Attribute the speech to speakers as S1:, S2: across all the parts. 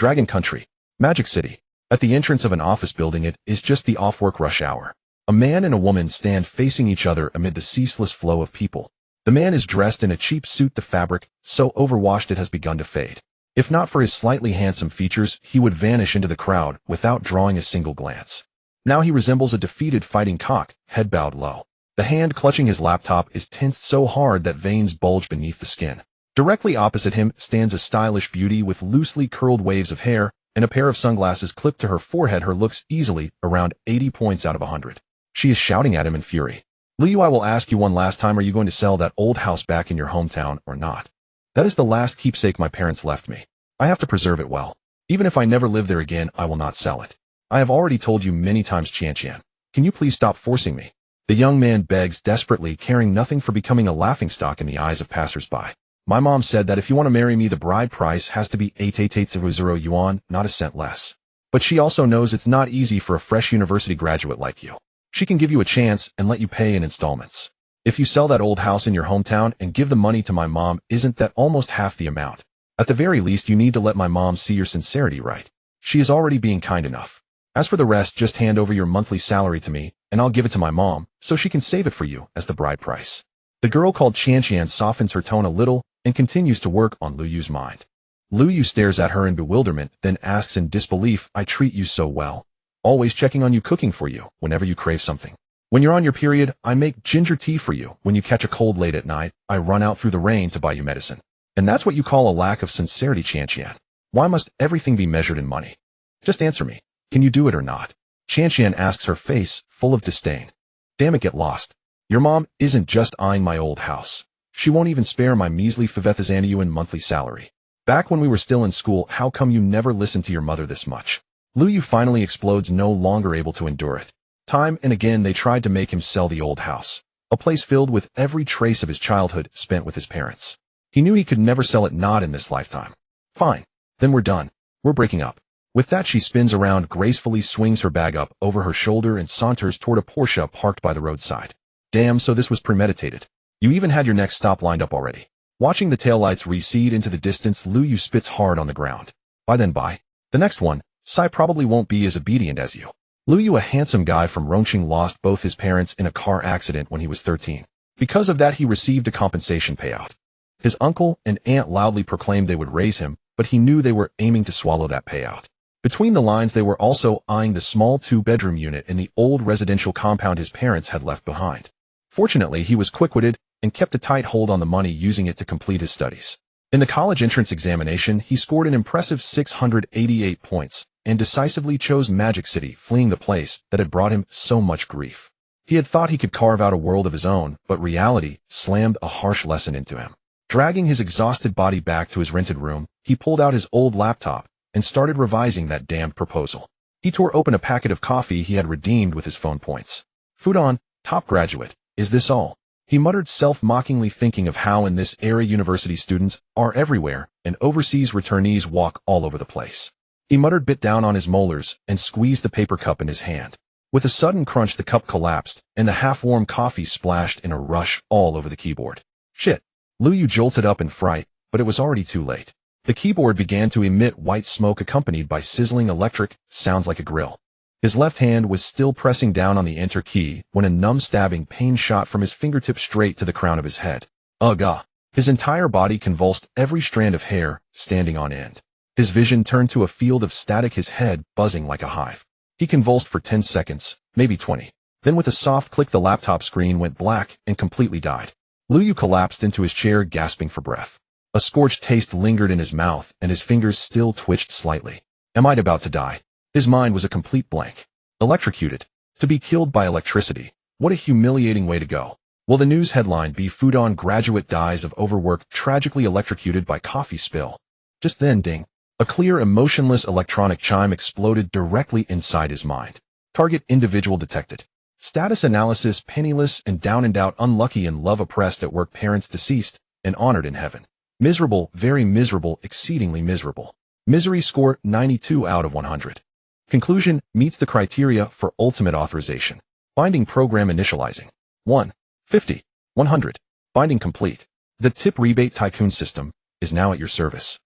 S1: Dragon Country, Magic City. At the entrance of an office building, it is just the off-work rush hour. A man and a woman stand facing each other amid the ceaseless flow of people. The man is dressed in a cheap suit, the fabric so overwashed it has begun to fade. If not for his slightly handsome features, he would vanish into the crowd without drawing a single glance. Now he resembles a defeated fighting cock, head bowed low. The hand clutching his laptop is tensed so hard that veins bulge beneath the skin. Directly opposite him stands a stylish beauty with loosely curled waves of hair and a pair of sunglasses clipped to her forehead. Her looks easily around 80 points out of 100. She is shouting at him in fury. Liu, I will ask you one last time, are you going to sell that old house back in your hometown or not? That is the last keepsake my parents left me. I have to preserve it well. Even if I never live there again, I will not sell it. I have already told you many times, Qian. Can you please stop forcing me? The young man begs desperately, caring nothing for becoming a laughingstock in the eyes of passersby. My mom said that if you want to marry me, the bride price has to be 8,880 yuan, not a cent less. But she also knows it's not easy for a fresh university graduate like you. She can give you a chance and let you pay in installments. If you sell that old house in your hometown and give the money to my mom, isn't that almost half the amount? At the very least, you need to let my mom see your sincerity, right? She is already being kind enough. As for the rest, just hand over your monthly salary to me, and I'll give it to my mom, so she can save it for you as the bride price. The girl called Qian softens her tone a little and continues to work on Liu Yu's mind. Liu Yu stares at her in bewilderment, then asks in disbelief, I treat you so well. Always checking on you, cooking for you whenever you crave something. When you're on your period, I make ginger tea for you. When you catch a cold late at night, I run out through the rain to buy you medicine. And that's what you call a lack of sincerity, Qian. Why must everything be measured in money? Just answer me. Can you do it or not? Qian asks, her face full of disdain. Damn it, get lost. Your mom isn't just eyeing my old house. She won't even spare my measly 5,000 yuan monthly salary. Back when we were still in school, how come you never listened to your mother this much? Liu Yu finally explodes, no longer able to endure it. Time and again they tried to make him sell the old house, a place filled with every trace of his childhood spent with his parents. He knew he could never sell it, not in this lifetime. Fine. Then we're done. We're breaking up. With that, she spins around, gracefully swings her bag up over her shoulder and saunters toward a Porsche parked by the roadside. Damn, so this was premeditated. You even had your next stop lined up already. Watching the taillights recede into the distance, Liu Yu spits hard on the ground. Bye. The next one, Sai probably won't be as obedient as you. Liu Yu, a handsome guy from Rongqing, lost both his parents in a car accident when he was 13. Because of that, he received a compensation payout. His uncle and aunt loudly proclaimed they would raise him, but he knew they were aiming to swallow that payout. Between the lines, they were also eyeing the small 2-bedroom unit in the old residential compound his parents had left behind. Fortunately, he was quick-witted and kept a tight hold on the money, using it to complete his studies. In the college entrance examination, he scored an impressive 688 points and decisively chose Magic City, fleeing the place that had brought him so much grief. He had thought he could carve out a world of his own, but reality slammed a harsh lesson into him. Dragging his exhausted body back to his rented room, he pulled out his old laptop and started revising that damned proposal. He tore open a packet of coffee he had redeemed with his phone points. Fudan, top graduate, is this all? He muttered self-mockingly, thinking of how in this era university students are everywhere and overseas returnees walk all over the place. He muttered, bit down on his molars, and squeezed the paper cup in his hand. With a sudden crunch, the cup collapsed, and the half-warm coffee splashed in a rush all over the keyboard. Shit. Liu Yu jolted up in fright, but it was already too late. The keyboard began to emit white smoke accompanied by sizzling electric sounds like a grill. His left hand was still pressing down on the enter key when a numb stabbing pain shot from his fingertip straight to the crown of his head. Ugh! His entire body convulsed, every strand of hair standing on end. His vision turned to a field of static, his head buzzing like a hive. He convulsed for 10 seconds, maybe 20. Then with a soft click, the laptop screen went black and completely died. Liu Yu collapsed into his chair, gasping for breath. A scorched taste lingered in his mouth, and his fingers still twitched slightly. Am I about to die? His mind was a complete blank. Electrocuted. To be killed by electricity. What a humiliating way to go. Will the news headline be Fudan graduate dies of overwork, tragically electrocuted by coffee spill? Just then, ding. A clear, emotionless electronic chime exploded directly inside his mind. Target individual detected. Status analysis: penniless and down and out, unlucky in love, oppressed at work, parents deceased, and honored in heaven. Miserable, very miserable, exceedingly miserable. Misery score 92 out of 100. Conclusion: meets the criteria for ultimate authorization. Binding program initializing. 1. 50. 100. Binding complete. The tip rebate tycoon system is now at your service.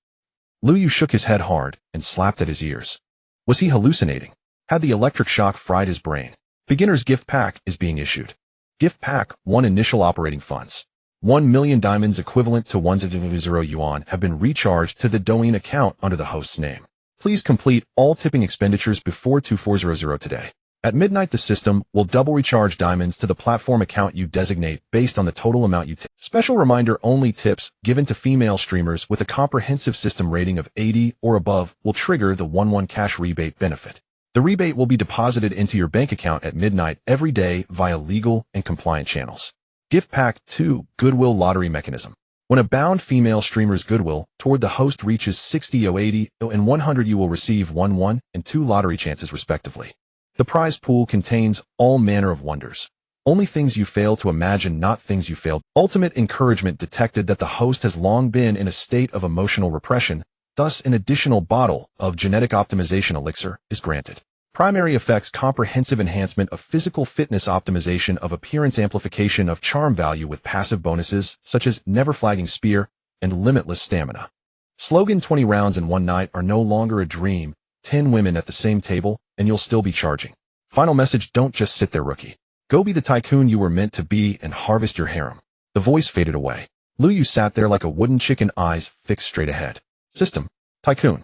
S1: Lu Yu shook his head hard and slapped at his ears. Was he hallucinating? Had the electric shock fried his brain? Beginner's gift pack is being issued. Gift pack 1 initial operating funds. 1 million diamonds equivalent to 100 yuan have been recharged to the Douyin account under the host's name. Please complete all tipping expenditures before 2400 today. At midnight, the system will double recharge diamonds to the platform account you designate based on the total amount you tip. Special reminder, only tips given to female streamers with a comprehensive system rating of 80 or above will trigger the 1-1 cash rebate benefit. The rebate will be deposited into your bank account at midnight every day via legal and compliant channels. Gift Pack 2 Goodwill Lottery Mechanism. When a bound female streamer's goodwill toward the host reaches 60 or 80 and 100, you will receive 1 and 2 lottery chances respectively. The prize pool contains all manner of wonders. Only things you fail to imagine, not things you failed. Ultimate encouragement detected that the host has long been in a state of emotional repression, thus an additional bottle of genetic optimization elixir is granted. Primary effects: comprehensive enhancement of physical fitness, optimization of appearance, amplification of charm value with passive bonuses such as never flagging spear and limitless stamina. Slogan: 20 rounds in one night are no longer a dream. 10 women at the same table, and you'll still be charging. Final message: don't just sit there, rookie. Go be the tycoon you were meant to be and harvest your harem. The voice faded away. Lu Yu sat there like a wooden chicken, eyes fixed straight ahead. System. Tycoon.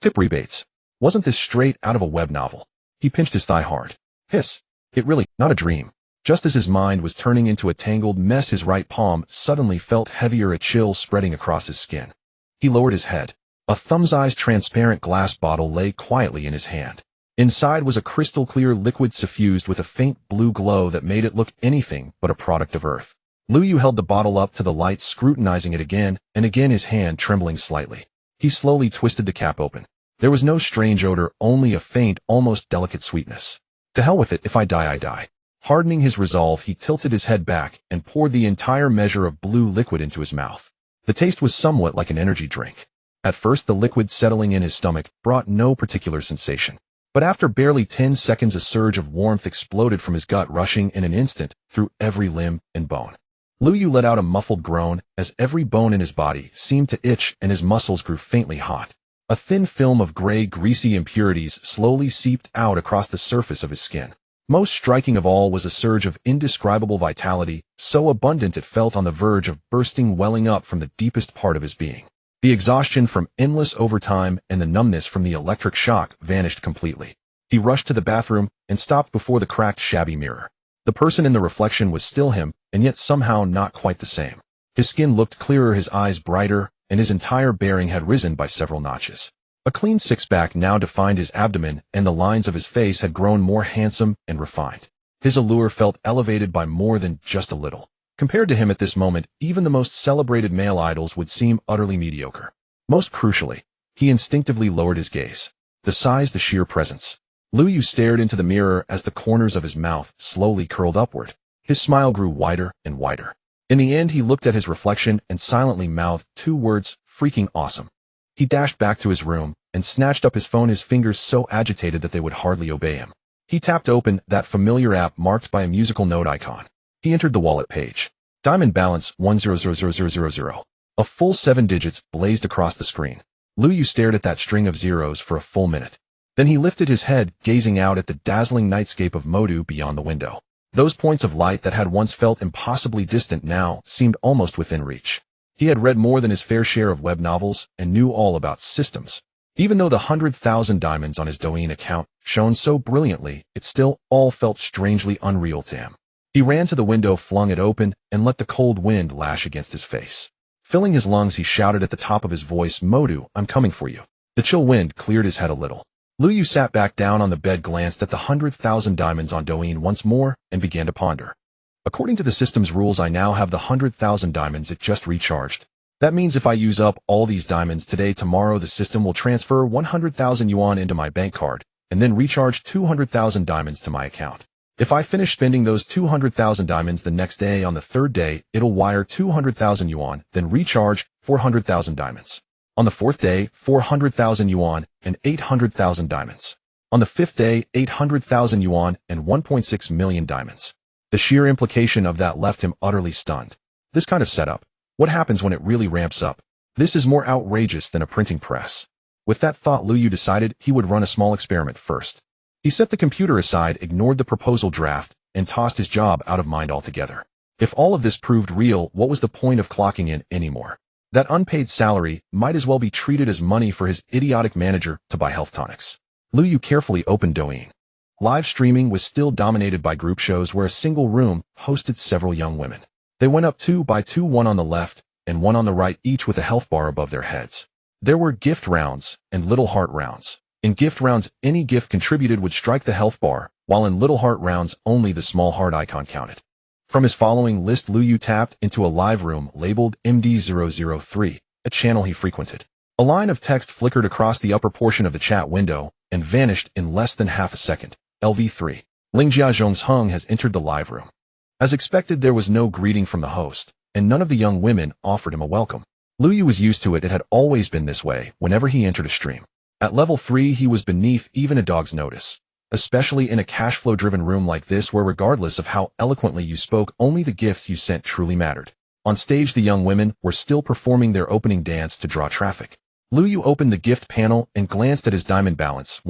S1: Tip rebates. Wasn't this straight out of a web novel? He pinched his thigh hard. Hiss. It really, not a dream. Just as his mind was turning into a tangled mess, his right palm suddenly felt heavier, a chill spreading across his skin. He lowered his head. A thumb-sized transparent glass bottle lay quietly in his hand. Inside was a crystal-clear liquid suffused with a faint blue glow that made it look anything but a product of Earth. Lu Yu held the bottle up to the light, scrutinizing it again and again, his hand trembling slightly. He slowly twisted the cap open. There was no strange odor, only a faint, almost delicate sweetness. To hell with it, if I die, I die. Hardening his resolve, he tilted his head back and poured the entire measure of blue liquid into his mouth. The taste was somewhat like an energy drink. At first, the liquid settling in his stomach brought no particular sensation. But after barely 10 seconds, a surge of warmth exploded from his gut, rushing in an instant through every limb and bone. Lu Yu let out a muffled groan as every bone in his body seemed to itch and his muscles grew faintly hot. A thin film of gray, greasy impurities slowly seeped out across the surface of his skin. Most striking of all was a surge of indescribable vitality, so abundant it felt on the verge of bursting, welling up from the deepest part of his being. The exhaustion from endless overtime and the numbness from the electric shock vanished completely. He rushed to the bathroom and stopped before the cracked, shabby mirror. The person in the reflection was still him, and yet somehow not quite the same. His skin looked clearer, his eyes brighter, and his entire bearing had risen by several notches. A clean six-pack now defined his abdomen, and the lines of his face had grown more handsome and refined. His allure felt elevated by more than just a little. Compared to him at this moment, even the most celebrated male idols would seem utterly mediocre. Most crucially, he instinctively lowered his gaze. The size, the sheer presence. Lu Yu stared into the mirror as the corners of his mouth slowly curled upward. His smile grew wider and wider. In the end, he looked at his reflection and silently mouthed 2 words: freaking awesome. He dashed back to his room and snatched up his phone, his fingers so agitated that they would hardly obey him. He tapped open that familiar app marked by a musical note icon. He entered the wallet page. Diamond balance 100000. A full 7 digits blazed across the screen. Lu Yu stared at that string of zeros for a full minute. Then he lifted his head, gazing out at the dazzling nightscape of Modu beyond the window. Those points of light that had once felt impossibly distant now seemed almost within reach. He had read more than his fair share of web novels and knew all about systems. Even though the 100,000 diamonds on his Douyin account shone so brilliantly, it still all felt strangely unreal to him. He ran to the window, flung it open, and let the cold wind lash against his face. Filling his lungs, he shouted at the top of his voice, "Modu, I'm coming for you." The chill wind cleared his head a little. Lu Yu sat back down on the bed, glanced at the 100,000 diamonds on Douyin once more, and began to ponder. According to the system's rules, I now have the 100,000 diamonds it just recharged. That means if I use up all these diamonds today, tomorrow the system will transfer 100,000 yuan into my bank card, and then recharge 200,000 diamonds to my account. If I finish spending those 200,000 diamonds the next day, on the 3rd day, it'll wire 200,000 yuan, then recharge 400,000 diamonds. On the 4th day, 400,000 yuan and 800,000 diamonds. On the 5th day, 800,000 yuan and 1.6 million diamonds. The sheer implication of that left him utterly stunned. This kind of setup, what happens when it really ramps up? This is more outrageous than a printing press. With that thought, Lu Yu decided he would run a small experiment first. He set the computer aside, ignored the proposal draft, and tossed his job out of mind altogether. If all of this proved real, what was the point of clocking in anymore? That unpaid salary might as well be treated as money for his idiotic manager to buy health tonics. Lu Yu carefully opened Douyin. Live streaming was still dominated by group shows where a single room hosted several young women. They went up 2 by 2, one on the left and one on the right, each with a health bar above their heads. There were gift rounds and little heart rounds. In gift rounds, any gift contributed would strike the health bar, while in little heart rounds, only the small heart icon counted. From his following list, Lu Yu tapped into a live room labeled MD003, a channel he frequented. A line of text flickered across the upper portion of the chat window and vanished in less than half a second. LV3. Ling Jiazhong's Hung has entered the live room. As expected, there was no greeting from the host, and none of the young women offered him a welcome. Lu Yu was used to it. It had always been this way whenever he entered a stream. At level 3, he was beneath even a dog's notice, especially in a cash flow-driven room like this where regardless of how eloquently you spoke, only the gifts you sent truly mattered. On stage, the young women were still performing their opening dance to draw traffic. Lu Yu opened the gift panel and glanced at his diamond balance.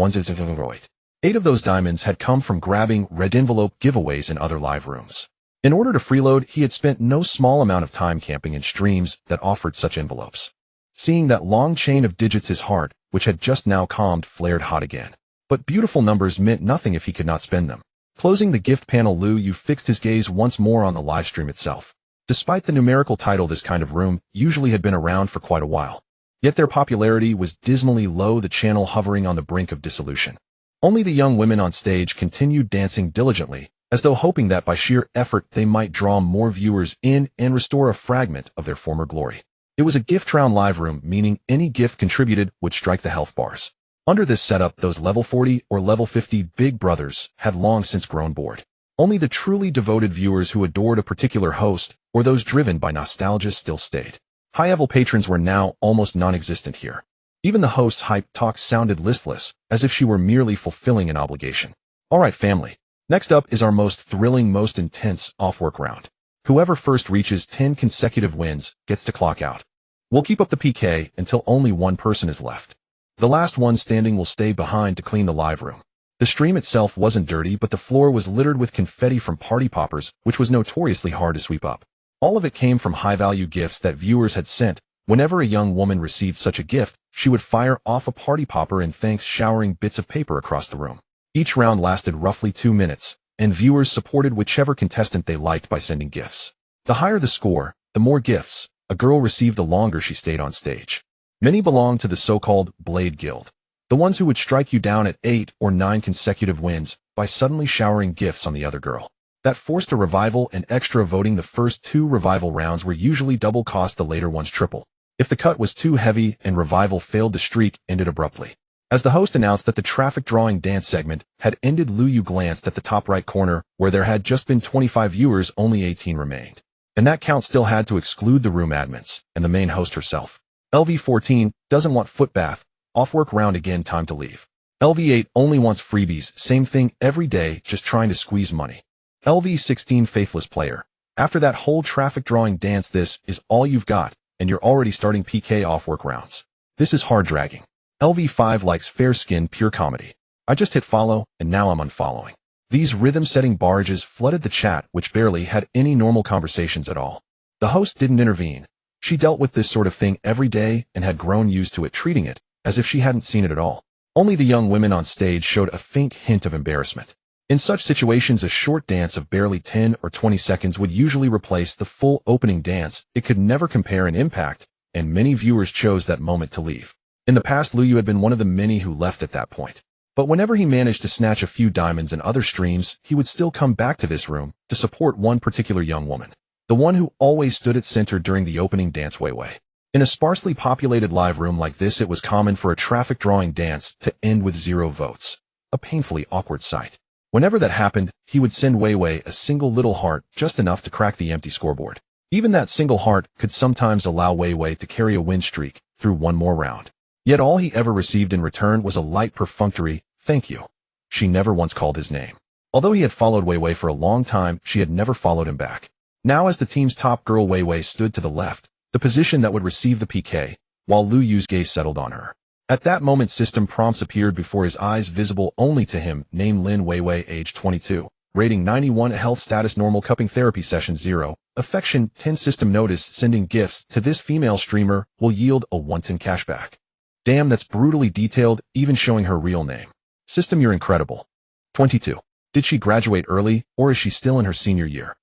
S1: 8 of those diamonds had come from grabbing red envelope giveaways in other live rooms. In order to freeload, he had spent no small amount of time camping in streams that offered such envelopes. Seeing that long chain of digits, his heart, which had just now calmed, flared hot again. But beautiful numbers meant nothing if he could not spend them. Closing the gift panel, Lu Yu fixed his gaze once more on the live stream itself. Despite the numerical title, this kind of room usually had been around for quite a while. Yet their popularity was dismally low, the channel hovering on the brink of dissolution. Only the young women on stage continued dancing diligently, as though hoping that by sheer effort they might draw more viewers in and restore a fragment of their former glory. It was a gift round live room, meaning any gift contributed would strike the health bars. Under this setup, those level 40 or level 50 big brothers had long since grown bored. Only the truly devoted viewers who adored a particular host or those driven by nostalgia still stayed. High-level patrons were now almost non-existent here. Even the host's hype talk sounded listless, as if she were merely fulfilling an obligation. Alright family, next up is our most thrilling, most intense off-work round. Whoever first reaches 10 consecutive wins gets to clock out. We'll keep up the PK until only one person is left. The last one standing will stay behind to clean the live room. The stream itself wasn't dirty, but the floor was littered with confetti from party poppers, which was notoriously hard to sweep up. All of it came from high-value gifts that viewers had sent. Whenever a young woman received such a gift, she would fire off a party popper in thanks, showering bits of paper across the room. Each round lasted roughly 2 minutes, and viewers supported whichever contestant they liked by sending gifts. The higher the score, the more gifts a girl received, the longer she stayed on stage. Many belonged to the so-called Blade Guild, the ones who would strike you down at 8 or 9 consecutive wins by suddenly showering gifts on the other girl. That forced a revival and extra voting. The first 2 revival rounds were usually double cost, the later ones triple. If the cut was too heavy and revival failed, the streak ended abruptly. As the host announced that the traffic drawing dance segment had ended, Lu Yu glanced at the top right corner where there had just been 25 viewers, only 18 remained. And that count still had to exclude the room admins and the main host herself. LV14 doesn't want foot bath, off-work round again, time to leave. LV8 only wants freebies, same thing every day, just trying to squeeze money. LV16 faithless player. After that whole traffic drawing dance, this is all you've got, and you're already starting PK off-work rounds. This is hard dragging. LV5 likes fair skin, pure comedy. I just hit follow, and now I'm unfollowing. These rhythm-setting barrages flooded the chat, which barely had any normal conversations at all. The host didn't intervene. She dealt with this sort of thing every day and had grown used to it, treating it as if she hadn't seen it at all. Only the young women on stage showed a faint hint of embarrassment. In such situations, a short dance of barely 10 or 20 seconds would usually replace the full opening dance. It could never compare in impact, and many viewers chose that moment to leave. In the past, Lu Yu had been one of the many who left at that point. But whenever he managed to snatch a few diamonds in other streams, he would still come back to this room to support one particular young woman. The one who always stood at center during the opening dance, Wei Wei. In a sparsely populated live room like this, it was common for a traffic drawing dance to end with 0 votes. A painfully awkward sight. Whenever that happened, he would send Wei Wei a single little heart, just enough to crack the empty scoreboard. Even that single heart could sometimes allow Wei Wei to carry a win streak through one more round. Yet all he ever received in return was a light perfunctory thank you. She never once called his name. Although he had followed Wei Wei for a long time, she had never followed him back. Now, as the team's top girl, Wei Wei stood to the left, the position that would receive the PK, while Lu Yu's gaze settled on her. At that moment, system prompts appeared before his eyes, visible only to him. Name Lin Weiwei, age 22. Rating 91, health status normal, cupping therapy session 0. Affection 10. System notice sending gifts to this female streamer will yield a 110 cashback. Damn, that's brutally detailed, even showing her real name. System, you're incredible. 22. Did she graduate early, or is she still in her senior year?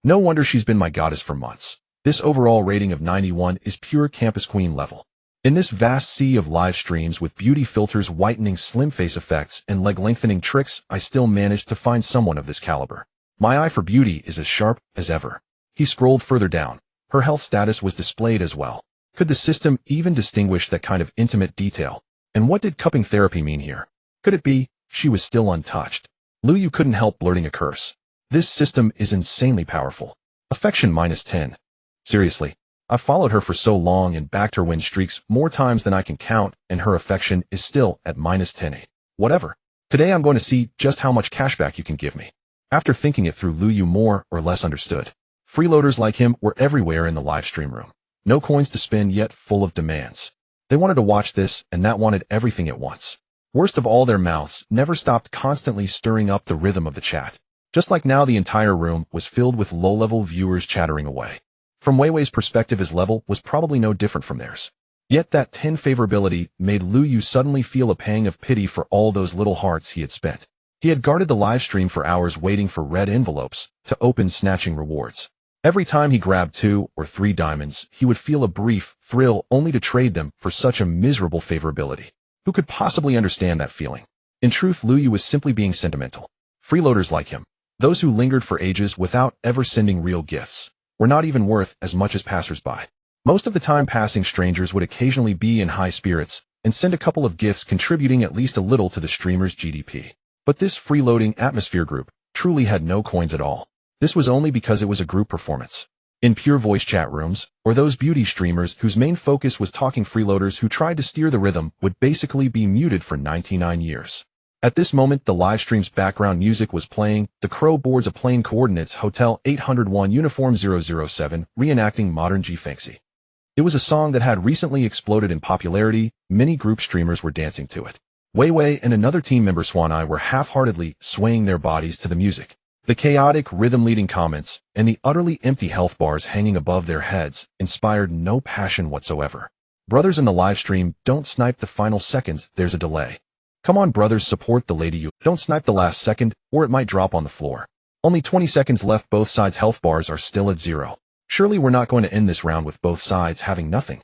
S1: No wonder she's been my goddess for months. This overall rating of 91 is pure campus queen level. In this vast sea of live streams with beauty filters, whitening, slim face effects, and leg lengthening tricks, I still managed to find someone of this caliber. My eye for beauty is as sharp as ever. He scrolled further down. Her health status was displayed as well. Could the system even distinguish that kind of intimate detail? And what did cupping therapy mean here? Could it be she was still untouched? Lu Yu couldn't help blurting a curse. This system is insanely powerful. Affection -10. Seriously. I've followed her for so long and backed her win streaks more times than I can count, and her affection is still at -10. Whatever. Today I'm going to see just how much cashback you can give me. After thinking it through, Lu Yu more or less understood. Freeloaders like him were everywhere in the live stream room. No coins to spend, yet full of demands. They wanted to watch this, and that wanted everything at once. Worst of all, their mouths never stopped, constantly stirring up the rhythm of the chat. Just like now, the entire room was filled with low-level viewers chattering away. From Weiwei's perspective, his level was probably no different from theirs. Yet that 10 favorability made Lu Yu suddenly feel a pang of pity for all those little hearts he had spent. He had guarded the live stream for hours, waiting for red envelopes to open, snatching rewards. Every time he grabbed 2 or 3 diamonds, he would feel a brief thrill, only to trade them for such a miserable favorability. Who could possibly understand that feeling? In truth, Lu Yu was simply being sentimental. Freeloaders like him, those who lingered for ages without ever sending real gifts, were not even worth as much as passersby. Most of the time, passing strangers would occasionally be in high spirits and send a couple of gifts, contributing at least a little to the streamer's GDP. But this freeloading atmosphere group truly had no coins at all. This was only because it was a group performance. In pure voice chat rooms, or those beauty streamers whose main focus was talking, freeloaders who tried to steer the rhythm would basically be muted for 99 years. At this moment, the live stream's background music was playing. The crow boards a plane, coordinates Hotel 801 Uniform 007, reenacting modern G-Fancy. It was a song that had recently exploded in popularity. Many group streamers were dancing to it. Weiwei and another team member, Swanai, were half-heartedly swaying their bodies to the music. The chaotic rhythm, leading comments, and the utterly empty health bars hanging above their heads inspired no passion whatsoever. Brothers in the live stream, don't snipe the final seconds, there's a delay. Come on, brothers, support the lady. You don't snipe the last second, or it might drop on the floor. Only 20 seconds left. Both sides' health bars are still at 0. Surely we're not going to end this round with both sides having nothing.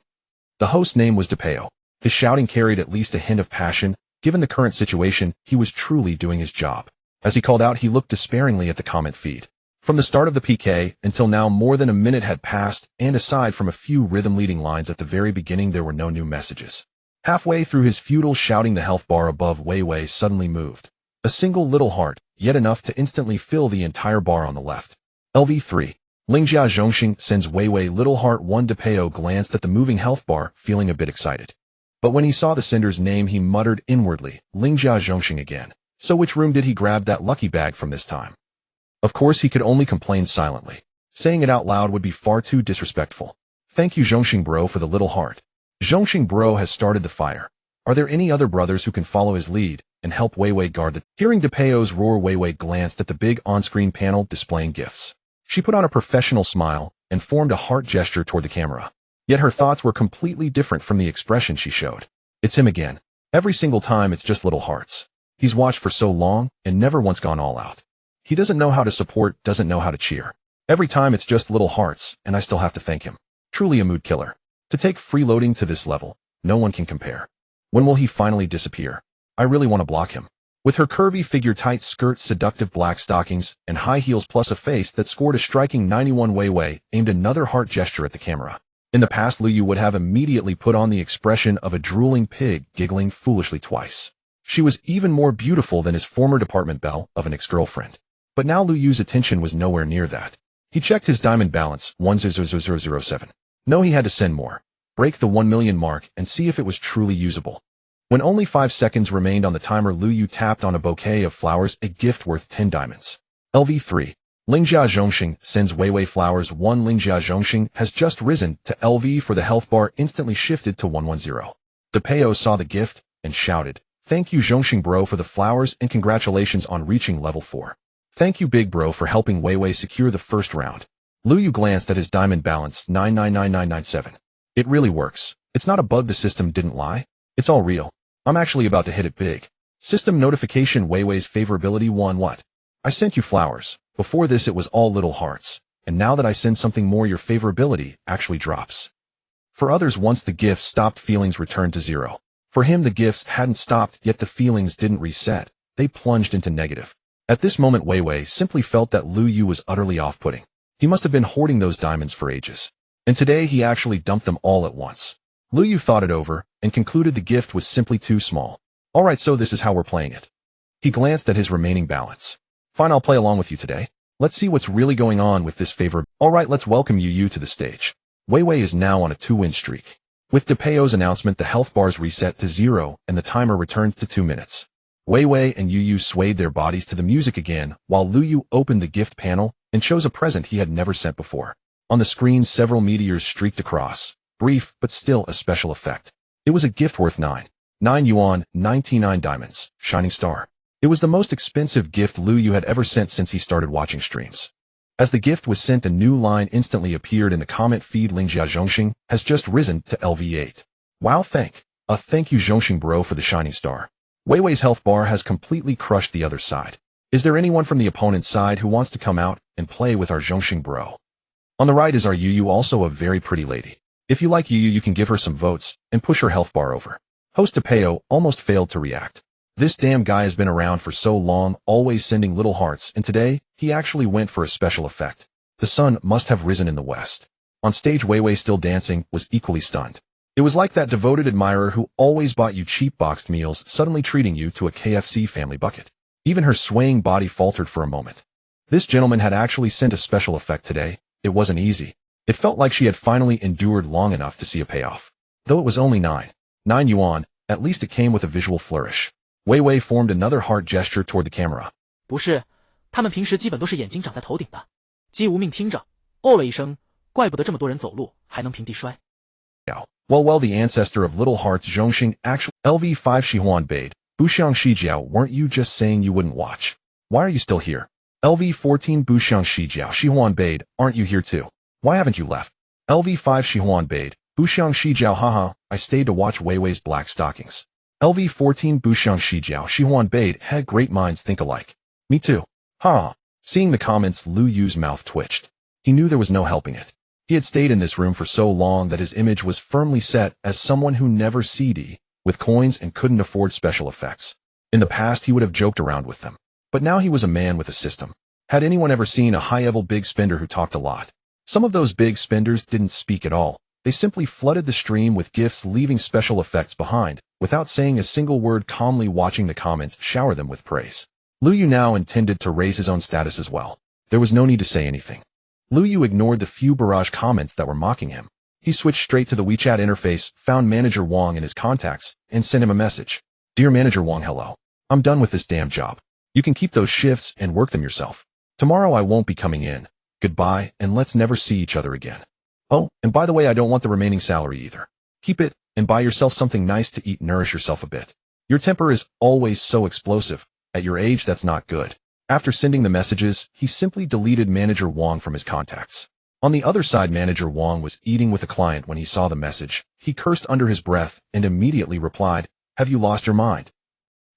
S1: The host's name was DePeo. His shouting carried at least a hint of passion. Given the current situation, he was truly doing his job. As he called out, he looked despairingly at the comment feed. From the start of the PK until now, more than a minute had passed, and aside from a few rhythm-leading lines at the very beginning, there were no new messages. Halfway through his futile shouting, the health bar above Weiwei suddenly moved. A single little heart, yet enough to instantly fill the entire bar on the left. LV3. Lingjia Zhongxing sends Weiwei little heart 1. DePeo glanced at the moving health bar, feeling a bit excited. But when he saw the sender's name, he muttered inwardly, Lingjia Zhongxing again. So which room did he grab that lucky bag from this time? Of course, he could only complain silently. Saying it out loud would be far too disrespectful. Thank you, Zhongxing bro, for the little heart. Zhongxing bro has started the fire. Are there any other brothers who can follow his lead and help Weiwei guard the... Hearing DePeo's roar, Weiwei glanced at the big on-screen panel displaying gifts. She put on a professional smile and formed a heart gesture toward the camera. Yet her thoughts were completely different from the expression she showed. It's him again. Every single time it's just little hearts. He's watched for so long and never once gone all out. He doesn't know how to support, doesn't know how to cheer. Every time it's just little hearts, and I still have to thank him. Truly a mood killer. To take freeloading to this level, no one can compare. When will he finally disappear? I really want to block him. With her curvy figure, tight skirts, seductive black stockings, and high heels, plus a face that scored a striking 91, Weiwei aimed another heart gesture at the camera. In the past, Lu Yu would have immediately put on the expression of a drooling pig, giggling foolishly twice. She was even more beautiful than his former department belle of an ex-girlfriend. But now Lu Yu's attention was nowhere near that. He checked his diamond balance, 10007. No, he had to send more. Break the 1 million mark and see if it was truly usable. When only 5 seconds remained on the timer, Lu Yu tapped on a bouquet of flowers, a gift worth 10 diamonds. LV3. Lingjia Zhongxing sends Weiwei flowers. 1 Lingjia Zhongxing has just risen to LV for the health bar instantly shifted to 110. DePeo saw the gift and shouted, "Thank you Zhongxing bro for the flowers and congratulations on reaching level 4. Thank you big bro for helping Weiwei secure the first round." Lu Yu glanced at his diamond balance 999997. It really works. It's not a bug, the system didn't lie. It's all real. I'm actually about to hit it big. System notification Weiwei's favorability 1 What? I sent you flowers. Before this it was all little hearts. And now that I send something more your favorability actually drops. For others once the gifts stopped feelings returned to 0. For him the gifts hadn't stopped yet the feelings didn't reset. They plunged into negative. At this moment Weiwei simply felt that Lu Yu was utterly off-putting. He must have been hoarding those diamonds for ages. And today he actually dumped them all at once. Lu Yu thought it over and concluded the gift was simply too small. Alright, so this is how we're playing it. He glanced at his remaining balance. Fine, I'll play along with you today. Let's see what's really going on with this favor. Alright, let's welcome Yu to the stage. Weiwei is now on a 2-win streak. With DePeo's announcement the health bars reset to 0 and the timer returned to 2 minutes. Weiwei and Yu swayed their bodies to the music again while Lu Yu opened the gift panel and chose a present he had never sent before. On the screen several meteors streaked across. Brief, but still a special effect. It was a gift worth 9 yuan, 99 diamonds, shining star. It was the most expensive gift Lu Yu had ever sent since he started watching streams. As the gift was sent a new line instantly appeared in the comment feed. Lingjia Zhongxing has just risen to LV8. Wow, thank you Zhongxing bro for the shining star. Weiwei's health bar has completely crushed the other side. Is there anyone from the opponent's side who wants to come out and play with our Zhongxing bro? On the right is our Yu, also a very pretty lady. If you like Yu, you can give her some votes and push her health bar over. Host DePeo almost failed to react. This damn guy has been around for so long, always sending little hearts, and today, he actually went for a special effect. The sun must have risen in the west. On stage Weiwei, still dancing, was equally stunned. It was like that devoted admirer who always bought you cheap boxed meals suddenly treating you to a KFC family bucket. Even her swaying body faltered for a moment. This gentleman had actually sent a special effect today. It wasn't easy. It felt like she had finally endured long enough to see a payoff. Though it was only 9 yuan, at least it came with a visual flourish. Weiwei formed another heart gesture toward the camera.
S2: 不是，他们平时基本都是眼睛长在头顶的。姬无命听着，哦了一声，怪不得这么多人走路还能平地摔。
S1: Well, the ancestor of little hearts Zhongxing actually LV5 Shihuan bade. Buxiang Shijiao, weren't you just saying you wouldn't watch? Why are you still here? LV14 Buxiang Shijiao Shihuan bade, aren't you here too? Why haven't you left? LV5 Shihuan bade. Buxiang Shijiao, haha, I stayed to watch Weiwei's black stockings. LV14 Buxiang Shijiao Shihuan bade, had great minds think alike. Me too. Ha. Seeing the comments, Lu Yu's mouth twitched. He knew there was no helping it. He had stayed in this room for so long that his image was firmly set as someone who never CD, with coins and couldn't afford special effects. In the past he would have joked around with them. But now he was a man with a system. Had anyone ever seen a high-level big spender who talked a lot? Some of those big spenders didn't speak at all. They simply flooded the stream with gifts, leaving special effects behind, without saying a single word, calmly watching the comments shower them with praise. Lu Yu now intended to raise his own status as well. There was no need to say anything. Lu Yu ignored the few barrage comments that were mocking him. He switched straight to the WeChat interface, found Manager Wang in his contacts, and sent him a message. Dear Manager Wang, hello. I'm done with this damn job. You can keep those shifts and work them yourself. Tomorrow I won't be coming in. Goodbye, and let's never see each other again. Oh, and by the way, I don't want the remaining salary either. Keep it, and buy yourself something nice to eat, nourish yourself a bit. Your temper is always so explosive. At your age, that's not good. After sending the messages, he simply deleted Manager Wang from his contacts. On the other side, Manager Wang was eating with a client when he saw the message. He cursed under his breath and immediately replied, "Have you lost your mind?"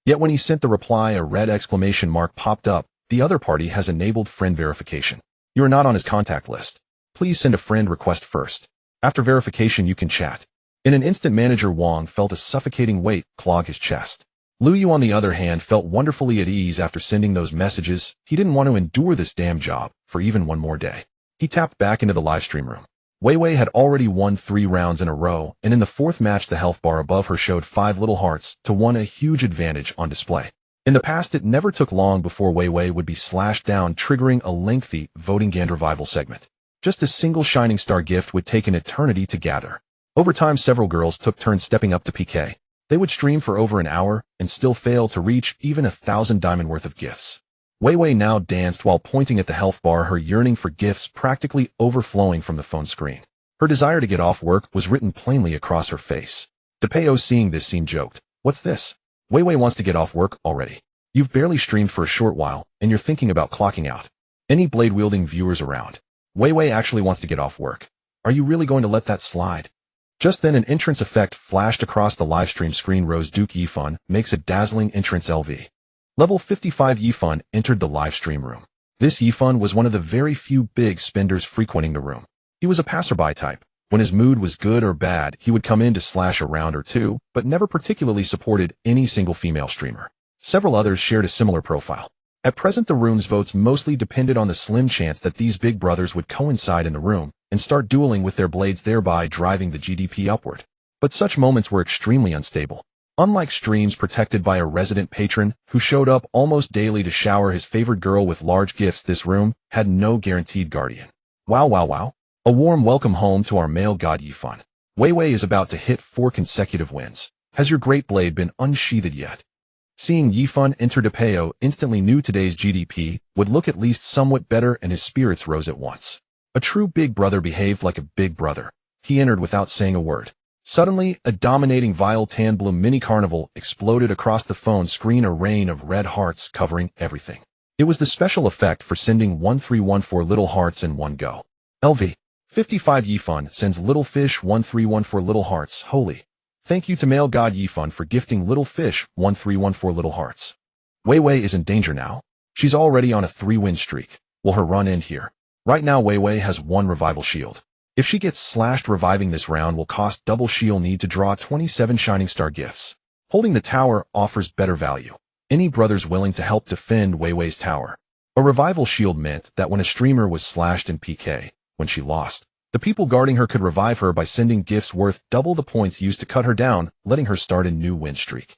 S1: Yet when he sent the reply, a red exclamation mark popped up. The other party has enabled friend verification. You are not on his contact list. Please send a friend request first. After verification, you can chat. In an instant, Manager Wang felt a suffocating weight clog his chest. Lu Yu, on the other hand, felt wonderfully at ease after sending those messages. He didn't want to endure this damn job for even one more day. He tapped back into the livestream room. Weiwei had already won 3 rounds in a row, and in the 4th match the health bar above her showed 5 little hearts to 1, a huge advantage on display. In the past, it never took long before Weiwei would be slashed down, triggering a lengthy voting Gand revival segment. Just a single shining star gift would take an eternity to gather. Over time, several girls took turns stepping up to PK. They would stream for over an hour and still fail to reach even 1,000 diamond worth of gifts. Wei Wei now danced while pointing at the health bar, her yearning for gifts practically overflowing from the phone screen. Her desire to get off work was written plainly across her face. DePeo, seeing this scene, joked, "What's this? Wei Wei wants to get off work already. You've barely streamed for a short while, and you're thinking about clocking out." Any blade-wielding viewers around? Wei Wei actually wants to get off work. Are you really going to let that slide? Just then an entrance effect flashed across the livestream screen. Rose Duke Yifan makes a dazzling entrance. LV. Level 55 Yifan entered the livestream room. This Yifan was one of the very few big spenders frequenting the room. He was a passerby type. When his mood was good or bad, he would come in to slash a round or two, but never particularly supported any single female streamer. Several others shared a similar profile. At present, the room's votes mostly depended on the slim chance that these big brothers would coincide in the room and start dueling with their blades, thereby driving the GDP upward. But such moments were extremely unstable. Unlike streams protected by a resident patron who showed up almost daily to shower his favorite girl with large gifts, this room had no guaranteed guardian. Wow, wow, wow. A warm welcome home to our male god Yifan. Wei Wei is about to hit 4 consecutive wins. Has your great blade been unsheathed yet? Seeing Yifan enter, DePeo instantly knew today's GDP would look at least somewhat better, and his spirits rose at once. A true big brother behaved like a big brother. He entered without saying a word. Suddenly, a dominating vile tan blue mini carnival exploded across the phone screen, a rain of red hearts covering everything. It was the special effect for sending 1314 little hearts in one go. LV. 55 Yifan sends little fish 1314 little hearts. Holy. Thank you to male god Yifan for gifting little fish 1314 little hearts. Wei Wei is in danger now. She's already on a 3-win streak. Will her run end here? Right now Wei Wei has 1 revival shield. If she gets slashed, reviving this round will cost double. She'll need to draw 27 Shining Star gifts. Holding the tower offers better value. Any brothers willing to help defend Wei Wei's tower? A revival shield meant that when a streamer was slashed in PK, when she lost, the people guarding her could revive her by sending gifts worth double the points used to cut her down, letting her start a new win streak.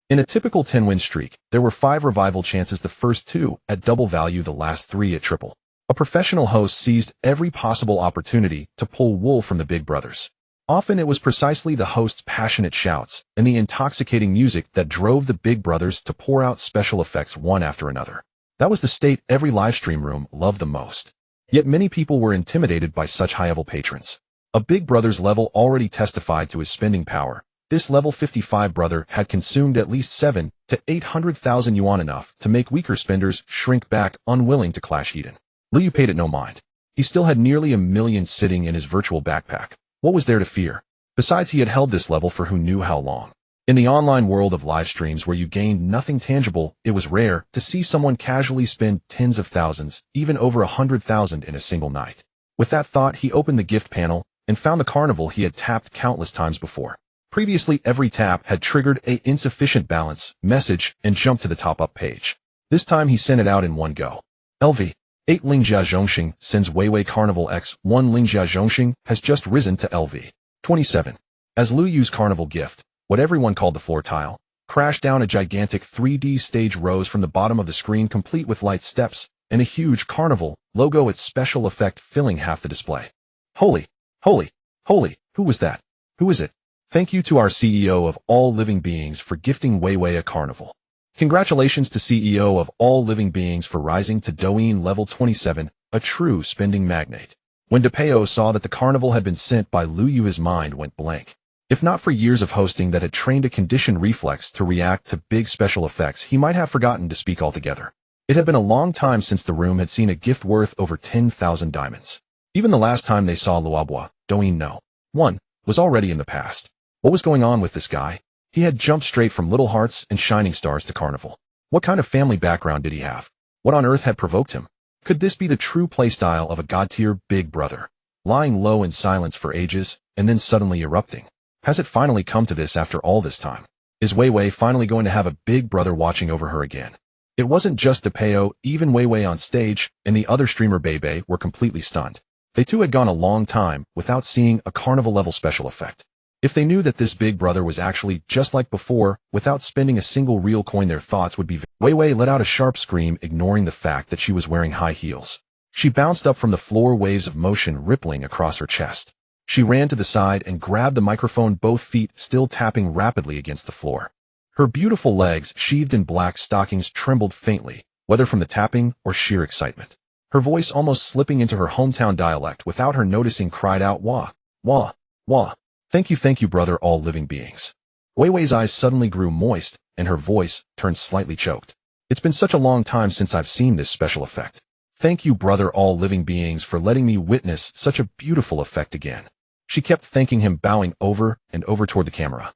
S1: In a typical 10-win streak, there were 5 revival chances, the first 2 at double value, the last 3 at triple. A professional host seized every possible opportunity to pull wool from the big brothers. Often it was precisely the host's passionate shouts and the intoxicating music that drove the big brothers to pour out special effects one after another. That was the state every livestream room loved the most. Yet many people were intimidated by such high-level patrons. A big brother's level already testified to his spending power. This level 55 brother had consumed at least 7 to 800,000 yuan, enough to make weaker spenders shrink back, unwilling to clash Eden. Liu paid it no mind. He still had nearly 1 million sitting in his virtual backpack. What was there to fear? Besides, he had held this level for who knew how long. In the online world of live streams where you gained nothing tangible, it was rare to see someone casually spend tens of thousands, even over 100,000 in a single night. With that thought, he opened the gift panel and found the carnival he had tapped countless times before. Previously, every tap had triggered a insufficient balance message and jumped to the top-up page. This time he sent it out in one go. LV. 8 Lingjia Zhongxing sends Wei Wei Carnival X. 1 Lingjia Zhongxing has just risen to LV. 27. As Liu Yu's carnival gift, what everyone called the floor tile, crashed down, a gigantic 3D stage rose from the bottom of the screen, complete with light steps and a huge carnival logo, its special effect filling half the display. Holy, holy, holy, who was that? Who is it? Thank you to our CEO of all living beings for gifting Wei Wei a carnival. Congratulations to CEO of all living beings for rising to Douyin level 27, a true spending magnate. When DePeo saw that the carnival had been sent by Liu Yu, his mind went blank. If not for years of hosting that had trained a conditioned reflex to react to big special effects, he might have forgotten to speak altogether. It had been a long time since the room had seen a gift worth over 10,000 diamonds. Even the last time they saw Luabua, Douyin no. 1, was already in the past. What was going on with this guy? He had jumped straight from Little Hearts and Shining Stars to Carnival. What kind of family background did he have? What on earth had provoked him? Could this be the true playstyle of a god-tier big brother, lying low in silence for ages and then suddenly erupting? Has it finally come to this after all this time? Is Wei Wei finally going to have a big brother watching over her again? It wasn't just DePeo, even Wei Wei on stage and the other streamer Bebe were completely stunned. They too had gone a long time without seeing a carnival-level special effect. If they knew that this big brother was actually just like before, without spending a single real coin, their thoughts would be... Wei Wei let out a sharp scream, ignoring the fact that she was wearing high heels. She bounced up from the floor, waves of motion rippling across her chest. She ran to the side and grabbed the microphone, both feet still tapping rapidly against the floor. Her beautiful legs, sheathed in black stockings, trembled faintly, whether from the tapping or sheer excitement. Her voice, almost slipping into her hometown dialect without her noticing, cried out, "Wah, wah, wah. Thank you, brother, all living beings." Weiwei's eyes suddenly grew moist, and her voice turned slightly choked. "It's been such a long time since I've seen this special effect. Thank you, brother, all living beings, for letting me witness such a beautiful effect again." She kept thanking him, bowing over and over toward the camera.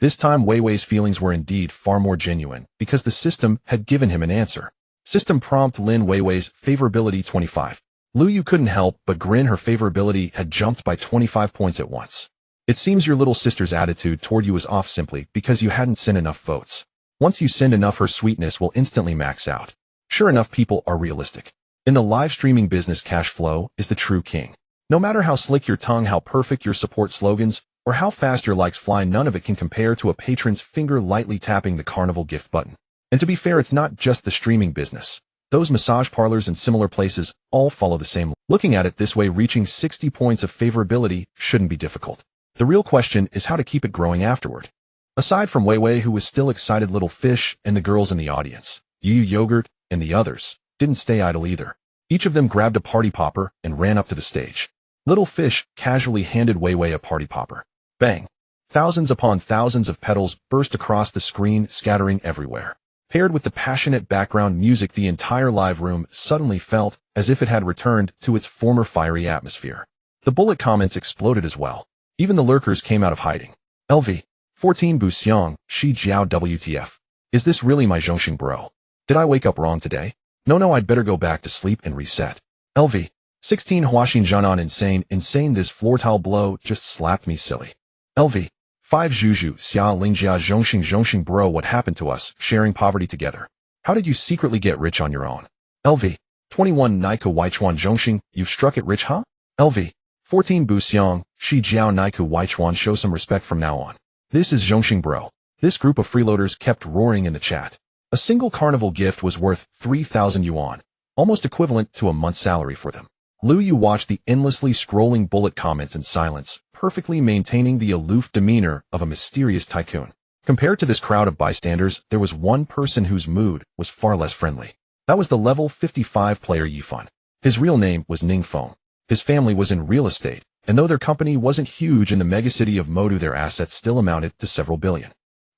S1: This time, Weiwei's feelings were indeed far more genuine, because the system had given him an answer. System prompt: Lin Weiwei's favorability 25. Lu Yu couldn't help but grin. Her favorability had jumped by 25 points at once. "It seems your little sister's attitude toward you is off simply because you hadn't sent enough votes. Once you send enough, her sweetness will instantly max out." Sure enough, people are realistic. In the live streaming business, cash flow is the true king. No matter how slick your tongue, how perfect your support slogans, or how fast your likes fly, none of it can compare to a patron's finger lightly tapping the carnival gift button. And to be fair, it's not just the streaming business. Those massage parlors and similar places all follow the same. Looking at it this way, reaching 60 points of favorability shouldn't be difficult. The real question is how to keep it growing afterward. Aside from Weiwei, who was still excited, Little Fish and the girls in the audience, Yu Yogurt and the others, didn't stay idle either. Each of them grabbed a party popper and ran up to the stage. Little Fish casually handed Weiwei a party popper. Bang! Thousands upon thousands of petals burst across the screen, scattering everywhere. Paired with the passionate background music, the entire live room suddenly felt as if it had returned to its former fiery atmosphere. The bullet comments exploded as well. Even the lurkers came out of hiding. "LV. 14 Bu Xiang, Shi Jiao WTF. Is this really my Zhongxing bro? Did I wake up wrong today? No, I'd better go back to sleep and reset. LV. 16 Huaxin Zhanan insane, this floor tile blow just slapped me silly. LV. 5 Zhuzhu, Xia Lingjia Zhongxing bro, what happened to us, sharing poverty together? How did you secretly get rich on your own? LV. 21 Naiku Weichuan Zhongxing, you've struck it rich, huh? LV. 14 Bu Xiang, Shi Jiao Naiku Weichuan, show some respect from now on. This is Zhongxing bro. This group of freeloaders kept roaring in the chat. A single carnival gift was worth 3,000 yuan, almost equivalent to a month's salary for them. Lu Yu watched the endlessly scrolling bullet comments in silence, perfectly maintaining the aloof demeanor of a mysterious tycoon. Compared to this crowd of bystanders, there was one person whose mood was far less friendly. That was the level 55 player Yifan. His real name was Ning Feng. His family was in real estate, and though their company wasn't huge in the megacity of Modu, their assets still amounted to several billion.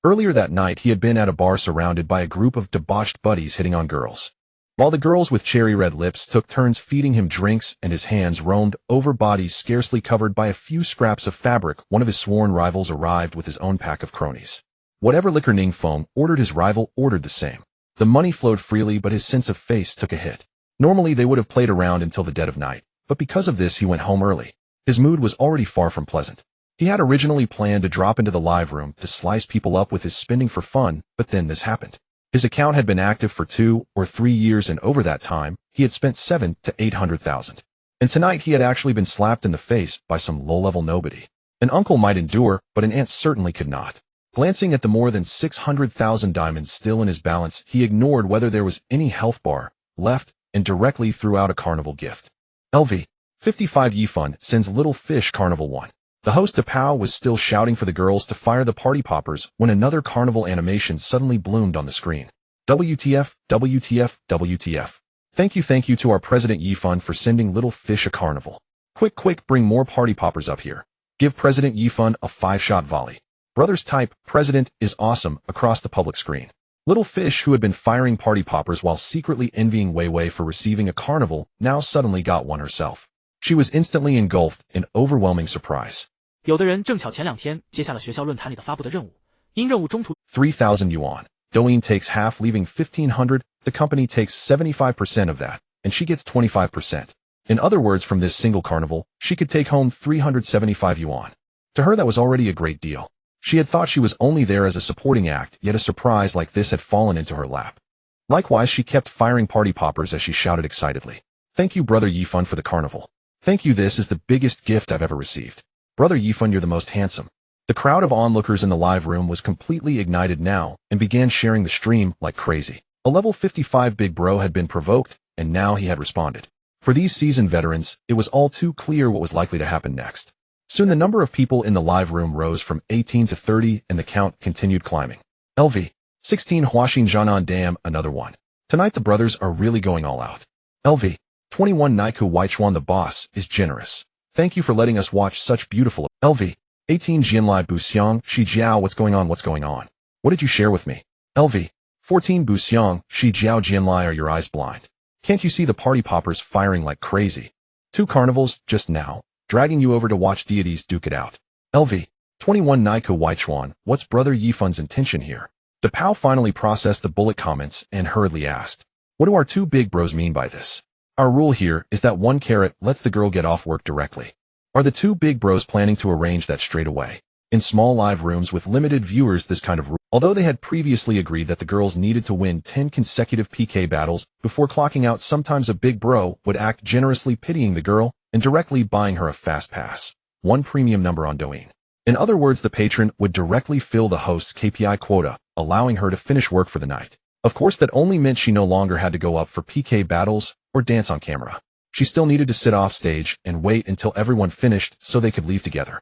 S1: Earlier that night, he had been at a bar surrounded by a group of debauched buddies hitting on girls. While the girls with cherry red lips took turns feeding him drinks and his hands roamed over bodies scarcely covered by a few scraps of fabric, one of his sworn rivals arrived with his own pack of cronies. Whatever liquor Ning Feng ordered, his rival ordered the same. The money flowed freely, but his sense of face took a hit. Normally they would have played around until the dead of night, but because of this he went home early. His mood was already far from pleasant. He had originally planned to drop into the live room to slice people up with his spending for fun, but then this happened. His account had been active for 2 or 3 years, and over that time, he had spent 700 to 800,000. And tonight he had actually been slapped in the face by some low-level nobody. An uncle might endure, but an aunt certainly could not. Glancing at the more than 600,000 diamonds still in his balance, he ignored whether there was any health bar left and directly threw out a carnival gift. LV. 55 Yifan sends Little Fish Carnival 1. The host Tapao was still shouting for the girls to fire the party poppers when another carnival animation suddenly bloomed on the screen. WTF, WTF, WTF. Thank you to our President Yifan for sending Little Fish a carnival. Quick, bring more party poppers up here. Give President Yifan a 5-shot volley. Brothers type, President is awesome, across the public screen. Little Fish, who had been firing party poppers while secretly envying Weiwei for receiving a carnival, now suddenly got one herself. She was instantly engulfed in overwhelming surprise.
S2: 有的人正巧前2天接下了学校论坛里的发布的任务，因任务中途
S1: 3,000 yuan. Douyin takes half, leaving 1,500. The company takes 75% of that, and she gets 25%. In other words, from this single carnival, she could take home 375 yuan. To her, that was already a great deal. She had thought she was only there as a supporting act, yet a surprise like this had fallen into her lap. Likewise, she kept firing party poppers as she shouted excitedly. Thank you, Brother Yifan, for the carnival. Thank you, this is the biggest gift I've ever received. Brother Yifan, you're the most handsome. The crowd of onlookers in the live room was completely ignited now and began sharing the stream like crazy. A level 55 big bro had been provoked, and now he had responded. For these seasoned veterans, it was all too clear what was likely to happen next. Soon the number of people in the live room rose from 18 to 30, and the count continued climbing. LV. 16 Huaxin Zhanan, damn, another one. Tonight the brothers are really going all out. LV. 21 Naiku Weichuan the boss is generous. Thank you for letting us watch such beautiful. LV. 18 Jianlai Buxiang Shi Jiao what's going on? What did you share with me? LV. 14 Buxiang Shi Jiao Jianlai, are your eyes blind? Can't you see the party poppers firing like crazy? 2 carnivals, just now, dragging you over to watch deities duke it out. LV. 21 Naiku Weichuan, what's brother Yifun's intention here? DePao finally processed the bullet comments and hurriedly asked, what do our 2 big bros mean by this? Our rule here is that 1 carrot lets the girl get off work directly. Are the 2 big bros planning to arrange that straight away? In small live rooms with limited viewers, this kind of rule. Although they had previously agreed that the girls needed to win 10 consecutive PK battles before clocking out, sometimes a big bro would act generously, pitying the girl and directly buying her a fast pass, 1 premium number on Douyin. In other words, the patron would directly fill the host's KPI quota, allowing her to finish work for the night. Of course, that only meant she no longer had to go up for PK battles or dance on camera. She still needed to sit off stage and wait until everyone finished so they could leave together.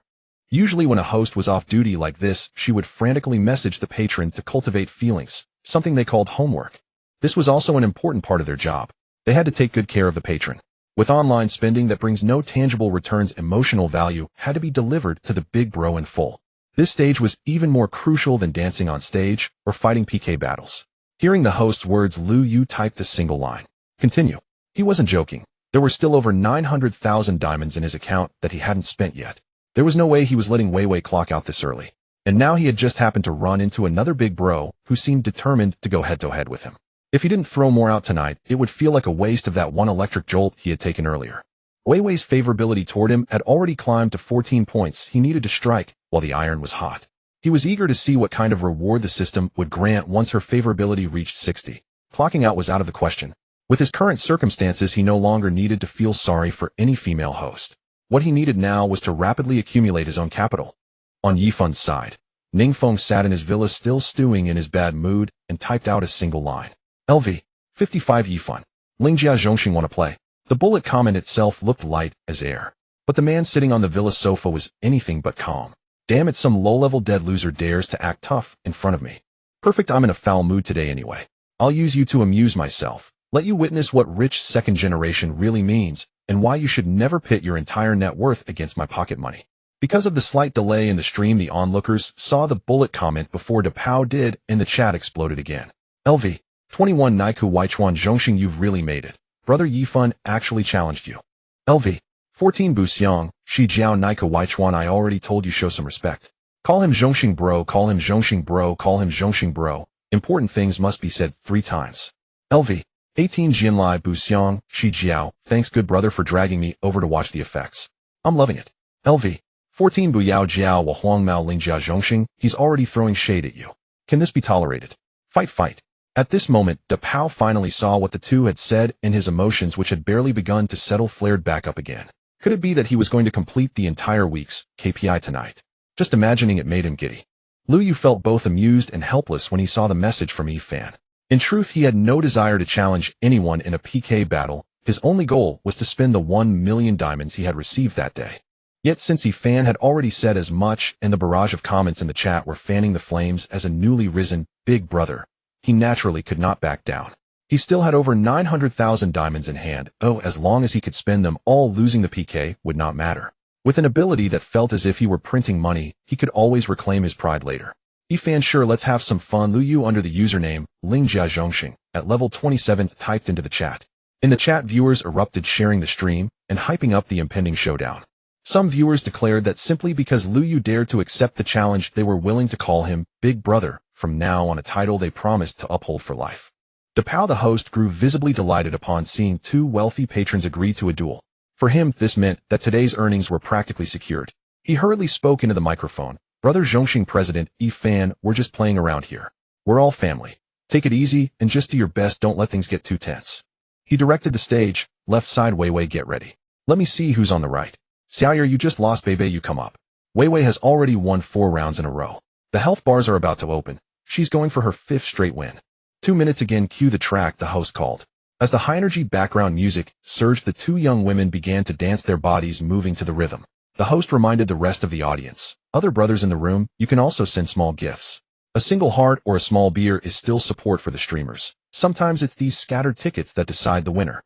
S1: Usually when a host was off duty like this, she would frantically message the patron to cultivate feelings, something they called homework. This was also an important part of their job. They had to take good care of the patron. With online spending that brings no tangible returns, emotional value had to be delivered to the big bro in full. This stage was even more crucial than dancing on stage or fighting PK battles. Hearing the host's words, Lu Yu typed a single line. Continue. He wasn't joking. There were still over 900,000 diamonds in his account that he hadn't spent yet. There was no way he was letting Weiwei clock out this early. And now he had just happened to run into another big bro who seemed determined to go head-to-head with him. If he didn't throw more out tonight, it would feel like a waste of that 1 electric jolt he had taken earlier. Weiwei's favorability toward him had already climbed to 14 points. He needed to strike while the iron was hot. He was eager to see what kind of reward the system would grant once her favorability reached 60. Clocking out was out of the question. With his current circumstances, he no longer needed to feel sorry for any female host. What he needed now was to rapidly accumulate his own capital. On Yifun's side, Ningfeng sat in his villa still stewing in his bad mood and typed out a single line. LV. 55 Yifun. Lingjia Zhongxing wanna play. The bullet comment itself looked light as air. But the man sitting on the villa sofa was anything but calm. Damn it, some low-level dead loser dares to act tough in front of me. Perfect, I'm in a foul mood today anyway. I'll use you to amuse myself. Let you witness what rich second generation really means, and why you should never pit your entire net worth against my pocket money. Because of the slight delay in the stream, the onlookers saw the bullet comment before DePao did, and the chat exploded again. LV. 21 Naiku Weichuan Zhongxing, you've really made it. Brother Yifun actually challenged you. LV. 14 Buxiang Shi Jiao Naiku Weichuan, I already told you, show some respect. Call him Zhongxing bro, call him Zhongxing bro, call him Zhongxing bro. Important things must be said 3 times. LV. 18 Jianlai Buxiang Shi Jiao, thanks good brother for dragging me over to watch the effects. I'm loving it. LV. 14 Buyao Jiao Wa Huang Mao Lingjia Zhongxing, he's already throwing shade at you. Can this be tolerated? Fight. At this moment, DePao finally saw what the 2 had said, and his emotions, which had barely begun to settle, flared back up again. Could it be that he was going to complete the entire week's KPI tonight? Just imagining it made him giddy. Lu Yu felt both amused and helpless when he saw the message from Fan. In truth, he had no desire to challenge anyone in a PK battle. His only goal was to spend the 1 million diamonds he had received that day. Yet since Fan had already said as much, and the barrage of comments in the chat were fanning the flames as a newly risen big brother, he naturally could not back down. He still had over 900,000 diamonds in hand, as long as he could spend them all, losing the PK would not matter. With an ability that felt as if he were printing money, he could always reclaim his pride later. Fan, sure, let's have some fun. Lu Yu under the username Lingjia Zhongxing at level 27 typed into the chat. In the chat, viewers erupted, sharing the stream and hyping up the impending showdown. Some viewers declared that simply because Lu Yu dared to accept the challenge, they were willing to call him Big Brother from now on, a title they promised to uphold for life. DePao the host grew visibly delighted upon seeing 2 wealthy patrons agree to a duel. For him, this meant that today's earnings were practically secured. He hurriedly spoke into the microphone. Brother Zhongxing, President Fan, we're just playing around here. We're all family. Take it easy and just do your best, don't let things get too tense. He directed the stage. Left side, Weiwei, get ready. Let me see who's on the right. Xiaoyer, you just lost, Bebe, you come up. Weiwei has already won 4 rounds in a row. The health bars are about to open. She's going for her 5th straight win. 2 minutes again, cue the track, the host called. As the high-energy background music surged, the 2 young women began to dance, their bodies moving to the rhythm. The host reminded the rest of the audience, other brothers in the room, you can also send small gifts. A single heart or a small beer is still support for the streamers. Sometimes it's these scattered tickets that decide the winner.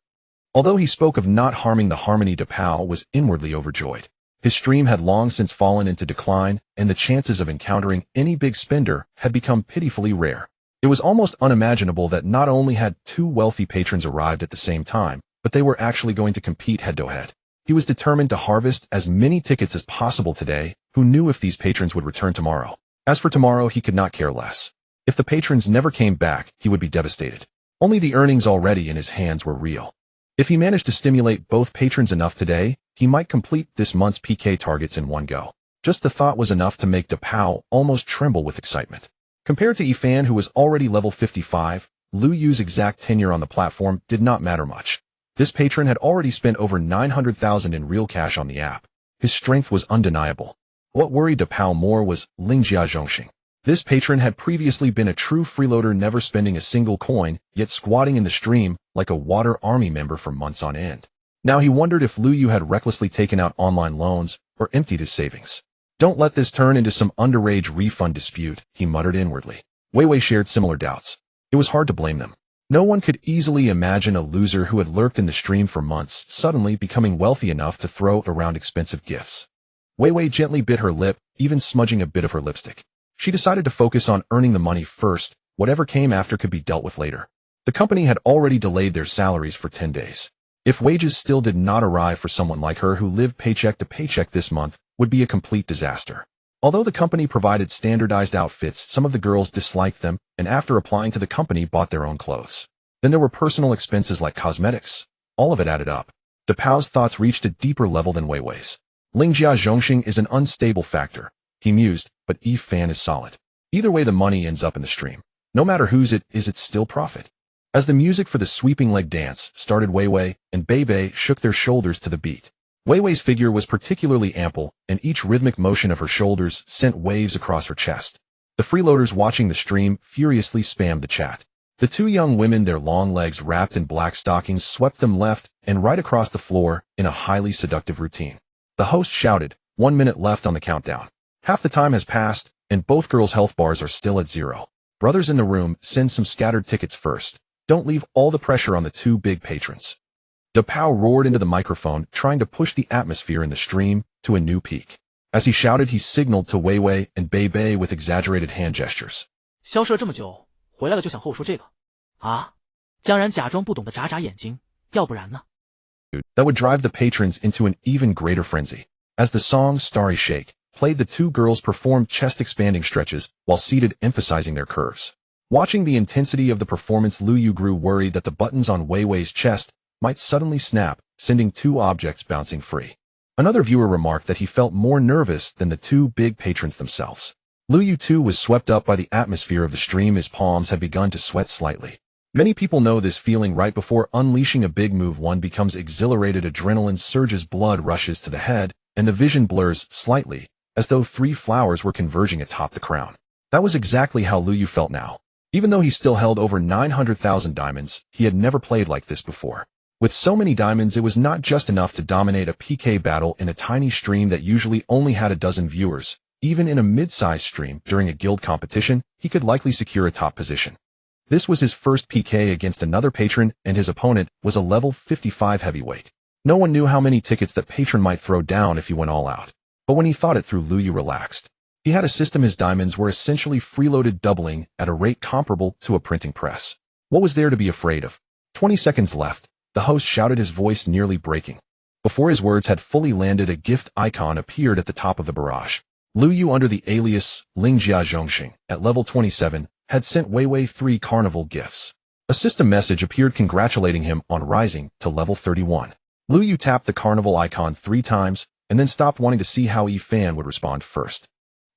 S1: Although he spoke of not harming the harmony, DePau was inwardly overjoyed. His stream had long since fallen into decline, and the chances of encountering any big spender had become pitifully rare. It was almost unimaginable that not only had two wealthy patrons arrived at the same time, but they were actually going to compete head-to-head. He was determined to harvest as many tickets as possible today. Who knew if these patrons would return tomorrow? As for tomorrow, he could not care less. If the patrons never came back, he would be devastated. Only the earnings already in his hands were real. If he managed to stimulate both patrons enough today, he might complete this month's PK targets in one go. Just the thought was enough to make DePau almost tremble with excitement. Compared to Yifan, who was already level 55, Lu Yu's exact tenure on the platform did not matter much. This patron had already spent over 900,000 in real cash on the app. His strength was undeniable. What worried DePau more was Lingjia Zhongxing. This patron had previously been a true freeloader, never spending a single coin, yet squatting in the stream like a water army member for months on end. Now he wondered if Lu Yu had recklessly taken out online loans or emptied his savings. Don't let this turn into some underage refund dispute, he muttered inwardly. Weiwei shared similar doubts. It was hard to blame them. No one could easily imagine a loser who had lurked in the stream for months suddenly becoming wealthy enough to throw around expensive gifts. Weiwei gently bit her lip, even smudging a bit of her lipstick. She decided to focus on earning the money first. Whatever came after could be dealt with later. The company had already delayed their salaries for 10 days. If wages still did not arrive for someone like her who lived paycheck to paycheck, this month would be a complete disaster. Although the company provided standardized outfits, some of the girls disliked them, and after applying to the company bought their own clothes. Then there were personal expenses like cosmetics. All of it added up. DePau's thoughts reached a deeper level than Weiwei's. Lingjia Zhongxing is an unstable factor, he mused, but Yifan is solid. Either way the money ends up in the stream. No matter whose it is, it's still profit. As the music for the sweeping leg dance started, Weiwei and Beibei shook their shoulders to the beat. Weiwei's figure was particularly ample, and each rhythmic motion of her shoulders sent waves across her chest. The freeloaders watching the stream furiously spammed the chat. The two young women, their long legs wrapped in black stockings, swept them left and right across the floor in a highly seductive routine. The host shouted, 1 minute left on the countdown. Half the time has passed, and both girls' health bars are still at 0. Brothers in the room, send some scattered tickets first. Don't leave all the pressure on the two big patrons. DePau roared into the microphone, trying to push the atmosphere in the stream to a new peak. As he shouted, he signaled to Weiwei and Beibei with exaggerated hand gestures.
S2: 消失了这么久，回来了就想和我说这个？啊？江然假装不懂得眨眨眼睛，要不然呢？
S1: That would drive the patrons into an even greater frenzy. As the song Starry Shake played, the two girls performed chest-expanding stretches while seated, emphasizing their curves. Watching the intensity of the performance, Lu Yu grew worried that the buttons on Weiwei's chest might suddenly snap, sending two objects bouncing free. Another viewer remarked that he felt more nervous than the two big patrons themselves. Lu Yu too was swept up by the atmosphere of the stream. His palms had begun to sweat slightly. Many people know this feeling right before unleashing a big move. One becomes exhilarated, adrenaline surges, blood rushes to the head, and the vision blurs slightly, as though 3 flowers were converging atop the crown. That was exactly how Lu Yu felt now. Even though he still held over 900,000 diamonds, he had never played like this before. With so many diamonds, it was not just enough to dominate a PK battle in a tiny stream that usually only had a dozen viewers. Even in a mid-sized stream during a guild competition, he could likely secure a top position. This was his first PK against another patron, and his opponent was a level 55 heavyweight. No one knew how many tickets that patron might throw down if he went all out. But when he thought it through, Lu Yu relaxed. He had a system. His diamonds were essentially freeloaded, doubling at a rate comparable to a printing press. What was there to be afraid of? 20 seconds left. The host shouted, his voice nearly breaking. Before his words had fully landed, a gift icon appeared at the top of the barrage. Lu Yu, under the alias Lingjia Zhongxing, at level 27, had sent Weiwei 3 carnival gifts. A system message appeared congratulating him on rising to level 31. Lu Yu tapped the carnival icon 3 times, and then stopped, wanting to see how Yifan would respond first.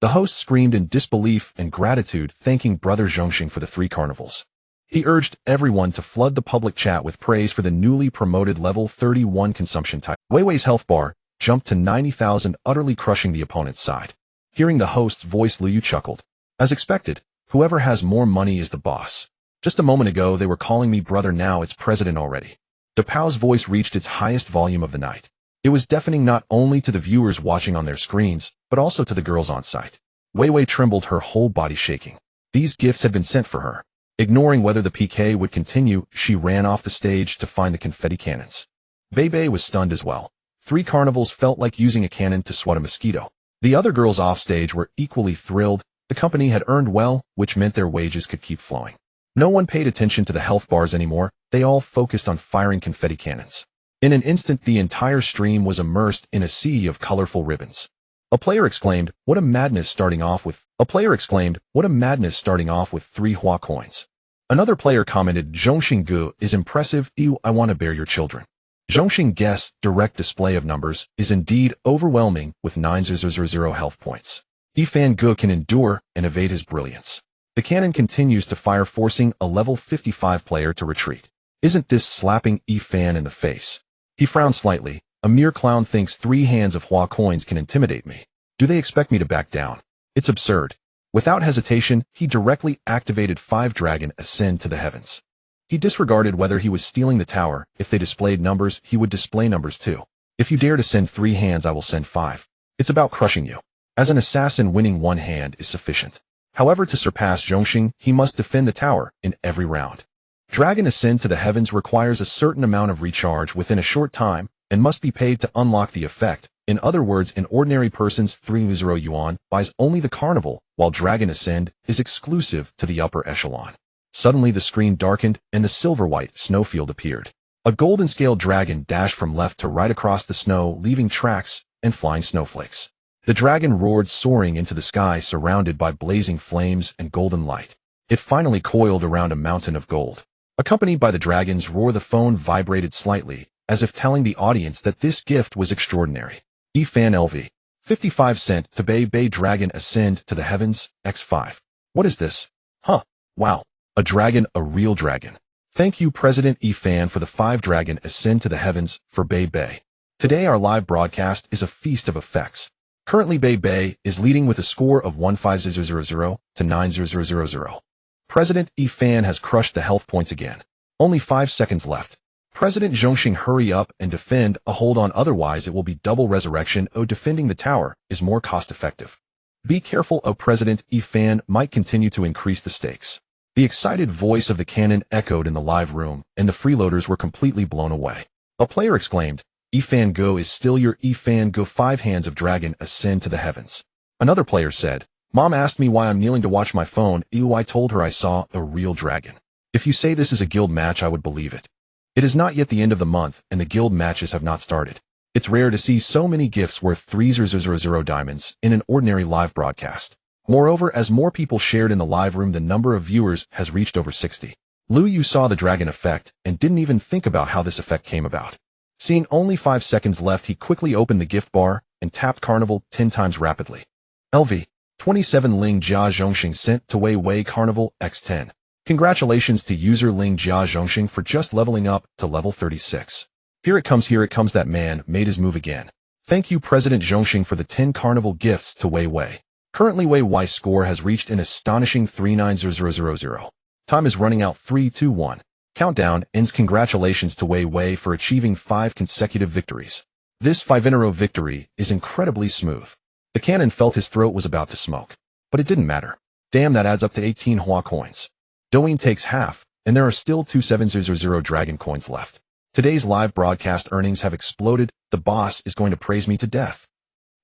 S1: The host screamed in disbelief and gratitude, thanking brother Zhongxing for the 3 carnivals. He urged everyone to flood the public chat with praise for the newly promoted level 31 consumption type. Weiwei's health bar jumped to 90,000, utterly crushing the opponent's side. Hearing the host's voice, Lu Yu chuckled. As expected, whoever has more money is the boss. Just a moment ago they were calling me brother, now it's president already. DePau's voice reached its highest volume of the night. It was deafening, not only to the viewers watching on their screens, but also to the girls on site. Weiwei trembled, her whole body shaking. These gifts had been sent for her. Ignoring whether the PK would continue, she ran off the stage to find the confetti cannons. Bebe was stunned as well. 3 carnivals felt like using a cannon to swat a mosquito. The other girls offstage were equally thrilled. The company had earned well, which meant their wages could keep flowing. No one paid attention to the health bars anymore. They all focused on firing confetti cannons. In an instant, the entire stream was immersed in a sea of colorful ribbons. A player exclaimed, "What a madness starting off with." A player exclaimed, "What a madness starting off with 3 Hua coins." Another player commented, "Zhongxing Gu is impressive. Ew, I want to bear your children." Zhongxing Guest's direct display of numbers is indeed overwhelming with 9,000 health points. Yifan Gu can endure and evade his brilliance. The cannon continues to fire, forcing a level 55 player to retreat. Isn't this slapping Yifan in the face? He frowned slightly. A mere clown thinks 3 hands of Hua coins can intimidate me. Do they expect me to back down? It's absurd. Without hesitation, he directly activated 5 Dragon Ascend to the heavens. He disregarded whether he was stealing the tower. If they displayed numbers, he would display numbers too. If you dare to send 3 hands, I will send 5. It's about crushing you. As an assassin, winning 1 hand is sufficient. However, to surpass Zhongxing, he must defend the tower in every round. Dragon Ascend to the heavens requires a certain amount of recharge within a short time and must be paid to unlock the effect. In other words, an ordinary person's 3,000 yuan buys only the carnival, while Dragon Ascend is exclusive to the upper echelon. Suddenly the screen darkened and the silver-white snowfield appeared. A golden-scaled dragon dashed from left to right across the snow, leaving tracks and flying snowflakes. The dragon roared, soaring into the sky, surrounded by blazing flames and golden light. It finally coiled around a mountain of gold. Accompanied by the dragon's roar, the phone vibrated slightly, as if telling the audience that this gift was extraordinary. Yifan LV. 55 cent to Bay Dragon Ascend to the heavens, X5. What is this? Huh. Wow. A dragon, a real dragon. Thank you, President Yifan, for the 5 Dragon Ascend to the heavens for Bay. Today our live broadcast is a feast of effects. Currently Bay is leading with a score of 15000 to 9000. President Yifan has crushed the health points again. Only 5 seconds left. President Zhongxing, hurry up and defend a hold on, otherwise it will be double resurrection. Oh, defending the tower is more cost effective. Be careful, oh, President Yifan might continue to increase the stakes. The excited voice of the cannon echoed in the live room, and the freeloaders were completely blown away. A player exclaimed, "Yifan Go is still your Yifan Go, 5 hands of dragon ascend to the heavens." Another player said, "Mom asked me why I'm kneeling to watch my phone. Ew, I told her I saw a real dragon. If you say this is a guild match, I would believe it. It is not yet the end of the month, and the guild matches have not started. It's rare to see so many gifts worth 3,000 diamonds in an ordinary live broadcast. Moreover, as more people shared in the live room, the number of viewers has reached over 60. Lu Yu saw the dragon effect and didn't even think about how this effect came about. Seeing only 5 seconds left, he quickly opened the gift bar and tapped Carnival 10 times rapidly. LV. 27 Ling Jia Zhongxing sent to Wei Carnival X10. Congratulations to user Ling Jia Zhongxing for just leveling up to level 36. Here it comes, that man made his move again. Thank you, President Zhongxing, for the 10 Carnival gifts to Wei. Currently Wei's score has reached an astonishing 39000. Time is running out. 3, 2, 1. Countdown ends. Congratulations to Wei for achieving 5 consecutive victories. This 5-in-a-row victory is incredibly smooth. The cannon felt his throat was about to smoke. But it didn't matter. Damn, that adds up to 18 Hua coins. Douyin takes half, and there are still 2700 dragon coins left. Today's live broadcast earnings have exploded. The boss is going to praise me to death.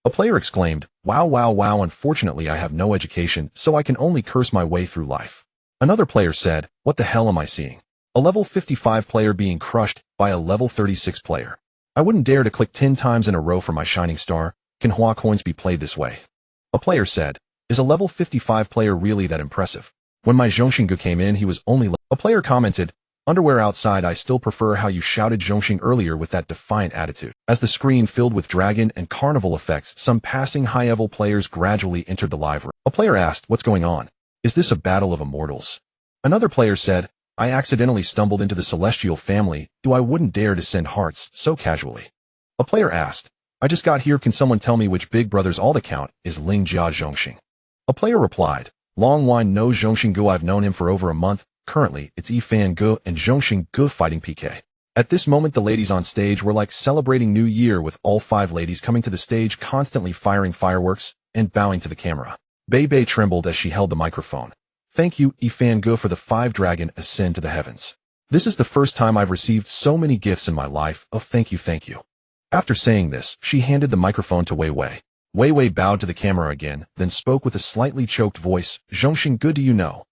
S1: A player exclaimed, "Wow, wow, wow, unfortunately I have no education, so I can only curse my way through life." Another player said, "What the hell am I seeing? A level 55 player being crushed by a level 36 player. I wouldn't dare to click 10 times in a row for my shining star. Can Hua coins be played this way?" A player said, "Is a level 55 player really that impressive? When my Zhongxing came in, he was only..." A player commented, "Underwear outside, I still prefer how you shouted Zhongxing earlier with that defiant attitude." As the screen filled with dragon and carnival effects, some passing high-level players gradually entered the live room. A player asked, "What's going on? Is this a battle of immortals?" Another player said, "I accidentally stumbled into the celestial family. I wouldn't dare to send hearts so casually." A player asked, "I just got here. Can someone tell me which big brother's alt account is Ling Jia Zhongxing?" A player replied, "Long Wine knows Zhongxing Gu. I've known him for over a month. Currently, it's Yifan Gu and Zhongxing Gu fighting PK." At this moment, the ladies on stage were like celebrating New Year, with all 5 ladies coming to the stage, constantly firing fireworks and bowing to the camera. Bei trembled as she held the microphone. Thank you, Ifango, for the 5 dragon ascend to the heavens. This is the first time I've received so many gifts in my life. Oh, thank you, thank you. After saying this, she handed the microphone to Wei Wei. Wei Wei bowed to the camera again, then spoke with a slightly choked voice. Zhongxing, good do you know?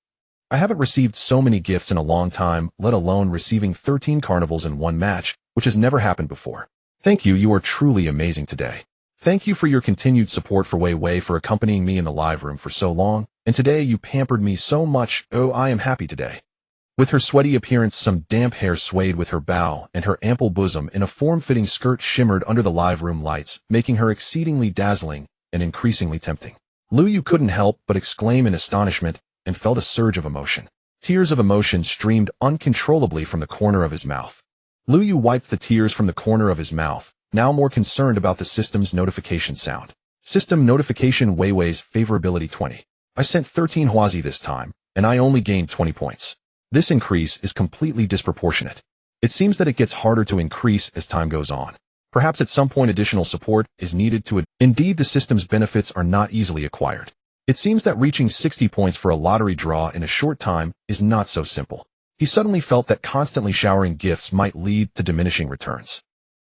S1: I haven't received so many gifts in a long time, let alone receiving 13 carnivals in one match, which has never happened before. Thank you, you are truly amazing today. Thank you for your continued support, for Wei Wei, for accompanying me in the live room for so long, and today you pampered me so much. Oh, I am happy today. With her sweaty appearance, some damp hair swayed with her bow, and her ample bosom in a form-fitting skirt shimmered under the live room lights, making her exceedingly dazzling and increasingly tempting. Lu Yu couldn't help but exclaim in astonishment and felt a surge of emotion. Tears of emotion streamed uncontrollably from the corner of his mouth. Lu Yu wiped the tears from the corner of his mouth, now more concerned about the system's notification sound. System notification: Wei Wei's favorability 20. I sent 13 Huazi this time, and I only gained 20 points. This increase is completely disproportionate. It seems that it gets harder to increase as time goes on. Perhaps at some point additional support is needed to Indeed, the system's benefits are not easily acquired. It seems that reaching 60 points for a lottery draw in a short time is not so simple. He suddenly felt that constantly showering gifts might lead to diminishing returns.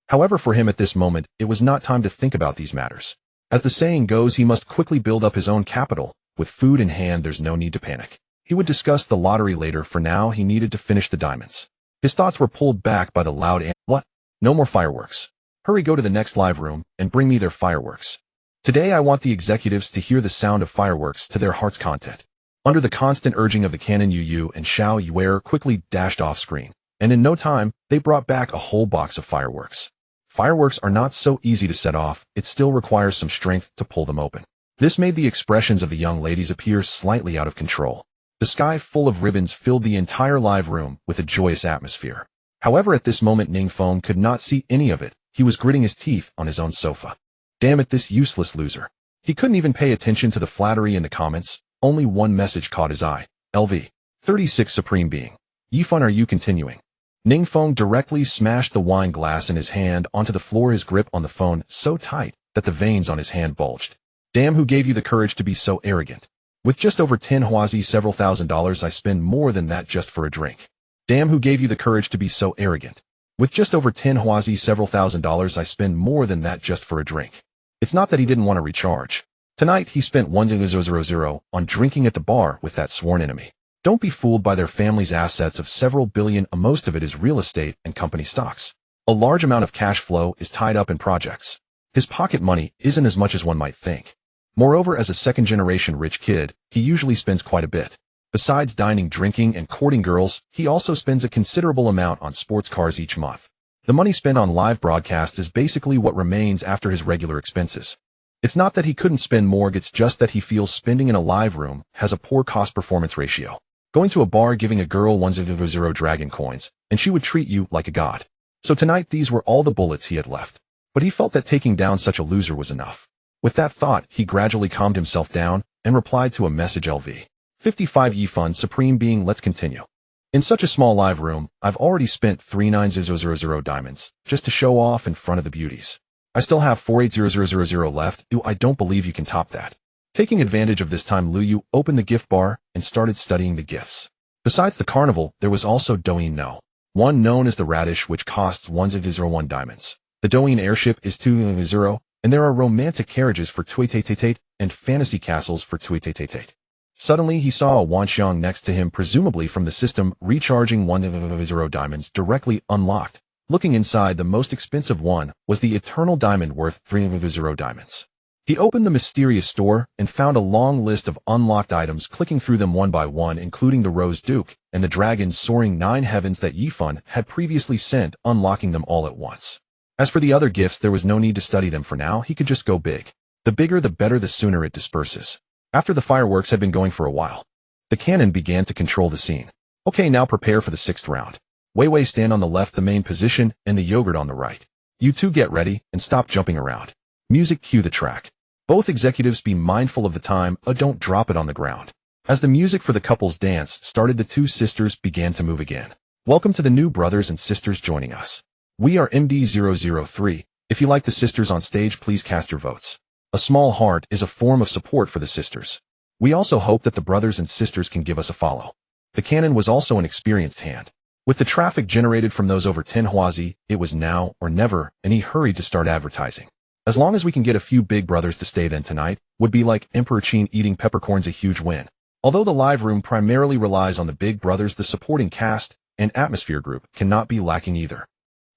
S1: However, for him at this moment, it was not time to think about these matters. As the saying goes, he must quickly build up his own capital. With food in hand, there's no need to panic. He would discuss the lottery later. For now, he needed to finish the diamonds. His thoughts were pulled back by the loud "What? No more fireworks. Hurry, go to the next live room and bring me their fireworks. Today I want the executives to hear the sound of fireworks to their heart's content." Under the constant urging of the canon, Yu Yu and Xiao Yuer quickly dashed off screen, and in no time, they brought back a whole box of fireworks. Fireworks are not so easy to set off, it still requires some strength to pull them open. This made the expressions of the young ladies appear slightly out of control. The sky full of ribbons filled the entire live room with a joyous atmosphere. However, at this moment Ningfeng could not see any of it. He was gritting his teeth on his own sofa. Damn it, this useless loser. He couldn't even pay attention to the flattery in the comments. Only one message caught his eye. LV. 36 Supreme Being. Yifan, are you continuing? Ningfeng directly smashed the wine glass in his hand onto the floor, his grip on the phone so tight that the veins on his hand bulged. Damn, who gave you the courage to be so arrogant? With just over 10 Huazi, several $1,000s, I spend more than that just for a drink. Damn, who gave you the courage to be so arrogant? With just over 10 Huazi, several $1,000s, I spend more than that just for a drink. It's not that he didn't want to recharge. Tonight, he spent 1,000 on drinking at the bar with that sworn enemy. Don't be fooled by their family's assets of several billion. Most of it is real estate and company stocks. A large amount of cash flow is tied up in projects. His pocket money isn't as much as one might think. Moreover, as a second-generation rich kid, he usually spends quite a bit. Besides dining, drinking, and courting girls, he also spends a considerable amount on sports cars each month. The money spent on live broadcasts is basically what remains after his regular expenses. It's not that he couldn't spend more, it's just that he feels spending in a live room has a poor cost-performance ratio. Going to a bar, giving a girl 1,000 dragon coins, and she would treat you like a god. So tonight these were all the bullets he had left. But he felt that taking down such a loser was enough. With that thought, he gradually calmed himself down and replied to a message. LV. 55 Yifan, Supreme Being, let's continue. In such a small live room, I've already spent 39,000 diamonds, just to show off in front of the beauties. I still have 48,000 left. I don't believe you can top that. Taking advantage of this time, Lu Yu opened the gift bar and started studying the gifts. Besides the carnival, there was also Douyin No. One known as the radish, which costs 1,001 diamonds. The Douyin airship is 2,000, and there are romantic carriages for Tuitate and fantasy castles for Tuitate. Suddenly, he saw a Wanxiang next to him, presumably from the system, recharging 1,000 diamonds directly unlocked. Looking inside, the most expensive one was the eternal diamond worth 3,000 diamonds. He opened the mysterious store and found a long list of unlocked items, clicking through them one by one, including the Rose Duke and the dragons soaring 9 heavens that Yifan had previously sent, unlocking them all at once. As for the other gifts, there was no need to study them for now. He could just go big. The bigger the better, the sooner it disperses. After the fireworks had been going for a while, the cannon began to control the scene. Okay, now prepare for the 6th round. Wei Wei, stand on the left, the main position, and the yogurt on the right. You two get ready and stop jumping around. Music, cue the track. Both executives, be mindful of the time. Don't drop it on the ground. As the music for the couple's dance started, the two sisters began to move again. Welcome to the new brothers and sisters joining us. We are MD003. If you like the sisters on stage, please cast your votes. A small heart is a form of support for the sisters. We also hope that the brothers and sisters can give us a follow. The cannon was also an experienced hand. With the traffic generated from those over 10 Huazi, it was now or never, and he hurried to start advertising. As long as we can get a few big brothers to stay then tonight, would be like Emperor Qin eating peppercorns, a huge win. Although the live room primarily relies on the big brothers, the supporting cast and atmosphere group cannot be lacking either.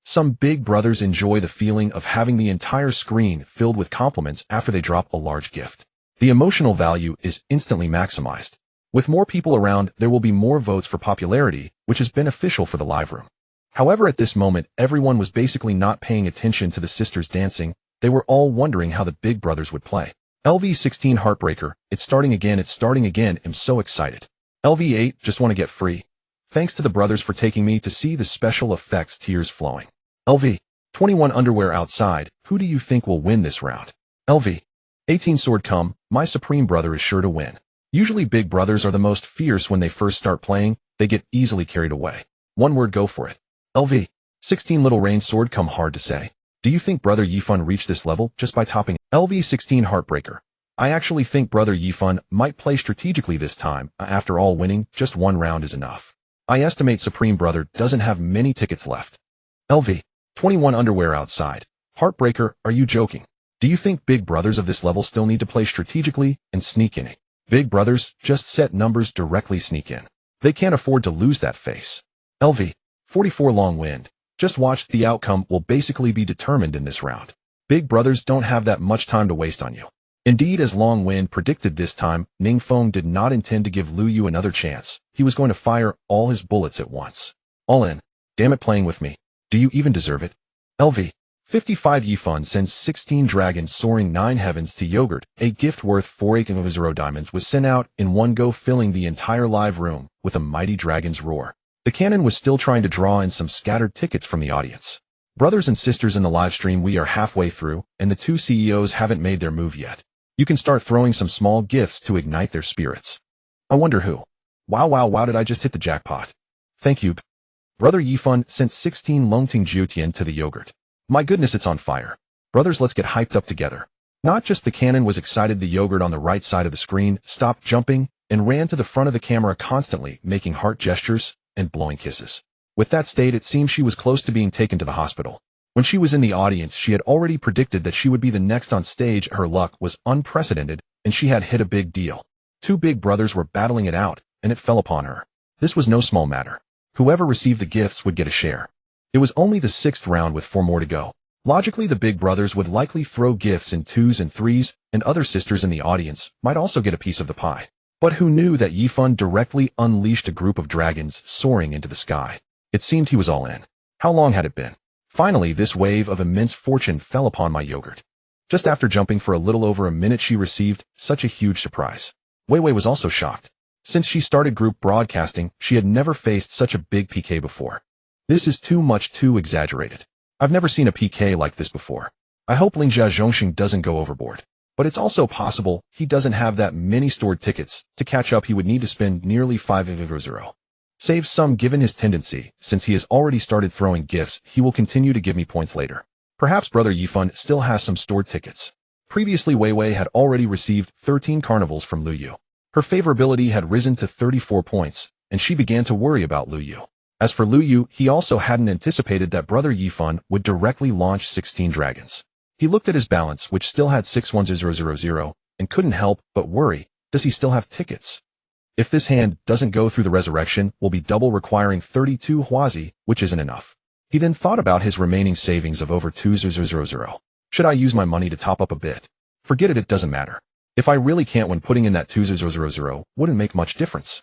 S1: Some big brothers enjoy the feeling of having the entire screen filled with compliments after they drop a large gift. The emotional value is instantly maximized. With more people around, there will be more votes for popularity, which is beneficial for the live room. However, at this moment, everyone was basically not paying attention to the sisters dancing. They were all wondering how the big brothers would play. LV16 Heartbreaker, it's starting again, I'm so excited. LV8, just want to get free. Thanks to the brothers for taking me to see the special effects, tears flowing. LV21 Underwear Outside, who do you think will win this round? LV18 Sword Come, my supreme brother is sure to win. Usually big brothers are the most fierce when they first start playing, they get easily carried away. One word, go for it. LV16 Little Rain Sword Come, hard to say. Do you think Brother Yifun reached this level just by topping LV16 Heartbreaker? I actually think Brother Yifun might play strategically this time. After all, winning just one round is enough. I estimate Supreme Brother doesn't have many tickets left. LV21 Underwear Outside. Heartbreaker, are you joking? Do you think big brothers of this level still need to play strategically and sneak in? Big brothers just set numbers directly, sneak in. They can't afford to lose that face. LV44 Long Wind. Just watch, the outcome will basically be determined in this round. Big brothers don't have that much time to waste on you. Indeed, as Long Wind predicted this time, Ningfeng did not intend to give Lu Yu another chance. He was going to fire all his bullets at once. All in. Damn it, playing with me. Do you even deserve it? LV55 Yifun sends 16 dragons soaring 9 heavens to Yogurt. A gift worth 4,000 diamonds was sent out in one go, filling the entire live room with a mighty dragon's roar. The cannon was still trying to draw in some scattered tickets from the audience. Brothers and sisters in the live stream, we are halfway through, and the two CEOs haven't made their move yet. You can start throwing some small gifts to ignite their spirits. I wonder who. Wow, did I just hit the jackpot? Thank you. Brother Yifun sent 16 Longting Jiutian to the Yogurt. My goodness, it's on fire. Brothers, let's get hyped up together. Not just the cannon was excited, the Yogurt on the right side of the screen stopped jumping and ran to the front of the camera, constantly making heart gestures and blowing kisses. With that state, it seemed she was close to being taken to the hospital. When she was in the audience, she had already predicted that she would be the next on stage. Her luck was unprecedented, and she had hit a big deal. Two big brothers were battling it out, and it fell upon her. This was no small matter. Whoever received the gifts would get a share. It was only the 6th round with 4 more to go. Logically, the big brothers would likely throw gifts in 2s and 3s, and other sisters in the audience might also get a piece of the pie. But who knew that Yifun directly unleashed a group of dragons soaring into the sky? It seemed he was all in. How long had it been? Finally, this wave of immense fortune fell upon my Yogurt. Just after jumping for a little over a minute, she received such a huge surprise. Wei Wei was also shocked. Since she started group broadcasting, she had never faced such a big PK before. This is too much, too exaggerated. I've never seen a PK like this before. I hope Lingjia Zhongxing doesn't go overboard. But it's also possible he doesn't have that many stored tickets. To catch up, he would need to spend nearly 500. Save some given his tendency. Since he has already started throwing gifts, he will continue to give me points later. Perhaps Brother Yifun still has some stored tickets. Previously, Wei Wei had already received 13 carnivals from Lu Yu. Her favorability had risen to 34 points, and she began to worry about Lu Yu. As for Lu Yu, he also hadn't anticipated that Brother Yifun would directly launch 16 dragons. He looked at his balance, which still had 61000, and couldn't help but worry, does he still have tickets? If this hand doesn't go through, the resurrection will be double, requiring 32 Huazi, which isn't enough. He then thought about his remaining savings of over 2000. Should I use my money to top up a bit? Forget it, it doesn't matter. If I really can't win, putting in that 2000 wouldn't make much difference.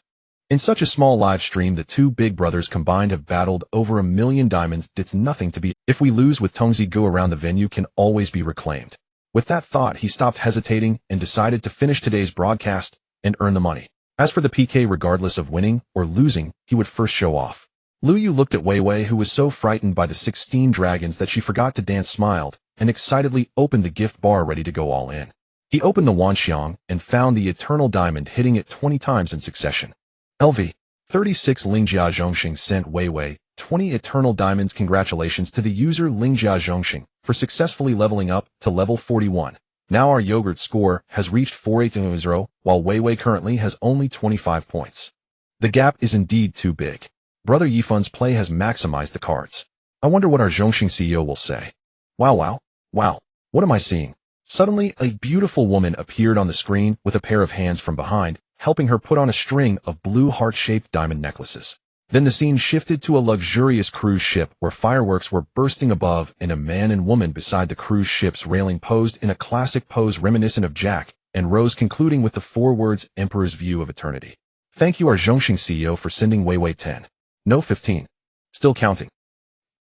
S1: In such a small live stream, the two big brothers combined have battled over 1 million diamonds. It's nothing to be. If we lose with Tongzi Gu around, the venue can always be reclaimed. With that thought, he stopped hesitating and decided to finish today's broadcast and earn the money. As for the PK, regardless of winning or losing, he would first show off. Lu Yu looked at Wei Wei, who was so frightened by the 16 dragons that she forgot to dance, smiled, and excitedly opened the gift bar, ready to go all in. He opened the Wanxiang and found the eternal diamond, hitting it 20 times in succession. LV36 Lingjia Zhongxing sent Wei Wei 20 eternal diamonds. Congratulations to the user Lingjia Zhongxing for successfully leveling up to level 41. Now our yogurt score has reached 48-0, while Weiwei currently has only 25 points. The gap is indeed too big. Brother Yifun's play has maximized the cards. I wonder what our Zhongxing CEO will say. Wow. What am I seeing? Suddenly, a beautiful woman appeared on the screen with a pair of hands from behind, helping her put on a string of blue heart-shaped diamond necklaces. Then the scene shifted to a luxurious cruise ship where fireworks were bursting above and a man and woman beside the cruise ship's railing posed in a classic pose reminiscent of Jack and Rose, concluding with the 4 words Emperor's View of Eternity. Thank you our Zhongxing CEO for sending Weiwei 10. No 15. Still counting.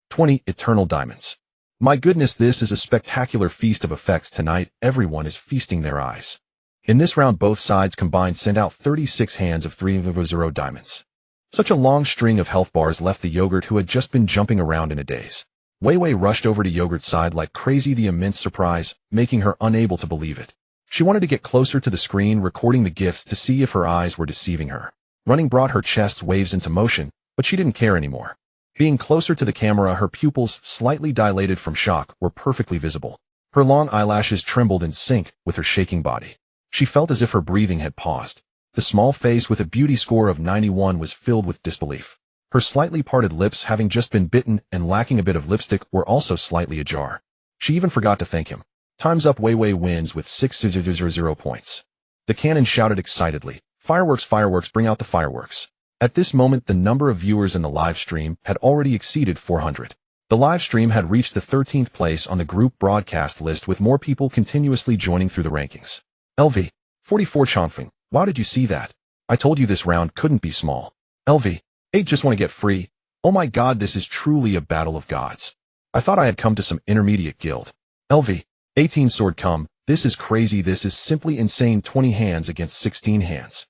S1: 20 eternal diamonds. My goodness, this is a spectacular feast of effects tonight. Everyone is feasting their eyes. In this round, both sides combined sent out 36 hands of 3-0 diamonds. Such a long string of health bars left the yogurt, who had just been jumping around in a daze. Weiwei rushed over to yogurt's side like crazy, the immense surprise making her unable to believe it. She wanted to get closer to the screen, recording the gifts to see if her eyes were deceiving her. Running brought her chest's waves into motion, but she didn't care anymore. Being closer to the camera, her pupils, slightly dilated from shock, were perfectly visible. Her long eyelashes trembled in sync with her shaking body. She felt as if her breathing had paused. The small face with a beauty score of 91 was filled with disbelief. Her slightly parted lips, having just been bitten and lacking a bit of lipstick, were also slightly ajar. She even forgot to thank him. Time's up. Weiwei wins with 6-0 points. The cannon shouted excitedly, Fireworks, bring out the fireworks. At this moment, the number of viewers in the live stream had already exceeded 400. The live stream had reached the 13th place on the group broadcast list, with more people continuously joining through the rankings. LV. 44 Chongfeng. Wow, did you see that? I told you this round couldn't be small. LV. 8 just want to get free. Oh my god, this is truly a battle of gods. I thought I had come to some intermediate guild. LV. 18 Sword come. This is crazy, this is simply insane. 20 hands against 16 hands.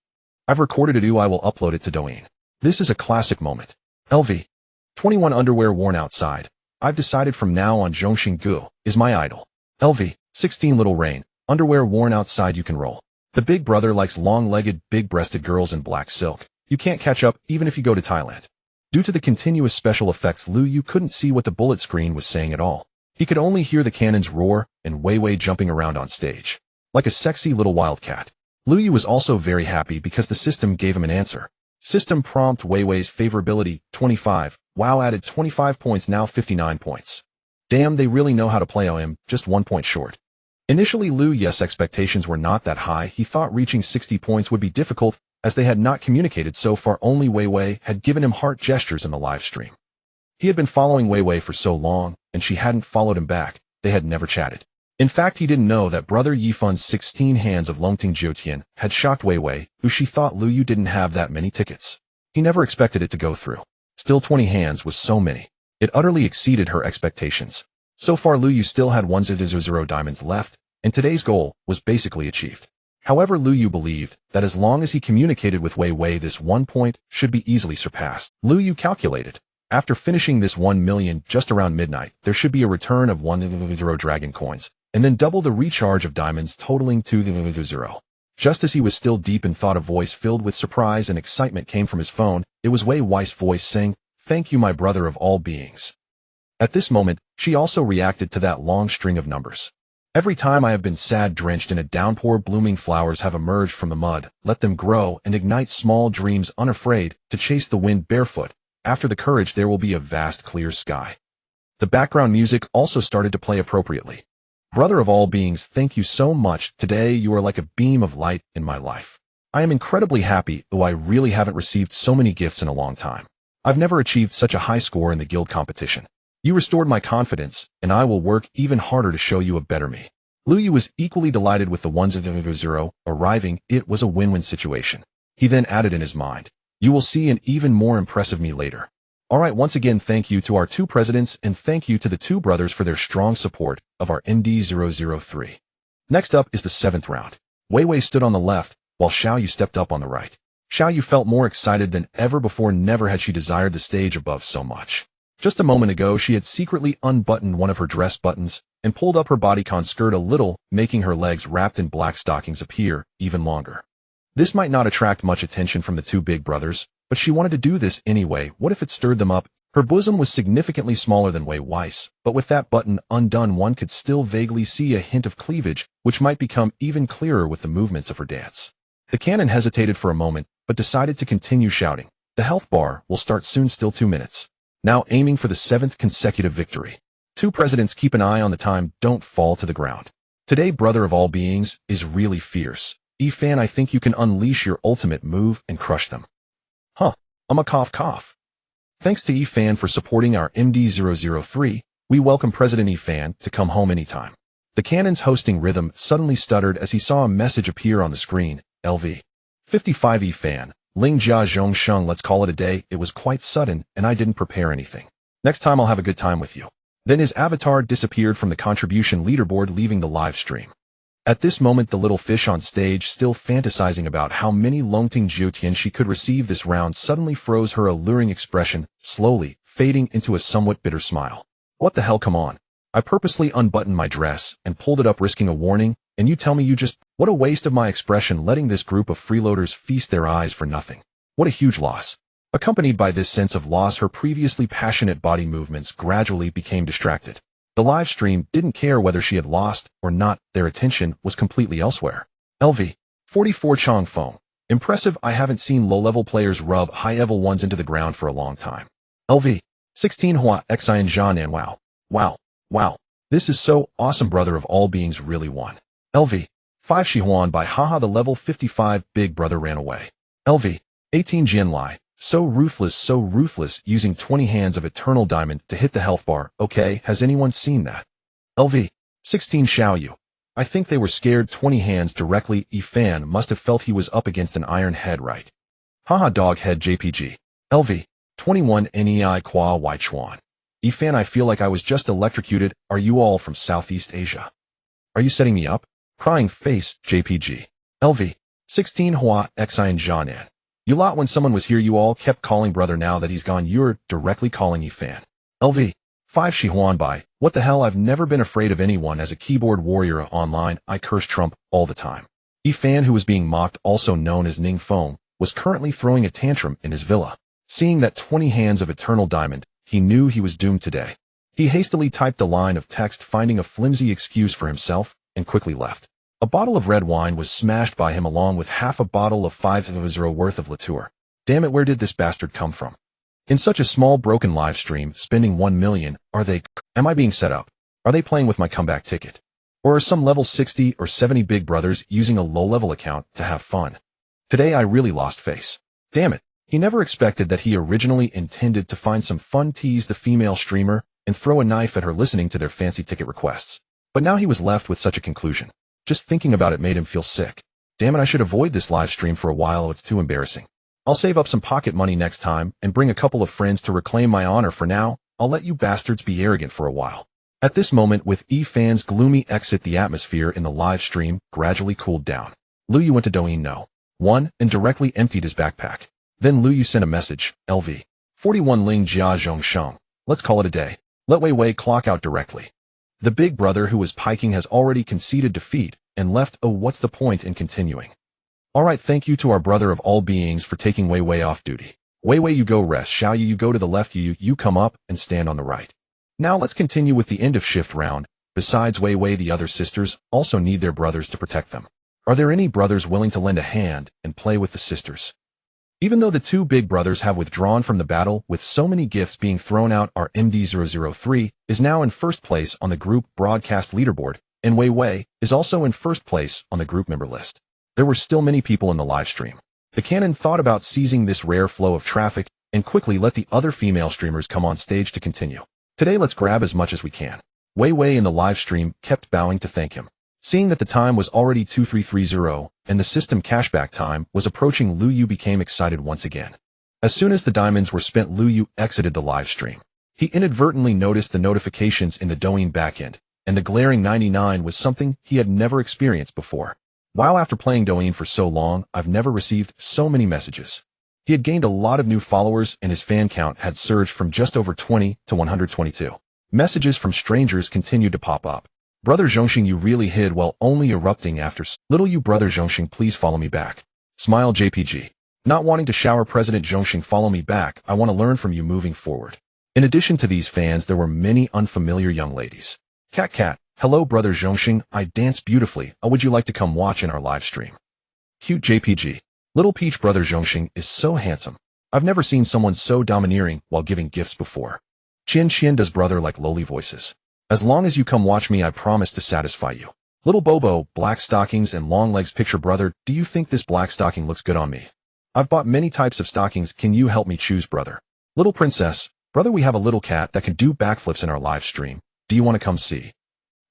S1: I've recorded it, I will upload it to Douyin. This is a classic moment. LV. 21 Underwear worn outside. I've decided from now on Zhongxing Gu is my idol. LV. 16 Little Rain. Underwear worn outside, you can roll. The big brother likes long-legged, big-breasted girls in black silk. You can't catch up even if you go to Thailand. Due to the continuous special effects, Liu Yu couldn't see what the bullet screen was saying at all. He could only hear the cannons roar and Weiwei jumping around on stage like a sexy little wildcat. Liu Yu was also very happy because the system gave him an answer. System prompt: Weiwei's favorability 25. Wow, added 25 points, now 59 points. Damn, they really know how to play on him, just 1 point short. Initially, Liu Yu's expectations were not that high. He thought reaching 60 points would be difficult, as they had not communicated so far. Only Weiwei had given him heart gestures in the live stream. He had been following Weiwei for so long, and she hadn't followed him back. They had never chatted. In fact, he didn't know that brother Yifun's 16 hands of Longting Jiutian had shocked Weiwei, who she thought Liu Yu didn't have that many tickets. He never expected it to go through. Still, 20 hands was so many. It utterly exceeded her expectations. So far, Liu Yu still had 1-0 diamonds left, and today's goal was basically achieved. However, Liu Yu believed that as long as he communicated with Weiwei, this 1 point should be easily surpassed. Liu Yu calculated. After finishing this 1 million just around midnight, there should be a return of 1-0 dragon coins, and then double the recharge of diamonds, totaling 2-0. Just as he was still deep in thought, a voice filled with surprise and excitement came from his phone. It was Weiwei's voice saying, "Thank you, my brother of all beings." At this moment, she also reacted to that long string of numbers. Every time I have been sad, drenched in a downpour, blooming flowers have emerged from the mud. Let them grow and ignite small dreams, unafraid to chase the wind barefoot. After the courage, there will be a vast clear sky. The background music also started to play appropriately. Brother of all beings, thank you so much. Today you are like a beam of light in my life. I am incredibly happy, though I really haven't received so many gifts in a long time. I've never achieved such a high score in the guild competition. You restored my confidence, and I will work even harder to show you a better me. Liu Yu was equally delighted with the 1-0 arriving. It was a win-win situation. He then added in his mind, "You will see an even more impressive me later." Alright, once again, thank you to our 2 presidents, and thank you to the 2 brothers for their strong support of our ND003. Next up is the 7th round. Weiwei stood on the left, while Xiao Yu stepped up on the right. Xiao Yu felt more excited than ever before. Never had she desired the stage above so much. Just a moment ago, she had secretly unbuttoned one of her dress buttons and pulled up her bodycon skirt a little, making her legs wrapped in black stockings appear even longer. This might not attract much attention from the 2 big brothers, but she wanted to do this anyway. What if it stirred them up? Her bosom was significantly smaller than Wei Weiss, but with that button undone one could still vaguely see a hint of cleavage, which might become even clearer with the movements of her dance. The canon hesitated for a moment, but decided to continue shouting. The health bar will start soon, still 2 minutes. Now aiming for the 7th consecutive victory. 2 presidents keep an eye on the time, don't fall to the ground. Today, brother of all beings, is really fierce. Fan, I think you can unleash your ultimate move and crush them. Huh, I'm a cough. Thanks to Fan for supporting our MD003, we welcome President Fan to come home anytime. The canon's hosting rhythm suddenly stuttered as he saw a message appear on the screen. LV. 55 Fan. Ling Jia Zhong Sheng, let's call it a day. It was quite sudden, and I didn't prepare anything. Next time I'll have a good time with you. Then his avatar disappeared from the contribution leaderboard, leaving the live stream. At this moment, the little fish on stage, still fantasizing about how many Longting Jiutian she could receive this round, suddenly froze her alluring expression, slowly fading into a somewhat bitter smile. What the hell, come on. I purposely unbuttoned my dress and pulled it up, risking a warning, and you tell me you just— what a waste of my expression, letting this group of freeloaders feast their eyes for nothing. What a huge loss. Accompanied by this sense of loss, her previously passionate body movements gradually became distracted. The live stream didn't care whether she had lost or not, their attention was completely elsewhere. LV. 44 Chong Feng. Impressive, I haven't seen low-level players rub high-level ones into the ground for a long time. LV. 16 Hua Xian Zhanan. Wow. This is so awesome, brother of all beings really won. LV. 5 Shihuan by haha, the level 55 big brother ran away. LV. 18 Jin Lai. So ruthless, using 20 hands of eternal diamond to hit the health bar. Okay, has anyone seen that? LV. 16 Xiaoyu. I think they were scared. 20 hands directly. Fan must have felt he was up against an iron head, right? Haha, dog head JPG. LV. 21 Nei Kwa Weichuan. Fan, I feel like I was just electrocuted. Are you all from Southeast Asia? Are you setting me up? Crying face JPG. LV. 16 Hua Xian Zhanan. You lot, when someone was here you all kept calling brother, now that he's gone you're directly calling Fan. LV. 5 Shihuan Bai. What the hell, I've never been afraid of anyone. As a keyboard warrior online, I curse Trump all the time. Fan, who was being mocked, also known as Ning Feng, was currently throwing a tantrum in his villa. Seeing that 20 hands of eternal diamond, he knew he was doomed today. He hastily typed a line of text, finding a flimsy excuse for himself, and quickly left. A bottle of red wine was smashed by him along with half a bottle of 5.0 worth of liqueur. Damn it, where did this bastard come from? In such a small broken live stream, spending 1 million, am I being set up? Are they playing with my comeback ticket? Or are some level 60 or 70 big brothers using a low-level account to have fun? Today I really lost face. Damn it, he never expected that he originally intended to find some fun, tease the female streamer, and throw a knife at her listening to their fancy ticket requests. But now he was left with such a conclusion. Just thinking about it made him feel sick. Damn it, I should avoid this live stream for a while, it's too embarrassing. I'll save up some pocket money next time and bring a couple of friends to reclaim my honor. For now, I'll let you bastards be arrogant for a while. At this moment, with Fan's gloomy exit, the atmosphere in the live stream gradually cooled down. Lu Yu went to Douyin No. 1 and directly emptied his backpack. Then Lu Yu sent a message. LV. 41 Ling Jia Zhong Sheng. Let's call it a day. Let Wei Wei clock out directly. The big brother who was piking has already conceded defeat and left. Oh, what's the point in continuing? Alright, thank you to our brother of all beings for taking Wei Wei off duty. Wei Wei, you go rest. Xiaoyu, you go to the left. You come up and stand on the right. Now let's continue with the end of shift round. Besides Wei Wei, the other sisters also need their brothers to protect them. Are there any brothers willing to lend a hand and play with the sisters? Even though the 2 big brothers have withdrawn from the battle, with so many gifts being thrown out, our MD003 is now in first place on the group broadcast leaderboard, and Wei Wei is also in first place on the group member list. There were still many people in the live stream. The canon thought about seizing this rare flow of traffic and quickly let the other female streamers come on stage to continue. Today let's grab as much as we can. Wei Wei in the live stream kept bowing to thank him. Seeing that the time was already 2330 and the system cashback time was approaching, Lu Yu became excited once again. As soon as the diamonds were spent, Lu Yu exited the live stream. He inadvertently noticed the notifications in the Douyin backend, and the glaring 99 was something he had never experienced before. While after playing Douyin for so long, I've never received so many messages. He had gained a lot of new followers and his fan count had surged from just over 20 to 122. Messages from strangers continued to pop up. Brother Zhongxing, you really hid while only erupting after little you. Brother Zhongxing, please follow me back. Smile JPG. Not wanting to shower. President Zhongxing, follow me back. I want to learn from you moving forward. In addition to these fans, there were many unfamiliar young ladies. Cat, hello brother Zhongxing, I dance beautifully. Would you like to come watch in our live stream? Cute JPG. Little Peach brother Zhongxing is so handsome. I've never seen someone so domineering while giving gifts before. Qian does brother like lowly voices. As long as you come watch me, I promise to satisfy you. Little Bobo, black stockings and long legs picture brother, do you think this black stocking looks good on me? I've bought many types of stockings, can you help me choose brother? Little princess, brother, we have a little cat that can do backflips in our live stream. Do you want to come see?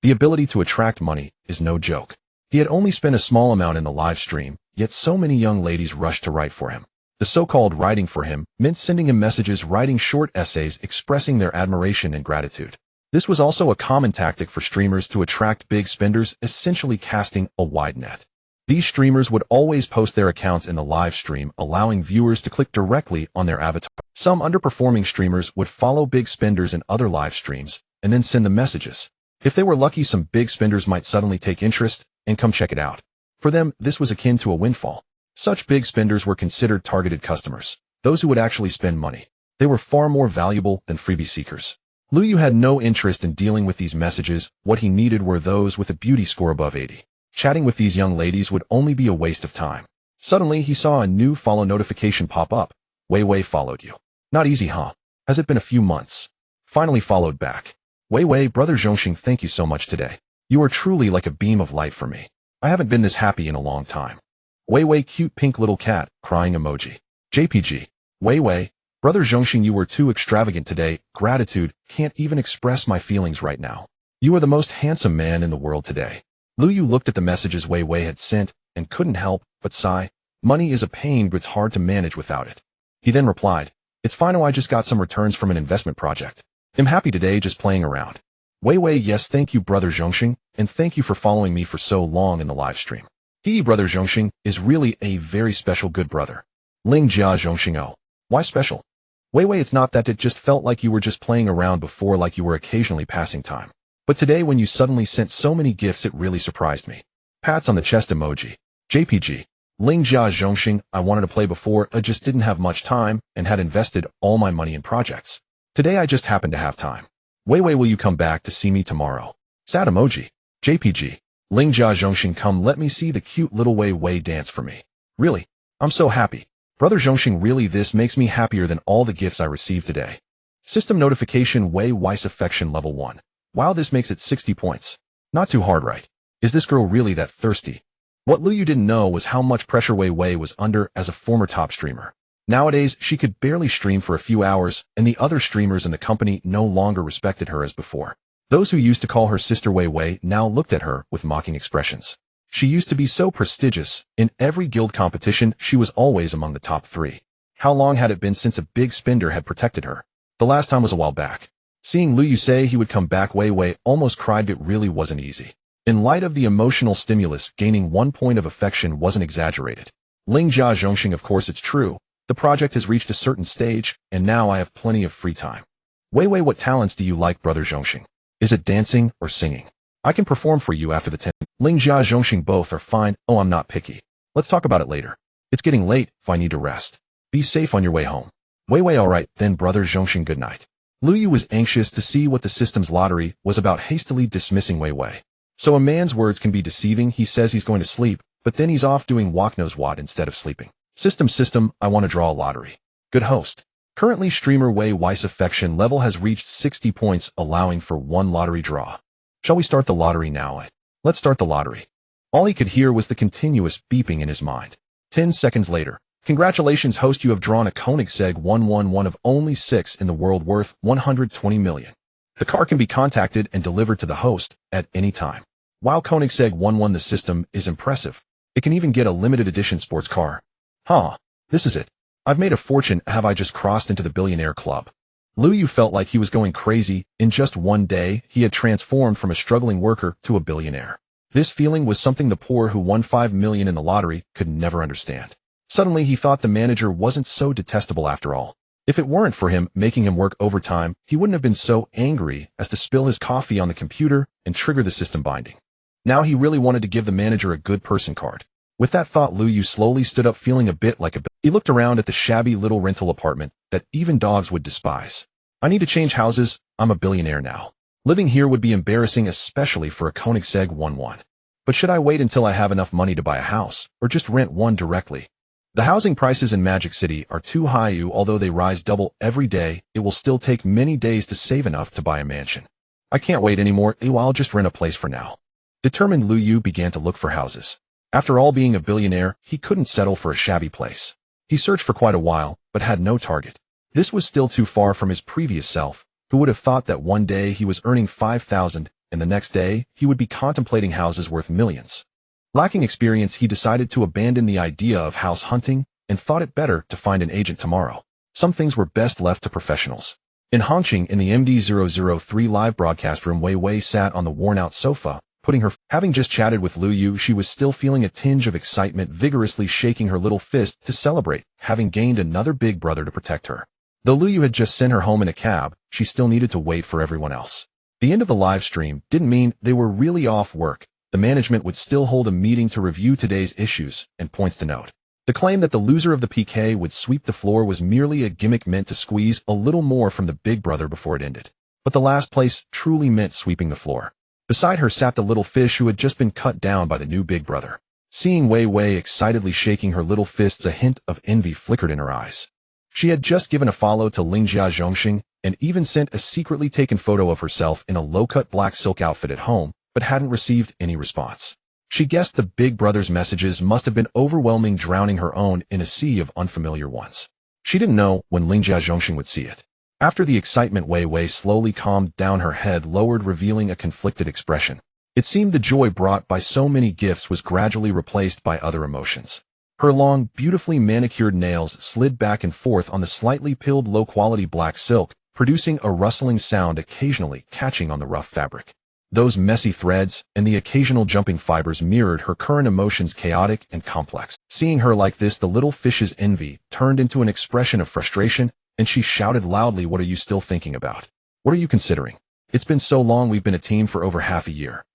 S1: The ability to attract money is no joke. He had only spent a small amount in the live stream, yet so many young ladies rushed to write for him. The so-called writing for him meant sending him messages, writing short essays expressing their admiration and gratitude. This was also a common tactic for streamers to attract big spenders, essentially casting a wide net. These streamers would always post their accounts in the live stream, allowing viewers to click directly on their avatar. Some underperforming streamers would follow big spenders in other live streams and then send them messages. If they were lucky, some big spenders might suddenly take interest and come check it out. For them, this was akin to a windfall. Such big spenders were considered targeted customers, those who would actually spend money. They were far more valuable than freebie seekers. Luyu had no interest in dealing with these messages. What he needed were those with a beauty score above 80. Chatting with these young ladies would only be a waste of time. Suddenly, he saw a new follow notification pop up. Wei followed you. Not easy, huh? Has it been a few months? Finally followed back. Wei, brother Zhongxing, thank you so much today. You are truly like a beam of light for me. I haven't been this happy in a long time. Wei, cute pink little cat, crying emoji. JPG. Wei, brother Zhongxing, you were too extravagant today. Gratitude, can't even express my feelings right now. You are the most handsome man in the world today. Luyu looked at the messages Wei had sent and couldn't help but sigh. Money is a pain, but it's hard to manage without it. He then replied, it's fine, I just got some returns from an investment project. I'm happy today, just playing around. Wei, yes, thank you brother Zhongxing, and thank you for following me for so long in the live stream. He, brother Zhongxing, is really a very special good brother. Ling Jia Zhongxing, oh. Why special? Wei, it's not that, it just felt like you were just playing around before, like you were occasionally passing time. But today when you suddenly sent so many gifts, it really surprised me. Pats on the chest emoji. JPG. Ling Jia Zhongxing, I wanted to play before, I just didn't have much time and had invested all my money in projects. Today I just happened to have time. Wei, will you come back to see me tomorrow? Sad emoji. JPG. Ling Jia Zhongxing, come let me see the cute little Wei dance for me. Really? I'm so happy. Brother Zhongxing, really this makes me happier than all the gifts I received today. System notification Wei's affection level 1. Wow, this makes it 60 points. Not too hard, right? Is this girl really that thirsty? What Luyu didn't know was how much pressure Wei was under as a former top streamer. Nowadays, she could barely stream for a few hours, and the other streamers in the company no longer respected her as before. Those who used to call her sister Wei now looked at her with mocking expressions. She used to be so prestigious. In every guild competition, she was always among the top 3. How long had it been since a big spender had protected her? The last time was a while back. Seeing Luyu say he would come back, Wei almost cried. It really wasn't easy. In light of the emotional stimulus, gaining 1 point of affection wasn't exaggerated. Ling Jia Zhongxing, of course it's true. The project has reached a certain stage, and now I have plenty of free time. Wei, what talents do you like, brother Zhongxing? Is it dancing or singing? I can perform for you after the 10. Ling Jia Zhongxing, both are fine. Oh, I'm not picky. Let's talk about it later. It's getting late, if I need to rest. Be safe on your way home. Wei, alright, then brother Zhongxing, good night. Luyu was anxious to see what the system's lottery was about, hastily dismissing Wei. So a man's words can be deceiving. He says he's going to sleep, but then he's off doing walk knows what instead of sleeping. System, I want to draw a lottery. Good host. Currently, streamer Wei's affection level has reached 60 points, allowing for 1 lottery draw. Shall we start the lottery now? Let's start the lottery. All he could hear was the continuous beeping in his mind. 10 seconds later. Congratulations, host, you have drawn a Koenigsegg 111 of only 6 in the world, worth 120 million. The car can be contacted and delivered to the host at any time. While Koenigsegg 111, the system is impressive. It can even get a limited edition sports car. Huh, this is it. I've made a fortune. Have I just crossed into the billionaire club? Luyu felt like he was going crazy. In just one day, he had transformed from a struggling worker to a billionaire. This feeling was something the poor who won 5 million in the lottery could never understand. Suddenly, he thought the manager wasn't so detestable after all. If it weren't for him making him work overtime, he wouldn't have been so angry as to spill his coffee on the computer and trigger the system binding. Now he really wanted to give the manager a good person card. With that thought, Luyu slowly stood up, feeling a bit like a... He looked around at the shabby little rental apartment that even dogs would despise. I need to change houses. I'm a billionaire now. Living here would be embarrassing, especially for a Koenigsegg 1-1. But should I wait until I have enough money to buy a house, or just rent one directly? The housing prices in Magic City are too high. Although they rise double every day, it will still take many days to save enough to buy a mansion. I can't wait anymore. I'll just rent a place for now. Determined, Lu Yu began to look for houses. After all, being a billionaire, he couldn't settle for a shabby place. He searched for quite a while, but had no target. This was still too far from his previous self, who would have thought that one day he was earning 5,000, and the next day he would be contemplating houses worth millions. Lacking experience, he decided to abandon the idea of house hunting and thought it better to find an agent tomorrow. Some things were best left to professionals. In Hongqing, in the MD003 live broadcast room, Wei Wei sat on the worn-out sofa, having just chatted with Lu Yu. She was still feeling a tinge of excitement, vigorously shaking her little fist to celebrate having gained another big brother to protect her. Though Lu Yu had just sent her home in a cab, she still needed to wait for everyone else. The end of the live stream didn't mean they were really off work. The management would still hold a meeting to review today's issues and points to note. The claim that the loser of the PK would sweep the floor was merely a gimmick meant to squeeze a little more from the big brother before it ended. But the last place truly meant sweeping the floor. Beside her sat the little fish who had just been cut down by the new big brother. Seeing Wei Wei excitedly shaking her little fists, a hint of envy flickered in her eyes. She had just given a follow to Lingjia Zhongxing and even sent a secretly taken photo of herself in a low-cut black silk outfit at home, but hadn't received any response. She guessed the big brother's messages must have been overwhelming, drowning her own in a sea of unfamiliar ones. She didn't know when Lingjia Zhongxing would see it. After the excitement, Wei Wei slowly calmed down, her head lowered, revealing a conflicted expression. It seemed the joy brought by so many gifts was gradually replaced by other emotions. Her long, beautifully manicured nails slid back and forth on the slightly pilled low-quality black silk, producing a rustling sound, occasionally catching on the rough fabric. Those messy threads and the occasional jumping fibers mirrored her current emotions, chaotic and complex. Seeing her like this, the little fish's envy turned into an expression of frustration, and she shouted loudly, "What are you still thinking about? What are you considering? It's been so long. We've been a team for over half a year.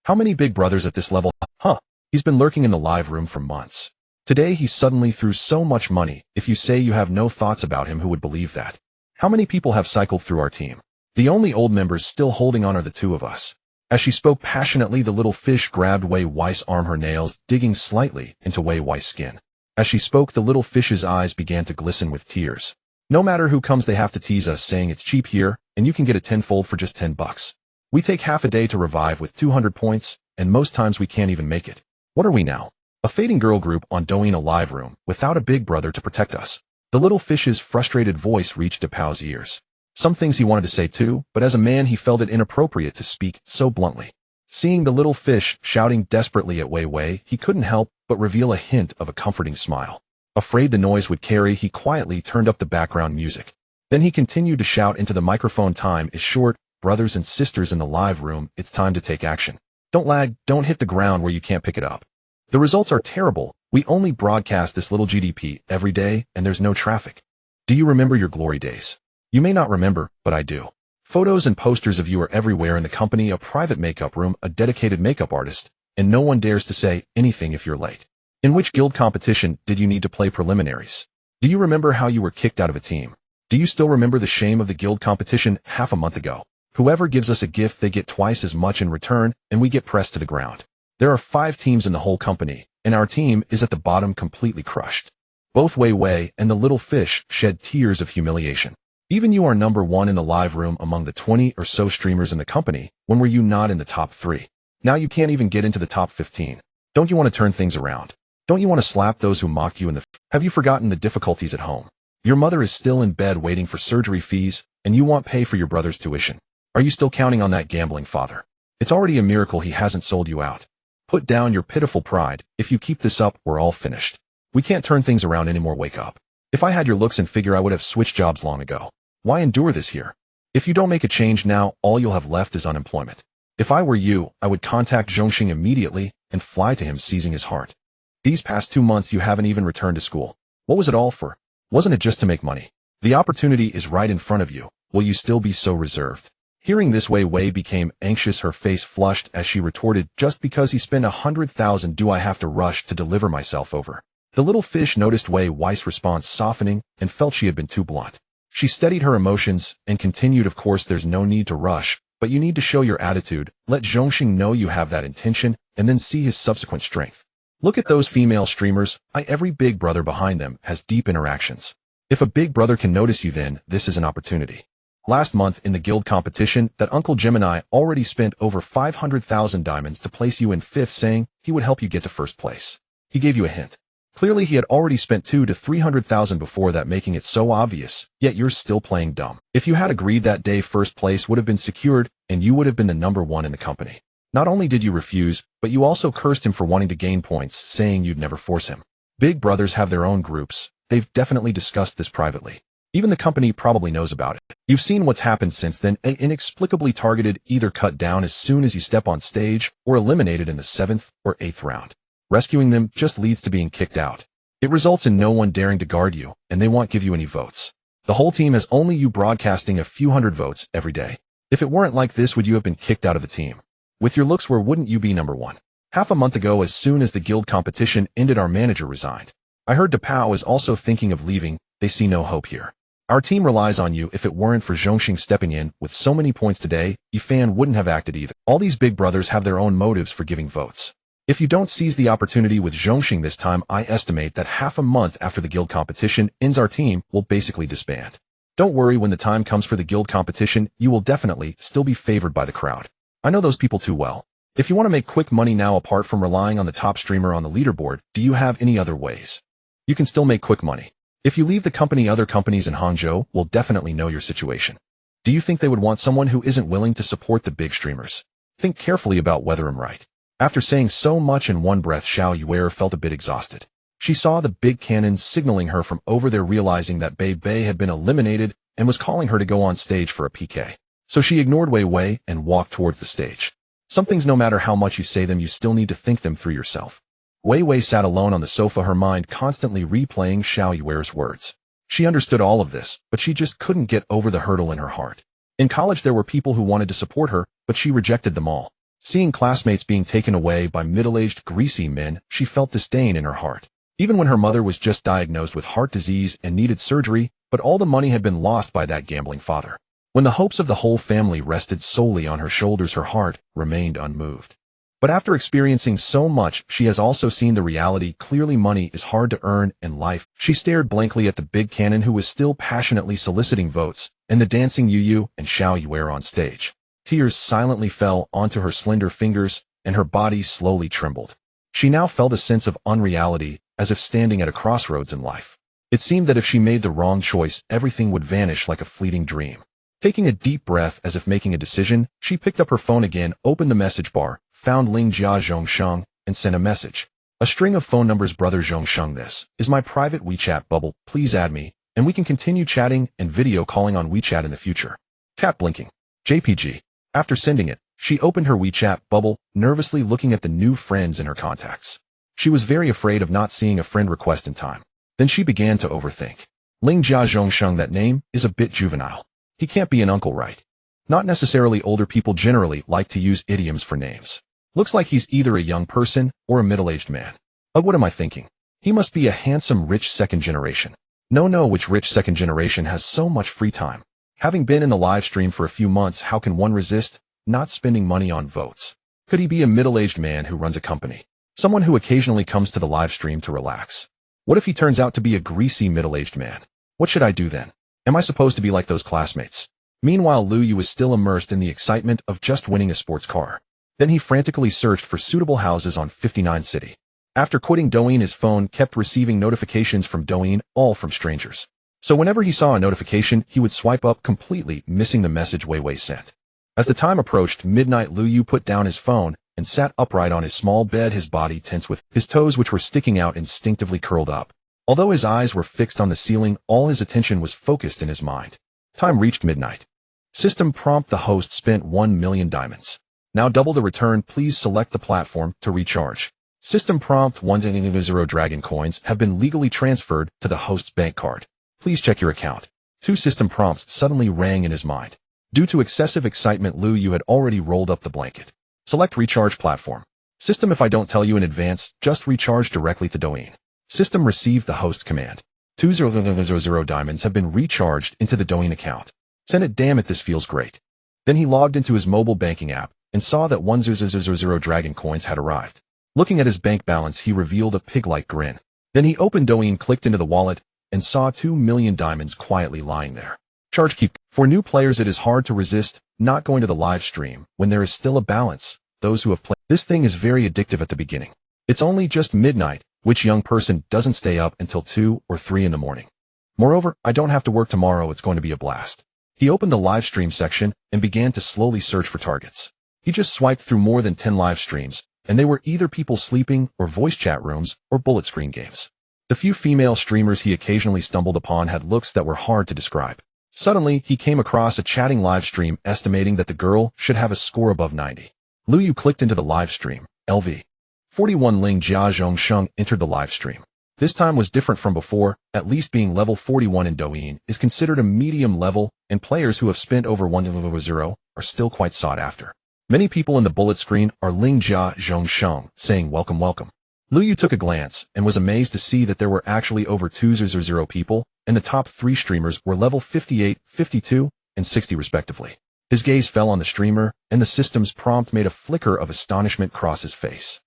S1: How many big brothers at this level? Huh? He's been lurking in the live room for months. Today he suddenly threw so much money. If you say you have no thoughts about him, who would believe that? How many people have cycled through our team? The only old members still holding on are the two of us." As she spoke passionately, the little fish grabbed Wei Wei's arm, her nails digging slightly into Wei Wei's skin. As she spoke, the little fish's eyes began to glisten with tears. "No matter who comes, they have to tease us, saying it's cheap here, and you can get it tenfold for just $10. We take half a day to revive with 200 points, and most times we can't even make it. What are we now? A fading girl group on Douyin, a live room, without a big brother to protect us." The little fish's frustrated voice reached Pao's ears. Some things he wanted to say too, but as a man he felt it inappropriate to speak so bluntly. Seeing the little fish shouting desperately at Wei Wei, he couldn't help but reveal a hint of a comforting smile. Afraid the noise would carry, he quietly turned up the background music. Then he continued to shout into the microphone, "Time is short. Brothers and sisters in the live room, it's time to take action. Don't lag, don't hit the ground where you can't pick it up. The results are terrible. We only broadcast this little GDP every day, and there's no traffic. Do you remember your glory days? You may not remember, but I do. Photos and posters of you are everywhere in the company, a private makeup room, a dedicated makeup artist, and no one dares to say anything if you're late. In which guild competition did you need to play preliminaries? Do you remember how you were kicked out of a team? Do you still remember the shame of the guild competition half a month ago? Whoever gives us a gift, they get twice as much in return, and we get pressed to the ground. There are 5 teams in the whole company, and our team is at the bottom, completely crushed." Both Wei Wei and the little fish shed tears of humiliation. "Even you are number 1 in the live room among the 20 or so streamers in the company. When were you not in the top 3? Now you can't even get into the top 15. Don't you want to turn things around? Don't you want to slap those who mocked you in the Have you forgotten the difficulties at home? Your mother is still in bed waiting for surgery fees, and you want pay for your brother's tuition. Are you still counting on that gambling father? It's already a miracle he hasn't sold you out. Put down your pitiful pride. If you keep this up, we're all finished. We can't turn things around anymore. Wake up. If I had your looks and figure, I would have switched jobs long ago. Why endure this here? If you don't make a change now, all you'll have left is unemployment. If I were you, I would contact Zhongxing immediately and fly to him, seizing his heart. These past 2 months you haven't even returned to school. What was it all for? Wasn't it just to make money? The opportunity is right in front of you. Will you still be so reserved?" Hearing this, Wei Wei became anxious, her face flushed as she retorted, "Just because he spent 100,000 do I have to rush to deliver myself over?" The little fish noticed Wei Wei's response softening and felt she had been too blunt. She steadied her emotions and continued, of course there's no need to rush, but you need to show your attitude, let Zhongxing know you have that intention, and then see his subsequent strength. Look at those female streamers, every big brother behind them has deep interactions. If a big brother can notice you then, this is an opportunity. Last month in the guild competition, that Uncle Gemini already spent over 500,000 diamonds to place you in 5th, saying he would help you get to 1st place. He gave you a hint. Clearly he had already spent 200 to 300,000 before that, making it so obvious, yet you're still playing dumb. If you had agreed that day, 1st place would have been secured, and you would have been the number 1 in the company. Not only did you refuse, but you also cursed him for wanting to gain points, saying you'd never force him. Big brothers have their own groups. They've definitely discussed this privately. Even the company probably knows about it. You've seen what's happened since then. Inexplicably targeted, either cut down as soon as you step on stage, or eliminated in the 7th or 8th round. Rescuing them just leads to being kicked out. It results in no one daring to guard you, and they won't give you any votes. The whole team has only you broadcasting a few hundred votes every day. If it weren't like this, would you have been kicked out of the team? With your looks, where wouldn't you be number 1? Half a month ago, as soon as the guild competition ended, our manager resigned. I heard DePao is also thinking of leaving. They see no hope here. Our team relies on you. If it weren't for Zhongxing stepping in with so many points today, Yifan wouldn't have acted either. All these big brothers have their own motives for giving votes. If you don't seize the opportunity with Zhongxing this time, I estimate that half a month after the guild competition ends, our team will basically disband. Don't worry, when the time comes for the guild competition, you will definitely still be favored by the crowd. I know those people too well. If you want to make quick money now, apart from relying on the top streamer on the leaderboard, do you have any other ways? You can still make quick money. If you leave the company, other companies in Hangzhou will definitely know your situation. Do you think they would want someone who isn't willing to support the big streamers? Think carefully about whether I'm right. After saying so much in one breath, Xiao Yuer felt a bit exhausted. She saw the big cannons signaling her from over there, realizing that Bei Bei had been eliminated and was calling her to go on stage for a PK. So she ignored Wei Wei and walked towards the stage. Some things, no matter how much you say them, you still need to think them through yourself. Wei Wei sat alone on the sofa, her mind constantly replaying Xiao Yuer's words. She understood all of this, but she just couldn't get over the hurdle in her heart. In college, there were people who wanted to support her, but she rejected them all. Seeing classmates being taken away by middle-aged, greasy men, she felt disdain in her heart. Even when her mother was just diagnosed with heart disease and needed surgery, but all the money had been lost by that gambling father. When the hopes of the whole family rested solely on her shoulders, her heart remained unmoved. But after experiencing so much, she has also seen the reality. Clearly, money is hard to earn in life. She stared blankly at the big cannon, who was still passionately soliciting votes, and the dancing Yu Yu and Xiao Yuer on stage. Tears silently fell onto her slender fingers, and her body slowly trembled. She now felt a sense of unreality, as if standing at a crossroads in life. It seemed that if she made the wrong choice, everything would vanish like a fleeting dream. Taking a deep breath as if making a decision, she picked up her phone again, opened the message bar, found Ling Jia Zhongsheng, and sent a message. A string of phone numbers. Brother Zhongsheng, this is my private WeChat bubble. Please add me, and we can continue chatting and video calling on WeChat in the future. Cat blinking. JPG. After sending it, she opened her WeChat bubble, nervously looking at the new friends in her contacts. She was very afraid of not seeing a friend request in time. Then she began to overthink. Ling Jia Zhongsheng, that name is a bit juvenile. He can't be an uncle, right? Not necessarily. Older people generally like to use idioms for names. Looks like he's either a young person or a middle-aged man. What am I thinking? He must be a handsome, rich second generation. No, which rich second generation has so much free time? Having been in the live stream for a few months, how can one resist not spending money on votes? Could he be a middle-aged man who runs a company? Someone who occasionally comes to the live stream to relax? What if he turns out to be a greasy middle-aged man? What should I do then? Am I supposed to be like those classmates? Meanwhile, Lu Yu was still immersed in the excitement of just winning a sports car. Then he frantically searched for suitable houses on 59 City. After quitting Douyin, his phone kept receiving notifications from Douyin, all from strangers. So whenever he saw a notification, he would swipe up, completely missing the message Wei Wei sent. As the time approached midnight, Lu Yu put down his phone and sat upright on his small bed, his body tense, with his toes, which were sticking out, instinctively curled up. Although his eyes were fixed on the ceiling, all his attention was focused in his mind. Time reached midnight. System prompt: the host spent 1 million diamonds. Now double the return. Please select the platform to recharge. System prompt: 100 dragon coins have been legally transferred to the host's bank card. Please check your account. 2 system prompts suddenly rang in his mind. Due to excessive excitement, Lu Yu had already rolled up the blanket. Select recharge platform. System: if I don't tell you in advance, just recharge directly to Douyin. System: received the host command. 2,000 diamonds have been recharged into the Douyin account. Send it, damn it, this feels great. Then he logged into his mobile banking app and saw that 1,000 dragon coins had arrived. Looking at his bank balance, he revealed a pig-like grin. Then he opened Douyin, clicked into the wallet, and saw 2 million diamonds quietly lying there. Charge keep. For new players, it is hard to resist not going to the live stream when there is still a balance. Those who have played this thing is very addictive at the beginning. It's only just midnight. Which young person doesn't stay up until 2 or 3 in the morning? Moreover, I don't have to work tomorrow. It's going to be a blast. He opened the live stream section and began to slowly search for targets. He just swiped through more than 10 live streams, and they were either people sleeping or voice chat rooms or bullet screen games. The few female streamers he occasionally stumbled upon had looks that were hard to describe. Suddenly, he came across a chatting live stream estimating that the girl should have a score above 90. Lu Yu clicked into the live stream. LV 41 Ling Jia Zhongsheng entered the live stream. This time was different from before. At least being level 41 in Douyin is considered a medium level, and players who have spent over 1,000 are still quite sought after. Many people in the bullet screen are Ling Jia Zhongsheng, saying welcome, welcome. Lu Yu took a glance and was amazed to see that there were actually over 2,000 people, and the top 3 streamers were level 58, 52, and 60 respectively. His gaze fell on the streamer, and the system's prompt made a flicker of astonishment cross his face.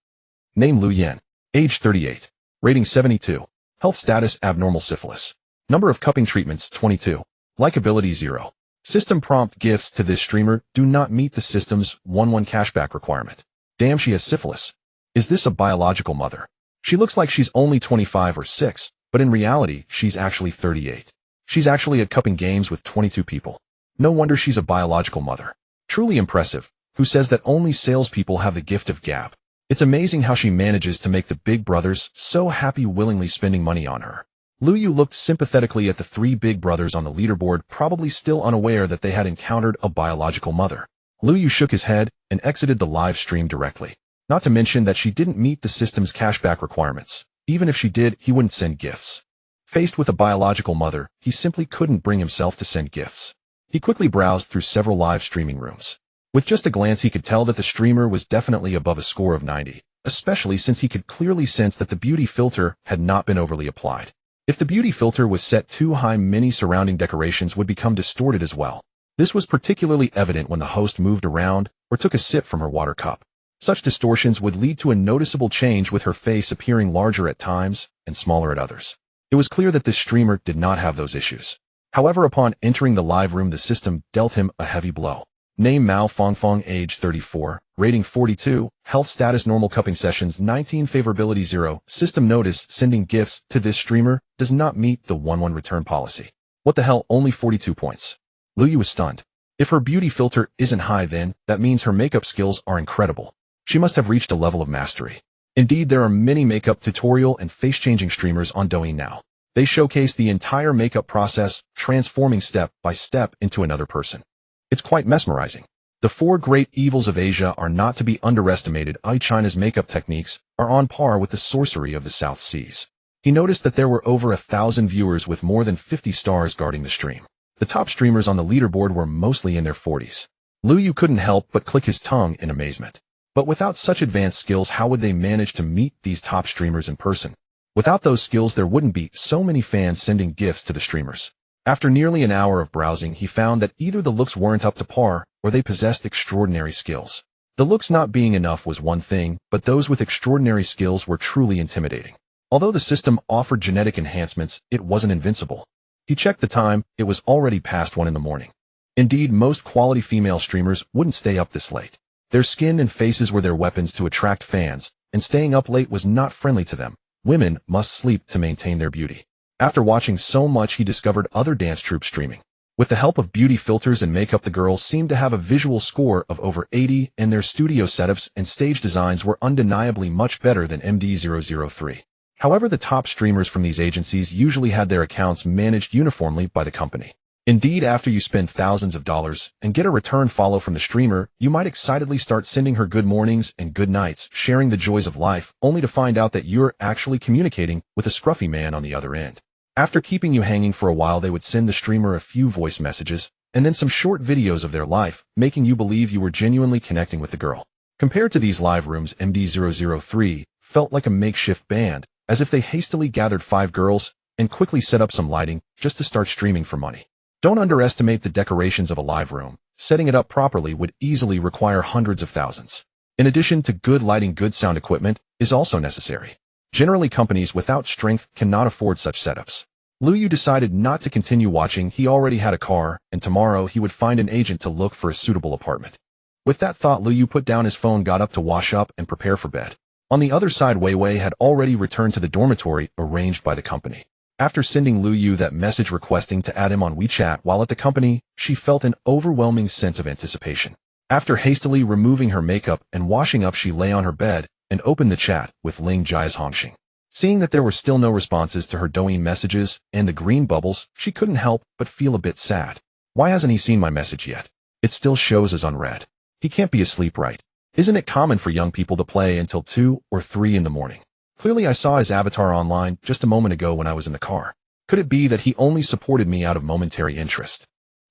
S1: Name Lu Yan. Age 38. Rating 72. Health status abnormal syphilis. Number of cupping treatments 22. Likeability 0. System prompt gifts to this streamer do not meet the system's 1-1 cashback requirement. Damn, she has syphilis. Is this a biological mother? She looks like she's only 25 or 6, but in reality, she's actually 38. She's actually at cupping games with 22 people. No wonder she's a biological mother. Truly impressive. Who says that only salespeople have the gift of gab? It's amazing how she manages to make the big brothers so happy willingly spending money on her. Lu Yu looked sympathetically at the 3 big brothers on the leaderboard, probably still unaware that they had encountered a biological mother. Lu Yu shook his head and exited the live stream directly. Not to mention that she didn't meet the system's cashback requirements. Even if she did, he wouldn't send gifts. Faced with a biological mother, he simply couldn't bring himself to send gifts. He quickly browsed through several live streaming rooms. With just a glance, he could tell that the streamer was definitely above a score of 90, especially since he could clearly sense that the beauty filter had not been overly applied. If the beauty filter was set too high, many surrounding decorations would become distorted as well. This was particularly evident when the host moved around or took a sip from her water cup. Such distortions would lead to a noticeable change, with her face appearing larger at times and smaller at others. It was clear that this streamer did not have those issues. However, upon entering the live room, the system dealt him a heavy blow. Name Mao Fongfong, age 34, rating 42, health status normal, cupping sessions 19, favorability 0. System notice: sending gifts to this streamer does not meet the 1-1 return policy. What the hell, only 42 points. Lu Yu was stunned. If her beauty filter isn't high, then that means her makeup skills are incredible. She must have reached a level of mastery. Indeed, there are many makeup tutorial and face-changing streamers on Douyin now. They showcase the entire makeup process, transforming step by step into another person. It's quite mesmerizing. The 4 great evils of Asia are not to be underestimated. China's makeup techniques are on par with the sorcery of the South Seas. He noticed that there were over 1,000 viewers with more than 50 stars guarding the stream. The top streamers on the leaderboard were mostly in their 40s. Lu Yu couldn't help but click his tongue in amazement. But without such advanced skills, how would they manage to meet these top streamers in person? Without those skills, there wouldn't be so many fans sending gifts to the streamers. After nearly an hour of browsing, he found that either the looks weren't up to par, or they possessed extraordinary skills. The looks not being enough was one thing, but those with extraordinary skills were truly intimidating. Although the system offered genetic enhancements, it wasn't invincible. He checked the time, it was already past 1 in the morning. Indeed, most quality female streamers wouldn't stay up this late. Their skin and faces were their weapons to attract fans, and staying up late was not friendly to them. Women must sleep to maintain their beauty. After watching so much, he discovered other dance troupes streaming. With the help of beauty filters and makeup, the girls seemed to have a visual score of over 80, and their studio setups and stage designs were undeniably much better than MD003. However, the top streamers from these agencies usually had their accounts managed uniformly by the company. Indeed, after you spend thousands of dollars and get a return follow from the streamer, you might excitedly start sending her good mornings and good nights, sharing the joys of life, only to find out that you're actually communicating with a scruffy man on the other end. After keeping you hanging for a while, they would send the streamer a few voice messages, and then some short videos of their life, making you believe you were genuinely connecting with the girl. Compared to these live rooms, MD003 felt like a makeshift band, as if they hastily gathered 5 girls and quickly set up some lighting just to start streaming for money. Don't underestimate the decorations of a live room. Setting it up properly would easily require hundreds of thousands. In addition to good lighting, good sound equipment is also necessary. Generally, companies without strength cannot afford such setups. Lu Yu decided not to continue watching. He already had a car, and tomorrow he would find an agent to look for a suitable apartment. With that thought, Lu Yu put down his phone, got up to wash up and prepare for bed. On the other side, Wei Wei had already returned to the dormitory arranged by the company. After sending Lu Yu that message requesting to add him on WeChat while at the company, she felt an overwhelming sense of anticipation. After hastily removing her makeup and washing up, she lay on her bed and opened the chat with Ling Jia's Hongxing. Seeing that there were still no responses to her Douyin messages and the green bubbles, she couldn't help but feel a bit sad. Why hasn't he seen my message yet? It still shows as unread. He can't be asleep, right? Isn't it common for young people to play until 2 or 3 in the morning? Clearly I saw his avatar online just a moment ago when I was in the car. Could it be that he only supported me out of momentary interest?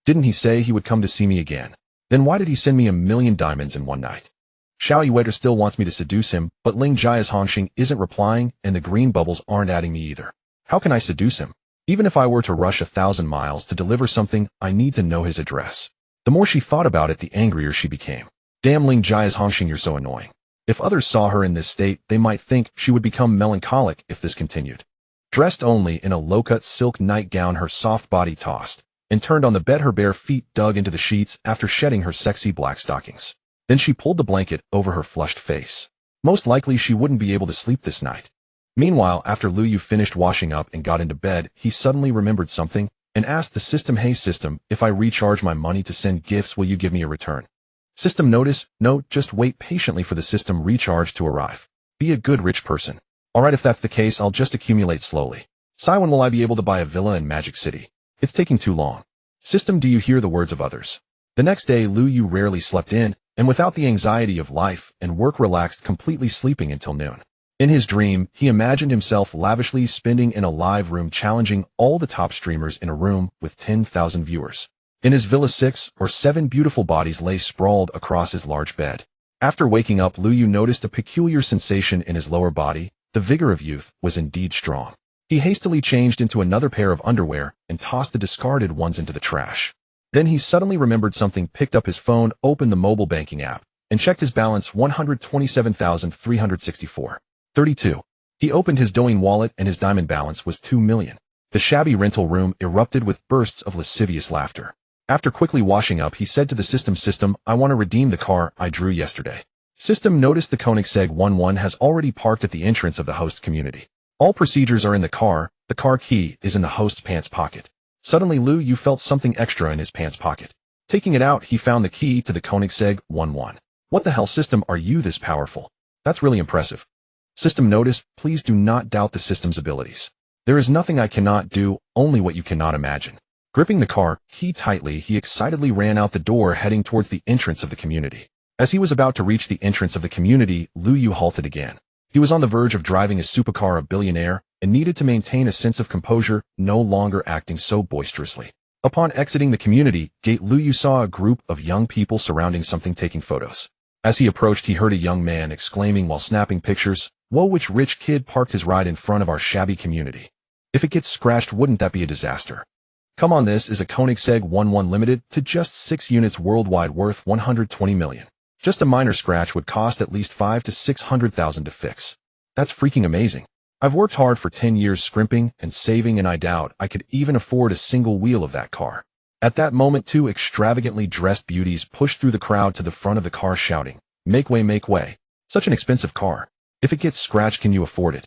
S1: Didn't he say he would come to see me again? Then why did he send me 1,000,000 diamonds in one night? Xiao Yueter still wants me to seduce him, but Ling Jia's Hongxing isn't replying and the green bubbles aren't adding me either. How can I seduce him? Even if I were to rush 1,000 miles to deliver something, I need to know his address. The more she thought about it, the angrier she became. Damn, Ling Jia's Hongxing, you're so annoying. If others saw her in this state, they might think she would become melancholic if this continued. Dressed only in a low-cut silk nightgown, her soft body tossed and turned on the bed, her bare feet dug into the sheets after shedding her sexy black stockings. Then she pulled the blanket over her flushed face. Most likely she wouldn't be able to sleep this night. Meanwhile, after Lu Yu finished washing up and got into bed, he suddenly remembered something and asked the system, "Hey system, if I recharge my money to send gifts, will you give me a return?" System notice, "No, just wait patiently for the system recharge to arrive. Be a good rich person." Alright, if that's the case, I'll just accumulate slowly. Sai, when will I be able to buy a villa in Magic City? It's taking too long. System, do you hear the words of others? The next day, Lu Yu rarely slept in, and without the anxiety of life and work, relaxed, completely sleeping until noon. In his dream, he imagined himself lavishly spending in a live room, challenging all the top streamers in a room with 10,000 viewers. In his villa, 6 or 7 beautiful bodies lay sprawled across his large bed. After waking up, Lu Yu noticed a peculiar sensation in his lower body. The vigor of youth was indeed strong. He hastily changed into another pair of underwear and tossed the discarded ones into the trash. Then he suddenly remembered something, picked up his phone, opened the mobile banking app, and checked his balance, 127,364.32. He opened his Douyin wallet and his diamond balance was 2 million. The shabby rental room erupted with bursts of lascivious laughter. After quickly washing up, he said to the system, "System, I want to redeem the car I drew yesterday." System noticed the Koenigsegg 11 has already parked at the entrance of the host community. All procedures are in the car key is in the host's pants pocket. Suddenly Lu Yu felt something extra in his pants pocket. Taking it out, he found the key to the Koenigsegg 11. What the hell, System, are you this powerful? That's really impressive. System noticed, please do not doubt the system's abilities. There is nothing I cannot do, only what you cannot imagine. Gripping the car key tightly, he excitedly ran out the door, heading towards the entrance of the community. As he was about to reach the entrance of the community, Lu Yu halted again. He was on the verge of driving a supercar, a billionaire, and needed to maintain a sense of composure, no longer acting so boisterously. Upon exiting the community gate, Lu Yu saw a group of young people surrounding something, taking photos. As he approached, he heard a young man exclaiming while snapping pictures, "Whoa, which rich kid parked his ride in front of our shabby community? If it gets scratched, wouldn't that be a disaster? Come on, this is a Koenigsegg 11 limited to just 6 units worldwide, worth 120 million. Just a minor scratch would cost at least 5 to 600,000 to fix. That's freaking amazing. I've worked hard for 10 years scrimping and saving, and I doubt I could even afford a single wheel of that car." At that moment, 2 extravagantly dressed beauties pushed through the crowd to the front of the car, shouting, "Make way, make way. Such an expensive car. If it gets scratched, can you afford it?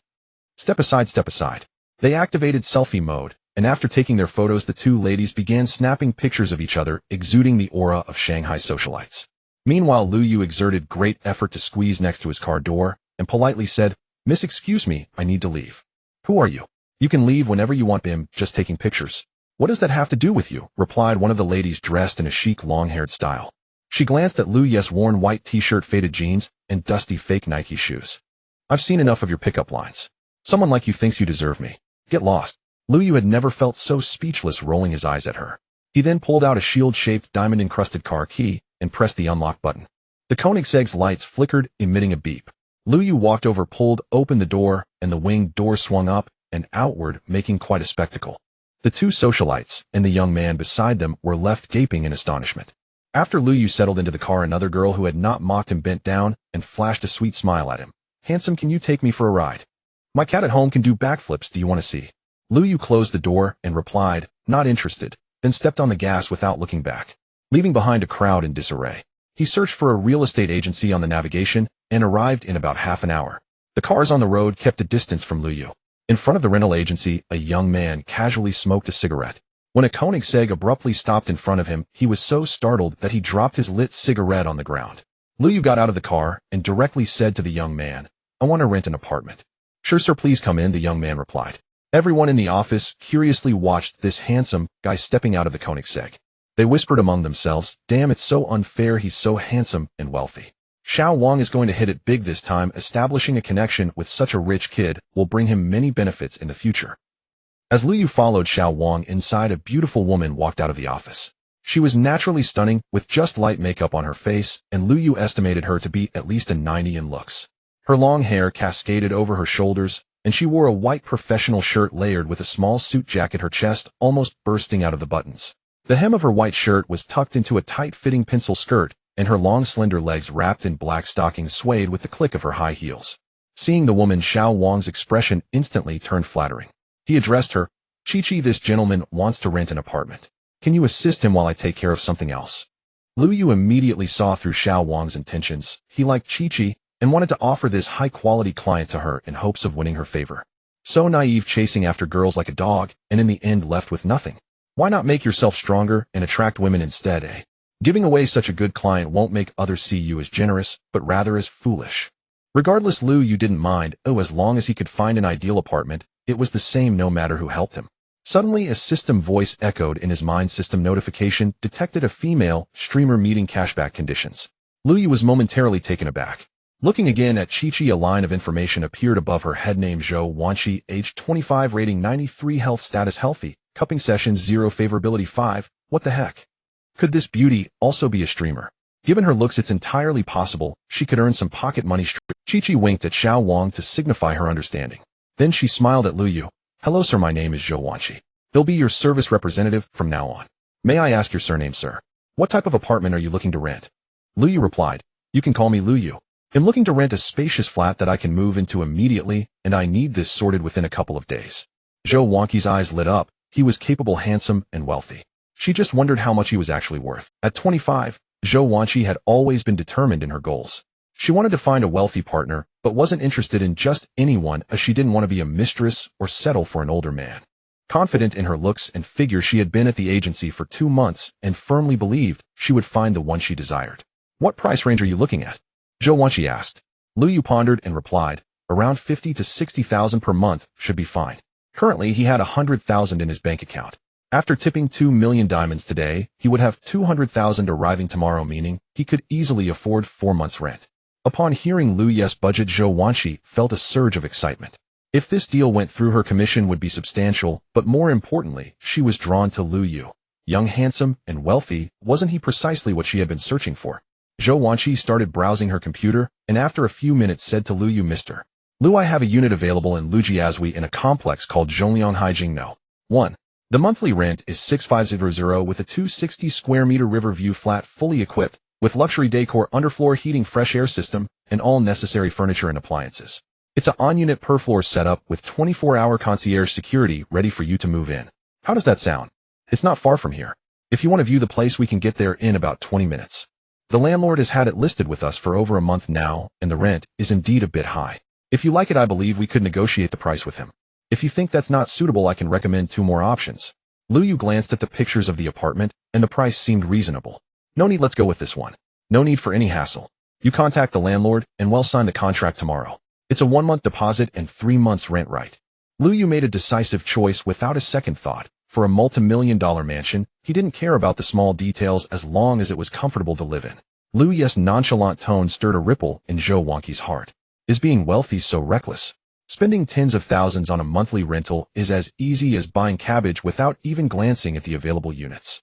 S1: Step aside, step aside." They activated selfie mode, and after taking their photos, the 2 ladies began snapping pictures of each other, exuding the aura of Shanghai socialites. Meanwhile, Lu Yu exerted great effort to squeeze next to his car door and politely said, "Miss, excuse me, I need to leave." "Who are you? You can leave whenever you want, Bim, just taking pictures." "What does that have to do with you?" replied one of the ladies, dressed in a chic long-haired style. She glanced at Lu Yu's worn white t-shirt, faded jeans, and dusty fake Nike shoes. "I've seen enough of your pickup lines. Someone like you thinks you deserve me. Get lost." Lu Yu had never felt so speechless, rolling his eyes at her. He then pulled out a shield-shaped, diamond-encrusted car key and pressed the unlock button. The Koenigsegg's lights flickered, emitting a beep. Lu Yu walked over, pulled open the door, and the wing door swung up, and outward, making quite a spectacle. The two socialites and the young man beside them were left gaping in astonishment. After Lu Yu settled into the car, another girl who had not mocked him bent down and flashed a sweet smile at him. "Handsome, can you take me for a ride? My cat at home can do backflips, do you want to see?" Lu Yu closed the door and replied, "Not interested," then stepped on the gas without looking back, leaving behind a crowd in disarray. He searched for a real estate agency on the navigation and arrived in about half an hour. The cars on the road kept a distance from Lu Yu. In front of the rental agency, a young man casually smoked a cigarette. When a Koenigsegg abruptly stopped in front of him, he was so startled that he dropped his lit cigarette on the ground. Lu Yu got out of the car and directly said to the young man, "I want to rent an apartment." "Sure, sir, please come in," the young man replied. Everyone in the office curiously watched this handsome guy stepping out of the Koenigsegg. They whispered among themselves, "Damn, it's so unfair, he's so handsome and wealthy. Xiao Wang is going to hit it big this time. Establishing a connection with such a rich kid will bring him many benefits in the future." As Lu Yu followed Xiao Wang inside, a beautiful woman walked out of the office. She was naturally stunning, with just light makeup on her face, and Lu Yu estimated her to be at least a 90 in looks. Her long hair cascaded over her shoulders, and she wore a white professional shirt layered with a small suit jacket, her chest almost bursting out of the buttons. The hem of her white shirt was tucked into a tight-fitting pencil skirt, and her long slender legs wrapped in black stockings swayed with the click of her high heels. Seeing the woman, Xiao Wang's expression instantly turned flattering. He addressed her, "Chi-Chi, this gentleman wants to rent an apartment. Can you assist him while I take care of something else?" Lu Yu immediately saw through Xiao Wang's intentions. He liked Chi-Chi and wanted to offer this high-quality client to her in hopes of winning her favor. So naive, chasing after girls like a dog, and in the end left with nothing. Why not make yourself stronger and attract women instead, eh? Giving away such a good client won't make others see you as generous, but rather as foolish. Regardless, Lu Yu didn't mind. As long as he could find an ideal apartment, it was the same no matter who helped him. Suddenly, a system voice echoed in his mind. System notification detected a female streamer meeting cashback conditions. Lu Yu was momentarily taken aback. Looking again at Chi-Chi, a line of information appeared above her head. Name: Zhou Wanqi, age 25, rating 93, health status healthy, cupping sessions 0, favorability 5. What the heck? Could this beauty also be a streamer? Given her looks, it's entirely possible she could earn some pocket money. Chi-Chi winked at Xiao Wang to signify her understanding. Then she smiled at Lu Yu. "Hello, sir, my name is Zhou Wanqi. He'll be your service representative from now on. May I ask your surname, sir? What type of apartment are you looking to rent?" Lu Yu replied, "You can call me Lu Yu. I'm looking to rent a spacious flat that I can move into immediately, and I need this sorted within a couple of days." Zhou Wanqi's eyes lit up. He was capable, handsome, and wealthy. She just wondered how much he was actually worth. At 25, Zhou Wanqi had always been determined in her goals. She wanted to find a wealthy partner, but wasn't interested in just anyone, as she didn't want to be a mistress or settle for an older man. Confident in her looks and figure, she had been at the agency for 2 months and firmly believed she would find the one she desired. "What price range are you looking at?" Zhou Wanqi asked. Lu Yu pondered and replied, "Around 50 to 60,000 per month should be fine." Currently, he had 100,000 in his bank account. After tipping 2 million diamonds today, he would have 200,000 arriving tomorrow, meaning he could easily afford 4 months' rent. Upon hearing Lu Yu's budget, Zhou Wanqi felt a surge of excitement. If this deal went through, her commission would be substantial, but more importantly, she was drawn to Lu Yu. Young, handsome, and wealthy, wasn't he precisely what she had been searching for? Zhou Wanqi started browsing her computer, and after a few minutes said to Lu Yu, "Mr. Lu, I have a unit available in Lujiazui in a complex called Zhongliang Haijing No. 1. The monthly rent is 6500 with a 260 square meter river view flat, fully equipped, with luxury decor, underfloor heating, fresh air system, and all necessary furniture and appliances. It's a on-unit per floor setup with 24-hour concierge security ready for you to move in. How does that sound? It's not far from here. If you want to view the place, we can get there in about 20 minutes. The landlord has had it listed with us for over a month now, and the rent is indeed a bit high. If you like it, I believe we could negotiate the price with him. If you think that's not suitable, I can recommend 2 more options." Lu Yu glanced at the pictures of the apartment, and the price seemed reasonable. "No need, let's go with this one. No need for any hassle. You contact the landlord, and we'll sign the contract tomorrow. It's a 1-month deposit and 3 months rent, right?" Lu Yu made a decisive choice without a second thought. For a multi-million-dollar mansion, he didn't care about the small details as long as it was comfortable to live in. Lu Yu's nonchalant tone stirred a ripple in Zhou Wanqi's heart. Is being wealthy so reckless? Spending tens of thousands on a monthly rental is as easy as buying cabbage without even glancing at the available units.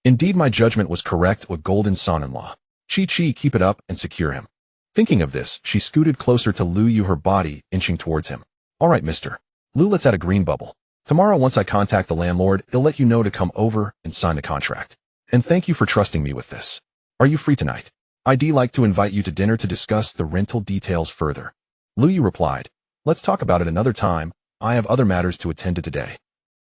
S1: Indeed, my judgment was correct, a golden son-in-law. Chi-Chi, keep it up and secure him. Thinking of this, she scooted closer to Lu Yu, her body inching towards him. "All right, mister. Lu, let's add a green bubble. Tomorrow once I contact the landlord, he'll let you know to come over and sign the contract. And thank you for trusting me with this. Are you free tonight? I'd like to invite you to dinner to discuss the rental details further. Lu replied, let's talk about it another time. I have other matters to attend to today.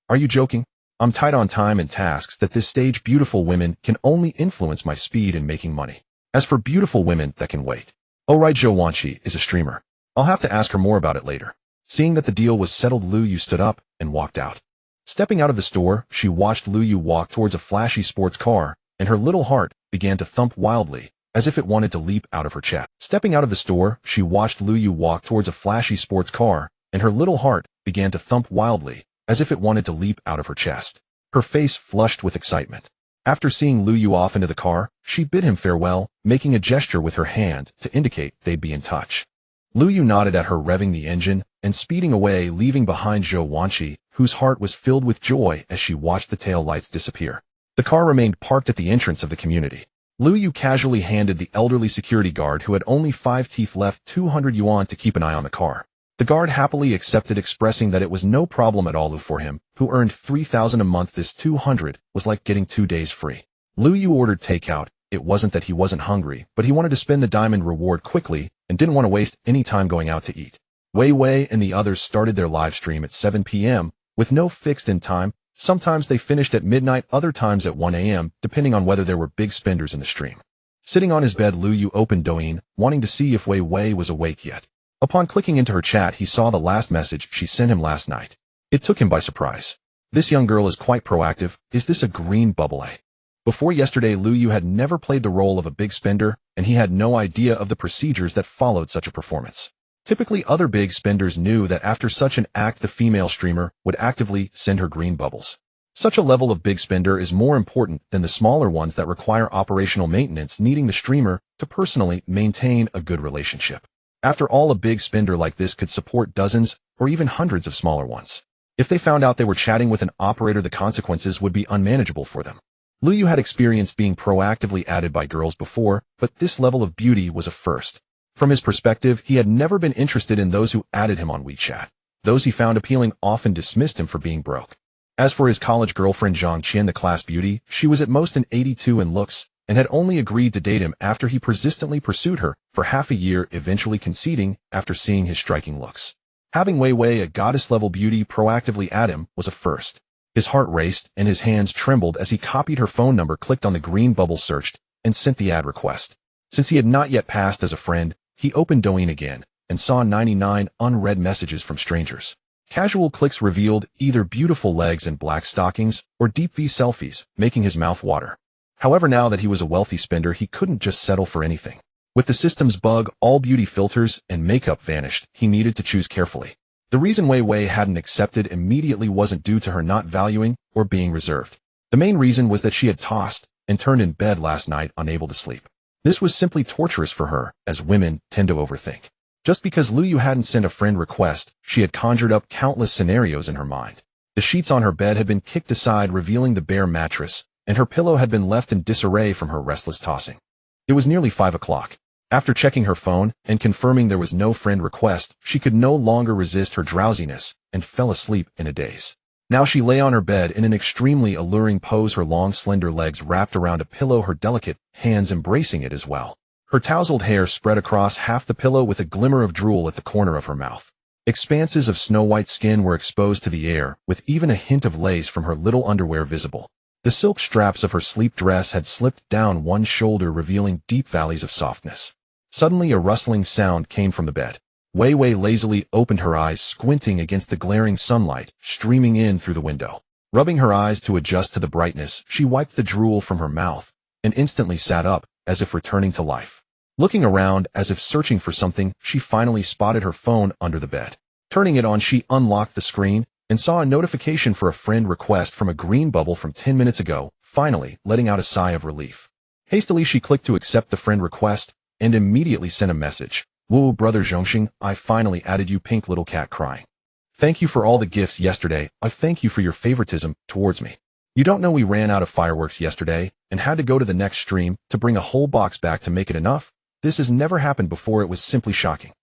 S1: Are you joking? I'm tight on time and tasks that this stage beautiful women can only influence my speed in making money. As for beautiful women that can wait. Oh right, Zhou Wanqi is a streamer. I'll have to ask her more about it later. Seeing that the deal was settled, Lu stood up and walked out. Stepping out of the store, she watched Lu walk towards a flashy sports car, and her little heart began to thump wildly, as if it wanted to leap out of her chest. Stepping out of the store, she watched Lu walk towards a flashy sports car, and her little heart began to thump wildly, as if it wanted to leap out of her chest. Her face flushed with excitement. After seeing Lu off into the car, she bid him farewell, making a gesture with her hand to indicate they'd be in touch. Lu nodded at her, revving the engine and speeding away, leaving behind Zhou Wanqi, whose heart was filled with joy as she watched the tail lights disappear. The car remained parked at the entrance of the community. Lu casually handed the elderly security guard, who had only 5 teeth left, 200 yuan to keep an eye on the car. The guard happily accepted, expressing that it was no problem at all for him, who earned 3,000 a month. This 200 was like getting 2 days free. Lu ordered takeout. It wasn't that he wasn't hungry, but he wanted to spend the diamond reward quickly and didn't want to waste any time going out to eat. Wei Wei and the others started their live stream at 7 p.m. with no fixed in time. Sometimes they finished at midnight, other times at 1 a.m., depending on whether there were big spenders in the stream. Sitting on his bed, Lu opened Douyin, wanting to see if Wei Wei was awake yet. Upon clicking into her chat, he saw the last message she sent him last night. It took him by surprise. This young girl is quite proactive. Is this a green bubble? Before yesterday, Lu had never played the role of a big spender, and he had no idea of the procedures that followed such a performance. Typically, other big spenders knew that after such an act, the female streamer would actively send her green bubbles. Such a level of big spender is more important than the smaller ones that require operational maintenance, needing the streamer to personally maintain a good relationship. After all, a big spender like this could support dozens or even hundreds of smaller ones. If they found out they were chatting with an operator, the consequences would be unmanageable for them. Lu had experienced being proactively added by girls before, but this level of beauty was a first. From his perspective, he had never been interested in those who added him on WeChat. Those he found appealing often dismissed him for being broke. As for his college girlfriend Zhang Qian, the class beauty, she was at most an 82 in looks, and had only agreed to date him after he persistently pursued her for half a year, eventually conceding after seeing his striking looks. Having Wei Wei, a goddess-level beauty, proactively add him was a first. His heart raced and his hands trembled as he copied her phone number, clicked on the green bubble, searched, and sent the ad request. Since he had not yet passed as a friend, he opened Douyin again and saw 99 unread messages from strangers. Casual clicks revealed either beautiful legs and black stockings or deep V selfies, making his mouth water. However, now that he was a wealthy spender, he couldn't just settle for anything. With the system's bug, all beauty filters and makeup vanished. He needed to choose carefully. The reason Wei Wei hadn't accepted immediately wasn't due to her not valuing or being reserved. The main reason was that she had tossed and turned in bed last night, unable to sleep. This was simply torturous for her, as women tend to overthink. Just because Lu hadn't sent a friend request, she had conjured up countless scenarios in her mind. The sheets on her bed had been kicked aside, revealing the bare mattress, and her pillow had been left in disarray from her restless tossing. It was nearly 5 o'clock. After checking her phone and confirming there was no friend request, she could no longer resist her drowsiness and fell asleep in a daze. Now she lay on her bed in an extremely alluring pose, her long slender legs wrapped around a pillow, her delicate hands embracing it as well. Her tousled hair spread across half the pillow with a glimmer of drool at the corner of her mouth. Expanses of snow-white skin were exposed to the air, with even a hint of lace from her little underwear visible. The silk straps of her sleep dress had slipped down one shoulder, revealing deep valleys of softness. Suddenly, a rustling sound came from the bed. Wei Wei lazily opened her eyes, squinting against the glaring sunlight streaming in through the window. Rubbing her eyes to adjust to the brightness, she wiped the drool from her mouth and instantly sat up, as if returning to life. Looking around as if searching for something, she finally spotted her phone under the bed. Turning it on, she unlocked the screen and saw a notification for a friend request from a green bubble from 10 minutes ago, finally letting out a sigh of relief. Hastily, she clicked to accept the friend request and immediately sent a message. Woo, brother Zhongxing, I finally added you, pink little cat crying. Thank you for all the gifts yesterday. I thank you for your favoritism towards me. You don't know we ran out of fireworks yesterday and had to go to the next stream to bring a whole box back to make it enough. This has never happened before. It was simply shocking.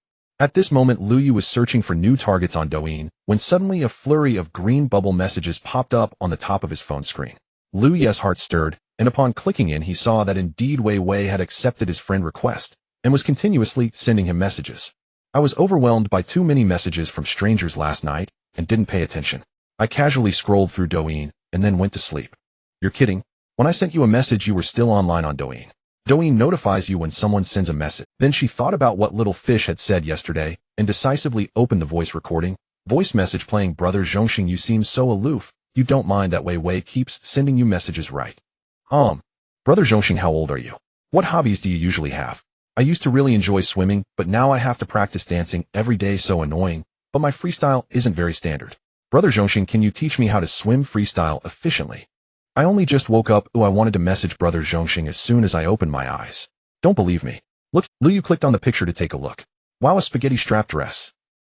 S1: At this moment, Luyu was searching for new targets on Douyin when suddenly a flurry of green bubble messages popped up on the top of his phone screen. Luyu's heart stirred, and upon clicking in, he saw that indeed Wei Wei had accepted his friend request and was continuously sending him messages. I was overwhelmed by too many messages from strangers last night and didn't pay attention. I casually scrolled through Douyin and then went to sleep. You're kidding? When I sent you a message, you were still online on Douyin. Douyin notifies you when someone sends a message. Then she thought about what little fish had said yesterday and decisively opened the voice recording. Voice message playing. Brother Zhongxing, you seem so aloof. You don't mind that Wei Wei keeps sending you messages, right? Brother Zhongxing, how old are you? What hobbies do you usually have? I used to really enjoy swimming, but now I have to practice dancing every day, so annoying, but my freestyle isn't very standard. Brother Zhongxing, can you teach me how to swim freestyle efficiently? I only just woke up. I wanted to message Brother Zhongxing as soon as I opened my eyes. Don't believe me. Look, Luyu clicked on the picture to take a look. Wow, a spaghetti strap dress.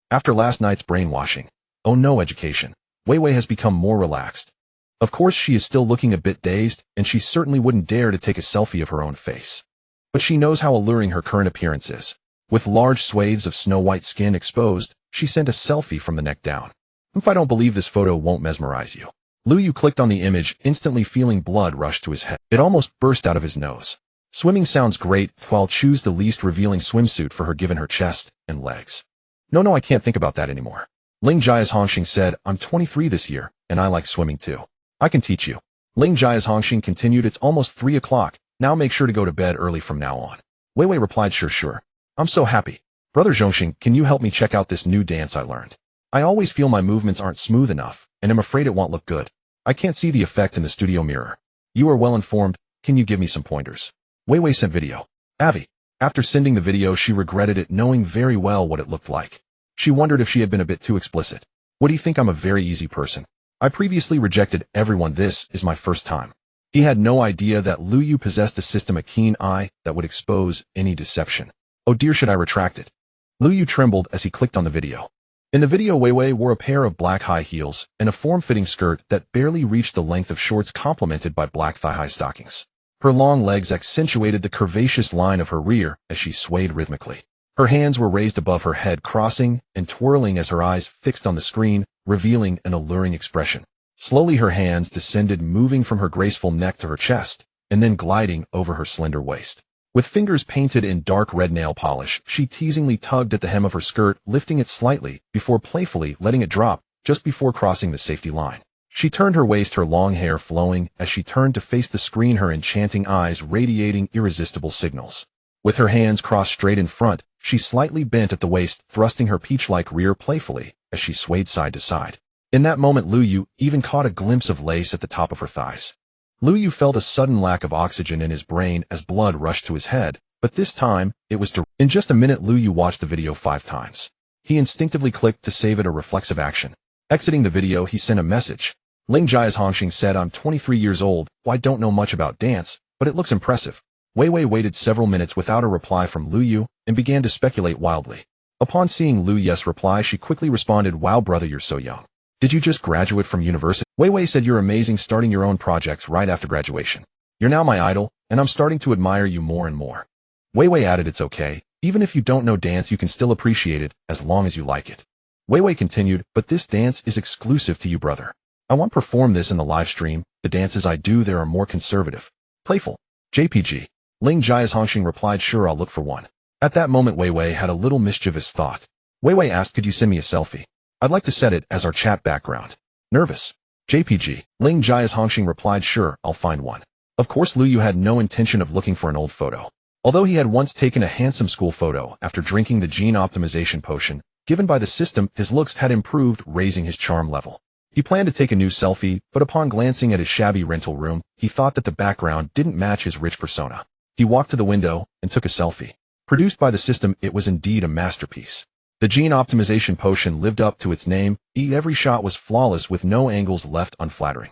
S1: After last night's brainwashing. Oh no, education. Wei Wei has become more relaxed. Of course, she is still looking a bit dazed, and she certainly wouldn't dare to take a selfie of her own face. But she knows how alluring her current appearance is. With large swathes of snow-white skin exposed, she sent a selfie from the neck down. If I don't believe this photo won't mesmerize you. Luyu clicked on the image, instantly feeling blood rush to his head. It almost burst out of his nose. Swimming sounds great, while choose the least revealing swimsuit for her given her chest and legs. No, I can't think about that anymore. Ling Jia's Hongxing said, I'm 23 this year, and I like swimming too. I can teach you. Ling Jia's Hongxing continued, it's almost 3 o'clock, now make sure to go to bed early from now on. Wei Wei replied, sure. I'm so happy. Brother Zhongxing, can you help me check out this new dance I learned? I always feel my movements aren't smooth enough, and I'm afraid it won't look good. I can't see the effect in the studio mirror. You are well informed, can you give me some pointers? Wei Wei sent video. Avi. After sending the video, she regretted it, knowing very well what it looked like. She wondered if she had been a bit too explicit. What do you think? I'm a very easy person. I previously rejected everyone. This is my first time. He had no idea that Luyu possessed a system, a keen eye that would expose any deception. Oh dear, should I retract it? Luyu trembled as he clicked on the video. In the video, Wei Wei wore a pair of black high heels and a form-fitting skirt that barely reached the length of shorts, complemented by black thigh-high stockings. Her long legs accentuated the curvaceous line of her rear as she swayed rhythmically. Her hands were raised above her head, crossing and twirling as her eyes fixed on the screen, revealing an alluring expression. Slowly her hands descended, moving from her graceful neck to her chest, and then gliding over her slender waist. With fingers painted in dark red nail polish, she teasingly tugged at the hem of her skirt, lifting it slightly, before playfully letting it drop, just before crossing the safety line. She turned her waist, her long hair flowing as she turned to face the screen, her enchanting eyes radiating irresistible signals. With her hands crossed straight in front, she slightly bent at the waist, thrusting her peach-like rear playfully as she swayed side to side. In that moment, Luyu even caught a glimpse of lace at the top of her thighs. Luyu felt a sudden lack of oxygen in his brain as blood rushed to his head, but this time, it was in just a minute. Luyu watched the video 5 times. He instinctively clicked to save it, a reflexive action. Exiting the video, he sent a message. Ling Jia's Hongxing said, I'm 23 years old, I don't know much about dance, but it looks impressive. Wei Wei waited several minutes without a reply from Luyu and began to speculate wildly. Upon seeing Luyu's reply, she quickly responded, wow brother, you're so young. Did you just graduate from university? Wei Wei said, you're amazing, starting your own projects right after graduation. You're now my idol, and I'm starting to admire you more and more. Wei Wei added, it's okay, even if you don't know dance you can still appreciate it as long as you like it. Wei Wei continued, but this dance is exclusive to you brother. I won't perform this in the live stream, the dances I do there are more conservative. Playful. JPG. Ling Jia's Hongxing replied, sure, I'll look for one. At that moment Wei Wei had a little mischievous thought. Wei Wei asked, could you send me a selfie? I'd like to set it as our chat background. Nervous. JPG. Ling Jia's Hongxing replied, sure, I'll find one. Of course, Luyu had no intention of looking for an old photo. Although he had once taken a handsome school photo after drinking the gene optimization potion given by the system, his looks had improved, raising his charm level. He planned to take a new selfie, but upon glancing at his shabby rental room, he thought that the background didn't match his rich persona. He walked to the window and took a selfie. Produced by the system, it was indeed a masterpiece. The gene optimization potion lived up to its name. Every shot was flawless with no angles left unflattering.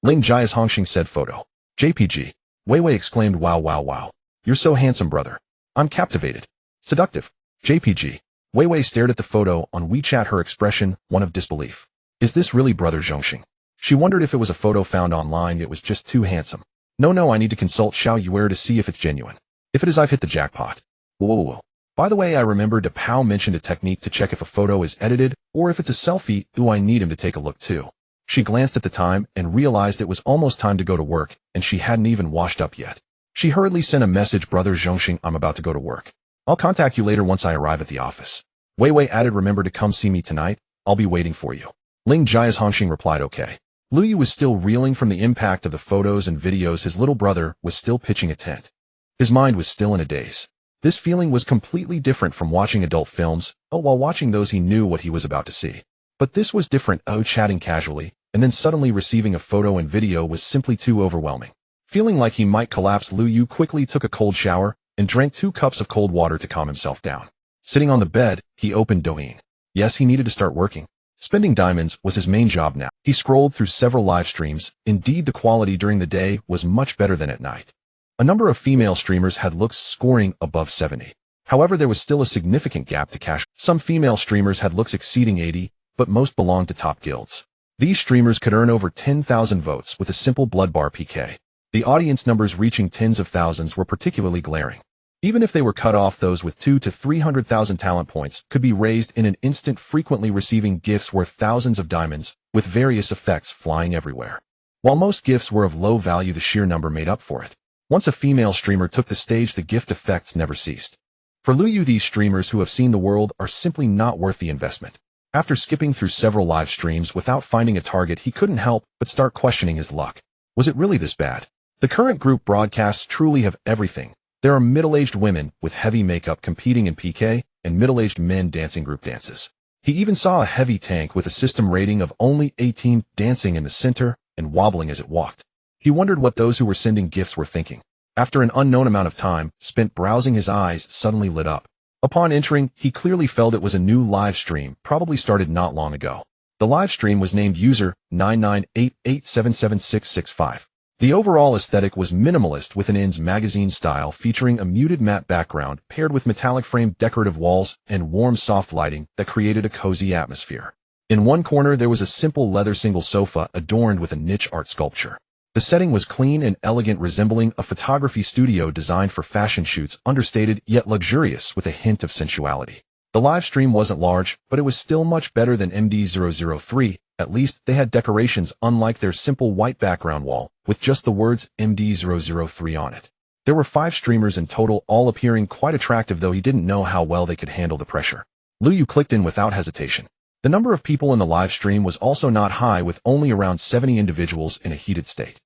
S1: Ling Jia's Hongxing said, photo. JPG. Wei Wei exclaimed, wow. You're so handsome brother. I'm captivated. Seductive. JPG. Wei Wei stared at the photo on WeChat, her expression one of disbelief. Is this really brother Zhongxing? She wondered if it was a photo found online. It was just too handsome. No, I need to consult Xiao Yuer to see if it's genuine. If it is, I've hit the jackpot. Whoa. By the way, I remembered Pao mentioned a technique to check if a photo is edited or if it's a selfie. Ooh, I need him to take a look too. She glanced at the time and realized it was almost time to go to work, and she hadn't even washed up yet. She hurriedly sent a message, Brother Zhongxing, I'm about to go to work. I'll contact you later once I arrive at the office. Wei Wei added, remember to come see me tonight. I'll be waiting for you. Ling Jia's Hongxing replied, okay. Lu Yu was still reeling from the impact of the photos and videos. His little brother was still pitching a tent. His mind was still in a daze. This feeling was completely different from watching adult films. While watching those he knew what he was about to see. But this was different. Chatting casually, and then suddenly receiving a photo and video was simply too overwhelming. Feeling like he might collapse, Lu Yu quickly took a cold shower and drank 2 cups of cold water to calm himself down. Sitting on the bed, he opened Douyin. Yes, he needed to start working. Spending diamonds was his main job now. He scrolled through several live streams. Indeed, the quality during the day was much better than at night. A number of female streamers had looks scoring above 70. However, there was still a significant gap to cash. Some female streamers had looks exceeding 80, but most belonged to top guilds. These streamers could earn over 10,000 votes with a simple blood bar PK. The audience numbers reaching tens of thousands were particularly glaring. Even if they were cut off, those with 200,000 to 300,000 talent points could be raised in an instant, frequently receiving gifts worth thousands of diamonds, with various effects flying everywhere. While most gifts were of low value, the sheer number made up for it. Once a female streamer took the stage, the gift effects never ceased. For Lu Yu, these streamers who have seen the world are simply not worth the investment. After skipping through several live streams without finding a target, he couldn't help but start questioning his luck. Was it really this bad? The current group broadcasts truly have everything. There are middle-aged women with heavy makeup competing in PK and middle-aged men dancing group dances. He even saw a heavy tank with a system rating of only 18 dancing in the center and wobbling as it walked. He wondered what those who were sending gifts were thinking. After an unknown amount of time spent browsing, his eyes suddenly lit up. Upon entering, he clearly felt it was a new live stream, probably started not long ago. The live stream was named User 998877665. The overall aesthetic was minimalist with an Ins magazine style, featuring a muted matte background paired with metallic framed decorative walls and warm soft lighting that created a cozy atmosphere. In one corner there was a simple leather single sofa adorned with a niche art sculpture. The setting was clean and elegant, resembling a photography studio designed for fashion shoots, understated yet luxurious with a hint of sensuality. The live stream wasn't large, but it was still much better than MD003. At least they had decorations unlike their simple white background wall, with just the words MD003 on it. There were 5 streamers in total, all appearing quite attractive, though he didn't know how well they could handle the pressure. Lu Yu clicked in without hesitation. The number of people in the live stream was also not high, with only around 70 individuals in a heated state.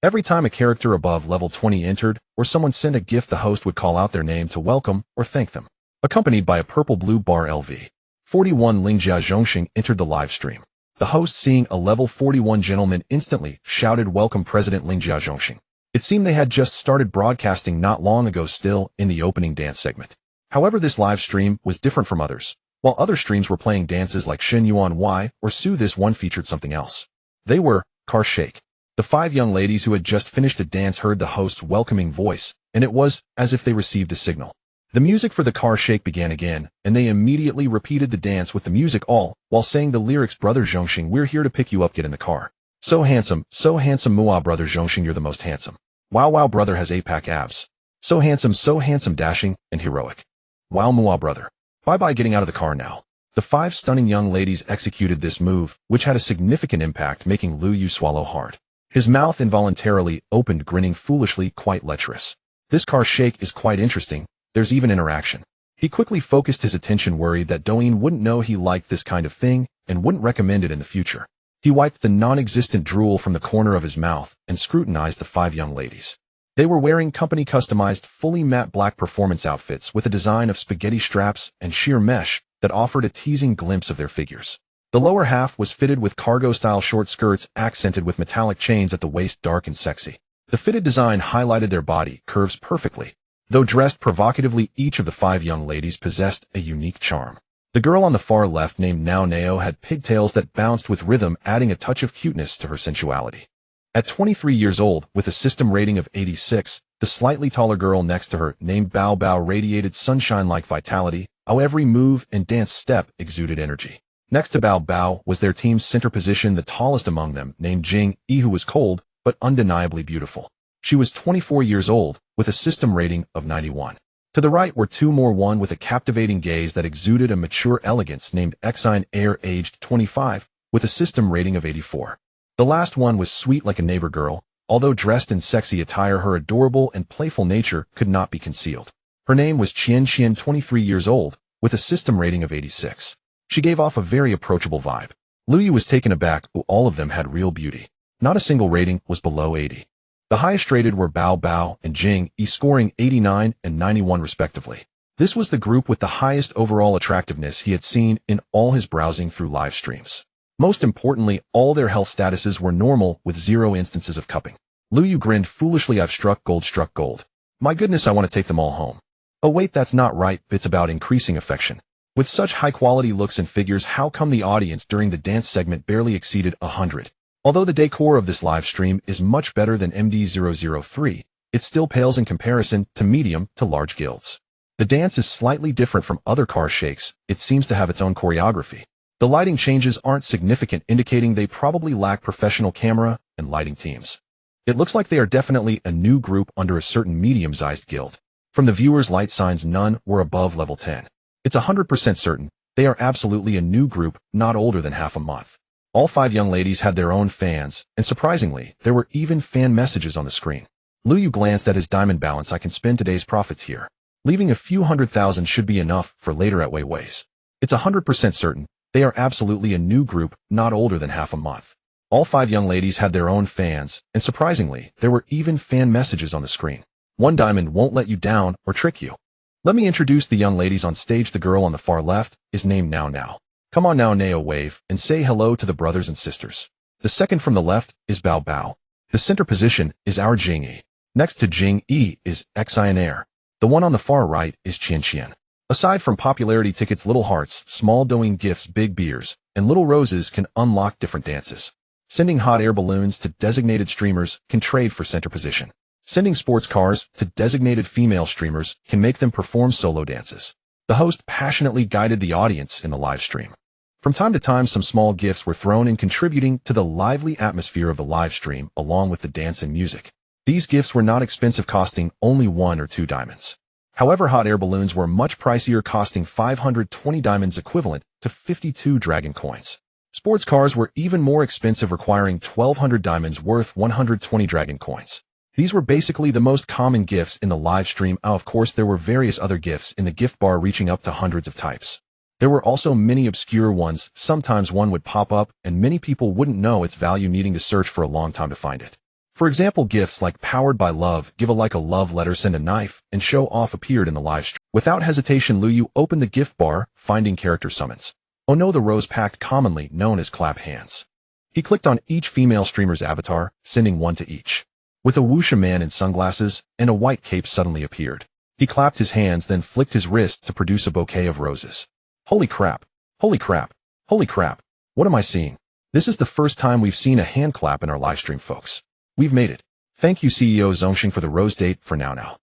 S1: Every time a character above level 20 entered, or someone sent a gift, the host would call out their name to welcome or thank them. Accompanied by a purple-blue bar, LV 41 Lingjia Zhongxing entered the live stream. The host, seeing a level 41 gentleman, instantly shouted, welcome President Lingjia Zhongxing. It seemed they had just started broadcasting not long ago, still in the opening dance segment. However, this live stream was different from others. While other streams were playing dances like Shen Yuan Y or Su, this one featured something else. They were car shake. The 5 young ladies who had just finished a dance heard the host's welcoming voice, and it was as if they received a signal. The music for the car shake began again, and they immediately repeated the dance with the music, all while saying the lyrics, Brother Zhongxing, we're here to pick you up, get in the car. So handsome, Mua, Brother Zhongxing, you're the most handsome. Wow, brother has 8-pack abs. So handsome, dashing, and heroic. Wow, Mua, brother. Bye-bye, getting out of the car now. The 5 stunning young ladies executed this move, which had a significant impact, making Lu Yu swallow hard. His mouth involuntarily opened, grinning foolishly, quite lecherous. This car shake is quite interesting. There's even interaction. He quickly focused his attention, worried that Douyin wouldn't know he liked this kind of thing and wouldn't recommend it in the future. He wiped the non-existent drool from the corner of his mouth and scrutinized the 5 young ladies. They were wearing company-customized, fully matte black performance outfits with a design of spaghetti straps and sheer mesh that offered a teasing glimpse of their figures. The lower half was fitted with cargo-style short skirts accented with metallic chains at the waist, dark and sexy. The fitted design highlighted their body curves perfectly. Though dressed provocatively, each of the 5 young ladies possessed a unique charm. The girl on the far left, named Nao Nao, had pigtails that bounced with rhythm, adding a touch of cuteness to her sensuality. At 23 years old, with a system rating of 86, the slightly taller girl next to her, named Bao Bao, radiated sunshine-like vitality. How every move and dance step exuded energy. Next to Bao Bao was their team's center position, the tallest among them, named Jing Yi, who was cold, but undeniably beautiful. She was 24 years old, with a system rating of 91. To the right were two more, one with a captivating gaze that exuded a mature elegance named Exine Air, aged 25, with a system rating of 84. The last one was sweet like a neighbor girl, although dressed in sexy attire, her adorable and playful nature could not be concealed. Her name was Qian, 23 years old, with a system rating of 86. She gave off a very approachable vibe. Luyu was taken aback, all of them had real beauty. Not a single rating was below 80. The highest rated were Bao Bao and Jing Yi, scoring 89 and 91 respectively. This was the group with the highest overall attractiveness he had seen in all his browsing through live streams. Most importantly, all their health statuses were normal with 0 instances of cupping. Luyu grinned foolishly. I've struck gold. My goodness, I want to take them all home. Oh wait, that's not right, it's about increasing affection. With such high-quality looks and figures, how come the audience during the dance segment barely exceeded 100? Although the decor of this live stream is much better than MD003, it still pales in comparison to medium to large guilds. The dance is slightly different from other car shakes, it seems to have its own choreography. The lighting changes aren't significant, indicating they probably lack professional camera and lighting teams. It looks like they are definitely a new group under a certain medium-sized guild. From the viewers' light signs, none were above level 10. It's 100% certain they are absolutely a new group, not older than half a month. All 5 young ladies had their own fans, and surprisingly, there were even fan messages on the screen. Luyu glanced at his diamond balance. I can spend today's profits here. Leaving a few 100,000 should be enough for later at Weiwei's. It's 100% certain they are absolutely a new group, not older than half a month. All 5 young ladies had their own fans, and surprisingly, there were even fan messages on the screen. One diamond won't let you down or trick you. Let me introduce the young ladies on stage. The girl on the far left is named Now. Come on now, Nao, wave and say hello to the brothers and sisters. The second from the left is Bao Bao. The center position is our Jing Yi. Next to Jing Yi is Exine Air. The one on the far right is Qian. Aside from popularity tickets, little hearts, small doing gifts, big beers, and little roses can unlock different dances. Sending hot air balloons to designated streamers can trade for center position. Sending sports cars to designated female streamers can make them perform solo dances. The host passionately guided the audience in the live stream. From time to time, some small gifts were thrown in, contributing to the lively atmosphere of the live stream along with the dance and music. These gifts were not expensive, costing only 1 or 2 diamonds. However, hot air balloons were much pricier, costing 520 diamonds, equivalent to 52 dragon coins. Sports cars were even more expensive, requiring 1,200 diamonds, worth 120 dragon coins. These were basically the most common gifts in the live stream. Of course, there were various other gifts in the gift bar reaching up to hundreds of types. There were also many obscure ones. Sometimes one would pop up and many people wouldn't know its value, needing to search for a long time to find it. For example, gifts like Powered by Love, Give a Like a Love Letter, Send a Knife, and Show Off appeared in the live stream. Without hesitation, Luyu opened the gift bar, finding character summons. Oh no, the rose pact, commonly known as clap hands. He clicked on each female streamer's avatar, sending one to each. With a wuxia man in sunglasses and a white cape suddenly appeared. He clapped his hands, then flicked his wrist to produce a bouquet of roses. Holy crap! Holy crap! Holy crap! What am I seeing? This is the first time we've seen a hand clap in our livestream, folks. We've made it. Thank you, CEO Zongxing, for the rose date for now.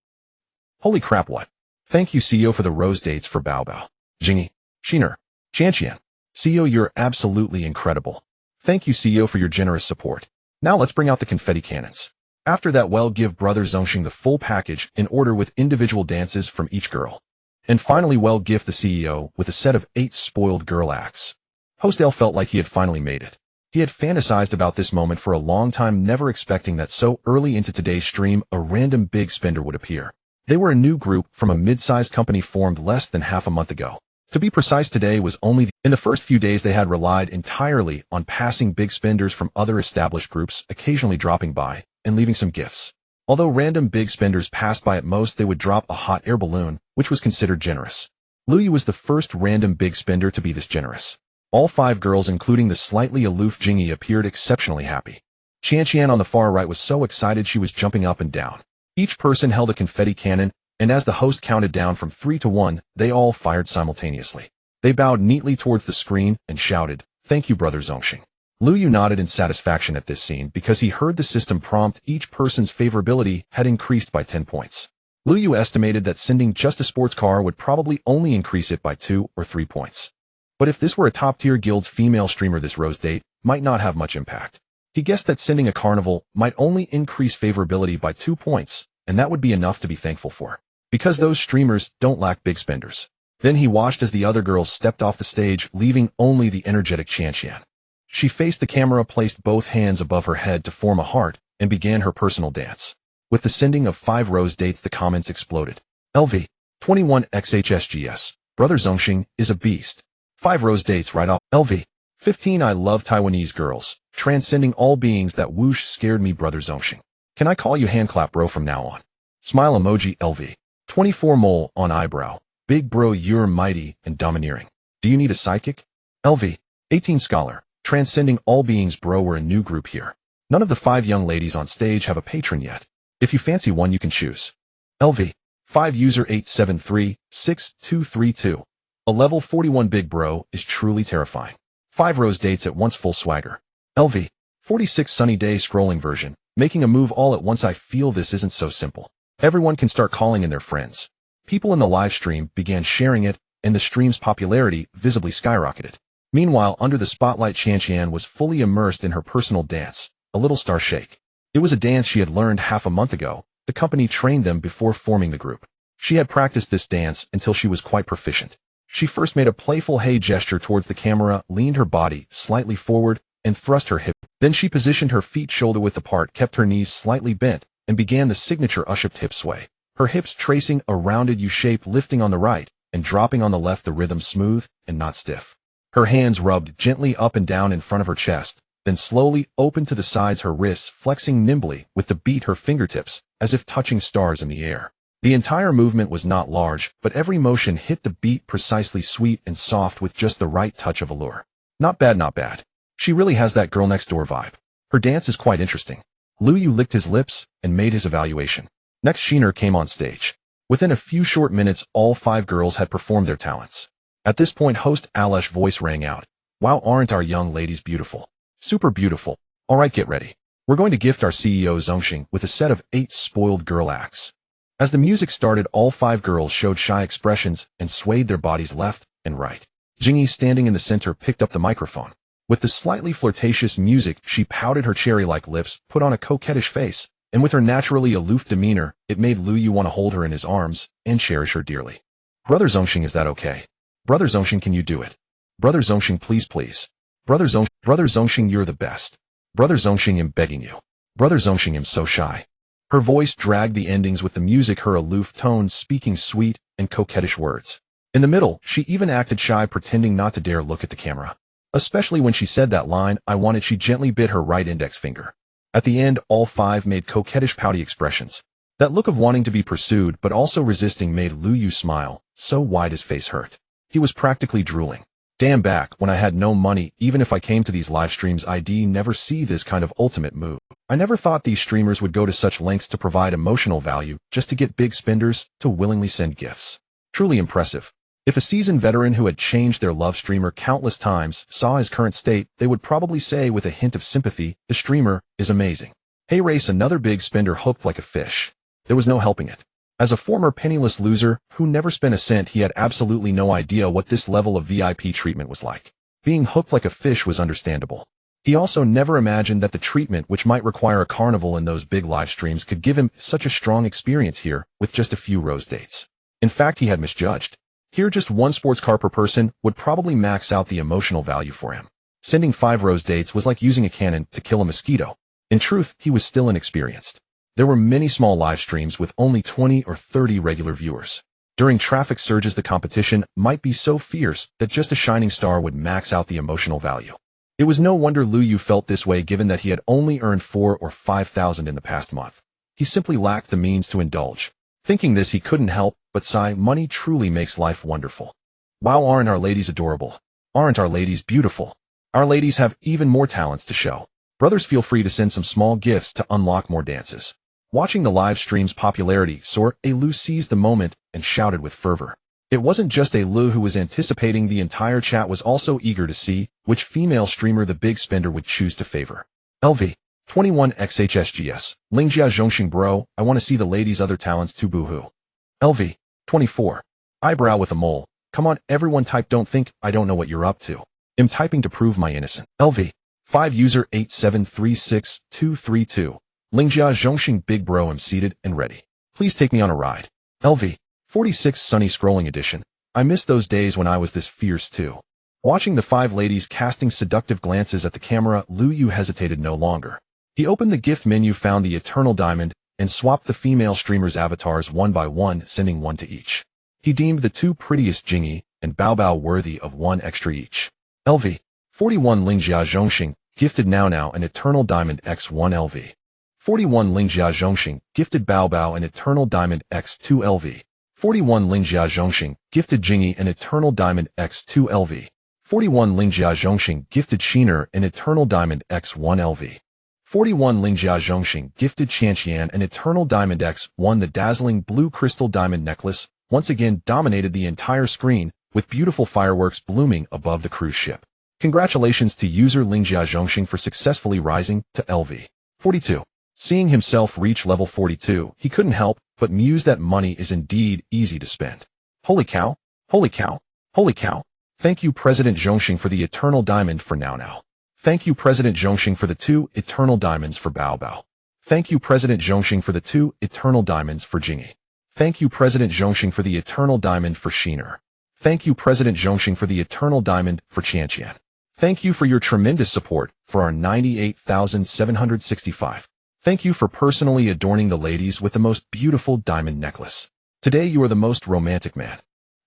S1: Holy crap, what? Thank you, CEO, for the rose dates for Bao Bao. Jingyi, Shiner, Qian. CEO, you're absolutely incredible. Thank you, CEO, for your generous support. Now let's bring out the confetti cannons. After that, well, give Brother Zongxing the full package in order with individual dances from each girl. And finally, well, gift the CEO with a set of 8 spoiled girl acts. Host L felt like he had finally made it. He had fantasized about this moment for a long time, never expecting that so early into today's stream, a random big spender would appear. They were a new group from a mid-sized company formed less than half a month ago. To be precise, today was only in the first few days they had relied entirely on passing big spenders from other established groups, occasionally dropping by and leaving some gifts. Although random big spenders passed by, at most they would drop a hot air balloon, which was considered generous. Luyu was the first random big spender to be this generous. All 5 girls, including the slightly aloof Jingyi, appeared exceptionally happy. Qian on the far right was so excited she was jumping up and down. Each person held a confetti cannon, and as the host counted down from 3 to 1, they all fired simultaneously. They bowed neatly towards the screen and shouted, "Thank you, Brother Zongxing." Luyu nodded in satisfaction at this scene because he heard the system prompt each person's favorability had increased by 10 points. Luyu estimated that sending just a sports car would probably only increase it by 2 or 3 points. But if this were a top-tier guild's female streamer, this rose date might not have much impact. He guessed that sending a carnival might only increase favorability by 2 points, and that would be enough to be thankful for. Because those streamers don't lack big spenders. Then he watched as the other girls stepped off the stage, leaving only the energetic Qianqian. She faced the camera, placed both hands above her head to form a heart, and began her personal dance. With the sending of 5 rose dates, the comments exploded. LV. 21xhsgs. Brother Zongxing is a beast. 5 rose dates right off. LV. 15. I love Taiwanese girls. Transcending all beings, that whoosh scared me, Brother Zongxing. Can I call you handclap bro from now on? Smile emoji. LV. 24. Mole on eyebrow. Big bro, you're mighty and domineering. Do you need a sidekick? LV. 18. Scholar. Transcending all beings bro, we're a new group here. None of the 5 young ladies on stage have a patron yet. If you fancy one, you can choose. LV. 5. User 8736232. A level 41 big bro is truly terrifying. 5 rose dates at once, full swagger. LV. 46. Sunny day scrolling version. Making a move all at once. I feel this isn't so simple. Everyone can start calling in their friends. People in the live stream began sharing it, and the stream's popularity visibly skyrocketed. Meanwhile, under the spotlight, Qianqian was fully immersed in her personal dance, a little star shake. It was a dance she had learned half a month ago. The company trained them before forming the group. She had practiced this dance until she was quite proficient. She first made a playful hey gesture towards the camera, leaned her body slightly forward, and thrust her hip. Then she positioned her feet shoulder width apart, kept her knees slightly bent, and began the signature U-shaped hip sway. Her hips tracing a rounded U shape, lifting on the right and dropping on the left, the rhythm smooth and not stiff. Her hands rubbed gently up and down in front of her chest, then slowly opened to the sides, her wrists flexing nimbly with the beat, her fingertips as if touching stars in the air. The entire movement was not large, but every motion hit the beat precisely, sweet and soft with just the right touch of allure. Not bad, not bad. She really has that girl next door vibe. Her dance is quite interesting. Lu Yu licked his lips and made his evaluation. Next, Sheener came on stage. Within a few short minutes, all 5 girls had performed their talents. At this point, host Alesh's voice rang out. Wow, aren't our young ladies beautiful? Super beautiful. Alright, get ready. We're going to gift our CEO Zongxing with a set of 8 spoiled girl acts. As the music started, all 5 girls showed shy expressions and swayed their bodies left and right. Jingyi, standing in the center, picked up the microphone. With the slightly flirtatious music, she pouted her cherry-like lips, put on a coquettish face, and with her naturally aloof demeanor, it made Lu Yu want to hold her in his arms and cherish her dearly. Brother Zongxing, is that okay? Brother Zongxing, can you do it? Brother Zongxing, please, please. Brother Zongxing, you're the best. Brother Zongxing, I'm begging you. Brother Zongxing, I'm so shy. Her voice dragged the endings with the music, her aloof tone speaking sweet and coquettish words. In the middle, she even acted shy, pretending not to dare look at the camera. Especially when she said that line, I wanted, she gently bit her right index finger. At the end, all 5 made coquettish pouty expressions. That look of wanting to be pursued but also resisting made Lu Yu smile, so wide his face hurt. He was practically drooling. Damn, back when I had no money, even if I came to these live streams, I'd never see this kind of ultimate move. I never thought these streamers would go to such lengths to provide emotional value just to get big spenders to willingly send gifts. Truly impressive. If a seasoned veteran who had changed their love streamer countless times saw his current state, they would probably say with a hint of sympathy, the streamer is amazing. Hey race, another big spender hooked like a fish. There was no helping it. As a former penniless loser who never spent a cent, he had absolutely no idea what this level of VIP treatment was like. Being hooked like a fish was understandable. He also never imagined that the treatment, which might require a carnival in those big live streams, could give him such a strong experience here with just a few rose dates. In fact, he had misjudged. Here, just 1 sports car per person would probably max out the emotional value for him. Sending 5 rose dates was like using a cannon to kill a mosquito. In truth, he was still inexperienced. There were many small live streams with only 20 or 30 regular viewers. During traffic surges, the competition might be so fierce that just a shining star would max out the emotional value. It was no wonder Lu Yu felt this way, given that he had only earned 4,000 or 5,000 in the past month. He simply lacked the means to indulge. Thinking this, he couldn't help but sigh. Money truly makes life wonderful. Wow, aren't our ladies adorable? Aren't our ladies beautiful? Our ladies have even more talents to show. Brothers, feel free to send some small gifts to unlock more dances. Watching the live stream's popularity soar, Lu seized the moment and shouted with fervor. It wasn't just Lu who was anticipating, the entire chat was also eager to see which female streamer the big spender would choose to favor. LV. 21xhsgs. Lingjia Zhongxing bro, I want to see the ladies' other talents too, boohoo. LV. 24. Eyebrow with a mole. Come on, everyone type, don't think I don't know what you're up to. I'm typing to prove my innocence. LV. 5 user 8736232. Lingjia Zhongxing big bro, I'm seated and ready. Please take me on a ride. LV. 46 Sunny Scrolling Edition. I miss those days when I was this fierce too. Watching the five ladies casting seductive glances at the camera, Lu Yu hesitated no longer. He opened the gift menu, found the Eternal Diamond, and swapped the female streamers' avatars one by one, sending one to each. He deemed the two prettiest Jingyi and Bao Bao worthy of one extra each. LV. 41 Lingjia Zhongxing, gifted Now an Eternal Diamond X1 LV. 41 Lingjia Zhongxing, gifted Bao Bao an Eternal Diamond X2 LV. 41 Lingjia Zhongxing, gifted Jingyi an Eternal Diamond X2 LV. 41 Lingjia Zhongxing, gifted Shiner an Eternal Diamond X1 LV. 41 Lingjia Zhongxing, gifted Qianqian an Eternal Diamond X1. The dazzling blue crystal diamond necklace once again dominated the entire screen, with beautiful fireworks blooming above the cruise ship. Congratulations to user Lingjia Zhongxing for successfully rising to LV. 42. Seeing himself reach level 42, he couldn't help but muse that money is indeed easy to spend. Holy cow! Holy cow! Holy cow! Thank you President Zhongxing for the Eternal Diamond for Now. Thank you President Zhongxing for the 2 Eternal Diamonds for Bao Bao. Thank you President Zhongxing for the 2 Eternal Diamonds for Jingyi. Thank you President Zhongxing for the Eternal Diamond for Shiner. Thank you President Zhongxing for the Eternal Diamond for Qianqian. Thank you for your tremendous support for our 98,765. Thank you for personally adorning the ladies with the most beautiful diamond necklace. Today you are the most romantic man.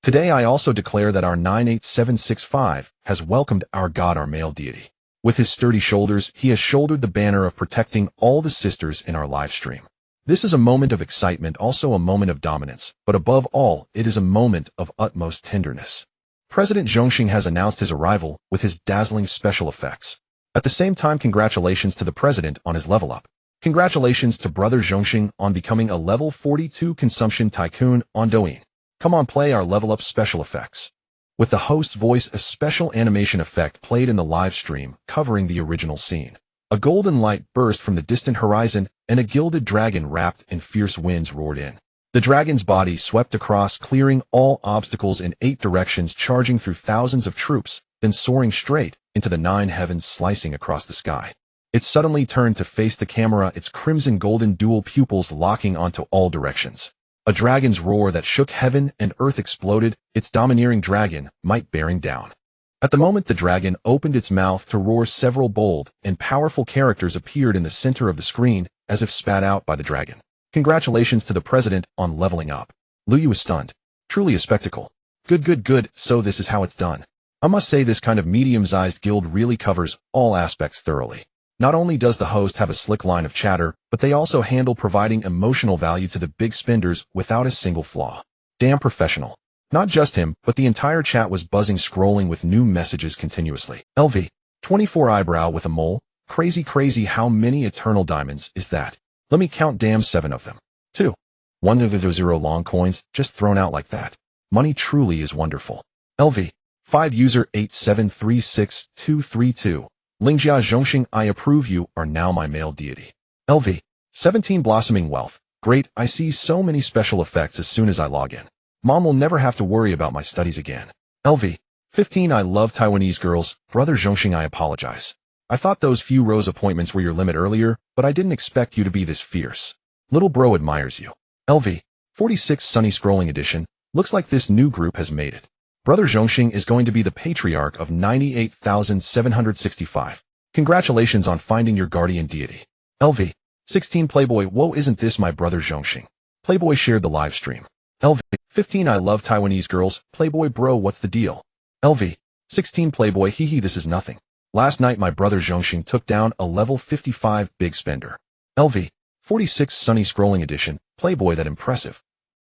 S1: Today I also declare that our 98765 has welcomed our God, our male deity. With his sturdy shoulders, he has shouldered the banner of protecting all the sisters in our live stream. This is a moment of excitement, also a moment of dominance, but above all, it is a moment of utmost tenderness. President Zhongxing has announced his arrival with his dazzling special effects. At the same time, congratulations to the president on his level up. Congratulations to brother Zhongxing on becoming a level 42 consumption tycoon on Douyin. Come on, play our level up special effects. With the host's voice, a special animation effect played in the live stream, covering the original scene. A golden light burst from the distant horizon, and a gilded dragon wrapped in fierce winds roared in. The dragon's body swept across, clearing all obstacles in 8 directions, charging through thousands of troops, then soaring straight into the 9 heavens, slicing across the sky. It suddenly turned to face the camera, its crimson golden dual pupils locking onto all directions. A dragon's roar that shook heaven and earth exploded, its domineering dragon might bearing down. At the moment the dragon opened its mouth to roar, several bold and powerful characters appeared in the center of the screen, as if spat out by the dragon. Congratulations to the president on leveling up. Lu Yu was stunned. Truly a spectacle. Good. So this is how it's done. I must say this kind of medium-sized guild really covers all aspects thoroughly. Not only does the host have a slick line of chatter, but they also handle providing emotional value to the big spenders without a single flaw. Damn professional. Not just him, but the entire chat was buzzing, scrolling with new messages continuously. LV. 24 Eyebrow with a mole. Crazy, how many Eternal Diamonds is that? Let me count, damn 7 of them. 2. 100 long coins, just thrown out like that. Money truly is wonderful. LV. 5 User 8736232. Lingjia Zhongxing, I approve, you are now my male deity. LV. 17 Blossoming Wealth. Great, I see so many special effects as soon as I log in. Mom will never have to worry about my studies again. LV. 15 I love Taiwanese girls. Brother Zhongxing, I apologize. I thought those few rose appointments were your limit earlier, but I didn't expect you to be this fierce. Little bro admires you. LV. 46 Sunny Scrolling Edition. Looks like this new group has made it. Brother Zhongxing is going to be the patriarch of 98,765. Congratulations on finding your guardian deity. LV. 16 Playboy, whoa, isn't this my brother Zhongxing? Playboy shared the live stream. LV. 15 I love Taiwanese girls. Playboy bro, what's the deal? LV. 16 Playboy, hehe, this is nothing. Last night my brother Zhongxing took down a level 55 big spender. LV. 46 Sunny Scrolling Edition. Playboy, that impressive.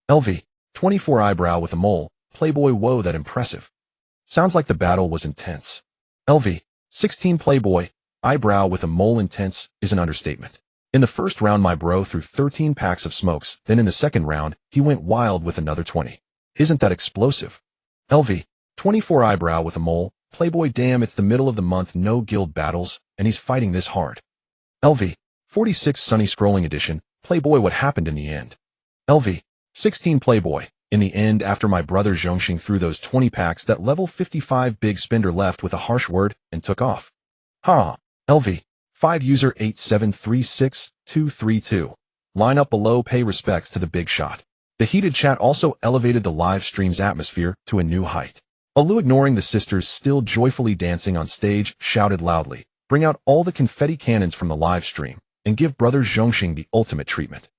S1: LV. 24 Eyebrow with a mole. Playboy, whoa, that impressive. Sounds like the battle was intense. LV. 16 Playboy. Eyebrow with a mole intense is an understatement. In the first round my bro threw 13 packs of smokes, then in the second round, he went wild with another 20. Isn't that explosive? LV. 24 Eyebrow with a mole. Playboy, damn, it's the middle of the month, no guild battles, and he's fighting this hard. LV. 46 Sunny Scrolling Edition. Playboy, what happened in the end? LV. 16 Playboy. In the end, after my brother Zhongxing threw those 20 packs, that level 55 big spender left with a harsh word and took off. Ha! LV. 5 User 8736232. Line up below, pay respects to the big shot. The heated chat also elevated the live stream's atmosphere to a new height. Lu, ignoring the sisters still joyfully dancing on stage, shouted loudly, "Bring out all the confetti cannons from the live stream, and give brother Zhongxing the ultimate treatment."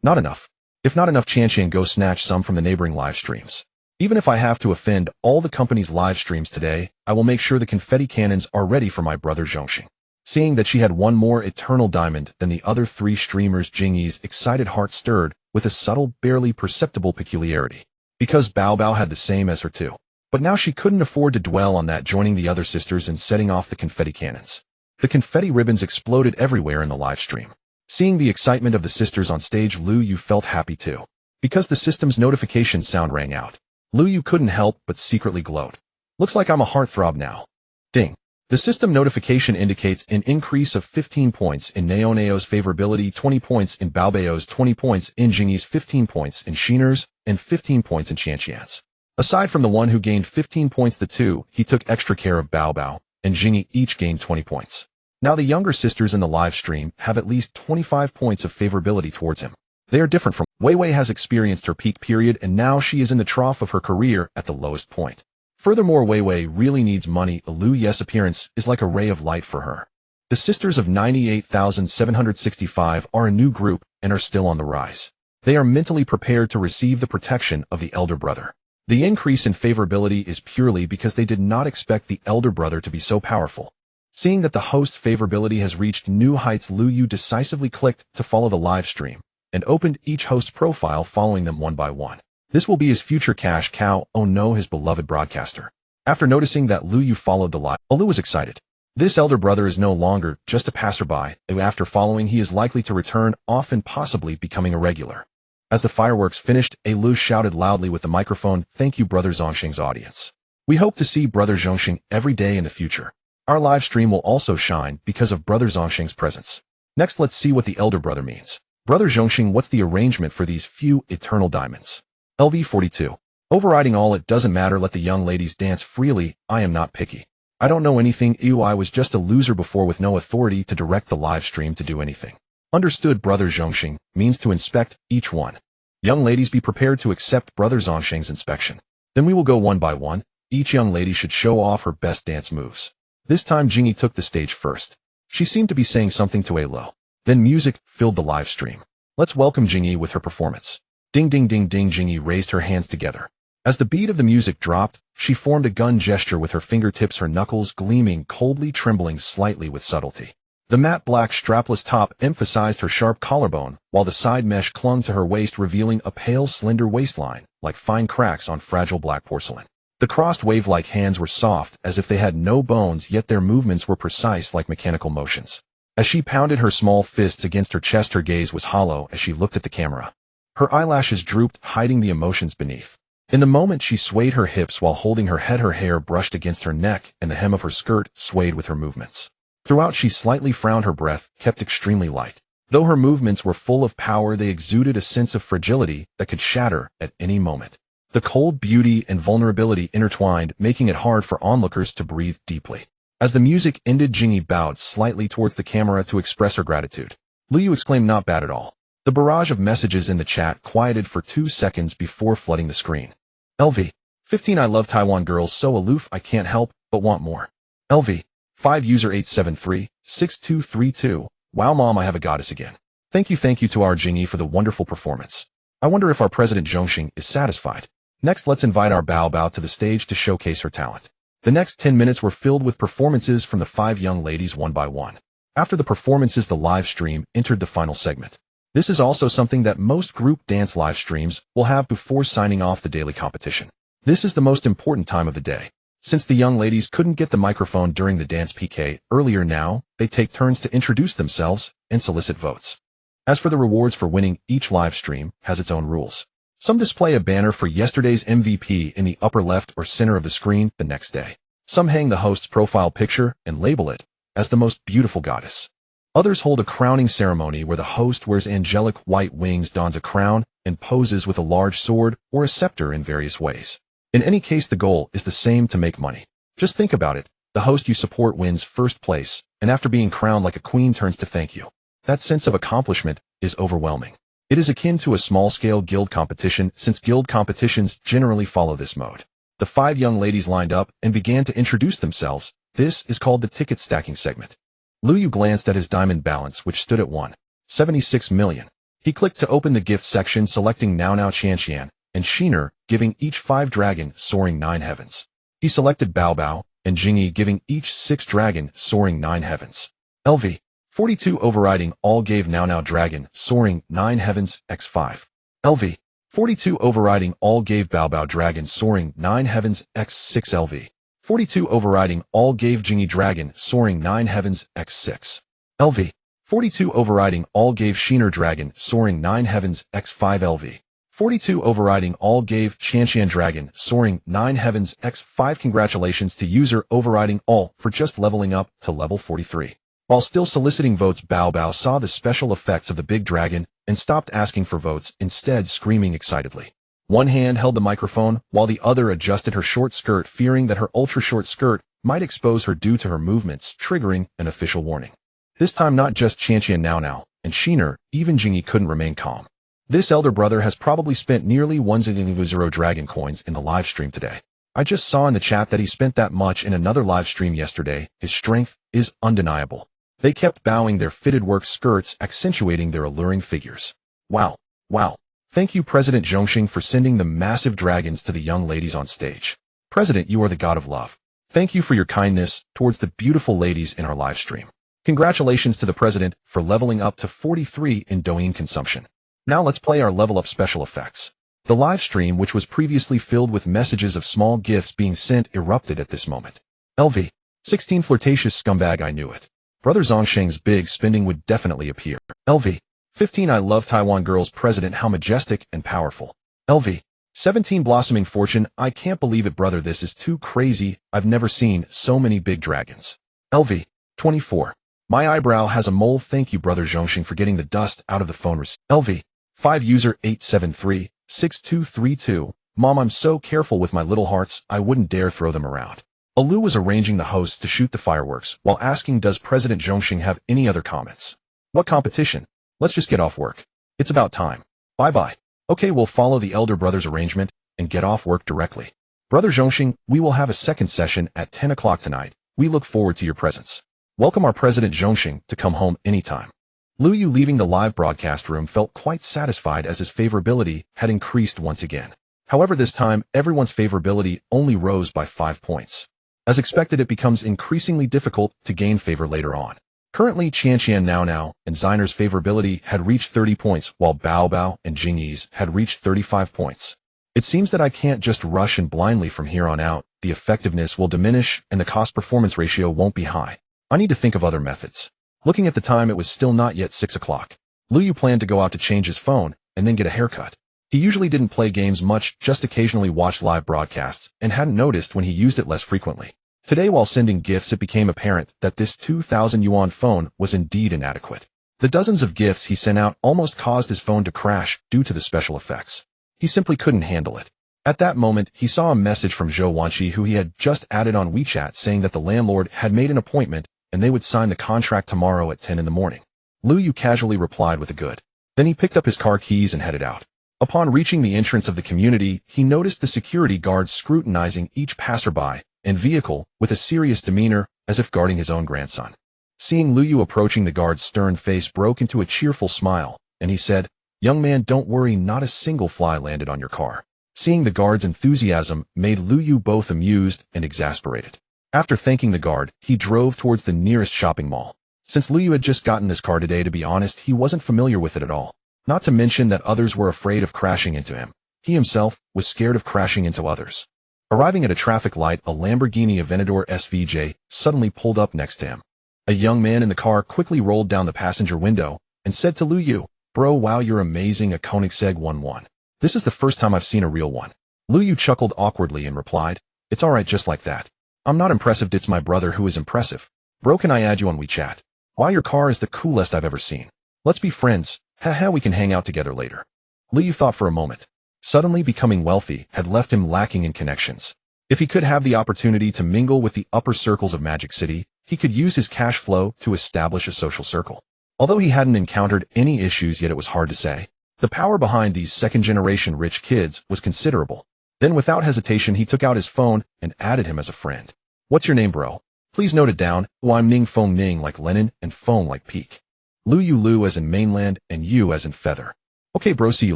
S1: Not enough. If not enough, Qianqian, go snatch some from the neighboring live streams. Even if I have to offend all the company's live streams today, I will make sure the confetti cannons are ready for my brother Zhongxing. Seeing that she had one more eternal diamond than the other three streamers, Jingyi's excited heart stirred with a subtle, barely perceptible peculiarity. Because Bao Bao had the same as her too. But now she couldn't afford to dwell on that, joining the other sisters and setting off the confetti cannons. The confetti ribbons exploded everywhere in the live stream. Seeing the excitement of the sisters on stage, Lu Yu felt happy too. Because the system's notification sound rang out, Lu Yu couldn't help but secretly gloat. Looks like I'm a heartthrob now. Ding. The system notification indicates an increase of 15 points in Neoneo's favorability, 20 points in Baobao's, 20 points in Jingyi's, 15 points in Shiner's, and 15 points in Qianqian's. Aside from the one who gained 15 points, the two he took extra care of, Bao Bao and Jingyi, each gained 20 points. Now the younger sisters in the live stream have at least 25 points of favorability towards him. They are different from Wei Wei, has experienced her peak period and now she is in the trough of her career at the lowest point. Furthermore, Wei Wei really needs money. Lu Yu's appearance is like a ray of light for her. The sisters of 98,765 are a new group and are still on the rise. They are mentally prepared to receive the protection of the elder brother. The increase in favorability is purely because they did not expect the elder brother to be so powerful. Seeing that the host's favorability has reached new heights, Lu Yu decisively clicked to follow the live stream and opened each host's profile, following them one by one. This will be his future cash cow. Oh no, his beloved broadcaster. After noticing that Lu Yu followed the live, Lu was excited. This elder brother is no longer just a passerby. After following, he is likely to return, often possibly becoming a regular. As the fireworks finished, Lu shouted loudly with the microphone, "Thank you, brother Zhongxing's audience. We hope to see brother Zhongxing every day in the future. Our live stream will also shine because of brother Zhongxing's presence." Next, let's see what the elder brother means. Brother Zhongxing, what's the arrangement for these few eternal diamonds? LV42. Overriding all, it doesn't matter, let the young ladies dance freely, I am not picky. I don't know anything, I was just a loser before with no authority to direct the live stream to do anything. Understood, brother Zhongxing means to inspect each one. Young ladies, be prepared to accept brother Zhongxing's inspection. Then we will go one by one. Each young lady should show off her best dance moves. This time Jingyi took the stage first. She seemed to be saying something to Lu. Then music filled the live stream. Let's welcome Jingyi with her performance. Ding ding ding ding. Jingyi raised her hands together. As the beat of the music dropped, she formed a gun gesture with her fingertips, her knuckles gleaming, coldly trembling slightly with subtlety. The matte black strapless top emphasized her sharp collarbone, while the side mesh clung to her waist, revealing a pale, slender waistline, like fine cracks on fragile black porcelain. The crossed wave-like hands were soft, as if they had no bones, yet their movements were precise like mechanical motions. As she pounded her small fists against her chest, her gaze was hollow as she looked at the camera. Her eyelashes drooped, hiding the emotions beneath. In the moment, she swayed her hips while holding her head. Her hair brushed against her neck, and the hem of her skirt swayed with her movements. Throughout, she slightly frowned, her breath kept extremely light. Though her movements were full of power, they exuded a sense of fragility that could shatter at any moment. The cold beauty and vulnerability intertwined, making it hard for onlookers to breathe deeply. As the music ended, Jingyi bowed slightly towards the camera to express her gratitude. Lu Yu exclaimed, "Not bad at all." The barrage of messages in the chat quieted for 2 seconds before flooding the screen. LV15. I love Taiwan girls, so aloof, I can't help but want more. LV5 user 8736232. Wow mom, I have a goddess again. Thank you to our Jingyi for the wonderful performance. I wonder if our President Zhongxing is satisfied. Next, let's invite our Bao Bao to the stage to showcase her talent. The next 10 minutes were filled with performances from the 5 young ladies one by one. After the performances, the live stream entered the final segment. This is also something that most group dance live streams will have before signing off the daily competition. This is the most important time of the day. Since the young ladies couldn't get the microphone during the dance PK earlier, now they take turns to introduce themselves and solicit votes. As for the rewards for winning, each live stream has its own rules. Some display a banner for yesterday's MVP in the upper left or center of the screen the next day. Some hang the host's profile picture and label it as the most beautiful goddess. Others hold a crowning ceremony where the host wears angelic white wings, dons a crown, and poses with a large sword or a scepter in various ways. In any case, the goal is the same: to make money. Just think about it. The host you support wins first place, and after being crowned like a queen turns to thank you. That sense of accomplishment is overwhelming. It is akin to a small-scale guild competition since guild competitions generally follow this mode. The 5 young ladies lined up and began to introduce themselves. This is called the ticket stacking segment. Lu Yu glanced at his diamond balance, which stood at 1.76 million. He clicked to open the gift section, selecting Now Qianqian and Sheener, giving each 5 dragon, soaring 9 heavens. He selected Bao Bao and Jingyi, giving each 6 dragon, soaring 9 heavens. LV 42 overriding all gave Now dragon, soaring 9 heavens, x5. LV 42 overriding all gave Bao Bao dragon, soaring 9 heavens, x6. LV 42 overriding all gave Jingyi dragon, soaring 9 heavens, x6. LV 42 overriding all gave Sheener dragon, soaring 9 heavens, x5. LV 42 overriding all gave Qianqian dragon, soaring 9 heavens, x5. Congratulations to user overriding all for just leveling up to level 43. While still soliciting votes, Bao Bao saw the special effects of the big dragon and stopped asking for votes, instead screaming excitedly. One hand held the microphone while the other adjusted her short skirt, fearing that her ultra-short skirt might expose her due to her movements, triggering an official warning. This time not just Qianqian Now and Sheener, even Jingyi couldn't remain calm. This elder brother has probably spent nearly 1.0 dragon coins in the live stream today. I just saw in the chat that he spent that much in another live stream yesterday. His strength is undeniable. They kept bowing their fitted work skirts, accentuating their alluring figures. Wow. Wow. Thank you, President Zhongxing, for sending the massive dragons to the young ladies on stage. President, you are the god of love. Thank you for your kindness towards the beautiful ladies in our live stream. Congratulations to the president for leveling up to 43 in Douyin consumption. Now let's play our level up special effects. The live stream, which was previously filled with messages of small gifts being sent, erupted at this moment. LV 16 flirtatious scumbag, I knew it. Brother Zhongxing's big spending would definitely appear. LV 15 I love Taiwan girls. President, how majestic and powerful. LV 17 blossoming fortune, I can't believe it, brother, this is too crazy. I've never seen so many big dragons. LV 24 my eyebrow has a mole. Thank you, brother Zhongxing, for getting the dust out of the phone. LV 5 user 8736232 Mom, I'm so careful with my little hearts, I wouldn't dare throw them around. Alu was arranging the hosts to shoot the fireworks while asking, does President Zhongxing have any other comments? What competition? Let's just get off work. It's about time. Bye-bye. Okay, we'll follow the elder brother's arrangement and get off work directly. Brother Zhongxing, we will have a second session at 10 o'clock tonight. We look forward to your presence. Welcome our President Zhongxing to come home anytime. Lu Yu, leaving the live broadcast room, felt quite satisfied as his favorability had increased once again. However, this time, everyone's favorability only rose by 5 points. As expected, it becomes increasingly difficult to gain favor later on. Currently, Qianqian Now and Xiner's favorability had reached 30 points, while Bao Bao and Jingyi's had reached 35 points. It seems that I can't just rush and blindly from here on out. The effectiveness will diminish and the cost-performance ratio won't be high. I need to think of other methods. Looking at the time, it was still not yet 6 o'clock. Lu Yu planned to go out to change his phone and then get a haircut. He usually didn't play games much, just occasionally watched live broadcasts, and hadn't noticed when he used it less frequently. Today, while sending gifts, it became apparent that this 2,000 yuan phone was indeed inadequate. The dozens of gifts he sent out almost caused his phone to crash due to the special effects. He simply couldn't handle it. At that moment, he saw a message from Zhou Wanqi, who he had just added on WeChat, saying that the landlord had made an appointment and they would sign the contract tomorrow at 10 in the morning. Lu Yu casually replied with a good. Then he picked up his car keys and headed out. Upon reaching the entrance of the community, he noticed the security guards scrutinizing each passerby and vehicle with a serious demeanor, as if guarding his own grandson. Seeing Lu Yu approaching, the guard's stern face broke into a cheerful smile, and he said, "Young man, don't worry, not a single fly landed on your car." Seeing the guard's enthusiasm made Lu Yu both amused and exasperated. After thanking the guard, he drove towards the nearest shopping mall. Since Lu Yu had just gotten this car today, to be honest, he wasn't familiar with it at all. Not to mention that others were afraid of crashing into him. He himself was scared of crashing into others. Arriving at a traffic light, a Lamborghini Aventador SVJ suddenly pulled up next to him. A young man in the car quickly rolled down the passenger window and said to Lu Yu, "Bro, wow, you're amazing, a Koenigsegg 11. This is the first time I've seen a real one." Lu Yu chuckled awkwardly and replied, "It's alright just like that. I'm not impressive, it's my brother who is impressive. Bro, can I add you on WeChat? Wow, your car is the coolest I've ever seen. Let's be friends. Haha, we can hang out together later." Lu Yu thought for a moment. Suddenly becoming wealthy had left him lacking in connections. If he could have the opportunity to mingle with the upper circles of Magic City, he could use his cash flow to establish a social circle. Although he hadn't encountered any issues yet, it was hard to say. The power behind these second-generation rich kids was considerable. Then without hesitation he took out his phone and added him as a friend. What's your name, bro? Please note it down. Oh, I'm Ning Fong, Ning like Lenin and Fong like peak. Lu Yu Lu as in mainland and Yu as in feather. Okay bro, see you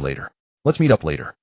S1: later. Let's meet up later.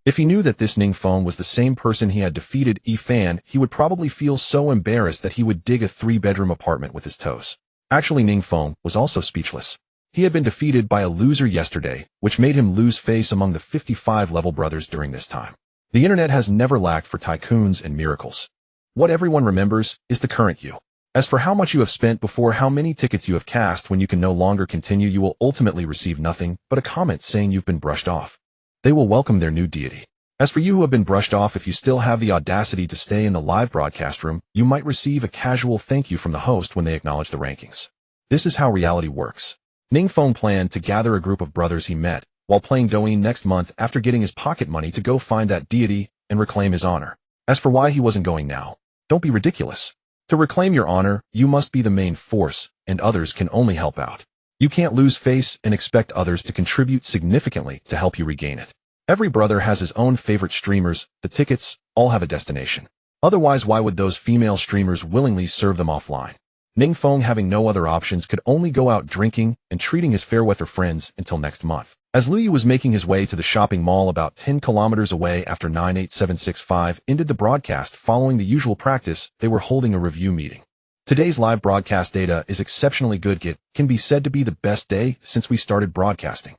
S1: If he knew that this Ning Fong was the same person he had defeated Fan, he would probably feel so embarrassed that he would dig a 3-bedroom apartment with his toes. Actually, Ning Fong was also speechless. He had been defeated by a loser yesterday, which made him lose face among the 55-level brothers during this time. The internet has never lacked for tycoons and miracles. What everyone remembers is the current you. As for how much you have spent before, how many tickets you have cast when you can no longer continue, you will ultimately receive nothing but a comment saying you've been brushed off. They will welcome their new deity. As for you who have been brushed off, if you still have the audacity to stay in the live broadcast room, you might receive a casual thank you from the host when they acknowledge the rankings. This is how reality works. Ning Fong planned to gather a group of brothers he met while playing Douyin next month after getting his pocket money to go find that deity and reclaim his honor. As for why he wasn't going now, don't be ridiculous. To reclaim your honor, you must be the main force, and others can only help out. You can't lose face and expect others to contribute significantly to help you regain it. Every brother has his own favorite streamers. The tickets all have a destination. Otherwise, why would those female streamers willingly serve them offline? Ning Fong, having no other options, could only go out drinking and treating his fair-weather friends until next month. As Liu was making his way to the shopping mall about 10 kilometers away after 98765 ended the broadcast following the usual practice, they were holding a review meeting. Today's live broadcast data is exceptionally good. It can be said to be the best day since we started broadcasting.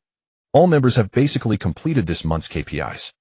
S1: All members have basically completed this month's KPIs.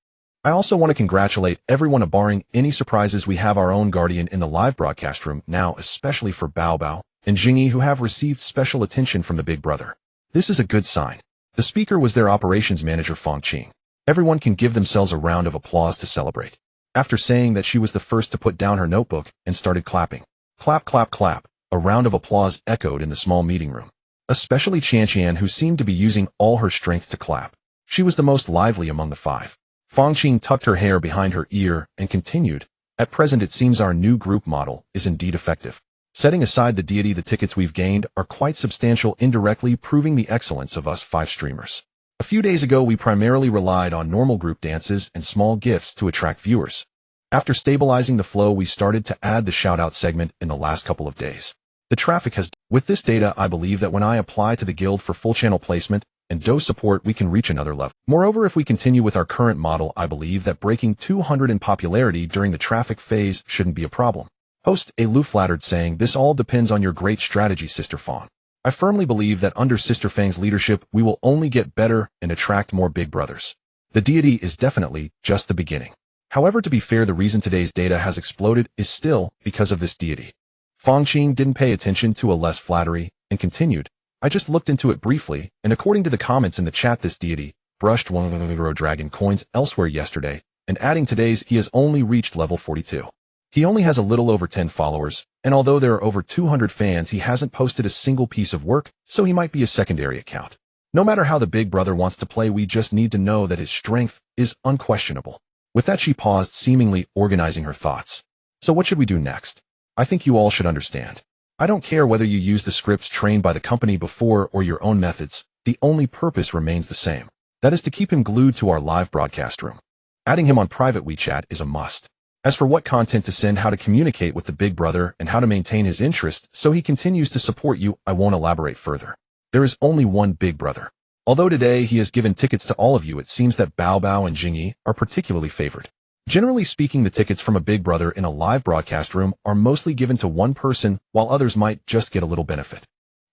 S1: I also want to congratulate everyone. Barring any surprises, we have our own guardian in the live broadcast room now, especially for Bao Bao and Jingyi, who have received special attention from the big brother. This is a good sign. The speaker was their operations manager, Fong Qing. Everyone can give themselves a round of applause to celebrate. After saying that she was the first to put down her notebook and started clapping. Clap, clap, clap. A round of applause echoed in the small meeting room. Especially Qian, who seemed to be using all her strength to clap. She was the most lively among the 5. Fong Qing tucked her hair behind her ear and continued, "At present it seems our new group model is indeed effective. Setting aside the deity, the tickets we've gained are quite substantial, indirectly proving the excellence of us 5 streamers. A few days ago we primarily relied on normal group dances and small gifts to attract viewers. After stabilizing the flow, we started to add the shout-out segment in the last couple of days. The traffic has... With this data, I believe that when I apply to the guild for full channel placement and dose support, we can reach another level. Moreover, if we continue with our current model, I believe that breaking 200 in popularity during the traffic phase shouldn't be a problem." Host Lu flattered, saying, "This all depends on your great strategy, Sister Fong. I firmly believe that under Sister Fang's leadership, we will only get better and attract more big brothers. The deity is definitely just the beginning. However, to be fair, the reason today's data has exploded is still because of this deity." Fong Qing didn't pay attention to a less flattery and continued, "I just looked into it briefly, and according to the comments in the chat, this deity brushed 1 dragon coins elsewhere yesterday, and adding today's, he has only reached level 42. He only has a little over 10 followers, and although there are over 200 fans, he hasn't posted a single piece of work, so he might be a secondary account. No matter how the big brother wants to play, we just need to know that his strength is unquestionable." With that, she paused, seemingly organizing her thoughts. "So what should we do next? I think you all should understand. I don't care whether you use the scripts trained by the company before or your own methods, the only purpose remains the same. That is to keep him glued to our live broadcast room. Adding him on private WeChat is a must. As for what content to send, how to communicate with the big brother, and how to maintain his interest so he continues to support you, I won't elaborate further. There is only one big brother. Although today he has given tickets to all of you, it seems that Bao Bao and Jingyi are particularly favored. Generally speaking, the tickets from a big brother in a live broadcast room are mostly given to one person, while others might just get a little benefit.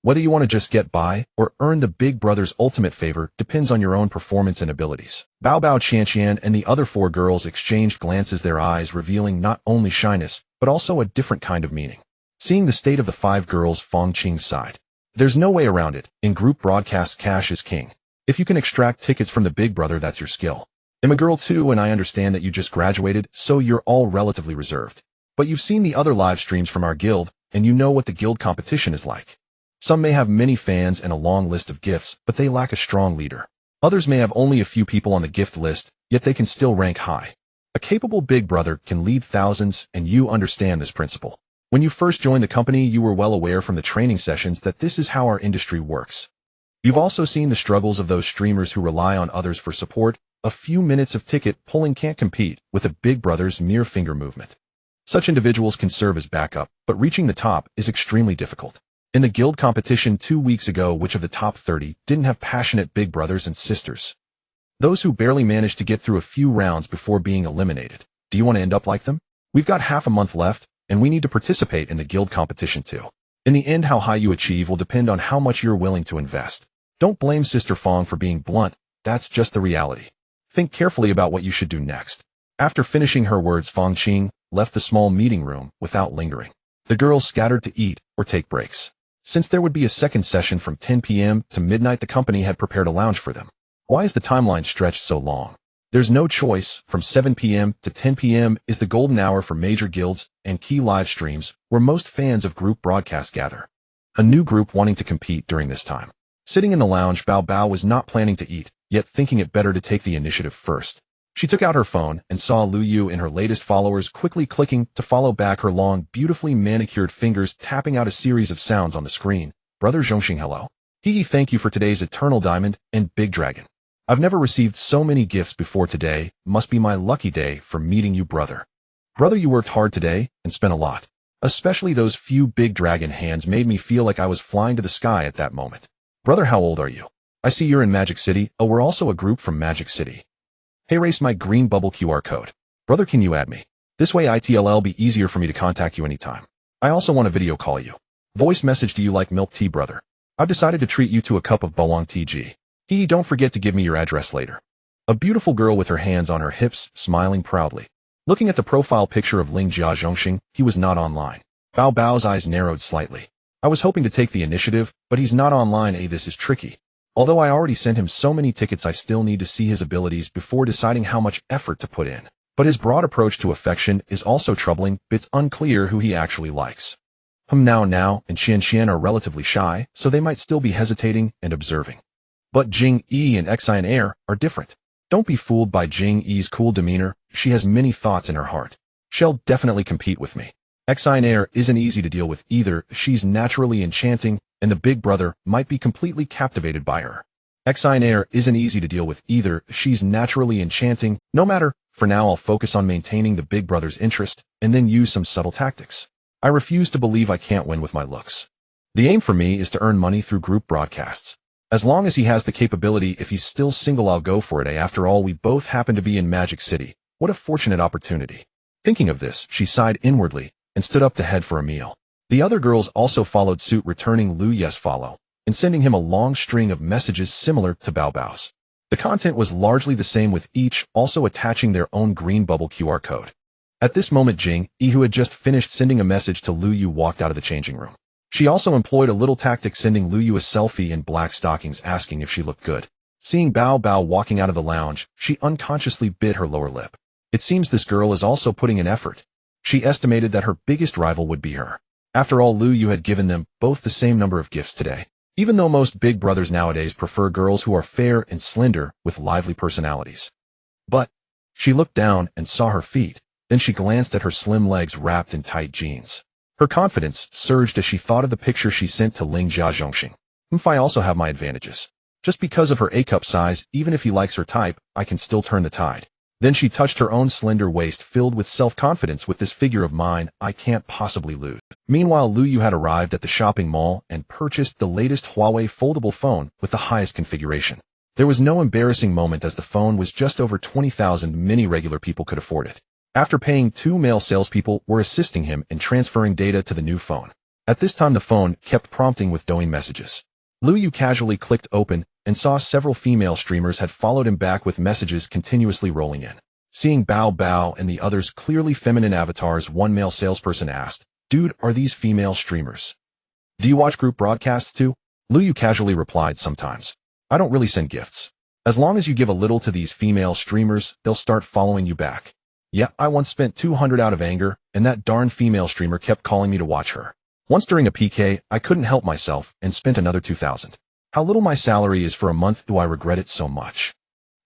S1: Whether you want to just get by or earn the big brother's ultimate favor depends on your own performance and abilities." Bao Bao, Qian, and the other 4 girls exchanged glances, their eyes revealing not only shyness, but also a different kind of meaning. Seeing the state of the 5 girls, Fong Qing sighed. There's no way around it. In group broadcasts, cash is king. If you can extract tickets from the big brother, that's your skill. I'm a girl too, and I understand that you just graduated, so you're all relatively reserved. But you've seen the other live streams from our guild, and you know what the guild competition is like. Some may have many fans and a long list of gifts, but they lack a strong leader. Others may have only a few people on the gift list, yet they can still rank high. A capable big brother can lead thousands, and you understand this principle. When you first joined the company, you were well aware from the training sessions that this is how our industry works. You've also seen the struggles of those streamers who rely on others for support. A few minutes of ticket pulling can't compete with a big brother's mere finger movement. Such individuals can serve as backup, but reaching the top is extremely difficult. In the guild competition 2 weeks ago, which of the top 30 didn't have passionate big brothers and sisters? Those who barely managed to get through a few rounds before being eliminated. Do you want to end up like them? We've got half a month left, and we need to participate in the guild competition too. In the end, how high you achieve will depend on how much you're willing to invest. Don't blame Sister Fong for being blunt, that's just the reality. Think carefully about what you should do next. After finishing her words, Fong Qing left the small meeting room without lingering. The girls scattered to eat or take breaks. Since there would be a second session from 10 p.m. to midnight, the company had prepared a lounge for them. Why is the timeline stretched so long? There's no choice. From 7 p.m. to 10 p.m. is the golden hour for major guilds and key live streams where most fans of group broadcasts gather. A new group wanting to compete during this time. Sitting in the lounge, Bao Bao was not planning to eat, yet thinking it better to take the initiative first. She took out her phone and saw Lu Yu and her latest followers quickly clicking to follow back, her long, beautifully manicured fingers tapping out a series of sounds on the screen. Brother Zhongxing, hello. Hee, thank you for today's Eternal Diamond and Big Dragon. I've never received so many gifts before. Today must be my lucky day for meeting you, brother. Brother, you worked hard today and spent a lot. Especially those few big dragon hands made me feel like I was flying to the sky at that moment. Brother, how old are you? I see you're in Magic City. Oh, we're also a group from Magic City. Hey, erase my green bubble QR code. Brother, can you add me? This way it'll be easier for me to contact you anytime. I also want to video call you. Voice message, do you like milk tea, brother? I've decided to treat you to a cup of Bawang TG. Don't forget to give me your address later. A beautiful girl with her hands on her hips, smiling proudly. Looking at the profile picture of Ling Jia Zhongxing, he was not online. Bao Bao's eyes narrowed slightly. I was hoping to take the initiative, but he's not online. This is tricky. Although I already sent him so many tickets, I still need to see his abilities before deciding how much effort to put in. But his broad approach to affection is also troubling. It's unclear who he actually likes. Now and Xian are relatively shy, so they might still be hesitating and observing. But Jing Yi and Xian Air are different. Don't be fooled by Jing Yi's cool demeanor. She has many thoughts in her heart. She'll definitely compete with me. Xian Air isn't easy to deal with either. She's naturally enchanting, and the big brother might be completely captivated by her. Xian Air isn't easy to deal with either. She's naturally enchanting. No matter, for now I'll focus on maintaining the big brother's interest, and then use some subtle tactics. I refuse to believe I can't win with my looks. The aim for me is to earn money through group broadcasts. As long as he has the capability, if he's still single, I'll go for it. After all, we both happen to be in Magic City. What a fortunate opportunity. Thinking of this, she sighed inwardly and stood up to head for a meal. The other girls also followed suit, returning Lu Yes follow and sending him a long string of messages similar to Bao Bao's. The content was largely the same, with each also attaching their own green bubble QR code. At this moment, Jing Yi, who had just finished sending a message to Lu Yu, walked out of the changing room. She also employed a little tactic, sending Lu Yu a selfie in black stockings, asking if she looked good. Seeing Bao Bao walking out of the lounge, she unconsciously bit her lower lip. It seems this girl is also putting in effort. She estimated that her biggest rival would be her. After all, Lu Yu had given them both the same number of gifts today. Even though most big brothers nowadays prefer girls who are fair and slender with lively personalities. But she looked down and saw her feet. Then she glanced at her slim legs wrapped in tight jeans. Her confidence surged as she thought of the picture she sent to Ling Jia Zhongxing. I also have my advantages. Just because of her A-cup size, even if he likes her type, I can still turn the tide. Then she touched her own slender waist, filled with self-confidence. With this figure of mine, I can't possibly lose. Meanwhile, Lu Yu had arrived at the shopping mall and purchased the latest Huawei foldable phone with the highest configuration. There was no embarrassing moment, as the phone was just over 20,000. Many regular people could afford it. After paying, 2 male salespeople were assisting him in transferring data to the new phone. At this time, the phone kept prompting with Douyin messages. Lu Yu casually clicked open and saw several female streamers had followed him back with messages continuously rolling in. Seeing Bao Bao and the others' clearly feminine avatars, one male salesperson asked, "Dude, are these female streamers? Do you watch group broadcasts too?" Lu Yu casually replied, "Sometimes. I don't really send gifts. As long as you give a little to these female streamers, they'll start following you back. Yeah, I once spent 200 out of anger, and that darn female streamer kept calling me to watch her. Once during a PK, I couldn't help myself and spent another 2,000. How little my salary is for a month. Do I regret it so much?"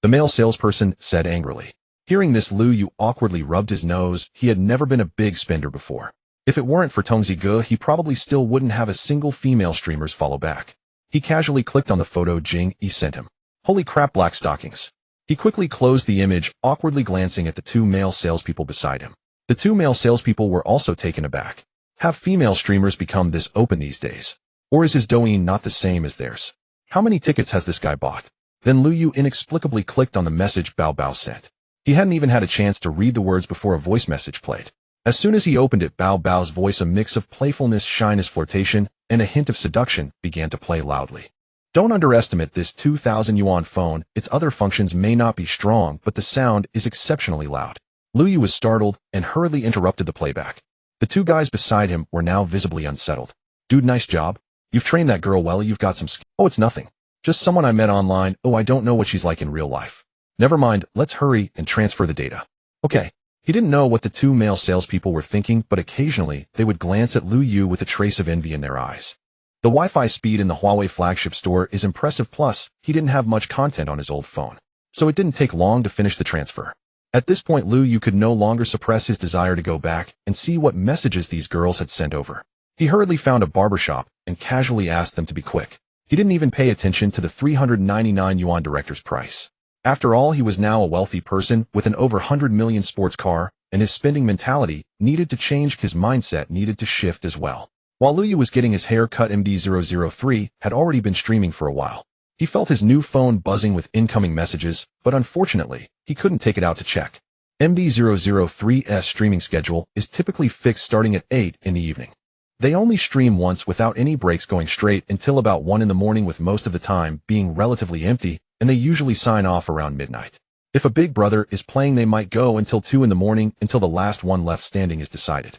S1: The male salesperson said angrily. Hearing this, Lu Yu awkwardly rubbed his nose. He had never been a big spender before. If it weren't for Tongzi Ge, he probably still wouldn't have a single female streamer's follow back. He casually clicked on the photo Jing Yi sent him. Holy crap, black stockings. He quickly closed the image, awkwardly glancing at the two male salespeople beside him. The two male salespeople were also taken aback. Have female streamers become this open these days? Or is his Douyin not the same as theirs? How many tickets has this guy bought? Then Lu Yu inexplicably clicked on the message Bao Bao sent. He hadn't even had a chance to read the words before a voice message played. As soon as he opened it, Bao Bao's voice, a mix of playfulness, shyness, flirtation, and a hint of seduction, began to play loudly. Don't underestimate this 2,000 yuan phone. Its other functions may not be strong, but the sound is exceptionally loud. Lu Yu was startled and hurriedly interrupted the playback. The two guys beside him were now visibly unsettled. Dude, nice job. You've trained that girl well. You've got some skill. Oh, it's nothing. Just someone I met online. Oh, I don't know what she's like in real life. Never mind, let's hurry and transfer the data. Okay. He didn't know what the two male salespeople were thinking, but occasionally they would glance at Lu Yu with a trace of envy in their eyes. The Wi-Fi speed in the Huawei flagship store is impressive, plus he didn't have much content on his old phone, so it didn't take long to finish the transfer. At this point, Lu Yu could no longer suppress his desire to go back and see what messages these girls had sent over. He hurriedly found a barbershop and casually asked them to be quick. He didn't even pay attention to the 399 yuan director's price. After all, he was now a wealthy person with an over 100 million sports car, and his spending mentality needed to change. His mindset needed to shift as well. While Lu Yu was getting his hair cut, MD003 had already been streaming for a while. He felt his new phone buzzing with incoming messages, but unfortunately, he couldn't take it out to check. MD003's streaming schedule is typically fixed starting at 8 in the evening. They only stream once without any breaks, going straight until about 1 in the morning, with most of the time being relatively empty, and they usually sign off around midnight. If a big brother is playing, they might go until 2 in the morning until the last one left standing is decided.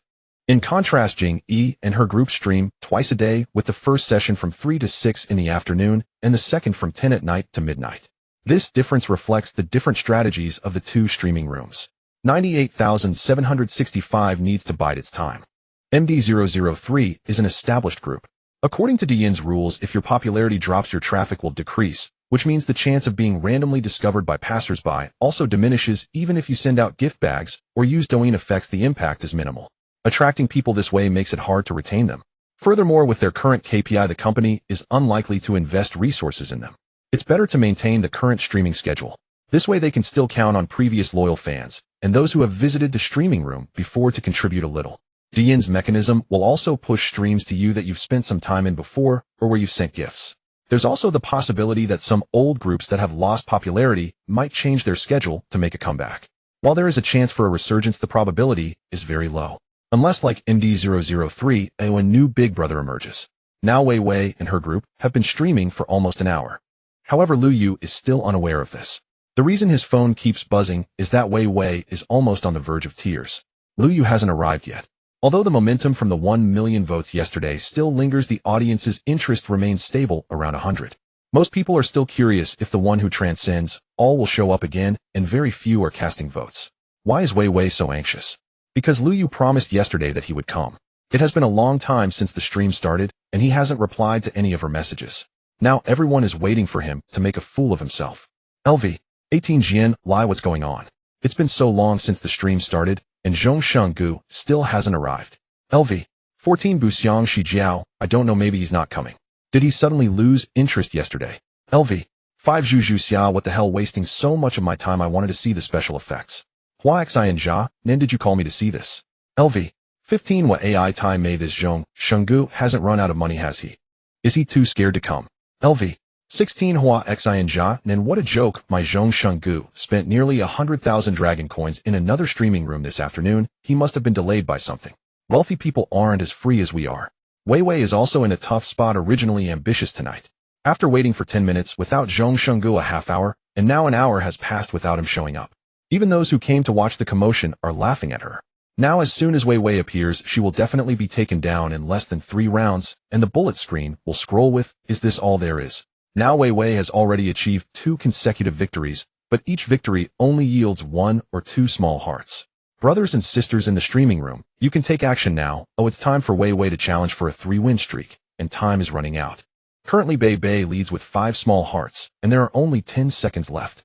S1: In contrast, Jing Yi and her group stream twice a day, with the first session from 3 to 6 in the afternoon and the second from 10 at night to midnight. This difference reflects the different strategies of the two streaming rooms. 98,765 needs to bide its time. MD003 is an established group. According to Douyin's rules, if your popularity drops, your traffic will decrease, which means the chance of being randomly discovered by passersby also diminishes. Even if you send out gift bags or use Douyin effects, the impact is minimal. Attracting people this way makes it hard to retain them. Furthermore, with their current KPI, the company is unlikely to invest resources in them. It's better to maintain the current streaming schedule. This way they can still count on previous loyal fans and those who have visited the streaming room before to contribute a little. Douyin's mechanism will also push streams to you that you've spent some time in before or where you've sent gifts. There's also the possibility that some old groups that have lost popularity might change their schedule to make a comeback. While there is a chance for a resurgence, the probability is very low. Unless, like MD003, a new big brother emerges. Now Wei Wei and her group have been streaming for almost an hour. However, Lu Yu is still unaware of this. The reason his phone keeps buzzing is that Wei Wei is almost on the verge of tears. Lu Yu hasn't arrived yet. Although the momentum from the 1 million votes yesterday still lingers, the audience's interest remains stable around 100. Most people are still curious if the one who transcends all will show up again, and very few are casting votes. Why is Wei Wei so anxious? Because Lu Yu promised yesterday that he would come. It has been a long time since the stream started, and he hasn't replied to any of her messages. Now everyone is waiting for him to make a fool of himself. LV. 18 Jian, Lai, what's going on? It's been so long since the stream started, and Zhong Shenggu still hasn't arrived. LV. 14 Buxiang Shi Jiao, I don't know, maybe he's not coming. Did he suddenly lose interest yesterday? LV. 5 Zhu Xia, what the hell, wasting so much of my time. I wanted to see the special effects. Hua Xian Jia, Nen, did you call me to see this? LV. 15 What AI time may this Zhong Shenggu hasn't run out of money, has he? Is he too scared to come? LV. 16 Hua Xian Jia, Nen, what a joke. My Zhong Shenggu spent nearly 100,000 dragon coins in another streaming room this afternoon. He must have been delayed by something. Wealthy people aren't as free as we are. Wei Wei is also in a tough spot, originally ambitious tonight. After waiting for 10 minutes without Zhong Shenggu, a half hour, and now an hour has passed without him showing up. Even those who came to watch the commotion are laughing at her. Now as soon as Wei Wei appears, she will definitely be taken down in less than 3 rounds, and the bullet screen will scroll with, "Is this all there is?" Now Wei Wei has already achieved 2 consecutive victories, but each victory only yields 1 or 2 small hearts. Brothers and sisters in the streaming room, you can take action now. Oh, it's time for Wei Wei to challenge for a 3-win streak, and time is running out. Currently Bei Bei leads with 5 small hearts, and there are only 10 seconds left.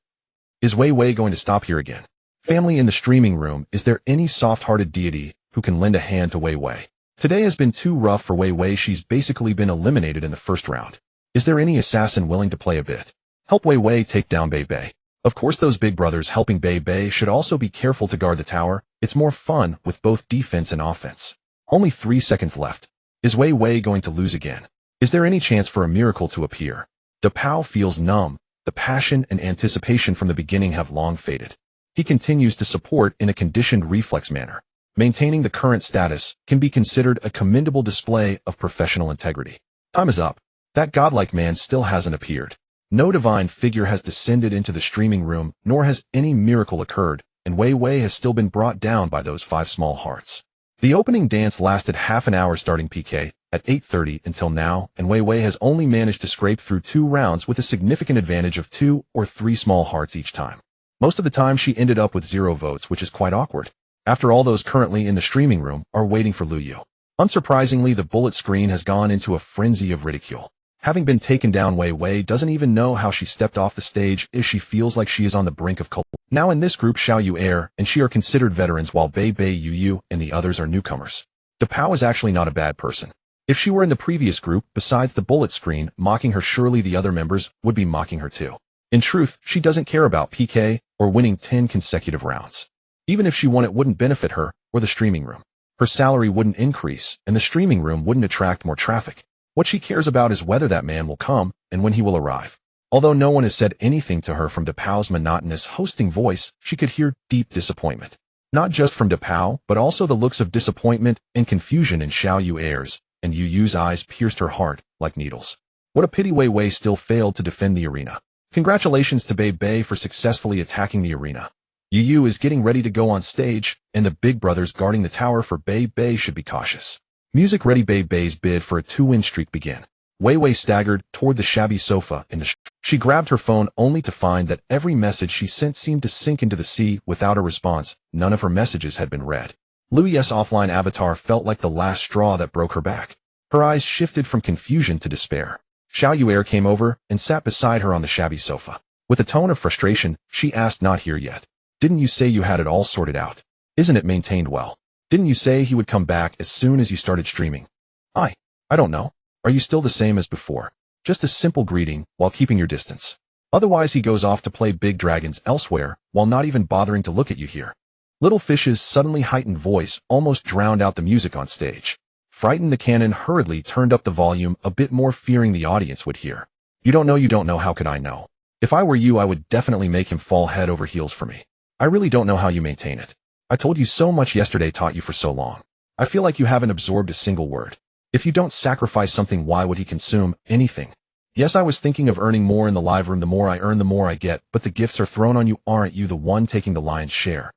S1: Is Wei Wei going to stop here again? Family in the streaming room, is there any soft-hearted deity who can lend a hand to Wei Wei? Today has been too rough for Wei Wei. She's basically been eliminated in the first round. Is there any assassin willing to play a bit? Help Wei Wei take down Bei Bei. Of course those big brothers helping Bei Bei should also be careful to guard the tower. It's more fun with both defense and offense. Only 3 seconds left. Is Wei Wei going to lose again? Is there any chance for a miracle to appear? De Pao feels numb. The passion and anticipation from the beginning have long faded. He continues to support in a conditioned reflex manner. Maintaining the current status can be considered a commendable display of professional integrity. Time is up. That godlike man still hasn't appeared. No divine figure has descended into the streaming room, nor has any miracle occurred, and Wei Wei has still been brought down by those 5 small hearts. The opening dance lasted half an hour starting PK at 8:30 until now, and Wei Wei has only managed to scrape through 2 rounds with a significant advantage of 2 or 3 small hearts each time. Most of the time she ended up with 0 votes, which is quite awkward. After all, those currently in the streaming room are waiting for Lu Yu. Unsurprisingly, the bullet screen has gone into a frenzy of ridicule. Having been taken down, Wei Wei doesn't even know how she stepped off the stage as she feels like she is on the brink of collapse. Now in this group, Xiao Yu Air and she are considered veterans while Bei Bei Yu Yu and the others are newcomers. De Pao is actually not a bad person. If she were in the previous group, besides the bullet screen mocking her, surely the other members would be mocking her too. In truth, she doesn't care about PK or winning 10 consecutive rounds. Even if she won, it wouldn't benefit her or the streaming room. Her salary wouldn't increase and the streaming room wouldn't attract more traffic. What she cares about is whether that man will come and when he will arrive. Although no one has said anything to her, from De Pao's monotonous hosting voice, she could hear deep disappointment. Not just from De Pao, but also the looks of disappointment and confusion in Xiao Yu Air's, and Yu Yu's eyes pierced her heart like needles. What a pity Wei Wei still failed to defend the arena. Congratulations to Bei Bei for successfully attacking the arena. Yu Yu is getting ready to go on stage, and the big brothers guarding the tower for Bei Bei should be cautious. Music ready. Bei Bei's bid for a 2-win streak began. Wei Wei staggered toward the shabby sofa in the street. She grabbed her phone only to find that every message she sent seemed to sink into the sea without a response. None of her messages had been read. Lu Yu's offline avatar felt like the last straw that broke her back. Her eyes shifted from confusion to despair. Xiao Yu Air came over and sat beside her on the shabby sofa. With a tone of frustration, she asked, "Not here yet? Didn't you say you had it all sorted out? Isn't it maintained well? Didn't you say he would come back as soon as you started streaming?" I don't know. Are you still the same as before? Just a simple greeting while keeping your distance. Otherwise he goes off to play big dragons elsewhere while not even bothering to look at you here. Little Fish's suddenly heightened voice almost drowned out the music on stage. Frightened, the canon hurriedly turned up the volume a bit more, fearing the audience would hear. You don't know, how could I know? If I were you, I would definitely make him fall head over heels for me. I really don't know how you maintain it. I told you so much yesterday, taught you for so long. I feel like you haven't absorbed a single word. If you don't sacrifice something, why would he consume anything? Yes, I was thinking of earning more in the live room. The more I earn, the more I get, but the gifts are thrown on you. Aren't you the one taking the lion's share?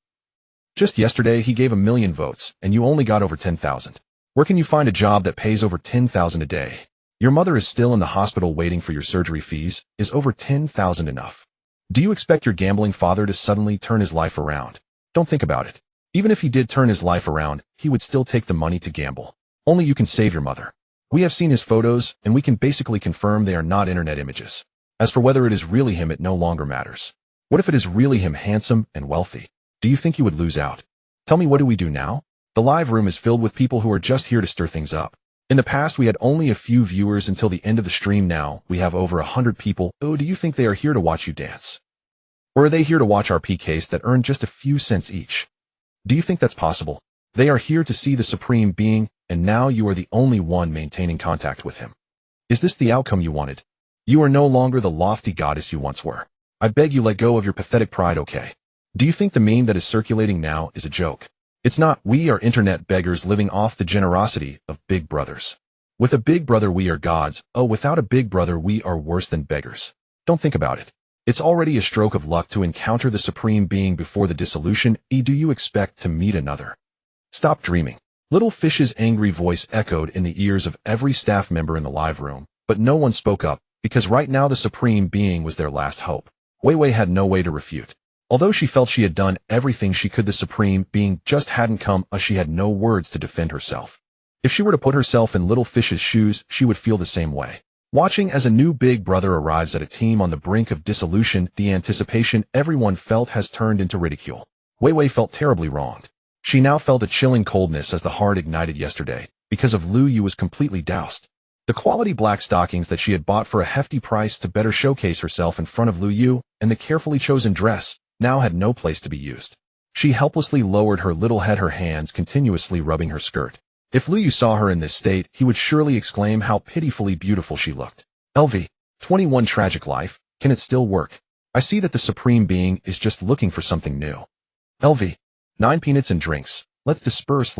S1: Just yesterday, he gave 1 million votes, and you only got over 10,000. Where can you find a job that pays over 10,000 a day? Your mother is still in the hospital waiting for your surgery fees. Is over 10,000 enough? Do you expect your gambling father to suddenly turn his life around? Don't think about it. Even if he did turn his life around, he would still take the money to gamble. Only you can save your mother. We have seen his photos, and we can basically confirm they are not internet images. As for whether it is really him, it no longer matters. What if it is really him, handsome and wealthy? Do you think you would lose out? Tell me, what do we do now? The live room is filled with people who are just here to stir things up. In the past, we had only a few viewers until the end of the stream. Now we have over 100 people. Oh, do you think they are here to watch you dance? Or are they here to watch our PKs that earn just a few cents each? Do you think that's possible? They are here to see the Supreme Being, and now you are the only one maintaining contact with him. Is this the outcome you wanted? You are no longer the lofty goddess you once were. I beg you, let go of your pathetic pride, okay? Do you think the meme that is circulating now is a joke? It's not. We are internet beggars living off the generosity of big brothers. With a big brother, we are gods. Oh, without a big brother, we are worse than beggars. Don't think about it. It's already a stroke of luck to encounter the Supreme Being before the dissolution. Do you expect to meet another? Stop dreaming. Little Fish's angry voice echoed in the ears of every staff member in the live room, but no one spoke up, because right now the Supreme Being was their last hope. Wei Wei had no way to refute. Although she felt she had done everything she could, the Supreme Being just hadn't come. She had no words to defend herself. If she were to put herself in Little Fish's shoes, she would feel the same way. Watching as a new big brother arrives at a team on the brink of dissolution, the anticipation everyone felt has turned into ridicule. Wei Wei felt terribly wronged. She now felt a chilling coldness as the heart ignited yesterday, because of Lu Yu was completely doused. The quality black stockings that she had bought for a hefty price to better showcase herself in front of Lu Yu, and the carefully chosen dress, now had no place to be used. She helplessly lowered her little head, her hands continuously rubbing her skirt. If Lu Yu saw her in this state, he would surely exclaim how pitifully beautiful she looked. LV. 21 Tragic life, can it still work? I see that the Supreme Being is just looking for something new. LV. 9 Peanuts and drinks, let's disperse.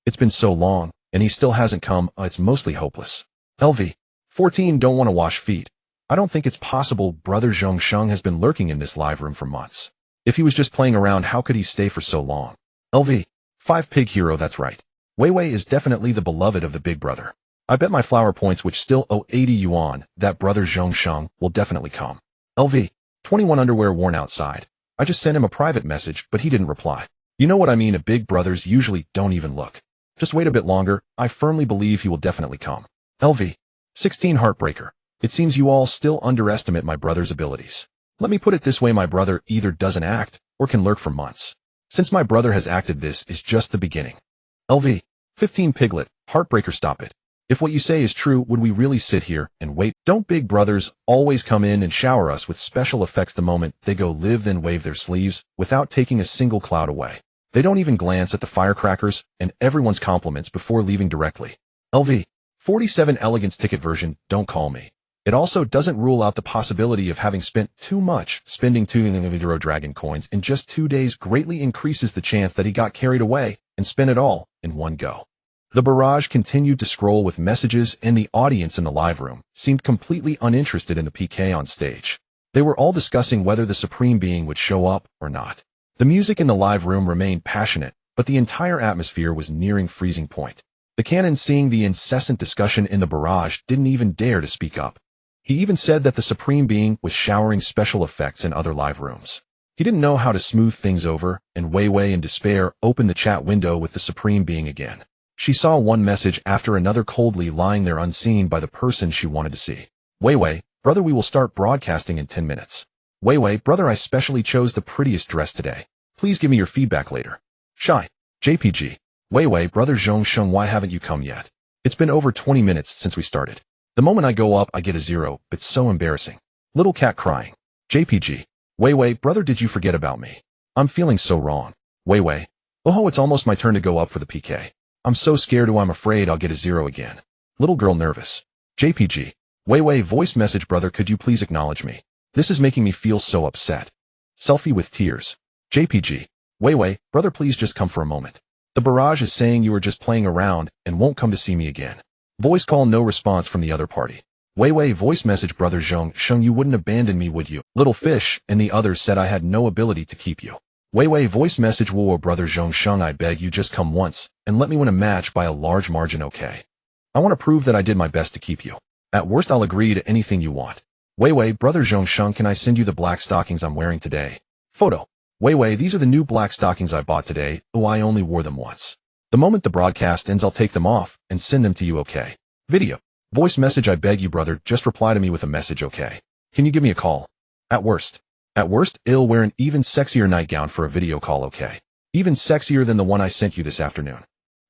S1: It's been so long, and he still hasn't come, it's mostly hopeless. LV. 14 Don't want to wash feet. I don't think it's possible. Brother Zhong Sheng has been lurking in this live room for months. If he was just playing around, how could he stay for so long? LV. 5 Pig hero, that's right. Wei Wei is definitely the beloved of the big brother. I bet my flower points, which still owe 80 yuan, that brother Zhong Sheng will definitely come. LV. 21 Underwear worn outside. I just sent him a private message, but he didn't reply. You know what I mean, big brothers usually don't even look. Just wait a bit longer, I firmly believe he will definitely come. LV. 16 Heartbreaker. It seems you all still underestimate my brother's abilities. Let me put it this way, my brother either doesn't act, or can lurk for months. Since my brother has acted, this is just the beginning. LV. 15 Piglet. Heartbreaker, stop it. If what you say is true, would we really sit here and wait? Don't big brothers always come in and shower us with special effects the moment they go live, then wave their sleeves without taking a single cloud away? They don't even glance at the firecrackers and everyone's compliments before leaving directly. LV. 47 Elegance ticket version, don't call me. It also doesn't rule out the possibility of having spent too much. Spending 2 dragon coins in just 2 days greatly increases the chance that he got carried away and spent it all in one go. The barrage continued to scroll with messages, and the audience in the live room seemed completely uninterested in the PK on stage. They were all discussing whether the Supreme Being would show up or not. The music in the live room remained passionate, but the entire atmosphere was nearing freezing point. The canon, seeing the incessant discussion in the barrage, didn't even dare to speak up. He even said that the Supreme Being was showering special effects in other live rooms. He didn't know how to smooth things over, and Wei Wei in despair opened the chat window with the Supreme Being again. She saw one message after another coldly lying there unseen by the person she wanted to see. Wei Wei, brother, we will start broadcasting in 10 minutes. Wei Wei, brother, I specially chose the prettiest dress today. Please give me your feedback later. Shy. JPG. Wei Wei, brother Zhong Sheng, why haven't you come yet? It's been over 20 minutes since we started. The moment I go up, I get a 0, it's so embarrassing. Little cat crying. JPG. Wei Wei, brother, did you forget about me? I'm feeling so wrong. Wei Wei. Oh, it's almost my turn to go up for the PK. I'm so scared, I'm afraid I'll get a 0 again. Little girl nervous. JPG. Wei Wei, voice message, brother, could you please acknowledge me? This is making me feel so upset. Selfie with tears. JPG. Wei Wei, brother, please just come for a moment. The barrage is saying you are just playing around and won't come to see me again. Voice call, no response from the other party. Wei Wei, voice message, brother Zhong Sheng, you wouldn't abandon me, would you? Little fish, and the others said I had no ability to keep you. Wei Wei, voice message, whoa, brother Zhong Sheng, I beg you just come once, and let me win a match by a large margin, okay? I want to prove that I did my best to keep you. At worst, I'll agree to anything you want. Wei Wei, brother Zhong Sheng, can I send you the black stockings I'm wearing today? Photo. Wei Wei, these are the new black stockings I bought today, oh, I only wore them once. The moment the broadcast ends, I'll take them off and send them to you, okay? Video. Voice message, I beg you, brother, just reply to me with a message, okay? Can you give me a call? At worst, I'll wear an even sexier nightgown for a video call, okay? Even sexier than the one I sent you this afternoon.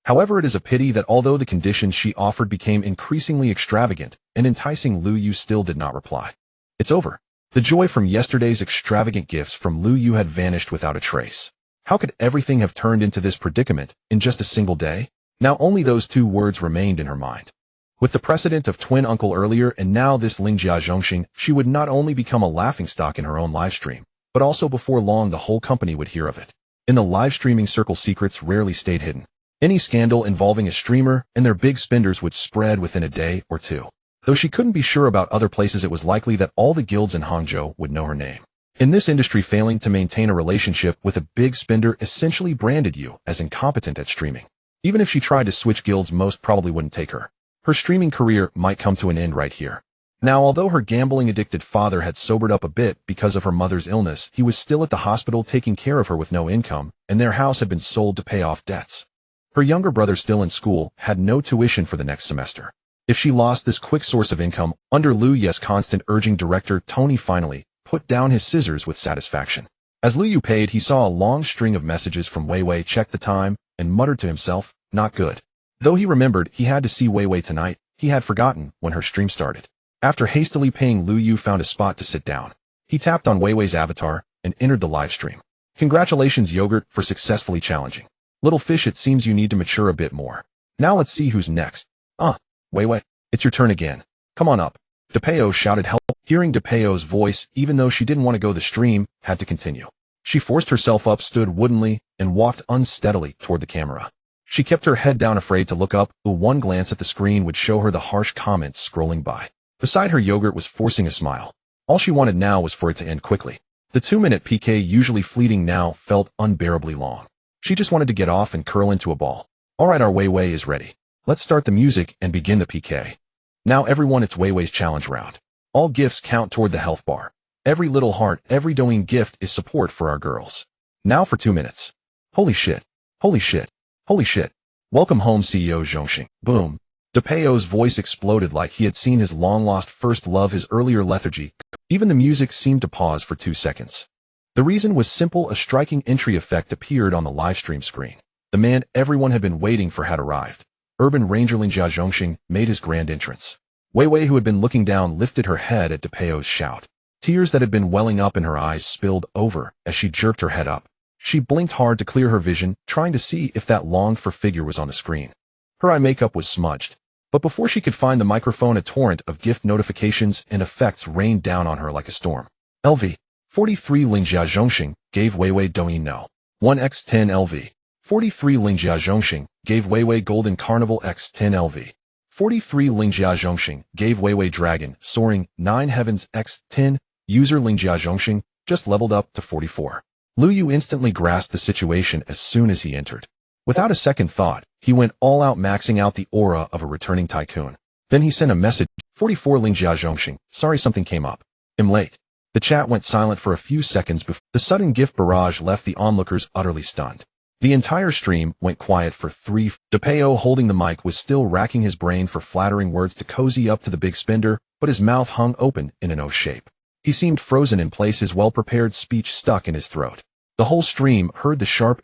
S1: However, it is a pity that although the conditions she offered became increasingly extravagant and enticing, Lu Yu still did not reply. It's over. The joy from yesterday's extravagant gifts from Lu Yu had vanished without a trace. How could everything have turned into this predicament in just a single day? Now only those 2 words remained in her mind. With the precedent of twin uncle earlier and now this Lingjia Zhongxing, she would not only become a laughingstock in her own livestream, but also before long the whole company would hear of it. In the live streaming circle, secrets rarely stayed hidden. Any scandal involving a streamer and their big spenders would spread within a day or 2. Though she couldn't be sure about other places, it was likely that all the guilds in Hangzhou would know her name. In this industry, failing to maintain a relationship with a big spender essentially branded you as incompetent at streaming. Even if she tried to switch guilds, most probably wouldn't take her. Her streaming career might come to an end right here. Now, although her gambling-addicted father had sobered up a bit because of her mother's illness, he was still at the hospital taking care of her with no income, and their house had been sold to pay off debts. Her younger brother, still in school, had no tuition for the next semester. If she lost this quick source of income, under Lu Yu's constant urging, director Tony finally put down his scissors with satisfaction. As Lu Yu paid, he saw a long string of messages from Wei Wei, checked the time, and muttered to himself, not good. Though he remembered he had to see Wei Wei tonight, He had forgotten when her stream started. After hastily paying, Lu Yu found a spot to sit down. He tapped on Wei Wei's avatar and entered the live stream. Congratulations, Yogurt, for successfully challenging. Little fish, it seems you need to mature a bit more. Now let's see who's next. Wei Wei, it's your turn again. Come on up. DePeo shouted help. Hearing DePeo's voice, even though she didn't want to go, the stream had to continue. She forced herself up, stood woodenly, and walked unsteadily toward the camera. She kept her head down, afraid to look up, but one glance at the screen would show her the harsh comments scrolling by. Beside her, Yogurt was forcing a smile. All she wanted now was for it to end quickly. The 2-minute PK, usually fleeting, now felt unbearably long. She just wanted to get off and curl into a ball. Alright, our Wei Wei is ready. Let's start the music and begin the PK. Now everyone, it's Wei Wei's challenge round. All gifts count toward the health bar. Every little heart, every Douyin gift is support for our girls. Now for 2 minutes. Holy shit. Holy shit. Holy shit. Welcome home, CEO Zhongxing. Boom. DePeo's voice exploded like he had seen his long-lost first love, his earlier lethargy. Even the music seemed to pause for 2 seconds. The reason was simple: a striking entry effect appeared on the livestream screen. The man everyone had been waiting for had arrived. Urban Ranger Lingjia Zhongxing made his grand entrance. Wei Wei, who had been looking down, lifted her head at DePeo's shout. Tears that had been welling up in her eyes spilled over as she jerked her head up. She blinked hard to clear her vision, trying to see if that longed-for figure was on the screen. Her eye makeup was smudged. But before she could find the microphone, a torrent of gift notifications and effects rained down on her like a storm. LV. 43 Lingjia Zhongxing gave Wei Wei Douyin No. 1x10 LV. 43 Lingjia Zhongxing gave Wei Wei Golden Carnival x10 LV. 43 Lingjia Zhongxing gave Wei Wei Dragon Soaring 9 Heavens x10. User Lingjia Zhongxing just leveled up to 44. Lu Yu instantly grasped the situation as soon as he entered. Without a second thought, he went all out, maxing out the aura of a returning tycoon. Then he sent a message. 44 Lingjia Zhongxing, sorry, something came up. I'm late. The chat went silent for a few seconds before the sudden gift barrage left the onlookers utterly stunned. The entire stream went quiet for 3. DePeo, holding the mic, was still racking his brain for flattering words to cozy up to the big spender, but his mouth hung open in an O shape. He seemed frozen in place, his well-prepared speech stuck in his throat. The whole stream heard the sharp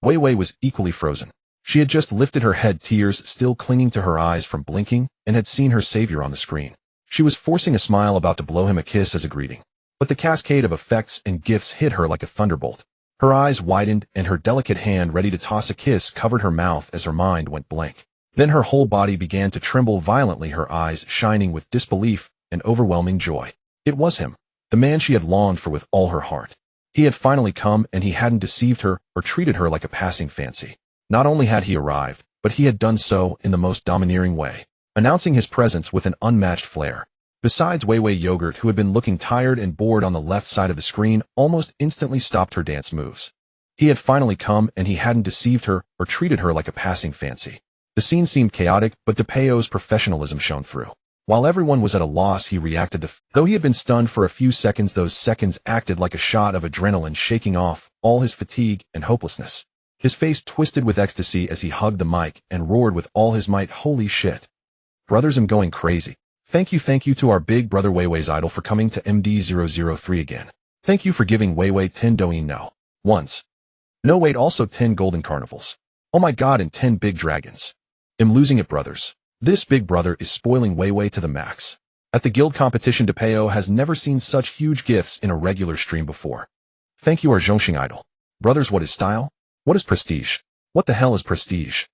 S1: Wei Wei was equally frozen. She had just lifted her head, tears still clinging to her eyes from blinking, and had seen her savior on the screen. She was forcing a smile, about to blow him a kiss as a greeting. But the cascade of effects and gifts hit her like a thunderbolt. Her eyes widened, and her delicate hand ready to toss a kiss covered her mouth as her mind went blank. Then her whole body began to tremble violently, her eyes shining with disbelief and overwhelming joy. It was him, the man she had longed for with all her heart. He had finally come, and he hadn't deceived her or treated her like a passing fancy. Not only had he arrived, but he had done so in the most domineering way, announcing his presence with an unmatched flair. Besides, Wei Wei Yogurt, who had been looking tired and bored on the left side of the screen, almost instantly stopped her dance moves. He had finally come, and he hadn't deceived her or treated her like a passing fancy. The scene seemed chaotic, but DePeo's professionalism shone through. While everyone was at a loss, he reacted. Though he had been stunned for a few seconds, those seconds acted like a shot of adrenaline, shaking off all his fatigue and hopelessness. His face twisted with ecstasy as he hugged the mic and roared with all his might, "Holy shit. Brothers, I'm going crazy. Thank you to our big brother Wei Wei's idol for coming to MD003 again. Thank you for giving Wei Wei 10 Douyin No. Once. No, wait, also 10 Golden Carnivals. Oh my god, and 10 Big Dragons. I'm losing it, brothers. This big brother is spoiling Wei Wei to the max. At the guild competition, DePeo has never seen such huge gifts in a regular stream before. Thank you, our Zhongxing idol. Brothers, what is style? What is prestige? What the hell is prestige?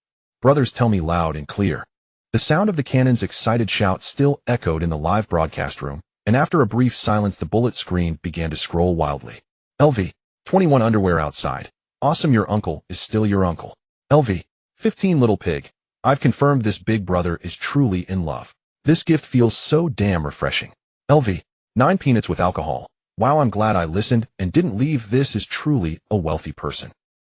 S1: Brothers, tell me loud and clear." The sound of the cannon's excited shout still echoed in the live broadcast room, and after a brief silence, the bullet screen began to scroll wildly. LV. 21 underwear outside. Awesome, your uncle is still your uncle. LV. 15 little pig. I've confirmed this big brother is truly in love. This gift feels so damn refreshing. LV. 9 peanuts with alcohol. Wow, I'm glad I listened and didn't leave. This is truly a wealthy person.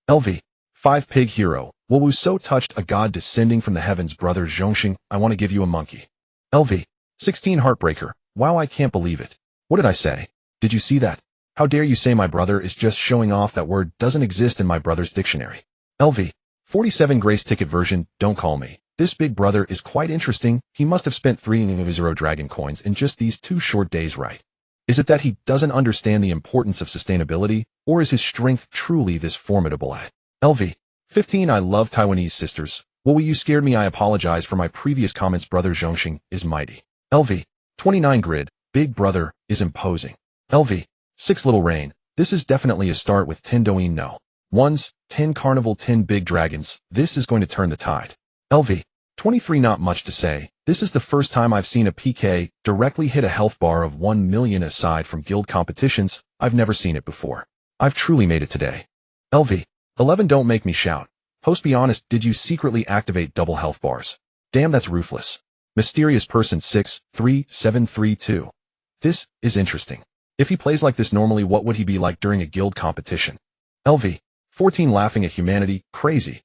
S1: LV. 5 pig hero. Wowu, so touched, a god descending from the heavens. Brother Zhongxing, I want to give you a monkey. LV. 16 heartbreaker. Wow, I can't believe it. What did I say? Did you see that? How dare you say my brother is just showing off? That word doesn't exist in my brother's dictionary. LV. 47 grace ticket version. Don't call me. This big brother is quite interesting. He must have spent 3 dragon coins in just these 2 short days, right? Is it that he doesn't understand the importance of sustainability, or is his strength truly this formidable? LV. 15 I love Taiwanese sisters. Well, you scared me. I apologize for my previous comments. Brother Zhongxing is mighty. LV. 29 grid. Big brother is imposing. LV. 6 little rain. This is definitely a start with 10 Douyin no. Ones, 10 carnival, 10 big dragons. This is going to turn the tide. LV. 23 not much to say. This is the first time I've seen a PK directly hit a health bar of 1 million aside from guild competitions. I've never seen it before. I've truly made it today. LV. 11 don't make me shout. Host, be honest, did you secretly activate double health bars? Damn, that's ruthless. Mysterious person 63732. This is interesting. If he plays like this normally, what would he be like during a guild competition? LV. 14 laughing at humanity. Crazy.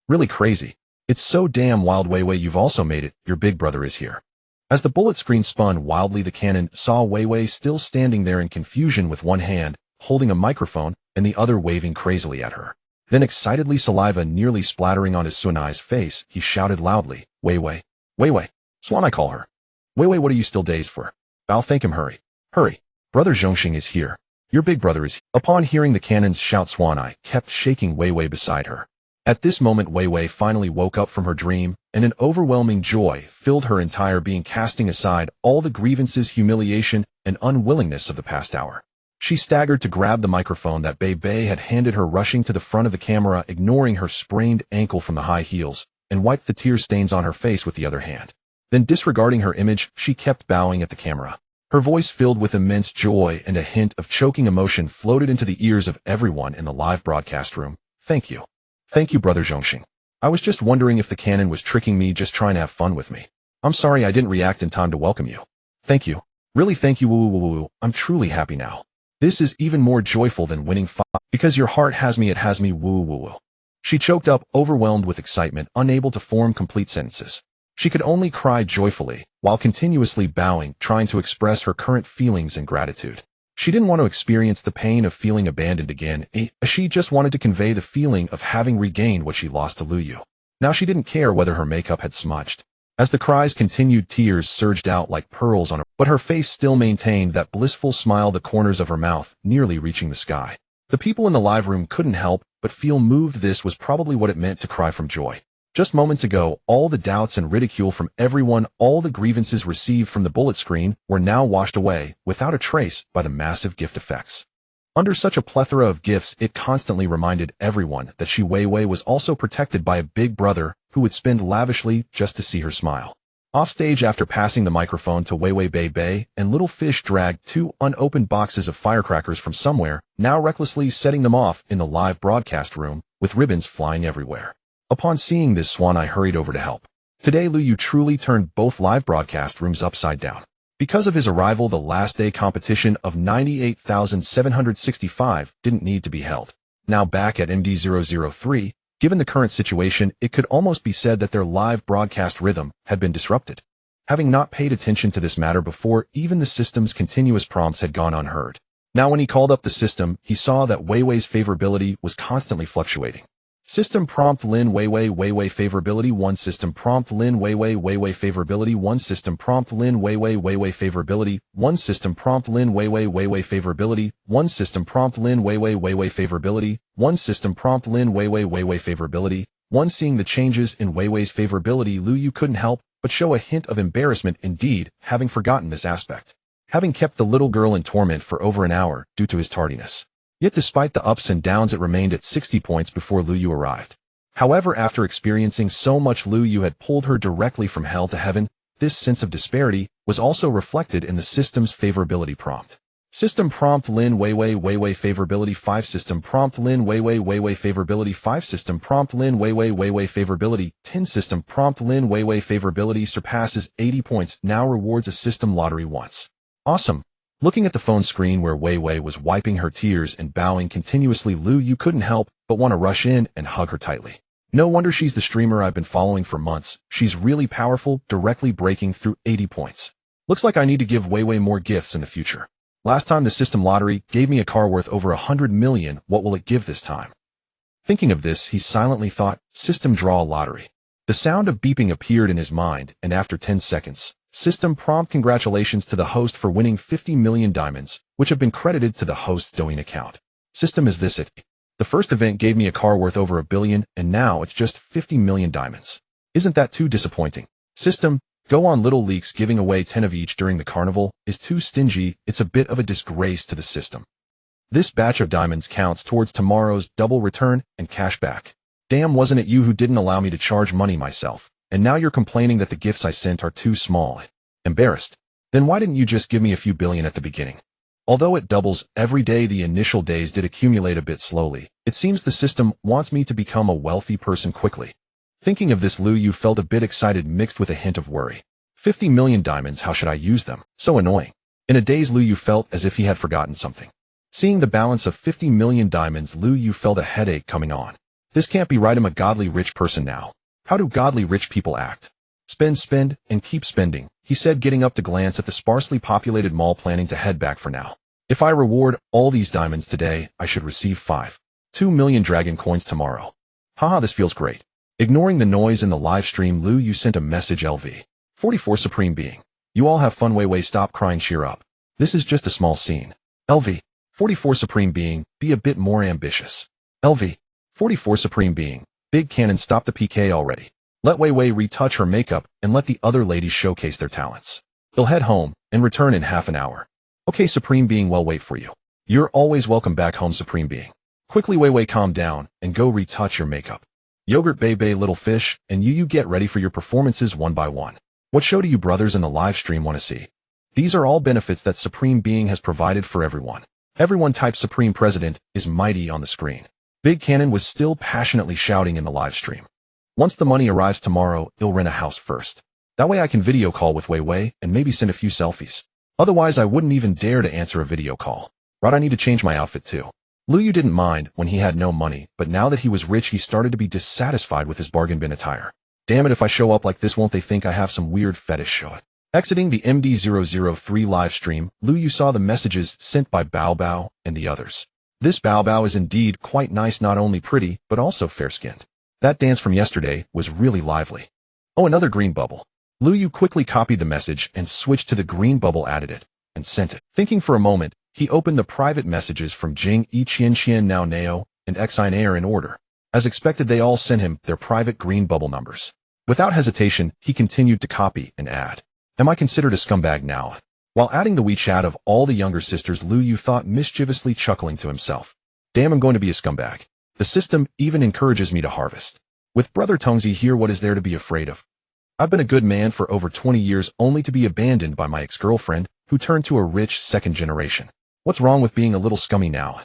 S1: Really crazy. It's so damn wild. Wei Wei, you've also made it. Your big brother is here. As the bullet screen spun wildly, the cannon saw Wei Wei still standing there in confusion with one hand, holding a microphone, and the other waving crazily at her. Then excitedly, saliva nearly splattering on his Sunai's face, he shouted loudly, Wei Wei. Wei Wei. Swan, I call her. Wei Wei, what are you still dazed for? I'll thank him. Hurry. Hurry. Brother Zhongxing is here. Your big brother is here. Upon hearing the cannon's shout, Swanai kept shaking Wei Wei beside her. At this moment, Wei Wei finally woke up from her dream, and an overwhelming joy filled her entire being, casting aside all the grievances, humiliation, and unwillingness of the past hour. She staggered to grab the microphone that Bei Bei had handed her, rushing to the front of the camera, ignoring her sprained ankle from the high heels, and wiped the tear stains on her face with the other hand. Then, disregarding her image, she kept bowing at the camera. Her voice, filled with immense joy and a hint of choking emotion, floated into the ears of everyone in the live broadcast room. Thank you. Thank you, Brother Zhongxing. I was just wondering if the cannon was tricking me, just trying to have fun with me. I'm sorry I didn't react in time to welcome you. Thank you. Really, thank you. Woo. I'm truly happy now. This is even more joyful than winning 5, because your heart has me, it has me. Woo. She choked up, overwhelmed with excitement, unable to form complete sentences. She could only cry joyfully, while continuously bowing, trying to express her current feelings and gratitude. She didn't want to experience the pain of feeling abandoned again. She just wanted to convey the feeling of having regained what she lost to Lu Yu. Now she didn't care whether her makeup had smudged. As the cries continued, tears surged out like pearls on her, but her face still maintained that blissful smile, the corners of her mouth nearly reaching the sky. The people in the live room couldn't help but feel moved. This was probably what it meant to cry from joy. Just moments ago, all the doubts and ridicule from everyone, all the grievances received from the bullet screen, were now washed away, without a trace, by the massive gift effects. Under such a plethora of gifts, it constantly reminded everyone that she, Wei Wei, was also protected by a big brother who would spend lavishly just to see her smile. Offstage, after passing the microphone to Wei Wei, Bei Bei and Little Fish dragged 2 unopened boxes of firecrackers from somewhere, now recklessly setting them off in the live broadcast room, with ribbons flying everywhere. Upon seeing this, Swanai hurried over to help. Today, Lu Yu truly turned both live broadcast rooms upside down. Because of his arrival, the last day competition of 98,765 didn't need to be held. Now back at MD003, given the current situation, it could almost be said that their live broadcast rhythm had been disrupted. Having not paid attention to this matter before, even the system's continuous prompts had gone unheard. Now when he called up the system, he saw that Wei Wei's favorability was constantly fluctuating. System prompt Lin Wei Wei favorability 1. System prompt Lin Wei Wei favorability 1. System prompt Lin Wei Wei favorability 1. System prompt Lin Wei Wei favorability 1. System prompt Lin Wei Wei favorability 1. System prompt Lin Wei Wei favorability 1. Seeing the changes in Wei Wei's favorability, Lu Yu couldn't help but show a hint of embarrassment, indeed, having forgotten this aspect. Having kept the little girl in torment for over an hour due to his tardiness. Yet despite the ups and downs, it remained at 60 points before Lu Yu arrived. However, after experiencing so much, Lu Yu had pulled her directly from hell to heaven. This sense of disparity was also reflected in the system's favorability prompt. System prompt Lin Wei Wei favorability 5. System prompt Lin Wei Wei favorability 5. System prompt Lin Wei Wei favorability 10. System prompt Lin Wei Wei favorability surpasses 80 points, now rewards a system lottery once. Awesome. Looking at the phone screen where Wei Wei was wiping her tears and bowing continuously, Lu Yu couldn't help but want to rush in and hug her tightly. No wonder she's the streamer I've been following for months. She's really powerful, directly breaking through 80 points. Looks like I need to give Wei Wei more gifts in the future. Last time the system lottery gave me a car worth over 100 million. What will it give this time? Thinking of this, he silently thought, system draw a lottery. The sound of beeping appeared in his mind, and after 10 seconds, system prompt congratulations to the host for winning 50 million diamonds, which have been credited to the host's Douyin account. System, is this it? The first event gave me a car worth over 1 billion, and now it's just 50 million diamonds. Isn't that too disappointing? System, go on little leaks giving away 10 of each during the carnival is too stingy. It's a bit of a disgrace to the system. This batch of diamonds counts towards tomorrow's double return and cashback. Damn, wasn't it you who didn't allow me to charge money myself? And now you're complaining that the gifts I sent are too small. Embarrassed? Then why didn't you just give me a few billion at the beginning? Although it doubles every day, the initial days did accumulate a bit slowly. It seems the system wants me to become a wealthy person quickly. Thinking of this, Lu Yu felt a bit excited mixed with a hint of worry. 50 million diamonds, how should I use them? So annoying. In a daze, Lu Yu felt as if he had forgotten something. Seeing the balance of 50 million diamonds, Lu Yu felt a headache coming on. This can't be right. I'm a godly rich person now. How do godly rich people act? Spend, and keep spending, he said, getting up to glance at the sparsely populated mall, planning to head back for now. If I reward all these diamonds today, I should receive 2 million dragon coins tomorrow. Haha, this feels great. Ignoring the noise in the live stream, Lu Yu sent a message. LV 44 Supreme Being. You all have fun. Wei, stop crying, cheer up. This is just a small scene. LV 44 Supreme Being, be a bit more ambitious. LV 44 Supreme Being, Big Cannon, stop the PK already. Let Wei retouch her makeup and let the other ladies showcase their talents. He'll head home and return in half an hour. Okay, Supreme Being, well, wait for you. You're always welcome back home, Supreme Being. Quickly, Wei, calm down and go retouch your makeup. Yogurt Bebe, little fish, and you get ready for your performances one by one. What show do you brothers in the live stream want to see? These are all benefits that Supreme Being has provided for everyone. Everyone type Supreme President is mighty on the screen. Big Cannon was still passionately shouting in the live stream. Once the money arrives tomorrow, he'll rent a house first. That way I can video call with Wei and maybe send a few selfies. Otherwise I wouldn't even dare to answer a video call. Right, I need to change my outfit too. Lu Yu didn't mind when he had no money, but now that he was rich, he started to be dissatisfied with his bargain bin attire. Damn it, if I show up like this, won't they think I have some weird fetish show? Exiting the MD003 live stream, Lu Yu saw the messages sent by Bao Bao and the others. This Bao Bao is indeed quite nice, not only pretty, but also fair-skinned. That dance from yesterday was really lively. Oh, another green bubble. Lu Yu quickly copied the message and switched to the green bubble, added it, and sent it. Thinking for a moment, he opened the private messages from Jing, Yi Qian, Now Nao, and Xine Air in order. As expected, they all sent him their private green bubble numbers. Without hesitation, he continued to copy and add. Am I considered a scumbag now? While adding the WeChat of all the younger sisters, Lu Yu thought, mischievously chuckling to himself. Damn, I'm going to be a scumbag. The system even encourages me to harvest. With Brother Tongzi here, what is there to be afraid of? I've been a good man for over 20 years only to be abandoned by my ex-girlfriend, who turned to a rich second generation. What's wrong with being a little scummy now?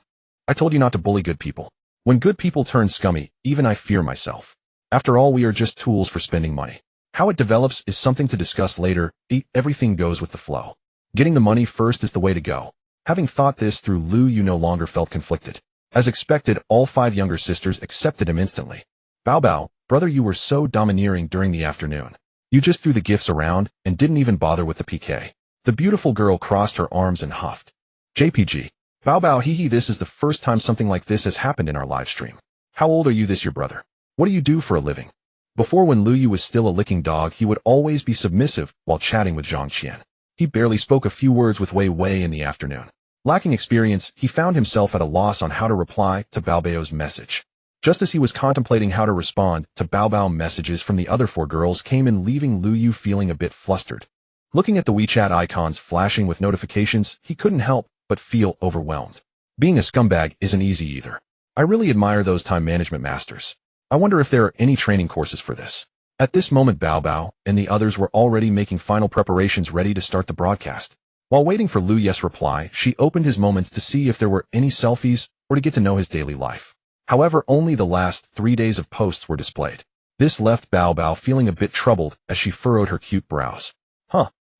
S1: I told you not to bully good people. When good people turn scummy, even I fear myself. After all, we are just tools for spending money. How it develops is something to discuss later. Everything goes with the flow. Getting the money first is the way to go. Having thought this through, Lu Yu no longer felt conflicted. As expected, all 5 younger sisters accepted him instantly. Bao Bao, brother, you were so domineering during the afternoon. You just threw the gifts around and didn't even bother with the PK. The beautiful girl crossed her arms and huffed. JPG. Bao Bao, hee, this is the first time something like this has happened in our live stream. How old are you? This your brother? What do you do for a living? Before, when Lu Yu was still a licking dog, he would always be submissive while chatting with Zhang Qian. He barely spoke a few words with Wei in the afternoon. Lacking experience, he found himself at a loss on how to reply to Bao Bao's message. Just as he was contemplating how to respond to Bao Bao, messages from the other 4 girls came in, leaving Lu Yu feeling a bit flustered. Looking at the WeChat icons flashing with notifications, he couldn't help but feel overwhelmed. Being a scumbag isn't easy either. I really admire those time management masters. I wonder if there are any training courses for this. At this moment, Bao Bao and the others were already making final preparations, ready to start the broadcast. While waiting for Lu Yu's reply, she opened his moments to see if there were any selfies or to get to know his daily life. However, only the last 3 days of posts were displayed. This left Bao Bao feeling a bit troubled as she furrowed her cute brows.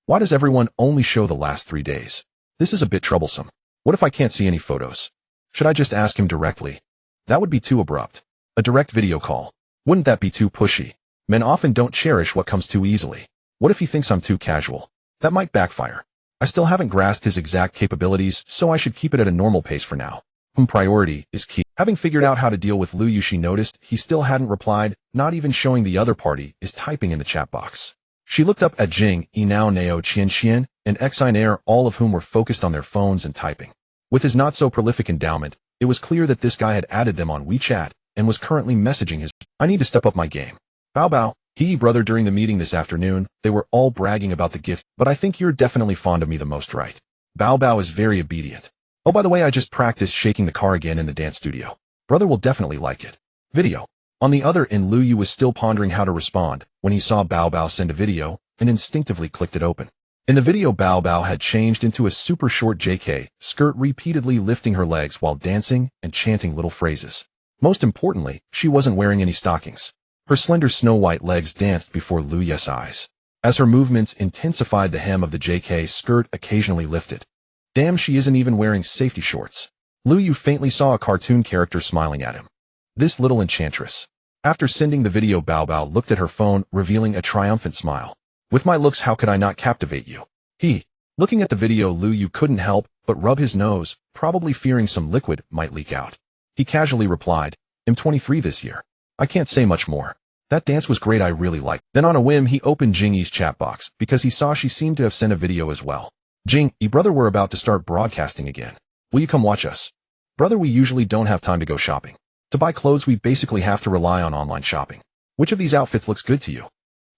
S1: Why does everyone only show the last 3 days? This is a bit troublesome. What if I can't see any photos? Should I just ask him directly? That would be too abrupt. A direct video call. Wouldn't that be too pushy? Men often don't cherish what comes too easily. What if he thinks I'm too casual? That might backfire. I still haven't grasped his exact capabilities, so I should keep it at a normal pace for now. Priority is key. Having figured out how to deal with Lu Yu, she noticed he still hadn't replied, not even showing the other party is typing in the chat box. She looked up at Jing, Now Nao, Qian, and Xine Air, all of whom were focused on their phones and typing. With his not-so-prolific endowment, it was clear that this guy had added them on WeChat and was currently messaging his. I need to step up my game. Bao Bao, He, brother, during the meeting this afternoon, they were all bragging about the gift, but I think you're definitely fond of me the most, right? Bao Bao is very obedient. Oh, by the way, I just practiced shaking the car again in the dance studio. Brother will definitely like it. Video. On the other end, Lu Yu was still pondering how to respond when he saw Bao Bao send a video and instinctively clicked it open. In the video, Bao Bao had changed into a super short JK skirt, repeatedly lifting her legs while dancing and chanting little phrases. Most importantly, she wasn't wearing any stockings. Her slender snow-white legs danced before Lu Yu's eyes. As her movements intensified, the hem of the JK skirt occasionally lifted. Damn, she isn't even wearing safety shorts. Lu Yu faintly saw a cartoon character smiling at him. This little enchantress. After sending the video, Bao Bao looked at her phone, revealing a triumphant smile. With my looks, how could I not captivate you? Looking at the video, Lu Yu couldn't help but rub his nose, probably fearing some liquid might leak out. He casually replied, I'm 23 this year. I can't say much more. That dance was great, I really liked. Then on a whim, he opened Jingyi's chat box because he saw she seemed to have sent a video as well. Jingyi, brother, we're about to start broadcasting again. Will you come watch us? Brother, we usually don't have time to go shopping. To buy clothes, we basically have to rely on online shopping. Which of these outfits looks good to you?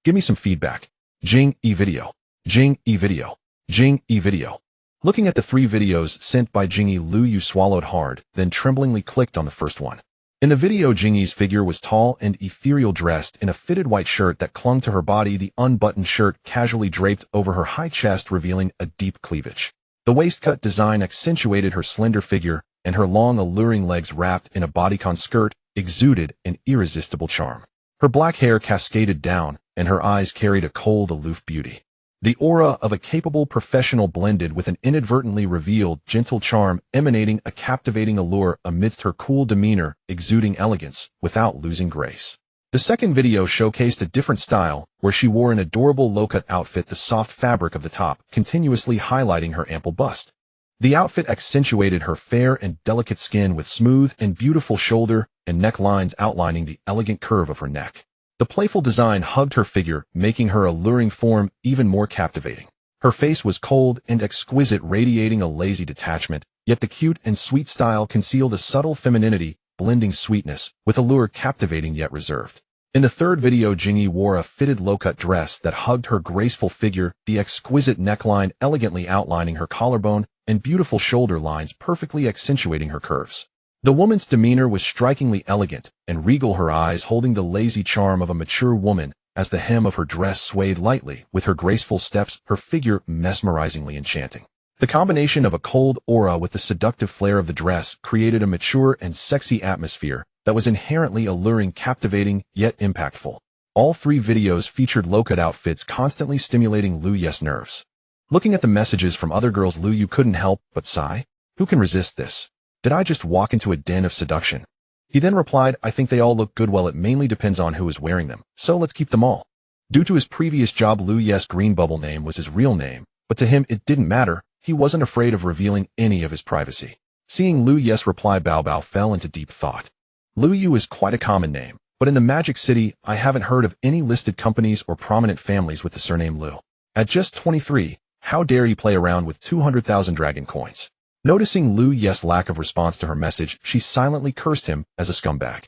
S1: Give me some feedback. Jingyi video. Jingyi video. Jingyi video. Looking at the 3 videos sent by Jingyi, Lu Yu swallowed hard, then tremblingly clicked on the first one. In the video, Jingyi's figure was tall and ethereal, dressed in a fitted white shirt that clung to her body, the unbuttoned shirt casually draped over her high chest, revealing a deep cleavage. The waistcut design accentuated her slender figure, and her long, alluring legs wrapped in a bodycon skirt exuded an irresistible charm. Her black hair cascaded down, and her eyes carried a cold, aloof beauty. The aura of a capable professional blended with an inadvertently revealed, gentle charm, emanating a captivating allure amidst her cool demeanor, exuding elegance without losing grace. The second video showcased a different style, where she wore an adorable low-cut outfit, the soft fabric of the top continuously highlighting her ample bust. The outfit accentuated her fair and delicate skin with smooth and beautiful shoulder and neck lines outlining the elegant curve of her neck. The playful design hugged her figure, making her alluring form even more captivating. Her face was cold and exquisite, radiating a lazy detachment, yet the cute and sweet style concealed a subtle femininity, blending sweetness with allure, captivating yet reserved. In the third video, Jingyi wore a fitted low-cut dress that hugged her graceful figure, the exquisite neckline elegantly outlining her collarbone and beautiful shoulder lines perfectly accentuating her curves. The woman's demeanor was strikingly elegant and regal, her eyes holding the lazy charm of a mature woman as the hem of her dress swayed lightly with her graceful steps, her figure mesmerizingly enchanting. The combination of a cold aura with the seductive flair of the dress created a mature and sexy atmosphere that was inherently alluring, captivating, yet impactful. All 3 videos featured low-cut outfits, constantly stimulating Lu Yu's nerves. Looking at the messages from other girls, Lu Yu couldn't help but sigh. Who can resist this? Did I just walk into a den of seduction? He then replied, I think they all look good. Well, it mainly depends on who is wearing them, so let's keep them all. Due to his previous job, Lu Yu's green bubble name was his real name, but to him it didn't matter. He wasn't afraid of revealing any of his privacy. Seeing Lu Yu's reply, Bao Bao fell into deep thought. Lu Yu is quite a common name, but in the Magic City, I haven't heard of any listed companies or prominent families with the surname Lu. At just 23, how dare he play around with 200,000 dragon coins? Noticing Lu Yu's lack of response to her message, she silently cursed him as a scumbag.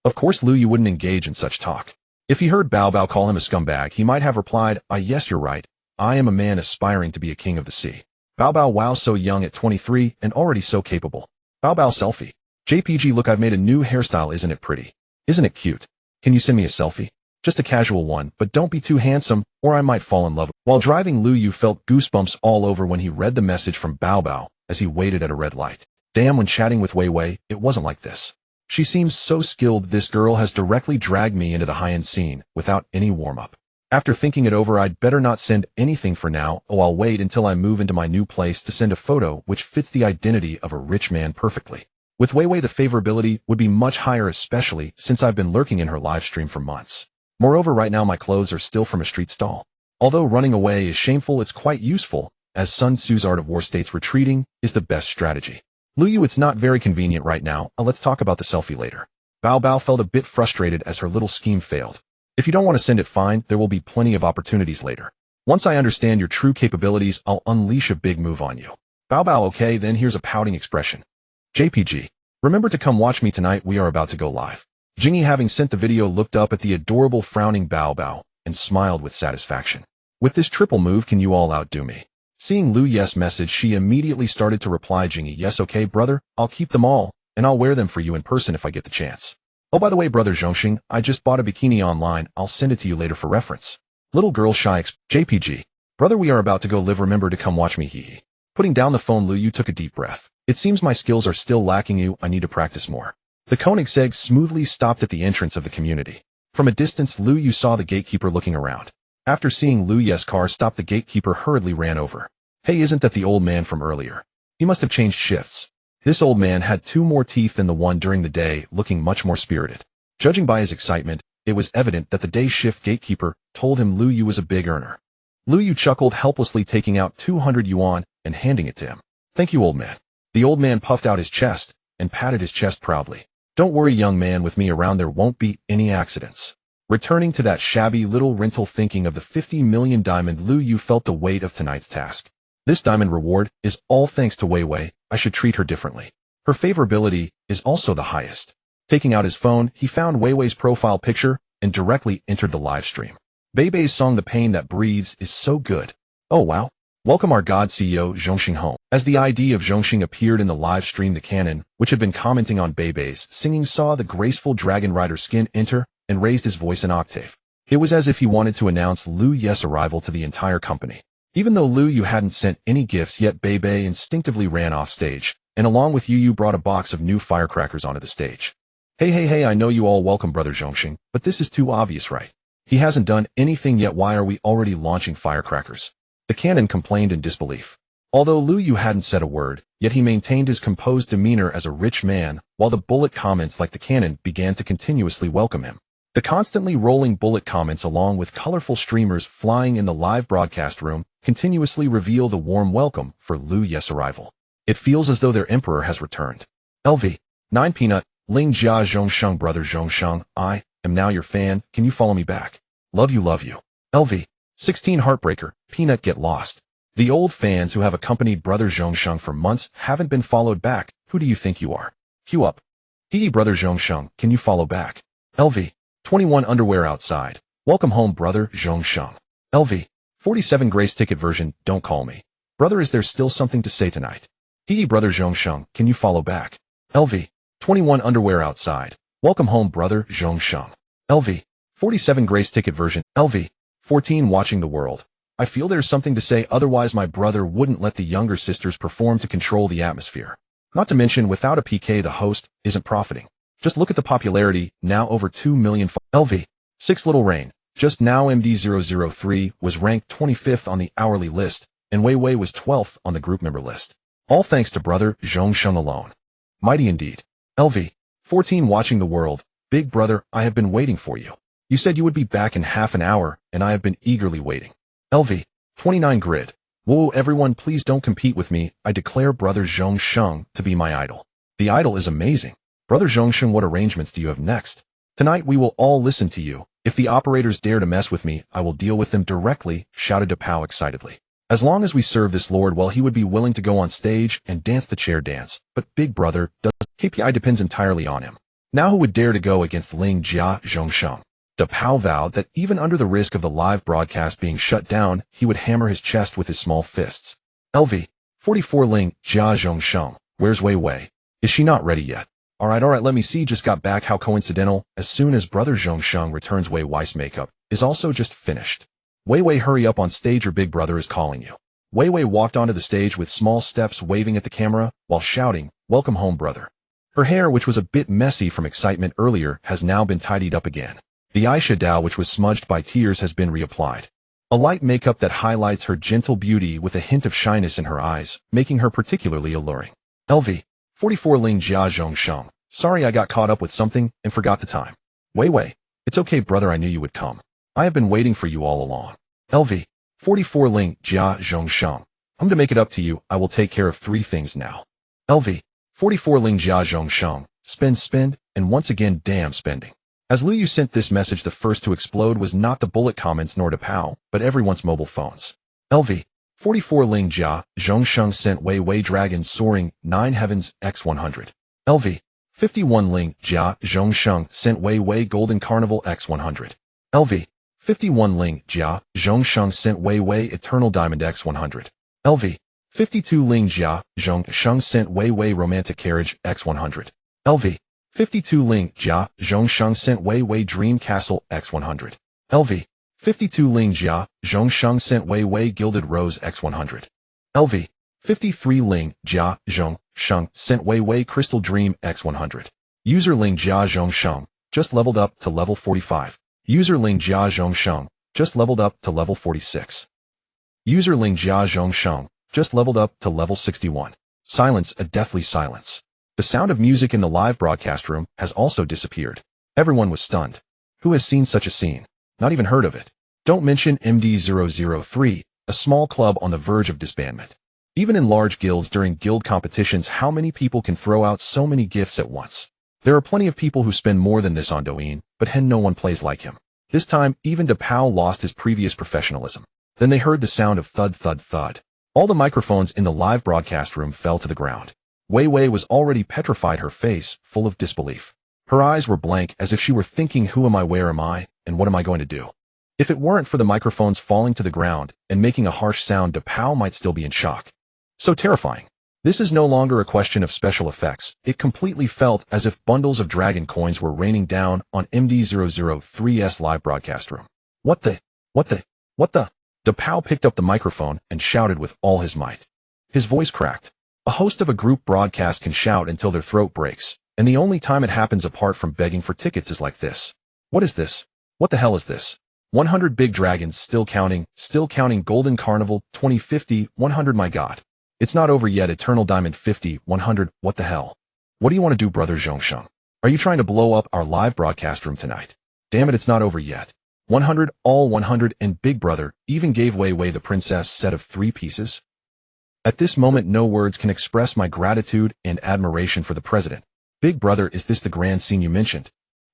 S1: Of course, Lu Yu wouldn't engage in such talk. If he heard Bao Bao call him a scumbag, he might have replied, yes, you're right. I am a man aspiring to be a king of the sea. Bao Bao, wow, so young at 23 and already so capable. Bao Bao selfie. JPG, look, I've made a new hairstyle, isn't it pretty? Isn't it cute? Can you send me a selfie? Just a casual one, but don't be too handsome, or I might fall in love. While driving, Lu Yu felt goosebumps all over when he read the message from Bao Bao as he waited at a red light. Damn, when chatting with Wei Wei, it wasn't like this. She seems so skilled. This girl has directly dragged me into the high-end scene without any warm-up. After thinking it over, I'd better not send anything for now. I'll wait until I move into my new place to send a photo which fits the identity of a rich man perfectly. With Wei Wei, the favorability would be much higher, especially since I've been lurking in her live stream for months. Moreover, right now my clothes are still from a street stall. Although running away is shameful, it's quite useful, as Sun Tzu's Art of War states retreating is the best strategy. Lu Yu, it's not very convenient right now. Let's talk about the selfie later. Bao Bao felt a bit frustrated as her little scheme failed. If you don't want to send it, fine, there will be plenty of opportunities later. Once I understand your true capabilities, I'll unleash a big move on you. Bao Bao, okay, then here's a pouting expression. JPG, remember to come watch me tonight, we are about to go live. Jingyi, having sent the video, looked up at the adorable frowning Bao Bao and smiled with satisfaction. With this triple move, can you all outdo me? Seeing Lu Yes' message, she immediately started to reply, Jingyi, yes, okay, brother, I'll keep them all, and I'll wear them for you in person if I get the chance. Oh, by the way, brother Zhongxing, I just bought a bikini online, I'll send it to you later for reference. Little girl shy JPG. Brother, we are about to go live, remember to come watch me, hee. Putting down the phone, Lu Yu took a deep breath. It seems my skills are still lacking, you, I need to practice more. The Koenigsegg smoothly stopped at the entrance of the community. From a distance, Lu Yu saw the gatekeeper looking around. After seeing Lu Yes' car stop, the gatekeeper hurriedly ran over. Hey, isn't that the old man from earlier? He must have changed shifts. This old man had 2 more teeth than the one during the day, looking much more spirited. Judging by his excitement, it was evident that the day shift gatekeeper told him Lu Yu was a big earner. Lu Yu chuckled helplessly, taking out 200 yuan and handing it to him. Thank you, old man. The old man puffed out his chest and patted his chest proudly. Don't worry, young man, with me around there won't be any accidents. Returning to that shabby little rental, thinking of the 50 million diamond, Lu Yu felt the weight of tonight's task. This diamond reward is all thanks to Wei Wei. I should treat her differently. Her favorability is also the highest. Taking out his phone, he found Wei Wei's profile picture and directly entered the live stream. Beibei's song The Pain That Breathes is so good. Oh wow. Welcome our God CEO Zhongxing home. As the ID of Zhongxing appeared in the live stream, the canon, which had been commenting on Beibei's singing, saw the graceful dragon rider skin enter and raised his voice an octave. It was as if he wanted to announce Lu Yes' arrival to the entire company. Even though Lu Yu hadn't sent any gifts yet, Beibei instinctively ran off stage, and along with Yu brought a box of new firecrackers onto the stage. Hey, I know you all welcome brother Zhongxing, but this is too obvious, right? He hasn't done anything yet, why are we already launching firecrackers? The canon complained in disbelief. Although Lu Yu hadn't said a word, yet he maintained his composed demeanor as a rich man, while the bullet comments like the canon began to continuously welcome him. The constantly rolling bullet comments, along with colorful streamers flying in the live broadcast room, continuously reveal the warm welcome for Lu Yes' arrival. It feels as though their emperor has returned. LV. 9 Peanut, Ling Jia Zhongsheng, brother Zhongsheng, I am now your fan, can you follow me back? Love you. LV. 16 Heartbreaker, Peanut, get lost. The old fans who have accompanied brother Zhongsheng for months haven't been followed back, who do you think you are? Queue up. Hee, brother Zhongsheng, can you follow back? LV. 21 Underwear outside, welcome home brother Zhongsheng. LV. 47 Grace ticket version, don't call me. Brother, is there still something to say tonight? Hee, brother Zhongsheng, can you follow back? LV. 21 Underwear outside, welcome home brother Zhongsheng. LV. 47 Grace ticket version, LV. 14 Watching the world. I feel there's something to say, otherwise my brother wouldn't let the younger sisters perform to control the atmosphere. Not to mention, without a PK the host isn't profiting. Just look at the popularity, now over 2 million. LV. 6 Little Rain. Just now MD003 was ranked 25th on the hourly list, and Wei Wei was 12th on the group member list. All thanks to brother Zhongsheng alone. Mighty indeed. LV. 14 Watching the world. Big brother, I have been waiting for you. You said you would be back in half an hour, and I have been eagerly waiting. LV. 29 Grid. Whoa, everyone, please don't compete with me. I declare brother Zhongsheng to be my idol. The idol is amazing. Brother Zhongsheng, what arrangements do you have next? Tonight we will all listen to you. If the operators dare to mess with me, I will deal with them directly, shouted Dapao excitedly. As long as we serve this lord well, he would be willing to go on stage and dance the chair dance. But big brother, does KPI depends entirely on him. Now who would dare to go against Ling Jia Zhongsheng? Dapao vowed that even under the risk of the live broadcast being shut down, he would hammer his chest with his small fists. LV. 44 Ling Jia Zhongsheng. Where's Wei Wei? Is she not ready yet? Alright, let me see, just got back, how coincidental. As soon as brother Zhongsheng returns, Wei Wei's makeup is also just finished. Wei Wei, hurry up on stage, your big brother is calling you. Wei Wei walked onto the stage with small steps, waving at the camera while shouting, welcome home brother. Her hair, which was a bit messy from excitement earlier, has now been tidied up again. The eyeshadow, which was smudged by tears, has been reapplied. A light makeup that highlights her gentle beauty with a hint of shyness in her eyes, making her particularly alluring. LV. 44 Ling Jia Zhongsheng. Sorry, I got caught up with something and forgot the time. Wei Wei. It's okay brother, I knew you would come. I have been waiting for you all along. LV. 44 Ling Jia Zhongsheng. I'm to make it up to you, I will take care of 3 things now. LV. 44 Ling Jia Zhongsheng. Spend, and once again damn spending. As Lu Yu sent this message, the first to explode was not the bullet comments nor Dapao, but everyone's mobile phones. LV. 44 Ling Jia Zhongsheng sent Wei Wei Dragon Soaring 9 Heavens X100. LV. 51 Ling Jia Zhongsheng Sent Wei Wei Golden Carnival X100. LV. 51 Ling Jia Zhongsheng Sent Wei Wei Eternal Diamond X100. LV. 52 Ling Jia Zhongsheng Sent Wei Wei Romantic Carriage X100. LV. 52 Ling Jia Zhongsheng Sent Wei Wei Dream Castle X100. LV. 52 Ling Jia Zhongsheng Sent Wei Wei Gilded Rose X100. LV. 53 Ling Jia Zhongsheng Sent Wei Wei Crystal Dream X100. User Ling Jia Zhongsheng just leveled up to level 45. User Ling Jia Zhongsheng just leveled up to level 46. User Ling Jia Zhongsheng just leveled up to level 61. Silence, a deathly silence. The sound of music in the live broadcast room has also disappeared. Everyone was stunned. Who has seen such a scene? Not even heard of it. Don't mention MD003, a small club on the verge of disbandment. Even in large guilds during guild competitions, how many people can throw out so many gifts at once? There are plenty of people who spend more than this on Douyin, but no one plays like him. This time, even DePao lost his previous professionalism. Then they heard the sound of thud thud thud. All the microphones in the live broadcast room fell to the ground. Wei Wei was already petrified, her face full of disbelief. Her eyes were blank, as if she were thinking, who am I, where am I, and what am I going to do? If it weren't for the microphones falling to the ground and making a harsh sound, DePao might still be in shock. So terrifying. This is no longer a question of special effects. It completely felt as if bundles of dragon coins were raining down on MD003's live broadcast room. What the? DePao picked up the microphone and shouted with all his might. His voice cracked. A host of a group broadcast can shout until their throat breaks, and the only time it happens apart from begging for tickets is like this. What is this? What the hell is this? 100 big dragons, still counting, Golden Carnival, 2050, 100, my god. It's not over yet, Eternal Diamond 50, 100, what the hell? What do you want to do, brother Zhongsheng? Are you trying to blow up our live broadcast room tonight? Damn it, it's not over yet. 100, all 100, and Big Brother even gave Wei Wei the princess set of 3 pieces? At this moment, no words can express my gratitude and admiration for the president. Big Brother, is this the grand scene you mentioned?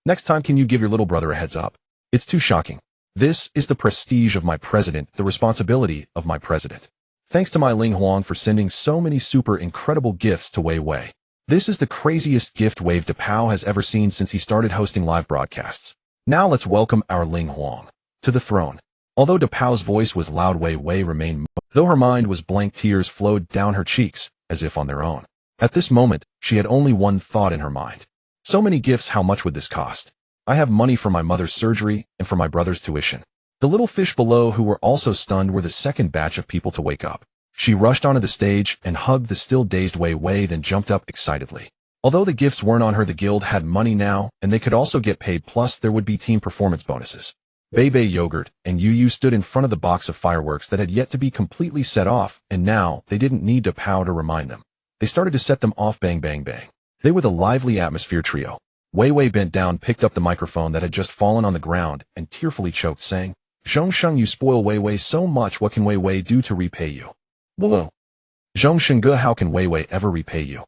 S1: Next time, can you give your little brother a heads up? It's too shocking. This is the prestige of my president, the responsibility of my president. Thanks to my Ling Huang for sending so many super incredible gifts to Wei Wei. This is the craziest gift wave DePao has ever seen since he started hosting live broadcasts. Now let's welcome our Ling Huang to the throne. Although DePao's voice was loud, Wei Wei remained, though her mind was blank. Tears flowed down her cheeks, as if on their own. At this moment, she had only one thought in her mind. So many gifts, how much would this cost? I have money for my mother's surgery and for my brother's tuition. The little fish below, who were also stunned, were the second batch of people to wake up. She rushed onto the stage and hugged the still dazed Wei Wei, then jumped up excitedly. Although the gifts weren't on her, the guild had money now, and they could also get paid, plus there would be team performance bonuses. Bebe Yogurt and Yu stood in front of the box of fireworks that had yet to be completely set off, and now they didn't need DePao to remind them. They started to set them off, bang bang bang. They were the lively atmosphere trio. Wei Wei bent down, picked up the microphone that had just fallen on the ground, and tearfully choked, saying, Zhongsheng, you spoil Wei Wei so much. What can Wei Wei do to repay you? Whoa. Zhongsheng, how can Wei Wei ever repay you?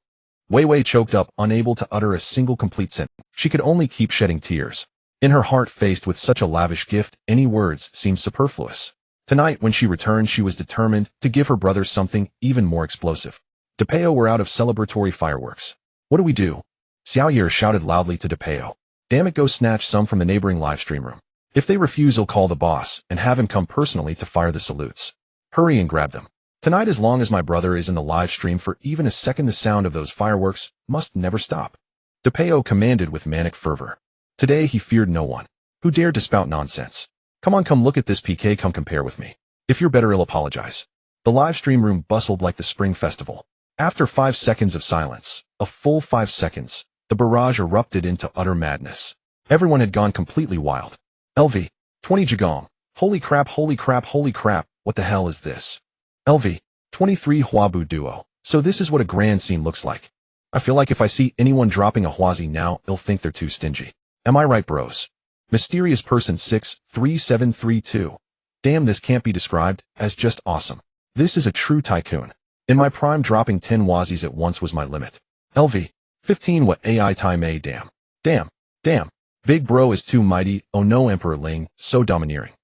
S1: Wei Wei choked up, unable to utter a single complete sentence. She could only keep shedding tears. In her heart, faced with such a lavish gift, any words seemed superfluous. Tonight, when she returned, she was determined to give her brother something even more explosive. DePao were out of celebratory fireworks. What do we do? Xiaoyer shouted loudly to DePao. Damn it, go snatch some from the neighboring livestream room. If they refuse, I'll call the boss and have him come personally to fire the salutes. Hurry and grab them. Tonight, as long as my brother is in the live stream for even a second, the sound of those fireworks must never stop. DePao commanded with manic fervor. Today he feared no one. Who dared to spout nonsense? Come on, come look at this PK, come compare with me. If you're better, I'll apologize. The live stream room bustled like the spring festival. After 5 seconds of silence, a full 5 seconds, the barrage erupted into utter madness. Everyone had gone completely wild. LV. 20 Jigong. Holy crap, holy crap, holy crap, what the hell is this? LV. 23 Huabu Duo. So this is what a grand scene looks like. I feel like if I see anyone dropping a Huazi now, they'll think they're too stingy. Am I right, bros? Mysterious Person 63732. Damn, this can't be described as just awesome. This is a true tycoon. In my prime, dropping 10 Huazis at once was my limit. LV. 15 What AI time A. Damn. Damn. Damn. Big bro is too mighty. Oh no, Emperor Ling, so domineering.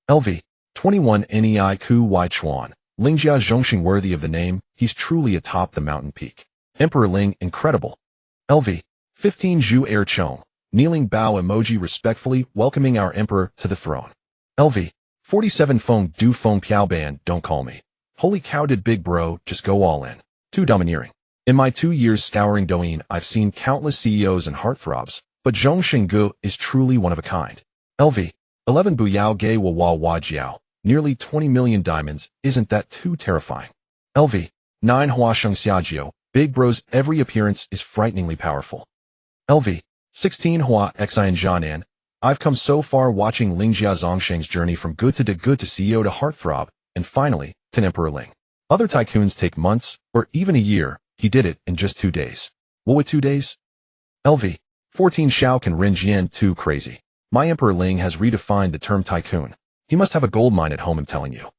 S1: LV. 21 Nei Ku Y Chuan. Lingjia Zhongxing, worthy of the name, he's truly atop the mountain peak. Emperor Ling, incredible. LV. 15 Zhu Air Chong, kneeling bow emoji respectfully welcoming our emperor to the throne. LV. 47 Feng Du Feng Piao Ban, don't call me. Holy cow, did big bro just go all in. Too domineering. In my 2 years scouring Douyin, I've seen countless CEOs and heartthrobs, but Zhong Xinggu is truly one of a kind. LV. 11 Buyao Gei Wa Wa Jiao, nearly 20 million diamonds, isn't that too terrifying? LV. 9 Hua Sheng Xiajiao, big bro's every appearance is frighteningly powerful. LV. 16 Hua Xian Jianan, I've come so far watching Lingjia Zongsheng's journey from good to CEO to heartthrob, and finally, to Emperor Ling. Other tycoons take months, or even a year, he did it in just 2 days. What with 2 days? LV. 14 Xiao Can Rin Jian, too crazy. My Emperor Ling has redefined the term tycoon. He must have a gold mine at home, I'm telling you.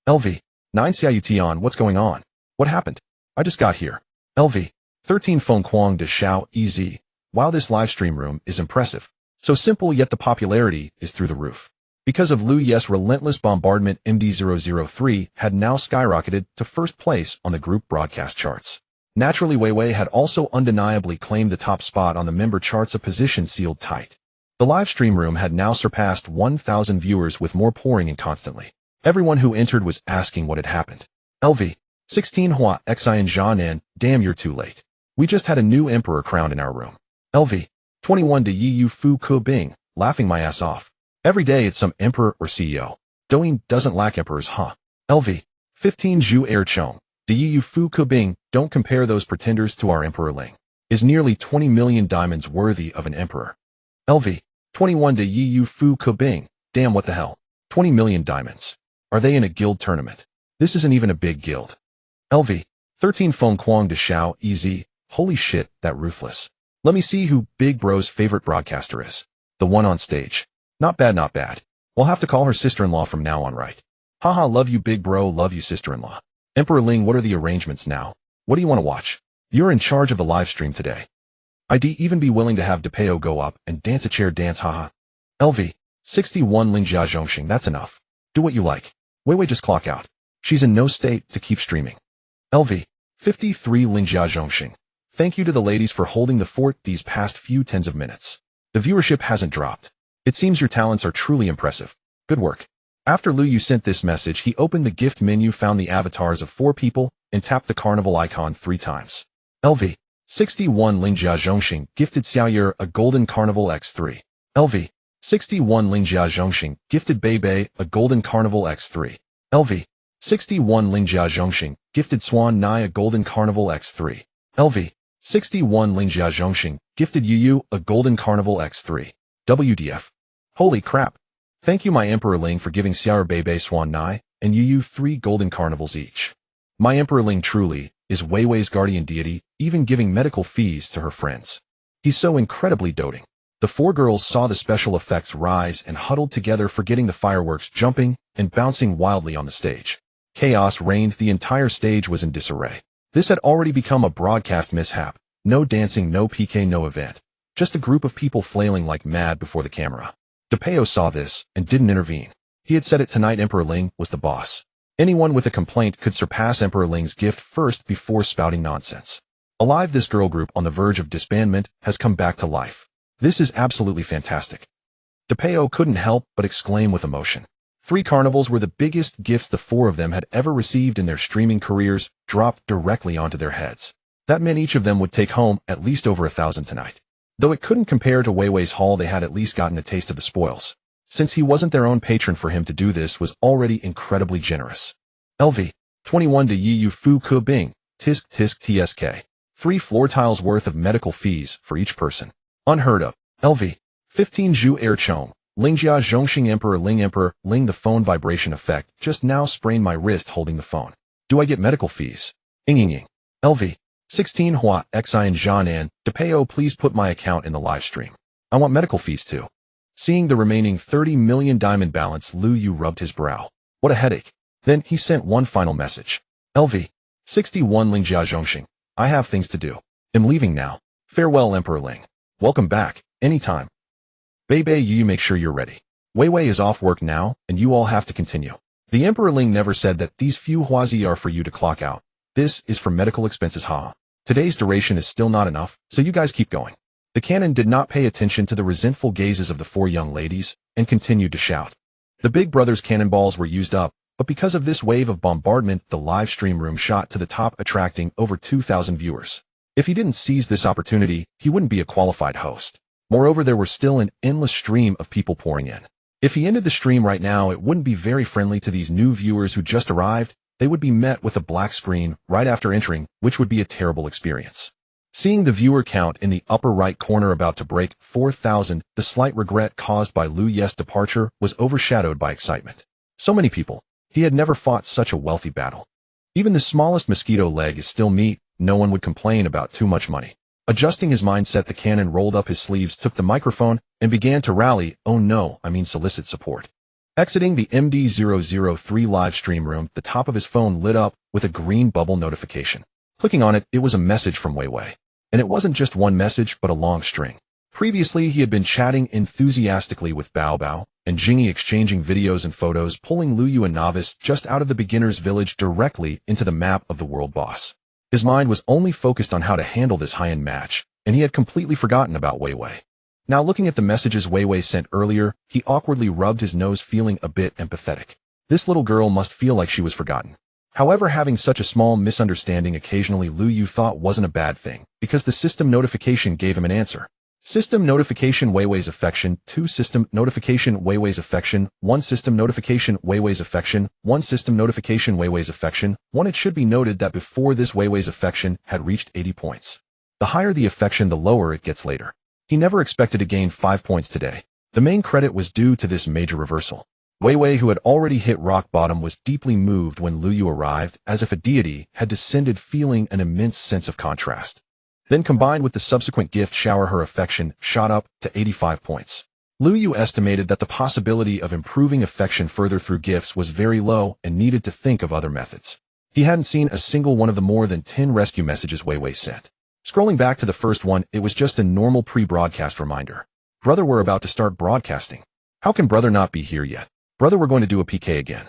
S1: LV. 9 Xiaoyu Tian, what's going on? What happened? I just got here. LV. 13 Feng Quang de Xiao EZ. Wow, this livestream room is impressive. So simple, yet the popularity is through the roof. Because of Lu Yes' relentless bombardment, MD003 had now skyrocketed to first place on the group broadcast charts. Naturally, Weiwei had also undeniably claimed the top spot on the member charts, a position sealed tight. The livestream room had now surpassed 1,000 viewers, with more pouring in constantly. Everyone who entered was asking what had happened. LV. 16 Hua Xian Jianan, damn, you're too late. We just had a new emperor crowned in our room. LV. 21 De Yi Fu Ke Bing, laughing my ass off. Every day it's some emperor or CEO. Douyin doesn't lack emperors, huh? LV. 15 Zhu Air Chong, De Yi Fu Ke Bing, don't compare those pretenders to our Emperor Ling. Is nearly 20 million diamonds worthy of an emperor? LV. 21 De Yi Fu Ke Bing, damn, what the hell? 20 million diamonds. Are they in a guild tournament? This isn't even a big guild. LV. 13 Feng Quang de Xiao EZ, holy shit, that ruthless. Let me see who Big Bro's favorite broadcaster is. The one on stage. Not bad, not bad. We'll have to call her sister-in-law from now on, right? Haha, love you Big Bro, love you sister-in-law. Emperor Ling, what are the arrangements now? What do you want to watch? You're in charge of the live stream today. I'd even be willing to have DePeo go up and dance a chair dance, haha. LV. 61 Lingjia Zhongxing, that's enough. Do what you like. Weiwei, just clock out. She's in no state to keep streaming. LV. 53 Lingjia Zhongxing. Thank you to the ladies for holding the fort these past few tens of minutes. The viewership hasn't dropped. It seems your talents are truly impressive. Good work. After Lu Yu sent this message, he opened the gift menu, found the avatars of 4 people, and tapped the carnival icon 3 times. LV. 61 Lingjia Zhongxing gifted Xiaoyer a golden carnival X3. LV. 61 Lingjia Zhongxing gifted Beibei a golden carnival X3. LV. 61 Lingjia Zhongxing gifted Swan Nai a golden carnival X3. LV. 61 Lingjia Zhongxing gifted Yu a golden carnival X3. WDF. Holy crap. Thank you, my Emperor Ling, for giving Xiaoyer Beibei Swan Nai and Yu 3 golden carnivals each. My Emperor Ling truly is Weiwei's guardian deity, even giving medical fees to her friends. He's so incredibly doting. The 4 girls saw the special effects rise and huddled together, forgetting the fireworks, jumping and bouncing wildly on the stage. Chaos reigned, the entire stage was in disarray. This had already become a broadcast mishap. No dancing, no PK, no event. Just a group of people flailing like mad before the camera. DePeo saw this and didn't intervene. He had said it tonight, Emperor Ling was the boss. Anyone with a complaint could surpass Emperor Ling's gift first before spouting nonsense. Alive, this girl group on the verge of disbandment has come back to life. This is absolutely fantastic. DePeo couldn't help but exclaim with emotion. 3 carnivals were the biggest gifts the 4 of them had ever received in their streaming careers, dropped directly onto their heads. That meant each of them would take home at least over 1,000 tonight. Though it couldn't compare to Weiwei's haul, they had at least gotten a taste of the spoils. Since he wasn't their own patron, for him to do this was already incredibly generous. LV. 21 De Yi Fu Ke Bing, Tisk Tisk TSK. 3 floor tiles worth of medical fees for each person. Unheard of. LV. 15 Zhu Air Chong, Lingjia Zhongxing Emperor Ling, the phone vibration effect just now sprained my wrist holding the phone. Do I get medical fees? Ing. LV. 16 Hua Xian Jianan, DePeo, please put my account in the live stream. I want medical fees too. Seeing the remaining 30 million diamond balance, Lu Yu rubbed his brow. What a headache. Then he sent one final message. LV. 61 Lingjia Zhongxing. I have things to do. Am leaving now. Farewell, Emperor Ling. Welcome back, anytime. Beibei, you make sure you're ready. Weiwei is off work now, and you all have to continue. The Emperor Ling never said that these few huazi are for you to clock out. This is for medical expenses, ha. Today's duration is still not enough, so you guys keep going. The cannon did not pay attention to the resentful gazes of the four young ladies and continued to shout. The big brother's cannonballs were used up, but because of this wave of bombardment, the live stream room shot to the top, attracting over 2,000 viewers. If he didn't seize this opportunity, he wouldn't be a qualified host. Moreover, there were still an endless stream of people pouring in. If he ended the stream right now, it wouldn't be very friendly to these new viewers who just arrived. They would be met with a black screen right after entering, which would be a terrible experience. Seeing the viewer count in the upper right corner about to break 4,000, the slight regret caused by Lu Ye's departure was overshadowed by excitement. So many people. He had never fought such a wealthy battle. Even the smallest mosquito leg is still meat. No one would complain about too much money. Adjusting his mindset, the cannon rolled up his sleeves, took the microphone, and began to rally, solicit support. Exiting the MD003 live stream room, the top of his phone lit up with a green bubble notification. Clicking on it, it was a message from Wei Wei. And it wasn't just one message, but a long string. Previously, he had been chatting enthusiastically with Bao Bao and Jingyi, exchanging videos and photos, pulling Lu Yu, a novice, just out of the beginner's village directly into the map of the world boss. His mind was only focused on how to handle this high-end match, and he had completely forgotten about Wei Wei. Now looking at the messages Wei Wei sent earlier, he awkwardly rubbed his nose, feeling a bit empathetic. This little girl must feel like she was forgotten. However, having such a small misunderstanding occasionally, Lu Yu thought wasn't a bad thing, because the system notification gave him an answer. System notification: Wei Wei's affection. 2 system notification: Wei Wei's affection. 1 system notification: Wei Wei's affection. 1 system notification: Wei Wei's affection. 1. It should be noted that before this, Wei Wei's affection had reached 80 points. The higher the affection, the lower it gets later. He never expected to gain 5 points today. The main credit was due to this major reversal. Wei Wei, who had already hit rock bottom, was deeply moved when Lu Yu arrived, as if a deity had descended, feeling an immense sense of contrast. Then, combined with the subsequent gift shower, her affection shot up to 85 points. Lu Yu estimated that the possibility of improving affection further through gifts was very low and needed to think of other methods. He hadn't seen a single one of the more than 10 rescue messages Wei Wei sent. Scrolling back to the first one, it was just a normal pre-broadcast reminder. Brother, we're about to start broadcasting. How can brother not be here yet? Brother, we're going to do a PK again.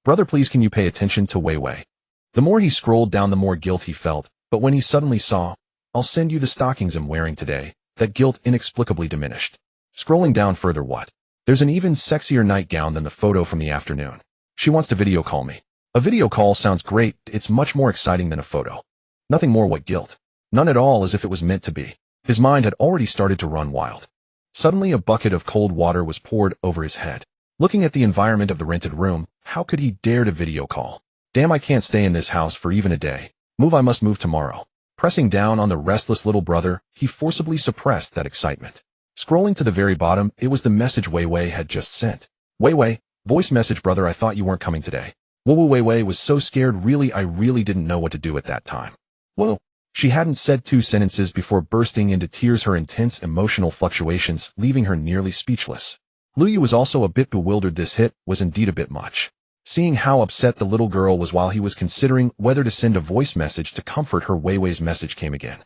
S1: Brother, please can you pay attention to Wei Wei? The more he scrolled down, the more guilt he felt, but when he suddenly saw, I'll send you the stockings I'm wearing today, that guilt inexplicably diminished. Scrolling down further, what? There's an even sexier nightgown than the photo from the afternoon. She wants to video call me. A video call sounds great, it's much more exciting than a photo. Nothing more, what guilt? None at all, as if it was meant to be. His mind had already started to run wild. Suddenly a bucket of cold water was poured over his head. Looking at the environment of the rented room, how could he dare to video call? Damn, I can't stay in this house for even a day. I must move tomorrow. Pressing down on the restless little brother, he forcibly suppressed that excitement. Scrolling to the very bottom, it was the message Wei Wei had just sent. Wei Wei, voice message: brother, I thought you weren't coming today. Whoa, Wei Wei was so scared, I really didn't know what to do at that time. Whoa. She hadn't said 2 sentences before bursting into tears, her intense emotional fluctuations leaving her nearly speechless. Lu Yu was also a bit bewildered. This hit was indeed a bit much. Seeing how upset the little girl was while he was considering whether to send a voice message to comfort her, Wei Wei's message came again.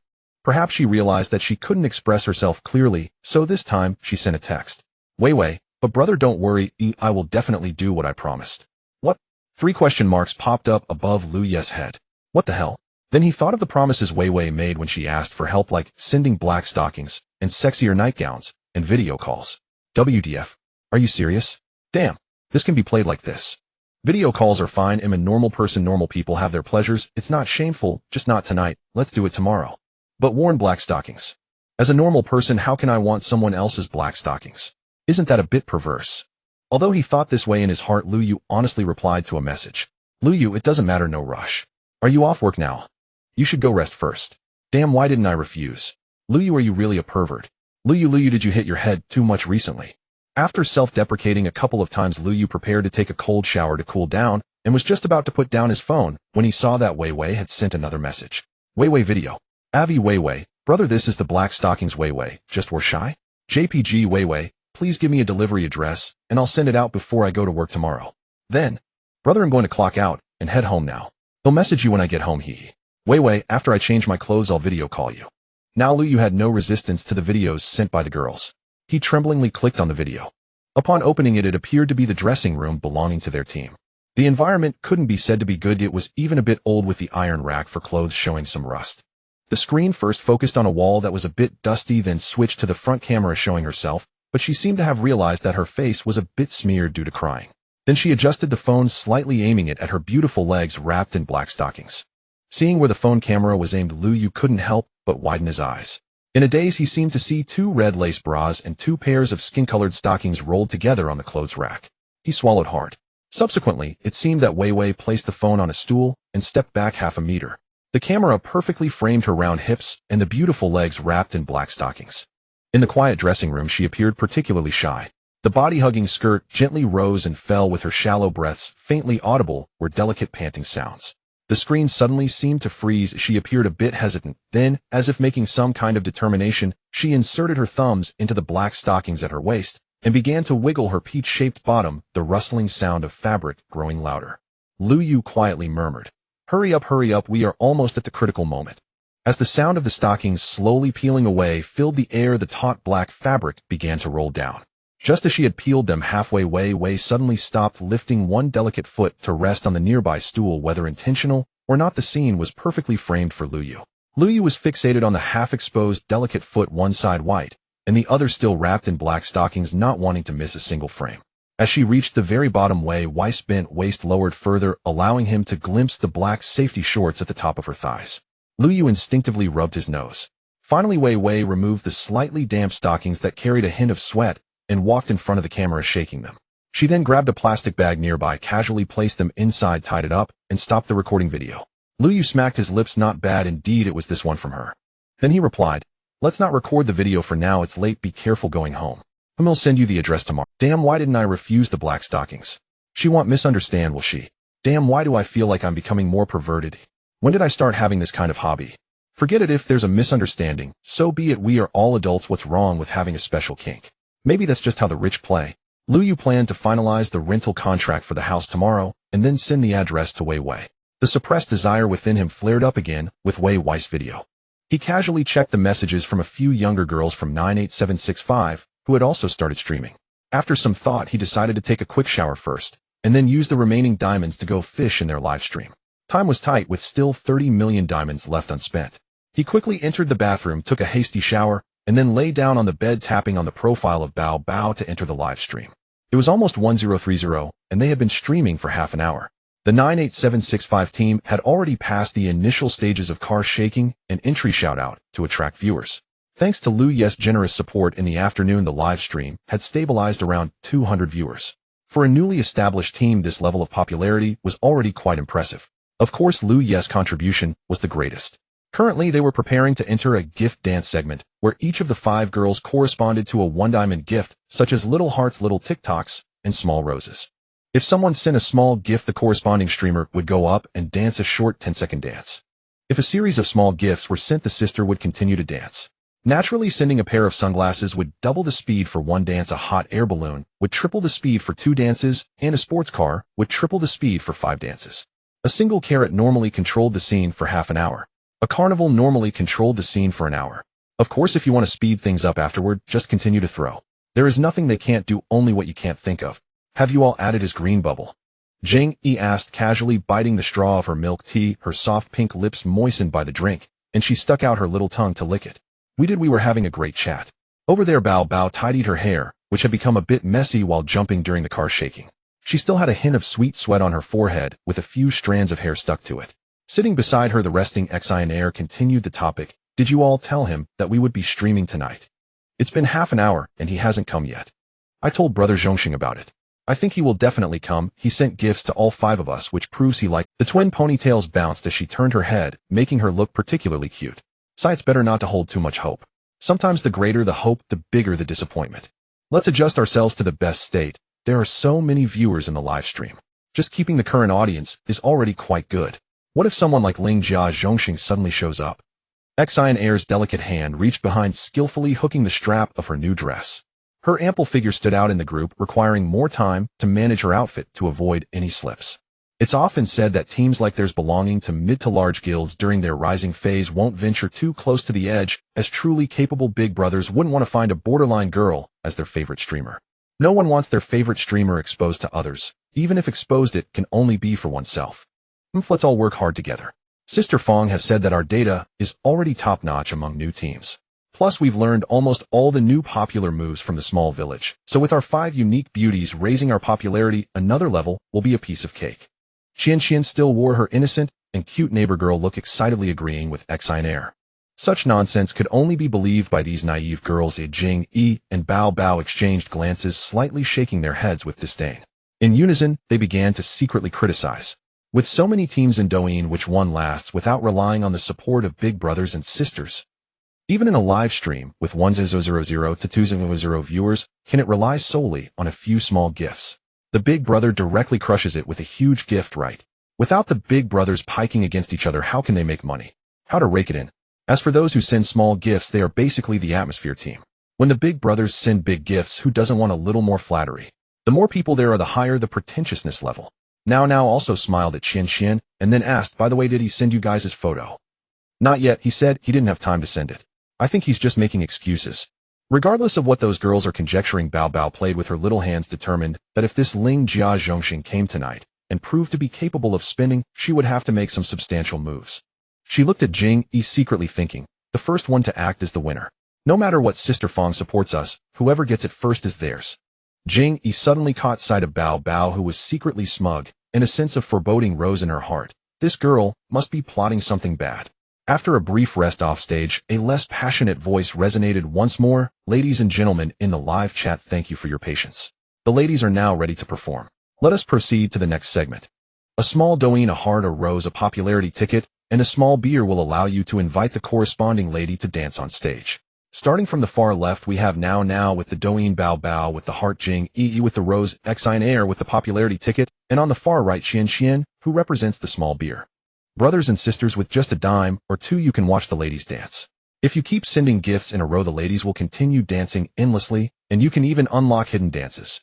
S1: Perhaps she realized that she couldn't express herself clearly, so this time she sent a text. Wei Wei, but brother, don't worry, I will definitely do what I promised. What? 3 question marks popped up above Lu Ye's head. What the hell? Then he thought of the promises Wei Wei made when she asked for help, like sending black stockings and sexier nightgowns and video calls. WTF? Are you serious? Damn, this can be played like this. Video calls are fine. I'm a normal person. Normal people have their pleasures. It's not shameful, just not tonight. Let's do it tomorrow. But worn black stockings. As a normal person, how can I want someone else's black stockings? Isn't that a bit perverse? Although he thought this way in his heart, Lu Yu honestly replied to a message. Lu Yu, it doesn't matter, no rush. Are you off work now? You should go rest first. Damn, why didn't I refuse? Lu Yu, are you really a pervert? Lu Yu, did you hit your head too much recently? After self-deprecating a couple of times, Lu Yu prepared to take a cold shower to cool down and was just about to put down his phone when he saw that Wei Wei had sent another message. Wei Wei video. Avi Wei Wei, brother, this is the black stockings Wei Wei, just were shy? JPG Wei Wei, please give me a delivery address and I'll send it out before I go to work tomorrow. Then, brother, I'm going to clock out and head home now. I'll message you when I get home, hee. Wei Wei, after I change my clothes I'll video call you. Now Lu Yu had no resistance to the videos sent by the girls. He tremblingly clicked on the video. Upon opening it, it appeared to be the dressing room belonging to their team. The environment couldn't be said to be good. It was even a bit old, with the iron rack for clothes showing some rust. The screen first focused on a wall that was a bit dusty, then switched to the front camera showing herself, but she seemed to have realized that her face was a bit smeared due to crying. Then she adjusted the phone, slightly aiming it at her beautiful legs wrapped in black stockings. Seeing where the phone camera was aimed, Liu Yu couldn't help but widen his eyes. In a daze, he seemed to see 2 red lace bras and 2 pairs of skin-colored stockings rolled together on the clothes rack. He swallowed hard. Subsequently, it seemed that Wei Wei placed the phone on a stool and stepped back half a meter. The camera perfectly framed her round hips and the beautiful legs wrapped in black stockings. In the quiet dressing room, she appeared particularly shy. The body-hugging skirt gently rose and fell with her shallow breaths, faintly audible were delicate panting sounds. The screen suddenly seemed to freeze. She appeared a bit hesitant. Then, as if making some kind of determination, she inserted her thumbs into the black stockings at her waist and began to wiggle her peach-shaped bottom, the rustling sound of fabric growing louder. Liu Yu quietly murmured, hurry up, we are almost at the critical moment." As the sound of the stockings slowly peeling away filled the air, the taut black fabric began to roll down. Just as she had peeled them halfway, Wei Wei suddenly stopped, lifting one delicate foot to rest on the nearby stool. Whether intentional or not, the scene was perfectly framed for Liu Yu. Liu Yu was fixated on the half-exposed delicate foot, one side white, and the other still wrapped in black stockings, not wanting to miss a single frame. As she reached the very bottom, Wei Wei's bent waist lowered further, allowing him to glimpse the black safety shorts at the top of her thighs. Liu Yu instinctively rubbed his nose. Finally, Wei Wei removed the slightly damp stockings that carried a hint of sweat and walked in front of the camera, shaking them. She then grabbed a plastic bag nearby, casually placed them inside, tied it up, and stopped the recording video. Liu Yu smacked his lips. Not bad indeed, it was this one from her. Then he replied, let's not record the video for now, it's late, be careful going home. I'll send you the address tomorrow. Damn, why didn't I refuse the black stockings? She won't misunderstand, will she? Damn, why do I feel like I'm becoming more perverted? When did I start having this kind of hobby? Forget it, if there's a misunderstanding, so be it, we are all adults, what's wrong with having a special kink? Maybe that's just how the rich play. Liu Yu planned to finalize the rental contract for the house tomorrow and then send the address to Wei Wei. The suppressed desire within him flared up again with Wei Wei's video. He casually checked the messages from a few younger girls from 98765 who had also started streaming. After some thought, he decided to take a quick shower first and then use the remaining diamonds to go fish in their live stream. Time was tight, with still 30 million diamonds left unspent. He quickly entered the bathroom, took a hasty shower, and then lay down on the bed, tapping on the profile of Bao Bao to enter the live stream. It was almost 1030, and they had been streaming for half an hour. The 98765 team had already passed the initial stages of car shaking and entry shout-out to attract viewers. Thanks to Liu Yu's generous support in the afternoon, the live stream had stabilized around 200 viewers. For a newly established team, this level of popularity was already quite impressive. Of course, Liu Yu's contribution was the greatest. Currently, they were preparing to enter a gift dance segment, where each of the 5 girls corresponded to a 1 diamond gift, such as little hearts, little TikToks, and small roses. If someone sent a small gift, the corresponding streamer would go up and dance a short 10-second dance. If a series of small gifts were sent, the sister would continue to dance. Naturally, sending a pair of sunglasses would double the speed for 1 dance, a hot air balloon would triple the speed for 2 dances, and a sports car would triple the speed for 5 dances. A single carrot normally controlled the scene for half an hour. A carnival normally controlled the scene for an hour. Of course, if you want to speed things up afterward, just continue to throw. There is nothing they can't do, only what you can't think of. Have you all added his green bubble? Jing Yi asked, casually biting the straw of her milk tea, her soft pink lips moistened by the drink, and she stuck out her little tongue to lick it. We were having a great chat. Over there, Bao Bao tidied her hair, which had become a bit messy while jumping during the car shaking. She still had a hint of sweet sweat on her forehead, with a few strands of hair stuck to it. Sitting beside her, the resting Xian continued the topic. Did you all tell him that we would be streaming tonight? It's been half an hour, and he hasn't come yet. I told Brother Zhongxing about it. I think he will definitely come. He sent gifts to all 5 of us, which proves he liked. The twin ponytails bounced as she turned her head, making her look particularly cute. So it's better not to hold too much hope. Sometimes the greater the hope, the bigger the disappointment. Let's adjust ourselves to the best state. There are so many viewers in the live stream. Just keeping the current audience is already quite good. What if someone like Ling Jia Zhongxing suddenly shows up? Xian's delicate hand reached behind, skillfully hooking the strap of her new dress. Her ample figure stood out in the group, requiring more time to manage her outfit to avoid any slips. It's often said that teams like theirs belonging to mid to large guilds during their rising phase won't venture too close to the edge, as truly capable big brothers wouldn't want to find a borderline girl as their favorite streamer. No one wants their favorite streamer exposed to others, even if exposed it can only be for oneself. Let's all work hard together. Sister Fong has said that our data is already top-notch among new teams. Plus, we've learned almost all the new popular moves from the small village. So with our 5 unique beauties raising our popularity another level will be a piece of cake. Qian still wore her innocent and cute neighbor girl look, excitedly agreeing with Exine Air. Such nonsense could only be believed by these naive girls. Jing, Yi, and Bao Bao exchanged glances, slightly shaking their heads with disdain. In unison, they began to secretly criticize. With so many teams in Douyin, which one lasts without relying on the support of big brothers and sisters? Even in a live stream with 1,000 to 2,000 viewers, can it rely solely on a few small gifts? The big brother directly crushes it with a huge gift, right? Without the big brothers piking against each other, how can they make money? How to rake it in? As for those who send small gifts, they are basically the atmosphere team. When the big brothers send big gifts, who doesn't want a little more flattery? The more people there are, the higher the pretentiousness level. Now also smiled at Qian and then asked, by the way, did he send you guys his photo? Not yet, he said. He didn't have time to send it. I think he's just making excuses. Regardless of what those girls are conjecturing, Bao Bao played with her little hands, determined that if this Ling Jia Zhongxing came tonight and proved to be capable of spinning, she would have to make some substantial moves. She looked at Jing Yi, secretly thinking, the first one to act is the winner. No matter what Sister Fong supports us, whoever gets it first is theirs. Jing Yi suddenly caught sight of Bao Bao, who was secretly smug, and a sense of foreboding rose in her heart. This girl must be plotting something bad. After a brief rest off stage, a less passionate voice resonated once more. Ladies and gentlemen in the live chat, thank you for your patience. The ladies are now ready to perform. Let us proceed to the next segment. A small Douyin, a heart, a rose, a popularity ticket, and a small beer will allow you to invite the corresponding lady to dance on stage. Starting from the far left, we have now with the Douyin Bao Bao with the heart, Jing Yi with the rose, Exine Air with the popularity ticket, and on the far right, Qian, who represents the small beer. Brothers and sisters, with just a dime or two you can watch the ladies dance. If you keep sending gifts in a row, the ladies will continue dancing endlessly, and you can even unlock hidden dances.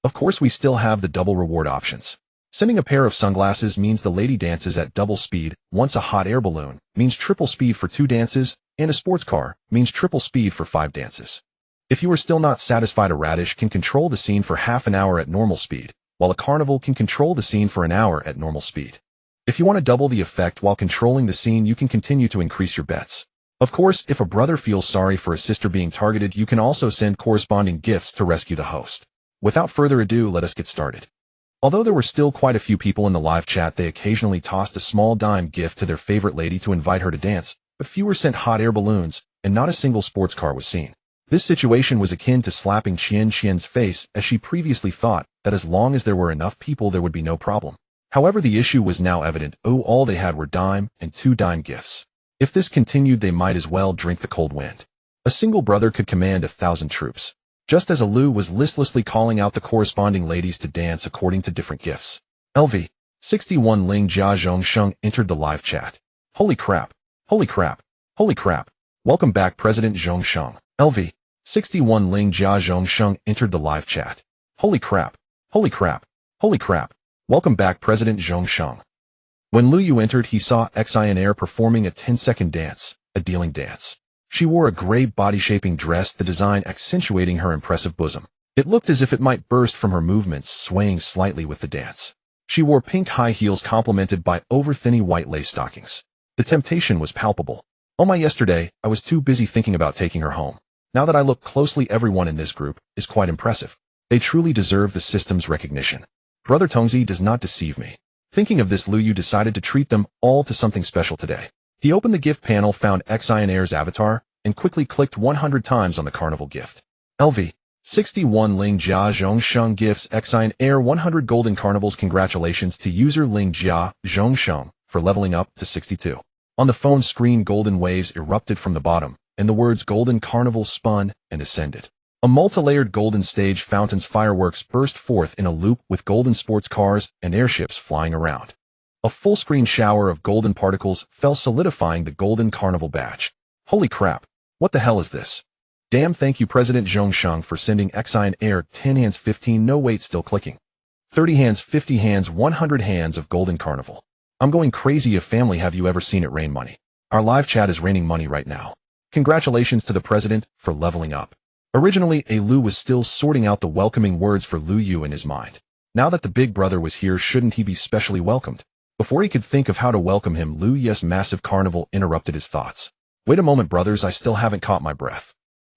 S1: Of course, we still have the double reward options. Sending a pair of sunglasses means the lady dances at double speed, once a hot air balloon means triple speed for 2 dances, and a sports car means triple speed for 5 dances. If you are still not satisfied, a radish can control the scene for half an hour at normal speed, while a carnival can control the scene for an hour at normal speed. If you want to double the effect while controlling the scene, you can continue to increase your bets. Of course, if a brother feels sorry for a sister being targeted, you can also send corresponding gifts to rescue the host. Without further ado, let us get started. Although there were still quite a few people in the live chat, they occasionally tossed a small dime gift to their favorite lady to invite her to dance, but fewer sent hot air balloons, and not a single sports car was seen. This situation was akin to slapping Qian's face, as she previously thought that as long as there were enough people there would be no problem. However, the issue was now evident. All they had were dime and 2 dime gifts. If this continued, they might as well drink the cold wind. A single brother could command 1,000 troops. Just as Lu was listlessly calling out the corresponding ladies to dance according to different gifts. LV 61 Ling Jia Zhongsheng entered the live chat. Holy crap. Holy crap. Holy crap. Welcome back, President Zhongsheng. LV 61 Ling Jia Zhongsheng entered the live chat. Holy crap. Holy crap. Holy crap. Welcome back, President Zhongsheng. When Lu Yu entered, he saw Exine Air performing a 10-second dance, a dealing dance. She wore a gray body-shaping dress, the design accentuating her impressive bosom. It looked as if it might burst from her movements, swaying slightly with the dance. She wore pink high heels complemented by over-thinny white lace stockings. The temptation was palpable. Oh my, yesterday, I was too busy thinking about taking her home. Now that I look closely, everyone in this group is quite impressive. They truly deserve the system's recognition. Brother Tongzi does not deceive me. Thinking of this, Lu Yu decided to treat them all to something special today. He opened the gift panel, found Exine Air's avatar, and quickly clicked 100 times on the carnival gift. LV 61 Ling Jia Zhongsheng gifts Exine Air 100 golden carnivals. Congratulations to user Ling Jia Zhongsheng for leveling up to 62. On the phone screen, golden waves erupted from the bottom, and the words Golden Carnival spun and ascended. A multi-layered golden stage, fountains, fireworks burst forth in a loop with golden sports cars and airships flying around. A full-screen shower of golden particles fell, solidifying the Golden Carnival badge. Holy crap! What the hell is this? Damn, thank you, President Zhongsheng, for sending Exine Air 10 hands, 15, no wait, still clicking. 30 hands, 50 hands, 100 hands of Golden Carnival. I'm going crazy. Of family, have you ever seen it rain money? Our live chat is raining money right now. Congratulations to the president for leveling up. Originally, Lu was still sorting out the welcoming words for Lu Yu in his mind. Now that the big brother was here, shouldn't he be specially welcomed? Before he could think of how to welcome him, Lu Ye's massive carnival interrupted his thoughts. Wait a moment, brothers, I still haven't caught my breath.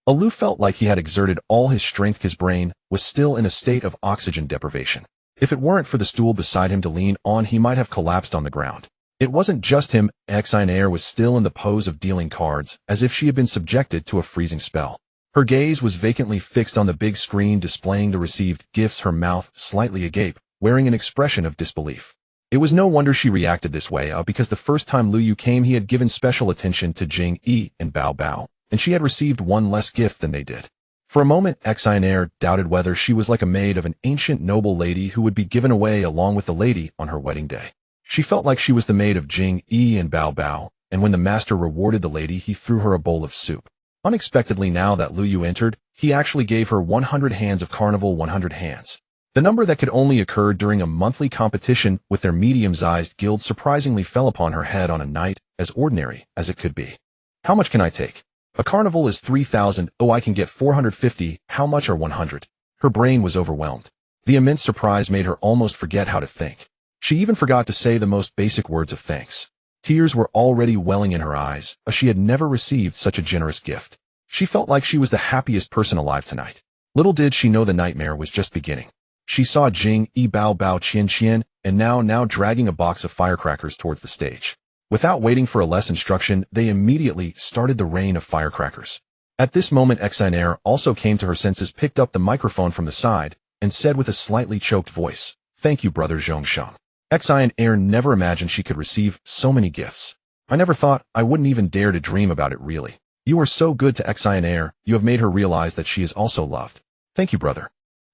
S1: Lu felt like he had exerted all his strength. His brain was still in a state of oxygen deprivation. If it weren't for the stool beside him to lean on, he might have collapsed on the ground. It wasn't just him. Xinair was still in the pose of dealing cards, as if she had been subjected to a freezing spell. Her gaze was vacantly fixed on the big screen displaying the received gifts, her mouth slightly agape, wearing an expression of disbelief. It was no wonder she reacted this way, because the first time Lu Yu came, he had given special attention to Jing Yi and Bao Bao, and she had received one less gift than they did. For a moment, Xinair doubted whether she was like a maid of an ancient noble lady who would be given away along with the lady on her wedding day. She felt like she was the maid of Jing Yi and Bao Bao, and when the master rewarded the lady, he threw her a bowl of soup. Unexpectedly, now that Lu Yu entered, he actually gave her 100 hands of carnival, 100 hands. The number that could only occur during a monthly competition with their medium-sized guild surprisingly fell upon her head on a night as ordinary as it could be. How much can I take? A carnival is 3,000. Oh, I can get 450. How much are 100? Her brain was overwhelmed. The immense surprise made her almost forget how to think. She even forgot to say the most basic words of thanks. Tears were already welling in her eyes, as she had never received such a generous gift. She felt like she was the happiest person alive tonight. Little did she know the nightmare was just beginning. She saw Jing Yi, Bao Bao, Qian, and now dragging a box of firecrackers towards the stage. Without waiting for a less instruction, they immediately started the rain of firecrackers. At this moment, Xinair also came to her senses, picked up the microphone from the side, and said with a slightly choked voice, "Thank you, brother Zhongshan." Xinair never imagined she could receive so many gifts. "I never thought, I wouldn't even dare to dream about it, really. You are so good to Xinair, you have made her realize that she is also loved. Thank you, brother."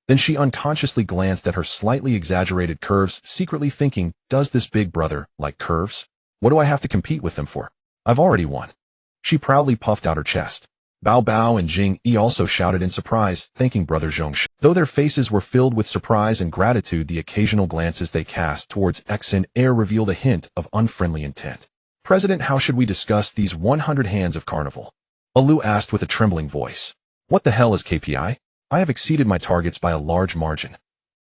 S1: Then she unconsciously glanced at her slightly exaggerated curves, secretly thinking, does this big brother like curves? What do I have to compete with them for? I've already won. She proudly puffed out her chest. Bao Bao and Jing Yi also shouted in surprise, thanking brother Zhongshan. Though their faces were filled with surprise and gratitude, the occasional glances they cast towards Xinair revealed a hint of unfriendly intent. "President, how should we discuss these 100 hands of carnival?" Lu asked with a trembling voice. "What the hell is KPI? I have exceeded my targets by a large margin."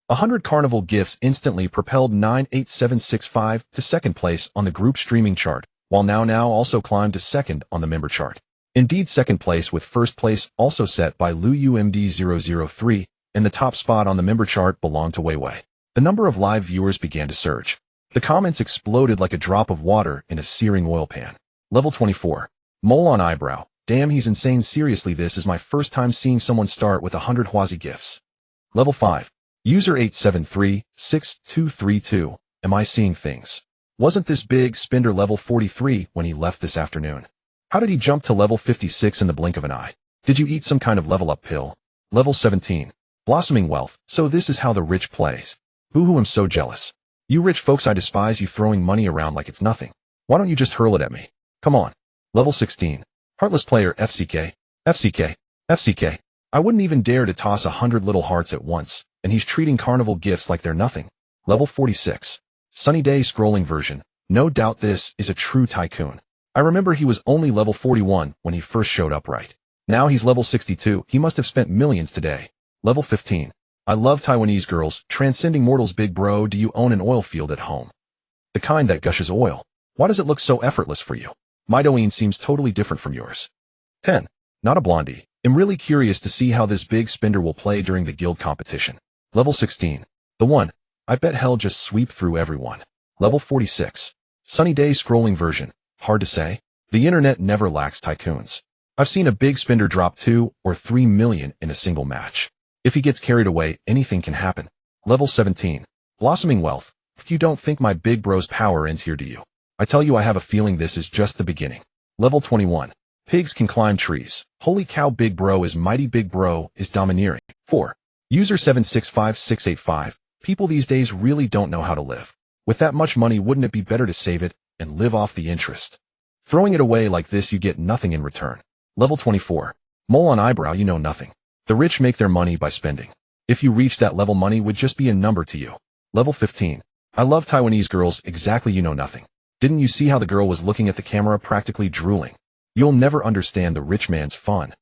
S1: 100 carnival gifts instantly propelled 98765 to second place on the group streaming chart, while now also climbed to second on the member chart. Indeed, second place with first place also set by Lu UMD 003, and the top spot on the member chart belonged to Weiwei. The number of live viewers began to surge. The comments exploded like a drop of water in a searing oil pan. Level 24. Mole on eyebrow. Damn, he's insane. Seriously, this is my first time seeing someone start with 100 Huazi gifts. Level 5. User 8736232. Am I seeing things? Wasn't this big spender level 43 when he left this afternoon? How did he jump to level 56 in the blink of an eye? Did you eat some kind of level up pill? Level 17. Blossoming wealth. So this is how the rich plays. Boo-hoo, I'm so jealous. You rich folks, I despise you throwing money around like it's nothing. Why don't you just hurl it at me? Come on. Level 16. Heartless player FCK. I wouldn't even dare to toss 100 little hearts at once, and he's treating carnival gifts like they're nothing. Level 46. Sunny Day scrolling version. No doubt this is a true tycoon. I remember he was only level 41 when he first showed up, right? Now he's level 62. He must have spent millions today. Level 15. I love Taiwanese girls, transcending mortals. Big bro, do you own an oil field at home? The kind that gushes oil. Why does it look so effortless for you? My Douyin seems totally different from yours. 10. Not a blondie. I'm really curious to see how this big spender will play during the guild competition. Level 16. The one. I bet hell just sweep through everyone. Level 46. Sunny Day scrolling version. Hard to say. The internet never lacks tycoons. I've seen a big spender drop 2 or 3 million in a single match. If he gets carried away, anything can happen. Level 17. Blossoming wealth. If you don't think my big bro's power ends here, do you? I tell you, I have a feeling this is just the beginning. Level 21. Pigs can climb trees. Holy cow, big bro is mighty. Big bro is domineering. 4. User 765685. People these days really don't know how to live. With that much money, wouldn't it be better to save it and live off the interest? Throwing it away like this, you get nothing in return. Level 24. Mole on eyebrow, you know nothing. The rich make their money by spending. If you reach that level, money would just be a number to you. Level 15. I love Taiwanese girls. Exactly, you know nothing. Didn't you see how the girl was looking at the camera, practically drooling? You'll never understand the rich man's fun.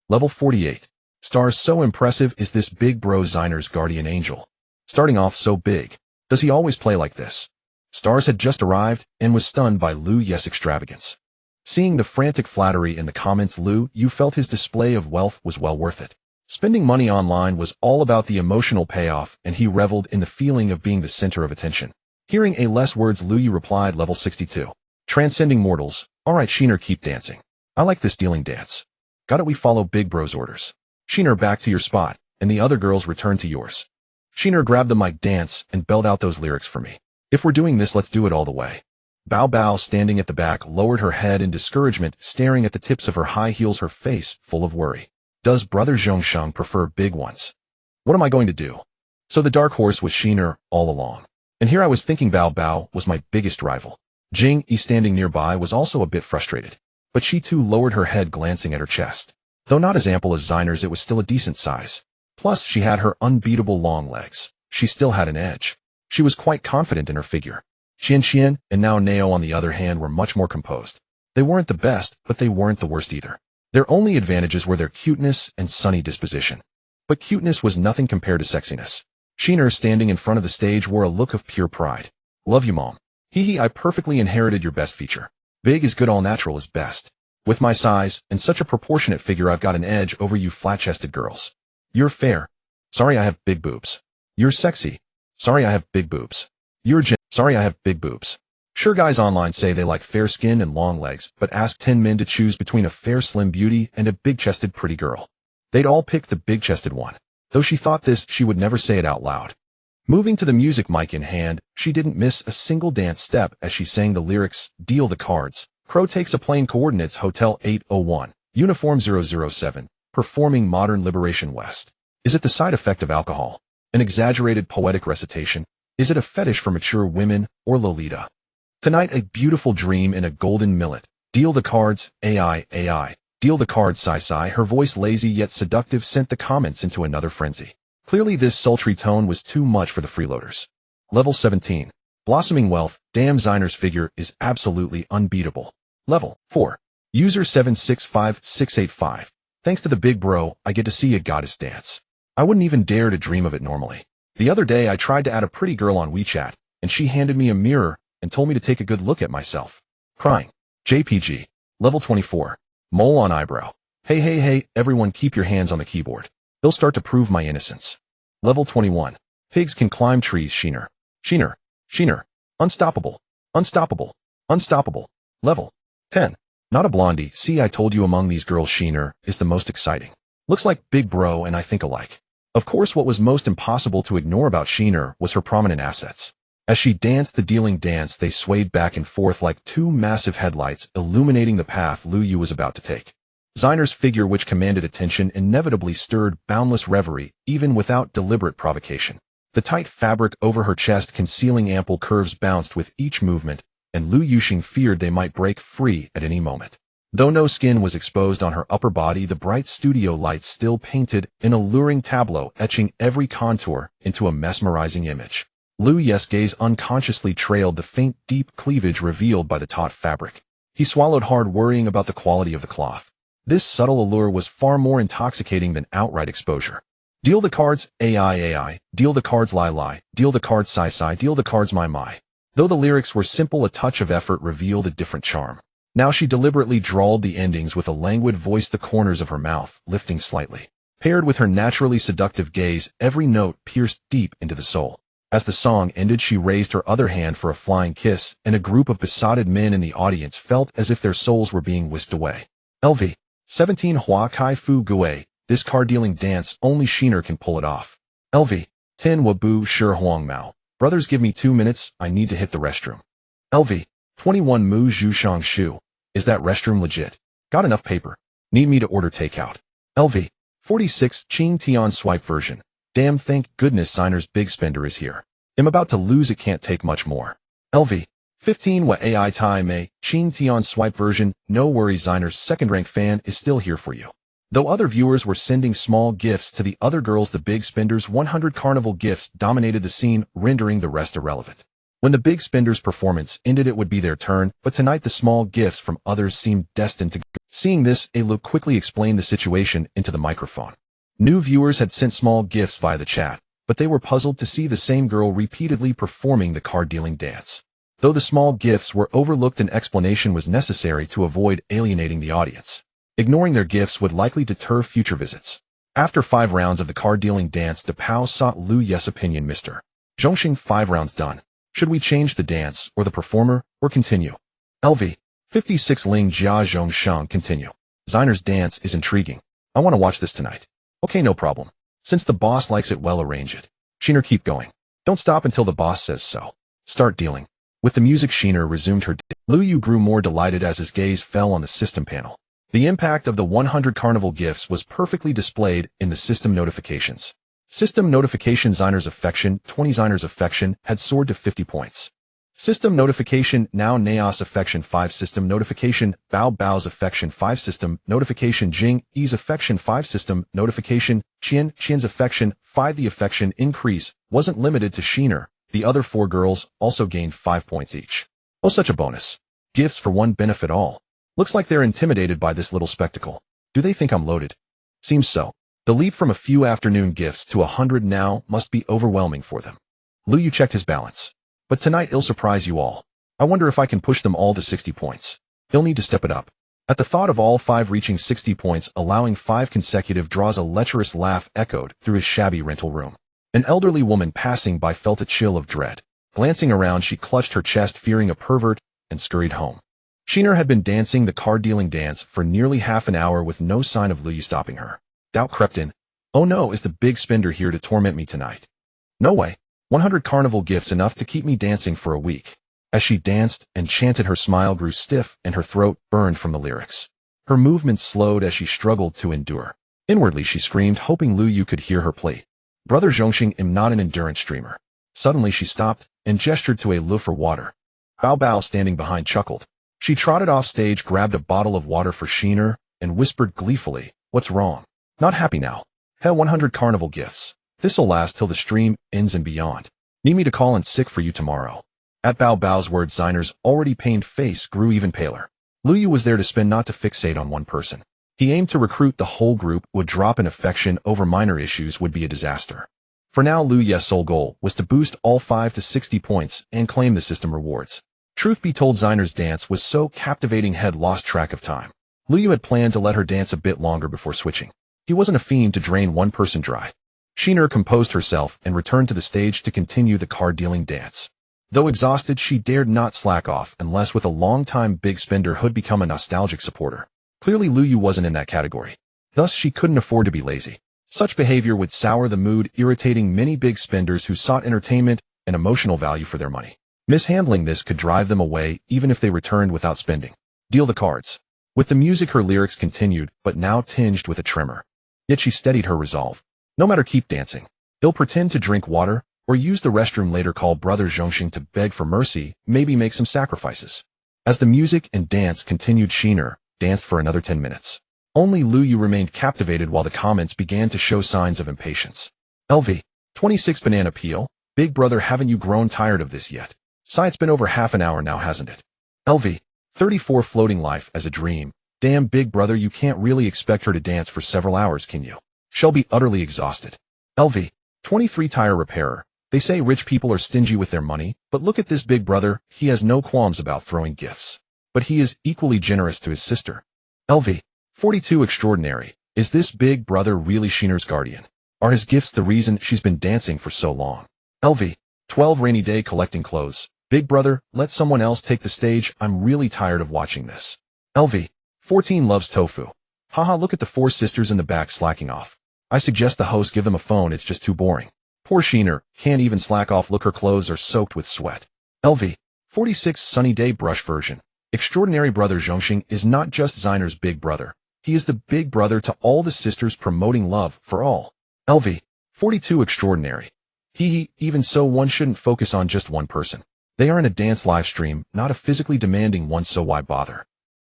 S1: Level 48. Stars so impressive. Is this big bro Zeiner's guardian angel? Starting off so big. Does he always play like this? Stars had just arrived and was stunned by Lu Yes' extravagance. Seeing the frantic flattery in the comments, Lu Yu felt his display of wealth was well worth it. Spending money online was all about the emotional payoff, and he reveled in the feeling of being the center of attention. Hearing a less words, Lu Yu replied, level 62. Transcending mortals. Alright Sheener, keep dancing. I like this dealing dance. Got it, we follow Big Bro's orders. Sheener, back to your spot, and the other girls return to yours. Sheener, grab the mic, dance, and belt out those lyrics for me. If we're doing this, let's do it all the way. Bao Bao, standing at the back, lowered her head in discouragement, staring at the tips of her high heels, her face full of worry. Does Brother Zhongsheng prefer big ones? What am I going to do? So the dark horse was Sheener all along. And here I was thinking Bao Bao was my biggest rival. Jing Yi, standing nearby, was also a bit frustrated. But she too lowered her head, glancing at her chest. Though not as ample as Xiner's, it was still a decent size. Plus, she had her unbeatable long legs. She still had an edge. She was quite confident in her figure. Xian and now Nao, on the other hand, were much more composed. They weren't the best, but they weren't the worst either. Their only advantages were their cuteness and sunny disposition. But cuteness was nothing compared to sexiness. Sheener, standing in front of the stage, wore a look of pure pride. Love you, Mom. Hee, I perfectly inherited your best feature. Big is good, all natural is best. With my size and such a proportionate figure, I've got an edge over you flat-chested girls. You're fair. Sorry, I have big boobs. You're sexy. Sorry, I have big boobs. You're Sorry, I have big boobs. Sure, guys online say they like fair skin and long legs, but ask 10 men to choose between a fair slim beauty and a big-chested pretty girl. They'd all pick the big-chested one. Though she thought this, she would never say it out loud. Moving to the music, mic in hand, she didn't miss a single dance step as she sang the lyrics. Deal the cards. Crow takes a plane, coordinates Hotel 801, Uniform 007, performing Modern Liberation West. Is it the side effect of alcohol? An exaggerated poetic recitation? Is it a fetish for mature women, or Lolita? Tonight, a beautiful dream in a golden millet. Deal the cards, AI. Deal the cards, Sai. Her voice, lazy yet seductive, sent the comments into another frenzy. Clearly this sultry tone was too much for the freeloaders. Level 17. Blossoming wealth. Damn, Xiner's figure is absolutely unbeatable. Level 4. User 765685. Thanks to the big bro, I get to see a goddess dance. I wouldn't even dare to dream of it normally. The other day I tried to add a pretty girl on WeChat, and she handed me a mirror and told me to take a good look at myself. Crying. JPG. Level 24. Mole on eyebrow. Hey, everyone keep your hands on the keyboard. They'll start to prove my innocence. Level 21. Pigs can climb trees, Sheener. Sheener. Unstoppable. Level 10. Not a blondie. See, I told you, among these girls Sheener is the most exciting. Looks like big bro and I think alike. Of course, what was most impossible to ignore about Sheener was her prominent assets. As she danced the dealing dance, they swayed back and forth like two massive headlights, illuminating the path Lu Yu was about to take. Xiner's figure, which commanded attention, inevitably stirred boundless reverie, even without deliberate provocation. The tight fabric over her chest, concealing ample curves, bounced with each movement, and Lu Yuxing feared they might break free at any moment. Though no skin was exposed on her upper body, the bright studio lights still painted an alluring tableau, etching every contour into a mesmerizing image. Lu Yes' gaze unconsciously trailed the faint, deep cleavage revealed by the taut fabric. He swallowed hard, worrying about the quality of the cloth. This subtle allure was far more intoxicating than outright exposure. Deal the cards, AI. Deal the cards, Lie. Deal the cards, Sai. Deal the cards, My. Though the lyrics were simple, a touch of effort revealed a different charm. Now she deliberately drawled the endings with a languid voice, the corners of her mouth lifting slightly. Paired with her naturally seductive gaze, every note pierced deep into the soul. As the song ended, she raised her other hand for a flying kiss, and a group of besotted men in the audience felt as if their souls were being whisked away. LV 17 Hua Kai Fu Gui. This card-dealing dance, only Sheener can pull it off. LV 10 Wabu Shi Huang Mao. Brothers, give me 2 minutes, I need to hit the restroom. LV 21 Mu Zhu Shang Shu. Is that restroom legit? Got enough paper. Need me to order takeout. LV 46 Qing Tian Swipe version. Damn, thank goodness Xiner's big spender is here. I'm about to lose it, can't take much more. LV 15 Wa AI Tai Mei Qing Tian Swipe version. No worries, Xiner's second-rank fan is still here for you. Though other viewers were sending small gifts to the other girls, the big spender's 100 carnival gifts dominated the scene, rendering the rest irrelevant. When the big spender's performance ended, it would be their turn, but tonight the small gifts from others seemed destined to go. Seeing this, Lu quickly explained the situation into the microphone. New viewers had sent small gifts via the chat, but they were puzzled to see the same girl repeatedly performing the card-dealing dance. Though the small gifts were overlooked, an explanation was necessary to avoid alienating the audience. Ignoring their gifts would likely deter future visits. After 5 rounds of the card-dealing dance, DePao sought Lu Ye's opinion. Mr. Zhongxing, 5 rounds done. Should we change the dance, or the performer, or continue? LV. 56 Ling Jia Zhongshang, continue. Zainer's dance is intriguing. I want to watch this tonight. Okay, no problem. Since the boss likes it, well, arrange it. Sheener, keep going. Don't stop until the boss says so. Start dealing. With the music, Sheener resumed her dance. Lu Yu grew more delighted as his gaze fell on the system panel. The impact of the 100 carnival gifts was perfectly displayed in the system notifications. System notification: Zainer's affection, 20 Zainer's affection, had soared to 50 points. System notification: now Naos affection 5. System notification: Bao Bao's affection 5. System notification: Jing Yi's affection 5. System notification: Qian's affection 5. The affection increase wasn't limited to Sheener. The other 4 girls also gained 5 points each. Oh, such a bonus. Gifts for one benefit all. Looks like they're intimidated by this little spectacle. Do they think I'm loaded? Seems so. The leap from a few afternoon gifts to 100 now must be overwhelming for them. Lu Yu checked his balance. But tonight it'll surprise you all. I wonder if I can push them all to 60 points. He'll need to step it up. At the thought of all 5 reaching 60 points, allowing 5 consecutive draws, a lecherous laugh echoed through his shabby rental room. An elderly woman passing by felt a chill of dread. Glancing around, she clutched her chest, fearing a pervert, and scurried home. Sheener had been dancing the card-dealing dance for nearly half an hour with no sign of Lu Yu stopping her. Doubt crept in. Oh no, is the big spender here to torment me tonight? No way. 100 carnival gifts enough to keep me dancing for a week. As she danced and chanted, her smile grew stiff and her throat burned from the lyrics. Her movements slowed as she struggled to endure. Inwardly she screamed, hoping Lu Yu could hear her plea. Brother Zhongxing, am not an endurance streamer. Suddenly she stopped and gestured to a lu for water. Bao Bao, standing behind, chuckled. She trotted off stage, grabbed a bottle of water for Sheener, and whispered gleefully, what's wrong? Not happy now? Hell, 100 carnival gifts. This'll last till the stream ends and beyond. Need me to call in sick for you tomorrow? At Bao Bao's words, Zainer's already pained face grew even paler. Lu Yu was there to spend, not to fixate on one person. He aimed to recruit the whole group. Would drop an affection over minor issues would be a disaster. For now, Lu Yu's sole goal was to boost all 5 to 60 points and claim the system rewards. Truth be told, Zainer's dance was so captivating he'd lost track of time. Lu Yu had planned to let her dance a bit longer before switching. He wasn't a fiend to drain one person dry. Sheener composed herself and returned to the stage to continue the card-dealing dance. Though exhausted, she dared not slack off unless with a long-time big spender who'd become a nostalgic supporter. Clearly Lu Yu wasn't in that category. Thus she couldn't afford to be lazy. Such behavior would sour the mood, irritating many big spenders who sought entertainment and emotional value for their money. Mishandling this could drive them away even if they returned without spending. Deal the cards. With the music, her lyrics continued, but now tinged with a tremor. Yet she steadied her resolve. No matter, keep dancing. He'll pretend to drink water, or use the restroom later, call Brother Zhongxing to beg for mercy, maybe make some sacrifices. As the music and dance continued, Sheener danced for another 10 minutes. Only Lu Yu remained captivated while the comments began to show signs of impatience. LV. 26 Banana Peel. Big brother, haven't you grown tired of this yet? Sigh, it's been over half an hour now, hasn't it? LV. 34 Floating Life as a Dream. Damn, big brother, you can't really expect her to dance for several hours, can you? She'll be utterly exhausted. LV. 23 Tire Repairer. They say rich people are stingy with their money, but look at this big brother, he has no qualms about throwing gifts. But he is equally generous to his sister. LV. 42 Extraordinary. Is this big brother really Sheener's guardian? Are his gifts the reason she's been dancing for so long? LV. 12 Rainy Day Collecting Clothes. Big brother, let someone else take the stage, I'm really tired of watching this. LV. 14 Loves Tofu. Haha, look at the 4 sisters in the back slacking off. I suggest the host give them a phone, it's just too boring. Poor Sheener, can't even slack off, look, her clothes are soaked with sweat. LV. 46 Sunny Day Brush Version. Extraordinary Brother Zhongxing is not just Zainer's big brother. He is the big brother to all the sisters, promoting love for all. LV. 42 Extraordinary. Even so, one shouldn't focus on just one person. They are in a dance live stream, not a physically demanding one, so why bother?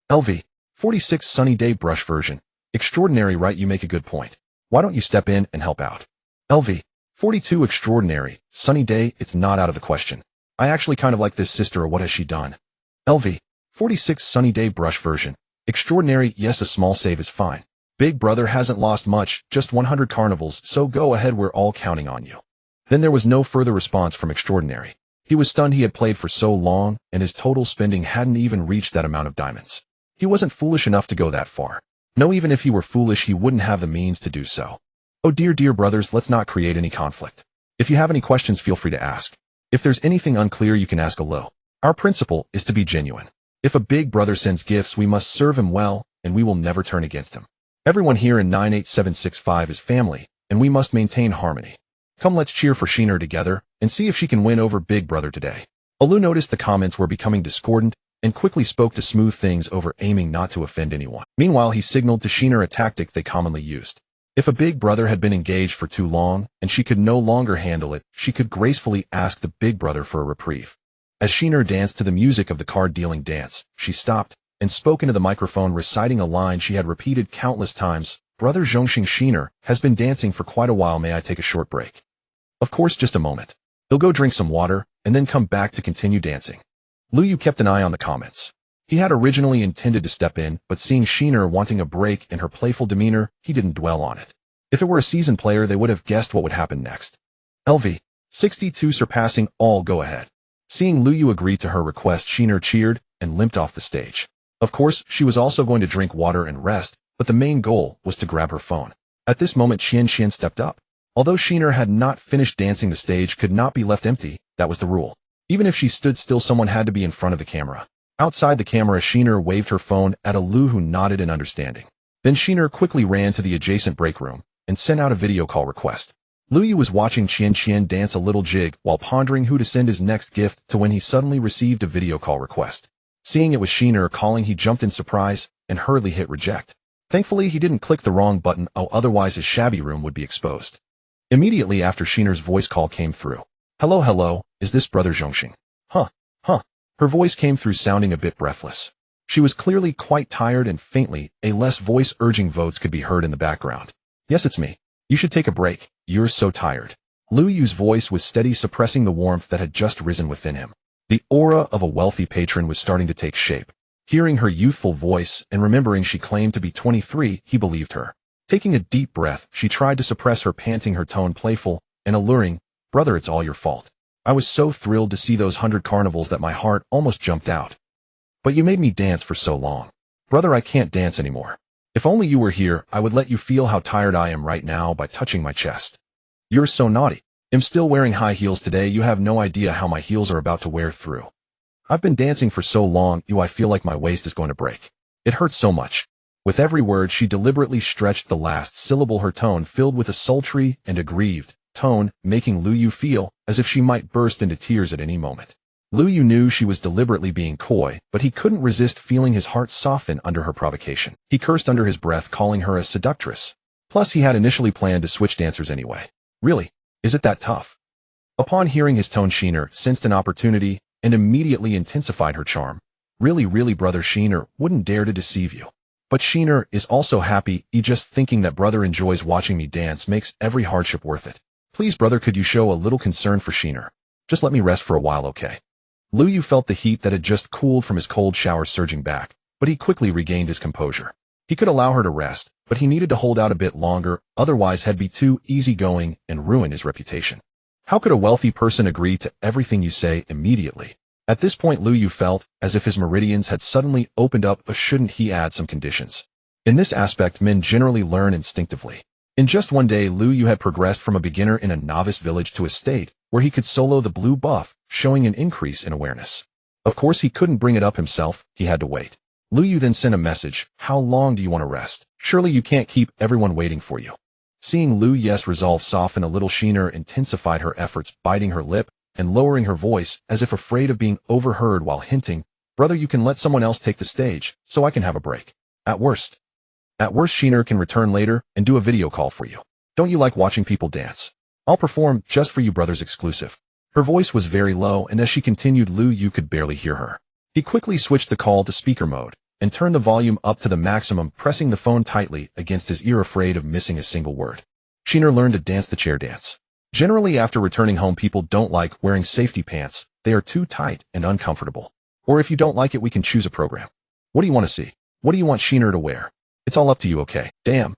S1: LV. 46 Sunny Day Brush Version. Extraordinary, right, you make a good point. Why don't you step in and help out? LV. 42 Extraordinary. Sunny Day, it's not out of the question. I actually kind of like this sister, or what has she done? LV. 46 Sunny Day Brush Version. Extraordinary, yes, a small save is fine. Big brother hasn't lost much, just 100 carnivals, so go ahead, we're all counting on you. Then there was no further response from Extraordinary. He was stunned. He had played for so long, and his total spending hadn't even reached that amount of diamonds. He wasn't foolish enough to go that far. No, even if he were foolish, he wouldn't have the means to do so. Oh dear brothers, let's not create any conflict. If you have any questions, feel free to ask. If there's anything unclear, you can ask below. Our principle is to be genuine. If a big brother sends gifts, we must serve him well, and we will never turn against him. Everyone here in 98765 is family, and we must maintain harmony. Come, let's cheer for Sheener together, and see if she can win over Big Brother today. Olu noticed the comments were becoming discordant, and quickly spoke to smooth things over, aiming not to offend anyone. Meanwhile, he signaled to Sheener a tactic they commonly used. If a big brother had been engaged for too long, and she could no longer handle it, she could gracefully ask the big brother for a reprieve. As Sheener danced to the music of the card-dealing dance, she stopped, and spoke into the microphone, reciting a line she had repeated countless times. Brother Zhongxing, Sheener has been dancing for quite a while. May I take a short break? Of course, just a moment. He'll go drink some water, and then come back to continue dancing. Lu Yu kept an eye on the comments. He had originally intended to step in, but seeing Sheener wanting a break and her playful demeanor, he didn't dwell on it. If it were a seasoned player, they would have guessed what would happen next. LV 62 surpassing all, go ahead. Seeing Lu Yu agree to her request, Sheener cheered and limped off the stage. Of course, she was also going to drink water and rest, but the main goal was to grab her phone. At this moment, Qian stepped up. Although Sheener had not finished dancing, the stage could not be left empty. That was the rule. Even if she stood still, someone had to be in front of the camera. Outside the camera, Sheener waved her phone at Lu, who nodded in understanding. Then Sheener quickly ran to the adjacent break room and sent out a video call request. Lu Yu was watching Qian dance a little jig while pondering who to send his next gift to when he suddenly received a video call request. Seeing it was Sheener calling, he jumped in surprise and hurriedly hit reject. Thankfully, he didn't click the wrong button, otherwise his shabby room would be exposed. Immediately after, Sheener's voice call came through. Hello, is this Brother Zhongxing? Huh. Her voice came through sounding a bit breathless. She was clearly quite tired, and faintly, a less voice-urging voice could be heard in the background. Yes, it's me. You should take a break. You're so tired. Lu Yu's voice was steady, suppressing the warmth that had just risen within him. The aura of a wealthy patron was starting to take shape. Hearing her youthful voice and remembering she claimed to be 23, he believed her. Taking a deep breath, she tried to suppress her panting, her tone playful and alluring. Brother, it's all your fault. I was so thrilled to see those 100 carnivals that my heart almost jumped out. But you made me dance for so long. Brother, I can't dance anymore. If only you were here, I would let you feel how tired I am right now by touching my chest. You're so naughty. I'm still wearing high heels today. You have no idea how my heels are about to wear through. I've been dancing for so long, I feel like my waist is going to break. It hurts so much. With every word, she deliberately stretched the last syllable, her tone filled with a sultry and aggrieved tone, making Lu Yu feel as if she might burst into tears at any moment. Lu Yu knew she was deliberately being coy, but he couldn't resist feeling his heart soften under her provocation. He cursed under his breath, calling her a seductress. Plus, he had initially planned to switch dancers anyway. Really? Is it that tough? Upon hearing his tone, Sheener sensed an opportunity and immediately intensified her charm. Really, Brother Sheener wouldn't dare to deceive you. But Sheener is also happy. Just thinking that brother enjoys watching me dance makes every hardship worth it. Please, brother, could you show a little concern for Sheener? Just let me rest for a while, okay? Lu Yu felt the heat that had just cooled from his cold shower surging back, but he quickly regained his composure. He could allow her to rest, but he needed to hold out a bit longer, otherwise he'd be too easygoing and ruin his reputation. How could a wealthy person agree to everything you say immediately? At this point, Lu Yu felt as if his meridians had suddenly opened up. Shouldn't he add some conditions? In this aspect, men generally learn instinctively. In just one day, Lu Yu had progressed from a beginner in a novice village to a state where he could solo the blue buff, showing an increase in awareness. Of course, he couldn't bring it up himself. He had to wait. Lu Yu then sent a message. How long do you want to rest? Surely you can't keep everyone waiting for you. Seeing Lu Yu's resolve soften a little, Sheener intensified her efforts, biting her lip and lowering her voice as if afraid of being overheard, while hinting, Brother, you can let someone else take the stage, so I can have a break. At worst, Sheener can return later and do a video call for you. Don't you like watching people dance? I'll perform just for you, brothers exclusive. Her voice was very low, and as she continued, Lu Yu could barely hear her. He quickly switched the call to speaker mode and turned the volume up to the maximum, pressing the phone tightly against his ear, afraid of missing a single word. Sheener learned to dance the chair dance. Generally, after returning home, people don't like wearing safety pants. They are too tight and uncomfortable. Or if you don't like it, we can choose a program. What do you want to see? What do you want Sheener to wear? It's all up to you, okay? Damn.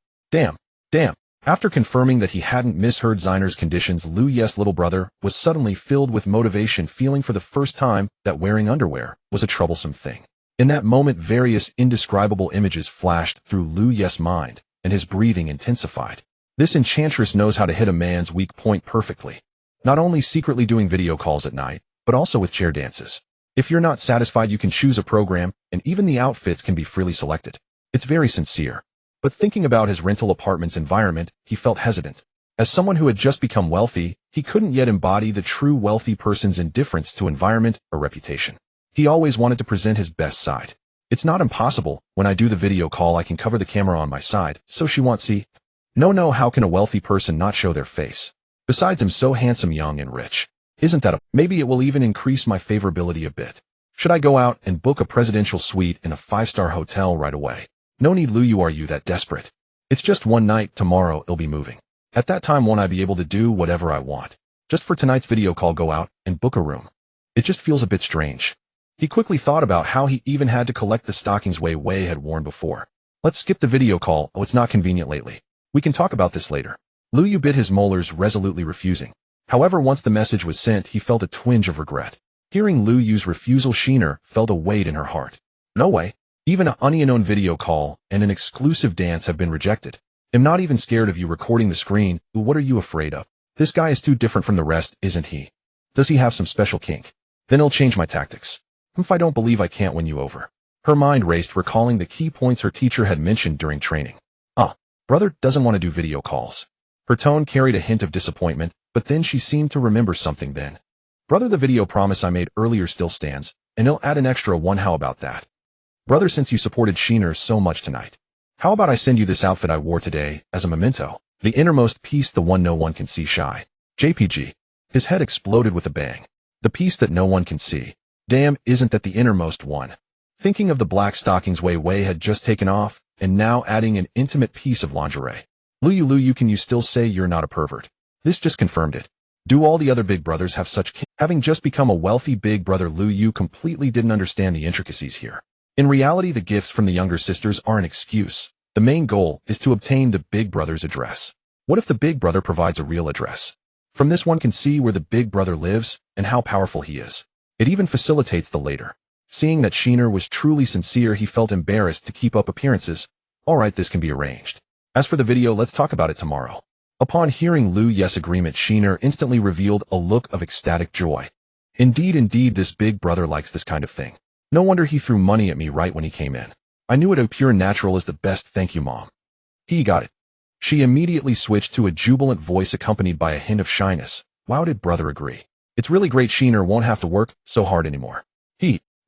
S1: After confirming that he hadn't misheard Zeiner's conditions, Lu Ye's little brother was suddenly filled with motivation, feeling for the first time that wearing underwear was a troublesome thing. In that moment, various indescribable images flashed through Lu Ye's mind, and his breathing intensified. This enchantress knows how to hit a man's weak point perfectly. Not only secretly doing video calls at night, but also with chair dances. If you're not satisfied, you can choose a program, and even the outfits can be freely selected. It's very sincere. But thinking about his rental apartment's environment, he felt hesitant. As someone who had just become wealthy, he couldn't yet embody the true wealthy person's indifference to environment or reputation. He always wanted to present his best side. It's not impossible. When I do the video call, I can cover the camera on my side, so she won't see. No, how can a wealthy person not show their face? Besides, I'm so handsome, young, and rich. Isn't that maybe it will even increase my favorability a bit. Should I go out and book a presidential suite in a 5-star hotel right away? No need, Lu, are you that desperate? It's just one night, tomorrow it'll be moving. At that time, won't I be able to do whatever I want? Just for tonight's video call, go out and book a room. It just feels a bit strange. He quickly thought about how he even had to collect the stockings Wei had worn before. Let's skip the video call. Oh, it's not convenient lately. We can talk about this later. Lu bit his molars, resolutely refusing. However, once the message was sent, he felt a twinge of regret. Hearing Lu's refusal, Sheena felt a weight in her heart. No way. Even an unknown video call and an exclusive dance have been rejected. I'm not even scared of you recording the screen. What are you afraid of? This guy is too different from the rest, isn't he? Does he have some special kink? Then I'll change my tactics. If I don't believe I can't win you over. Her mind raced, recalling the key points her teacher had mentioned during training. Brother doesn't want to do video calls. Her tone carried a hint of disappointment, but then she seemed to remember something then. Brother, the video promise I made earlier still stands, and I'll add an extra one. How about that? Brother, since you supported Sheena so much tonight, how about I send you this outfit I wore today as a memento? The innermost piece, the one no one can see. Shy. JPG. His head exploded with a bang. The piece that no one can see. Damn, isn't that the innermost one? Thinking of the black stockings Wei had just taken off, and now adding an intimate piece of lingerie. Lu, can you still say you're not a pervert? This just confirmed it. Do all the other big brothers have such Having just become a wealthy big brother, Lu completely didn't understand the intricacies here. In reality, the gifts from the younger sisters are an excuse. The main goal is to obtain the big brother's address. What if the big brother provides a real address? From this, one can see where the big brother lives and how powerful he is. It even facilitates the later. Seeing that Sheena was truly sincere, he felt embarrassed to keep up appearances. Alright, this can be arranged. As for the video, let's talk about it tomorrow. Upon hearing Lu's agreement, Sheena instantly revealed a look of ecstatic joy. Indeed, this big brother likes this kind of thing. No wonder he threw money at me right when he came in. I knew it. Pure natural is the best. Thank you, Mom. He got it. She immediately switched to a jubilant voice accompanied by a hint of shyness. Wow, did brother agree? It's really great. Sheena won't have to work so hard anymore.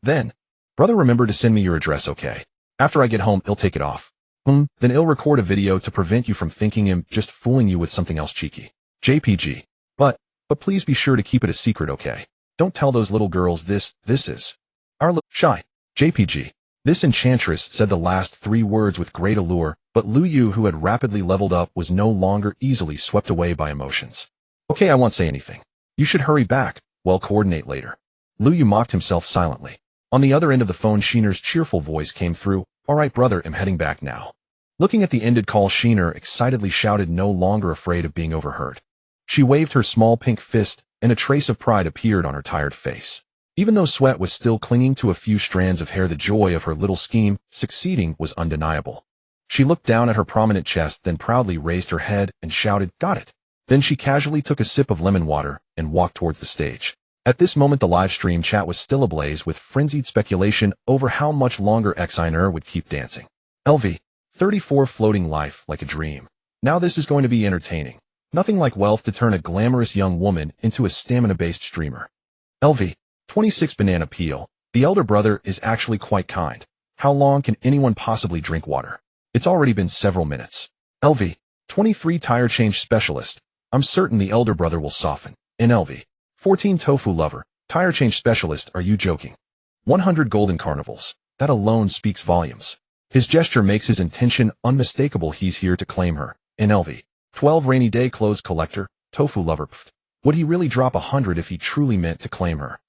S1: Then, brother, remember to send me your address, okay? After I get home, he'll take it off. Then he'll record a video to prevent you from thinking him just fooling you with something else cheeky. JPG. But please be sure to keep it a secret, okay? Don't tell those little girls this is our shy. JPG. This enchantress said the last 3 words with great allure, but Lu, who had rapidly leveled up, was no longer easily swept away by emotions. Okay, I won't say anything. You should hurry back. Well, coordinate later. Lu mocked himself silently. On the other end of the phone, Sheena's cheerful voice came through. Alright, brother, I'm heading back now. Looking at the ended call, Sheena excitedly shouted, no longer afraid of being overheard. She waved her small pink fist, and a trace of pride appeared on her tired face. Even though sweat was still clinging to a few strands of hair, the joy of her little scheme succeeding was undeniable. She looked down at her prominent chest, then proudly raised her head and shouted, got it. Then she casually took a sip of lemon water and walked towards the stage. At this moment, the live stream chat was still ablaze with frenzied speculation over how much longer Xiner would keep dancing. LV. 34 floating life like a dream. Now this is going to be entertaining. Nothing like wealth to turn a glamorous young woman into a stamina-based streamer. LV. 26 banana peel. The elder brother is actually quite kind. How long can anyone possibly drink water? It's already been several minutes. LV. 23 tire change specialist. I'm certain the elder brother will soften. NLV. 14 tofu lover. Tire change specialist, are you joking? 100 golden carnivals. That alone speaks volumes. His gesture makes his intention unmistakable. He's here to claim her. NLV. 12 rainy day clothes collector. Tofu lover. Pfft. Would he really drop 100 if he truly meant to claim her?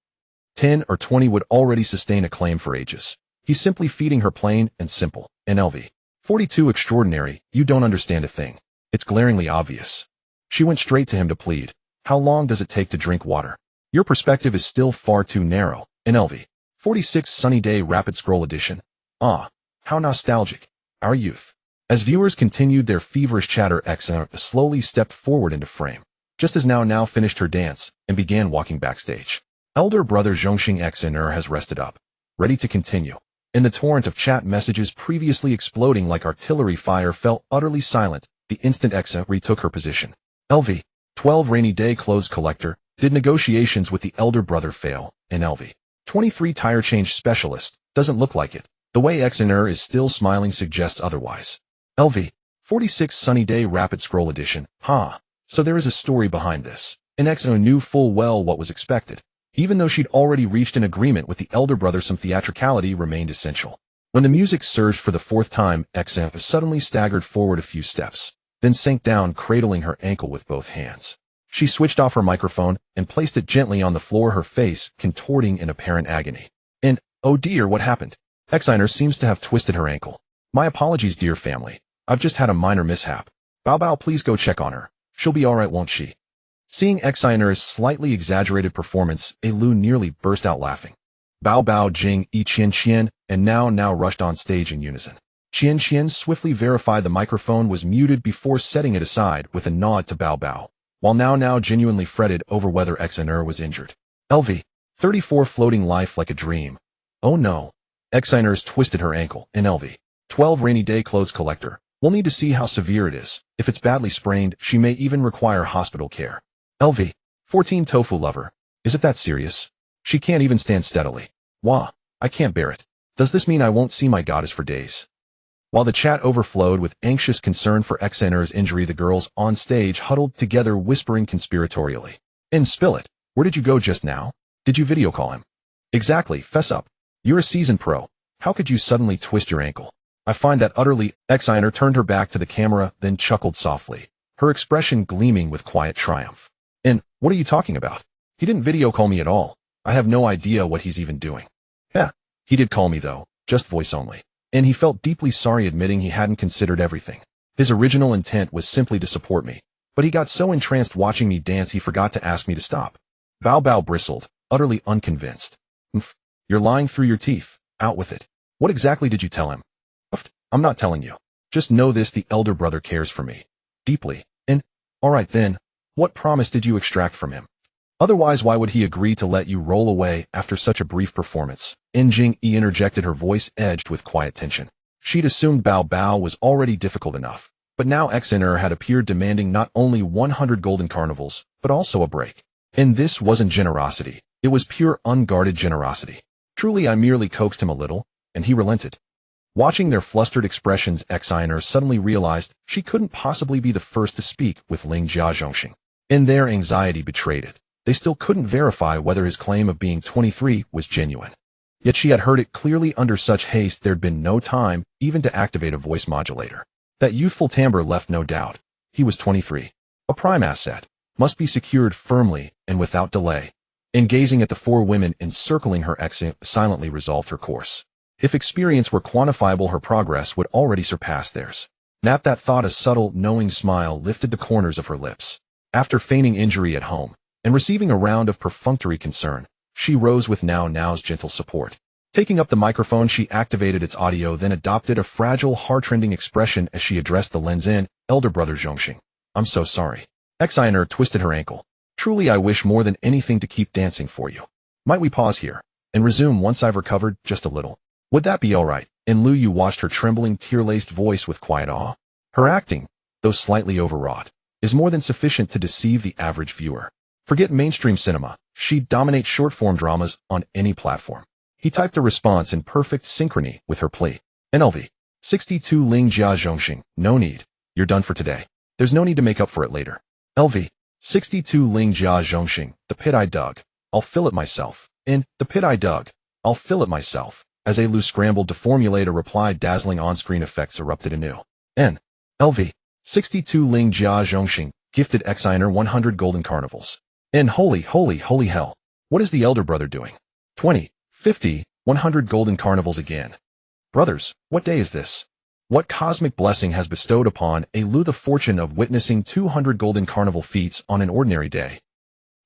S1: 10 or 20 would already sustain a claim for ages. He's simply feeding her plain and simple. NLV. 42 extraordinary. You don't understand a thing. It's glaringly obvious. She went straight to him to plead. How long does it take to drink water? Your perspective is still far too narrow. NLV. 46 Sunny Day Rapid Scroll Edition. Ah, how nostalgic. Our youth. As viewers continued their feverish chatter, Xena slowly stepped forward into frame, just as Now finished her dance and began walking backstage. Elder brother Zhongxing Xena has rested up, ready to continue. In the torrent of chat messages previously exploding like artillery fire fell utterly silent the instant Xena retook her position. LV. 12 Rainy Day Clothes Collector. Did negotiations with the elder brother fail? In LV. 23 Tire Change Specialist. Doesn't look like it. The way Xena is still smiling suggests otherwise. LV. 46 Sunny Day Rapid Scroll Edition. So there is a story behind this. And Xena knew full well what was expected. Even though she'd already reached an agreement with the elder brother, some theatricality remained essential. When the music surged for the fourth time, Xena suddenly staggered forward a few steps, then sank down, cradling her ankle with both hands. She switched off her microphone and placed it gently on the floor, her face contorting in apparent agony. And, oh dear, what happened? Xena seems to have twisted her ankle. My apologies, dear family. I've just had a minor mishap. Bao, please go check on her. She'll be alright, won't she? Seeing Xena's slightly exaggerated performance, Lu nearly burst out laughing. Bao, Jing, Qian, and Now rushed on stage in unison. Qian swiftly verified the microphone was muted before setting it aside with a nod to Bao, while Now genuinely fretted over whether Xena was injured. LV. 34 Floating Life Like a Dream. Oh no. Xena's twisted her ankle. In LV. 12 Rainy Day Clothes Collector. We'll need to see how severe it is. If it's badly sprained, she may even require hospital care. LV. 14 Tofu Lover. Is it that serious? She can't even stand steadily. Wah, I can't bear it. Does this mean I won't see my goddess for days? While the chat overflowed with anxious concern for Xena's injury, the girls on stage huddled together, whispering conspiratorially. And spill it. Where did you go just now? Did you video call him? Exactly, fess up. You're a seasoned pro. How could you suddenly twist your ankle? I find that utterly. Xena turned her back to the camera, then chuckled softly, her expression gleaming with quiet triumph. And, what are you talking about? He didn't video call me at all. I have no idea what he's even doing. Yeah, he did call me though, just voice only. And he felt deeply sorry, admitting he hadn't considered everything. His original intent was simply to support me, but he got so entranced watching me dance he forgot to ask me to stop. Bao bristled, utterly unconvinced. You're lying through your teeth. Out with it. What exactly did you tell him? I'm not telling you. Just know this, the elder brother cares for me. Deeply. And, alright then, what promise did you extract from him? Otherwise, why would he agree to let you roll away after such a brief performance? Jing interjected, her voice edged with quiet tension. She'd assumed Bao was already difficult enough, but now Xener had appeared demanding not only 100 golden carnivals, but also a break. And this wasn't generosity. It was pure unguarded generosity. Truly, I merely coaxed him a little, and he relented. Watching their flustered expressions, Xener suddenly realized she couldn't possibly be the first to speak with Ling Jia Zhongxing. And their anxiety betrayed it. They still couldn't verify whether his claim of being 23 was genuine. Yet she had heard it clearly. Under such haste, there'd been no time even to activate a voice modulator. That youthful timbre left no doubt. He was 23. A prime asset. Must be secured firmly and without delay. And gazing at the four women encircling her, Xena silently resolved her course. If experience were quantifiable, her progress would already surpass theirs. At that thought, a subtle, knowing smile lifted the corners of her lips. After feigning injury at home, and receiving a round of perfunctory concern, she rose with Now's gentle support. Taking up the microphone, she activated its audio, then adopted a fragile, heart-rending expression as she addressed the lens in, Elder Brother Zhongxing. I'm so sorry. Xener twisted her ankle. Truly, I wish more than anything to keep dancing for you. Might we pause here, and resume once I've recovered just a little? Would that be alright? In Lu Yu watched her trembling, tear-laced voice with quiet awe. Her acting, though slightly overwrought, is more than sufficient to deceive the average viewer. Forget mainstream cinema. She'd dominate short-form dramas on any platform. He typed a response in perfect synchrony with her plea. NLV. 62 Ling Jia Zhongxing. No need. You're done for today. There's no need to make up for it later. LV. 62 Ling Jia Zhongxing. The pit I dug. I'll fill it myself. In the pit I dug. I'll fill it myself. As Lu scrambled to formulate a reply, dazzling on-screen effects erupted anew. N. LV. 62 Ling Jia Zhongxing. Gifted Xener 100 golden carnivals. And holy hell. What is the elder brother doing? 20, 50, 100 golden carnivals again. Brothers, what day is this? What cosmic blessing has bestowed upon a Lu the fortune of witnessing 200 golden carnival feats on an ordinary day?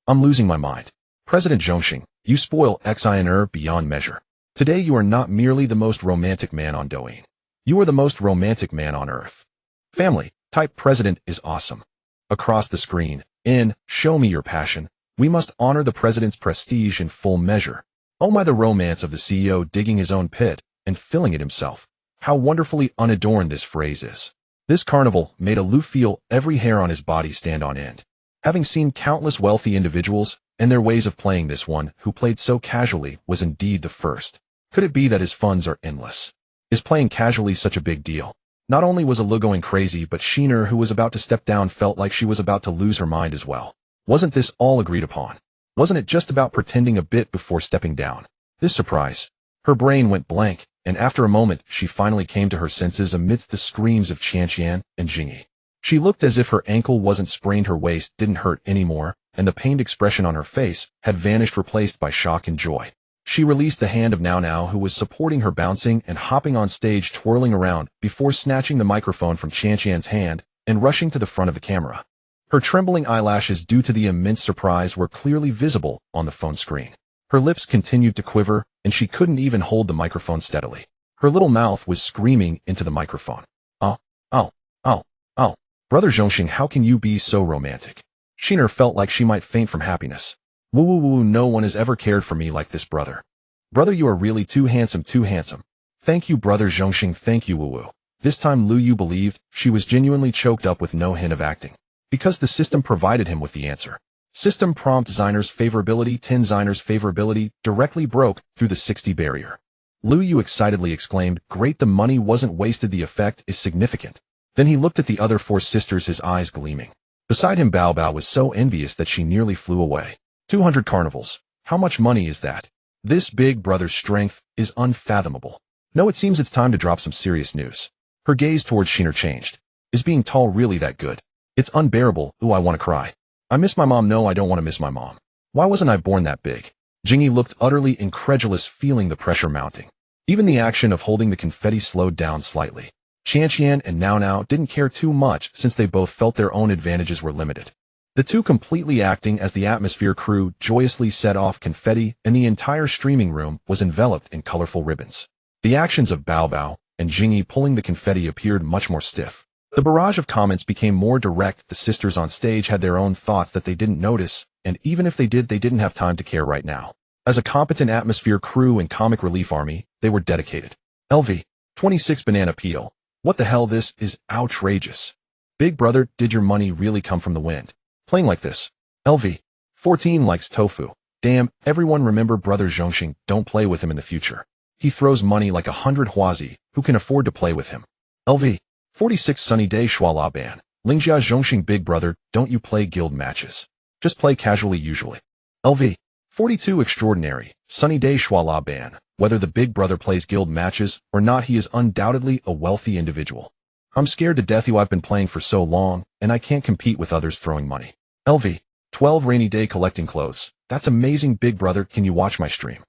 S1: I'm losing my mind. President Zhongxing, you spoil Xiner beyond measure. Today you are not merely the most romantic man on Douyin. You are the most romantic man on Earth. Family, type president is awesome. Across the screen, in Show Me Your Passion, we must honor the president's prestige in full measure. Oh my, the romance of the CEO digging his own pit and filling it himself. How wonderfully unadorned this phrase is. This carnival made Lu feel every hair on his body stand on end. Having seen countless wealthy individuals and their ways of playing, this one who played so casually was indeed the first. Could it be that his funds are endless? Is playing casually such a big deal? Not only was Lu going crazy, but Sheener, who was about to step down, felt like she was about to lose her mind as well. Wasn't this all agreed upon? Wasn't it just about pretending a bit before stepping down? This surprise. Her brain went blank, and after a moment she finally came to her senses amidst the screams of Qianqian and Jingyi. She looked as if her ankle wasn't sprained, her waist didn't hurt anymore, and the pained expression on her face had vanished, replaced by shock and joy. She released the hand of Now, who was supporting her, bouncing and hopping on stage, twirling around, before snatching the microphone from Qianqian's hand and rushing to the front of the camera. Her trembling eyelashes, due to the immense surprise, were clearly visible on the phone screen. Her lips continued to quiver, and she couldn't even hold the microphone steadily. Her little mouth was screaming into the microphone. Oh, oh, oh, oh. Brother Zhongxing, how can you be so romantic? Sheener felt like she might faint from happiness. Woo woo woo, no one has ever cared for me like this, brother. Brother, you are really too handsome, too handsome. Thank you, brother Zhongxing, thank you, woo woo. This time Lu Yu believed she was genuinely choked up with no hint of acting. Because the system provided him with the answer. System prompt Ziner's favorability, 10 Ziner's favorability, directly broke through the 60 barrier. Lu Yu excitedly exclaimed, great, the money wasn't wasted, the effect is significant. Then he looked at the other 4 sisters, his eyes gleaming. Beside him, Bao Bao was so envious that she nearly flew away. 200 carnivals. How much money is that? This big brother's strength is unfathomable. No, it seems it's time to drop some serious news. Her gaze towards Sheener changed. Is being tall really that good? It's unbearable. Ooh, I want to cry. I miss my mom. No, I don't want to miss my mom. Why wasn't I born that big? Jingyi looked utterly incredulous, feeling the pressure mounting. Even the action of holding the confetti slowed down slightly. Qianqian and Now didn't care too much, since they both felt their own advantages were limited. The two completely acting as the atmosphere crew joyously set off confetti, and the entire streaming room was enveloped in colorful ribbons. The actions of Bao Bao and Jingyi pulling the confetti appeared much more stiff. The barrage of comments became more direct. The sisters on stage had their own thoughts that they didn't notice, and even if they did, they didn't have time to care right now. As a competent atmosphere crew and comic relief army, they were dedicated. LV 26 banana peel. What the hell, this is outrageous. Big brother, did your money really come from the wind? Playing like this. LV 14 likes tofu. Damn, everyone remember brother Zhongxing, don't play with him in the future. He throws money like 100 Huazi, who can afford to play with him. LV 46 sunny day Shuala ban. Lingjia Zhongxing, big brother, don't you play guild matches. Just play casually usually. LV 42 extraordinary, sunny day Shuala ban. Whether the big brother plays guild matches or not, he is undoubtedly a wealthy individual. I'm scared to death. I've been playing for so long, and I can't compete with others throwing money. LV 12 rainy day collecting clothes. That's amazing, big brother, can you watch my stream?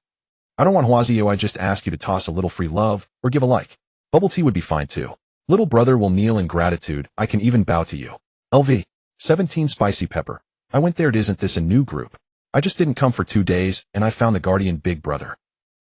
S1: I don't want Huazio, I just ask you to toss a little free love, or give a like. Bubble tea would be fine too. Little brother will kneel in gratitude, I can even bow to you. LV 17 spicy pepper. I went there. Isn't this a new group? I just didn't come for 2 days, and I found the Guardian Big Brother.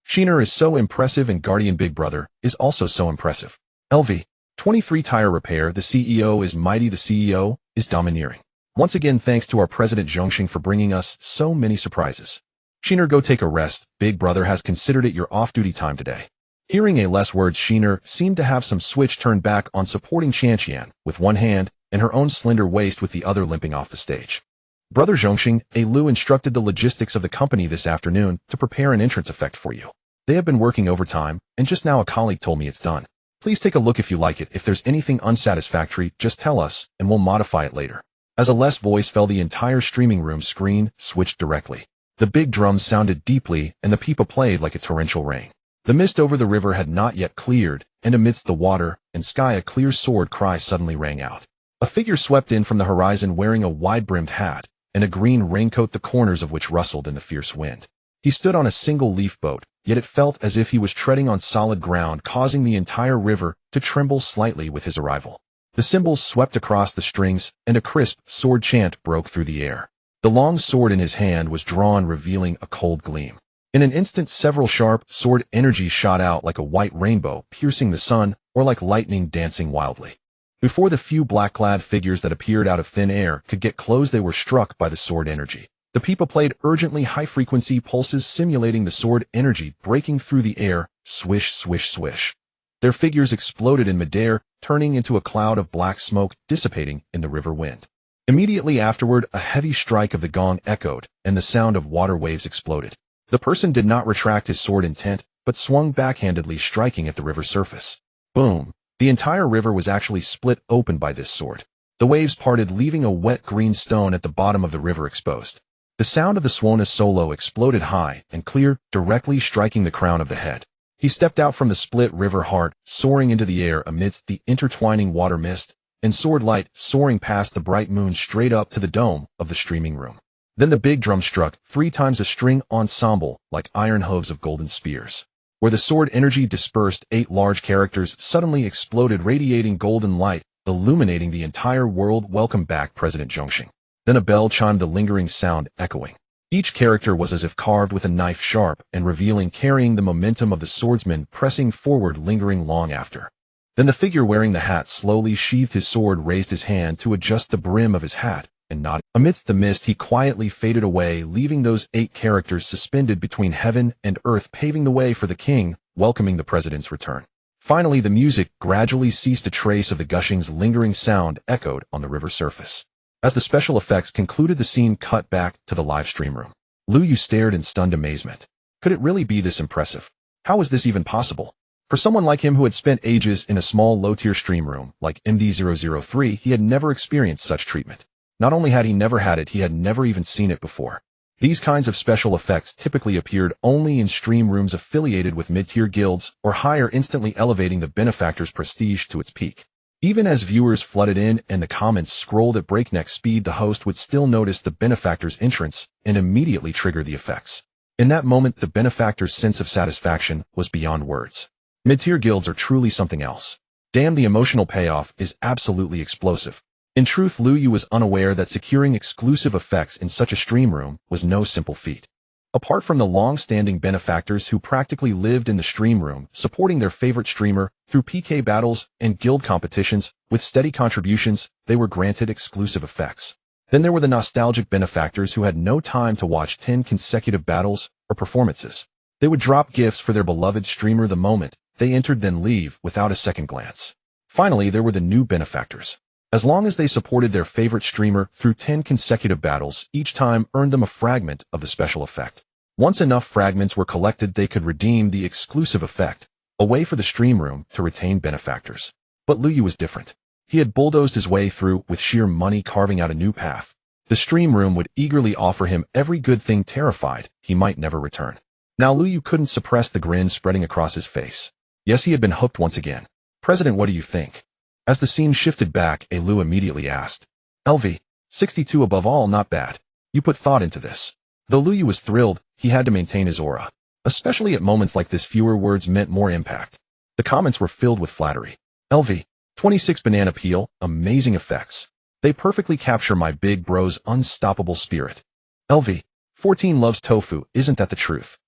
S1: Sheener is so impressive, and Guardian Big Brother is also so impressive. LV 23 tire repair. The CEO is mighty. The CEO is domineering. Once again, thanks to our President Zhongxing for bringing us so many surprises. Sheener, go take a rest. Big brother has considered it your off-duty time today. Hearing a less words, Sheener seemed to have some switch turned back on, supporting Qianqian with one hand and her own slender waist with the other, limping off the stage. Brother Zhongxing, Lu instructed the logistics of the company this afternoon to prepare an entrance effect for you. They have been working overtime, and just now a colleague told me it's done. Please take a look if you like it. If there's anything unsatisfactory, just tell us, and we'll modify it later. As a less voice fell, the entire streaming room screen switched directly. The big drums sounded deeply, and the pipa played like a torrential rain. The mist over the river had not yet cleared, and amidst the water and sky a clear sword cry suddenly rang out. A figure swept in from the horizon wearing a wide-brimmed hat and a green raincoat, the corners of which rustled in the fierce wind. He stood on a single leaf boat, yet it felt as if he was treading on solid ground, causing the entire river to tremble slightly with his arrival. The cymbals swept across the strings, and a crisp sword chant broke through the air. The long sword in his hand was drawn, revealing a cold gleam. In an instant, several sharp sword energies shot out like a white rainbow, piercing the sun, or like lightning dancing wildly. Before the few black-clad figures that appeared out of thin air could get close, they were struck by the sword energy. The people played urgently high-frequency pulses simulating the sword energy breaking through the air, swish, swish, swish. Their figures exploded in midair, turning into a cloud of black smoke, dissipating in the river wind. Immediately afterward, a heavy strike of the gong echoed, and the sound of water waves exploded. The person did not retract his sword intent, but swung backhandedly, striking at the river surface. Boom! The entire river was actually split open by this sword. The waves parted, leaving a wet green stone at the bottom of the river exposed. The sound of the Swona solo exploded high and clear, directly striking the crown of the head. He stepped out from the split river heart, soaring into the air amidst the intertwining water mist, and sword light soaring past the bright moon straight up to the dome of the streaming room. Then the big drum struck, 3 times a string ensemble, like iron hooves of golden spears. Where the sword energy dispersed, 8 large characters suddenly exploded, radiating golden light, illuminating the entire world. Welcome back, President Zhongxing. Then a bell chimed, the lingering sound echoing. Each character was as if carved with a knife, sharp and revealing, carrying the momentum of the swordsman pressing forward, lingering long after. Then the figure wearing the hat slowly sheathed his sword, raised his hand to adjust the brim of his hat, and nodded. Amidst the mist, he quietly faded away, leaving those 8 characters suspended between heaven and earth, paving the way for the king, welcoming the president's return. Finally, the music gradually ceased. A trace of the gushing's lingering sound echoed on the river surface. As the special effects concluded, the scene cut back to the live stream room. Lu Yu stared in stunned amazement. Could it really be this impressive? How was this even possible? For someone like him who had spent ages in a small low-tier stream room like MD003, he had never experienced such treatment. Not only had he never had it, he had never even seen it before. These kinds of special effects typically appeared only in stream rooms affiliated with mid-tier guilds or higher, instantly elevating the benefactor's prestige to its peak. Even as viewers flooded in and the comments scrolled at breakneck speed, the host would still notice the benefactor's entrance and immediately trigger the effects. In that moment, the benefactor's sense of satisfaction was beyond words. Mid-tier guilds are truly something else. Damn, the emotional payoff is absolutely explosive. In truth, Lu Yu was unaware that securing exclusive effects in such a stream room was no simple feat. Apart from the long-standing benefactors who practically lived in the stream room, supporting their favorite streamer through PK battles and guild competitions with steady contributions, they were granted exclusive effects. Then there were the nostalgic benefactors who had no time to watch 10 consecutive battles or performances. They would drop gifts for their beloved streamer the moment they entered, then leave without a second glance. Finally, there were the new benefactors. As long as they supported their favorite streamer through 10 consecutive battles, each time earned them a fragment of the special effect. Once enough fragments were collected, they could redeem the exclusive effect, a way for the stream room to retain benefactors. But Lu Yu was different. He had bulldozed his way through with sheer money, carving out a new path. The stream room would eagerly offer him every good thing, terrified he might never return. Now Lu Yu couldn't suppress the grin spreading across his face. Yes, he had been hooked once again. President, what do you think? As the scene shifted back, Lu immediately asked. LV, 62 above all, not bad. You put thought into this. Though Lu Yu was thrilled, he had to maintain his aura. Especially at moments like this, fewer words meant more impact. The comments were filled with flattery. LV, 26 banana peel, amazing effects. They perfectly capture my big bro's unstoppable spirit. LV, 14 loves tofu, isn't that the truth?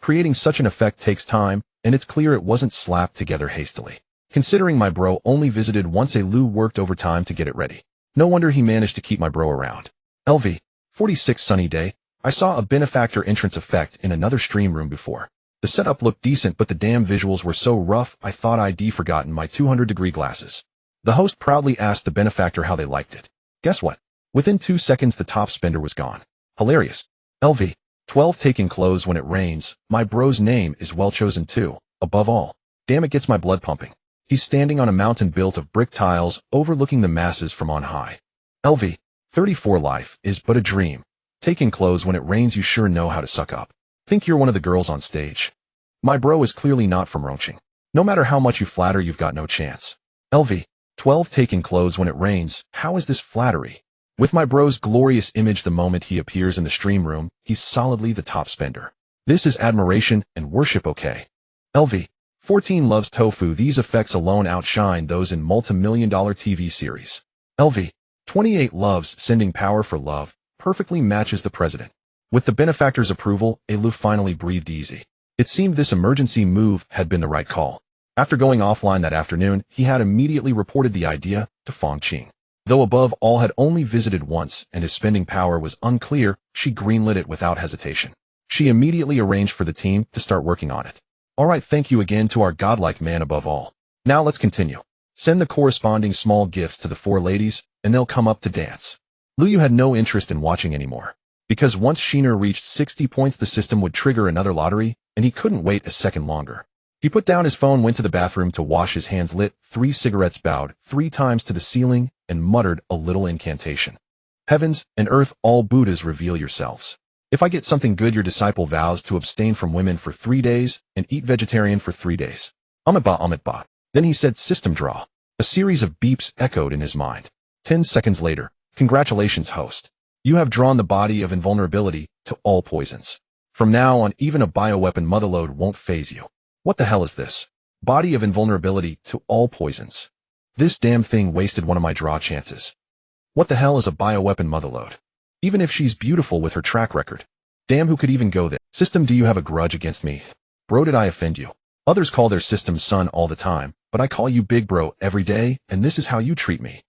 S1: Creating such an effect takes time, and it's clear it wasn't slapped together hastily. Considering my bro only visited once, Lu worked overtime to get it ready. No wonder he managed to keep my bro around. LV, 46 sunny day. I saw a benefactor entrance effect in another stream room before. The setup looked decent, but the damn visuals were so rough I thought I'd forgotten my 200-degree glasses. The host proudly asked the benefactor how they liked it. Guess what? Within 2 seconds the top spender was gone. Hilarious. LV, 12 taking clothes when it rains. My bro's name is well chosen too. Above all. Damn, it gets my blood pumping. He's standing on a mountain built of brick tiles, overlooking the masses from on high. LV, 34 life is but a dream. Taking clothes when it rains, you sure know how to suck up. Think you're one of the girls on stage. My bro is clearly not from Rongqing. No matter how much you flatter, you've got no chance. LV, 12 taking clothes when it rains, how is this flattery? With my bro's glorious image the moment he appears in the stream room, he's solidly the top spender. This is admiration and worship, okay? LV. 14 loves tofu. These effects alone outshine those in multi-million-dollar TV series. LV. 28 loves sending power for love, perfectly matches the president. With the benefactor's approval, Lu finally breathed easy. It seemed this emergency move had been the right call. After going offline that afternoon, he had immediately reported the idea to Fong Qing. Though above all had only visited once and his spending power was unclear, she greenlit it without hesitation. She immediately arranged for the team to start working on it. Alright, thank you again to our godlike man above all. Now let's continue. Send the corresponding small gifts to the 4 ladies, and they'll come up to dance. Luyu had no interest in watching anymore. Because once Sheener reached 60 points the system would trigger another lottery, and he couldn't wait a second longer. He put down his phone, went to the bathroom to wash his hands, lit 3 cigarettes, bowed 3 times to the ceiling, and muttered a little incantation. Heavens and earth, all Buddhas, reveal yourselves. If I get something good, your disciple vows to abstain from women for 3 days and eat vegetarian for 3 days. Amit ba. Then he said system draw. A series of beeps echoed in his mind. 10 seconds later, congratulations, host. You have drawn the body of invulnerability to all poisons. From now on, even a bioweapon motherlode won't faze you. What the hell is this? Body of invulnerability to all poisons. This damn thing wasted one of my draw chances. What the hell is a bioweapon motherlode? Even if she's beautiful with her track record. Damn, who could even go there? System, do you have a grudge against me? Bro, did I offend you? Others call their system son all the time, but I call you big bro every day, and this is how you treat me.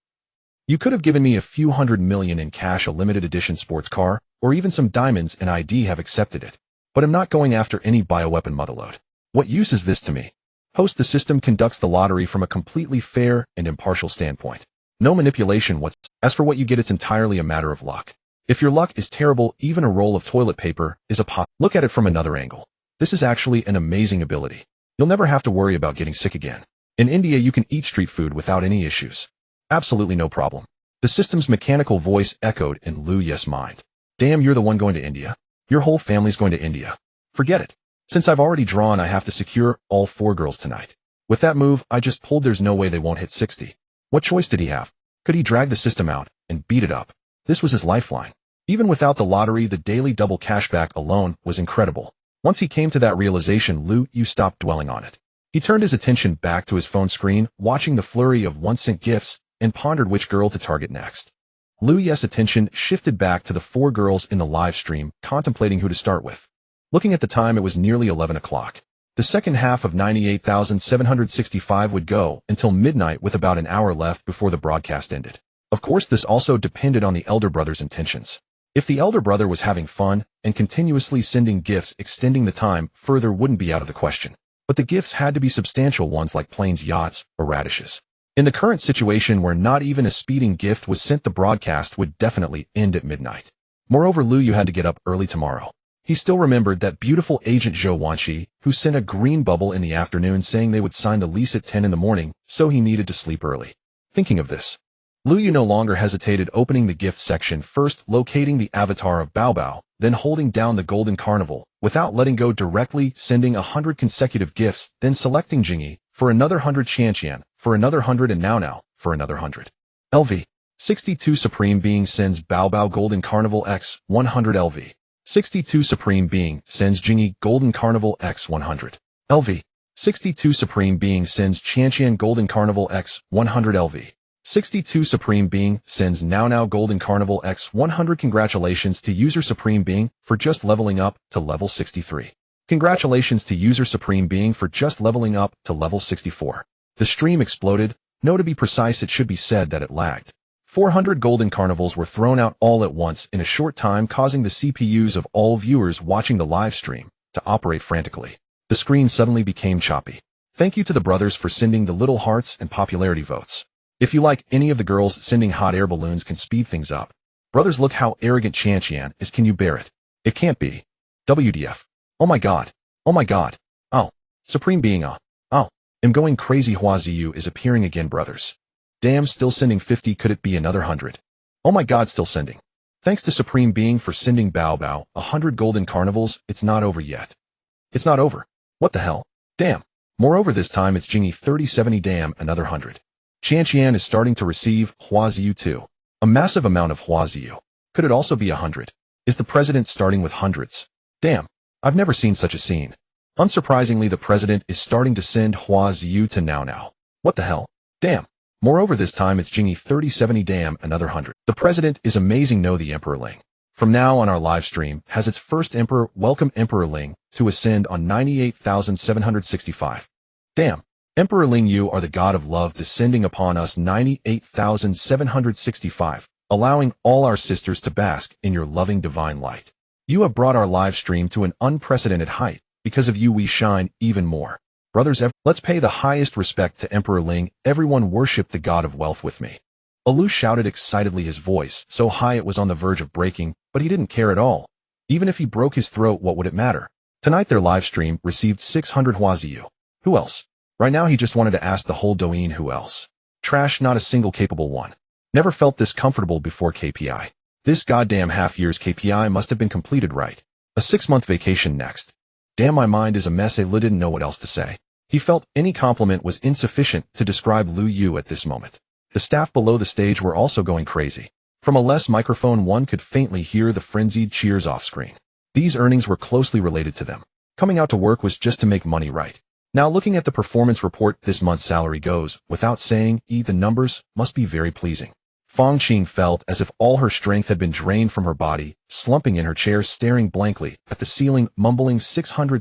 S1: You could have given me a few $100 million in cash, a limited edition sports car, or even some diamonds, and I'd have accepted it. But I'm not going after any bioweapon motherlode. What use is this to me? Host, the system conducts the lottery from a completely fair and impartial standpoint. No manipulation whatsoever. As for what you get, it's entirely a matter of luck. If your luck is terrible, even a roll of toilet paper is a pot. Look at it from another angle. This is actually an amazing ability. You'll never have to worry about getting sick again. In India, you can eat street food without any issues. Absolutely no problem. The system's mechanical voice echoed in Lu Yes' mind. Damn, you're the one going to India? Your whole family's going to India. Forget it. Since I've already drawn, I have to secure all 4 girls tonight. With that move I just pulled, there's no way they won't hit 60. What choice did he have? Could he drag the system out and beat it up? This was his lifeline. Even without the lottery, the daily double cashback alone was incredible. Once he came to that realization, Lu Yu stopped dwelling on it. He turned his attention back to his phone screen, watching the flurry of 1-cent gifts, and pondered which girl to target next. Lu Yu's attention shifted back to the 4 girls in the live stream, contemplating who to start with. Looking at the time, it was nearly 11 o'clock. The second half of 98,765 would go until midnight, with about an hour left before the broadcast ended. Of course, this also depended on the elder brother's intentions. If the elder brother was having fun and continuously sending gifts, extending the time further wouldn't be out of the question. But the gifts had to be substantial ones, like planes, yachts, or radishes. In the current situation, where not even a speeding gift was sent, the broadcast would definitely end at midnight. Moreover, Lu Yu had to get up early tomorrow. He still remembered that beautiful agent Zhou Wanqi, who sent a green bubble in the afternoon saying they would sign the lease at 10 in the morning, so he needed to sleep early. Thinking of this, Lu Yu no longer hesitated, opening the gift section, first locating the avatar of Bao Bao, then holding down the golden carnival, without letting go, directly sending 100 consecutive gifts, then selecting Jingyi for another 100, Qianqian for another 100, and Nao for another 100. LV. 62 Supreme Being sends Bao Bao Golden Carnival X 100 LV. 62 Supreme Being sends Jingyi Golden Carnival X 100 LV. 62 Supreme Being sends Qianqian Golden Carnival X 100 LV. 62 Supreme Being sends Nao Golden Carnival X 100. Congratulations to user Supreme Being for just leveling up to level 63. Congratulations to user Supreme Being for just leveling up to level 64. The stream exploded. No, to be precise, it should be said that it lagged. 400 golden carnivals were thrown out all at once in a short time, causing the CPUs of all viewers watching the live stream to operate frantically. The screen suddenly became choppy. Thank you to the brothers for sending the little hearts and popularity votes. If you like any of the girls, sending hot air balloons can speed things up. Brothers, look how arrogant Qianqian is. Can you bear it? It can't be. WDF. Oh my god. Oh my god. Oh. Supreme Being. Oh. I'm going crazy. Hua Ziyu is appearing again, brothers. Damn, still sending 50. Could it be another 100? Oh my god, still sending. Thanks to Supreme Being for sending Bao Bao 100 golden carnivals. It's not over yet. It's not over. What the hell? Damn. Moreover, this time it's Jingyi 3070. Damn, another 100. Qianqian is starting to receive Hua Ziyu too. A massive amount of Hua Ziyu. Could it also be 100? Is the president starting with hundreds? Damn. I've never seen such a scene. Unsurprisingly, the president is starting to send Hua Ziyu to now. What the hell? Damn. Moreover, this time it's Jingy 3070 damn another 100. The president is amazing. No, the Emperor Ling. From now on, our live stream has its first Emperor. Welcome Emperor Ling to ascend on 98,765. Damn. Emperor Ling, you are the god of love descending upon us 98,765, allowing all our sisters to bask in your loving divine light. You have brought our live stream to an unprecedented height. Because of you we shine even more. Brothers, let's pay the highest respect to Emperor Ling. Everyone worship the god of wealth with me. Alu shouted excitedly, his voice so high it was on the verge of breaking, but he didn't care at all. Even if he broke his throat, what would it matter? Tonight their live stream received 600 Huaziyu. Who else? Right now he just wanted to ask the whole Douyin who else. Trash, not a single capable one. Never felt this comfortable before. KPI. This goddamn half year's KPI must have been completed, right? A 6-month vacation next. Damn, my mind is a mess. Lu didn't know what else to say. He felt any compliment was insufficient to describe Lu Yu at this moment. The staff below the stage were also going crazy. From a less microphone one could faintly hear the frenzied cheers off screen. These earnings were closely related to them. Coming out to work was just to make money, right? Now looking at the performance report, this month's salary goes without saying, the numbers must be very pleasing. Fang Qing felt as if all her strength had been drained from her body, slumping in her chair, staring blankly at the ceiling, mumbling 600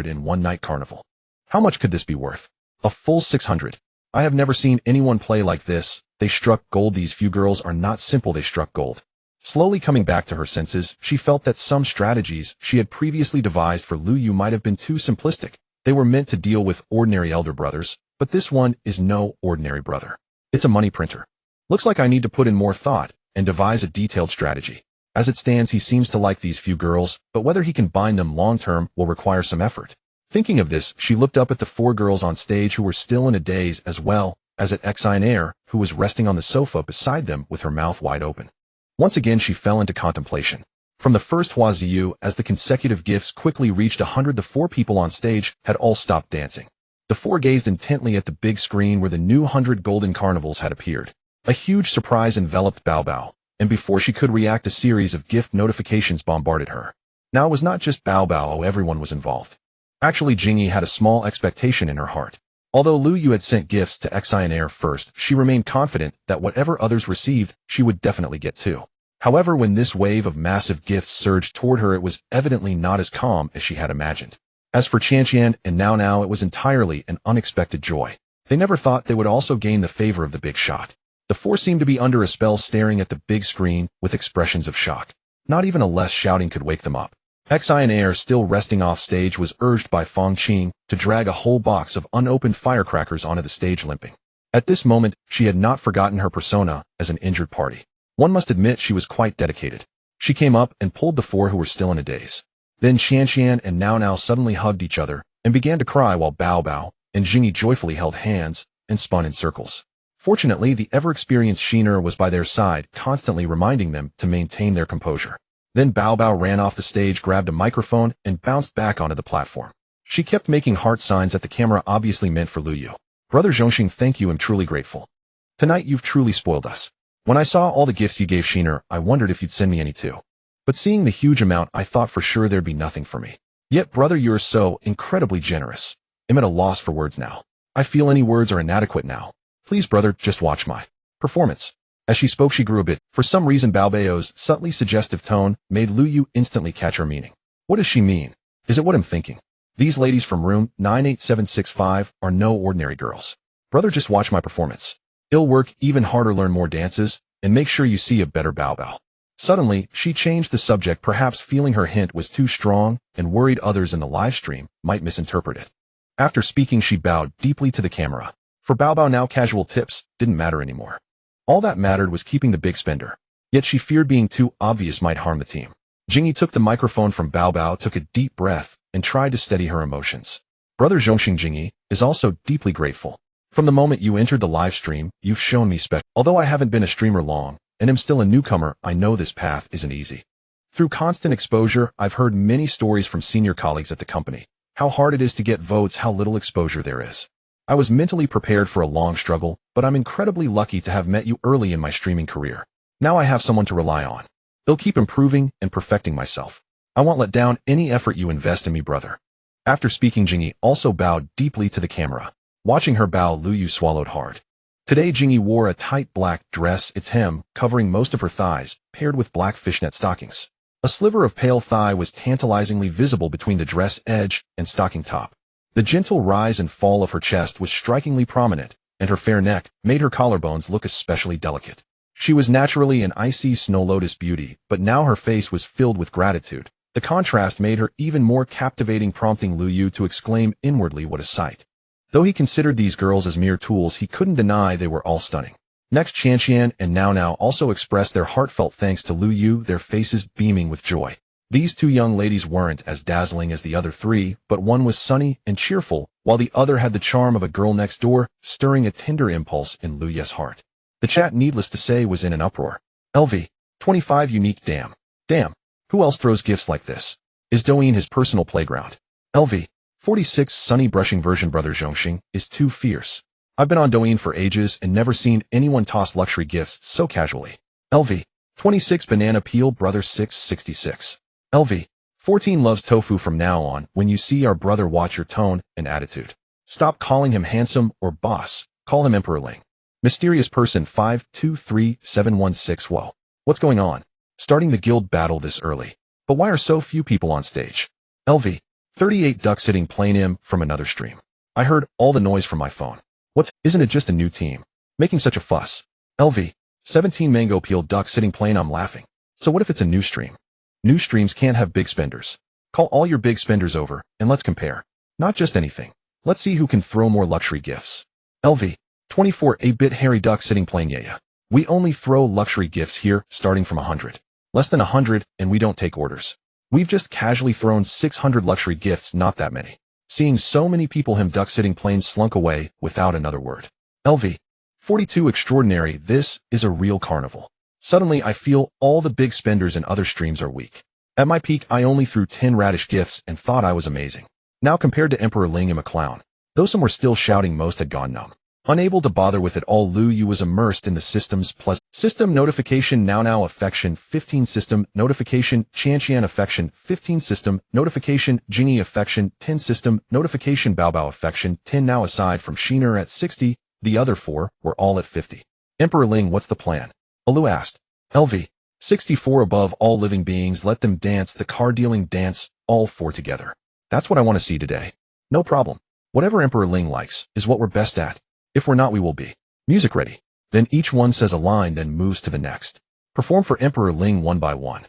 S1: in one night carnival. How much could this be worth? A full 600. I have never seen anyone play like this. They struck gold. These few girls are not simple. They struck gold. Slowly coming back to her senses, she felt that some strategies she had previously devised for Lu Yu might have been too simplistic. They were meant to deal with ordinary elder brothers, but this one is no ordinary brother. It's a money printer. Looks like I need to put in more thought and devise a detailed strategy. As it stands, he seems to like these few girls, but whether he can bind them long-term will require some effort. Thinking of this, she looked up at the 4 girls on stage who were still in a daze, as well as at Xinair, who was resting on the sofa beside them with her mouth wide open. Once again she fell into contemplation. From the first Huaziyu, as the consecutive gifts quickly reached 100, the 4 people on stage had all stopped dancing. The 4 gazed intently at the big screen where the new 100 golden carnivals had appeared. A huge surprise enveloped Bao Bao, and before she could react, a series of gift notifications bombarded her. Now it was not just Bao Bao, everyone was involved. Actually, Jingy had a small expectation in her heart. Although Lu Yu had sent gifts to Xinair first, she remained confident that whatever others received, she would definitely get too. However, when this wave of massive gifts surged toward her, it was evidently not as calm as she had imagined. As for Qianqian and Now, it was entirely an unexpected joy. They never thought they would also gain the favor of the big shot. The 4 seemed to be under a spell, staring at the big screen with expressions of shock. Not even a less shouting could wake them up. Xinair, still resting off stage, was urged by Fang Qing to drag a whole box of unopened firecrackers onto the stage, limping. At this moment, she had not forgotten her persona as an injured party. One must admit she was quite dedicated. She came up and pulled the 4 who were still in a daze. Then Qianqian and Now suddenly hugged each other and began to cry, while Bao Bao and Jingy joyfully held hands and spun in circles. Fortunately, the ever-experienced Shiner was by their side, constantly reminding them to maintain their composure. Then Bao Bao ran off the stage, grabbed a microphone, and bounced back onto the platform. She kept making heart signs at the camera, obviously meant for Lu Yu. Brother Zhongxing, thank you, I'm truly grateful. Tonight you've truly spoiled us. When I saw all the gifts you gave Shiner, I wondered if you'd send me any too. But seeing the huge amount, I thought for sure there'd be nothing for me. Yet, brother, you're so incredibly generous. I'm at a loss for words now. I feel any words are inadequate now. Please, brother, just watch my performance. As she spoke, she grew a bit. For some reason, Bao Bao's subtly suggestive tone made Lu Yu instantly catch her meaning. What does she mean? Is it what I'm thinking? These ladies from room 98765 are no ordinary girls. Brother, just watch my performance. It'll work even harder, learn more dances, and make sure you see a better Bao Bao. Suddenly, she changed the subject, perhaps feeling her hint was too strong and worried others in the live stream might misinterpret it. After speaking, she bowed deeply to the camera. For Bao Bao now, casual tips didn't matter anymore. All that mattered was keeping the big spender. Yet she feared being too obvious might harm the team. Jingy took the microphone from Bao Bao, took a deep breath, and tried to steady her emotions. Brother Zhongxing, Jingy is also deeply grateful. From the moment you entered the live stream, you've shown me special. Although I haven't been a streamer long, and am still a newcomer, I know this path isn't easy. Through constant exposure, I've heard many stories from senior colleagues at the company. How hard it is to get votes, how little exposure there is. I was mentally prepared for a long struggle, but I'm incredibly lucky to have met you early in my streaming career. Now I have someone to rely on. They'll keep improving and perfecting myself. I won't let down any effort you invest in me, brother. After speaking, Jingyi also bowed deeply to the camera. Watching her bow, Lu Yu swallowed hard. Today, Jingyi wore a tight black dress, its hem covering most of her thighs, paired with black fishnet stockings. A sliver of pale thigh was tantalizingly visible between the dress edge and stocking top. The gentle rise and fall of her chest was strikingly prominent, and her fair neck made her collarbones look especially delicate. She was naturally an icy snow lotus beauty, but now her face was filled with gratitude. The contrast made her even more captivating, prompting Lu Yu to exclaim inwardly, "What a sight." Though he considered these girls as mere tools, he couldn't deny they were all stunning. Next, Qianqian and Nao also expressed their heartfelt thanks to Lu Yu, their faces beaming with joy. These two young ladies weren't as dazzling as the other three, but one was sunny and cheerful, while the other had the charm of a girl next door, stirring a tender impulse in Lu Ye's heart. The chat, needless to say, was in an uproar. LV. 25 unique. Damn. Who else throws gifts like this? Is Douyin his personal playground? LV. 46 Sunny brushing version. Brother Zhongxing is too fierce. I've been on Douyin for ages and never seen anyone toss luxury gifts so casually. LV. 26 Banana peel. Brother 666. LV. 14 loves tofu. From now on, when you see our brother, watch your tone and attitude. Stop calling him handsome or boss. Call him Emperor Ling. Mysterious person 523716. Whoa. What's going on? Starting the guild battle this early. But why are so few people on stage? LV. 38 duck sitting plain. M from another stream. I heard all the noise from my phone. Isn't it just a new team? Making such a fuss. LV. 17 mango peel. Duck sitting plain. I'm laughing. So what if it's a new stream? New streams can't have big spenders. Call all your big spenders over, and let's compare. Not just anything. Let's see who can throw more luxury gifts. LV. 24 8-bit Harry Duck sitting plain. Yeah. We only throw luxury gifts here, starting from 100. Less than 100, and we don't take orders. We've just casually thrown 600 luxury gifts, not that many. Seeing so many people, him Duck sitting plain slunk away without another word. LV. 42 Extraordinary. This is a real carnival. Suddenly, I feel all the big spenders and other streams are weak. At my peak, I only threw 10 radish gifts and thought I was amazing. Now compared to Emperor Ling, I'm a clown. Though some were still shouting, most had gone numb. Unable to bother with it all, Lu Yu was immersed in the system's system notification. Now affection 15 system notification, Qianqian affection 15 system notification, Jingyi affection 10 system notification, Bao affection 10. Now aside from Shiner at 60, the other four were all at 50. Emperor Ling, what's the plan? Alu asked. LV. 64 above all living beings, let them dance the card-dealing dance, all four together. That's what I want to see today. No problem. Whatever Emperor Ling likes is what we're best at. If we're not, we will be. Music ready. Then each one says a line, then moves to the next. Perform for Emperor Ling one by one.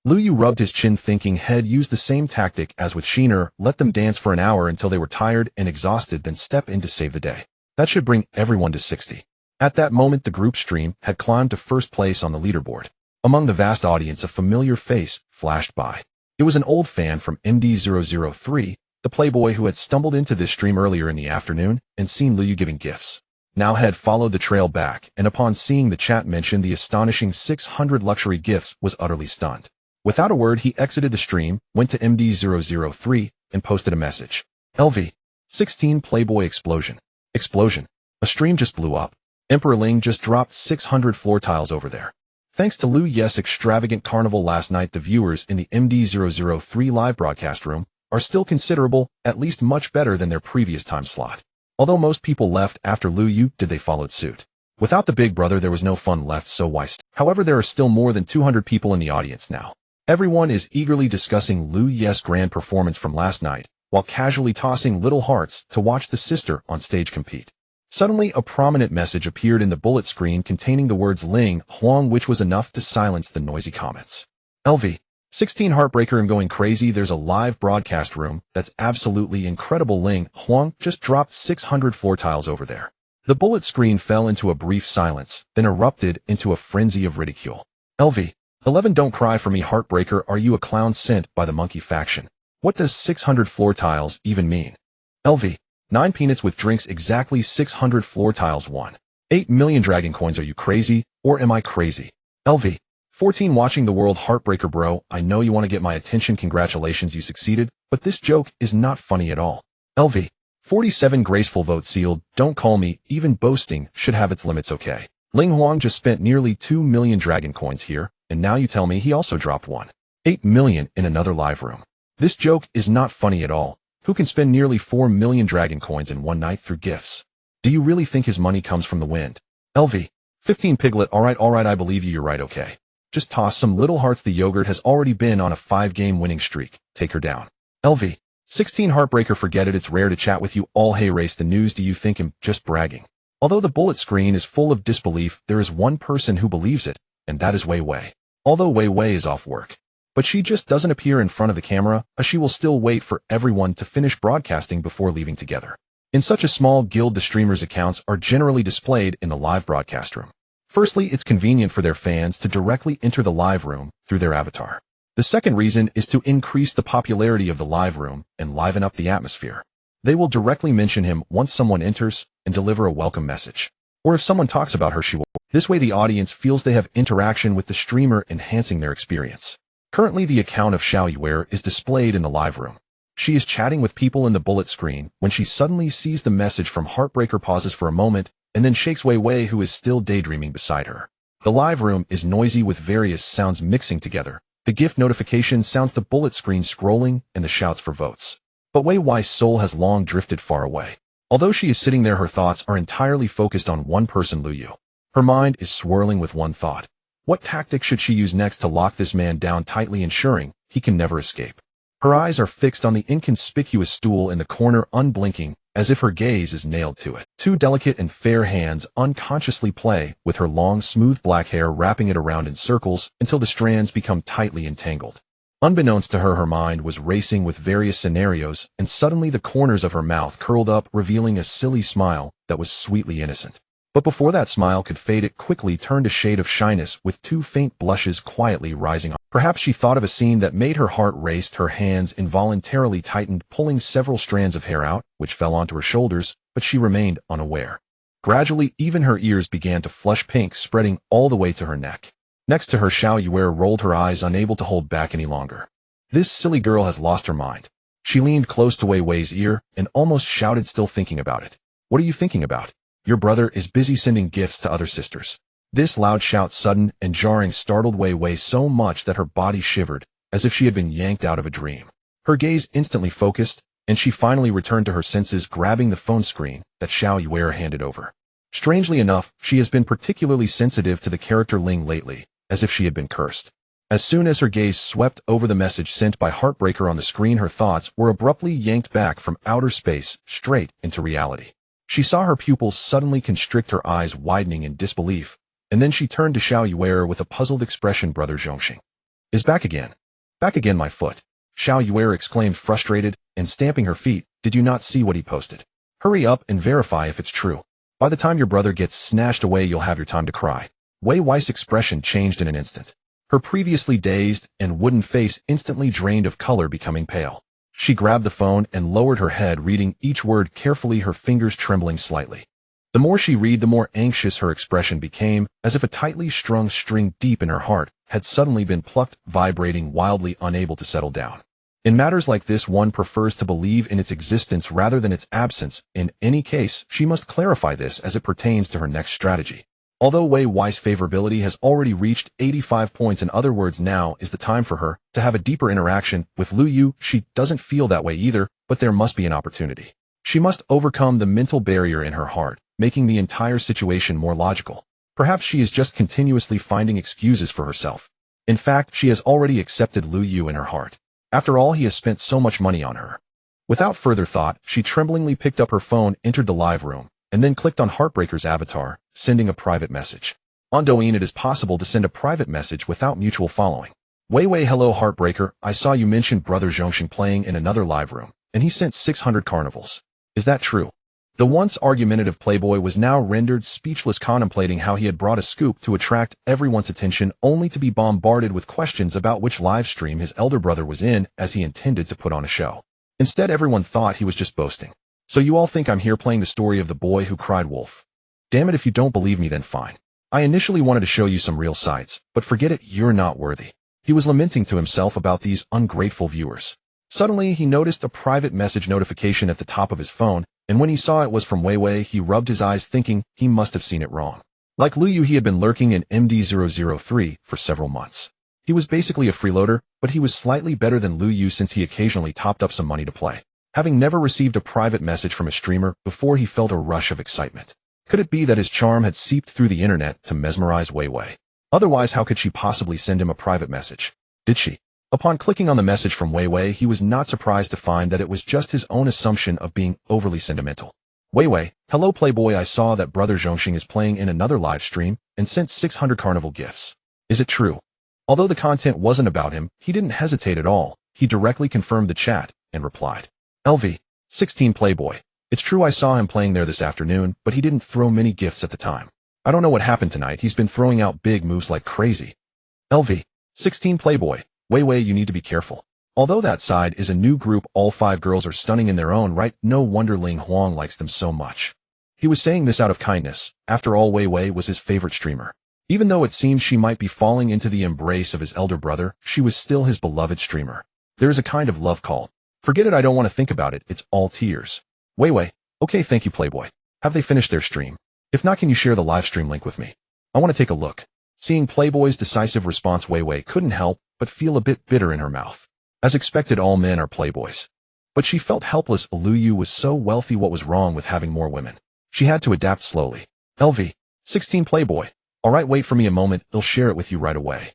S1: Lu Yu rubbed his chin, thinking he'd use the same tactic as with Shiner, let them dance for an hour until they were tired and exhausted, then step in to save the day. That should bring everyone to 60. At that moment, the group stream had climbed to first place on the leaderboard. Among the vast audience, a familiar face flashed by. It was an old fan from MD003, the playboy who had stumbled into this stream earlier in the afternoon and seen Lu Yu giving gifts. Now had followed the trail back, and upon seeing the chat mention the astonishing 600 luxury gifts, was utterly stunned. Without a word, he exited the stream, went to MD003, and posted a message. LV. 16 Playboy explosion. Explosion. A stream just blew up. Emperor Ling just dropped 600 floor tiles over there. Thanks to Lu Yu's extravagant carnival last night, the viewers in the MD003 live broadcast room are still considerable, at least much better than their previous time slot. Although most people left after Lu Yu, they followed suit. Without the big brother, there was no fun left, so why However, there are still more than 200 people in the audience now. Everyone is eagerly discussing Lu Yu's grand performance from last night, while casually tossing little hearts to watch the sister on stage compete. Suddenly, a prominent message appeared in the bullet screen containing the words Ling Huang, which was enough to silence the noisy comments. LV. 16 Heartbreaker, I'm going crazy. There's a live broadcast room that's absolutely incredible. Ling Huang just dropped 600 floor tiles over there. The bullet screen fell into a brief silence, then erupted into a frenzy of ridicule. LV. 11 Don't cry for me, Heartbreaker. Are you a clown sent by the monkey faction? What does 600 floor tiles even mean? LV. 9 Peanuts with drinks, exactly 600 floor tiles. 1.8 million dragon coins. Are you crazy, or am I crazy? LV. 14 Watching the world, Heartbreaker bro, I know you want to get my attention. Congratulations, you succeeded, but this joke is not funny at all. LV. 47 Graceful vote sealed. Don't call me, even boasting should have its limits, okay? Ling Huang just spent nearly 2 million dragon coins here, and now you tell me he also dropped one. 8 million in another live room. This joke is not funny at all. Who can spend nearly 4 million dragon coins in one night through gifts? Do you really think his money comes from the wind? LV. 15 Piglet. Alright, I believe you, you're right, okay. Just toss some little hearts. The yogurt has already been on a 5-game winning streak. Take her down. LV. 16 Heartbreaker. Forget it, it's rare to chat with you all. Hey, race the news. Do you think I'm just bragging? Although the bullet screen is full of disbelief, there is one person who believes it, and that is Wei Wei. Although Wei Wei is off work, but she just doesn't appear in front of the camera, as she will still wait for everyone to finish broadcasting before leaving together. In such a small guild, the streamers' accounts are generally displayed in the live broadcast room. Firstly, it's convenient for their fans to directly enter the live room through their avatar. The second reason is to increase the popularity of the live room and liven up the atmosphere. They will directly mention him once someone enters and deliver a welcome message. Or if someone talks about her, she will. This way the audience feels they have interaction with the streamer, enhancing their experience. Currently, the account of Xiao Yuer is displayed in the live room. She is chatting with people in the bullet screen when she suddenly sees the message from Heartbreaker, pauses for a moment, and then shakes Wei Wei, who is still daydreaming beside her. The live room is noisy with various sounds mixing together. The gift notification sounds, the bullet screen scrolling, and the shouts for votes. But Wei Wei's soul has long drifted far away. Although she is sitting there, her thoughts are entirely focused on one person, Lu Yu. Her mind is swirling with one thought. What tactic should she use next to lock this man down tightly, ensuring he can never escape? Her eyes are fixed on the inconspicuous stool in the corner, unblinking, as if her gaze is nailed to it. Two delicate and fair hands unconsciously play with her long, smooth black hair, wrapping it around in circles until the strands become tightly entangled. Unbeknownst to her, her mind was racing with various scenarios, and suddenly the corners of her mouth curled up, revealing a silly smile that was sweetly innocent. But before that smile could fade, it quickly turned a shade of shyness, with two faint blushes quietly rising. Perhaps she thought of a scene that made her heart race. Her hands involuntarily tightened, pulling several strands of hair out, which fell onto her shoulders, but she remained unaware. Gradually, even her ears began to flush pink, spreading all the way to her neck. Next to her, Xiao Yuer rolled her eyes, unable to hold back any longer. This silly girl has lost her mind. She leaned close to Wei Wei's ear and almost shouted, still thinking about it. What are you thinking about? Your brother is busy sending gifts to other sisters. This loud shout, sudden and jarring, startled Wei Wei so much that her body shivered, as if she had been yanked out of a dream. Her gaze instantly focused, and she finally returned to her senses, grabbing the phone screen that Xiao Yuer handed over. Strangely enough, she has been particularly sensitive to the character Ling lately, as if she had been cursed. As soon as her gaze swept over the message sent by Heartbreaker on the screen, her thoughts were abruptly yanked back from outer space straight into reality. She saw her pupils suddenly constrict, her eyes widening in disbelief, and then she turned to Xiao Yuer with a puzzled expression. Brother Zhongxing is back again. Back again, my foot. Xiao Yuer exclaimed, frustrated and stamping her feet. Did you not see what he posted? Hurry up and verify if it's true. By the time your brother gets snatched away, you'll have your time to cry. Wei Wei's expression changed in an instant. Her previously dazed and wooden face instantly drained of color, becoming pale. She grabbed the phone and lowered her head, reading each word carefully, her fingers trembling slightly. The more she read, the more anxious her expression became, as if a tightly strung string deep in her heart had suddenly been plucked, vibrating wildly, unable to settle down. In matters like this, one prefers to believe in its existence rather than its absence. In any case, she must clarify this as it pertains to her next strategy. Although Wei Wei's favorability has already reached 85 points, in other words, now is the time for her to have a deeper interaction with Lu Yu. She doesn't feel that way either, but there must be an opportunity. She must overcome the mental barrier in her heart, making the entire situation more logical. Perhaps she is just continuously finding excuses for herself. In fact, she has already accepted Lu Yu in her heart. After all, he has spent so much money on her. Without further thought, she tremblingly picked up her phone, entered the live room, and then clicked on Heartbreaker's avatar, sending a private message. On Douyin, it is possible to send a private message without mutual following. Wei Wei, hello Heartbreaker, I saw you mentioned brother Zhongxing playing in another live room, and he sent 600 carnivals. Is that true? The once argumentative playboy was now rendered speechless, contemplating how he had brought a scoop to attract everyone's attention, only to be bombarded with questions about which live stream his elder brother was in, as he intended to put on a show. Instead, everyone thought he was just boasting. So you all think I'm here playing the story of the boy who cried wolf? Damn it, if you don't believe me, then fine. I initially wanted to show you some real sights, but forget it, you're not worthy. He was lamenting to himself about these ungrateful viewers. Suddenly, he noticed a private message notification at the top of his phone, and when he saw it was from Wei Wei, he rubbed his eyes, thinking he must have seen it wrong. Like Lu Yu, he had been lurking in MD003 for several months. He was basically a freeloader, but he was slightly better than Lu Yu since he occasionally topped up some money to play. Having never received a private message from a streamer before, he felt a rush of excitement. Could it be that his charm had seeped through the internet to mesmerize Wei Wei? Otherwise, how could she possibly send him a private message? Did she? Upon clicking on the message from Wei Wei, he was not surprised to find that it was just his own assumption of being overly sentimental. Wei Wei, hello Playboy, I saw that brother Zhongxing is playing in another live stream and sent 600 carnival gifts. Is it true? Although the content wasn't about him, he didn't hesitate at all. He directly confirmed the chat and replied. LV16 Playboy. It's true, I saw him playing there this afternoon, but he didn't throw many gifts at the time. I don't know what happened tonight. He's been throwing out big moves like crazy. LV16 Playboy. Wei Wei, you need to be careful. Although that side is a new group, all 5 girls are stunning in their own right. No wonder Ling Huang likes them so much. He was saying this out of kindness. After all, Wei Wei was his favorite streamer. Even though it seemed she might be falling into the embrace of his elder brother, she was still his beloved streamer. There is a kind of love called. Forget it, I don't want to think about it, it's all tears. Wei Wei. Okay, thank you Playboy. Have they finished their stream? If not, can you share the live stream link with me? I want to take a look. Seeing Playboy's decisive response, Wei Wei couldn't help but feel a bit bitter in her mouth. As expected, all men are playboys. But she felt helpless. Lu Yu was so wealthy, what was wrong with having more women? She had to adapt slowly. LV16 Playboy. Alright, wait for me a moment, I'll share it with you right away.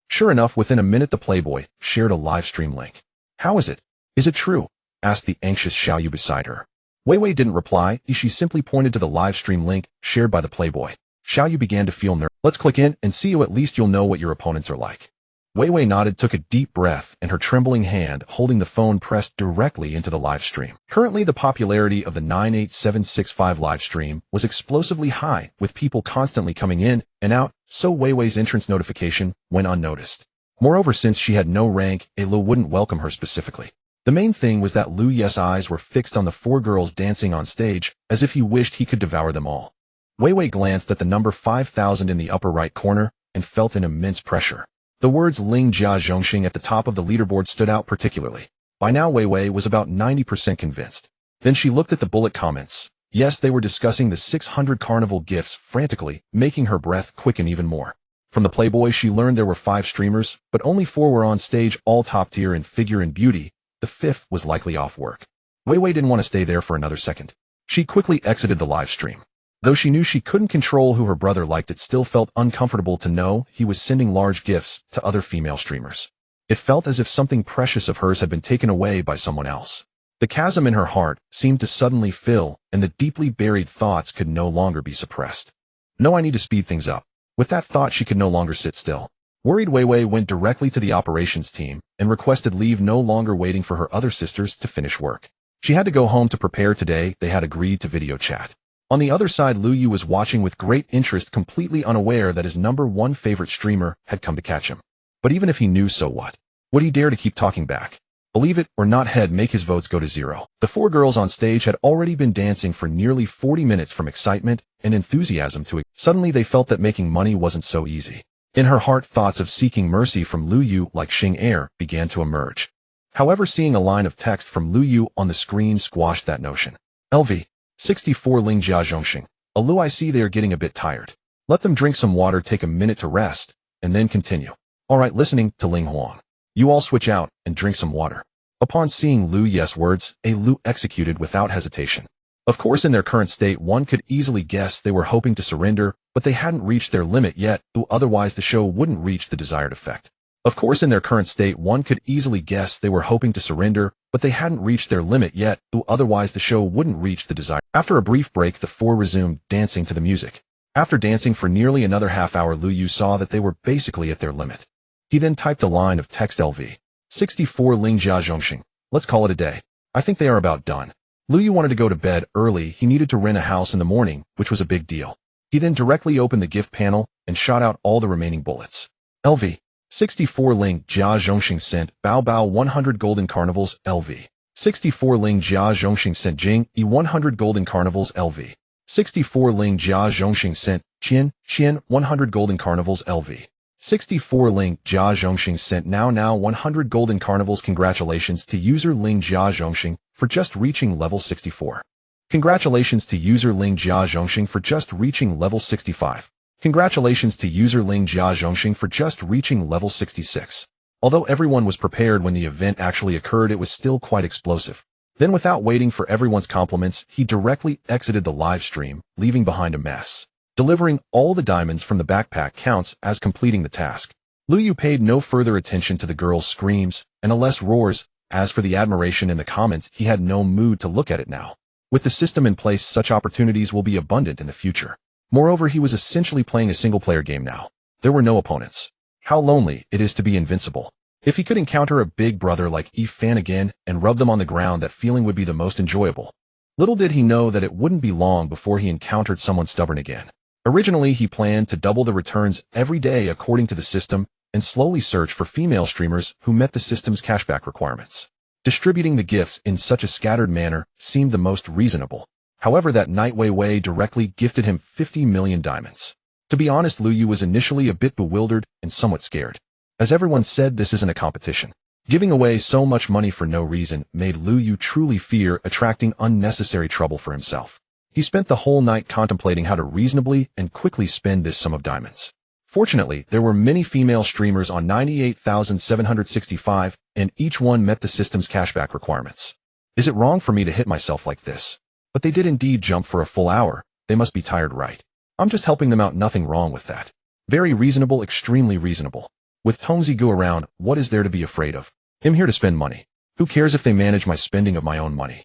S1: Sure enough, within a minute the Playboy shared a live stream link. How is it? Is it true? Asked the anxious Xiao Yu beside her. Wei Wei didn't reply, she simply pointed to the live stream link shared by the Playboy. Xiao Yu began to feel nervous. Let's click in and see you, at least you'll know what your opponents are like. Wei Wei nodded, took a deep breath, and her trembling hand holding the phone pressed directly into the live stream. Currently, the popularity of the 98765 live stream was explosively high, with people constantly coming in and out, so Wei Wei's entrance notification went unnoticed. Moreover, since she had no rank, Lu wouldn't welcome her specifically. The main thing was that Lu Ye's eyes were fixed on the 4 girls dancing on stage, as if he wished he could devour them all. Wei Wei glanced at the number 5000 in the upper right corner and felt an immense pressure. The words Ling Jia Zhongxing at the top of the leaderboard stood out particularly. By now Wei Wei was about 90% convinced. Then she looked at the bullet comments. Yes, they were discussing the 600 carnival gifts frantically, making her breath quicken even more. From the Playboy she learned there were 5 streamers, but only 4 were on stage, all top tier in figure and beauty. The 5th was likely off work. Wei Wei didn't want to stay there for another second. She quickly exited the live stream. Though she knew she couldn't control who her brother liked, it still felt uncomfortable to know he was sending large gifts to other female streamers. It felt as if something precious of hers had been taken away by someone else. The chasm in her heart seemed to suddenly fill, and the deeply buried thoughts could no longer be suppressed. No, I need to speed things up. With that thought, she could no longer sit still. Worried, Wei Wei went directly to the operations team and requested leave, no longer waiting for her other sisters to finish work. She had to go home to prepare today. They had agreed to video chat. On the other side, Lu Yu was watching with great interest, completely unaware that his #1 favorite streamer had come to catch him. But even if he knew, so what? Would he dare to keep talking back? Believe it or not, he'd make his votes go to 0. The 4 girls on stage had already been dancing for nearly 40 minutes from excitement and enthusiasm to it. Suddenly they felt that making money wasn't so easy. In her heart, thoughts of seeking mercy from Lu Yu like Xing Air began to emerge. However, seeing a line of text from Lu Yu on the screen squashed that notion. LV64 Ling Jia Zhongxing. Lu, I see they are getting a bit tired. Let them drink some water, take a minute to rest, and then continue. Alright, listening to Ling Huang. You all switch out and drink some water. Upon seeing Lu Ye's words, Lu executed without hesitation. Of course, in their current state, one could easily guess they were hoping to surrender, but they hadn't reached their limit yet, otherwise the show wouldn't reach the desired effect. Of course, in their current state, one could easily guess they were hoping to surrender, but they hadn't reached their limit yet, otherwise the show wouldn't reach the desired. After a brief break, the 4 resumed dancing to the music. After dancing for nearly another half hour, Lu Yu saw that they were basically at their limit. He then typed a line of text, LV64 Ling Jia Zhongxing. Let's call it a day. I think they are about done. Lu Yu wanted to go to bed early. He needed to rent a house in the morning, which was a big deal. He then directly opened the gift panel and shot out all the remaining bullets. LV64 Ling Jia Zhongxing sent Bao Bao 100 golden carnivals. LV64 Ling Jia Zhongxing sent Jing E 100 golden carnivals. LV64 Ling Jia Zhongxing sent Qian 100 golden carnivals. LV64 Ling Jia Zhongxing sent Now 100 golden carnivals. Congratulations to user Ling Jia Zhongxing for just reaching level 64. Congratulations to user Ling Jia Zhongxing for just reaching level 65. Congratulations to user Ling Jia Zhongxing for just reaching level 66. Although everyone was prepared when the event actually occurred, it was still quite explosive. Then without waiting for everyone's compliments, he directly exited the live stream, leaving behind a mess. Delivering all the diamonds from the backpack counts as completing the task. Lu Yu paid no further attention to the girl's screams and less roars. As for the admiration in the comments, he had no mood to look at it now. With the system in place, such opportunities will be abundant in the future. Moreover, he was essentially playing a single-player game now. There were no opponents. How lonely it is to be invincible. If he could encounter a big brother like Fan again and rub them on the ground, that feeling would be the most enjoyable. Little did he know that it wouldn't be long before he encountered someone stubborn again. Originally, he planned to double the returns every day according to the system and slowly search for female streamers who met the system's cashback requirements. Distributing the gifts in such a scattered manner seemed the most reasonable. However, that night Wei Wei directly gifted him 50 million diamonds. To be honest, Lu Yu was initially a bit bewildered and somewhat scared. As everyone said, this isn't a competition. Giving away so much money for no reason made Lu Yu truly fear attracting unnecessary trouble for himself. He spent the whole night contemplating how to reasonably and quickly spend this sum of diamonds. Fortunately, there were many female streamers on 98,765, and each one met the system's cashback requirements. Is it wrong for me to hit myself like this? But they did indeed jump for a full hour. They must be tired, right? I'm just helping them out, nothing wrong with that. Very reasonable, extremely reasonable. With Tongzi around, what is there to be afraid of? I'm here to spend money. Who cares if they manage my spending of my own money?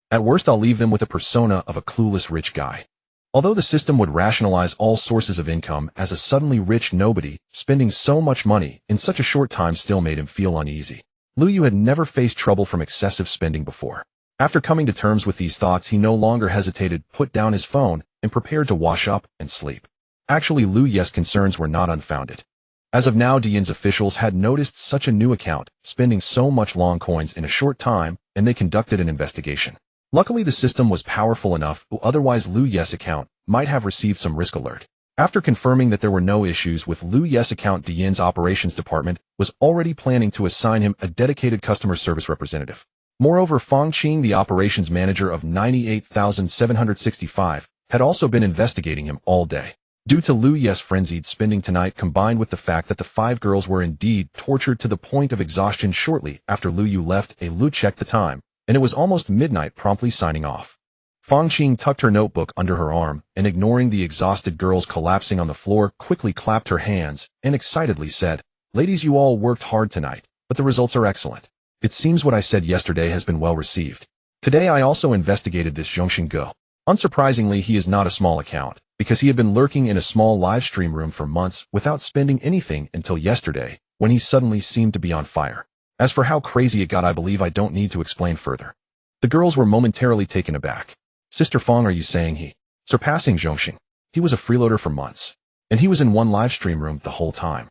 S1: At worst, I'll leave them with a persona of a clueless rich guy. Although the system would rationalize all sources of income as a suddenly rich nobody, spending so much money in such a short time still made him feel uneasy. Lu Yu had never faced trouble from excessive spending before. After coming to terms with these thoughts, he no longer hesitated, put down his phone, and prepared to wash up and sleep. Actually, Lu Yu's concerns were not unfounded. As of now, Dian's officials had noticed such a new account, spending so much long coins in a short time, and they conducted an investigation. Luckily, the system was powerful enough, or otherwise Lu Yu's account might have received some risk alert. After confirming that there were no issues with Lu Yu's account, Dian's operations department was already planning to assign him a dedicated customer service representative. Moreover, Fang Qing, the operations manager of 98,765, had also been investigating him all day. Due to Lu Yu's frenzied spending tonight, combined with the fact that the 5 girls were indeed tortured to the point of exhaustion shortly after Lu Yu left, Lu checked the time, and it was almost midnight, promptly signing off. Fang Qing tucked her notebook under her arm, and ignoring the exhausted girls collapsing on the floor, quickly clapped her hands and excitedly said, "Ladies, you all worked hard tonight, but the results are excellent. It seems what I said yesterday has been well received. Today I also investigated this Zhongxing Go. Unsurprisingly, he is not a small account, because he had been lurking in a small live stream room for months without spending anything until yesterday, when he suddenly seemed to be on fire. As for how crazy it got, I believe I don't need to explain further." The girls were momentarily taken aback. "Sister Fang, are you saying he surpassing Zhongxing? He was a freeloader for months, and he was in one live stream room the whole time?"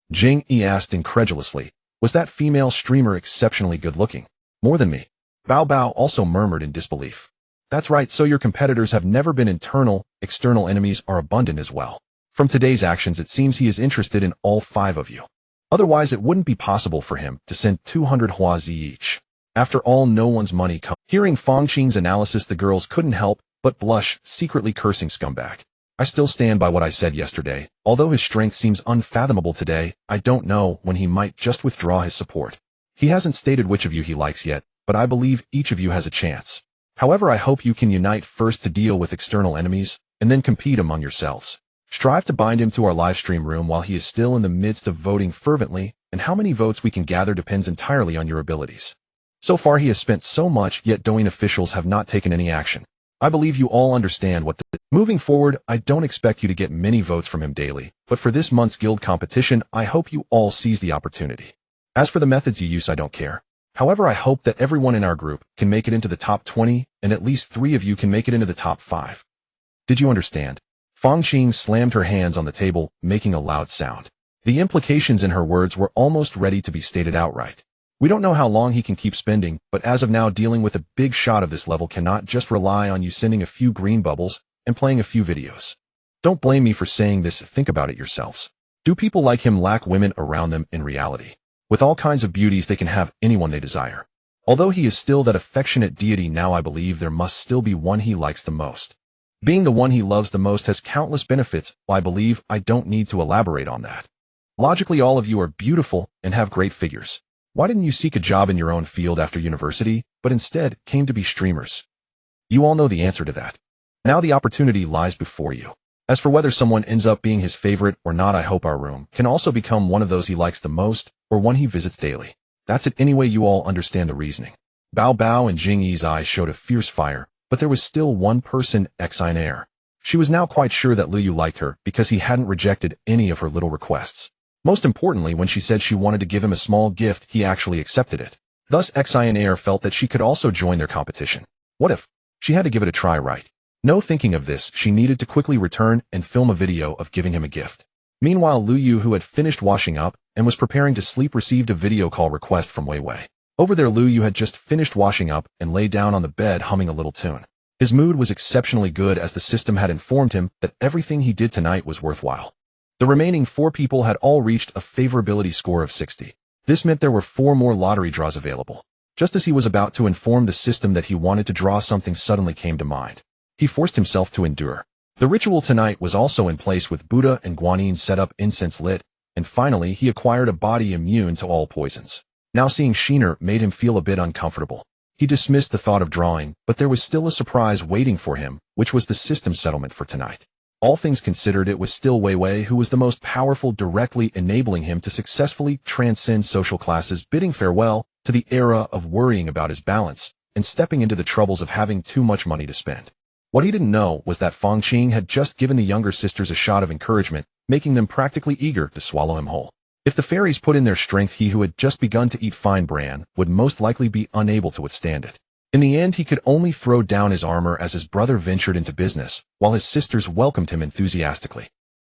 S1: Jing Yi asked incredulously. "Was that female streamer exceptionally good-looking? More than me?" Bao Bao also murmured in disbelief. "That's right, so your competitors have never been internal, external enemies are abundant as well. From today's actions, it seems he is interested in all 5 of you. Otherwise, it wouldn't be possible for him to send 200 huazi each. After all, no one's money comes." Hearing Fang Qing's analysis, the girls couldn't help but blush, secretly cursing scumbag. "I still stand by what I said yesterday. Although his strength seems unfathomable today, I don't know when he might just withdraw his support. He hasn't stated which of you he likes yet, but I believe each of you has a chance. However, I hope you can unite first to deal with external enemies, and then compete among yourselves. Strive to bind him to our live stream room while he is still in the midst of voting fervently, and how many votes we can gather depends entirely on your abilities. So far he has spent so much, yet Douyin officials have not taken any action. I believe you all understand what the... Moving forward, I don't expect you to get many votes from him daily, but for this month's guild competition, I hope you all seize the opportunity. As for the methods you use, I don't care. However, I hope that everyone in our group can make it into the top 20, and at least 3 of you can make it into the top 5. Did you understand?" Fang Qing slammed her hands on the table, making a loud sound. The implications in her words were almost ready to be stated outright. "We don't know how long he can keep spending, but as of now, dealing with a big shot of this level cannot just rely on you sending a few green bubbles and playing a few videos. Don't blame me for saying this, think about it yourselves. Do people like him lack women around them in reality? With all kinds of beauties, they can have anyone they desire. Although he is still that affectionate deity now, I believe there must still be one he likes the most. Being the one he loves the most has countless benefits. I believe I don't need to elaborate on that. Logically, all of you are beautiful and have great figures. Why didn't you seek a job in your own field after university, but instead came to be streamers? You all know the answer to that. Now the opportunity lies before you. As for whether someone ends up being his favorite or not, I hope our room can also become one of those he likes the most or one he visits daily. That's it anyway. You all understand the reasoning. Bao Bao and Jing Yi's eyes showed a fierce fire, but there was still one person, Xin Air. She was now quite sure that Liu Yu liked her because he hadn't rejected any of her little requests. Most importantly, when she said she wanted to give him a small gift, he actually accepted it. Thus, Xin Air felt that she could also join their competition. What if? She had to give it a try, right? No thinking of this, she needed to quickly return and film a video of giving him a gift. Meanwhile, Liu Yu, who had finished washing up and was preparing to sleep, received a video call request from Wei Wei. Over there, Liu Yu had just finished washing up and lay down on the bed humming a little tune. His mood was exceptionally good as the system had informed him that everything he did tonight was worthwhile. The remaining 4 people had all reached a favorability score of 60. This meant there were 4 more lottery draws available. Just as he was about to inform the system that he wanted to draw, something suddenly came to mind. He forced himself to endure. The ritual tonight was also in place with Buddha and Guanyin set up, incense lit, and finally he acquired a body immune to all poisons. Now seeing Sheener made him feel a bit uncomfortable. He dismissed the thought of drawing, but there was still a surprise waiting for him, which was the system settlement for tonight. All things considered, it was still Wei Wei who was the most powerful, directly enabling him to successfully transcend social classes, bidding farewell to the era of worrying about his balance and stepping into the troubles of having too much money to spend. What he didn't know was that Fang Qing had just given the younger sisters a shot of encouragement, making them practically eager to swallow him whole. If the fairies put in their strength, he who had just begun to eat fine bran would most likely be unable to withstand it. In the end, he could only throw down his armor as his brother ventured into business, while his sisters welcomed him enthusiastically.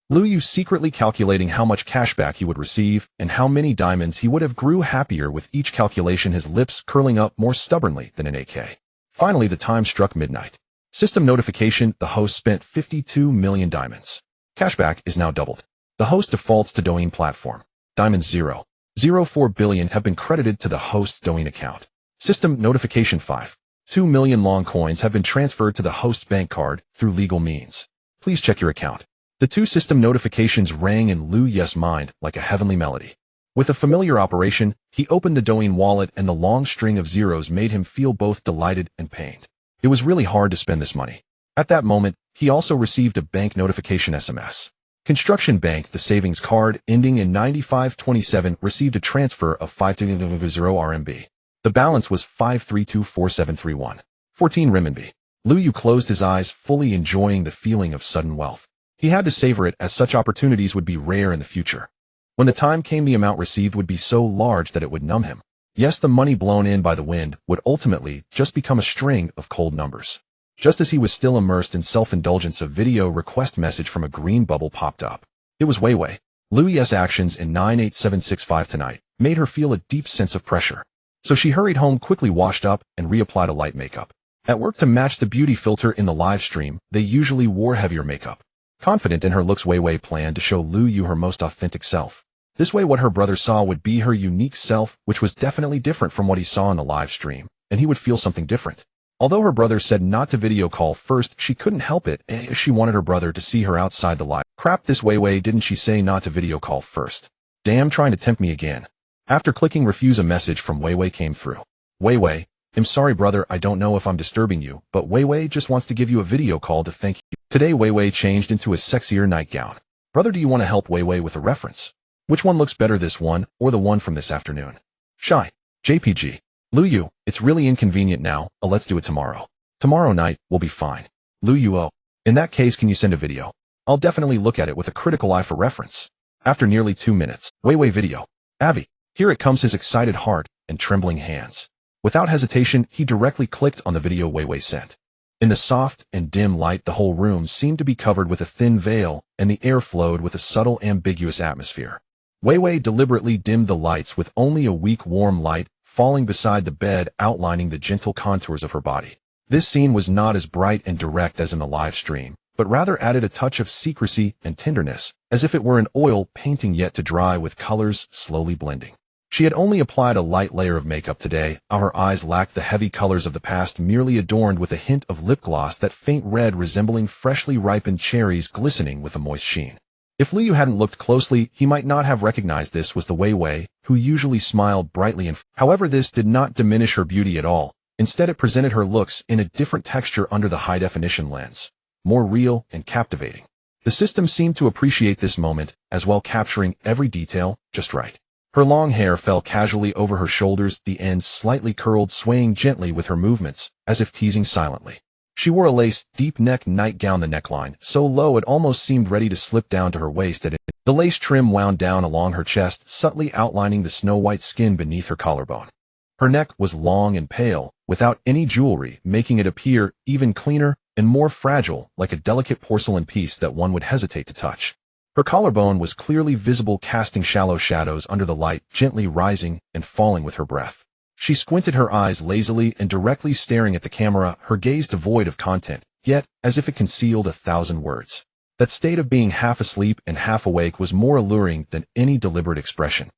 S1: Liu Yu, secretly calculating how much cashback he would receive and how many diamonds he would have, grew happier with each calculation, his lips curling up more stubbornly than an AK. Finally, the time struck midnight. System notification: the host spent 52 million diamonds. Cashback is now doubled. The host defaults to Douyin platform. Diamonds 0.04 billion have been credited to the host's Douyin account. System notification: 5.2 million long coins have been transferred to the host's bank card through legal means. Please check your account. The 2 system notifications rang in Liu Yu's mind like a heavenly melody. With a familiar operation, he opened the Douyin wallet, and the long string of zeros made him feel both delighted and pained. It was really hard to spend this money. At that moment, he also received a bank notification SMS. Construction Bank, the savings card ending in 9527, received a transfer of 520 RMB. The balance was 5324731. 14 renminbi. Liu Yu closed his eyes, fully enjoying the feeling of sudden wealth. He had to savor it, as such opportunities would be rare in the future. When the time came, the amount received would be so large that it would numb him. Yes, the money blown in by the wind would ultimately just become a string of cold numbers. Just as he was still immersed in self-indulgence, a video request message from a green bubble popped up. It was Wei Wei. Liu Yu's actions in 98765 tonight made her feel a deep sense of pressure. So she hurried home, quickly washed up, and reapplied a light makeup. At work, to match the beauty filter in the live stream, they usually wore heavier makeup. Confident in her looks, Wei Wei planned to show Liu Yu her most authentic self. This way, what her brother saw would be her unique self, which was definitely different from what he saw in the live stream, and he would feel something different. Although her brother said not to video call first, she couldn't help it. She wanted her brother to see her outside the live. Crap, this Wei Wei, didn't she say not to video call first? Damn, trying to tempt me again. After clicking refuse, a message from Wei Wei came through. Wei Wei, I'm sorry brother, I don't know if I'm disturbing you, but Wei Wei just wants to give you a video call to thank you. Today Wei Wei changed into a sexier nightgown. Brother, do you want to help Wei Wei with a reference? Which one looks better, this one or the one from this afternoon? Shy. JPG. Liu Yu, it's really inconvenient now, let's do it tomorrow. Tomorrow night will be fine. Liu Yu, oh. In that case, can you send a video? I'll definitely look at it with a critical eye for reference. After nearly 2 minutes, Wei Wei video. Avi. Here it comes, his excited heart and trembling hands. Without hesitation, he directly clicked on the video Wei Wei sent. In the soft and dim light, the whole room seemed to be covered with a thin veil, and the air flowed with a subtle, ambiguous atmosphere. Wei Wei deliberately dimmed the lights, with only a weak, warm light falling beside the bed, outlining the gentle contours of her body. This scene was not as bright and direct as in the live stream, but rather added a touch of secrecy and tenderness, as if it were an oil painting yet to dry, with colors slowly blending. She had only applied a light layer of makeup today. Her eyes lacked the heavy colors of the past, merely adorned with a hint of lip gloss, that faint red resembling freshly ripened cherries glistening with a moist sheen. If Liu hadn't looked closely, he might not have recognized this was the Wei Wei, who usually smiled brightly and however, this did not diminish her beauty at all. Instead, it presented her looks in a different texture under the high-definition lens, more real and captivating. The system seemed to appreciate this moment, as well, capturing every detail just right. Her long hair fell casually over her shoulders, the ends slightly curled, swaying gently with her movements, as if teasing silently. She wore a lace, deep-neck nightgown, the neckline so low it almost seemed ready to slip down to her waist. The lace trim wound down along her chest, subtly outlining the snow-white skin beneath her collarbone. Her neck was long and pale, without any jewelry, making it appear even cleaner and more fragile, like a delicate porcelain piece that one would hesitate to touch. Her collarbone was clearly visible, casting shallow shadows under the light, gently rising and falling with her breath. She squinted, her eyes lazily and directly staring at the camera, her gaze devoid of content, yet as if it concealed 1,000 words. That state of being half asleep and half awake was more alluring than any deliberate expression.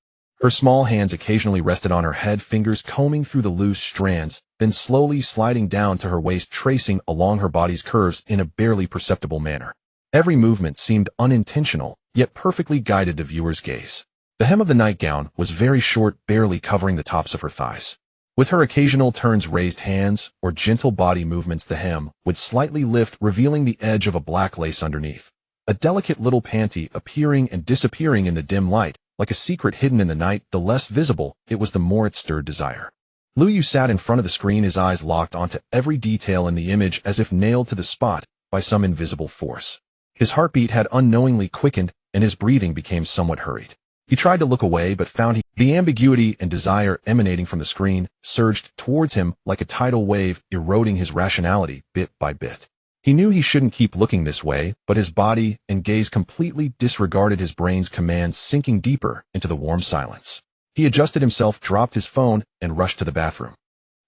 S1: Her small hands occasionally rested on her head, fingers combing through the loose strands, then slowly sliding down to her waist, tracing along her body's curves in a barely perceptible manner. Every movement seemed unintentional, yet perfectly guided the viewer's gaze. The hem of the nightgown was very short, barely covering the tops of her thighs. With her occasional turns, raised hands, or gentle body movements, the hem would slightly lift, revealing the edge of a black lace underneath. A delicate little panty appearing and disappearing in the dim light, like a secret hidden in the night. The less visible it was, the more it stirred desire. Liu sat in front of the screen, his eyes locked onto every detail in the image, as if nailed to the spot by some invisible force. His heartbeat had unknowingly quickened, and his breathing became somewhat hurried. He tried to look away, but found the ambiguity and desire emanating from the screen surged towards him like a tidal wave, eroding his rationality bit by bit. He knew he shouldn't keep looking this way, but his body and gaze completely disregarded his brain's commands, sinking deeper into the warm silence. He adjusted himself, dropped his phone, and rushed to the bathroom.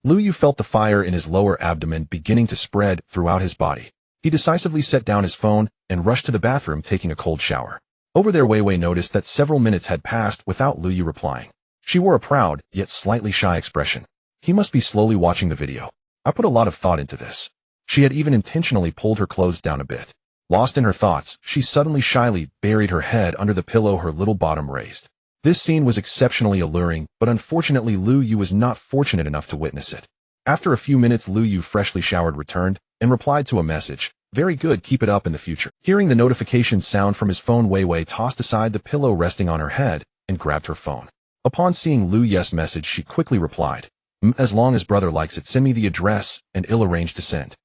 S1: Liu felt the fire in his lower abdomen beginning to spread throughout his body. He decisively set down his phone and rushed to the bathroom, taking a cold shower. Over there, Wei Wei noticed that several minutes had passed without Liu replying. She wore a proud, yet slightly shy expression. He must be slowly watching the video. I put a lot of thought into this. She had even intentionally pulled her clothes down a bit. Lost in her thoughts, she suddenly shyly buried her head under the pillow, her little bottom raised. This scene was exceptionally alluring, but unfortunately Liu was not fortunate enough to witness it. After a few minutes, Liu, freshly showered, returned and replied to a message. Very good, keep it up in the future. Hearing the notification sound from his phone, Wei Wei tossed aside the pillow resting on her head and grabbed her phone. Upon seeing Liu's message, she quickly replied, as long as brother likes it, send me the address and I'll arrange to send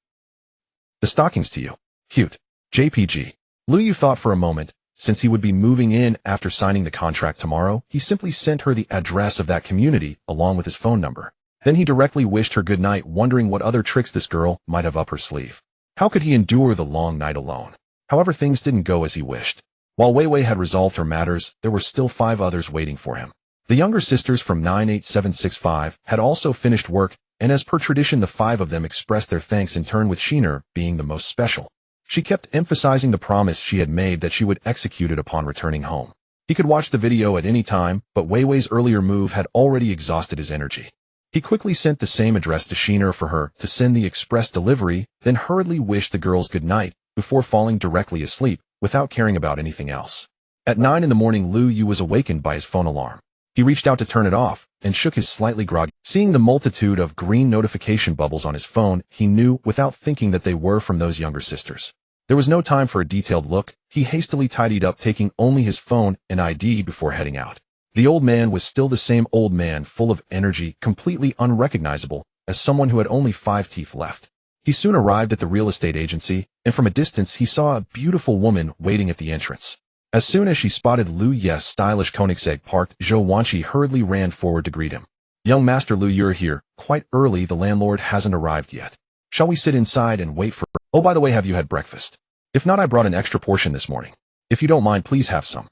S1: the stockings to you. Cute. JPG. Liu thought for a moment. Since he would be moving in after signing the contract tomorrow, he simply sent her the address of that community along with his phone number. Then he directly wished her good night, wondering what other tricks this girl might have up her sleeve. How could he endure the long night alone? However, things didn't go as he wished. While Wei Wei had resolved her matters, there were still 5 others waiting for him. The younger sisters from 98765 had also finished work, and as per tradition, the 5 of them expressed their thanks in turn, with Sheener being the most special. She kept emphasizing the promise she had made that she would execute it upon returning home. He could watch the video at any time, but Wei Wei's earlier move had already exhausted his energy. He quickly sent the same address to Sheener for her to send the express delivery, then hurriedly wished the girls good night before falling directly asleep, without caring about anything else. At 9 in the morning, Liu was awakened by his phone alarm. He reached out to turn it off and shook his slightly groggy. Seeing the multitude of green notification bubbles on his phone, he knew without thinking that they were from those younger sisters. There was no time for a detailed look. He hastily tidied up, taking only his phone and ID before heading out. The old man was still the same old man, full of energy, completely unrecognizable as someone who had only 5 teeth left. He soon arrived at the real estate agency, and from a distance he saw a beautiful woman waiting at the entrance. As soon as she spotted Liu's stylish Koenigsegg parked, Zhou Wanqi hurriedly ran forward to greet him. Young Master Liu, you're here. Quite early, the landlord hasn't arrived yet. Shall we sit inside and wait for— Oh, by the way, have you had breakfast? If not, I brought an extra portion this morning. If you don't mind, please have some.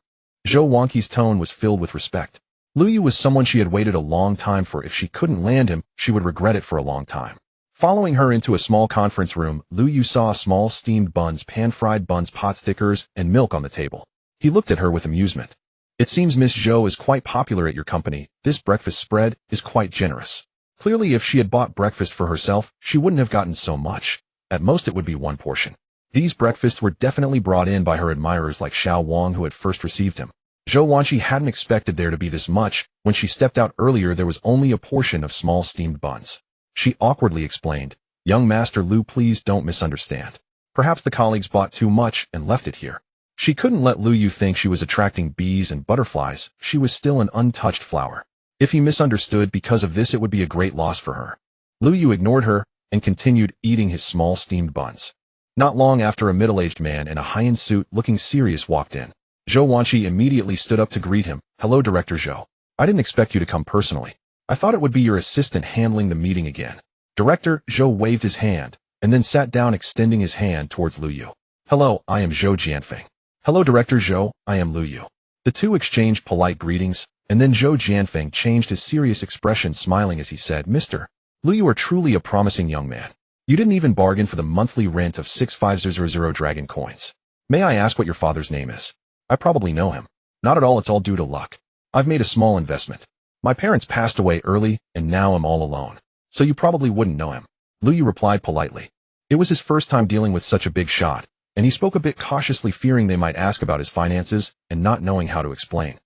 S1: Zhou Wanqi's tone was filled with respect. Liu was someone she had waited a long time for. If she couldn't land him, she would regret it for a long time. Following her into a small conference room, Liu saw small steamed buns, pan-fried buns, pot stickers, and milk on the table. He looked at her with amusement. It seems Miss Zhou is quite popular at your company. This breakfast spread is quite generous. Clearly, if she had bought breakfast for herself, she wouldn't have gotten so much. At most, it would be one portion. These breakfasts were definitely brought in by her admirers like Xiao Wang, who had first received him. Zhou Wanqi hadn't expected there to be this much. When she stepped out earlier, there was only a portion of small steamed buns. She awkwardly explained, "Young Master Lu, please don't misunderstand. Perhaps the colleagues bought too much and left it here." She couldn't let Lu Yu think she was attracting bees and butterflies. She was still an untouched flower. If he misunderstood because of this, it would be a great loss for her. Lu Yu ignored her and continued eating his small steamed buns. Not long after, a middle-aged man in a high-end suit looking serious walked in. Zhou Wanqi immediately stood up to greet him. "Hello, Director Zhou. I didn't expect you to come personally. I thought it would be your assistant handling the meeting again." Director Zhou waved his hand and then sat down, extending his hand towards Lu Yu. "Hello, I am Zhou Jianfeng." "Hello, Director Zhou, I am Lu Yu." The two exchanged polite greetings, and then Zhou Jianfeng changed his serious expression, smiling as he said, "Mr. Lu, you are truly a promising young man. You didn't even bargain for the monthly rent of 65000 dragon coins. May I ask what your father's name is?" "I probably know him." "Not at all, it's all due to luck. I've made a small investment. My parents passed away early, and now I'm all alone. So you probably wouldn't know him." Lu Yu replied politely. It was his first time dealing with such a big shot, and he spoke a bit cautiously, fearing they might ask about his finances and not knowing how to explain.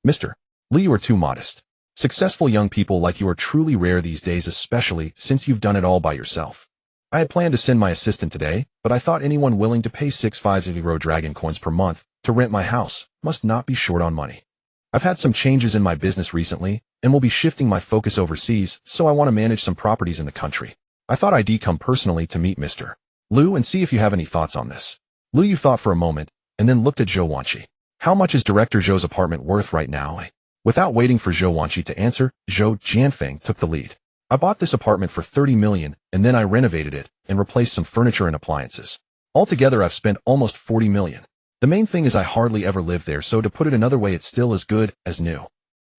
S1: "Mr. Lu, you are too modest. Successful young people like you are truly rare these days, especially since you've done it all by yourself. I had planned to send my assistant today, but I thought anyone willing to pay 650 dragon coins per month to rent my house must not be short on money. I've had some changes in my business recently and will be shifting my focus overseas, so I want to manage some properties in the country. I thought I'd come personally to meet Mr. Lu and see if you have any thoughts on this." Lu Yu thought for a moment and then looked at Zhou Wanqi. "How much is Director Zhou's apartment worth right now?" Without waiting for Zhou Wanqi to answer, Zhou Jianfeng took the lead. "I bought this apartment for 30 million and then I renovated it and replaced some furniture and appliances. Altogether, I've spent almost 40 million. The main thing is I hardly ever live there, so to put it another way, it's still as good as new.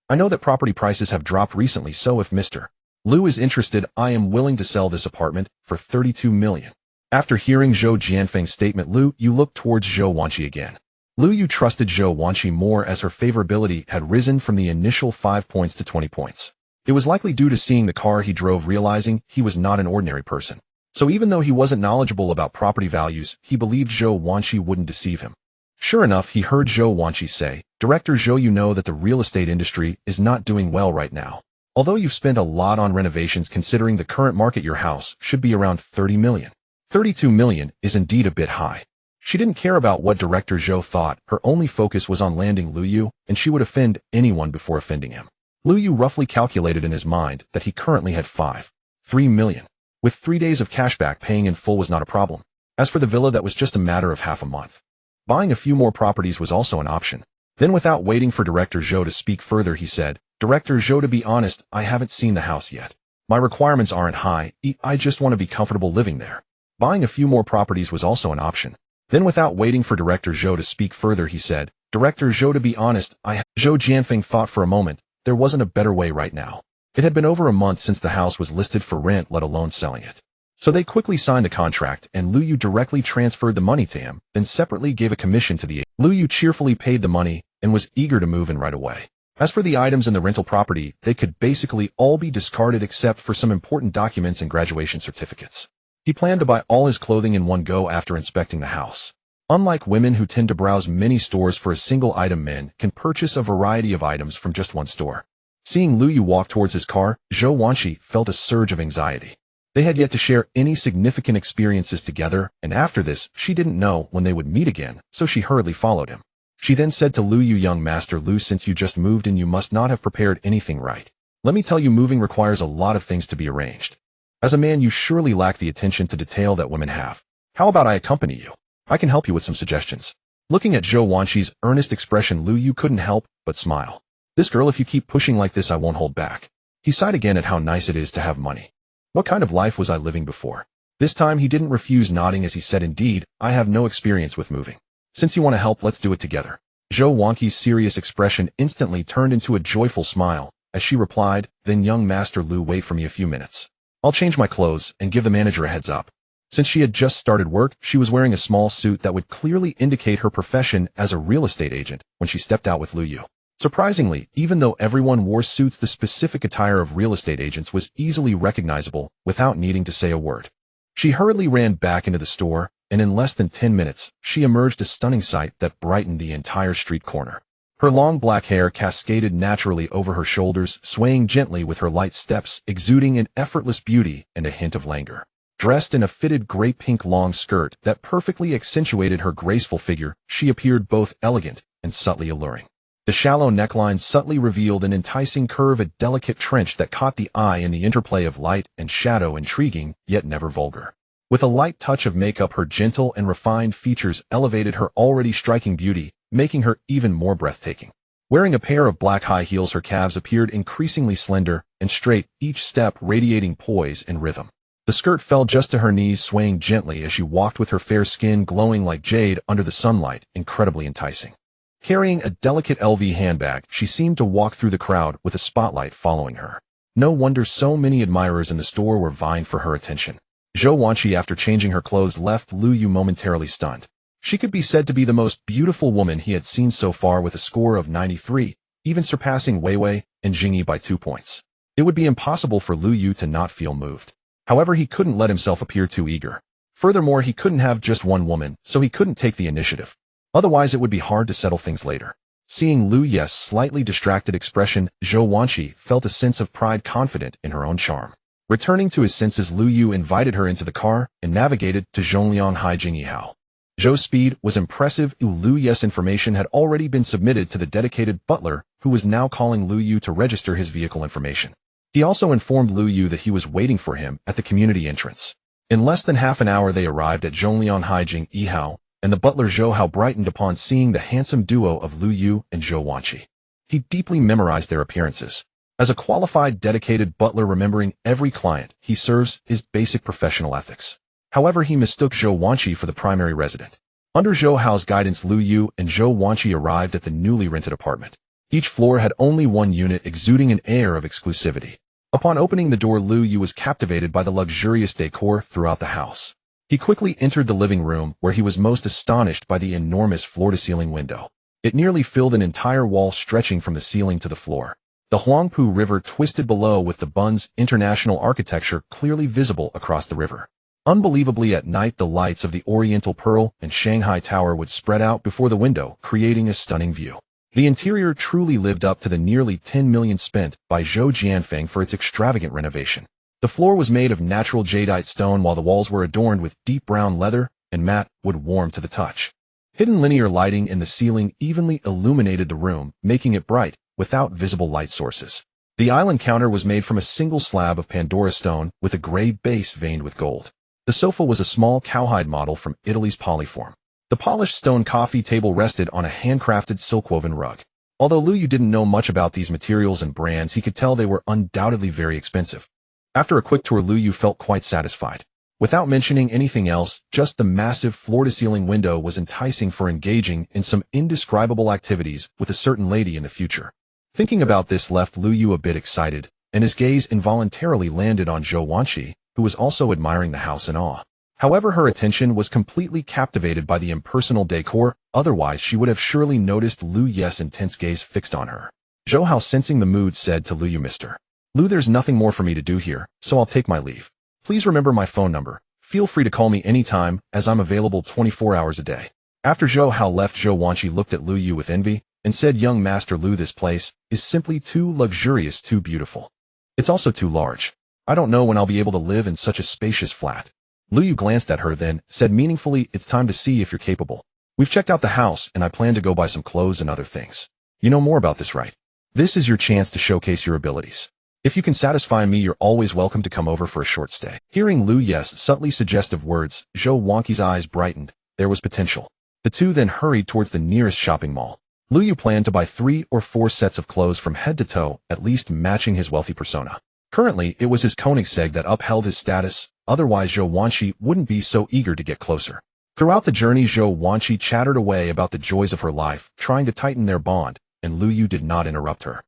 S1: I know that property prices have dropped recently, so if Mr. Lu is interested, I am willing to sell this apartment for 32 million. After hearing Zhou Jianfeng's statement, Lu Yu looked towards Zhou Wanqi again. Lu Yu trusted Zhou Wanqi more as her favorability had risen from the initial 5 points to 20 points. It was likely due to seeing the car he drove, realizing he was not an ordinary person. So even though he wasn't knowledgeable about property values, he believed Zhou Wanqi wouldn't deceive him. Sure enough, he heard Zhou Wanqi say, "Director Zhou, you know that the real estate industry is not doing well right now. Although you've spent a lot on renovations, considering the current market, your house should be around 30 million. 32 million is indeed a bit high." She didn't care about what Director Zhou thought. Her only focus was on landing Lu Yu, and she would offend anyone before offending him. Lu Yu roughly calculated in his mind that he currently had 3 million. With 3 days of cashback, paying in full was not a problem. As for the villa, that was just a matter of half a month. Buying a few more properties was also an option. Then, without waiting for Director Zhou to speak further, he said, "Director Zhou, to be honest, I haven't seen the house yet. My requirements aren't high. I just want to be comfortable living there." Buying a few more properties was also an option. Then, without waiting for Director Zhou to speak further, he said, "Director Zhou, to be honest, Zhou Jianfeng thought for a moment. There wasn't a better way right now. It had been over a month since the house was listed for rent, let alone selling it. So they quickly signed the contract, and Lu Yu directly transferred the money to him, then separately gave a commission to the agent. Lu Yu cheerfully paid the money and was eager to move in right away. As for the items in the rental property, they could basically all be discarded except for some important documents and graduation certificates. He planned to buy all his clothing in one go after inspecting the house. Unlike women who tend to browse many stores for a single item, men can purchase a variety of items from just one store. Seeing Lu Yu walk towards his car, Zhou Wanqi felt a surge of anxiety. They had yet to share any significant experiences together, and after this, she didn't know when they would meet again, so she hurriedly followed him. She then said to Lu Yu, "Young Master Lu, since you just moved in, you must not have prepared anything right. Let me tell you, moving requires a lot of things to be arranged. As a man, you surely lack the attention to detail that women have. How about I accompany you? I can help you with some suggestions." Looking at Zhou Wanqi's earnest expression, Lu Yu couldn't help but smile. "This girl, if you keep pushing like this, I won't hold back." He sighed again at how nice it is to have money. What kind of life was I living before? This time he didn't refuse, nodding as he said, "Indeed, I have no experience with moving. Since you want to help, let's do it together." Zhou Wanqi's serious expression instantly turned into a joyful smile as she replied, "Then young Master Lu, wait for me a few minutes. I'll change my clothes and give the manager a heads up." Since she had just started work, she was wearing a small suit that would clearly indicate her profession as a real estate agent when she stepped out with Lu Yu. Surprisingly, even though everyone wore suits, the specific attire of real estate agents was easily recognizable without needing to say a word. She hurriedly ran back into the store, and in less than 10 minutes, she emerged a stunning sight that brightened the entire street corner. Her long black hair cascaded naturally over her shoulders, swaying gently with her light steps, exuding an effortless beauty and a hint of languor. Dressed in a fitted gray-pink long skirt that perfectly accentuated her graceful figure, she appeared both elegant and subtly alluring. The shallow neckline subtly revealed an enticing curve, a delicate trench that caught the eye in the interplay of light and shadow, intriguing, yet never vulgar. With a light touch of makeup, her gentle and refined features elevated her already striking beauty, making her even more breathtaking. Wearing a pair of black high heels, her calves appeared increasingly slender and straight, each step radiating poise and rhythm. The skirt fell just to her knees, swaying gently as she walked with her fair skin glowing like jade under the sunlight, incredibly enticing. Carrying a delicate LV handbag, she seemed to walk through the crowd with a spotlight following her. No wonder so many admirers in the store were vying for her attention. Zhou Wanqi, after changing her clothes, left Lu Yu momentarily stunned. She could be said to be the most beautiful woman he had seen so far, with a score of 93, even surpassing Wei Wei and Jingyi by 2 points. It would be impossible for Lu Yu to not feel moved. However, he couldn't let himself appear too eager. Furthermore, he couldn't have just one woman, so he couldn't take the initiative. Otherwise, it would be hard to settle things later. Seeing Lu Yu's slightly distracted expression, Zhou Wanqi felt a sense of pride, confident in her own charm. Returning to his senses, Lu Yu invited her into the car and navigated to Zhongliang Jingyi Hao. Zhou's speed was impressive. Lu Yu's information had already been submitted to the dedicated butler, who was now calling Lu Yu to register his vehicle information. He also informed Lu Yu that he was waiting for him at the community entrance. In less than half an hour, they arrived at Zhongliang Jingyi Hao, and the butler Zhou Hao brightened upon seeing the handsome duo of Lu Yu and Zhou Wanqi. He deeply memorized their appearances. As a qualified, dedicated butler remembering every client he serves is basic professional ethics. However, he mistook Zhou Wanqi for the primary resident. Under Zhou Hao's guidance, Lu Yu and Zhou Wanqi arrived at the newly rented apartment. Each floor had only one unit, exuding an air of exclusivity. Upon opening the door, Lu Yu was captivated by the luxurious decor throughout the house. He quickly entered the living room, where he was most astonished by the enormous floor-to-ceiling window. It nearly filled an entire wall, stretching from the ceiling to the floor. The Huangpu River twisted below, with the Bun's international architecture clearly visible across the river. Unbelievably, at night, the lights of the Oriental Pearl and Shanghai Tower would spread out before the window, creating a stunning view. The interior truly lived up to the nearly 10 million spent by Zhou Jianfeng for its extravagant renovation. The floor was made of natural jadeite stone, while the walls were adorned with deep brown leather and matte wood, warm to the touch. Hidden linear lighting in the ceiling evenly illuminated the room, making it bright, without visible light sources. The island counter was made from a single slab of Pandora stone, with a gray base veined with gold. The sofa was a small cowhide model from Italy's Polyform. The polished stone coffee table rested on a handcrafted silk-woven rug. Although Lu Yu didn't know much about these materials and brands, he could tell they were undoubtedly very expensive. After a quick tour, Lu Yu felt quite satisfied. Without mentioning anything else, just the massive floor-to-ceiling window was enticing for engaging in some indescribable activities with a certain lady in the future. Thinking about this left Lu Yu a bit excited, and his gaze involuntarily landed on Zhou Wanqi, who was also admiring the house in awe. However, her attention was completely captivated by the impersonal decor, otherwise she would have surely noticed Lu Yu's intense gaze fixed on her. Zhou Hao, sensing the mood, said to Lu Yu, "Mr. Lu, there's nothing more for me to do here, so I'll take my leave. Please remember my phone number. Feel free to call me anytime, as I'm available 24 hours a day." After Zhou Hao left, Zhou Wanqi looked at Lu Yu with envy and said, "Young Master Lu, this place is simply too luxurious, too beautiful. It's also too large. I don't know when I'll be able to live in such a spacious flat." Lu Yu glanced at her, then said meaningfully, "It's time to see if you're capable. We've checked out the house, and I plan to go buy some clothes and other things. You know more about this, right? This is your chance to showcase your abilities. If you can satisfy me, you're always welcome to come over for a short stay." Hearing Lu Yu's subtly suggestive words, Zhou Wanqi's eyes brightened. There was potential. The two then hurried towards the nearest shopping mall. Lu Yu planned to buy 3 or 4 sets of clothes from head to toe, at least matching his wealthy persona. Currently, it was his Koenigsegg that upheld his status, otherwise Zhou Wanqi wouldn't be so eager to get closer. Throughout the journey, Zhou Wanqi chattered away about the joys of her life, trying to tighten their bond, and Lu Yu did not interrupt her.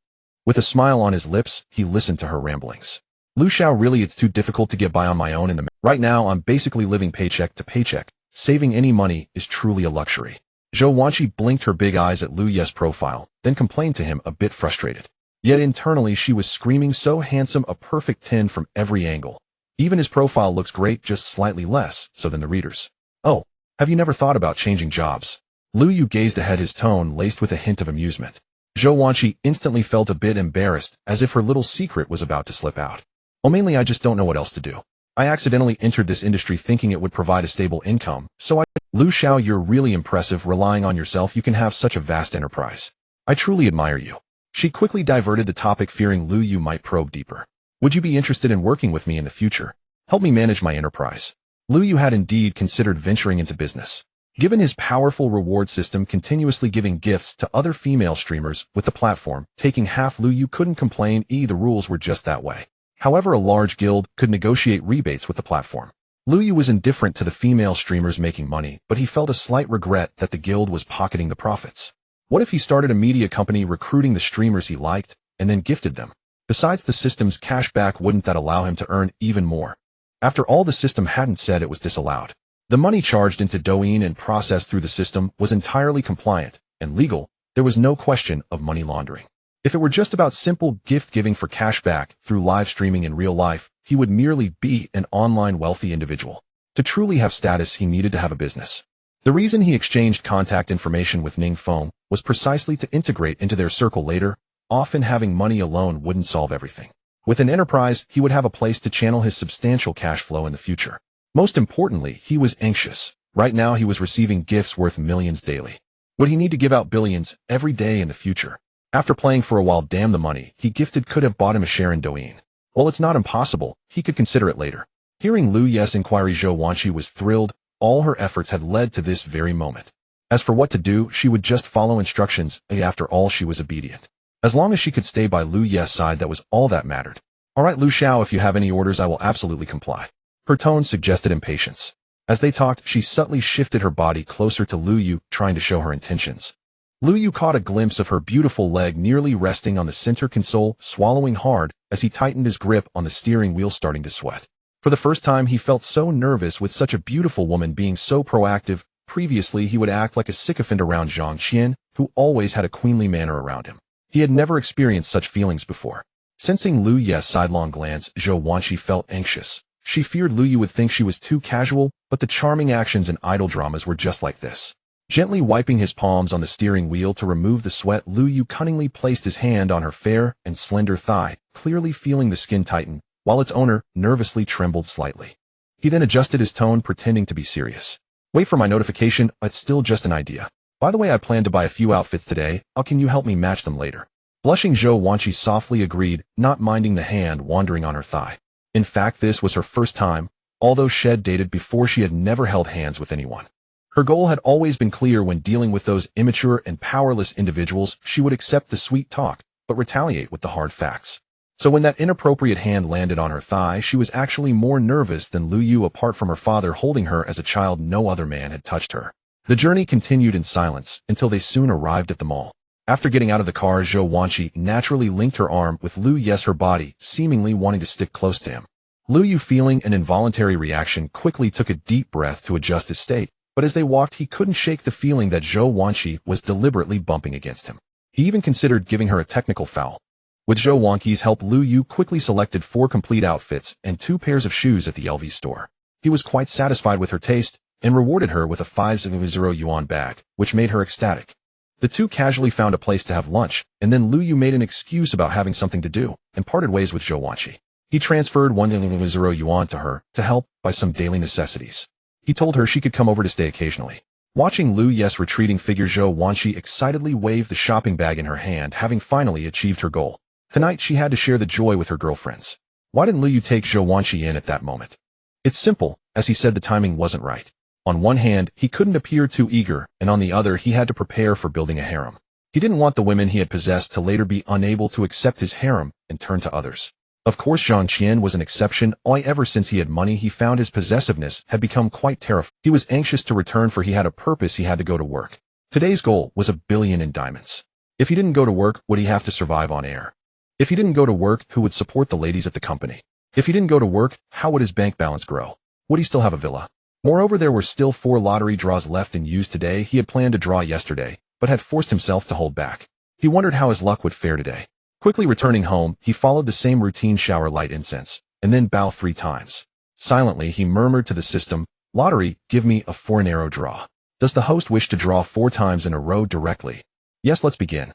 S1: With a smile on his lips, he listened to her ramblings. "Lu Xiao, really, it's too difficult to get by on my own in the right now. I'm basically living paycheck to paycheck. Saving any money is truly a luxury." Zhou Wanqi blinked her big eyes at Lu Ye's profile, then complained to him, a bit frustrated. Yet internally she was screaming, so handsome, a perfect 10 from every angle. Even his profile looks great, just slightly less so than the readers. Oh, have you never thought about changing jobs? Lu Yu gazed ahead, his tone laced with a hint of amusement. Zhou Wanqi instantly felt a bit embarrassed, as if her little secret was about to slip out. Oh, mainly I just don't know what else to do. I accidentally entered this industry thinking it would provide a stable income, so Lu Xiao, you're really impressive. Relying on yourself, you can have such a vast enterprise. I truly admire you. She quickly diverted the topic, fearing Lu Yu might probe deeper. Would you be interested in working with me in the future? Help me manage my enterprise. Lu Yu had indeed considered venturing into business. Given his powerful reward system continuously giving gifts to other female streamers with the platform taking half, Lu Yu couldn't complain. The rules were just that way. However, a large guild could negotiate rebates with the platform. Lu Yu was indifferent to the female streamers making money, but he felt a slight regret that the guild was pocketing the profits. What if he started a media company recruiting the streamers he liked, and then gifted them? Besides, the system's cashback, wouldn't that allow him to earn even more? After all, the system hadn't said it was disallowed. The money charged into Douyin and processed through the system was entirely compliant and legal. There was no question of money laundering. If it were just about simple gift-giving for cashback through live streaming in real life, he would merely be an online wealthy individual. To truly have status, he needed to have a business. The reason he exchanged contact information with Ning Feng was precisely to integrate into their circle later. Often having money alone wouldn't solve everything. With an enterprise, he would have a place to channel his substantial cash flow in the future. Most importantly, he was anxious. Right now he was receiving gifts worth millions daily. Would he need to give out billions every day in the future? After playing for a while, damn, the money he gifted could have bought him a share in Douyin. Well, it's not impossible. He could consider it later. Hearing Lu Ye's inquiry, Zhou Wanqi was thrilled. All her efforts had led to this very moment. As for what to do, she would just follow instructions. After all, she was obedient. As long as she could stay by Lu Ye's side, that was all that mattered. All right, Lu Xiao, if you have any orders, I will absolutely comply. Her tone suggested impatience. As they talked, she subtly shifted her body closer to Lu Yu, trying to show her intentions. Lu Yu caught a glimpse of her beautiful leg nearly resting on the center console, swallowing hard as he tightened his grip on the steering wheel, starting to sweat. For the first time, he felt so nervous with such a beautiful woman being so proactive. Previously, he would act like a sycophant around Zhang Qian, who always had a queenly manner around him. He had never experienced such feelings before. Sensing Lu Ye's sidelong glance, Zhou Wanqi felt anxious. She feared Lu Yu would think she was too casual, but the charming actions in idol dramas were just like this. Gently wiping his palms on the steering wheel to remove the sweat, Lu Yu cunningly placed his hand on her fair and slender thigh, clearly feeling the skin tighten, while its owner nervously trembled slightly. He then adjusted his tone, pretending to be serious. Wait for my notification, it's still just an idea. By the way, I plan to buy a few outfits today. Can you help me match them later? Blushing, Zhou Wanqi softly agreed, not minding the hand wandering on her thigh. In fact, this was her first time. Although she had dated before, she had never held hands with anyone. Her goal had always been clear: when dealing with those immature and powerless individuals, she would accept the sweet talk, but retaliate with the hard facts. So when that inappropriate hand landed on her thigh, she was actually more nervous than Lu Yu. Apart from her father holding her as a child, no other man had touched her. The journey continued in silence until they soon arrived at the mall. After getting out of the car, Zhou Wanqi naturally linked her arm with Lu Yu's, her body seemingly wanting to stick close to him. Lu Yu, feeling an involuntary reaction, quickly took a deep breath to adjust his state, but as they walked, he couldn't shake the feeling that Zhou Wanqi was deliberately bumping against him. He even considered giving her a technical foul. With Zhou Wanqi's help, Lu Yu quickly selected 4 complete outfits and 2 pairs of shoes at the LV store. He was quite satisfied with her taste and rewarded her with a 500 yuan bag, which made her ecstatic. The two casually found a place to have lunch, and then Lu Yu made an excuse about having something to do and parted ways with Zhou Wanqi. He transferred 100 yuan to her to help buy some daily necessities. He told her she could come over to stay occasionally. Watching Lu Yu's retreating figure, Zhou Wanqi excitedly waved the shopping bag in her hand, having finally achieved her goal. Tonight she had to share the joy with her girlfriends. Why didn't Lu Yu take Zhou Wanqi in at that moment? It's simple, as he said, the timing wasn't right. On one hand, he couldn't appear too eager, and on the other, he had to prepare for building a harem. He didn't want the women he had possessed to later be unable to accept his harem and turn to others. Of course, Zhang Qian was an exception. Ever since he had money, he found his possessiveness had become quite terrifying. He was anxious to return, for he had a purpose. He had to go to work. Today's goal was 1 billion in diamonds. If he didn't go to work, would he have to survive on air? If he didn't go to work, who would support the ladies at the company? If he didn't go to work, how would his bank balance grow? Would he still have a villa? Moreover, there were still 4 lottery draws left in use today. He had planned to draw yesterday, but had forced himself to hold back. He wondered how his luck would fare today. Quickly returning home, he followed the same routine: shower, light incense, and then bow 3 times. Silently, he murmured to the system, "Lottery, give me a 4-narrow draw." Does the host wish to draw 4 times in a row directly? Yes, let's begin.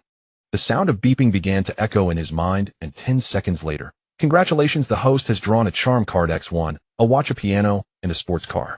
S1: The sound of beeping began to echo in his mind, and 10 seconds later, congratulations, the host has drawn a charm card X1, a watch, a piano, and a sports car.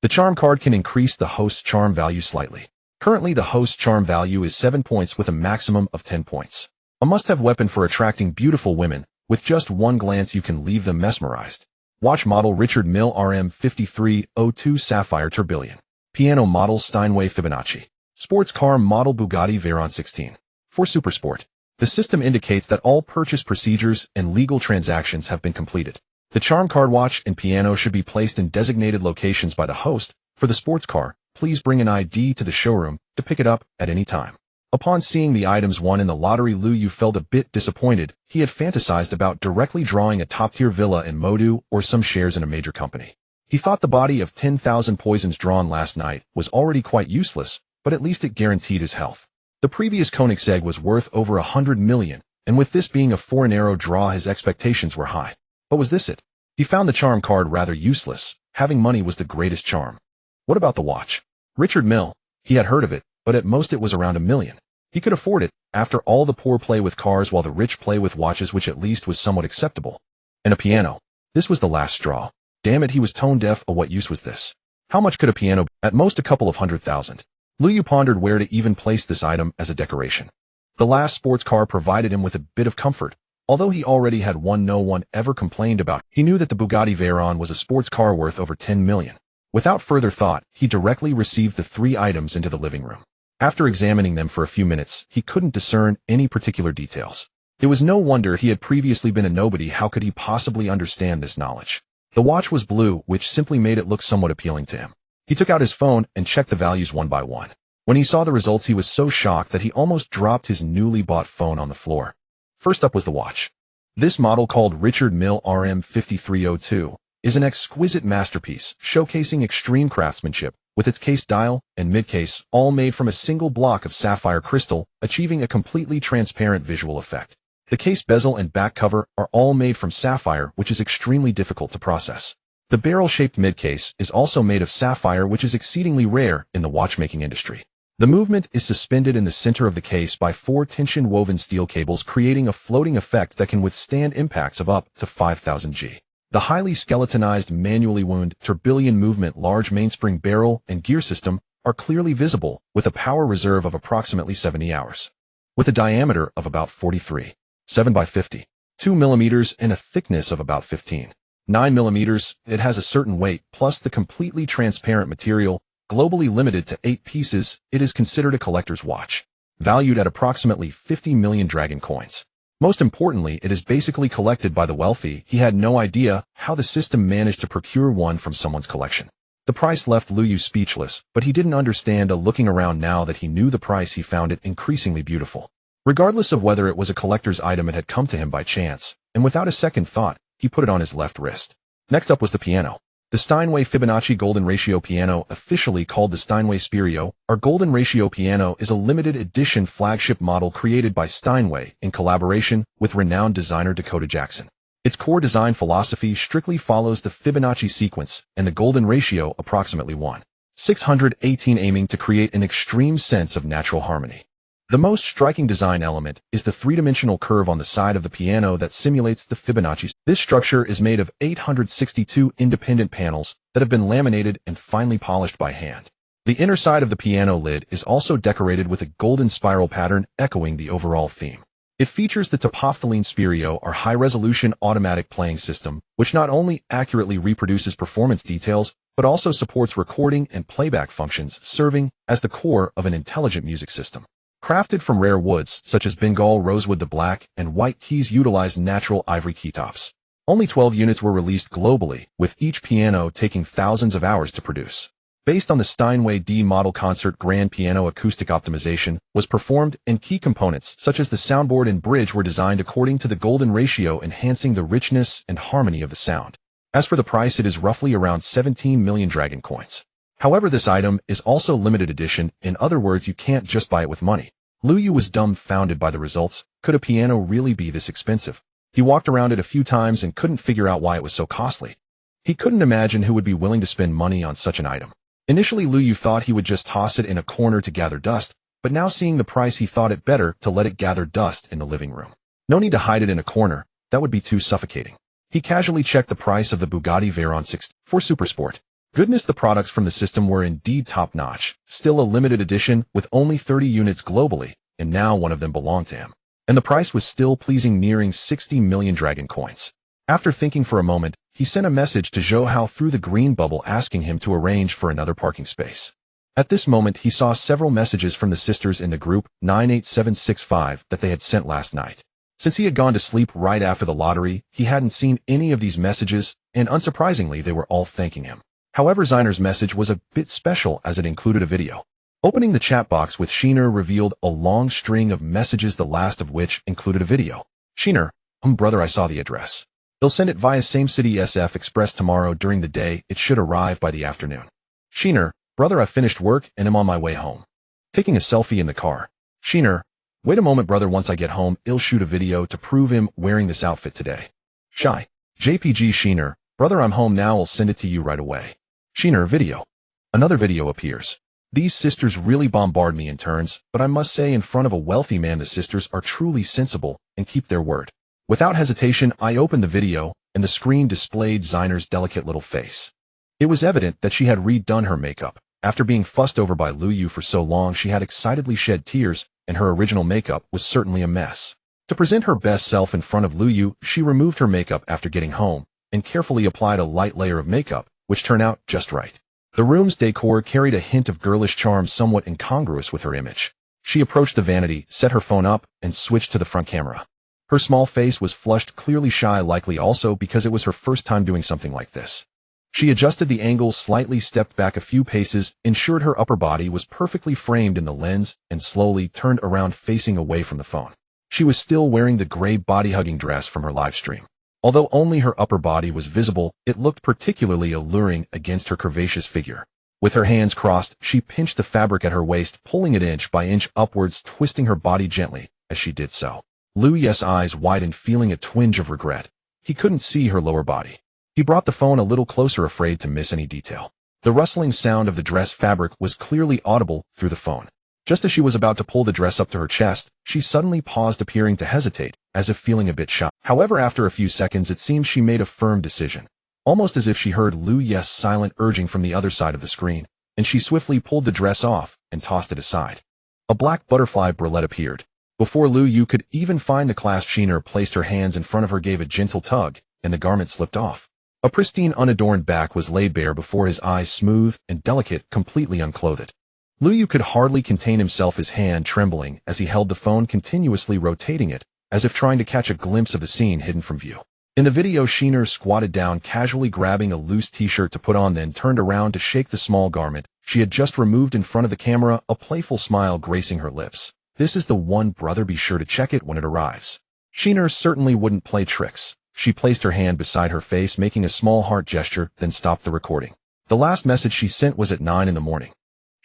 S1: The charm card can increase the host's charm value slightly. Currently, the host's charm value is 7 points with a maximum of 10 points. A must-have weapon for attracting beautiful women. With just one glance, you can leave them mesmerized. Watch model Richard Mille RM5302 Sapphire Tourbillon. Piano model Steinway Fibonacci. Sports car model Bugatti Veyron 16. For Supersport, the system indicates that all purchase procedures and legal transactions have been completed. The charm card, watch, and piano should be placed in designated locations by the host. For the sports car, please bring an ID to the showroom to pick it up at any time. Upon seeing the items won in the lottery, Liu Yu felt a bit disappointed. He had fantasized about directly drawing a top-tier villa in Modu or some shares in a major company. He thought the body of 10,000 poisons drawn last night was already quite useless, but at least it guaranteed his health. The previous Koenigsegg was worth over 100 million, and with this being a 4-narrow draw, his expectations were high. But was this it? He found the charm card rather useless. Having money was the greatest charm. What about the watch? Richard Mille. He had heard of it, but at most it was around 1 million. He could afford it. After all, the poor play with cars while the rich play with watches, which at least was somewhat acceptable. And a piano. This was the last straw. Damn it, he was tone deaf. What use was this? How much could a piano be? At most a couple of 100,000. Liu Yu pondered where to even place this item as a decoration. The last sports car provided him with a bit of comfort. Although he already had one no one ever complained about, he knew that the Bugatti Veyron was a sports car worth over 10 million. Without further thought, he directly received the 3 items into the living room. After examining them for a few minutes, he couldn't discern any particular details. It was no wonder he had previously been a nobody. How could he possibly understand this knowledge? The watch was blue, which simply made it look somewhat appealing to him. He took out his phone and checked the values one by one. When he saw the results, he was so shocked that he almost dropped his newly bought phone on the floor. First up was the watch. This model, called Richard Mille RM5302, is an exquisite masterpiece, showcasing extreme craftsmanship, with its case, dial, and mid-case, all made from a single block of sapphire crystal, achieving a completely transparent visual effect. The case, bezel, and back cover are all made from sapphire, which is extremely difficult to process. The barrel-shaped mid-case is also made of sapphire, which is exceedingly rare in the watchmaking industry. The movement is suspended in the center of the case by 4 tension-woven steel cables, creating a floating effect that can withstand impacts of up to 5,000 G. The highly skeletonized, manually wound tourbillon movement, large mainspring barrel, and gear system are clearly visible, with a power reserve of approximately 70 hours. With a diameter of about 43.7 by 52 millimeters and a thickness of about 15.9 millimeters, it has a certain weight, plus the completely transparent material. Globally limited to 8 pieces, it is considered a collector's watch, valued at approximately 50 million dragon coins. Most importantly, it is basically collected by the wealthy. He had no idea how the system managed to procure one from someone's collection. The price left Liu Yu speechless, but he didn't understand. Looking around now that he knew the price, he found it increasingly beautiful. Regardless of whether it was a collector's item, it had come to him by chance, and without a second thought, he put it on his left wrist. Next up was the piano. The Steinway Fibonacci Golden Ratio Piano, officially called the Steinway Spirio, our Golden Ratio Piano, is a limited edition flagship model created by Steinway in collaboration with renowned designer Dakota Jackson. Its core design philosophy strictly follows the Fibonacci sequence and the golden ratio, approximately 1:618, aiming to create an extreme sense of natural harmony. The most striking design element is the 3-dimensional curve on the side of the piano that simulates the Fibonacci. This structure is made of 862 independent panels that have been laminated and finely polished by hand. The inner side of the piano lid is also decorated with a golden spiral pattern, echoing the overall theme. It features the Topophthalene Spirio, our high-resolution automatic playing system, which not only accurately reproduces performance details, but also supports recording and playback functions, serving as the core of an intelligent music system. Crafted from rare woods, such as Bengal rosewood, the black and white keys utilized natural ivory keytops. Only 12 units were released globally, with each piano taking thousands of hours to produce. Based on the Steinway D model, concert grand piano acoustic optimization was performed, and key components such as the soundboard and bridge were designed according to the golden ratio, enhancing the richness and harmony of the sound. As for the price, it is roughly around 17 million dragon coins. However, this item is also limited edition. In other words, you can't just buy it with money. Lu Yu was dumbfounded by the results. Could a piano really be this expensive? He walked around it a few times and couldn't figure out why it was so costly. He couldn't imagine who would be willing to spend money on such an item. Initially, Lu Yu thought he would just toss it in a corner to gather dust, but now seeing the price, he thought it better to let it gather dust in the living room. No need to hide it in a corner, that would be too suffocating. He casually checked the price of the Bugatti Veyron 6 for Supersport. Goodness, the products from the system were indeed top-notch, still a limited edition with only 30 units globally, and now one of them belonged to him. And the price was still pleasing, nearing 60 million dragon coins. After thinking for a moment, he sent a message to Zhou Hao through the green bubble asking him to arrange for another parking space. At this moment, he saw several messages from the sisters in the group 98765 that they had sent last night. Since he had gone to sleep right after the lottery, he hadn't seen any of these messages, and unsurprisingly, they were all thanking him. However, Zeiner's message was a bit special as it included a video. Opening the chat box with Sheener revealed a long string of messages, the last of which included a video. Sheener, brother, I saw the address. They'll send it via same city SF Express tomorrow during the day. It should arrive by the afternoon. Sheener, brother, I finished work and am on my way home. Taking a selfie in the car. Sheener, wait a moment, brother, once I get home, I'll shoot a video to prove him wearing this outfit today. Shy. JPG Sheener, brother, I'm home now, I'll send it to you right away. Sheener, video. Another video appears. These sisters really bombard me in turns, but I must say, in front of a wealthy man, the sisters are truly sensible and keep their word. Without hesitation, I opened the video, and the screen displayed Zeiner's delicate little face. It was evident that she had redone her makeup. After being fussed over by Lu Yu for so long, she had excitedly shed tears, and her original makeup was certainly a mess. To present her best self in front of Lu Yu, she removed her makeup after getting home, and carefully applied a light layer of makeup, which turned out just right. The room's decor carried a hint of girlish charm somewhat incongruous with her image. She approached the vanity, set her phone up, and switched to the front camera. Her small face was flushed, clearly shy, likely also because it was her first time doing something like this. She adjusted the angle slightly, stepped back a few paces, ensured her upper body was perfectly framed in the lens, and slowly turned around facing away from the phone. She was still wearing the gray body-hugging dress from her live stream. Although only her upper body was visible, it looked particularly alluring against her curvaceous figure. With her hands crossed, she pinched the fabric at her waist, pulling it inch by inch upwards, twisting her body gently as she did so. Lu Yu's eyes widened, feeling a twinge of regret. He couldn't see her lower body. He brought the phone a little closer, afraid to miss any detail. The rustling sound of the dress fabric was clearly audible through the phone. Just as she was about to pull the dress up to her chest, she suddenly paused, appearing to hesitate, as if feeling a bit shy. However, after a few seconds, it seemed she made a firm decision, almost as if she heard Lu Yu's silent urging from the other side of the screen, and she swiftly pulled the dress off and tossed it aside. A black butterfly bralette appeared. Before Lu Yu could even find the clasp, Sheener placed her hands in front of her, gave a gentle tug, and the garment slipped off. A pristine, unadorned back was laid bare before his eyes, smooth and delicate, completely unclothed. Lu Yu could hardly contain himself, his hand trembling as he held the phone, continuously rotating it, as if trying to catch a glimpse of the scene hidden from view. In the video, Sheener squatted down, casually grabbing a loose t-shirt to put on, then turned around to shake the small garment she had just removed in front of the camera, a playful smile gracing her lips. This is the one, brother, be sure to check it when it arrives. Sheener certainly wouldn't play tricks. She placed her hand beside her face, making a small heart gesture, then stopped the recording. The last message she sent was at 9 in the morning.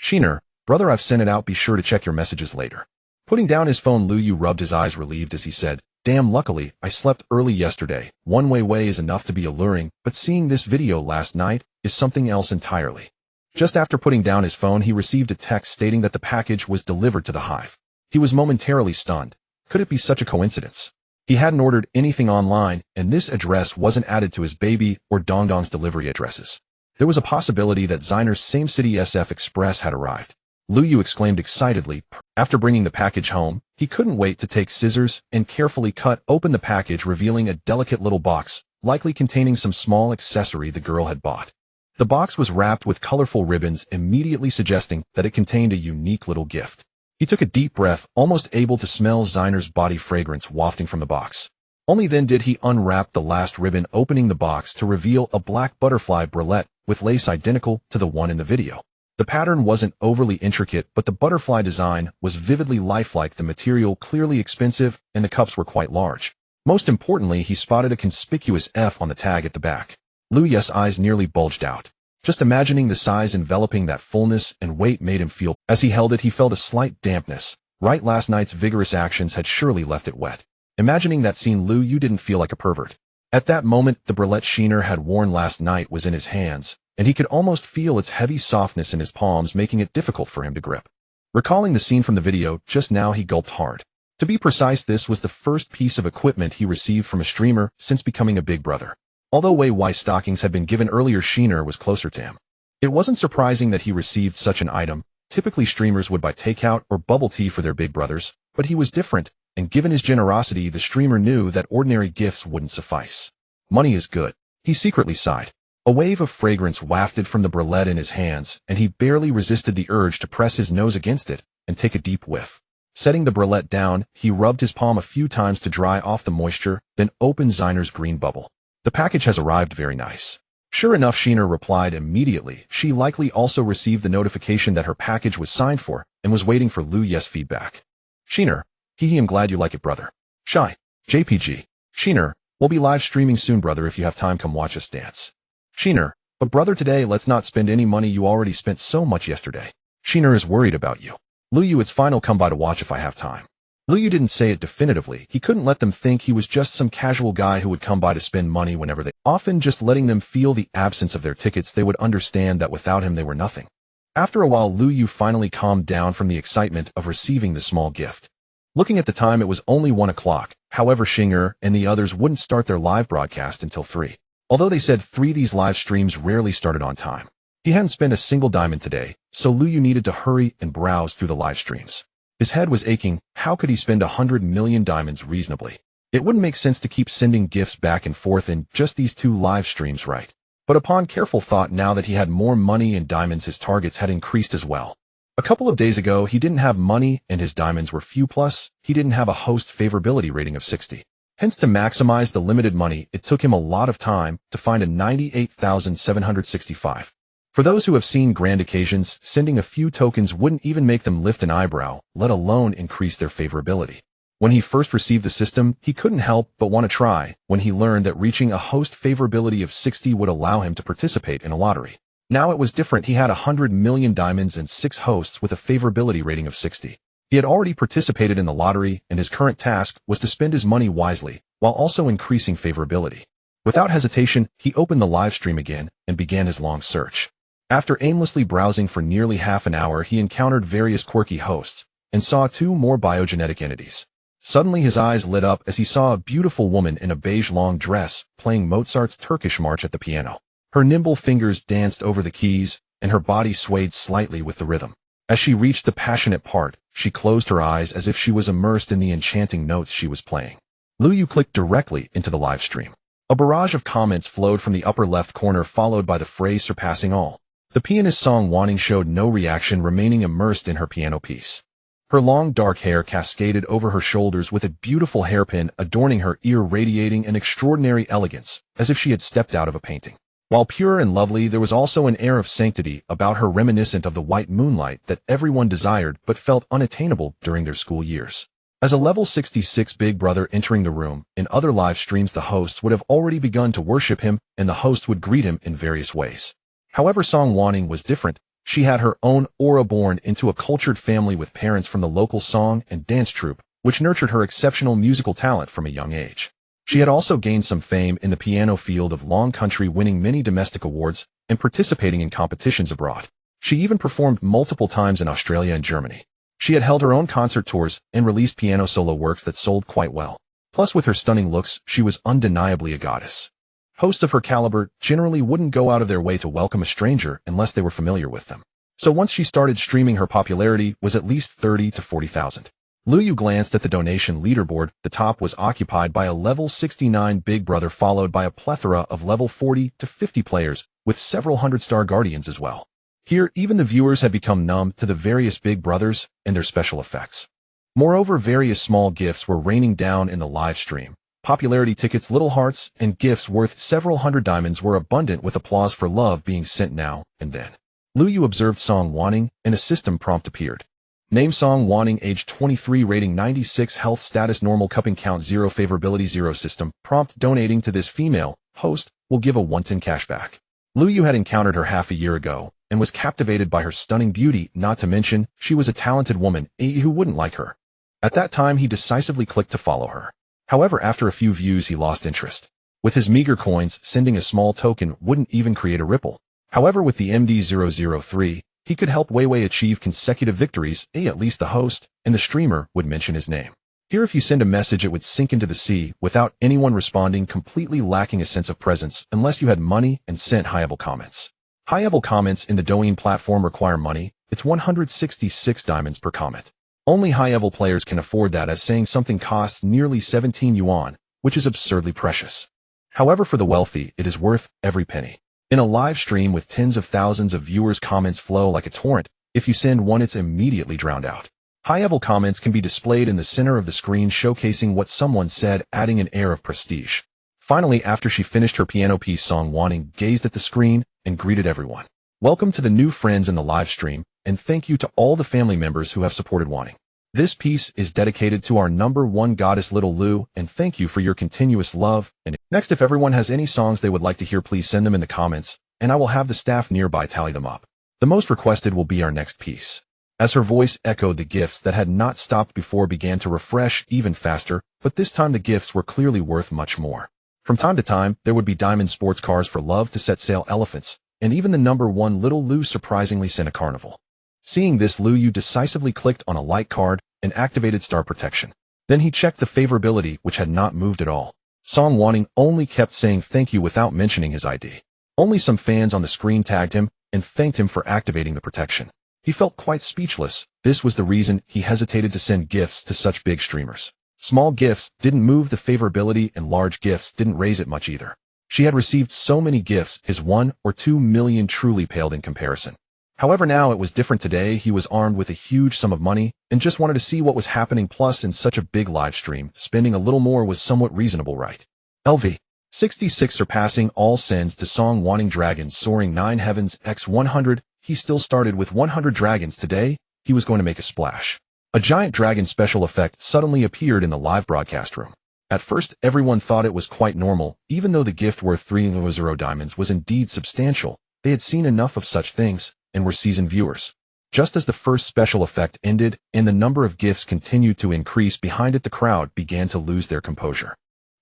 S1: Sheener, brother, I've sent it out, be sure to check your messages later. Putting down his phone, Lu Yu rubbed his eyes, relieved as he said, damn, luckily, I slept early yesterday. One way is enough to be alluring, but seeing this video last night is something else entirely. Just after putting down his phone, he received a text stating that the package was delivered to the hive. He was momentarily stunned. Could it be such a coincidence? He hadn't ordered anything online, and this address wasn't added to his baby or Dongdong's delivery addresses. There was a possibility that Zeiner's same city SF Express had arrived. Lu Yu exclaimed excitedly. After bringing the package home, he couldn't wait to take scissors and carefully cut open the package, revealing a delicate little box, likely containing some small accessory the girl had bought. The box was wrapped with colorful ribbons, immediately suggesting that it contained a unique little gift. He took a deep breath, almost able to smell Zeiner's body fragrance wafting from the box. Only then did he unwrap the last ribbon, opening the box to reveal a black butterfly bralette with lace identical to the one in the video. The pattern wasn't overly intricate, but the butterfly design was vividly lifelike, the material clearly expensive, and the cups were quite large. Most importantly, he spotted a conspicuous F on the tag at the back. Lu Yes's eyes nearly bulged out. Just imagining the size enveloping that fullness and weight made him feel. As he held it, he felt a slight dampness. Right, last night's vigorous actions had surely left it wet. Imagining that scene, Lu Yu didn't feel like a pervert. At that moment, the bralette Sheener had worn last night was in his hands, and he could almost feel its heavy softness in his palms, making it difficult for him to grip. Recalling the scene from the video just now, he gulped hard. To be precise, this was the first piece of equipment he received from a streamer since becoming a Big Brother. Although Wei Wei's stockings had been given earlier, Sheener was closer to him. It wasn't surprising that he received such an item. Typically, streamers would buy takeout or bubble tea for their big brothers, but he was different, and given his generosity, the streamer knew that ordinary gifts wouldn't suffice. Money is good. He secretly sighed. A wave of fragrance wafted from the bralette in his hands, and he barely resisted the urge to press his nose against it and take a deep whiff. Setting the bralette down, he rubbed his palm a few times to dry off the moisture, then opened Zeiner's green bubble. The package has arrived, very nice. Sure enough, Sheener replied immediately. She likely also received the notification that her package was signed for and was waiting for Lu Yes's feedback. Sheener, I'm glad you like it, brother. Shy. JPG. Sheener, we'll be live streaming soon, brother. If you have time, come watch us dance. Sheener, but brother, today let's not spend any money. You already spent so much yesterday. Sheener is worried about you. Lu Yu, it's fine. I'll come by to watch if I have time. Lu Yu didn't say it definitively. He couldn't let them think he was just some casual guy who would come by to spend money whenever they. Often just letting them feel the absence of their tickets, they would understand that without him they were nothing. After a while, Lu Yu finally calmed down from the excitement of receiving the small gift. Looking at the time, it was only 1 o'clock. However, Sheener and the others wouldn't start their live broadcast until 3. Although they said 3, these live streams rarely started on time. He hadn't spent a single diamond today, so Lu Yu needed to hurry and browse through the live streams. His head was aching. How could he spend 100 million diamonds reasonably? It wouldn't make sense to keep sending gifts back and forth in just these 2 live streams, right? But upon careful thought, now that he had more money and diamonds, his targets had increased as well. A couple of days ago, he didn't have money and his diamonds were few, plus he didn't have a host favorability rating of 60. Hence, to maximize the limited money, it took him a lot of time to find a 98,765. For those who have seen grand occasions, sending a few tokens wouldn't even make them lift an eyebrow, let alone increase their favorability. When he first received the system, he couldn't help but want to try when he learned that reaching a host favorability of 60 would allow him to participate in a lottery. Now it was different. He had 100 million diamonds and 6 hosts with a favorability rating of 60. He had already participated in the lottery, and his current task was to spend his money wisely, while also increasing favorability. Without hesitation, he opened the live stream again and began his long search. After aimlessly browsing for nearly half an hour, he encountered various quirky hosts and saw 2 more biogenetic entities. Suddenly his eyes lit up as he saw a beautiful woman in a beige long dress playing Mozart's Turkish march at the piano. Her nimble fingers danced over the keys, and her body swayed slightly with the rhythm. As she reached the passionate part, she closed her eyes as if she was immersed in the enchanting notes she was playing. Lu Yu clicked directly into the live stream. A barrage of comments flowed from the upper left corner, followed by the phrase surpassing all. The pianist's song Wanting showed no reaction, remaining immersed in her piano piece. Her long dark hair cascaded over her shoulders with a beautiful hairpin adorning her ear, radiating an extraordinary elegance, as if she had stepped out of a painting. While pure and lovely, there was also an air of sanctity about her, reminiscent of the white moonlight that everyone desired but felt unattainable during their school years. As a level 66 Big Brother entering the room, in other live streams the hosts would have already begun to worship him, and the host would greet him in various ways. However, Song Wanting was different. She had her own aura, born into a cultured family with parents from the local song and dance troupe, which nurtured her exceptional musical talent from a young age. She had also gained some fame in the piano field of Long Country, winning many domestic awards and participating in competitions abroad. She even performed multiple times in Australia and Germany. She had held her own concert tours and released piano solo works that sold quite well. Plus, with her stunning looks, she was undeniably a goddess. Hosts of her caliber generally wouldn't go out of their way to welcome a stranger unless they were familiar with them. So once she started streaming, her popularity was at least 30 to 40,000. Lu Yu glanced at the donation leaderboard. The top was occupied by a level 69 Big Brother, followed by a plethora of level 40 to 50 players, with several hundred-star guardians as well. Here, even the viewers had become numb to the various Big Brothers and their special effects. Moreover, various small gifts were raining down in the live stream. Popularity tickets, little hearts, and gifts worth several hundred diamonds were abundant, with applause for love being sent now and then. Lu Yu observed Song Wanting, and a system prompt appeared. Name Song Wanting, age 23, rating 96, health status normal, cupping count 0, favorability 0, system prompt donating to this female host will give a 110 cashback. Lu Yu had encountered her half a year ago and was captivated by her stunning beauty, not to mention she was a talented woman, who wouldn't like her. At that time, he decisively clicked to follow her. However, after a few views, he lost interest. With his meager coins, sending a small token wouldn't even create a ripple. However, with the MD003, he could help Weiwei achieve consecutive victories, at least the host and the streamer would mention his name. Here, if you send a message, it would sink into the sea without anyone responding, completely lacking a sense of presence unless you had money and sent high-level comments. High-level comments in the Douyin platform require money. It's 166 diamonds per comment. Only high-level players can afford that, as saying something costs nearly 17 yuan, which is absurdly precious. However, for the wealthy, it is worth every penny. In a live stream with tens of thousands of viewers, comments flow like a torrent. If you send one, it's immediately drowned out. High-level comments can be displayed in the center of the screen, showcasing what someone said, adding an air of prestige. Finally, after she finished her piano piece, Song Wanting gazed at the screen and greeted everyone. Welcome to the new friends in the live stream, and thank you to all the family members who have supported Wanting. This piece is dedicated to our #1 goddess, Little Lu, and thank you for your continuous love. And next, if everyone has any songs they would like to hear, please send them in the comments, and I will have the staff nearby tally them up. The most requested will be our next piece. As her voice echoed, the gifts that had not stopped before began to refresh even faster, but this time the gifts were clearly worth much more. From time to time, there would be diamond sports cars for love to set sail, elephants, and even the #1 Little Lu surprisingly sent a carnival. Seeing this, Lu Yu decisively clicked on a light card and activated star protection. Then he checked the favorability, which had not moved at all. Song Wanting only kept saying thank you without mentioning his ID. Only some fans on the screen tagged him and thanked him for activating the protection. He felt quite speechless. This was the reason he hesitated to send gifts to such big streamers. Small gifts didn't move the favorability, and large gifts didn't raise it much either. She had received so many gifts, his 1 or 2 million truly paled in comparison. However, now it was different. Today, he was armed with a huge sum of money and just wanted to see what was happening. Plus, in such a big live stream, spending a little more was somewhat reasonable, right? LV 66, surpassing all sends to Song Wanting. Dragons soaring 9 heavens x 100. He still started with 100 dragons. Today, he was going to make a splash. A giant dragon special effect suddenly appeared in the live broadcast room. At first, everyone thought it was quite normal, even though the gift worth 300 diamonds was indeed substantial. They had seen enough of such things and were seasoned viewers. Just as the first special effect ended and the number of gifts continued to increase behind it, the crowd began to lose their composure.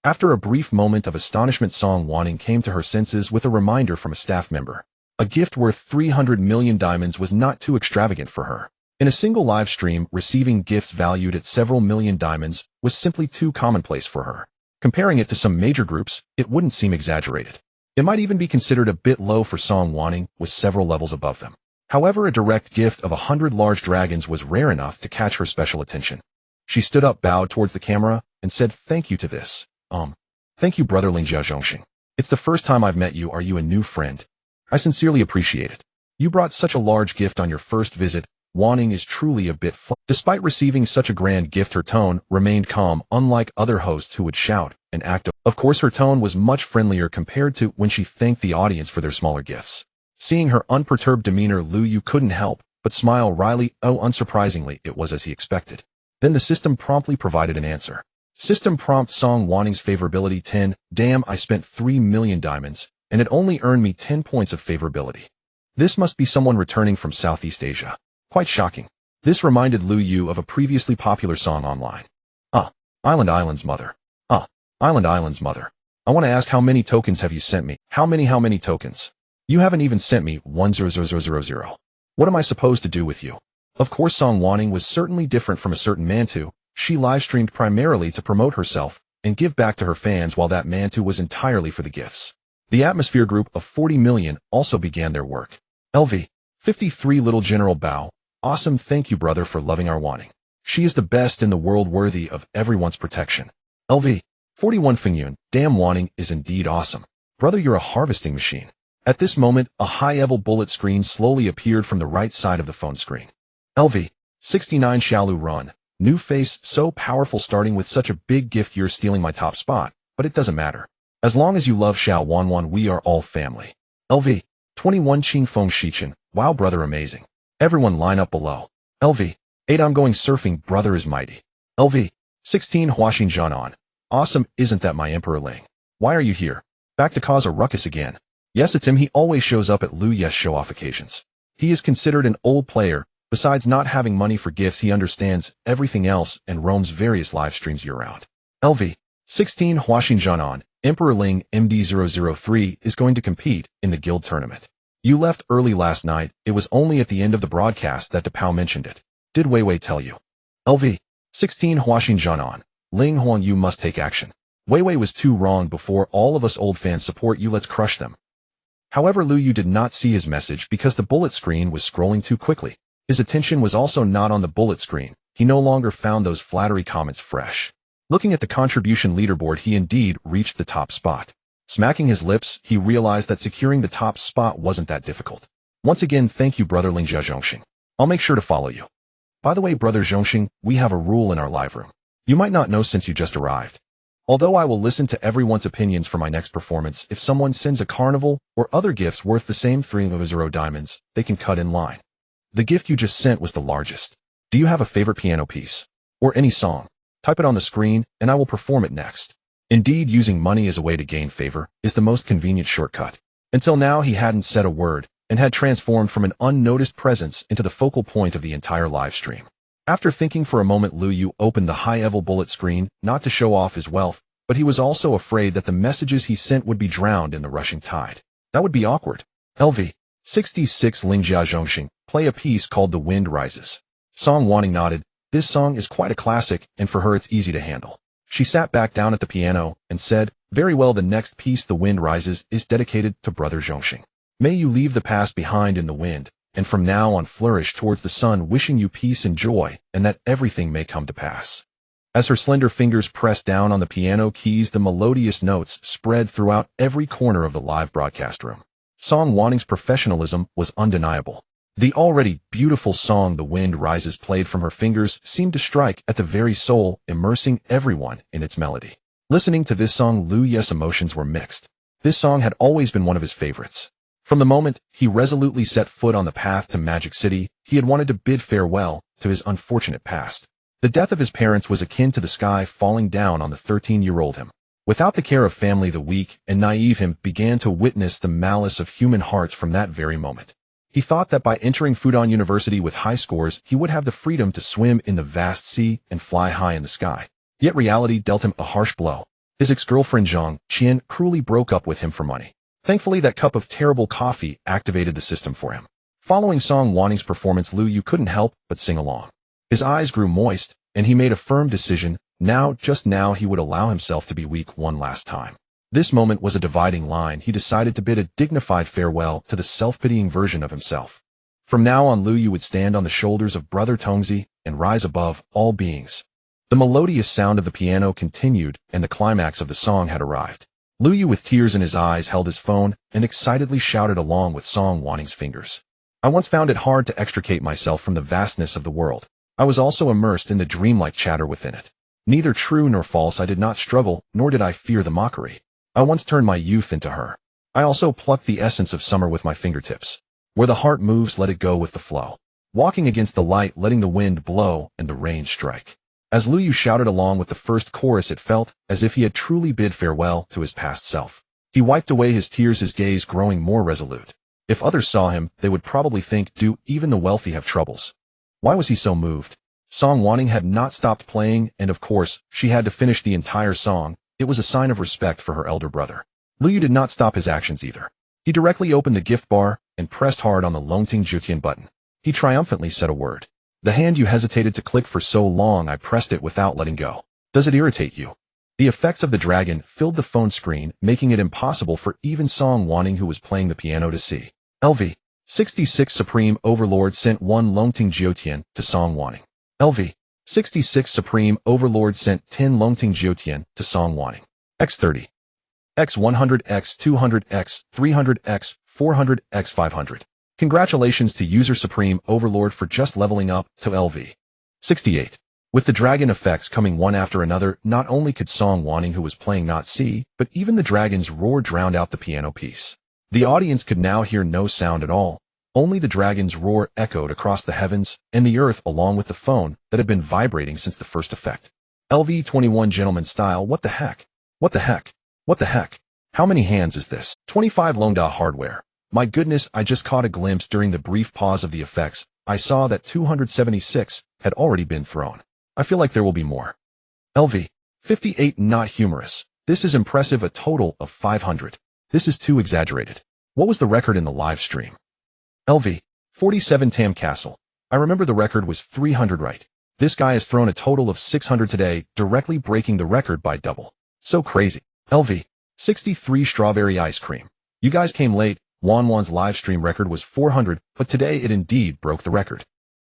S1: After a brief moment of astonishment, Song Wanting came to her senses with a reminder from a staff member. A gift worth 300 million diamonds was not too extravagant for her. In a single live stream, receiving gifts valued at several million diamonds was simply too commonplace for her. Comparing it to some major groups, it wouldn't seem exaggerated. It might even be considered a bit low for Song Wanting, with several levels above them. However, a direct gift of 100 large dragons was rare enough to catch her special attention. She stood up, bowed towards the camera, and said thank you to this. Thank you, brother Ling Jiaozhongxing. It's the first time I've met you. Are you a new friend? I sincerely appreciate it. You brought such a large gift on your first visit. Wanting is truly a bit fun. Despite receiving such a grand gift, her tone remained calm, unlike other hosts who would shout and act. Of course, her tone was much friendlier compared to when she thanked the audience for their smaller gifts. Seeing her unperturbed demeanor, Lu Yu couldn't help but smile wryly. Unsurprisingly, it was as he expected. Then the system promptly provided an answer. System prompt: Song Wanting's favorability 10. Damn, I spent 3 million diamonds, and it only earned me 10 points of favorability. This must be someone returning from Southeast Asia. Quite shocking. This reminded Lu Yu of a previously popular song online. Island's mother. Island's mother. I want to ask, how many tokens have you sent me? How many tokens? You haven't even sent me 10000. What am I supposed to do with you? Of course, Song Wanting was certainly different from a certain Mantu. She live-streamed primarily to promote herself and give back to her fans, while that Mantu was entirely for the gifts. The Atmosphere group of 40 million also began their work. LV 53, Little General Bao. Awesome, thank you, brother, for loving our Wanting. She is the best in the world, worthy of everyone's protection. LV 41, Fingyun. Damn, Wanting is indeed awesome. Brother, you're a harvesting machine. At this moment, a high-level bullet screen slowly appeared from the right side of the phone screen. LV 69, Xiaolu Run. New face, so powerful. Starting with such a big gift, you're stealing my top spot, but it doesn't matter. As long as you love Xiao Wanwan, we are all family. LV 21, Qing Feng Shichen. Wow, brother, amazing. Everyone line up below. LV 8 I'm going surfing, brother is mighty. LV. 16 Huaxing Zhanan. Awesome, isn't that my Emperor Ling? Why are you here? Back to cause a ruckus again. Yes, it's him, he always shows up at Lu Yes show-off occasions. He is considered an old player. Besides not having money for gifts, he understands everything else and roams various live streams year-round. LV. 16 Huaxing Zhanan. Emperor Ling MD003 is going to compete in the guild tournament. You left early last night. It was only at the end of the broadcast that Depao mentioned it. Did Wei Wei tell you? LV. 16 Huaxing Zhanan. Ling Huan, you must take action. Wei Wei was too wrong before. All of us old fans support you, let's crush them. However, Lu Yu did not see his message because the bullet screen was scrolling too quickly. His attention was also not on the bullet screen. He no longer found those flattery comments fresh. Looking at the contribution leaderboard, he indeed reached the top spot. Smacking his lips, he realized that securing the top spot wasn't that difficult. Once again, thank you, brother Ling Jia Zhongxing. I'll make sure to follow you. By the way, brother Zhongxing, we have a rule in our live room. You might not know since you just arrived. Although I will listen to everyone's opinions for my next performance, if someone sends a carnival or other gifts worth the same 300 diamonds, they can cut in line. The gift you just sent was the largest. Do you have a favorite piano piece? Or any song? Type it on the screen, and I will perform it next. Indeed, using money as a way to gain favor is the most convenient shortcut. Until now, he hadn't said a word, and had transformed from an unnoticed presence into the focal point of the entire live stream. After thinking for a moment, Lu Yu opened the high-level bullet screen, not to show off his wealth, but he was also afraid that the messages he sent would be drowned in the rushing tide. That would be awkward. LV. 66 Lingjia Zhongxing. Play a piece called The Wind Rises. Song Wanting nodded. This song is quite a classic, and for her it's easy to handle. She sat back down at the piano and said, very well, the next piece, The Wind Rises, is dedicated to brother Zhongxing. May you leave the past behind in the wind, and from now on flourish towards the sun, wishing you peace and joy, and that everything may come to pass. As her slender fingers pressed down on the piano keys, the melodious notes spread throughout every corner of the live broadcast room. Song Wanting's professionalism was undeniable. The already beautiful song The Wind Rises played from her fingers seemed to strike at the very soul, immersing everyone in its melody. Listening to this song, Lu Yes' emotions were mixed. This song had always been one of his favorites. From the moment he resolutely set foot on the path to Magic City, he had wanted to bid farewell to his unfortunate past. The death of his parents was akin to the sky falling down on the 13-year-old him. Without the care of family, the weak and naive him began to witness the malice of human hearts from that very moment. He thought that by entering Fudan University with high scores, he would have the freedom to swim in the vast sea and fly high in the sky. Yet reality dealt him a harsh blow. His ex-girlfriend Zhang Qian cruelly broke up with him for money. Thankfully, that cup of terrible coffee activated the system for him. Following Song Wanting's performance, Lu Yu couldn't help but sing along. His eyes grew moist, and he made a firm decision. Just now, he would allow himself to be weak one last time. This moment was a dividing line. He decided to bid a dignified farewell to the self-pitying version of himself. From now on, Lu Yu would stand on the shoulders of brother Tongzi and rise above all beings. The melodious sound of the piano continued, and the climax of the song had arrived. Lu Yu, with tears in his eyes, held his phone and excitedly shouted along with Song Wanting's fingers. I once found it hard to extricate myself from the vastness of the world. I was also immersed in the dreamlike chatter within it. Neither true nor false, I did not struggle, nor did I fear the mockery. I once turned my youth into her. I also plucked the essence of summer with my fingertips. Where the heart moves, let it go with the flow. Walking against the light, letting the wind blow and the rain strike. As Lu Yu shouted along with the first chorus, it felt as if he had truly bid farewell to his past self. He wiped away his tears, his gaze growing more resolute. If others saw him, they would probably think, do even the wealthy have troubles? Why was he so moved? Song Wanting had not stopped playing, and of course, she had to finish the entire song. It was a sign of respect for her elder brother. Lu Yu did not stop his actions either. He directly opened the gift bar and pressed hard on the Longting Jutian button. He triumphantly said a word. The hand you hesitated to click for so long, I pressed it without letting go. Does it irritate you? The effects of the dragon filled the phone screen, making it impossible for even Song Wanting, who was playing the piano, to see. LV. 66 Supreme Overlord sent 1 Longting Jiotian to Song Wanting. LV. 66 Supreme Overlord sent 10 Longting Jiotian to Song Wanting. X30. X100, X200, X300, X400, X500. Congratulations to user Supreme Overlord for just leveling up to LV. 68. With the dragon effects coming one after another, not only could Song Wanting, who was playing, not see, but even the dragon's roar drowned out the piano piece. The audience could now hear no sound at all. Only the dragon's roar echoed across the heavens and the earth along with the phone that had been vibrating since the first effect. LV21 gentleman style, what the heck? What the heck? What the heck? How many hands is this? 25 Longda hardware. My goodness, I just caught a glimpse during the brief pause of the effects. I saw that 276 had already been thrown. I feel like there will be more. LV. 58 not humorous. This is impressive, a total of 500. This is too exaggerated. What was the record in the live stream? LV. 47 Tam Castle. I remember the record was 300, right? This guy has thrown a total of 600 today, directly breaking the record by double. So crazy. LV. 63 Strawberry Ice Cream. You guys came late. Wanwan's live stream record was 400, but today it indeed broke the record.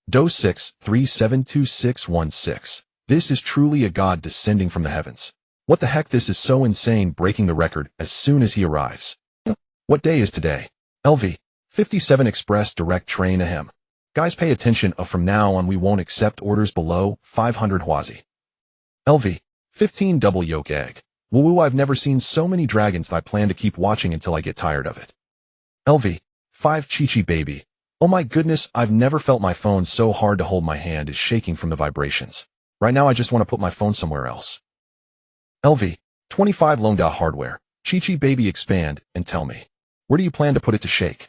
S1: Do 6372616. This is truly a god descending from the heavens. What the heck, this is so insane, breaking the record as soon as he arrives. What day is today? LV. 57 Express Direct Train ahem. Guys pay attention, from now on we won't accept orders below 500 Huazi. LV. 15 Double Yolk Egg. Woo, I've never seen so many dragons that I plan to keep watching until I get tired of it. LV. 5 Chi-Chi Baby. Oh my goodness, I've never felt my phone so hard to hold. My hand is shaking from the vibrations. Right now I just want to put my phone somewhere else. LV. 25 Longda hardware. Chi-Chi Baby, expand and tell me. Where do you plan to put it to shake?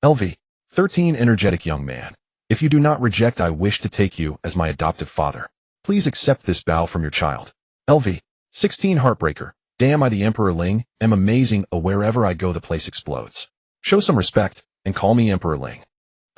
S1: LV. 13 Energetic Young Man. If you do not reject, I wish to take you as my adoptive father. Please accept this bow from your child. LV. 16 Heartbreaker. Damn, I the Emperor Ling am amazing. Wherever I go the place explodes. Show some respect and call me Emperor Ling.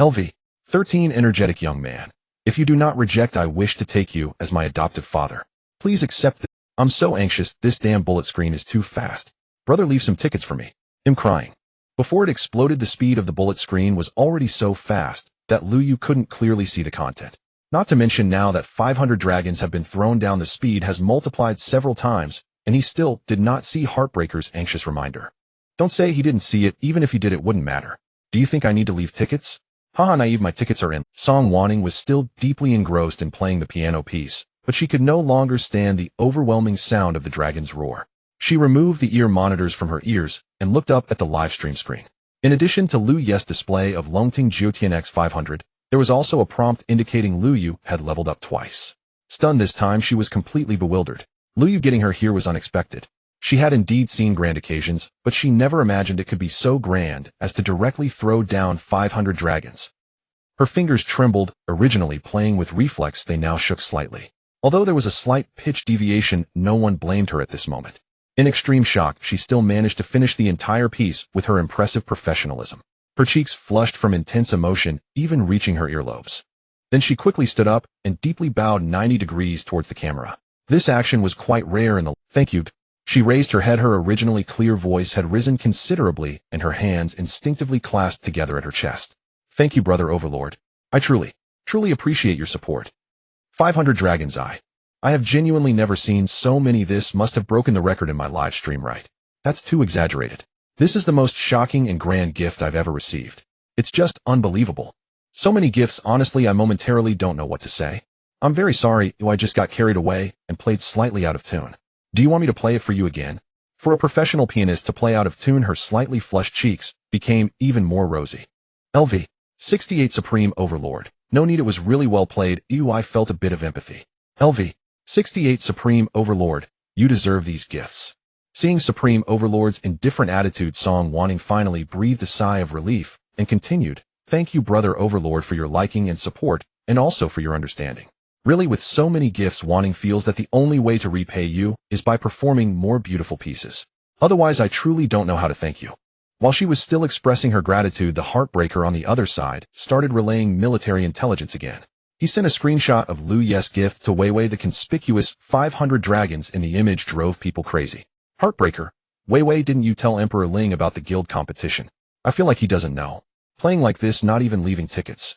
S1: LV. 13 Energetic Young Man. If you do not reject, I wish to take you as my adoptive father. Please accept this. I'm so anxious, this damn bullet screen is too fast. Brother, leave some tickets for me. I'm crying. Before it exploded, the speed of the bullet screen was already so fast that Luyu couldn't clearly see the content. Not to mention now that 500 dragons have been thrown down, the speed has multiplied several times, and he still did not see Heartbreaker's anxious reminder. Don't say he didn't see it, even if he did it wouldn't matter. Do you think I need to leave tickets? Haha, naive, my tickets are in. Song Wanning was still deeply engrossed in playing the piano piece, but she could no longer stand the overwhelming sound of the dragon's roar. She removed the ear monitors from her ears and looked up at the livestream screen. In addition to Lu Ye's display of Longting Jiutian X500, there was also a prompt indicating Lu Yu had leveled up twice. Stunned this time, she was completely bewildered. Lu Yu getting her here was unexpected. She had indeed seen grand occasions, but she never imagined it could be so grand as to directly throw down 500 dragons. Her fingers trembled, originally playing with reflex they now shook slightly. Although there was a slight pitch deviation, no one blamed her at this moment. In extreme shock, she still managed to finish the entire piece with her impressive professionalism. Her cheeks flushed from intense emotion, even reaching her earlobes. Then she quickly stood up and deeply bowed 90 degrees towards the camera. This action was quite rare in the "thank you." She raised her head, her originally clear voice had risen considerably, and her hands instinctively clasped together at her chest. Thank you, Brother Overlord. I truly appreciate your support. 500 dragons. I have genuinely never seen so many. This must have broken the record in my live stream, right? That's too exaggerated. This is the most shocking and grand gift I've ever received. It's just unbelievable. So many gifts, honestly, I momentarily don't know what to say. I'm very sorry, I just got carried away and played slightly out of tune. Do you want me to play it for you again? For a professional pianist to play out of tune, her slightly flushed cheeks became even more rosy. LV. 68 Supreme Overlord. No need, it was really well played. I felt a bit of empathy. LV. 68 Supreme Overlord. You deserve these gifts. Seeing Supreme Overlord's indifferent attitude, Song Wanting finally breathed a sigh of relief and continued, Thank you, Brother Overlord, for your liking and support, and also for your understanding. Really, with so many gifts, Wanting feels that the only way to repay you is by performing more beautiful pieces. Otherwise, I truly don't know how to thank you. While she was still expressing her gratitude, the Heartbreaker on the other side started relaying military intelligence again. He sent a screenshot of Lu Ye's gift to Weiwei. The conspicuous 500 dragons in the image drove people crazy. Heartbreaker, Weiwei, didn't you tell Emperor Ling about the guild competition? I feel like he doesn't know. Playing like this, not even leaving tickets.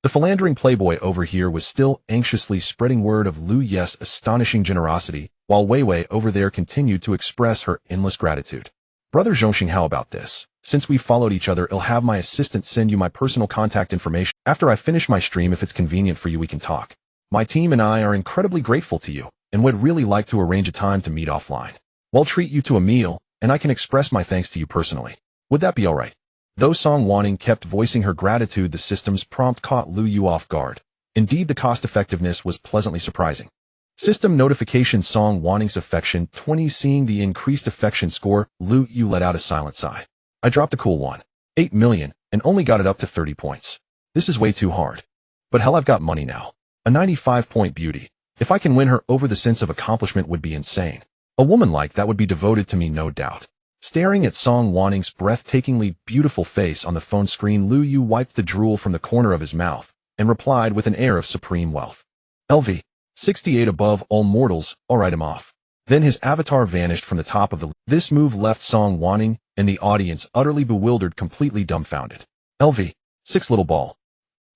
S1: The philandering playboy over here was still anxiously spreading word of Lu Ye's astonishing generosity, while Weiwei over there continued to express her endless gratitude. Brother Zhongxing, how about this? Since we followed each other, I'll have my assistant send you my personal contact information. After I finish my stream, if it's convenient for you, we can talk. My team and I are incredibly grateful to you, and would really like to arrange a time to meet offline. We'll treat you to a meal, and I can express my thanks to you personally. Would that be alright? Though Song Wanning kept voicing her gratitude, the system's prompt caught Lu Yu off guard. Indeed, the cost-effectiveness was pleasantly surprising. System notification: Song Wanning's affection 20. Seeing the increased affection score, Lu Yu let out a silent sigh. I dropped a cool 1.8 million and only got it up to 30 points. This is way too hard. But hell, I've got money now. A 95-point beauty. If I can win her over, the sense of accomplishment would be insane. A woman like that would be devoted to me, no doubt. Staring at Song Wanning's breathtakingly beautiful face on the phone screen, Lu Yu wiped the drool from the corner of his mouth and replied with an air of supreme wealth. LV. 68 above all mortals, alright, I'm off. Then his avatar vanished from the top of the list. This move left Song Wanning and the audience utterly bewildered, completely dumbfounded. LV. 6 little ball.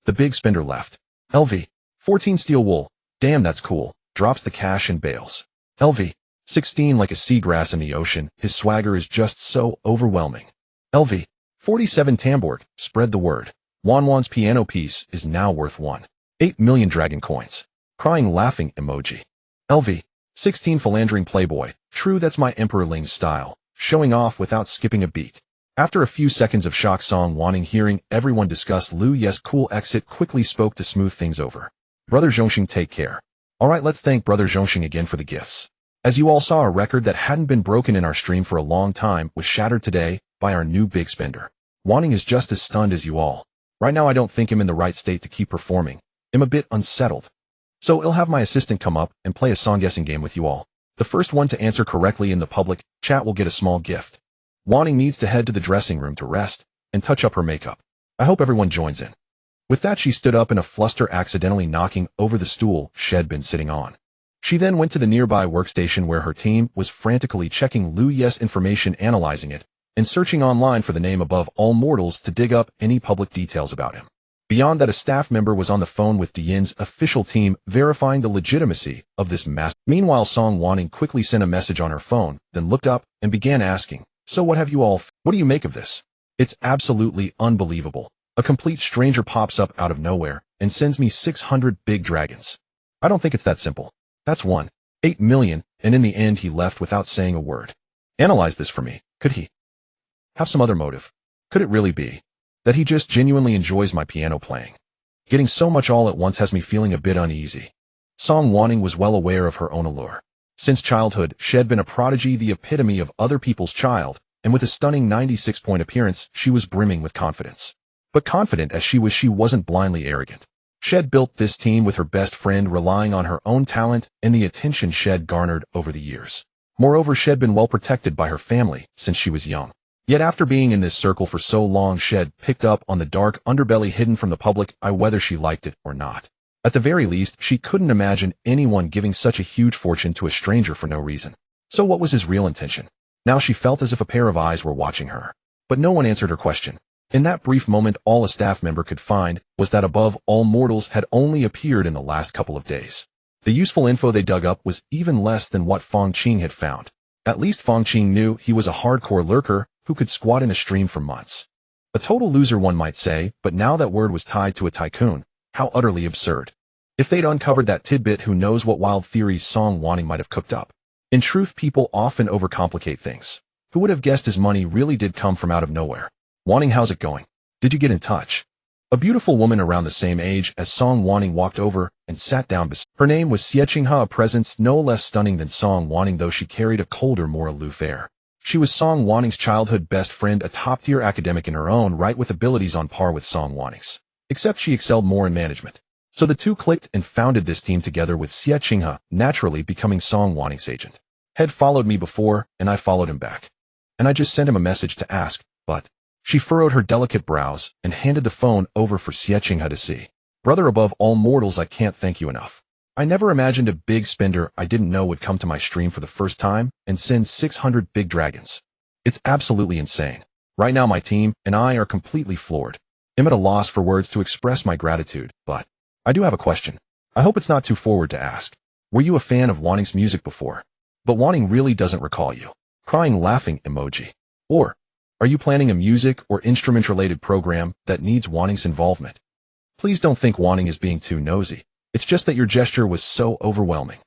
S1: The big spender left. LV. 14 steel wool. Damn, that's cool. Drops the cash and bails. LV. 16 like a seagrass in the ocean. His swagger is just so overwhelming. LV. 47 Tamborg. Spread the word. Wanwan's piano piece is now worth 1.8 million dragon coins. Crying laughing emoji. LV. 16 Philandering playboy. True, that's my Emperor Ling's style. Showing off without skipping a beat. After a few seconds of shock, Song Wanning, hearing everyone discuss Lu Yu's cool exit, quickly spoke to smooth things over. Brother Zhongxing, take care. Alright, let's thank Brother Zhongxing again for the gifts. As you all saw, a record that hadn't been broken in our stream for a long time was shattered today by our new big spender. Wanning is just as stunned as you all. Right now I don't think I'm in the right state to keep performing. I'm a bit unsettled. So I'll have my assistant come up and play a song guessing game with you all. The first one to answer correctly in the public chat will get a small gift. Wanning needs to head to the dressing room to rest and touch up her makeup. I hope everyone joins in. With that, she stood up in a fluster, accidentally knocking over the stool she'd been sitting on. She then went to the nearby workstation where her team was frantically checking Lu Yu's information, analyzing it, and searching online for the name above all mortals to dig up any public details about him. Beyond that, a staff member was on the phone with Diyin's official team, verifying the legitimacy of this mass. Meanwhile, Song Wanning quickly sent a message on her phone, then looked up and began asking, "So what have you all what do you make of this? It's absolutely unbelievable. A complete stranger pops up out of nowhere and sends me 600 big dragons. I don't think it's that simple. That's 1.8 million, and in the end he left without saying a word. Analyze this for me. Could he have some other motive? Could it really be that he just genuinely enjoys my piano playing? Getting so much all at once has me feeling a bit uneasy." Song Wanning was well aware of her own allure. Since childhood, she'd been a prodigy, the epitome of other people's child, and with a stunning 96-point appearance, she was brimming with confidence. But confident as she was, she wasn't blindly arrogant. She'd built this team with her best friend, relying on her own talent and the attention she'd garnered over the years. Moreover, she'd been well protected by her family since she was young. Yet after being in this circle for so long, she'd picked up on the dark underbelly hidden from the public eye, whether she liked it or not. At the very least, she couldn't imagine anyone giving such a huge fortune to a stranger for no reason. So what was his real intention? Now she felt as if a pair of eyes were watching her. But no one answered her question. In that brief moment, all a staff member could find was that above all mortals had only appeared in the last couple of days. The useful info they dug up was even less than what Fong Qing had found. At least Fong Qing knew he was a hardcore lurker who could squat in a stream for months. A total loser, one might say, but now that word was tied to a tycoon. How utterly absurd. If they'd uncovered that tidbit, who knows what wild theories Song Wanning might have cooked up. In truth, people often overcomplicate things. Who would have guessed his money really did come from out of nowhere? Wanning, how's it going? Did you get in touch? A beautiful woman around the same age as Song Wanning walked over and sat down beside her. Her name was Xie Qinghe, a presence no less stunning than Song Wanning, though she carried a colder, more aloof air. She was Song Wanning's childhood best friend, a top-tier academic in her own right with abilities on par with Song Wanning's. Except she excelled more in management. So the two clicked and founded this team together, with Xie Qinghe naturally becoming Song Wanning's agent. Had followed me before, and I followed him back. And I just sent him a message to ask, but... She furrowed her delicate brows and handed the phone over for Xie Qinghe to see. "Brother, above all mortals, I can't thank you enough. I never imagined a big spender I didn't know would come to my stream for the first time and send 600 big dragons. It's absolutely insane. Right now my team and I are completely floored. I'm at a loss for words to express my gratitude, but I do have a question. I hope it's not too forward to ask. Were you a fan of Wanning's music before? But Wanning really doesn't recall you." Crying laughing emoji. Or, are you planning a music or instrument-related program that needs Wanning's involvement? Please don't think Wanning is being too nosy. It's just that your gesture was so overwhelming.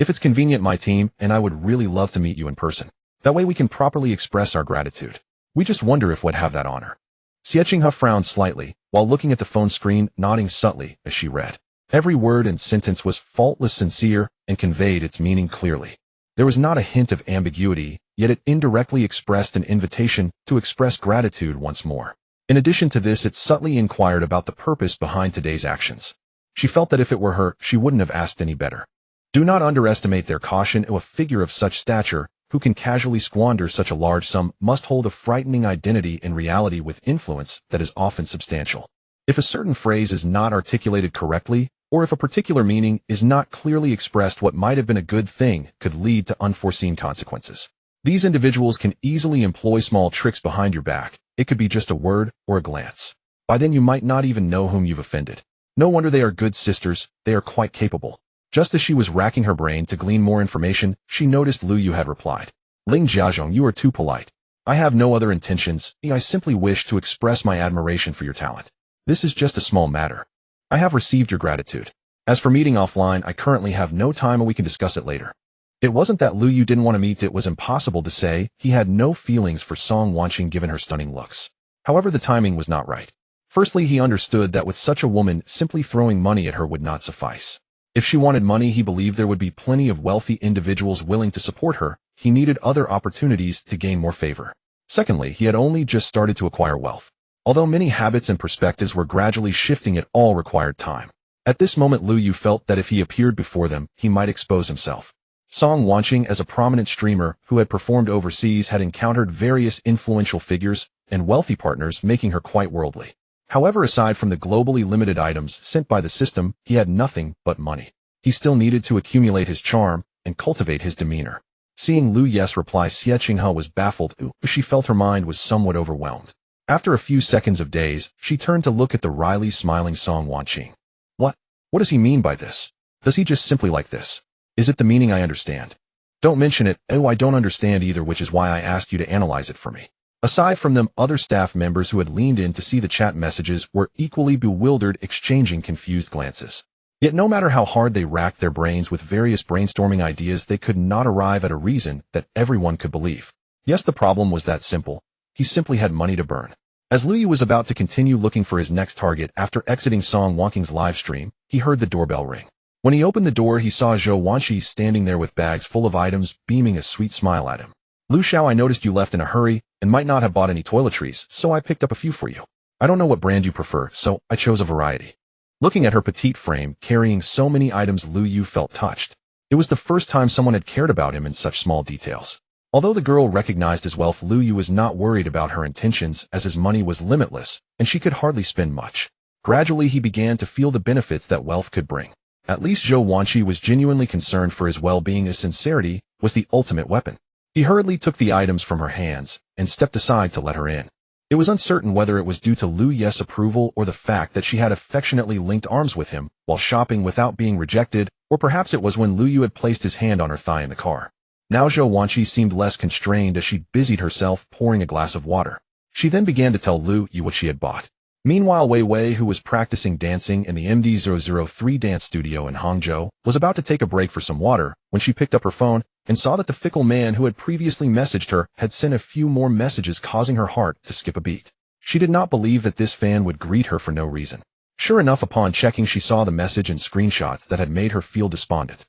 S1: If it's convenient, my team and I would really love to meet you in person. That way we can properly express our gratitude. We just wonder if we'd have that honor. Xie Qinghe frowned slightly, while looking at the phone screen, nodding subtly as she read. Every word and sentence was faultless sincere and conveyed its meaning clearly. There was not a hint of ambiguity, yet it indirectly expressed an invitation to express gratitude once more. In addition to this, it subtly inquired about the purpose behind today's actions. She felt that if it were her, she wouldn't have asked any better. Do not underestimate their caution. A figure of such stature, who can casually squander such a large sum, must hold a frightening identity in reality with influence that is often substantial. If a certain phrase is not articulated correctly, or if a particular meaning is not clearly expressed, what might have been a good thing could lead to unforeseen consequences. These individuals can easily employ small tricks behind your back. It could be just a word or a glance. By then you might not even know whom you've offended. No wonder they are good sisters, they are quite capable. Just as she was racking her brain to glean more information, she noticed Lu Yu had replied. Ling Jiazhong, you are too polite. I have no other intentions. I simply wish to express my admiration for your talent. This is just a small matter. I have received your gratitude. As for meeting offline, I currently have no time and we can discuss it later. It wasn't that Lu Yu didn't want to meet, it was impossible to say. He had no feelings for Song Wanqing given her stunning looks. However, the timing was not right. Firstly, he understood that with such a woman, simply throwing money at her would not suffice. If she wanted money, he believed there would be plenty of wealthy individuals willing to support her. He needed other opportunities to gain more favor. Secondly, he had only just started to acquire wealth. Although many habits and perspectives were gradually shifting, it all required time. At this moment, Lu Yu felt that if he appeared before them, he might expose himself. Song Wanqing, as a prominent streamer who had performed overseas, had encountered various influential figures and wealthy partners, making her quite worldly. However, aside from the globally limited items sent by the system, he had nothing but money. He still needed to accumulate his charm and cultivate his demeanor. Seeing Lu Yes reply, Xie Qinghe was baffled. She felt her mind was somewhat overwhelmed. After a few seconds of daze, she turned to look at the wryly smiling Song Wanqing. What does he mean by this? Does he just simply like this? Is it the meaning I understand? Don't mention it. Oh, I don't understand either, which is why I asked you to analyze it for me. Aside from them, other staff members who had leaned in to see the chat messages were equally bewildered, exchanging confused glances. Yet no matter how hard they racked their brains with various brainstorming ideas, they could not arrive at a reason that everyone could believe. Yes, the problem was that simple. He simply had money to burn. As Lu Yu was about to continue looking for his next target after exiting Song Wanqing's live stream, he heard the doorbell ring. When he opened the door, he saw Zhou Wanqi standing there with bags full of items, beaming a sweet smile at him. Lu Xiao, I noticed you left in a hurry and might not have bought any toiletries, so I picked up a few for you. I don't know what brand you prefer, so I chose a variety. Looking at her petite frame, carrying so many items, Lu Yu felt touched. It was the first time someone had cared about him in such small details. Although the girl recognized his wealth, Lu Yu was not worried about her intentions, as his money was limitless, and she could hardly spend much. Gradually, he began to feel the benefits that wealth could bring. At least Zhou Wanqi was genuinely concerned for his well-being, as sincerity was the ultimate weapon. He hurriedly took the items from her hands and stepped aside to let her in. It was uncertain whether it was due to Lu Yes' approval or the fact that she had affectionately linked arms with him while shopping without being rejected, or perhaps it was when Lu Yu had placed his hand on her thigh in the car. Now Zhou Wanqi seemed less constrained as she busied herself pouring a glass of water. She then began to tell Lu Yu what she had bought. Meanwhile, Wei Wei, who was practicing dancing in the MD003 dance studio in Hangzhou, was about to take a break for some water when she picked up her phone and saw that the fickle man who had previously messaged her had sent a few more messages, causing her heart to skip a beat. She did not believe that this fan would greet her for no reason. Sure enough, upon checking, she saw the message and screenshots that had made her feel despondent.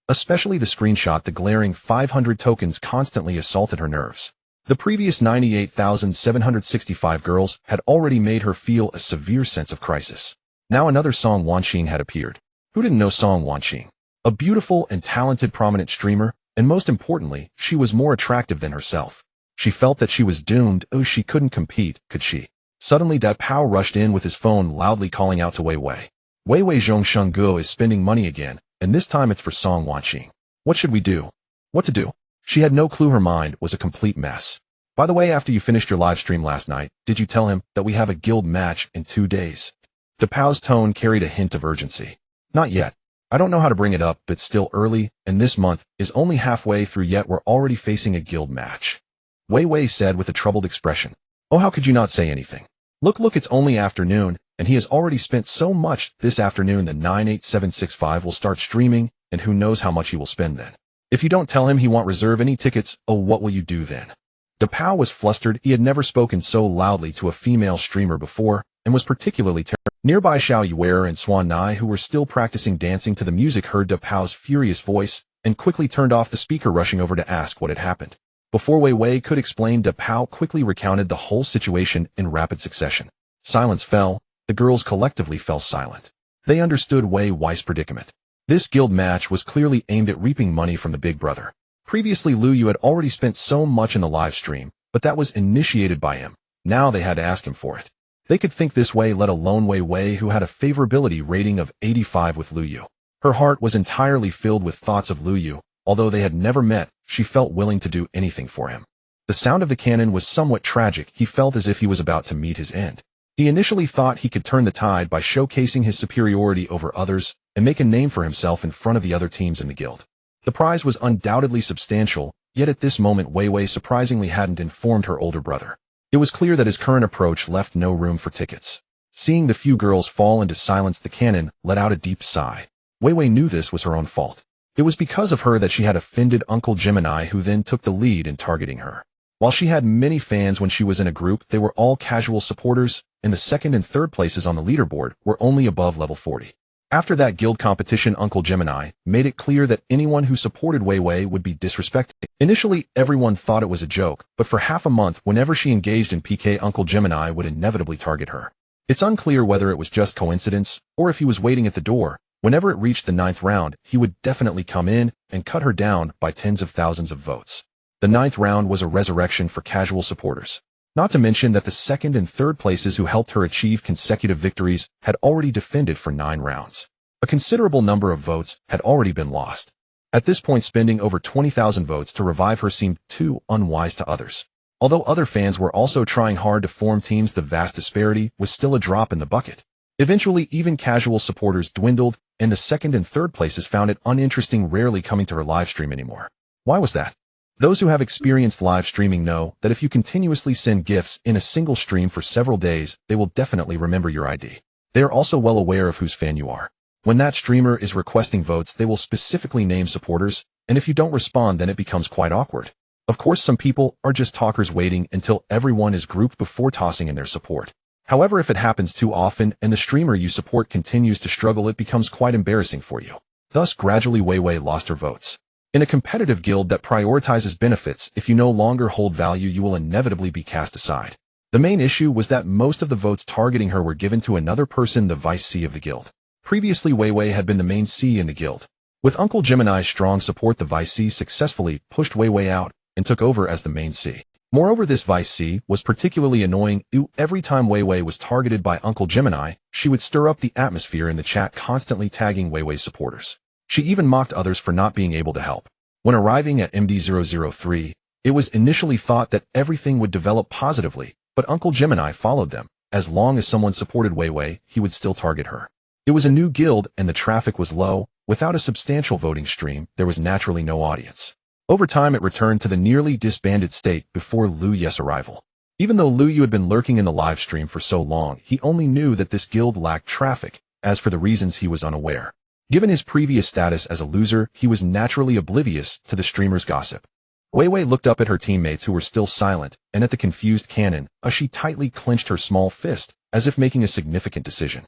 S1: Especially the screenshot, the glaring 500 tokens constantly assaulted her nerves. The previous 98,765 girls had already made her feel a severe sense of crisis. Now another Song Wanqing had appeared. Who didn't know Song Wanqing? A beautiful and talented prominent streamer, and most importantly, she was more attractive than herself. She felt that she was doomed. Oh, she couldn't compete, could she? Suddenly, Da Pao rushed in with his phone, loudly calling out to Wei Wei. Wei Wei, Zhongshengguo is spending money again, and this time it's for Song Wanqing. What should we do? What to do? She had no clue. Her mind was a complete mess. By the way, after you finished your live stream last night, did you tell him that we have a guild match in 2 days? Da Pao's tone carried a hint of urgency. Not yet. I don't know how to bring it up, but it's still early, and this month is only halfway through, yet we're already facing a guild match. Wei Wei said with a troubled expression. Oh, how could you not say anything? Look, it's only afternoon, and he has already spent so much. This afternoon the 98765 will start streaming, and who knows how much he will spend then. If you don't tell him he won't reserve any tickets, oh, what will you do then? DePau was flustered. He had never spoken so loudly to a female streamer before, and was particularly terrified. Nearby Xiao Yuer and Swan Nai, who were still practicing dancing to the music, heard DePau's furious voice and quickly turned off the speaker, rushing over to ask what had happened. Before Wei Wei could explain, DePau quickly recounted the whole situation in rapid succession. Silence fell. The girls collectively fell silent. They understood Wei Wei's predicament. This guild match was clearly aimed at reaping money from the big brother. Previously, Lu Yu had already spent so much in the live stream, but that was initiated by him. Now they had to ask him for it. They could think this way, let alone Wei Wei, who had a favorability rating of 85 with Lu Yu. Her heart was entirely filled with thoughts of Lu Yu. Although they had never met, she felt willing to do anything for him. The sound of the cannon was somewhat tragic. He felt as if he was about to meet his end. He initially thought he could turn the tide by showcasing his superiority over others and make a name for himself in front of the other teams in the guild. The prize was undoubtedly substantial, yet at this moment Wei Wei surprisingly hadn't informed her older brother. It was clear that his current approach left no room for tickets. Seeing the few girls fall into silence, the cannon let out a deep sigh. Wei Wei knew this was her own fault. It was because of her that she had offended Uncle Gemini, who then took the lead in targeting her. While she had many fans when she was in a group, they were all casual supporters, and the second and third places on the leaderboard were only above level 40. After that guild competition, Uncle Gemini made it clear that anyone who supported Wei Wei would be disrespected. Initially, everyone thought it was a joke, but for half a month, whenever she engaged in PK, Uncle Gemini would inevitably target her. It's unclear whether it was just coincidence, or if he was waiting at the door. Whenever it reached the 9th round, he would definitely come in and cut her down by tens of thousands of votes. The 9th round was a resurrection for casual supporters. Not to mention that the second and third places who helped her achieve consecutive victories had already defended for 9 rounds. A considerable number of votes had already been lost. At this point, spending over 20,000 votes to revive her seemed too unwise to others. Although other fans were also trying hard to form teams, the vast disparity was still a drop in the bucket. Eventually, even casual supporters dwindled, and the second and third places found it uninteresting, rarely coming to her live stream anymore. Why was that? Those who have experienced live streaming know that if you continuously send gifts in a single stream for several days, they will definitely remember your ID. They are also well aware of whose fan you are. When that streamer is requesting votes, they will specifically name supporters, and if you don't respond, then it becomes quite awkward. Of course, some people are just talkers waiting until everyone is grouped before tossing in their support. However, if it happens too often and the streamer you support continues to struggle, it becomes quite embarrassing for you. Thus, gradually Wei Wei lost her votes. In a competitive guild that prioritizes benefits, if you no longer hold value, you will inevitably be cast aside. The main issue was that most of the votes targeting her were given to another person, the vice C of the guild. Previously, Wei Wei had been the main C in the guild. With Uncle Gemini's strong support, the vice C successfully pushed Wei Wei out and took over as the main C. Moreover, this vice C was particularly annoying. Every time Wei Wei was targeted by Uncle Gemini, she would stir up the atmosphere in the chat, constantly tagging Wei Wei's supporters. She even mocked others for not being able to help. When arriving at MD003, it was initially thought that everything would develop positively, but Uncle Gemini followed them. As long as someone supported Wei Wei, he would still target her. It was a new guild and the traffic was low. Without a substantial voting stream, there was naturally no audience. Over time, it returned to the nearly disbanded state before Lu Yu's arrival. Even though Lu Yu had been lurking in the live stream for so long, he only knew that this guild lacked traffic. As for the reasons, he was unaware. Given his previous status as a loser, he was naturally oblivious to the streamer's gossip. Wei Wei looked up at her teammates, who were still silent, and at the confused Cannon, as she tightly clenched her small fist, as if making a significant decision.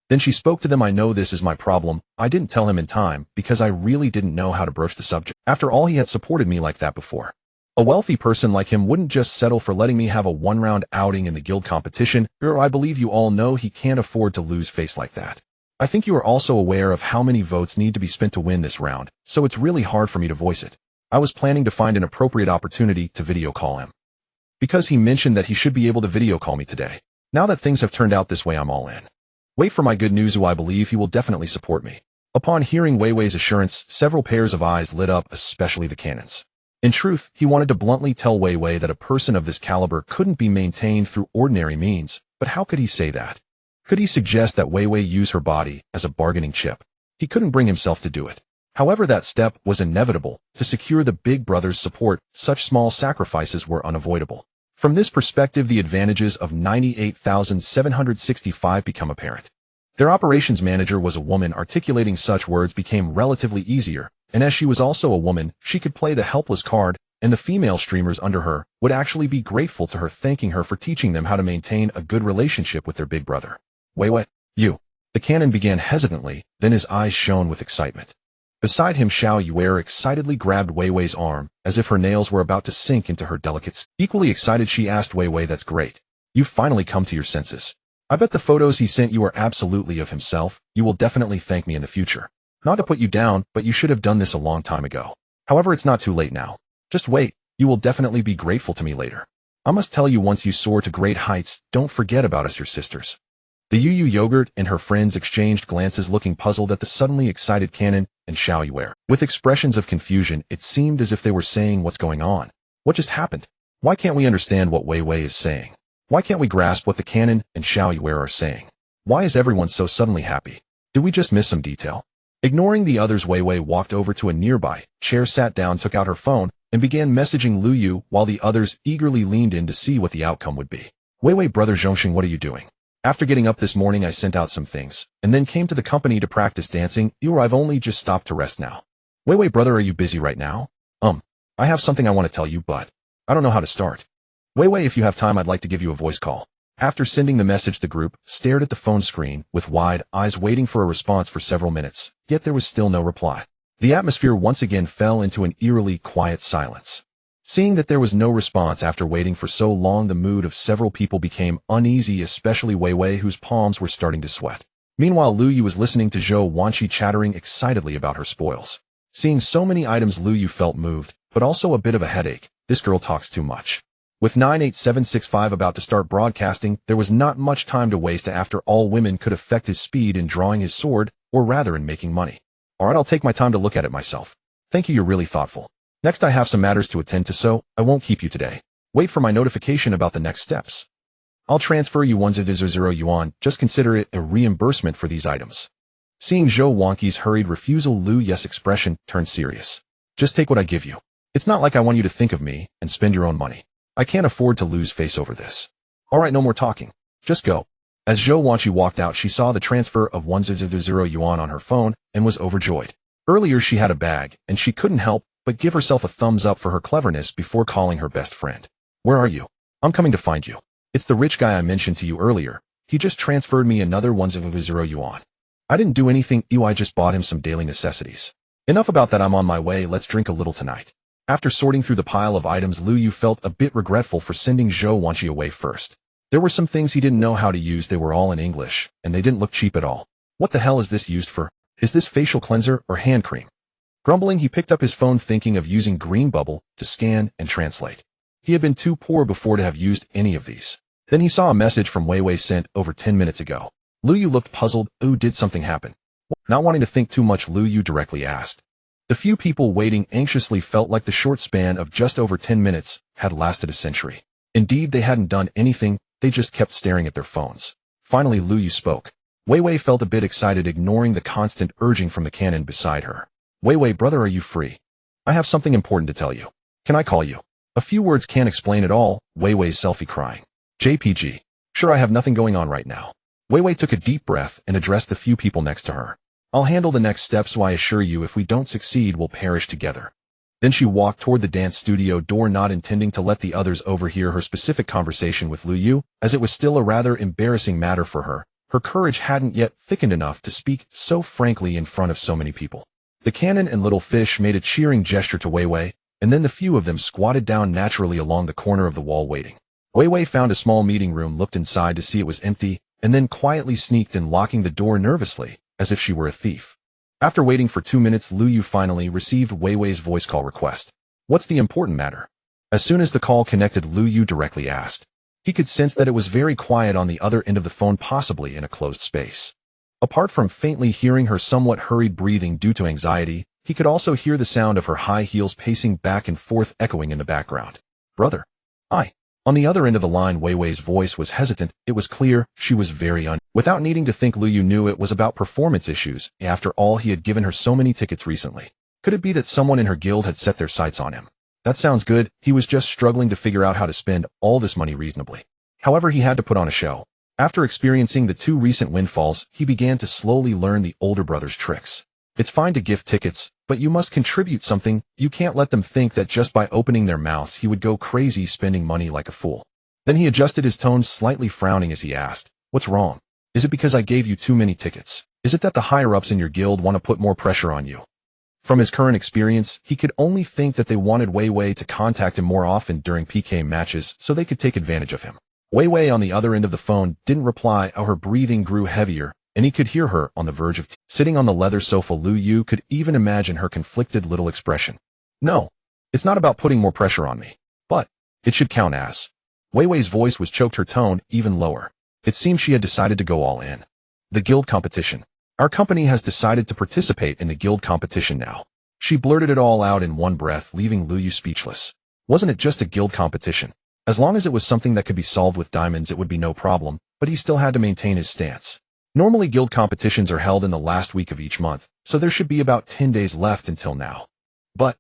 S1: Then she spoke to them. I know this is my problem. I didn't tell him in time because I really didn't know how to broach the subject. After all, he had supported me like that before. A wealthy person like him wouldn't just settle for letting me have a one-round outing in the guild competition, or I believe you all know he can't afford to lose face like that. I think you are also aware of how many votes need to be spent to win this round, so it's really hard for me to voice it. I was planning to find an appropriate opportunity to video call him. Because he mentioned that he should be able to video call me today. Now that things have turned out this way, I'm all in. Wait for my good news. I believe he will definitely support me. Upon hearing Wei Wei's assurance, several pairs of eyes lit up, especially the Cannon's. In truth, he wanted to bluntly tell Wei Wei that a person of this caliber couldn't be maintained through ordinary means, but how could he say that? Could he suggest that Wei Wei use her body as a bargaining chip? He couldn't bring himself to do it. However, that step was inevitable. To secure the big brother's support, such small sacrifices were unavoidable. From this perspective, the advantages of 98,765 become apparent. Their operations manager was a woman. Articulating such words became relatively easier, and as she was also a woman, she could play the helpless card, and the female streamers under her would actually be grateful to her, thanking her for teaching them how to maintain a good relationship with their big brother. Wei, you. The canon began hesitantly, then his eyes shone with excitement. Beside him, Xiao Yuer excitedly grabbed Weiwei's arm, as if her nails were about to sink into her delicate skin. Equally excited, she asked Weiwei, "That's great. You've finally come to your senses. I bet the photos he sent you are absolutely of himself. You will definitely thank me in the future. Not to put you down, but you should have done this a long time ago. However, it's not too late now. Just wait, you will definitely be grateful to me later. I must tell you, once you soar to great heights, don't forget about us, your sisters." The Yu Yogurt and her friends exchanged glances, looking puzzled at the suddenly excited canon and Xiao Yuer. With expressions of confusion, it seemed as if they were saying, "What's going on? What just happened? Why can't we understand what Weiwei is saying? Why can't we grasp what the canon and Xiao Yuer are saying? Why is everyone so suddenly happy? Did we just miss some detail?" Ignoring the others, Weiwei walked over to a nearby chair, sat down, took out her phone, and began messaging Lu Yu while the others eagerly leaned in to see what the outcome would be. "Weiwei, brother Zhongxing, what are you doing? After getting up this morning, I sent out some things, and then came to the company to practice dancing. I've only just stopped to rest now." "Weiwei, brother, are you busy right now?" I have something I want to tell you, but I don't know how to start." "Weiwei, if you have time, I'd like to give you a voice call." After sending the message, the group stared at the phone screen with wide eyes, waiting for a response for several minutes, yet there was still no reply. The atmosphere once again fell into an eerily quiet silence. Seeing that there was no response after waiting for so long, the mood of several people became uneasy, especially Weiwei, whose palms were starting to sweat. Meanwhile, Lu Yu was listening to Zhou Wanqi chattering excitedly about her spoils. Seeing so many items, Lu Yu felt moved, but also a bit of a headache. This girl talks too much. With 98765 about to start broadcasting, there was not much time to waste. After all, women could affect his speed in drawing his sword, or rather in making money. "Alright, I'll take my time to look at it myself. Thank you, you're really thoughtful. Next, I have some matters to attend to, so I won't keep you today. Wait for my notification about the next steps. I'll transfer you 100 yuan, just consider it a reimbursement for these items." Seeing Zhou Wanqi's hurried refusal, Lu Yu's expression turned serious. "Just take what I give you. It's not like I want you to think of me and spend your own money. I can't afford to lose face over this. Alright, no more talking. Just go." As Zhou Wanqi walked out, she saw the transfer of 100 yuan on her phone and was overjoyed. Earlier she had a bag, and she couldn't help but give herself a thumbs up for her cleverness before calling her best friend. "Where are you? I'm coming to find you. It's the rich guy I mentioned to you earlier. He just transferred me another 100 yuan. I didn't do anything, I just bought him some daily necessities. Enough about that, I'm on my way, let's drink a little tonight." After sorting through the pile of items, Lu Yu felt a bit regretful for sending Zhou Wanqi away first. There were some things he didn't know how to use, they were all in English, and they didn't look cheap at all. What the hell is this used for? Is this facial cleanser or hand cream? Grumbling, he picked up his phone, thinking of using Green Bubble to scan and translate. He had been too poor before to have used any of these. Then he saw a message from Weiwei sent over 10 minutes ago. Lu Yu looked puzzled. Did something happen? Not wanting to think too much, Lu Yu directly asked. The few people waiting anxiously felt like the short span of just over 10 minutes had lasted a century. Indeed, they hadn't done anything, they just kept staring at their phones. Finally, Lu Yu spoke. Weiwei felt a bit excited, ignoring the constant urging from the canon beside her. "Weiwei, brother, are you free? I have something important to tell you. Can I call you?" A few words can't explain it all, Weiwei's selfie crying. "JPG. Sure, I have nothing going on right now." Weiwei took a deep breath and addressed the few people next to her. "I'll handle the next steps, so I assure you, if we don't succeed, we'll perish together." Then she walked toward the dance studio door, not intending to let the others overhear her specific conversation with Lu Yu, as it was still a rather embarrassing matter for her. Her courage hadn't yet thickened enough to speak so frankly in front of so many people. The canon and little fish made a cheering gesture to Weiwei, and then the few of them squatted down naturally along the corner of the wall waiting. Weiwei found a small meeting room, looked inside to see it was empty, and then quietly sneaked in, locking the door nervously, as if she were a thief. After waiting for 2 minutes, Lu Yu finally received Weiwei's voice call request. "What's the important matter?" As soon as the call connected, Lu Yu directly asked. He could sense that it was very quiet on the other end of the phone, possibly in a closed space. Apart from faintly hearing her somewhat hurried breathing due to anxiety, he could also hear the sound of her high heels pacing back and forth echoing in the background. "Brother. On the other end of the line, Weiwei's voice was hesitant. It was clear she was very Without needing to think, Lu Yu knew it was about performance issues. After all, he had given her so many tickets recently. Could it be that someone in her guild had set their sights on him? That sounds good. He was just struggling to figure out how to spend all this money reasonably. However, he had to put on a show. After experiencing the 2 recent windfalls, he began to slowly learn the older brother's tricks. It's fine to gift tickets, But you must contribute something. You can't let them think that just by opening their mouths he would go crazy spending money like a fool. Then he adjusted his tone, slightly frowning as he asked, "What's wrong? Is it because I gave you too many tickets? Is it that the higher-ups in your guild want to put more pressure on you?" From his current experience, he could only think that they wanted Wei Wei to contact him more often during PK matches so they could take advantage of him. Wei Wei on the other end of the phone didn't reply, or her breathing grew heavier, and he could hear her on the verge of tears. Sitting on the leather sofa, Lu Yu could even imagine her conflicted little expression. "No, it's not about putting more pressure on me. But it should count as..." Wei Wei's voice was choked, her tone even lower. It seemed she had decided to go all in. "The guild competition. Our company has decided to participate in the guild competition now." She blurted it all out in one breath, leaving Lu Yu speechless. Wasn't it just a guild competition? As long as it was something that could be solved with diamonds, it would be no problem, but he still had to maintain his stance. Normally guild competitions are held in the last week of each month, so there should be about 10 days left until now. But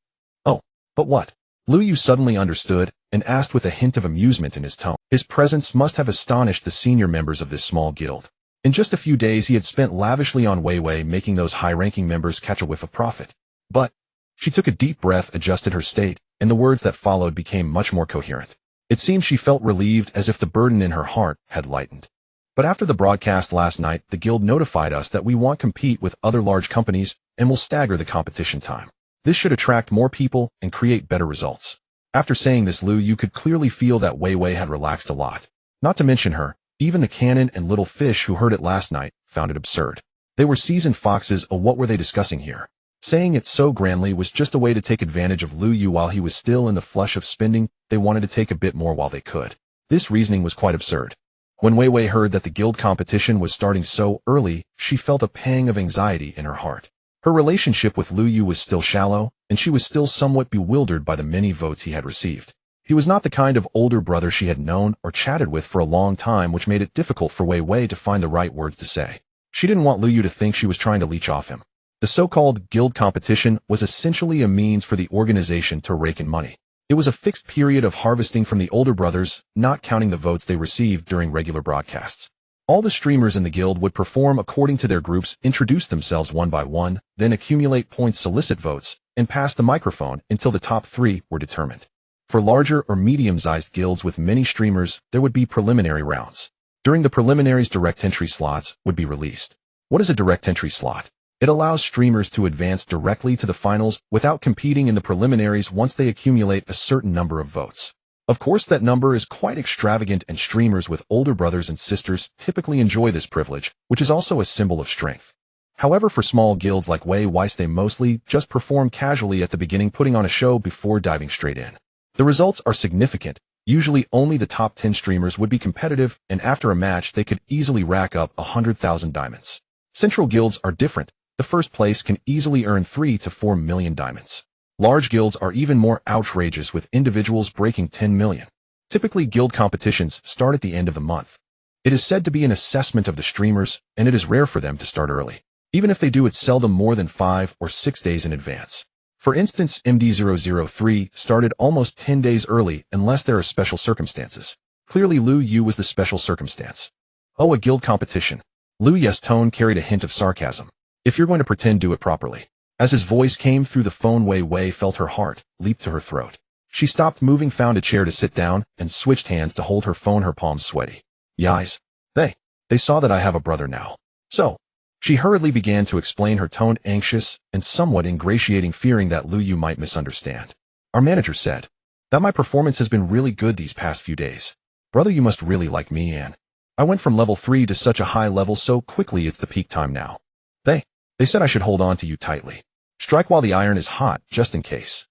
S1: what? Lu Yu suddenly understood and asked with a hint of amusement in his tone. His presence must have astonished the senior members of this small guild. In just a few days he had spent lavishly on Wei Wei, making those high-ranking members catch a whiff of profit. But she took a deep breath, adjusted her state, and the words that followed became much more coherent. It seemed she felt relieved, as if the burden in her heart had lightened. "But after the broadcast last night, the guild notified us that we won't compete with other large companies and will stagger the competition time. This should attract more people and create better results." After saying this, Lu Yu could clearly feel that Wei Wei had relaxed a lot. Not to mention her, even the cannon and little fish who heard it last night found it absurd. They were seasoned foxes, or what were they discussing here? Saying it so grandly was just a way to take advantage of Lu Yu while he was still in the flush of spending. They wanted to take a bit more while they could. This reasoning was quite absurd. When Wei Wei heard that the guild competition was starting so early, she felt a pang of anxiety in her heart. Her relationship with Lu Yu was still shallow, and she was still somewhat bewildered by the many votes he had received. He was not the kind of older brother she had known or chatted with for a long time, which made it difficult for Wei Wei to find the right words to say. She didn't want Lu Yu to think she was trying to leech off him. The so-called guild competition was essentially a means for the organization to rake in money. It was a fixed period of harvesting from the older brothers, not counting the votes they received during regular broadcasts. All the streamers in the guild would perform according to their groups, introduce themselves one by one, then accumulate points, solicit votes, and pass the microphone until the top 3 were determined. For larger or medium-sized guilds with many streamers, there would be preliminary rounds. During the preliminaries, direct entry slots would be released. What is a direct entry slot? It allows streamers to advance directly to the finals without competing in the preliminaries once they accumulate a certain number of votes. Of course, that number is quite extravagant, and streamers with older brothers and sisters typically enjoy this privilege, which is also a symbol of strength. However, for small guilds like Wei Wei's, they mostly just perform casually at the beginning, putting on a show before diving straight in. The results are significant. Usually only the top 10 streamers would be competitive, and after a match they could easily rack up 100,000 diamonds. Central guilds are different. The first place can easily earn 3 to 4 million diamonds. Large guilds are even more outrageous, with individuals breaking 10 million. Typically, guild competitions start at the end of the month. It is said to be an assessment of the streamers, and it is rare for them to start early. Even if they do, it's seldom more than 5 or 6 days in advance. For instance, MD003 started almost 10 days early unless there are special circumstances. Clearly, Lu Yu was the special circumstance. "Oh, a guild competition." Lu Yu's tone carried a hint of sarcasm. "If you're going to pretend, do it properly." As his voice came through the phone, Wei Wei felt her heart leap to her throat. She stopped moving, found a chair to sit down, and switched hands to hold her phone, her palms sweaty. "Yais. They saw that I have a brother now. So..." She hurriedly began to explain, her tone anxious and somewhat ingratiating, fearing that Lu Yu might misunderstand. "Our manager said that my performance has been really good these past few days. Brother, you must really like me, and I went from level 3 to such a high level so quickly. It's the peak time now. They said I should hold on to you tightly. Strike while the iron is hot, just in case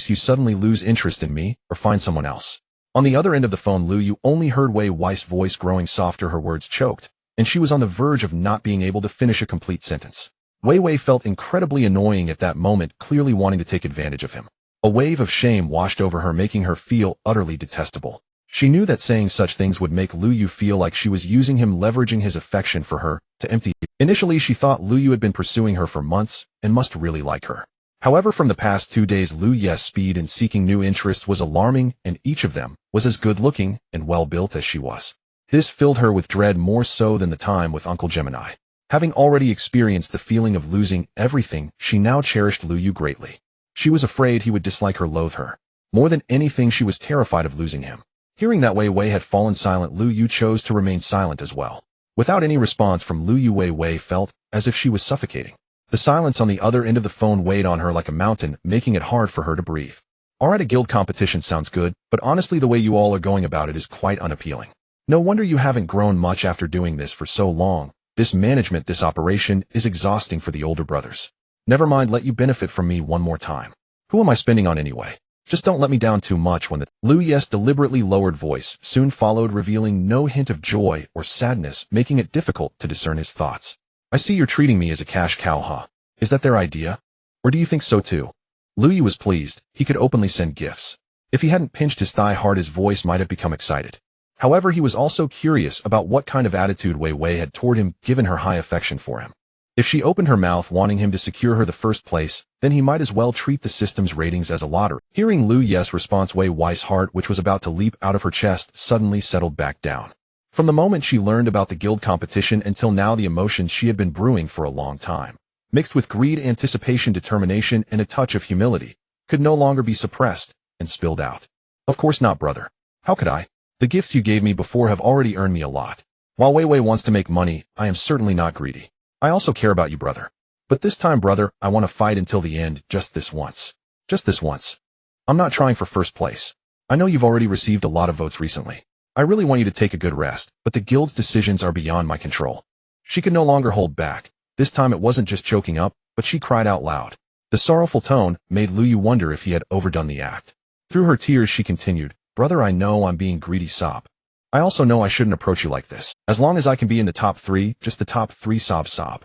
S1: you suddenly lose interest in me or find someone else." On the other end of the phone, Lu Yu only heard Wei Wei's voice growing softer, her words choked, and she was on the verge of not being able to finish a complete sentence. Wei Wei felt incredibly annoying at that moment, clearly wanting to take advantage of him. A wave of shame washed over her, making her feel utterly detestable. She knew that saying such things would make Lu Yu feel like she was using him, leveraging his affection for her to empty. Initially, she thought Lu Yu had been pursuing her for months and must really like her. However, from the past 2 days, Lu Yu's speed in seeking new interests was alarming, and each of them was as good-looking and well-built as she was. This filled her with dread, more so than the time with Uncle Gemini. Having already experienced the feeling of losing everything, she now cherished Lu Yu greatly. She was afraid he would dislike her, loathe her. More than anything, she was terrified of losing him. Hearing that Wei Wei had fallen silent, Lu Yu chose to remain silent as well. Without any response from Lu Yu, Wei Wei felt as if she was suffocating. The silence on the other end of the phone weighed on her like a mountain, making it hard for her to breathe. Alright, a guild competition sounds good, but honestly the way you all are going about it is quite unappealing. No wonder you haven't grown much after doing this for so long. This management, this operation, is exhausting for the older brothers. Never mind, let you benefit from me one more time. Who am I spending on anyway? Just don't let me down too much when the Lu Yu's deliberately lowered voice soon followed, revealing no hint of joy or sadness, making it difficult to discern his thoughts. I see you're treating me as a cash cow, huh? Is that their idea? Or do you think so too? Lu Yu was pleased. He could openly send gifts. If he hadn't pinched his thigh hard, his voice might have become excited. However, he was also curious about what kind of attitude Wei Wei had toward him, given her high affection for him. If she opened her mouth wanting him to secure her the first place, then he might as well treat the system's ratings as a lottery. Hearing Lu Yu's response, Wei Wei's heart, which was about to leap out of her chest, suddenly settled back down. From the moment she learned about the guild competition until now, the emotions she had been brewing for a long time, mixed with greed, anticipation, determination, and a touch of humility, could no longer be suppressed and spilled out. Of course not, brother. How could I? The gifts you gave me before have already earned me a lot. While Wei Wei wants to make money, I am certainly not greedy. I also care about you, brother. But this time, brother, I want to fight until the end, just this once. Just this once. I'm not trying for first place. I know you've already received a lot of votes recently. I really want you to take a good rest, but the guild's decisions are beyond my control. She could no longer hold back. This time it wasn't just choking up, but she cried out loud. The sorrowful tone made Lu Yu wonder if he had overdone the act. Through her tears she continued, brother, I know I'm being greedy, sob. I also know I shouldn't approach you like this. As long as I can be in the top 3, just the top 3, sob, sob.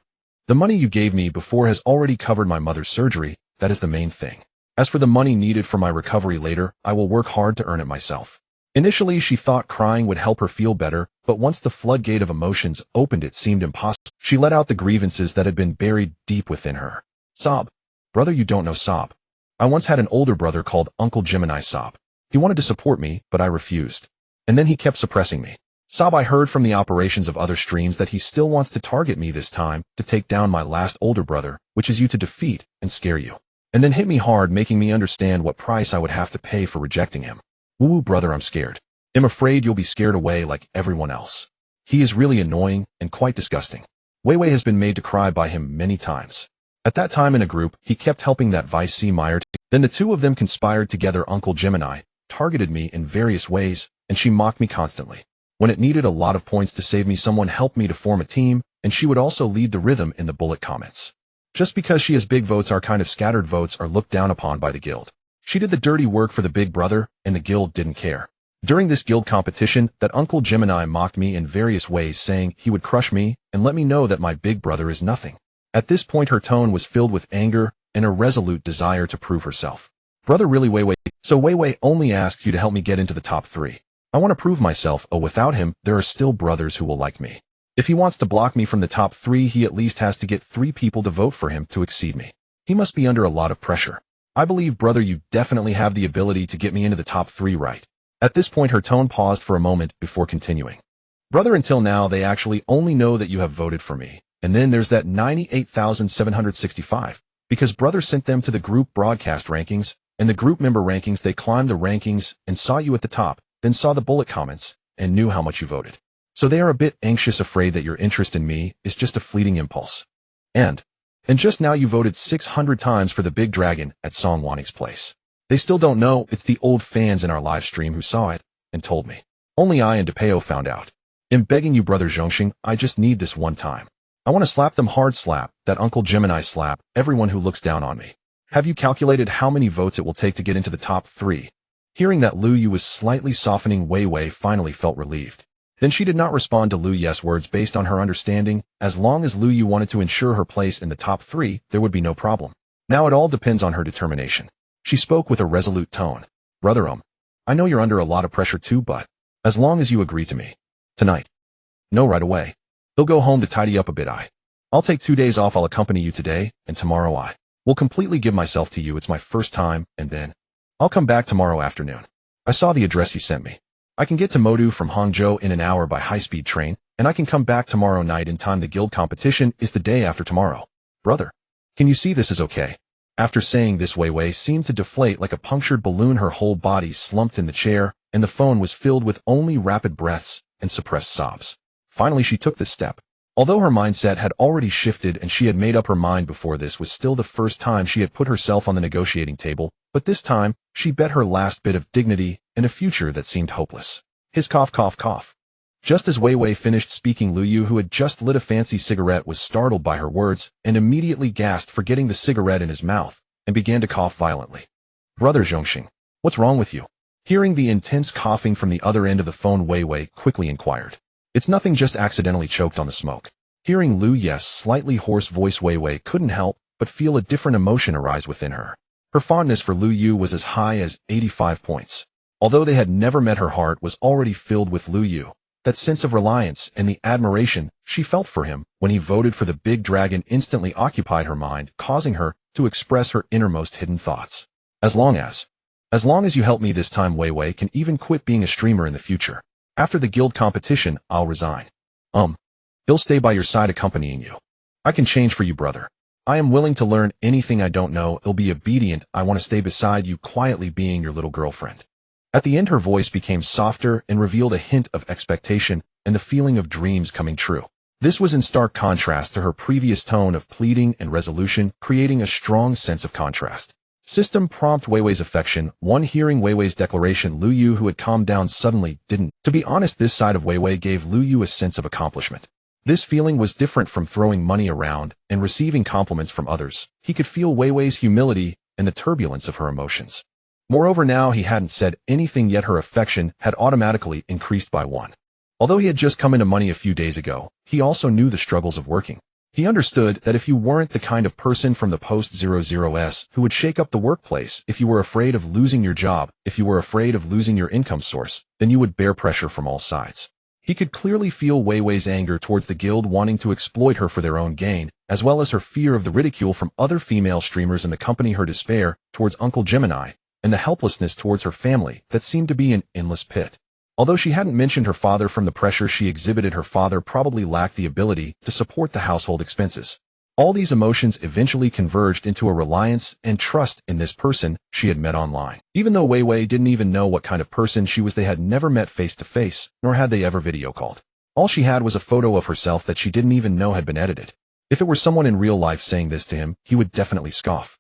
S1: The money you gave me before has already covered my mother's surgery. That is the main thing. As for the money needed for my recovery later, I will work hard to earn it myself. Initially, she thought crying would help her feel better, but once the floodgate of emotions opened, it seemed impossible. She let out the grievances that had been buried deep within her. Sob. Brother, you don't know, sob. I once had an older brother called Uncle Gemini, sob. He wanted to support me, but I refused. And then he kept suppressing me. Sob, I heard from the operations of other streams that he still wants to target me this time, to take down my last older brother, which is you, to defeat and scare you. And then hit me hard, making me understand what price I would have to pay for rejecting him. Woo, brother, I'm scared. I'm afraid you'll be scared away like everyone else. He is really annoying and quite disgusting. Wei Wei has been made to cry by him many times. At that time in a group, he kept helping that Vice C. Meyer. Then the two of them conspired together. Uncle Gemini targeted me in various ways, and she mocked me constantly. When it needed a lot of points to save me, someone helped me to form a team, and she would also lead the rhythm in the bullet comments. Just because she has big votes, our kind of scattered votes are looked down upon by the guild. She did the dirty work for the big brother, and the guild didn't care. During this guild competition, that Uncle Gemini mocked me in various ways, saying he would crush me and let me know that my big brother is nothing. At this point, her tone was filled with anger and a resolute desire to prove herself. Brother, really, Wei Wei? So Wei Wei only asks you to help me get into the top 3. I want to prove myself. Oh, without him, there are still brothers who will like me. If he wants to block me from the top 3, he at least has to get 3 people to vote for him to exceed me. He must be under a lot of pressure. I believe, brother, you definitely have the ability to get me into the top 3, right? At this point, her tone paused for a moment before continuing. Brother, until now, they actually only know that you have voted for me. And then there's that 98,765. Because brother sent them to the group broadcast rankings, and the group member rankings. They climbed the rankings and saw you at the top, then saw the bullet comments, and knew how much you voted. So they are a bit anxious, afraid that your interest in me is just a fleeting impulse. And just now you voted 600 times for the big dragon at Song Wanning's place. They still don't know. It's the old fans in our live stream who saw it and told me. Only I and DePeo found out. I'm begging you, brother Zhongxing, I just need this one time. I want to slap them hard, slap that Uncle Gemini, slap everyone who looks down on me. Have you calculated how many votes it will take to get into the top 3? Hearing that Lu Yu was slightly softening, Wei Wei finally felt relieved. Then she did not respond to Lu Yu's words based on her understanding. As long as Lu Yu wanted to ensure her place in the top 3, there would be no problem. Now it all depends on her determination. She spoke with a resolute tone. Brother, I know you're under a lot of pressure too, but as long as you agree to me. Tonight. No, right away. He'll go home to tidy up a bit. I'll take 2 days off. I'll accompany you today, and tomorrow I will completely give myself to you. It's my first time, and then I'll come back tomorrow afternoon. I saw the address you sent me. I can get to Modu from Hangzhou in an hour by high-speed train, and I can come back tomorrow night in time. The guild competition is the day after tomorrow. Brother, can you see this is okay? After saying this, Wei Wei seemed to deflate like a punctured balloon. Her whole body slumped in the chair, and the phone was filled with only rapid breaths and suppressed sobs. Finally, she took this step. Although her mindset had already shifted and she had made up her mind before, this was still the first time she had put herself on the negotiating table, but this time, she bet her last bit of dignity and a future that seemed hopeless. His cough, cough, cough. Just as Wei Wei finished speaking, Lu Yu, who had just lit a fancy cigarette, was startled by her words and immediately gasped, forgetting the cigarette in his mouth, and began to cough violently. Brother Zhongxing, what's wrong with you? Hearing the intense coughing from the other end of the phone, Wei Wei quickly inquired. It's nothing, just accidentally choked on the smoke. Hearing Lu Yu's slightly hoarse voice, Wei Wei couldn't help but feel a different emotion arise within her. Her fondness for Lu Yu was as high as 85 points. Although they had never met, her heart was already filled with Lu Yu. That sense of reliance and the admiration she felt for him when he voted for the big dragon instantly occupied her mind, causing her to express her innermost hidden thoughts. As long as you help me this time, Wei Wei can even quit being a streamer in the future. After the guild competition, I'll resign. He'll stay by your side accompanying you. I can change for you, brother. I am willing to learn anything I don't know. I'll be obedient. I want to stay beside you, quietly being your little girlfriend. At the end, her voice became softer and revealed a hint of expectation and the feeling of dreams coming true. This was in stark contrast to her previous tone of pleading and resolution, creating a strong sense of contrast. System prompt Wei Wei's affection. One, hearing Wei Wei's declaration, Lu Yu, who had calmed down suddenly, didn't. To be honest, this side of Wei Wei gave Lu Yu a sense of accomplishment. This feeling was different from throwing money around and receiving compliments from others. He could feel Wei Wei's humility and the turbulence of her emotions. Moreover, now he hadn't said anything yet, her affection had automatically increased by 1. Although he had just come into money a few days ago, he also knew the struggles of working. He understood that if you weren't the kind of person from the post-00s who would shake up the workplace, if you were afraid of losing your job, if you were afraid of losing your income source, then you would bear pressure from all sides. He could clearly feel Wei Wei's anger towards the guild wanting to exploit her for their own gain, as well as her fear of the ridicule from other female streamers in the company, her despair towards Uncle Gemini, and the helplessness towards her family that seemed to be an endless pit. Although she hadn't mentioned her father, from the pressure she exhibited, her father probably lacked the ability to support the household expenses. All these emotions eventually converged into a reliance and trust in this person she had met online. Even though Wei Wei didn't even know what kind of person she was, they had never met face to face, nor had they ever video called. All she had was a photo of herself that she didn't even know had been edited. If it were someone in real life saying this to him, he would definitely scoff.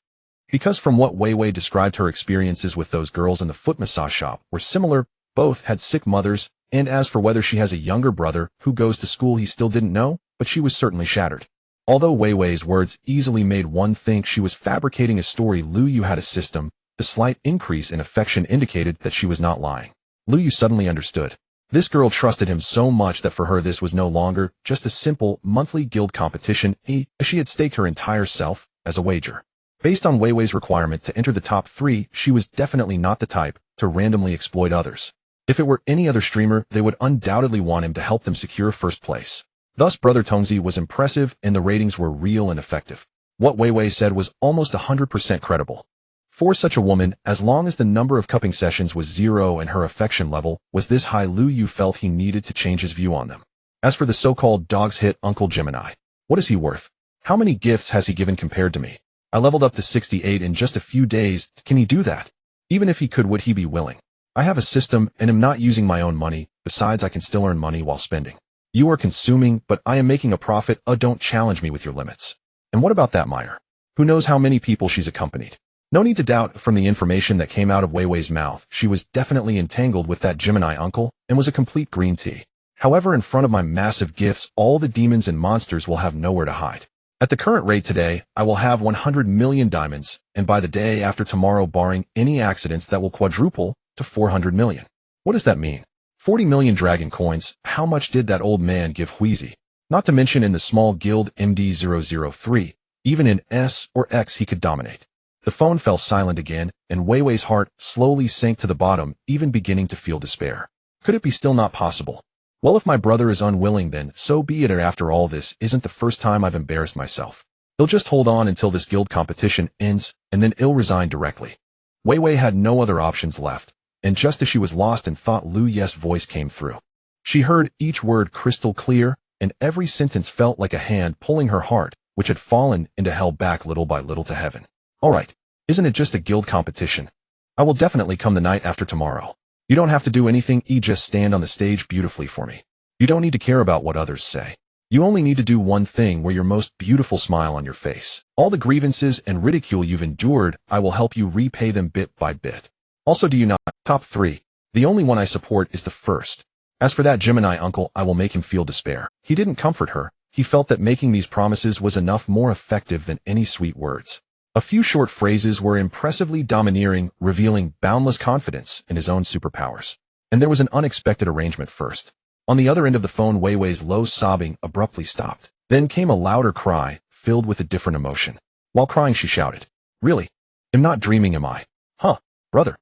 S1: Because from what Wei Wei described, her experiences with those girls in the foot massage shop were similar. Both had sick mothers, and as for whether she has a younger brother who goes to school, he still didn't know, but she was certainly shattered. Although Wei Wei's words easily made one think she was fabricating a story, Lu Yu had a system. The slight increase in affection indicated that she was not lying. Lu Yu suddenly understood. This girl trusted him so much that for her this was no longer just a simple monthly guild competition. She had staked her entire self as a wager. Based on Wei Wei's requirement to enter the top 3, she was definitely not the type to randomly exploit others. If it were any other streamer, they would undoubtedly want him to help them secure first place. Thus, Brother Tongzi was impressive and the ratings were real and effective. What Wei Wei said was almost 100% credible. For such a woman, as long as the number of cupping sessions was 0 and her affection level was this high, Lu Yu felt he needed to change his view on them. As for the so-called dog's hit Uncle Gemini, what is he worth? How many gifts has he given compared to me? I leveled up to 68 in just a few days. Can he do that? Even if he could, would he be willing? I have a system and am not using my own money. Besides, I can still earn money while spending. You are consuming, but I am making a profit. Don't challenge me with your limits. And what about that Meyer? Who knows how many people she's accompanied? No need to doubt from the information that came out of Wei Wei's mouth, she was definitely entangled with that Gemini uncle and was a complete green tea. However, in front of my massive gifts, all the demons and monsters will have nowhere to hide. At the current rate today, I will have 100 million diamonds, and by the day after tomorrow, barring any accidents, that will quadruple to 400 million. What does that mean? 40 million dragon coins. How much did that old man give Huizi? Not to mention in the small guild MD003, even in S or X he could dominate. The phone fell silent again, and Wei Wei's heart slowly sank to the bottom, even beginning to feel despair. Could it be still not possible? Well, if my brother is unwilling, then so be it. After all, this isn't the first time I've embarrassed myself. He'll just hold on until this guild competition ends, and then he'll resign directly. Wei Wei had no other options left, and just as she was lost in thought, Lu Ye's voice came through. She heard each word crystal clear, and every sentence felt like a hand pulling her heart, which had fallen into hell, back little by little to heaven. All right, isn't it just a guild competition? I will definitely come the night after tomorrow. You don't have to do anything, just stand on the stage beautifully for me. You don't need to care about what others say. You only need to do one thing: wear your most beautiful smile on your face. All the grievances and ridicule you've endured, I will help you repay them bit by bit. Also, do you not? Top 3. The only one I support is the first. As for that Gemini uncle, I will make him feel despair. He didn't comfort her. He felt that making these promises was enough, more effective than any sweet words. A few short phrases were impressively domineering, revealing boundless confidence in his own superpowers. And there was an unexpected arrangement first. On the other end of the phone, Wei Wei's low sobbing abruptly stopped. Then came a louder cry, filled with a different emotion. While crying, she shouted, "Really? I'm not dreaming, am I? Huh, brother?"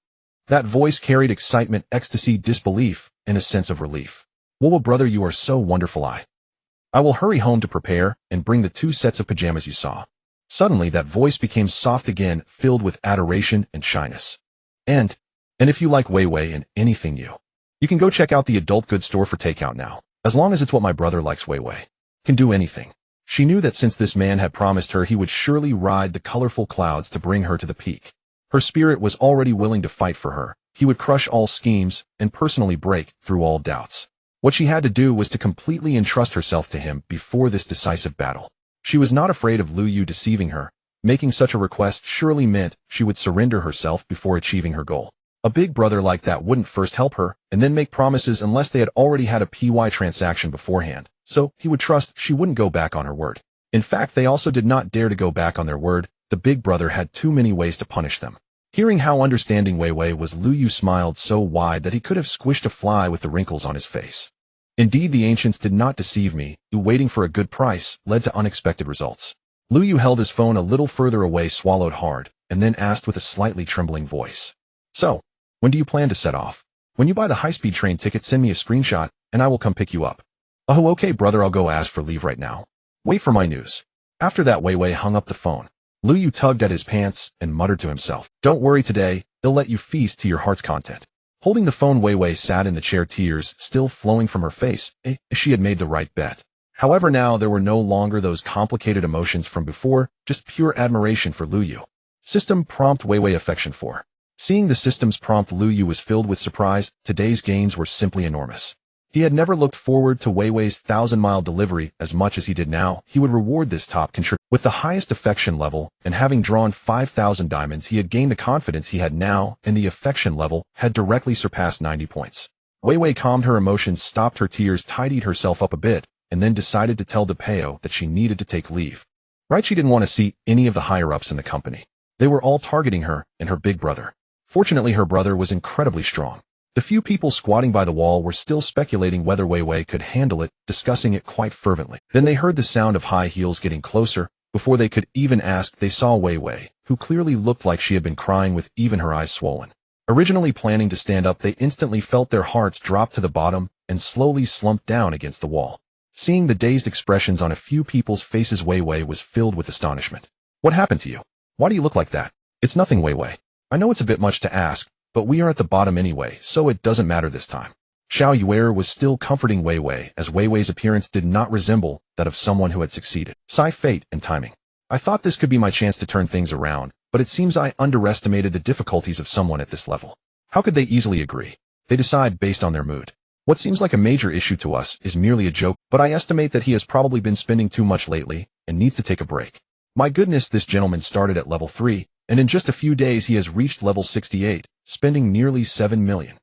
S1: That voice carried excitement, ecstasy, disbelief, and a sense of relief. "Whoa, brother, you are so wonderful. I will hurry home to prepare and bring the 2 sets of pajamas you saw." Suddenly, that voice became soft again, filled with adoration and shyness. And if you like Wei Wei and anything you can go check out the adult goods store for takeout now. As long as it's what my brother likes, Wei Wei can do anything. She knew that since this man had promised her, he would surely ride the colorful clouds to bring her to the peak. Her spirit was already willing to fight for her. He would crush all schemes and personally break through all doubts. What she had to do was to completely entrust herself to him before this decisive battle. She was not afraid of Lu Yu deceiving her. Making such a request surely meant she would surrender herself before achieving her goal. A big brother like that wouldn't first help her and then make promises unless they had already had a PY transaction beforehand, so he would trust she wouldn't go back on her word. In fact, they also did not dare to go back on their word. The big brother had too many ways to punish them. Hearing how understanding Wei Wei was, Lu Yu smiled so wide that he could have squished a fly with the wrinkles on his face. Indeed, the ancients did not deceive me. Waiting for a good price led to unexpected results. Lu Yu held his phone a little further away, swallowed hard, and then asked with a slightly trembling voice, "So, when do you plan to set off? When you buy the high-speed train ticket, send me a screenshot, and I will come pick you up." "Oh, okay, brother, I'll go ask for leave right now. Wait for my news." After that, Wei Wei hung up the phone. Lu Yu tugged at his pants and muttered to himself, "Don't worry today, they'll let you feast to your heart's content." Holding the phone, Wei Wei sat in the chair, tears still flowing from her face. She had made the right bet. However, now there were no longer those complicated emotions from before, just pure admiration for Lu Yu. System prompt Wei Wei affection for. Seeing the system's prompt, Lu Yu was filled with surprise. Today's gains were simply enormous. He had never looked forward to Wei Wei's 1,000-mile delivery as much as he did now. He would reward this top contributor with the highest affection level, and having drawn 5,000 diamonds, he had gained the confidence he had now, and the affection level had directly surpassed 90 points. Wei Wei calmed her emotions, stopped her tears, tidied herself up a bit, and then decided to tell DePeo that she needed to take leave. Right, she didn't want to see any of the higher-ups in the company. They were all targeting her and her big brother. Fortunately, her brother was incredibly strong. The few people squatting by the wall were still speculating whether Wei Wei could handle it, discussing it quite fervently. Then they heard the sound of high heels getting closer. Before they could even ask, they saw Wei Wei, who clearly looked like she had been crying with even her eyes swollen. Originally planning to stand up, they instantly felt their hearts drop to the bottom and slowly slumped down against the wall. Seeing the dazed expressions on a few people's faces, Wei Wei was filled with astonishment. "What happened to you? Why do you look like that?" "It's nothing, Wei Wei. I know it's a bit much to ask, but we are at the bottom anyway, so it doesn't matter this time." Xiao Yuer was still comforting Wei Wei, as Wei Wei's appearance did not resemble that of someone who had succeeded. "Sigh, fate and timing. I thought this could be my chance to turn things around, but it seems I underestimated the difficulties of someone at this level. How could they easily agree? They decide based on their mood. What seems like a major issue to us is merely a joke, but I estimate that he has probably been spending too much lately and needs to take a break. My goodness, this gentleman started at level 3, and in just a few days he has reached level 68, spending nearly 7 million.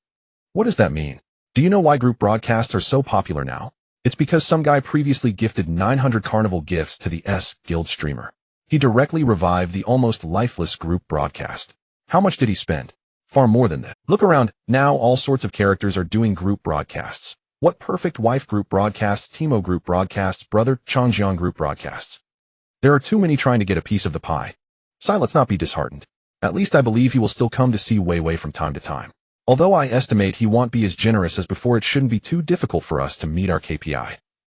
S1: What does that mean? Do you know why group broadcasts are so popular now? It's because some guy previously gifted 900 carnival gifts to the Guild streamer. He directly revived the almost lifeless group broadcast. How much did he spend? Far more than that. Look around, now all sorts of characters are doing group broadcasts. What Perfect Wife group broadcasts, Timo group broadcasts, Brother Changjiang group broadcasts. There are too many trying to get a piece of the pie. Sai, let's not be disheartened. At least I believe he will still come to see Wei Wei from time to time. Although I estimate he won't be as generous as before, it shouldn't be too difficult for us to meet our KPI.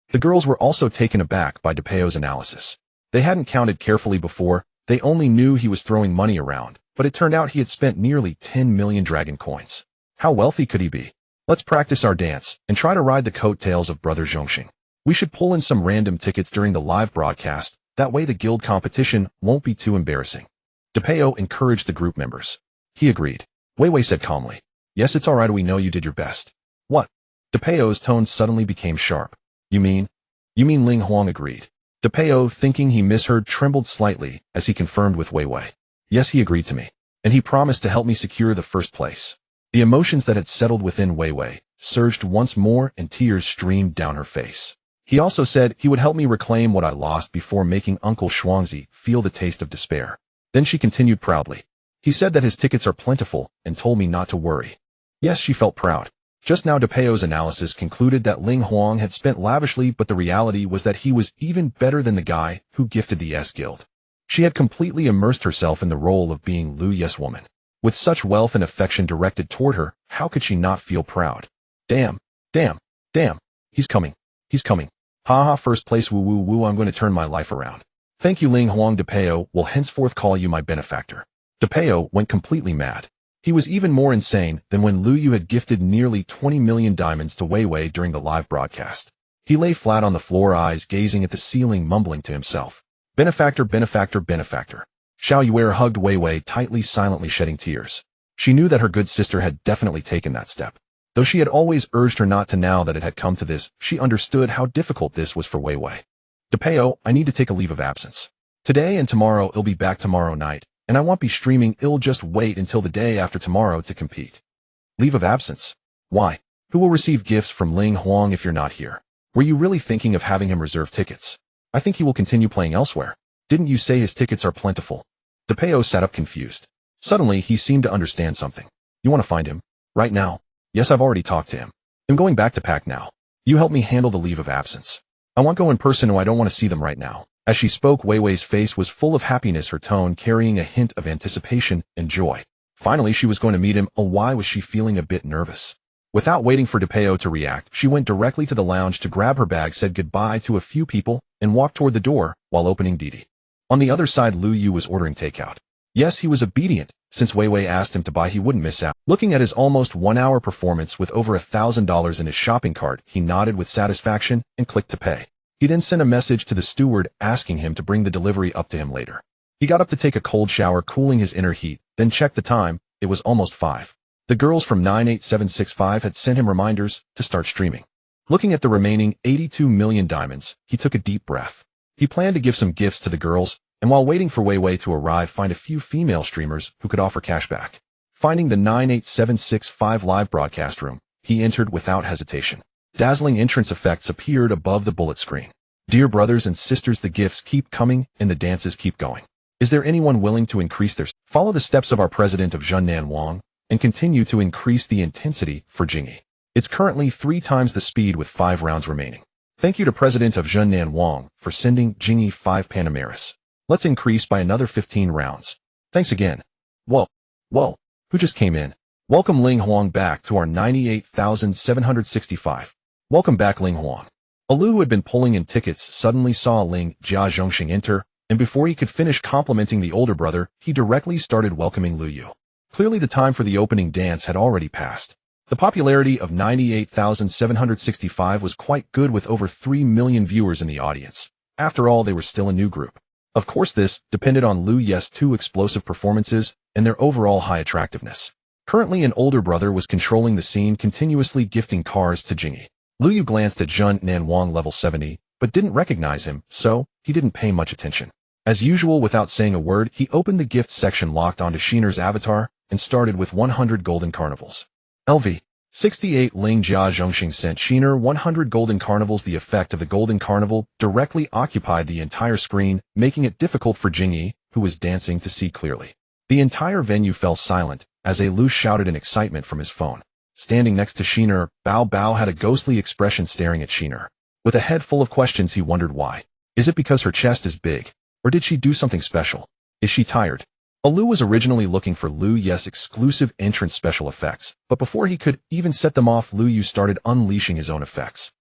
S1: The girls were also taken aback by DePeo's analysis. They hadn't counted carefully before, they only knew he was throwing money around, but it turned out he had spent nearly 10 million dragon coins. How wealthy could he be? Let's practice our dance and try to ride the coattails of Brother Zhongxing. We should pull in some random tickets during the live broadcast, that way the guild competition won't be too embarrassing. DePeo encouraged the group members. He agreed. Wei Wei said calmly. Yes, it's alright, we know you did your best. What? DePeo's tone suddenly became sharp. You mean Ling Huang agreed. DePeo, thinking he misheard, trembled slightly as he confirmed with Wei Wei. Yes, he agreed to me. And he promised to help me secure the first place. The emotions that had settled within Wei Wei surged once more and tears streamed down her face. He also said he would help me reclaim what I lost before making Uncle Shuangzi feel the taste of despair. Then she continued proudly. He said that his tickets are plentiful and told me not to worry. Yes, she felt proud. Just now DePeo's analysis concluded that Ling Huang had spent lavishly, but the reality was that he was even better than the guy who gifted the S Guild. She had completely immersed herself in the role of being Lu Yes woman. With such wealth and affection directed toward her, how could she not feel proud? Damn. He's coming. Haha, first place, woo woo woo, I'm going to turn my life around. Thank you, Ling Huang. DePeo will henceforth call you my benefactor. DePeo went completely mad. He was even more insane than when Lu Yu had gifted nearly 20 million diamonds to Wei Wei during the live broadcast. He lay flat on the floor, eyes gazing at the ceiling, mumbling to himself. Benefactor. Xiao Yuer hugged Wei Wei tightly, silently shedding tears. She knew that her good sister had definitely taken that step. Though she had always urged her not to, now that it had come to this, she understood how difficult this was for Wei Wei. DePeo, I need to take a leave of absence. Today and tomorrow, I'll be back tomorrow night. And I won't be streaming, I'll just wait until the day after tomorrow to compete. Leave of absence? Why? Who will receive gifts from Ling Huang if you're not here? Were you really thinking of having him reserve tickets? I think he will continue playing elsewhere. Didn't you say his tickets are plentiful? DePeo sat up confused. Suddenly, he seemed to understand something. You want to find him? Right now? Yes, I've already talked to him. I'm going back to Pack now. You help me handle the leave of absence. I want to go in person, or I don't want to see them right now. As she spoke, Wei Wei's face was full of happiness, her tone carrying a hint of anticipation and joy. Finally, she was going to meet him. Oh, why was she feeling a bit nervous? Without waiting for DePeo to react, she went directly to the lounge to grab her bag, said goodbye to a few people, and walked toward the door while opening Didi. On the other side, Lu Yu was ordering takeout. Yes, he was obedient. Since Wei Wei asked him to buy, he wouldn't miss out. Looking at his almost 1 hour performance with over $1,000 in his shopping cart, he nodded with satisfaction and clicked to pay. He then sent a message to the steward asking him to bring the delivery up to him later. He got up to take a cold shower, cooling his inner heat, then checked the time. It was almost 5. The girls from 98765 had sent him reminders to start streaming. Looking at the remaining 82 million diamonds, he took a deep breath. He planned to give some gifts to the girls, and while waiting for Wei Wei to arrive, find a few female streamers who could offer cashback. Finding the 98765 live broadcast room, he entered without hesitation. Dazzling entrance effects appeared above the bullet screen. Dear brothers and sisters, the gifts keep coming and the dances keep going. Is there anyone willing to increase their... Follow the steps of our president of Zhunnan Wang and continue to increase the intensity for Jingyi. It's currently 3 times the speed with 5 rounds remaining. Thank you to President of Zhunnan Wang for sending Jingyi 5 Panameras. Let's increase by another 15 rounds. Thanks again. Whoa. Who just came in? Welcome Ling Huang back to our 98,765. Welcome back, Ling Huang. Alu, who had been pulling in tickets, suddenly saw Ling Jia Zhongxing enter, and before he could finish complimenting the older brother, he directly started welcoming Lu Yu. Clearly the time for the opening dance had already passed. The popularity of 98,765 was quite good, with over 3 million viewers in the audience. After all, they were still a new group. Of course, this depended on Lu Yes' 2 explosive performances and their overall high attractiveness. Currently, an older brother was controlling the scene, continuously gifting cars to Jingyi. Lu Yu glanced at Zhunnan Wang level 70, but didn't recognize him, so he didn't pay much attention. As usual, without saying a word, he opened the gift section, locked onto Sheener's avatar, and started with 100 golden carnivals. LV 68 Ling Jia Zhongxing sent Sheener 100 golden carnivals. The effect of the golden carnival directly occupied the entire screen, making it difficult for Jingyi, who was dancing, to see clearly. The entire venue fell silent as Lu shouted in excitement from his phone. Standing next to Sheener, Bao Bao had a ghostly expression, staring at Sheener. With a head full of questions, he wondered why. Is it because her chest is big? Or did she do something special? Is she tired? Alu was originally looking for Lu Yes' exclusive entrance special effects, but before he could even set them off, Lu Yu started unleashing his own effects.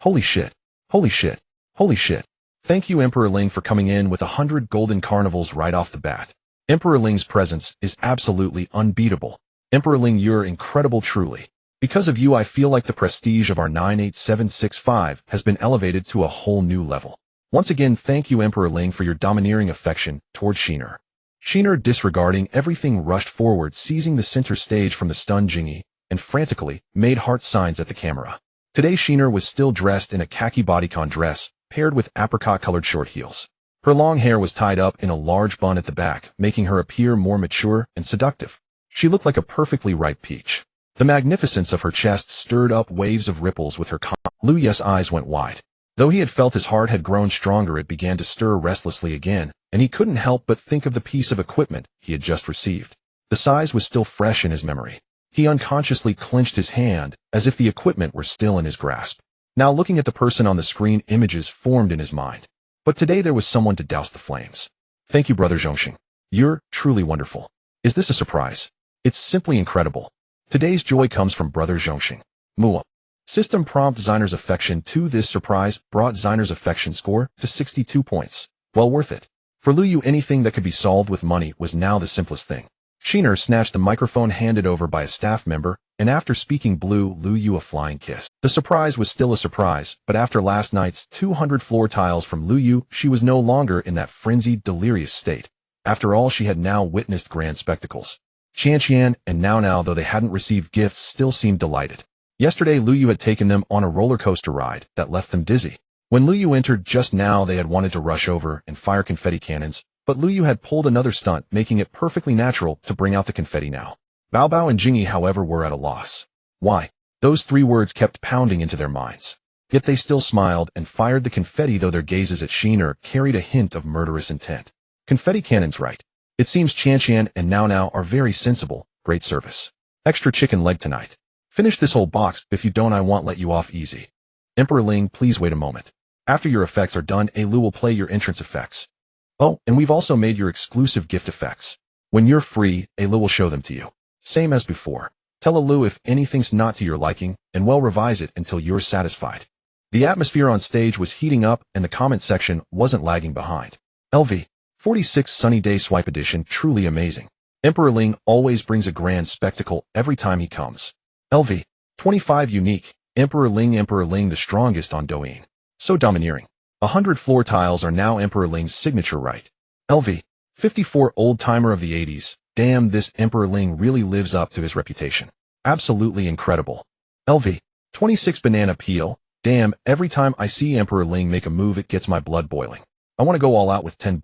S1: Holy shit. Thank you, Emperor Ling, for coming in with 100 golden carnivals right off the bat. Emperor Ling's presence is absolutely unbeatable. Emperor Ling, you're incredible, truly. Because of you, I feel like the prestige of our 98765 has been elevated to a whole new level. Once again, thank you Emperor Ling for your domineering affection toward Sheener. Sheener, disregarding everything, rushed forward, seizing the center stage from the stunned Jingyi, and frantically made heart signs at the camera. Today Sheener was still dressed in a khaki bodycon dress, paired with apricot-colored short heels. Her long hair was tied up in a large bun at the back, making her appear more mature and seductive. She looked like a perfectly ripe peach. The magnificence of her chest stirred up waves of ripples with her Lu Yes's eyes went wide. Though he had felt his heart had grown stronger, it began to stir restlessly again, and he couldn't help but think of the piece of equipment he had just received. The size was still fresh in his memory. He unconsciously clenched his hand, as if the equipment were still in his grasp. Now looking at the person on the screen, images formed in his mind. But today there was someone to douse the flames. Thank you, Brother Zhongxing. You're truly wonderful. Is this a surprise? It's simply incredible. Today's joy comes from Brother Zhongxing. Mua. System prompt. Designer's affection to this surprise brought Designer's affection score to 62 points. Well worth it. For Lu Yu, anything that could be solved with money was now the simplest thing. Sheener snatched the microphone handed over by a staff member, and after speaking, blew Lu Yu a flying kiss. The surprise was still a surprise, but after last night's 200 floor tiles from Lu Yu, she was no longer in that frenzied, delirious state. After all, she had now witnessed grand spectacles. Qian and Now, though they hadn't received gifts, still seemed delighted. Yesterday, Lu Yu had taken them on a roller coaster ride that left them dizzy. When Lu Yu entered just now, they had wanted to rush over and fire confetti cannons, but Lu Yu had pulled another stunt, making it perfectly natural to bring out the confetti now. Bao Bao and Jingyi, however, were at a loss. Why? Those three words kept pounding into their minds. Yet they still smiled and fired the confetti, though their gazes at Sheener carried a hint of murderous intent. Confetti cannons, right? It seems Qian and Now are very sensible. Great service. Extra chicken leg tonight. Finish this whole box. If you don't, I won't let you off easy. Emperor Ling, please wait a moment. After your effects are done, Lu will play your entrance effects. Oh, and we've also made your exclusive gift effects. When you're free, Lu will show them to you. Same as before. Tell Lu if anything's not to your liking, and well, revise it until you're satisfied. The atmosphere on stage was heating up, and the comment section wasn't lagging behind. LV 46 Sunny Day Swipe Edition, truly amazing. Emperor Ling always brings a grand spectacle every time he comes. LV 25 Unique. Emperor Ling the strongest on Douyin. So domineering. 100 floor tiles are now Emperor Ling's signature, right? LV 54 Old Timer of the 80s. Damn, this Emperor Ling really lives up to his reputation. Absolutely incredible. LV 26 Banana Peel. Damn, every time I see Emperor Ling make a move, it gets my blood boiling. I want to go all out with $10.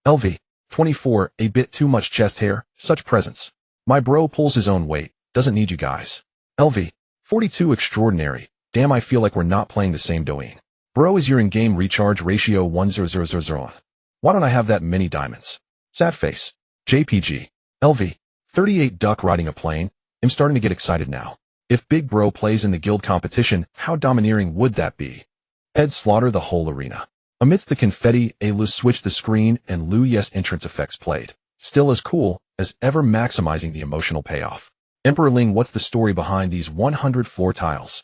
S1: LV 24 A bit too much chest hair, such presence. My bro pulls his own weight, doesn't need you guys. LV 42 Extraordinary. Damn, I feel like we're not playing the same Douyin. Bro, is your in-game recharge ratio 10000? Why don't I have that many diamonds? Sad face. JPG. LV 38 Duck riding a plane. I'm starting to get excited now. If Big Bro plays in the guild competition, how domineering would that be? Ed slaughter the whole arena. Amidst the confetti, Lu switched the screen and Lu Yes entrance effects played. Still as cool as ever, maximizing the emotional payoff. Emperor Ling, what's the story behind these 100 floor tiles?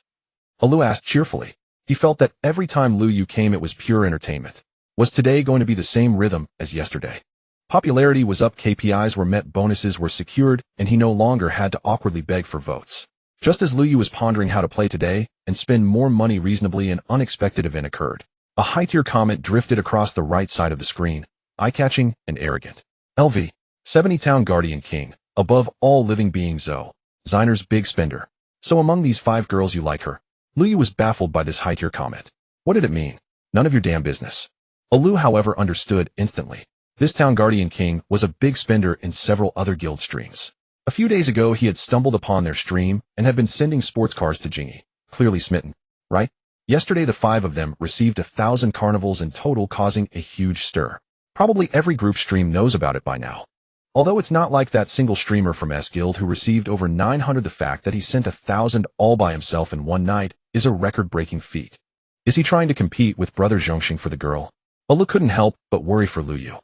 S1: Lu asked cheerfully. He felt that every time Lu Yu came, it was pure entertainment. Was today going to be the same rhythm as yesterday? Popularity was up, KPIs were met, bonuses were secured, and he no longer had to awkwardly beg for votes. Just as Lu Yu was pondering how to play today and spend more money reasonably, an unexpected event occurred. A high-tier comment drifted across the right side of the screen, eye-catching and arrogant. LV 70 Town Guardian King, above all living beings, Zoe. Designer's big spender. So among these 5 girls, you like her? Lu Yu was baffled by this high-tier comment. What did it mean? None of your damn business. Lu, however, understood instantly. This Town Guardian King was a big spender in several other guild streams. A few days ago, he had stumbled upon their stream and had been sending sports cars to Jingyi. Clearly smitten, right? Yesterday, the 5 of them received 1,000 carnivals in total, causing a huge stir. Probably every group stream knows about it by now. Although it's not like that single streamer from S Guild who received over 900, the fact that he sent 1,000 all by himself in one night is a record-breaking feat. Is he trying to compete with Brother Zhongxing for the girl? Lu couldn't help but worry for Lu Yu.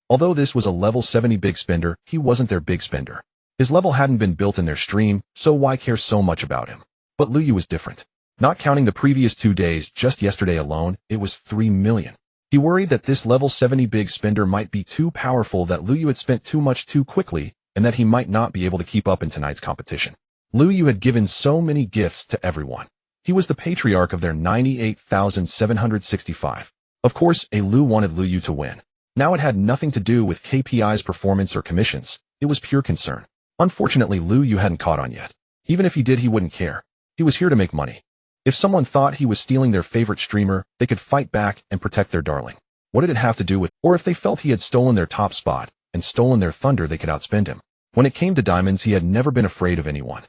S1: Although this was a level 70 big spender, he wasn't their big spender. His level hadn't been built in their stream, so why care so much about him? But Lu Yu was different. Not counting the previous 2 days, just yesterday alone, it was 3 million. He worried that this level 70 big spender might be too powerful, that Lu Yu had spent too much too quickly, and that he might not be able to keep up in tonight's competition. Lu Yu had given so many gifts to everyone. He was the patriarch of their 98,765. Of course, Lu wanted Lu Yu to win. Now it had nothing to do with KPI's performance or commissions. It was pure concern. Unfortunately, Lu Yu hadn't caught on yet. Even if he did, he wouldn't care. He was here to make money. If someone thought he was stealing their favorite streamer, they could fight back and protect their darling. What did it have to do with? Or if they felt he had stolen their top spot and stolen their thunder, they could outspend him. When it came to diamonds, he had never been afraid of anyone.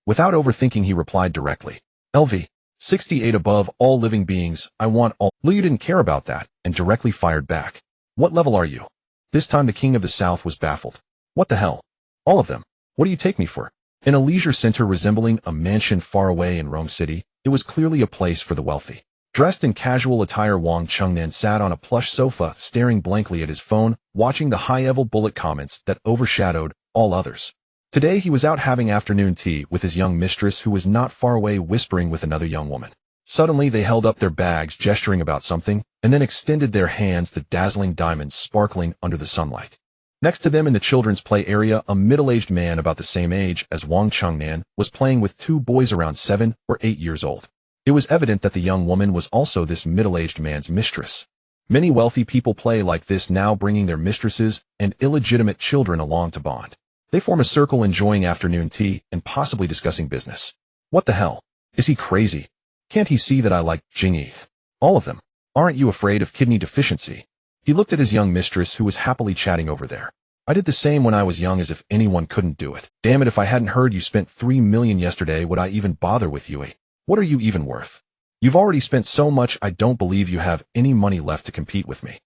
S1: Without overthinking, he replied directly. LV. 68 above all living beings, I want all. Lu Yu didn't care about that and directly fired back. What level are you? This time the king of the south was baffled. What the hell? All of them. What do you take me for? In a leisure center resembling a mansion far away in Rome City, it was clearly a place for the wealthy. Dressed in casual attire, Wang Chengnan sat on a plush sofa, staring blankly at his phone, watching the high-level bullet comments that overshadowed all others. Today he was out having afternoon tea with his young mistress, who was not far away whispering with another young woman. Suddenly they held up their bags, gesturing about something, and then extended their hands, the dazzling diamonds sparkling under the sunlight. Next to them in the children's play area, a middle-aged man about the same age as Wang Chengnan was playing with two boys around 7 or 8 years old. It was evident that the young woman was also this middle-aged man's mistress. Many wealthy people play like this now, bringing their mistresses and illegitimate children along to bond. They form a circle, enjoying afternoon tea and possibly discussing business. What the hell? Is he crazy? Can't he see that I like Jingyi? All of them. Aren't you afraid of kidney deficiency? He looked at his young mistress, who was happily chatting over there. I did the same when I was young, as if anyone couldn't do it. Damn it, if I hadn't heard you spent 3 million yesterday, would I even bother with you? What are you even worth? You've already spent so much, I don't believe you have any money left to compete with me.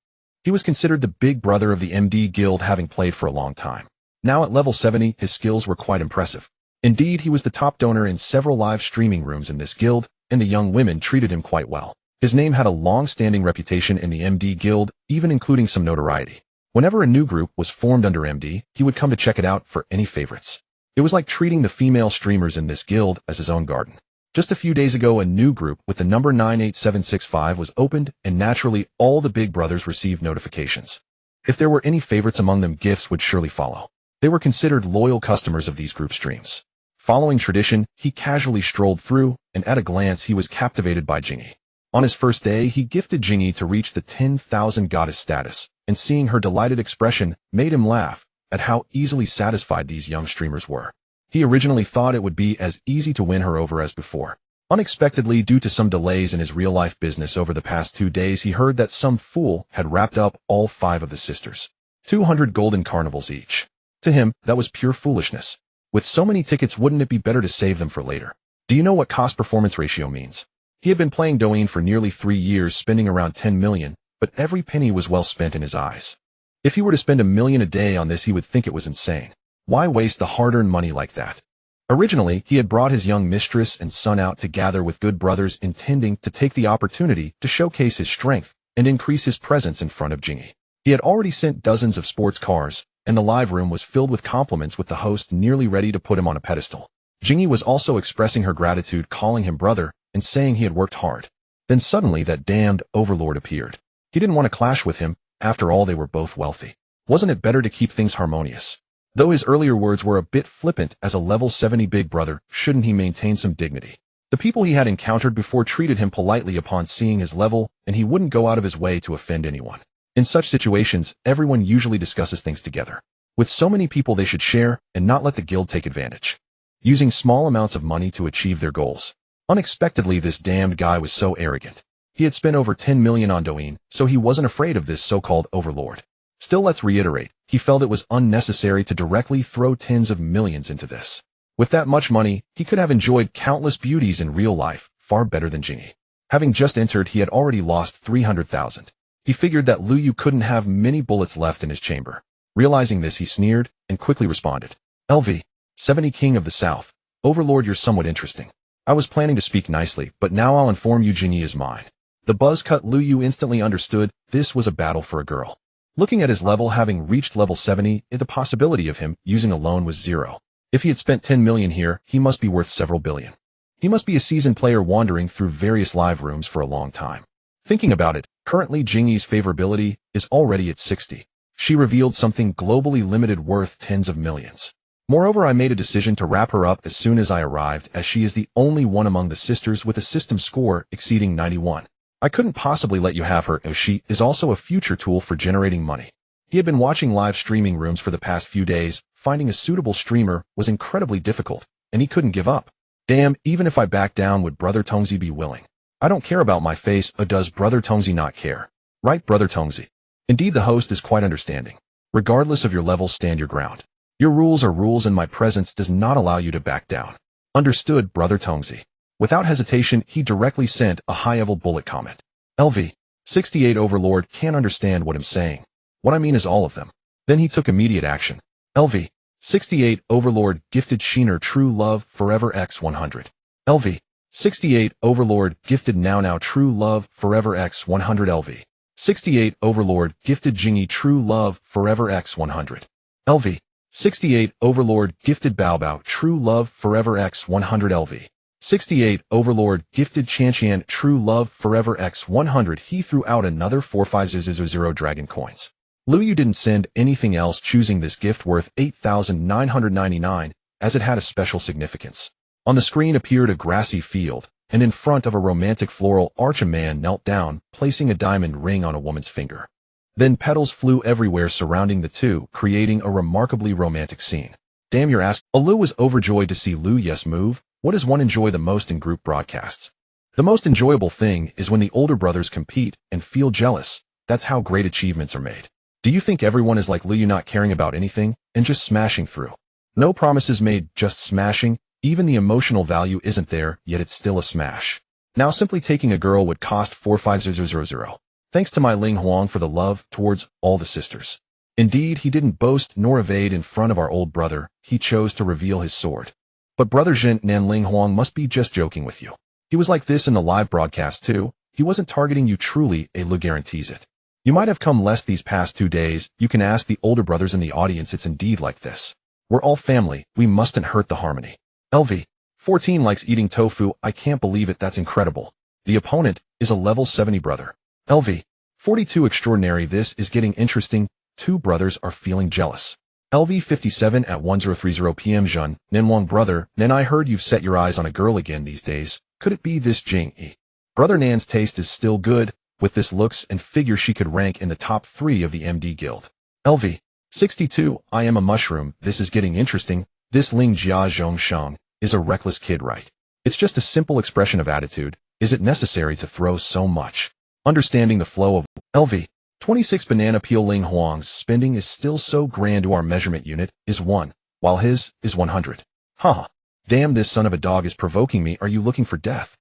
S1: He was considered the big brother of the MD Guild, having played for a long time. Now at level 70, his skills were quite impressive. Indeed, he was the top donor in several live streaming rooms in this guild, and the young women treated him quite well. His name had a long-standing reputation in the MD Guild, even including some notoriety. Whenever a new group was formed under MD, he would come to check it out for any favorites. It was like treating the female streamers in this guild as his own garden. Just a few days ago, a new group with the number 98765 was opened, and naturally all the big brothers received notifications. If there were any favorites among them, gifts would surely follow. They were considered loyal customers of these group streams. Following tradition, he casually strolled through, and at a glance he was captivated by Jingyi. On his first day, he gifted Jingyi to reach the 10,000 goddess status, and seeing her delighted expression made him laugh at how easily satisfied these young streamers were. He originally thought it would be as easy to win her over as before. Unexpectedly, due to some delays in his real-life business over the past 2 days, he heard that some fool had wrapped up all 5 of the sisters. 200 golden carnivals each. To him, that was pure foolishness. With so many tickets, wouldn't it be better to save them for later? Do you know what cost-performance ratio means? He had been playing Douyin for nearly 3 years, spending around 10 million, but every penny was well spent in his eyes. If he were to spend $1 million a day on this, he would think it was insane. Why waste the hard-earned money like that? Originally, he had brought his young mistress and son out to gather with good brothers, intending to take the opportunity to showcase his strength and increase his presence in front of Jingyi. He had already sent dozens of sports cars, and the live room was filled with compliments, with the host nearly ready to put him on a pedestal. Jingyi was also expressing her gratitude, calling him brother, and saying he had worked hard. Then suddenly that damned overlord appeared. He didn't want to clash with him. After all, they were both wealthy. Wasn't it better to keep things harmonious? Though his earlier words were a bit flippant, as a level 70 big brother, shouldn't he maintain some dignity? The people he had encountered before treated him politely upon seeing his level, and he wouldn't go out of his way to offend anyone. In such situations, everyone usually discusses things together. With so many people, they should share and not let the guild take advantage, using small amounts of money to achieve their goals. Unexpectedly, this damned guy was so arrogant. He had spent over 10 million on Douyin, so he wasn't afraid of this so-called overlord. Still, let's reiterate, he felt it was unnecessary to directly throw tens of millions into this. With that much money, he could have enjoyed countless beauties in real life, far better than Jingyi. Having just entered, he had already lost 300,000. He figured that Lu Yu couldn't have many bullets left in his chamber. Realizing this, he sneered and quickly responded. LV. 70 King of the South. Overlord, you're somewhat interesting. I was planning to speak nicely, but now I'll inform you Jingyi is mine. The buzz cut. Lu Yu instantly understood this was a battle for a girl. Looking at his level, having reached level 70, the possibility of him using a loan was 0. If he had spent 10 million here, he must be worth several billion. He must be a seasoned player wandering through various live rooms for a long time. Thinking about it, currently Jingyi's favorability is already at 60. She revealed something globally limited worth tens of millions. Moreover, I made a decision to wrap her up as soon as I arrived, as she is the only one among the sisters with a system score exceeding 91. I couldn't possibly let you have her, as she is also a future tool for generating money. He had been watching live streaming rooms for the past few days. Finding a suitable streamer was incredibly difficult, and he couldn't give up. Damn, even if I backed down, would Brother Tongzi be willing? I don't care about my face, or does Brother Tongzi not care? Right, Brother Tongzi? Indeed, the host is quite understanding. Regardless of your level, stand your ground. Your rules are rules, and my presence does not allow you to back down. Understood, Brother Tongzi. Without hesitation, he directly sent a high-level bullet comment. LV. 68 Overlord can't understand what I'm saying. What I mean is all of them. Then he took immediate action. LV. 68 Overlord gifted Sheener True Love Forever X 100. LV. 68 Overlord gifted Now True Love Forever X 100. LV. 68 Overlord gifted Jingy True Love Forever X 100. LV. 68 Overlord gifted Bao True Love Forever X 100. LV. 68 Overlord gifted Chanchian True Love Forever X 100. He threw out another 4500 dragon coins. Lu Yu didn't send anything else, choosing this gift worth 8,999 as it had a special significance. On the screen appeared a grassy field, and in front of a romantic floral arch a man knelt down, placing a diamond ring on a woman's finger. Then petals flew everywhere surrounding the two, creating a remarkably romantic scene. Damn, your ass. Lu was overjoyed to see Lu Yes move. What does one enjoy the most in group broadcasts? The most enjoyable thing is when the older brothers compete and feel jealous. That's how great achievements are made. Do you think everyone is like Lu Yu, not caring about anything and just smashing through? No promises made, just smashing. Even the emotional value isn't there, yet it's still a smash. Now simply taking a girl would cost 45000. Thanks to my Ling Huang for the love towards all the sisters. Indeed, he didn't boast nor evade in front of our old brother. He chose to reveal his sword. But Brother Jin Nan Ling Huang must be just joking with you. He was like this in the live broadcast too. He wasn't targeting you, truly. Lu guarantees it. You might have come less these past 2 days. You can ask the older brothers in the audience. It's indeed like this. We're all family. We mustn't hurt the harmony. LV. 14 likes eating tofu. I can't believe it. That's incredible. The opponent is a level 70 brother. LV. 42 extraordinary. This is getting interesting. 2 brothers are feeling jealous. LV 57 at 1030 p.m. Jun, Ninwang brother, Nen, I heard you've set your eyes on a girl again these days. Could it be this Jing Yi? Brother Nan's taste is still good. With this looks and figure, she could rank in the top 3 of the MD guild. LV. 62, I am a mushroom. This is getting interesting. This Ling Jia Zhongsheng is a reckless kid, right? It's just a simple expression of attitude. Is it necessary to throw so much? Understanding the flow of LV. 26 banana peel. Ling Huang's spending is still so grand. To our measurement unit is 1, while his is 100. Huh. Damn, this son of a dog is provoking me. Are you looking for death?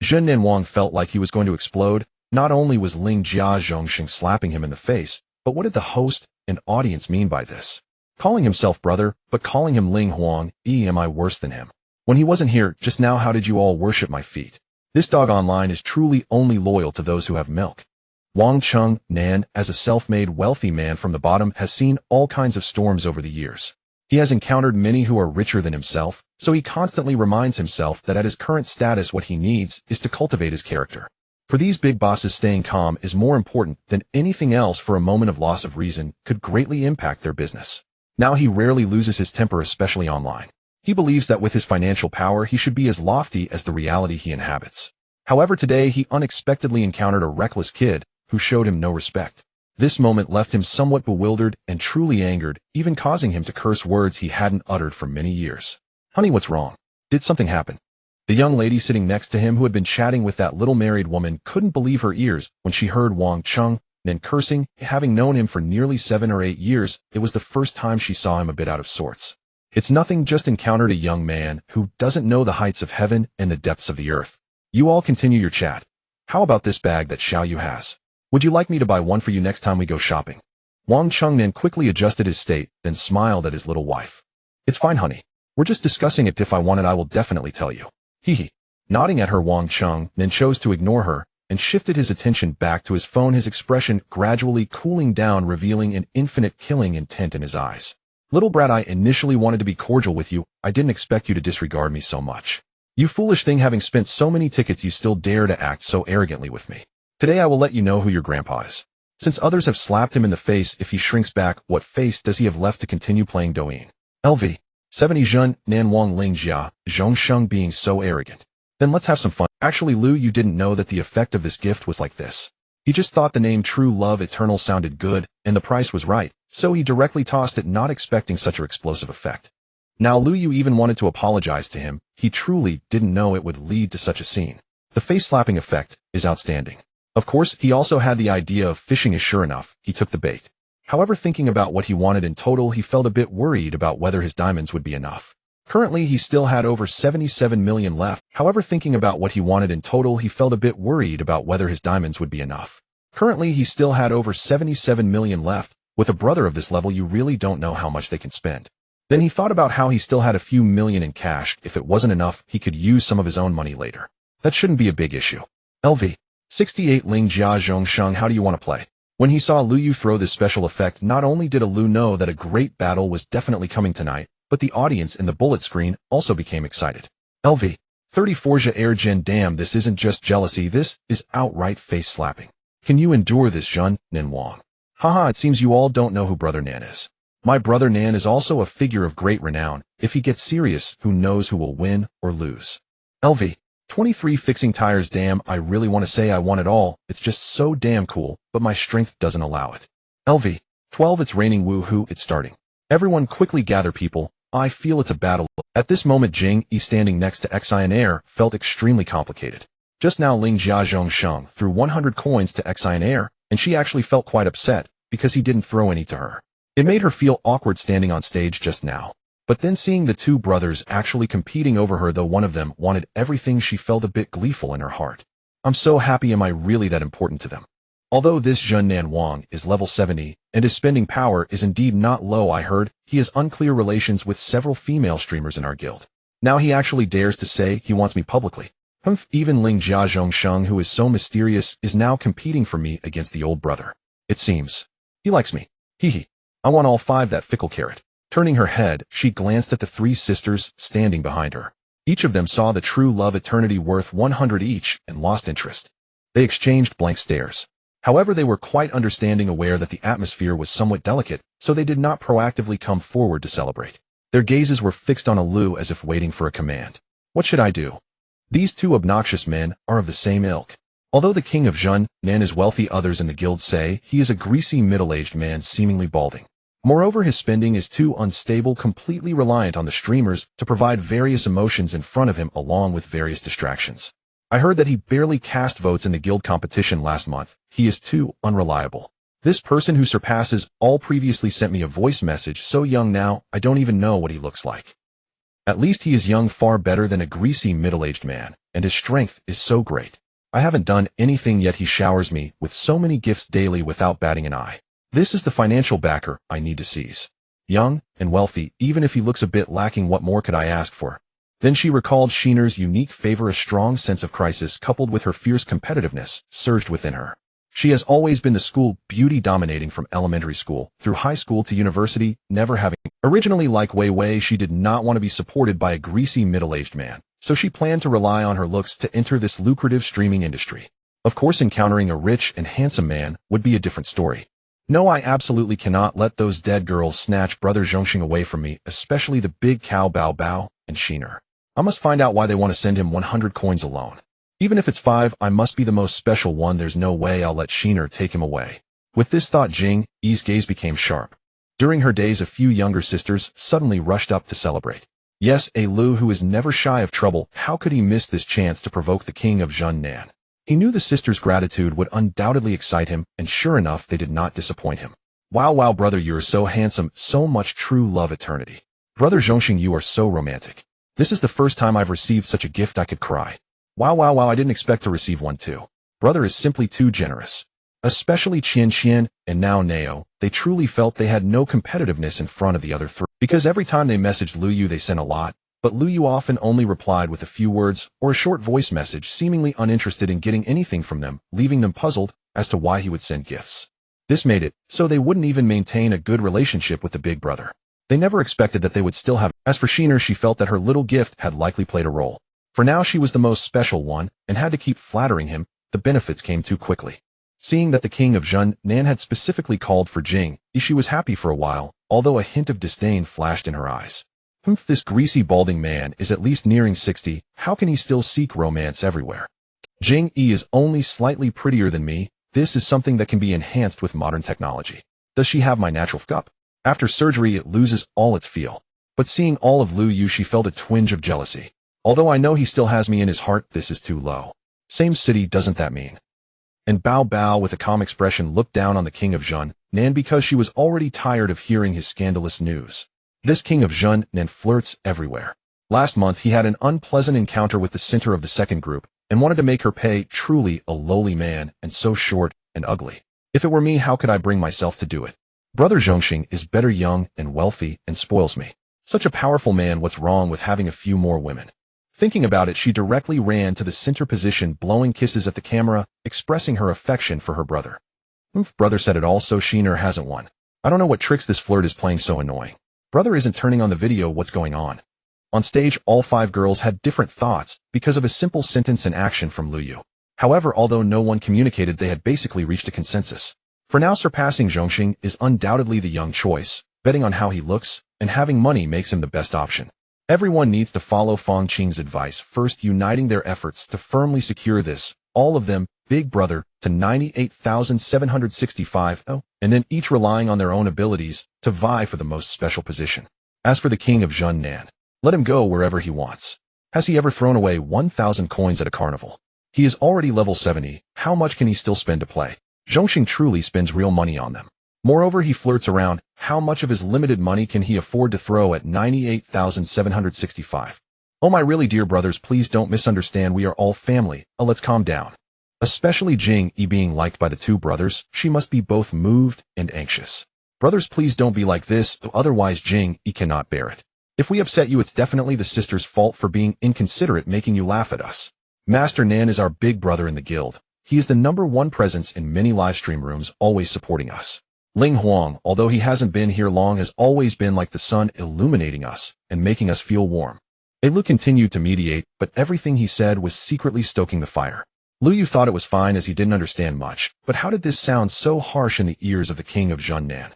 S1: Zhen Ninwang felt like he was going to explode. Not only was Ling Jia Zhongsheng slapping him in the face, but what did the host and audience mean by this? Calling himself brother, but calling him Ling Huang. Am I worse than him? When he wasn't here just now, how did you all worship my feet? This dog online is truly only loyal to those who have milk. Wang Chung Nan, as a self-made wealthy man from the bottom, has seen all kinds of storms over the years. He has encountered many who are richer than himself, so he constantly reminds himself that at his current status what he needs is to cultivate his character. For these big bosses, staying calm is more important than anything else, for a moment of loss of reason could greatly impact their business. Now he rarely loses his temper, especially online. He believes that with his financial power he should be as lofty as the reality he inhabits. However, today he unexpectedly encountered a reckless kid who showed him no respect. This moment left him somewhat bewildered and truly angered, even causing him to curse words he hadn't uttered for many years. Honey, what's wrong? Did something happen? The young lady sitting next to him, who had been chatting with that little married woman, couldn't believe her ears when she heard Wang Chung Nan cursing. Having known him for nearly 7 or 8 years, it was the first time she saw him a bit out of sorts. It's nothing, just encountered a young man who doesn't know the heights of heaven and the depths of the earth. You all continue your chat. How about this bag that Xiao Yu has? Would you like me to buy one for you next time we go shopping? Wang Chung Nan quickly adjusted his state, then smiled at his little wife. It's fine, honey. We're just discussing it. If I want it, I will definitely tell you. Hee. Nodding at her, Wang Chung Nan chose to ignore her and shifted his attention back to his phone, his expression gradually cooling down, revealing an infinite killing intent in his eyes. Little brat, I initially wanted to be cordial with you. I didn't expect you to disregard me so much. You foolish thing, having spent so many tickets, you still dare to act so arrogantly with me. Today I will let you know who your grandpa is. Since others have slapped him in the face, if he shrinks back, what face does he have left to continue playing Douyin? LV. 70 Zhen, Nan Wang Ling Jia, Zhong Sheng being so arrogant. Then let's have some fun. Actually, Lu, you didn't know that the effect of this gift was like this. He just thought the name True Love Eternal sounded good, and the price was right, so he directly tossed it, not expecting such an explosive effect. Now Lu Yu even wanted to apologize to him. He truly didn't know it would lead to such a scene. The face-slapping effect is outstanding. Of course, he also had the idea of fishing is sure enough. He took the bait. However, thinking about what he wanted in total, he felt a bit worried about whether his diamonds would be enough. Currently, he still had over 77 million left. However, thinking about what he wanted in total, he felt a bit worried about whether his diamonds would be enough. Currently, he still had over 77 million left. With a brother of this level, you really don't know how much they can spend. Then he thought about how he still had a few million in cash. If it wasn't enough, he could use some of his own money later. That shouldn't be a big issue. LV. 68 Ling Jia Zhongsheng, how do you want to play? When he saw Lu Yu throw this special effect, not only did Lu know that a great battle was definitely coming tonight, but the audience in the bullet screen also became excited. LV. 34 Jia Jin, damn, this isn't just jealousy, this is outright face-slapping. Can you endure this, Zhen, Nan Wang? Haha, it seems you all don't know who Brother Nan is. My brother Nan is also a figure of great renown. If he gets serious, who knows who will win or lose. LV. 23 Fixing tires, damn, I really want to say I want it all, it's just so damn cool, but my strength doesn't allow it. LV. 12 It's raining, woohoo, it's starting. Everyone quickly gather, people, I feel it's a battle. At this moment, Jing Yi standing next to Xian Air felt extremely complicated. Just now Ling Jia Zhongsheng threw 100 coins to Xian Air, and she actually felt quite upset, because he didn't throw any to her. It made her feel awkward standing on stage just now. But then seeing the two brothers actually competing over her, though one of them wanted everything, she felt a bit gleeful in her heart. I'm so happy, am I really that important to them? Although this Zhen Nan Wang is level 70, and his spending power is indeed not low, I heard he has unclear relations with several female streamers in our guild. Now he actually dares to say he wants me publicly. Even Ling Jia Zhongsheng, who is so mysterious, is now competing for me against the old brother. It seems he likes me. Hee. I want all 5, that fickle carrot. Turning her head, she glanced at the 3 sisters standing behind her. Each of them saw the True Love Eternity worth 100 each and lost interest. They exchanged blank stares. However, they were quite understanding, aware that the atmosphere was somewhat delicate, so they did not proactively come forward to celebrate. Their gazes were fixed on Lu as if waiting for a command. What should I do? These 2 obnoxious men are of the same ilk. Although the king of Zhen Nan is wealthy, others in the guild say he is a greasy middle-aged man seemingly balding. Moreover, his spending is too unstable, completely reliant on the streamers to provide various emotions in front of him along with various distractions. I heard that he barely cast votes in the guild competition last month. He is too unreliable. This person who surpasses all previously sent me a voice message, so young now, I don't even know what he looks like. At least he is young, far better than a greasy middle-aged man, and his strength is so great. I haven't done anything yet. He showers me with so many gifts daily without batting an eye. This is the financial backer I need to seize. Young and wealthy, even if he looks a bit lacking, what more could I ask for? Then she recalled Sheener's unique favor. A strong sense of crisis coupled with her fierce competitiveness surged within her. She has always been the school beauty, dominating from elementary school through high school to university, never having. Originally, like Wei Wei, she did not want to be supported by a greasy middle-aged man, so she planned to rely on her looks to enter this lucrative streaming industry. Of course, encountering a rich and handsome man would be a different story. No, I absolutely cannot let those dead girls snatch Brother Zhongxing away from me, especially the big cow Bao Bao and Sheener. I must find out why they want to send him 100 coins alone. Even if it's 5, I must be the most special one. There's no way I'll let Sheener take him away. With this thought, Jing Yi's gaze became sharp. During her days, a few younger sisters suddenly rushed up to celebrate. Yes, a Lu who is never shy of trouble. How could he miss this chance to provoke the king of Zhen Nan? He knew the sisters' gratitude would undoubtedly excite him, and sure enough, they did not disappoint him. Wow, brother, you're so handsome, so much true love eternity. Brother Zhongxing, you are so romantic. This is the first time I've received such a gift I could cry. Wow, I didn't expect to receive one too. Brother is simply too generous. Especially Qian and now Nao, they truly felt they had no competitiveness in front of the other 3. Because every time they messaged Lu Yu, they sent a lot, but Lu Yu often only replied with a few words or a short voice message, seemingly uninterested in getting anything from them, leaving them puzzled as to why he would send gifts. This made it so they wouldn't even maintain a good relationship with the big brother. They never expected that they would still have. As for Sheener, she felt that her little gift had likely played a role. For now she was the most special one and had to keep flattering him. The benefits came too quickly. Seeing that the king of Zhen Nan had specifically called for Jing Yi, she was happy for a while, although a hint of disdain flashed in her eyes. This greasy balding man is at least nearing 60, how can he still seek romance everywhere? Jing Yi is only slightly prettier than me, this is something that can be enhanced with modern technology. Does she have my natural cup? After surgery it loses all its feel. But seeing all of Lu Yu she felt a twinge of jealousy. Although I know he still has me in his heart, this is too low. Same city, doesn't that mean? And Bao Bao with a calm expression looked down on the king of Zhen Nan because she was already tired of hearing his scandalous news. This king of Zhen Nan flirts everywhere. Last month he had an unpleasant encounter with the center of the second group and wanted to make her pay. Truly a lowly man and so short and ugly. If it were me, how could I bring myself to do it? Brother Zhongxing is better, young and wealthy, and spoils me. Such a powerful man, what's wrong with having a few more women? Thinking about it, she directly ran to the center position, blowing kisses at the camera, expressing her affection for her brother. Brother said it all, so Sheener hasn't won. I don't know what tricks this flirt is playing so annoying. Brother isn't turning on the video, what's going on? On stage, all 5 girls had different thoughts because of a simple sentence and action from Lu Yu. However, although no one communicated, they had basically reached a consensus. For now, surpassing Zhongxing is undoubtedly the young choice. Betting on how he looks and having money makes him the best option. Everyone needs to follow Fang Qing's advice, first uniting their efforts to firmly secure this, all of them, Big Brother, to 98,765, and then each relying on their own abilities to vie for the most special position. As for the king of Zhen Nan, let him go wherever he wants. Has he ever thrown away 1,000 coins at a carnival? He is already level 70, how much can he still spend to play? Zhongxing truly spends real money on them. Moreover, he flirts around. How much of his limited money can he afford to throw at 98,765? Oh my really dear brothers, please don't misunderstand, we are all family, let's calm down. Especially Jing Yi being liked by the 2 brothers, she must be both moved and anxious. Brothers, please don't be like this, otherwise Jing Yi cannot bear it. If we upset you, it's definitely the sister's fault for being inconsiderate, making you laugh at us. Master Nan is our big brother in the guild. He is the #1 presence in many livestream rooms, always supporting us. Ling Huang, although he hasn't been here long, has always been like the sun, illuminating us and making us feel warm. Lu continued to mediate, but everything he said was secretly stoking the fire. Lu Yu thought it was fine as he didn't understand much, but how did this sound so harsh in the ears of the king of Zhen Nan?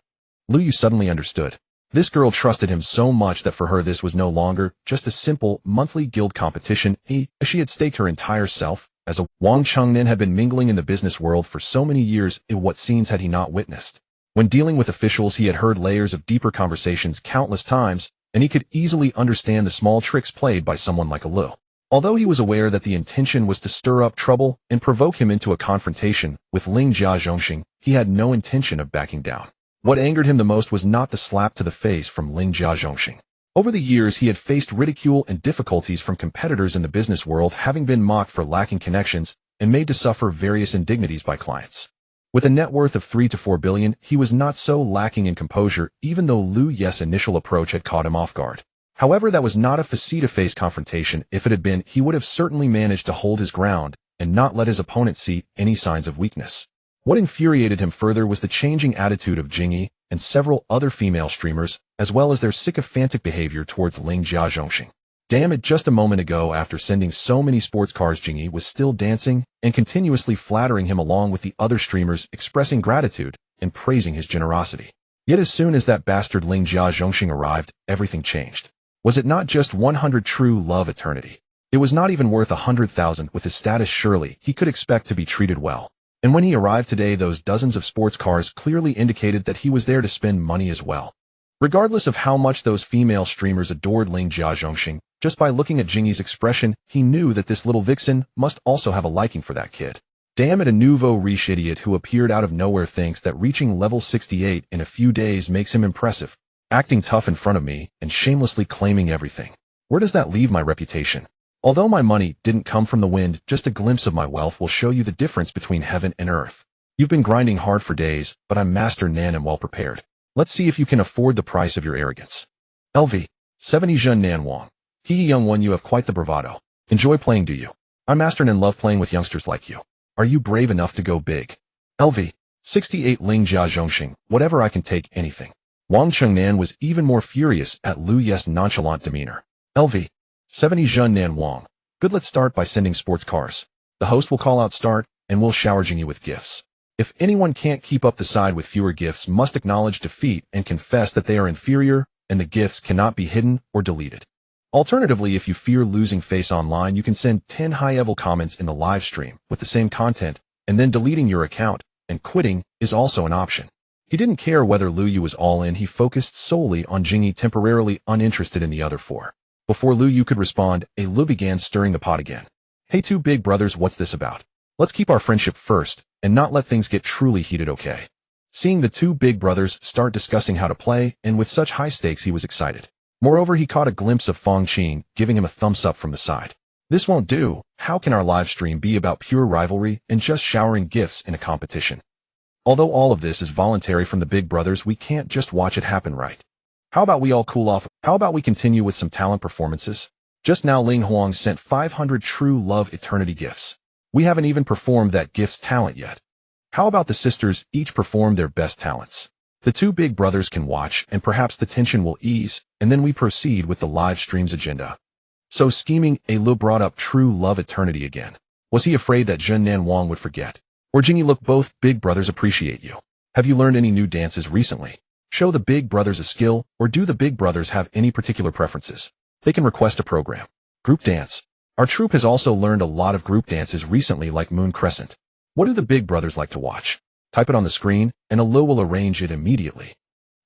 S1: Lu Yu suddenly understood. This girl trusted him so much that for her this was no longer just a simple monthly guild competition. She had staked her entire self. As a Wang Chengnin had been mingling in the business world for so many years, what scenes had he not witnessed? When dealing with officials, he had heard layers of deeper conversations countless times, and he could easily understand the small tricks played by someone like a Lu. Although he was aware that the intention was to stir up trouble and provoke him into a confrontation with Ling Jia Zhongxing, he had no intention of backing down. What angered him the most was not the slap to the face from Ling Jia Zhongxing. Over the years, he had faced ridicule and difficulties from competitors in the business world, having been mocked for lacking connections and made to suffer various indignities by clients. With a net worth of 3 to 4 billion, he was not so lacking in composure, even though Lu Ye's initial approach had caught him off guard. However, that was not a face-to-face confrontation. If it had been, he would have certainly managed to hold his ground and not let his opponent see any signs of weakness. What infuriated him further was the changing attitude of Jing Yi and several other female streamers, as well as their sycophantic behavior towards Ling Jia Zhongxing. Damn it, just a moment ago after sending so many sports cars, Jing Yi was still dancing and continuously flattering him along with the other streamers, expressing gratitude and praising his generosity. Yet as soon as that bastard Ling Jia Zhongxing arrived, everything changed. Was it not just 100 true love eternity? It was not even worth 100,000. With his status, surely he could expect to be treated well. And when he arrived today, those dozens of sports cars clearly indicated that he was there to spend money as well. Regardless of how much those female streamers adored Ling Jia Zhongxing, just by looking at Jing Yi's expression, he knew that this little vixen must also have a liking for that kid. Damn it, a nouveau riche idiot who appeared out of nowhere thinks that reaching level 68 in a few days makes him impressive, acting tough in front of me and shamelessly claiming everything. Where does that leave my reputation? Although my money didn't come from the wind, just a glimpse of my wealth will show you the difference between heaven and earth. You've been grinding hard for days, but I'm Master Nan and well prepared. Let's see if you can afford the price of your arrogance. LV. 70 Zhen Nan Wang. Hee young one, you have quite the bravado. Enjoy playing, do you? I'm Master Nan, love playing with youngsters like you. Are you brave enough to go big? LV. 68 Ling Jia Zhongxing. Whatever, I can take anything. Wang Chengnan was even more furious at Lu Ye's nonchalant demeanor. LV. 70 Zhen Nan Wang. Good, let's start by sending sports cars. The host will call out start, and we'll shower Jing Yi with gifts. If anyone can't keep up the side with fewer gifts, must acknowledge defeat and confess that they are inferior, and the gifts cannot be hidden or deleted. Alternatively, if you fear losing face online, you can send 10 high-level comments in the live stream with the same content, and then deleting your account and quitting is also an option. He didn't care whether Lu Yu was all in, he focused solely on Jingyi, temporarily uninterested in the other four. Before Lu Yu could respond, Lu began stirring the pot again. Hey two big brothers, what's this about? Let's keep our friendship first, and not let things get truly heated, okay? Seeing the two big brothers start discussing how to play, and with such high stakes he was excited. Moreover, he caught a glimpse of Fong Qin, giving him a thumbs up from the side. This won't do. How can our live stream be about pure rivalry and just showering gifts in a competition? Although all of this is voluntary from the big brothers, we can't just watch it happen, right? How about we all cool off? How about we continue with some talent performances? Just now Ling Huang sent 500 true love eternity gifts. We haven't even performed that gift's talent yet. How about the sisters each perform their best talents? The two big brothers can watch, and perhaps the tension will ease, and then we proceed with the live stream's agenda. So scheming, Lu brought up true love eternity again. Was he afraid that Zhen Wang would forget? Or Jingyi, look, both big brothers appreciate you. Have you learned any new dances recently? Show the big brothers a skill, or do the big brothers have any particular preferences? They can request a program. Group dance. Our troupe has also learned a lot of group dances recently, like Moon Crescent. What do the big brothers like to watch? Type it on the screen, and Lu will arrange it immediately.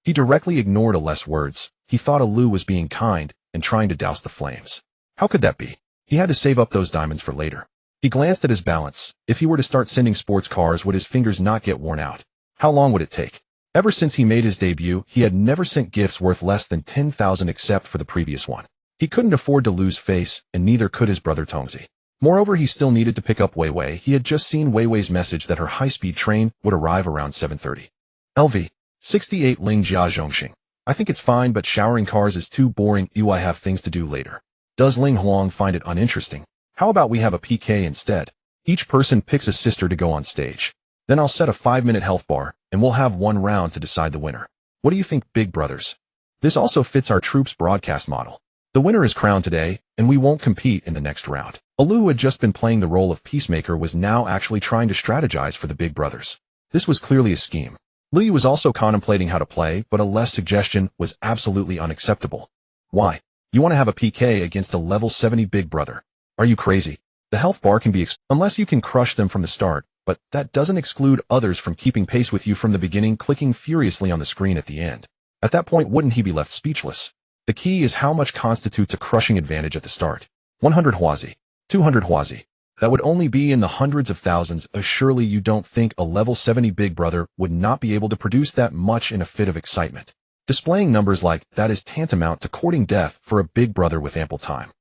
S1: He directly ignored Lu's words. He thought Lu was being kind and trying to douse the flames. How could that be? He had to save up those diamonds for later. He glanced at his balance. If he were to start sending sports cars, would his fingers not get worn out? How long would it take? Ever since he made his debut, he had never sent gifts worth less than 10,000 except for the previous one. He couldn't afford to lose face, and neither could his brother Tongzi. Moreover, he still needed to pick up Wei Wei. He had just seen Wei Wei's message that her high-speed train would arrive around 7:30. LV. 68 Ling Jia Zhongxing. I think it's fine, but showering cars is too boring. I have things to do later. Does Ling Huang find it uninteresting? How about we have a PK instead? Each person picks a sister to go on stage. Then I'll set a 5-minute health bar, and we'll have one round to decide the winner. What do you think, big brothers? This also fits our troupe's broadcast model. The winner is crowned today, and we won't compete in the next round. Lu, who had just been playing the role of peacemaker, was now actually trying to strategize for the big brothers. This was clearly a scheme. Lu was also contemplating how to play, but Lu's suggestion was absolutely unacceptable. Why? You want to have a PK against a level 70 big brother? Are you crazy? The health bar can be unless you can crush them from the start, but that doesn't exclude others from keeping pace with you from the beginning, clicking furiously on the screen at the end. At that point, wouldn't he be left speechless? The key is how much constitutes a crushing advantage at the start. 100 Huazi. 200 Huazi. That would only be in the hundreds of thousands. Surely you don't think a level 70 big brother would not be able to produce that much in a fit of excitement. Displaying numbers like that is tantamount to courting death for a big brother with ample time.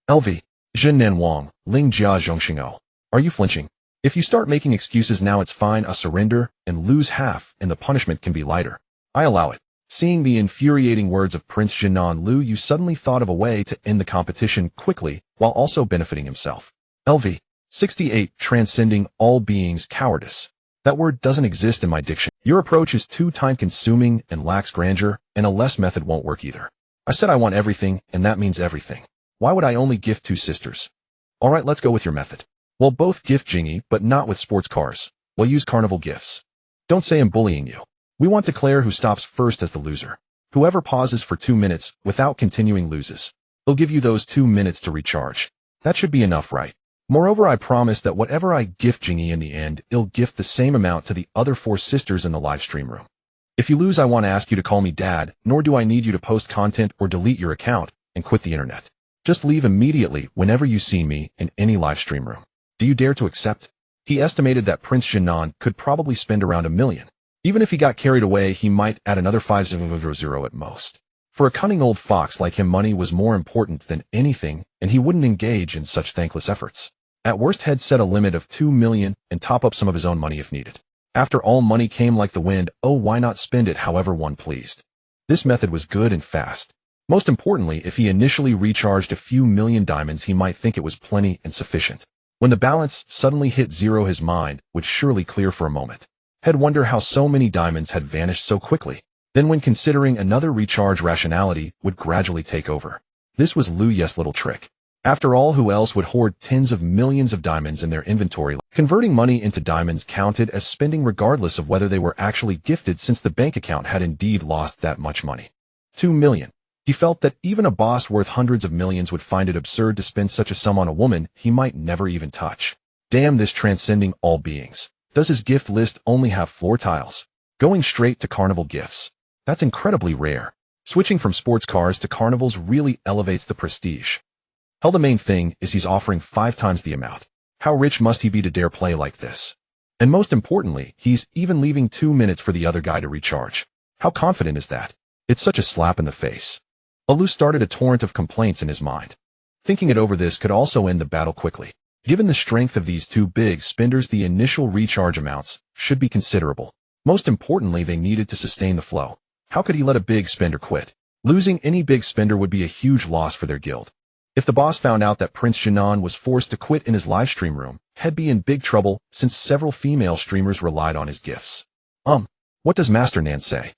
S1: LV. Zhen Wang, Ling Jia Zhongxing. Are you flinching? If you start making excuses now, it's fine. I surrender and lose half, and the punishment can be lighter. I allow it. Seeing the infuriating words of Prince Jinan, Lu Yu suddenly thought of a way to end the competition quickly while also benefiting himself. LV. 68 Transcending all beings cowardice. That word doesn't exist in my dictionary. Your approach is too time-consuming and lacks grandeur, and a less method won't work either. I said I want everything, and that means everything. Why would I only gift two sisters? Alright, let's go with your method. Well, both gift Jingyi, but not with sports cars. We'll use carnival gifts. Don't say I'm bullying you. We want to declare who stops first as the loser. Whoever pauses for 2 minutes without continuing loses. They'll give you those 2 minutes to recharge. That should be enough, right? Moreover, I promise that whatever I gift Jingyi in the end, I'll gift the same amount to the other 4 sisters in the live stream room. If you lose, I won't ask you to call me dad, nor do I need you to post content or delete your account and quit the internet. Just leave immediately whenever you see me in any live stream room. Do you dare to accept? He estimated that Prince Jinan could probably spend around 1 million. Even if he got carried away, he might add another 500 at most. For a cunning old fox like him, money was more important than anything, and he wouldn't engage in such thankless efforts. At worst, he'd set a limit of 2 million and top up some of his own money if needed. After all, money came like the wind. Oh, why not spend it however one pleased? This method was good and fast. Most importantly, if he initially recharged a few million diamonds, he might think it was plenty and sufficient. When the balance suddenly hit zero, his mind would surely clear for a moment. He'd wonder how so many diamonds had vanished so quickly. Then when considering another recharge, rationality would gradually take over. This was Lu Yu's little trick. After all, who else would hoard tens of millions of diamonds in their inventory? Converting money into diamonds counted as spending regardless of whether they were actually gifted, since the bank account had indeed lost that much money. 2 million. He felt that even a boss worth hundreds of millions would find it absurd to spend such a sum on a woman he might never even touch. Damn this transcending all beings. Does his gift list only have floor tiles? Going straight to carnival gifts. That's incredibly rare. Switching from sports cars to carnivals really elevates the prestige. Hell, the main thing is he's offering 5 times the amount. How rich must he be to dare play like this? And most importantly, he's even leaving 2 minutes for the other guy to recharge. How confident is that? It's such a slap in the face. Alu started a torrent of complaints in his mind. Thinking it over, this could also end the battle quickly. Given the strength of these 2 big spenders, the initial recharge amounts should be considerable. Most importantly, they needed to sustain the flow. How could he let a big spender quit? Losing any big spender would be a huge loss for their guild. If the boss found out that Prince Jinan was forced to quit in his livestream room, he'd be in big trouble since several female streamers relied on his gifts. What does Master Nan say?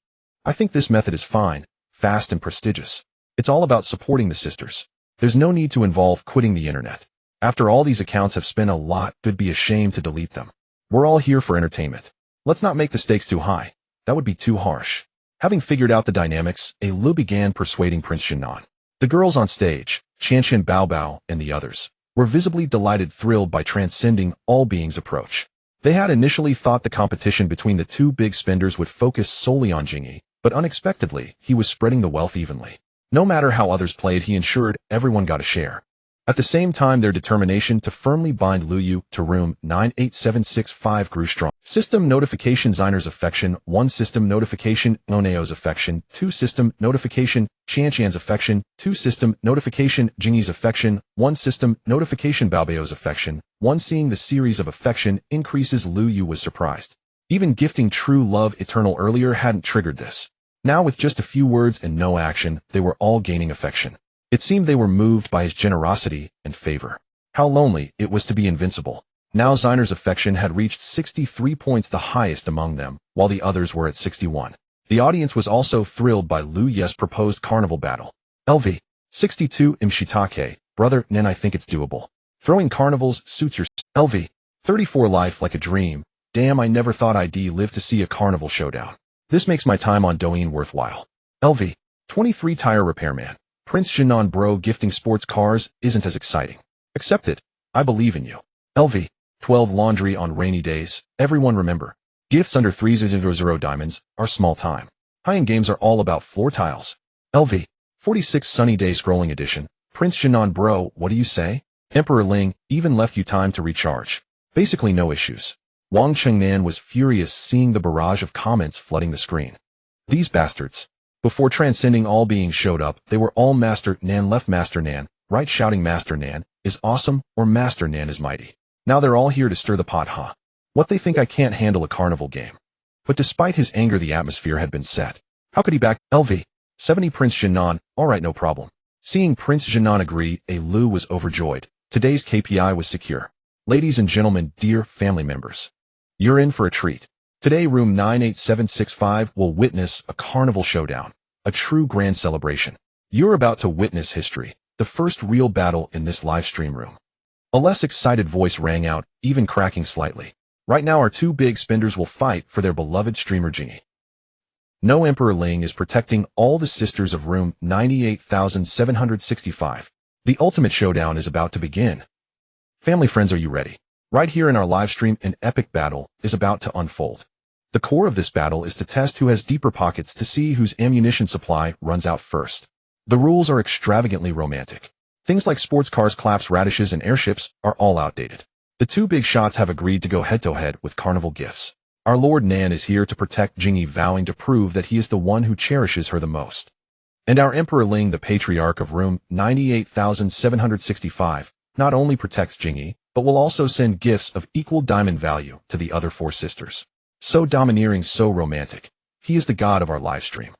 S1: I think this method is fine, fast and prestigious. It's all about supporting the sisters. There's no need to involve quitting the internet. After all, these accounts have spent a lot, it'd be a shame to delete them. We're all here for entertainment. Let's not make the stakes too high. That would be too harsh. Having figured out the dynamics, Alu began persuading Prince Jinan. The girls on stage, Qianqian Bao Bao and the others, were visibly delighted, thrilled by transcending all beings' approach. They had initially thought the competition between the 2 big spenders would focus solely on Jingyi, but unexpectedly, he was spreading the wealth evenly. No matter how others played, he ensured everyone got a share. At the same time, their determination to firmly bind Luyu to room 98765 grew strong. System notification Zainer's affection, 1 system notification Oneo's affection, 2 system notification Qianqian's affection, 2 system notification Jingyi's affection, 1 system notification Baobao's affection, 1. Seeing the series of affection increases, Luyu was surprised. Even gifting True Love Eternal earlier hadn't triggered this. Now, with just a few words and no action, they were all gaining affection. It seemed they were moved by his generosity and favor. How lonely it was to be invincible. Now Zainer's affection had reached 63 points, the highest among them, while the others were at 61. The audience was also thrilled by Lu Ye's proposed carnival battle. LV. 62 Imshitake, brother Nen, I think it's doable. Throwing carnivals suits your LV. 34 Life like a dream. Damn, I never thought I'd live to see a carnival showdown. This makes my time on Douyin worthwhile. LV. 23 Tire Repairman. Prince Jinan, bro, gifting sports cars isn't as exciting. Accept it. I believe in you. LV. 12 Laundry on rainy days. Everyone remember, gifts under 300 diamonds are small time. High-end games are all about floor tiles. LV. 46 Sunny Day Scrolling Edition. Prince Jinan, bro, what do you say? Emperor Ling even left you time to recharge. Basically no issues. Wang Chengnan was furious seeing the barrage of comments flooding the screen. These bastards. Before transcending all beings showed up, they were all Master Nan left. Master Nan, right, shouting Master Nan is awesome or Master Nan is mighty. Now they're all here to stir the pot, huh? What, they think I can't handle a carnival game? But despite his anger, the atmosphere had been set. How could he back? LV. 70 Prince Jinan, alright, no problem. Seeing Prince Jinan agree, Lu was overjoyed. Today's KPI was secure. Ladies and gentlemen, dear family members, you're in for a treat. Today, room 98765 will witness a carnival showdown, a true grand celebration. You're about to witness history, the first real battle in this live stream room. A less excited voice rang out, even cracking slightly. Right now, our 2 big spenders will fight for their beloved streamer Jingyi. No, Emperor Ling is protecting all the sisters of room 98,765. The ultimate showdown is about to begin. Family friends, are you ready? Right here in our live stream, an epic battle is about to unfold. The core of this battle is to test who has deeper pockets, to see whose ammunition supply runs out first. The rules are extravagantly romantic. Things like sports cars, claps, radishes, and airships are all outdated. The 2 big shots have agreed to go head-to-head with carnival gifts. Our Lord Nan is here to protect Jingyi, vowing to prove that he is the one who cherishes her the most. And our Emperor Ling, the patriarch of room 98,765, not only protects Jingyi, but will also send gifts of equal diamond value to the other 4 sisters. So domineering, so romantic. He is the god of our livestream.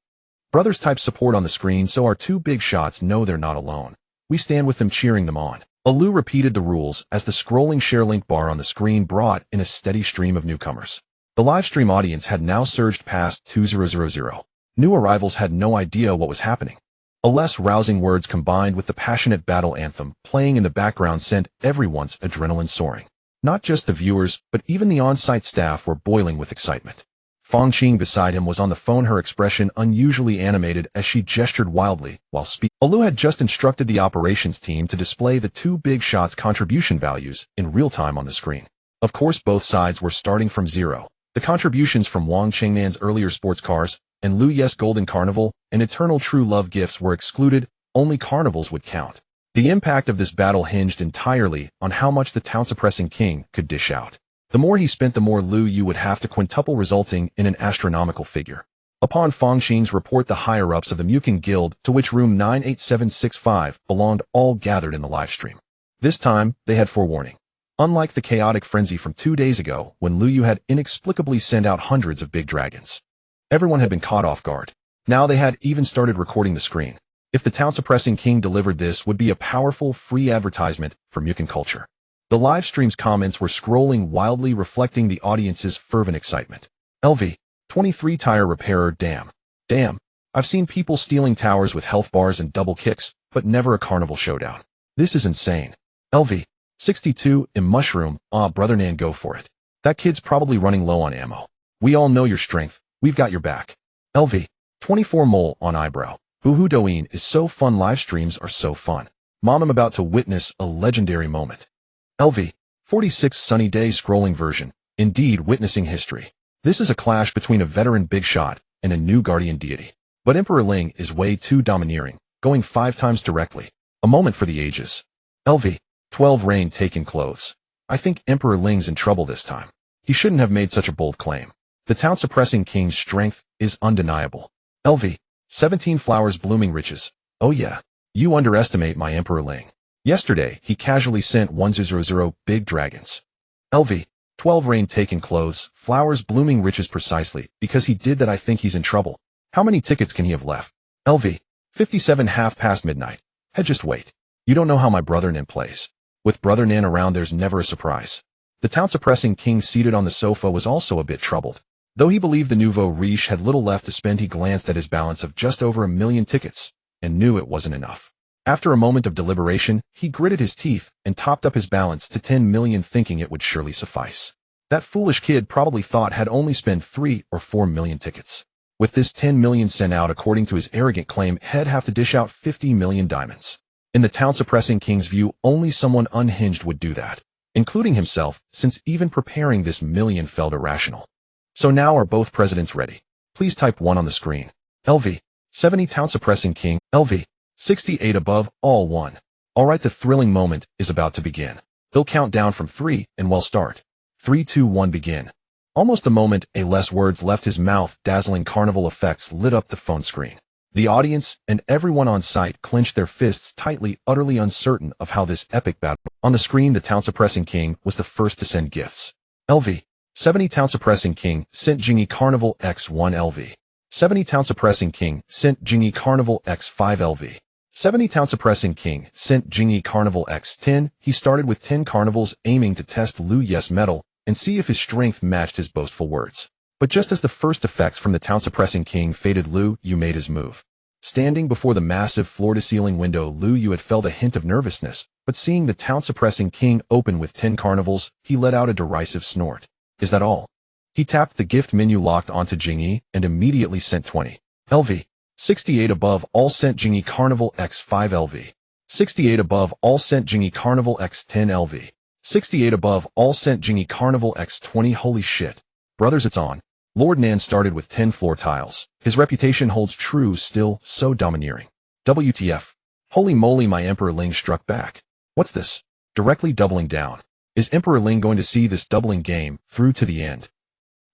S1: Brothers, type support on the screen so our 2 big shots know they're not alone. We stand with them, cheering them on. Alu repeated the rules as the scrolling share link bar on the screen brought in a steady stream of newcomers. The livestream audience had now surged past 2000. New arrivals had no idea what was happening. A less rousing words combined with the passionate battle anthem playing in the background sent everyone's adrenaline soaring. Not just the viewers, but even the on-site staff were boiling with excitement. Fong Qing beside him was on the phone, her expression unusually animated as she gestured wildly while speaking. Lu had just instructed the operations team to display the two big shots' contribution values in real time on the screen. Of course, both sides were starting from zero. The contributions from Wang Qingman's earlier sports cars and Lu Ye's Golden Carnival and Eternal True Love gifts were excluded. Only carnivals would count. The impact of this battle hinged entirely on how much the town-suppressing king could dish out. The more he spent, the more Lu Yu would have to quintuple, resulting in an astronomical figure. Upon Fong Qing's report, the higher-ups of the Mukin Guild, to which room 98765 belonged, all gathered in the livestream. This time, they had forewarning. Unlike the chaotic frenzy from 2 days ago, when Lu Yu had inexplicably sent out hundreds of big dragons. Everyone had been caught off guard. Now they had even started recording the screen. If the town-suppressing king delivered, this would be a powerful, free advertisement for Mukin culture. The live stream's comments were scrolling wildly, reflecting the audience's fervent excitement. LV, 23 tire repairer, damn. I've seen people stealing towers with health bars and double kicks, but never a carnival showdown. This is insane. LV, 62, mushroom, brother Nan, go for it. That kid's probably running low on ammo. We all know your strength, we've got your back. LV, 24 mole on eyebrow. Boohoo Doeen is so fun, live streams are so fun. Mom, I'm about to witness a legendary moment. LV, 46 sunny day scrolling version, indeed witnessing history. This is a clash between a veteran big shot and a new guardian deity. But Emperor Ling is way too domineering, going 5 times directly. A moment for the ages. LV, 12 rain taken clothes. I think Emperor Ling's in trouble this time. He shouldn't have made such a bold claim. The town-suppressing king's strength is undeniable. LV, 17 flowers blooming riches. Oh yeah, you underestimate my Emperor Ling. Yesterday, he casually sent 100 big dragons. LV, 12 rain taken clothes, flowers blooming riches, precisely because he did that. I think he's in trouble. How many tickets can he have left? LV, 57 half past midnight. Hey, just wait. You don't know how my brother Nan plays. With brother Nan around, there's never a surprise. The town-suppressing king seated on the sofa was also a bit troubled. Though he believed the nouveau riche had little left to spend, he glanced at his balance of just over 1 million tickets and knew it wasn't enough. After a moment of deliberation, he gritted his teeth and topped up his balance to 10 million, thinking it would surely suffice. That foolish kid probably thought had only spent 3 or 4 million tickets. With this 10 million sent out, according to his arrogant claim, he'd have to dish out 50 million diamonds. In the town-suppressing king's view, only someone unhinged would do that, including himself, since even preparing this million felt irrational. So now, are both presidents ready? Please type 1 on the screen. LV, 70 town-suppressing king. LV, 68 above, all 1. Alright, the thrilling moment is about to begin. He'll count down from 3 and we'll start. 3, 2, 1, begin. Almost the moment less words left his mouth, dazzling carnival effects lit up the phone screen. The audience and everyone on site clenched their fists tightly, utterly uncertain of how this epic battle. On the screen, the town-suppressing king was the first to send gifts. LV, 70 town-suppressing king sent Jingy Carnival X1 LV. 70 town-suppressing king sent Jingy Carnival X5 LV. 70 town-suppressing king sent Jingy Carnival X10. He started with 10 carnivals, aiming to test Lu Ye's mettle and see if his strength matched his boastful words. But just as the first effects from the town-suppressing king faded, Lu Yu made his move. Standing before the massive floor-to-ceiling window, Lu Yu had felt a hint of nervousness, but seeing the town-suppressing king open with 10 carnivals, he let out a derisive snort. Is that all? He tapped the gift menu locked onto Jingy and immediately sent 20. LV. 68 above, all sent Jingy Carnival X5 LV. 68 above, all sent Jingy Carnival X10 LV. 68 above, all sent Jingy Carnival X20. Holy shit. Brothers, it's on. Lord Nan started with 10 floor tiles. His reputation holds true still, so domineering. WTF. Holy moly, my Emperor Ling struck back. What's this? Directly doubling down. Is Emperor Ling going to see this doubling game through to the end?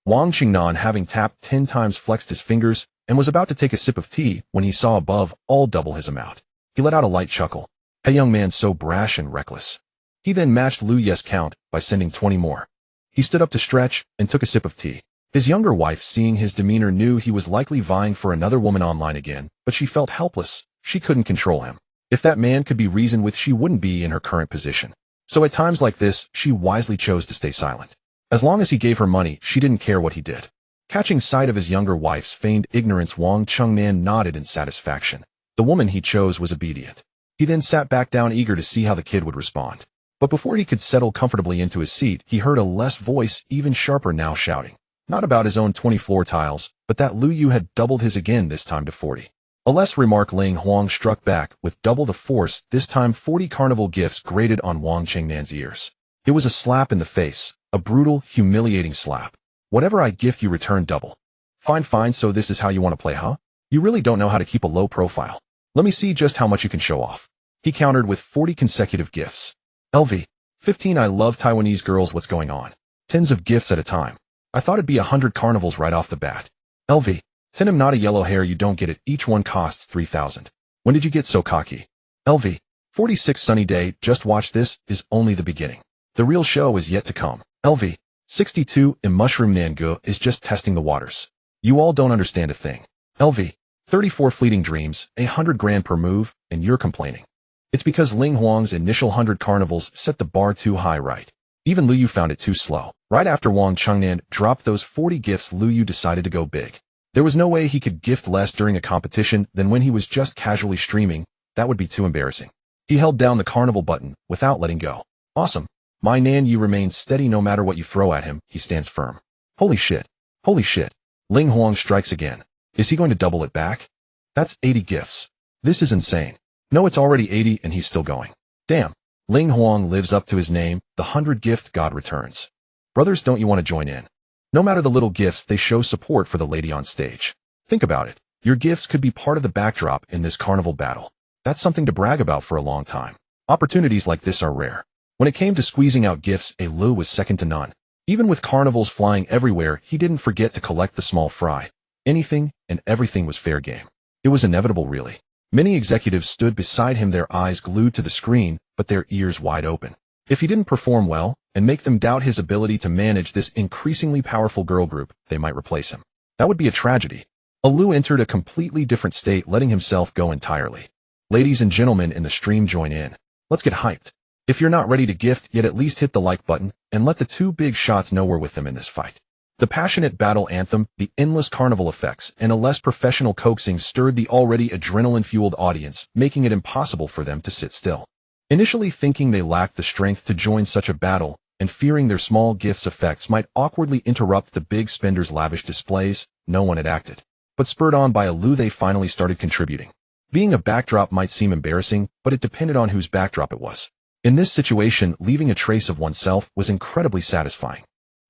S1: Wang Qingnan, having tapped 10 times, flexed his fingers and was about to take a sip of tea when he saw above all double his amount. He let out a light chuckle. Hey, young man, so brash and reckless. He then matched Lu Ye's count by sending 20 more. He stood up to stretch and took a sip of tea. His younger wife, seeing his demeanor, knew he was likely vying for another woman online again, but she felt helpless. She couldn't control him. If that man could be reasoned with, she wouldn't be in her current position. So at times like this, she wisely chose to stay silent. As long as he gave her money, she didn't care what he did. Catching sight of his younger wife's feigned ignorance, Wang Qingnan nodded in satisfaction. The woman he chose was obedient. He then sat back down, eager to see how the kid would respond. But before he could settle comfortably into his seat, he heard a less voice, even sharper now, shouting. Not about his own 20 floor tiles, but that Lu Yu had doubled his again, this time to 40. A less remark, Ling Huang struck back with double the force, this time 40 carnival gifts grated on Wang Qingnan's ears. It was a slap in the face, a brutal, humiliating slap. Whatever I gift you, return double. Fine, so this is how you want to play, huh? You really don't know how to keep a low profile. Let me see just how much you can show off. He countered with 40 consecutive gifts. LV. 15. I love Taiwanese girls. What's going on? Tens of gifts at a time. I thought it'd be 100 carnivals right off the bat. LV. 10. I'm not a yellow hair, you don't get it. Each one costs 3,000. When did you get so cocky? LV. 46. Sunny day, just watch, this is only the beginning. The real show is yet to come. LV. 62. Mushroom Nangu is just testing the waters. You all don't understand a thing. LV. 34. Fleeting dreams, 100 grand per move, and you're complaining. It's because Ling Huang's initial 100 carnivals set the bar too high, right? Even Lu Yu found it too slow. Right after Wang Qingnan dropped those 40 gifts, Lu Yu decided to go big. There was no way he could gift less during a competition than when he was just casually streaming. That would be too embarrassing. He held down the carnival button without letting go. Awesome. My Nan Yi remains steady no matter what you throw at him. He stands firm. Holy shit. Holy shit. Ling Huang strikes again. Is he going to double it back? That's 80 gifts. This is insane. No, it's already 80 and he's still going. Damn. Ling Huang lives up to his name. The 100 gift god returns. Brothers, don't you want to join in? No matter the little gifts, they show support for the lady on stage. Think about it. Your gifts could be part of the backdrop in this carnival battle. That's something to brag about for a long time. Opportunities like this are rare. When it came to squeezing out gifts, Lu was second to none. Even with carnivals flying everywhere, he didn't forget to collect the small fry. Anything and everything was fair game. It was inevitable, really. Many executives stood beside him, their eyes glued to the screen, but their ears wide open. If he didn't perform well, and make them doubt his ability to manage this increasingly powerful girl group, they might replace him. That would be a tragedy. Lu entered a completely different state, letting himself go entirely. Ladies and gentlemen in the stream, join in. Let's get hyped. If you're not ready to gift yet, at least hit the like button, and let the two big shots know we're with them in this fight. The passionate battle anthem, the endless carnival effects, and a less professional coaxing stirred the already adrenaline-fueled audience, making it impossible for them to sit still. Initially thinking they lacked the strength to join such a battle, and fearing their small gifts' effects might awkwardly interrupt the big spenders' lavish displays, no one had acted. But spurred on by Lu, they finally started contributing. Being a backdrop might seem embarrassing, but it depended on whose backdrop it was. In this situation, leaving a trace of oneself was incredibly satisfying.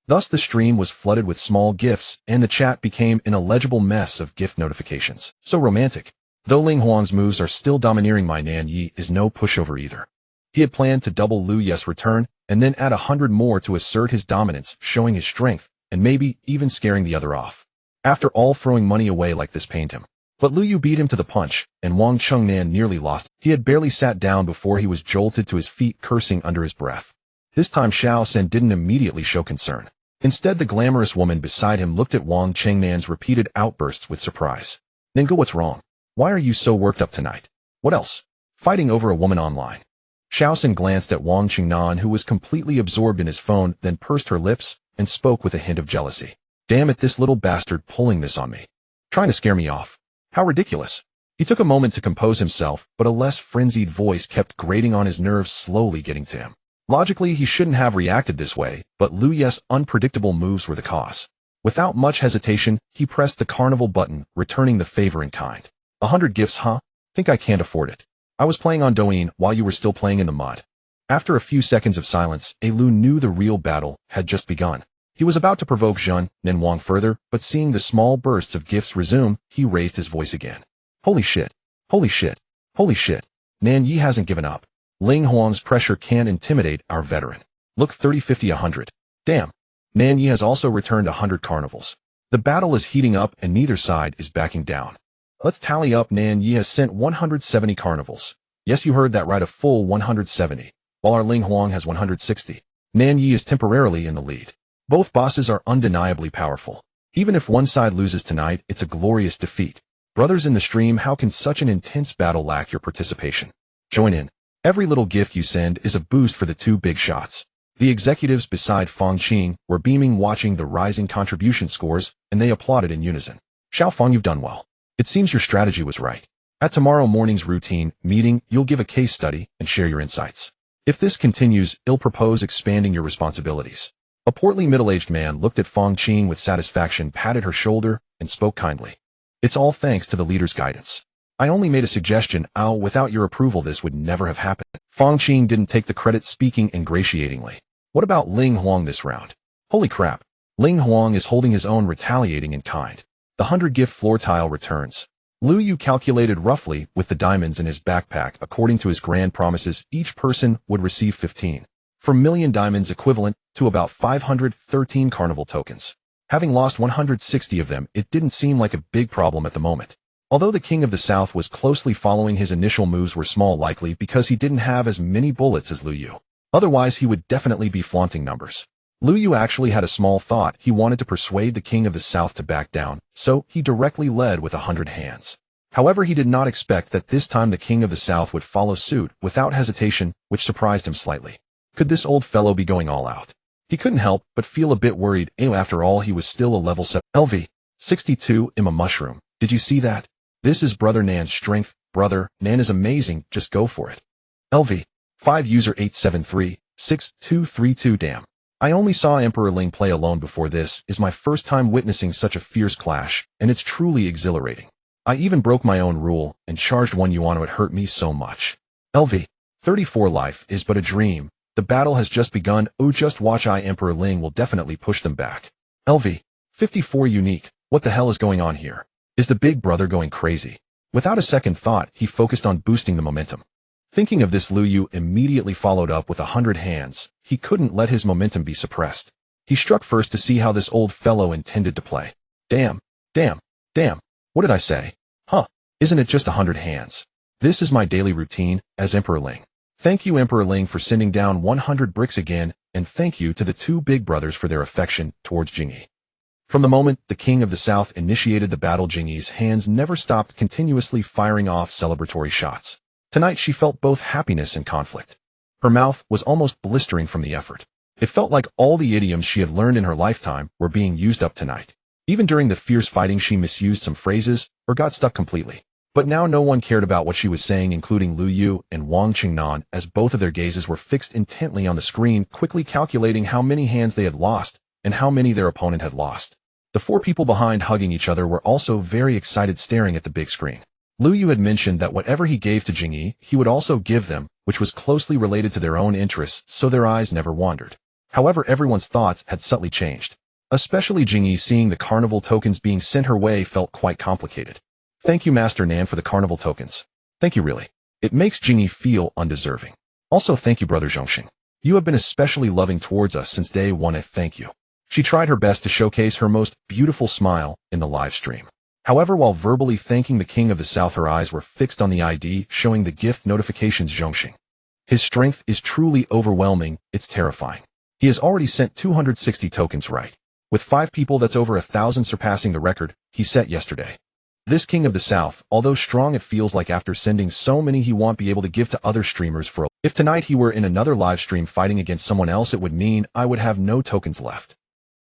S1: Thus the stream was flooded with small gifts, and the chat became an illegible mess of gift notifications. So romantic. Though Ling Huang's moves are still domineering, my Nan Yi is no pushover either. He had planned to double Lu Yu's return, and then add 100 more to assert his dominance, showing his strength, and maybe even scaring the other off. After all, throwing money away like this pained him. But Lu Yu beat him to the punch, and Wang Qingnan nearly lost. He had barely sat down before he was jolted to his feet, cursing under his breath. This time Xiao Sen didn't immediately show concern. Instead, the glamorous woman beside him looked at Wang Qingnan's repeated outbursts with surprise. Ninga, what's wrong? Why are you so worked up tonight? What else? Fighting over a woman online. Xiao Sen glanced at Wang Qingnan, who was completely absorbed in his phone, then pursed her lips and spoke with a hint of jealousy. Damn it, this little bastard pulling this on me. Trying to scare me off. How ridiculous. He took a moment to compose himself, but a less frenzied voice kept grating on his nerves, slowly getting to him. Logically, he shouldn't have reacted this way, but Lu Yu's unpredictable moves were the cause. Without much hesitation, he pressed the carnival button, returning the favor in kind. 100 gifts, huh? Think I can't afford it. I was playing on Douyin while you were still playing in the mud. After a few seconds of silence, Lu knew the real battle had just begun. He was about to provoke Zhen Nin Wang further, but seeing the small bursts of gifts resume, he raised his voice again. Holy shit. Holy shit. Holy shit. Nan Yi hasn't given up. Ling Huang's pressure can't intimidate our veteran. Look, 30, 50, 100. Damn. Nan Yi has also returned 100 carnivals. The battle is heating up and neither side is backing down. Let's tally up. Nan Yi has sent 170 carnivals. Yes, you heard that right, a full 170, while our Ling Huang has 160. Nan Yi is temporarily in the lead. Both bosses are undeniably powerful. Even if one side loses tonight, it's a glorious defeat. Brothers in the stream, how can such an intense battle lack your participation? Join in. Every little gift you send is a boost for the two big shots. The executives beside Fang Qing were beaming, watching the rising contribution scores, and they applauded in unison. Xiao Fang, you've done well. It seems your strategy was right. At tomorrow morning's routine meeting, you'll give a case study and share your insights. If this continues, I'll propose expanding your responsibilities. A portly middle-aged man looked at Fong Qing with satisfaction, patted her shoulder, and spoke kindly. It's all thanks to the leader's guidance. I only made a suggestion. Without your approval this would never have happened. Fong Qing didn't take the credit, speaking ingratiatingly. What about Ling Huang this round? Holy crap. Ling Huang is holding his own, retaliating in kind. The 100-gift floor tile returns. Lu Yu calculated roughly with the diamonds in his backpack. According to his grand promises, each person would receive 15. For million diamonds, equivalent to about 513 carnival tokens. Having lost 160 of them, it didn't seem like a big problem at the moment. Although the King of the South was closely following, his initial moves were small, likely because he didn't have as many bullets as Lu Yu. Otherwise, he would definitely be flaunting numbers. Lu Yu actually had a small thought. He wanted to persuade the King of the South to back down, so he directly led with 100 hands. However, he did not expect that this time the King of the South would follow suit without hesitation, which surprised him slightly. Could this old fellow be going all out? He couldn't help but feel a bit worried. After all, he was still a level 7. LV. 62 im a mushroom. Did you see that? This is Brother Nan's strength. Brother Nan is amazing. Just go for it. LV. 5 user 8736232. Damn. I only saw Emperor Ling play alone before. This is my first time witnessing such a fierce clash, and it's truly exhilarating. I even broke my own rule and charged 1 yuan. It hurt me so much. LV. 34 Life is but a dream. The battle has just begun. Just watch. Emperor Ling will definitely push them back. LV. 54 Unique. What the hell is going on here? Is the big brother going crazy? Without a second thought, he focused on boosting the momentum. Thinking of this, Lu Yu immediately followed up with 100 hands. He couldn't let his momentum be suppressed. He struck first to see how this old fellow intended to play. Damn. What did I say? Huh. Isn't it just 100 hands? This is my daily routine as Emperor Ling. Thank you, Emperor Ling, for sending down 100 bricks again, and thank you to the 2 big brothers for their affection towards Jingyi. From the moment the King of the South initiated the battle, Jingyi's hands never stopped, continuously firing off celebratory shots. Tonight she felt both happiness and conflict. Her mouth was almost blistering from the effort. It felt like all the idioms she had learned in her lifetime were being used up tonight. Even during the fierce fighting, she misused some phrases or got stuck completely. But now no one cared about what she was saying, including Lu Yu and Wang Qingnan, as both of their gazes were fixed intently on the screen, quickly calculating how many hands they had lost and how many their opponent had lost. The 4 people behind, hugging each other, were also very excited, staring at the big screen. Lu Yu had mentioned that whatever he gave to Jingyi, he would also give them, which was closely related to their own interests, so their eyes never wandered. However, everyone's thoughts had subtly changed. Especially Jingyi, seeing the carnival tokens being sent her way felt quite complicated. Thank you, Master Nan, for the carnival tokens. Thank you, really. It makes Jingyi feel undeserving. Also, thank you, Brother Zhongxing. You have been especially loving towards us since day one. Thank you. She tried her best to showcase her most beautiful smile in the live stream. However, while verbally thanking the King of the South, her eyes were fixed on the ID showing the gift notifications. Zhongxing. His strength is truly overwhelming. It's terrifying. He has already sent 260 tokens, right? With 5 people, that's over 1,000, surpassing the record he set yesterday. This King of the South, although strong, it feels like after sending so many he won't be able to give to other streamers for. If tonight he were in another live stream fighting against someone else, it would mean I would have no tokens left.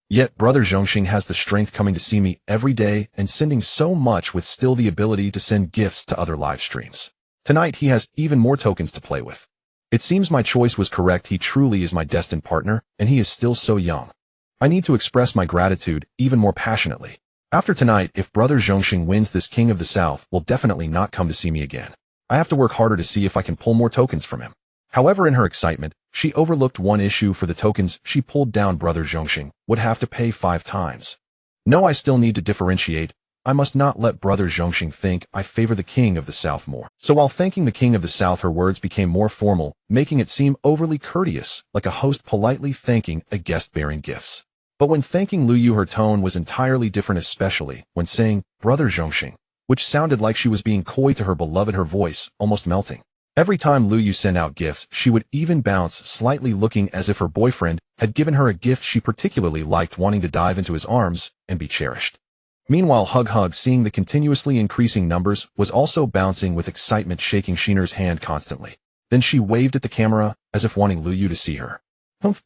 S1: Yet Brother Zhongxing has the strength, coming to see me every day and sending so much, with still the ability to send gifts to other live streams. Tonight he has even more tokens to play with. It seems my choice was correct. He truly is my destined partner, and he is still so young. I need to express my gratitude even more passionately. After tonight, if Brother Zhongxing wins, this King of the South will definitely not come to see me again. I have to work harder to see if I can pull more tokens from him. However, in her excitement, she overlooked one issue. For the tokens she pulled down, Brother Zhongxing would have to pay 5 times. No, I still need to differentiate. I must not let Brother Zhongxing think I favor the King of the South more. So while thanking the King of the South, her words became more formal, making it seem overly courteous, like a host politely thanking a guest bearing gifts. But when thanking Lu Yu, her tone was entirely different, especially when saying Brother Zhongxing, which sounded like she was being coy to her beloved, her voice almost melting. Every time Lu Yu sent out gifts, she would even bounce slightly, looking as if her boyfriend had given her a gift she particularly liked, wanting to dive into his arms and be cherished. Meanwhile, Hug, seeing the continuously increasing numbers, was also bouncing with excitement, shaking Sheener's hand constantly. Then she waved at the camera, as if wanting Lu Yu to see her.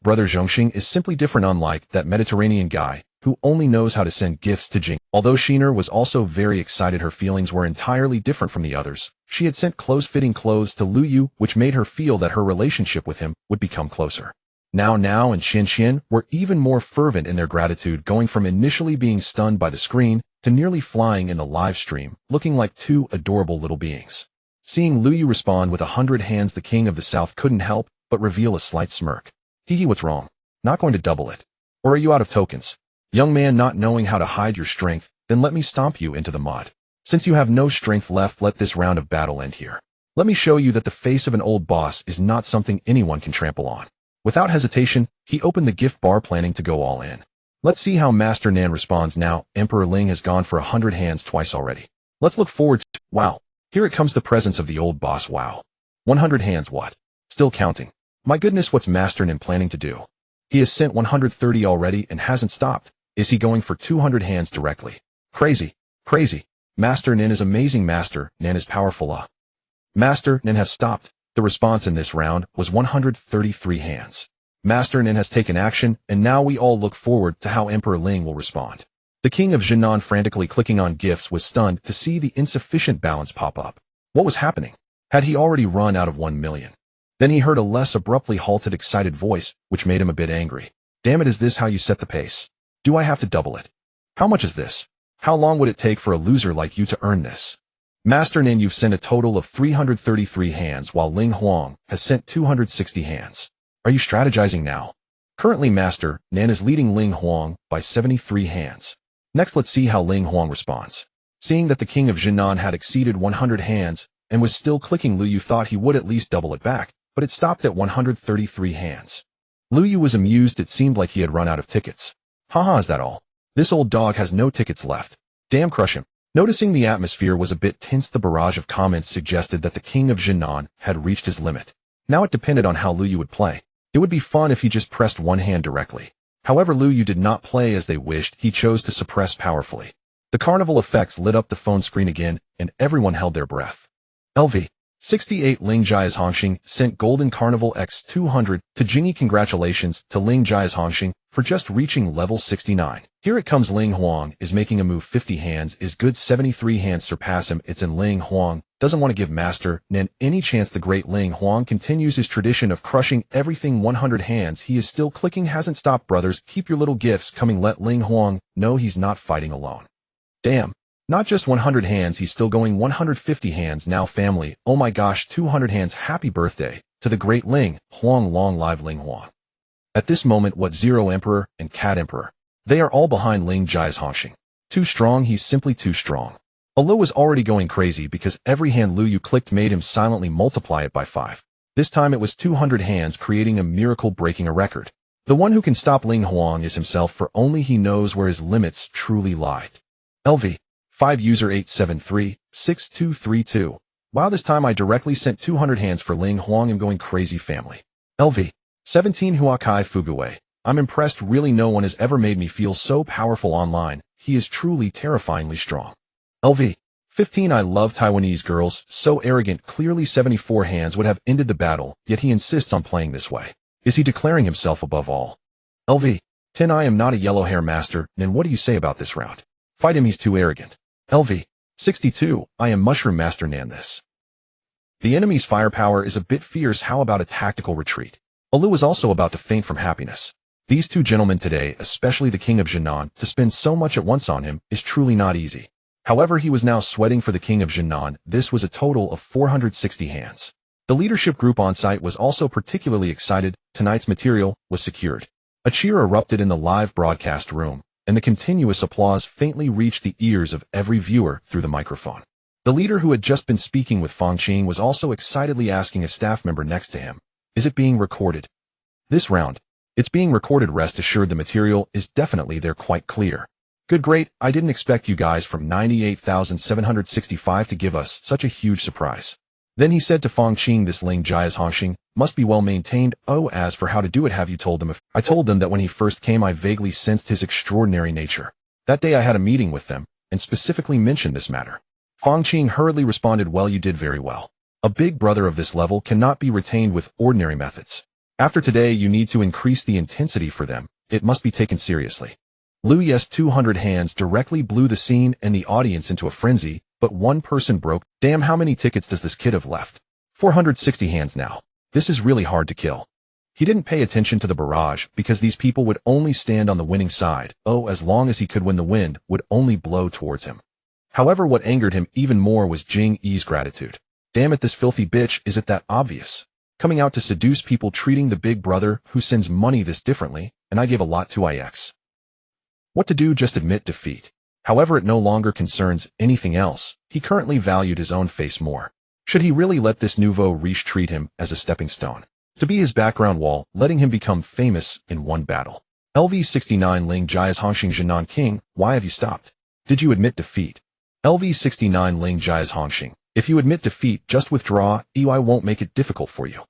S1: Brother Zhongxing is simply different, unlike that Mediterranean guy who only knows how to send gifts to Jing. Although Sheener was also very excited, her feelings were entirely different from the others. She had sent close-fitting clothes to Lu Yu, which made her feel that her relationship with him would become closer. Now and Qian were even more fervent in their gratitude, going from initially being stunned by the screen to nearly flying in the live stream, looking like two adorable little beings. Seeing Lu Yu respond with 100 hands, the king of the south couldn't help but reveal a slight smirk. Hee, what's wrong? Not going to double it? Or are you out of tokens? Young man, not knowing how to hide your strength, then let me stomp you into the mud. Since you have no strength left, let this round of battle end here. Let me show you that the face of an old boss is not something anyone can trample on. Without hesitation, he opened the gift bar, planning to go all in. Let's see how Master Nan responds now. Emperor Ling has gone for 100 hands twice already. Let's look forward to— wow. Here it comes, the presence of the old boss. Wow. 100 hands, what? Still counting. My goodness, what's Master Nan planning to do? He has sent 130 already and hasn't stopped. Is he going for 200 hands directly? Crazy. Crazy. Master Nan is amazing. Master Nan is powerful. Master Nan has stopped. The response in this round was 133 hands. Master Nan has taken action, and now we all look forward to how Emperor Ling will respond. The king of Jinan, frantically clicking on gifts, was stunned to see the insufficient balance pop up. What was happening? Had he already run out of 1 million? Then he heard a less abruptly halted, excited voice, which made him a bit angry. Damn it, is this how you set the pace? Do I have to double it? How much is this? How long would it take for a loser like you to earn this? Master Nan, you've sent a total of 333 hands, while Ling Huang has sent 260 hands. Are you strategizing now? Currently, Master Nan is leading Ling Huang by 73 hands. Next, let's see how Ling Huang responds. Seeing that the king of Jinan had exceeded 100 hands and was still clicking, Lu Yu thought he would at least double it back, but it stopped at 133 hands. Lu Yu was amused. It seemed like he had run out of tickets. Haha, is that all? This old dog has no tickets left. Damn, crush him. Noticing the atmosphere was a bit tense, the barrage of comments suggested that the king of Jinan had reached his limit. Now it depended on how Lu Yu would play. It would be fun if he just pressed one hand directly. However, Lu Yu did not play as they wished. He chose to suppress powerfully. The carnival effects lit up the phone screen again, and everyone held their breath. LV 68 Ling Jia's Hongxing sent Golden Carnival X 200 to Jingyi. Congratulations to Ling Jia's Hongxing for just reaching level 69. Here it comes. Ling Huang is making a move. 50 hands is good. 73 hands surpass him. It's in. Ling Huang doesn't want to give Master Nan any chance. The great Ling Huang continues his tradition of crushing everything. 100 hands. He is still clicking, hasn't stopped. Brothers, keep your little gifts coming. Let Ling Huang know he's not fighting alone. Damn. Not just 100 hands, he's still going. 150 hands now. Family, oh my gosh, 200 hands. Happy birthday to the great Ling Huang. Long live Ling Huang. At this moment, what Zero Emperor and Cat Emperor, they are all behind Ling Jia's Hongxing. Too strong, he's simply too strong. Alo was already going crazy because every hand Lu Yu clicked made him silently multiply it by 5. This time it was 200 hands, creating a miracle, breaking a record. The one who can stop Ling Huang is himself, for only he knows where his limits truly lie. LV 5 user 873-6232. Wow, this time I directly sent 200 hands for Ling Huang. I'm going crazy. Family. LV 17 Huakai Fuguwei. I'm impressed. Really, no one has ever made me feel so powerful online. He is truly terrifyingly strong. LV 15 I love Taiwanese girls. So arrogant. Clearly 74 hands would have ended the battle, yet he insists on playing this way. Is he declaring himself above all? LV 10 I am not a yellow hair master, and what do you say about this round? Fight him, he's too arrogant. LV 62 I am Mushroom Master Nan. This. The enemy's firepower is a bit fierce. How about a tactical retreat? Alu is also about to faint from happiness. These two gentlemen today, especially the king of Jinan, to spend so much at once on him is truly not easy. However, he was now sweating for the king of Jinan. This was a total of 460 hands. The leadership group on site was also particularly excited. Tonight's material was secured. A cheer erupted in the live broadcast room, and the continuous applause faintly reached the ears of every viewer through the microphone. The leader, who had just been speaking with Fang Qing, was also excitedly asking a staff member next to him, "Is it being recorded?" This round. It's being recorded. Rest assured, the material is definitely there, quite clear. Good, great. I didn't expect you guys from 98,765 to give us such a huge surprise. Then he said to Fang Qing, "This Ling Jia's Hongxing must be well maintained. Oh, as for how to do it, have you told them?" I told them that when he first came I vaguely sensed his extraordinary nature. That day I had a meeting with them, and specifically mentioned this matter. Fang Qing hurriedly responded, "Well, you did very well. A big brother of this level cannot be retained with ordinary methods. After today you need to increase the intensity for them. It must be taken seriously." Lu Yu's 200 hands directly blew the scene and the audience into a frenzy, but one person broke. Damn, how many tickets does this kid have left? 460 hands now. This is really hard to kill. He didn't pay attention to the barrage because these people would only stand on the winning side. Oh, as long as he could win, the wind would only blow towards him. However, what angered him even more was Jing Yi's gratitude. Damn it, this filthy bitch, is it that obvious? Coming out to seduce people, treating the big brother who sends money this differently, and I gave a lot to IX. What to do? Just admit defeat. However, it no longer concerns anything else. He currently valued his own face more. Should he really let this nouveau riche treat him as a stepping stone? To be his background wall, letting him become famous in one battle. LV69 Ling Jia's Hongxing Jinan King, why have you stopped? Did you admit defeat? LV69 Ling Jia's Hongxing, if you admit defeat, just withdraw, EY won't make it difficult for you.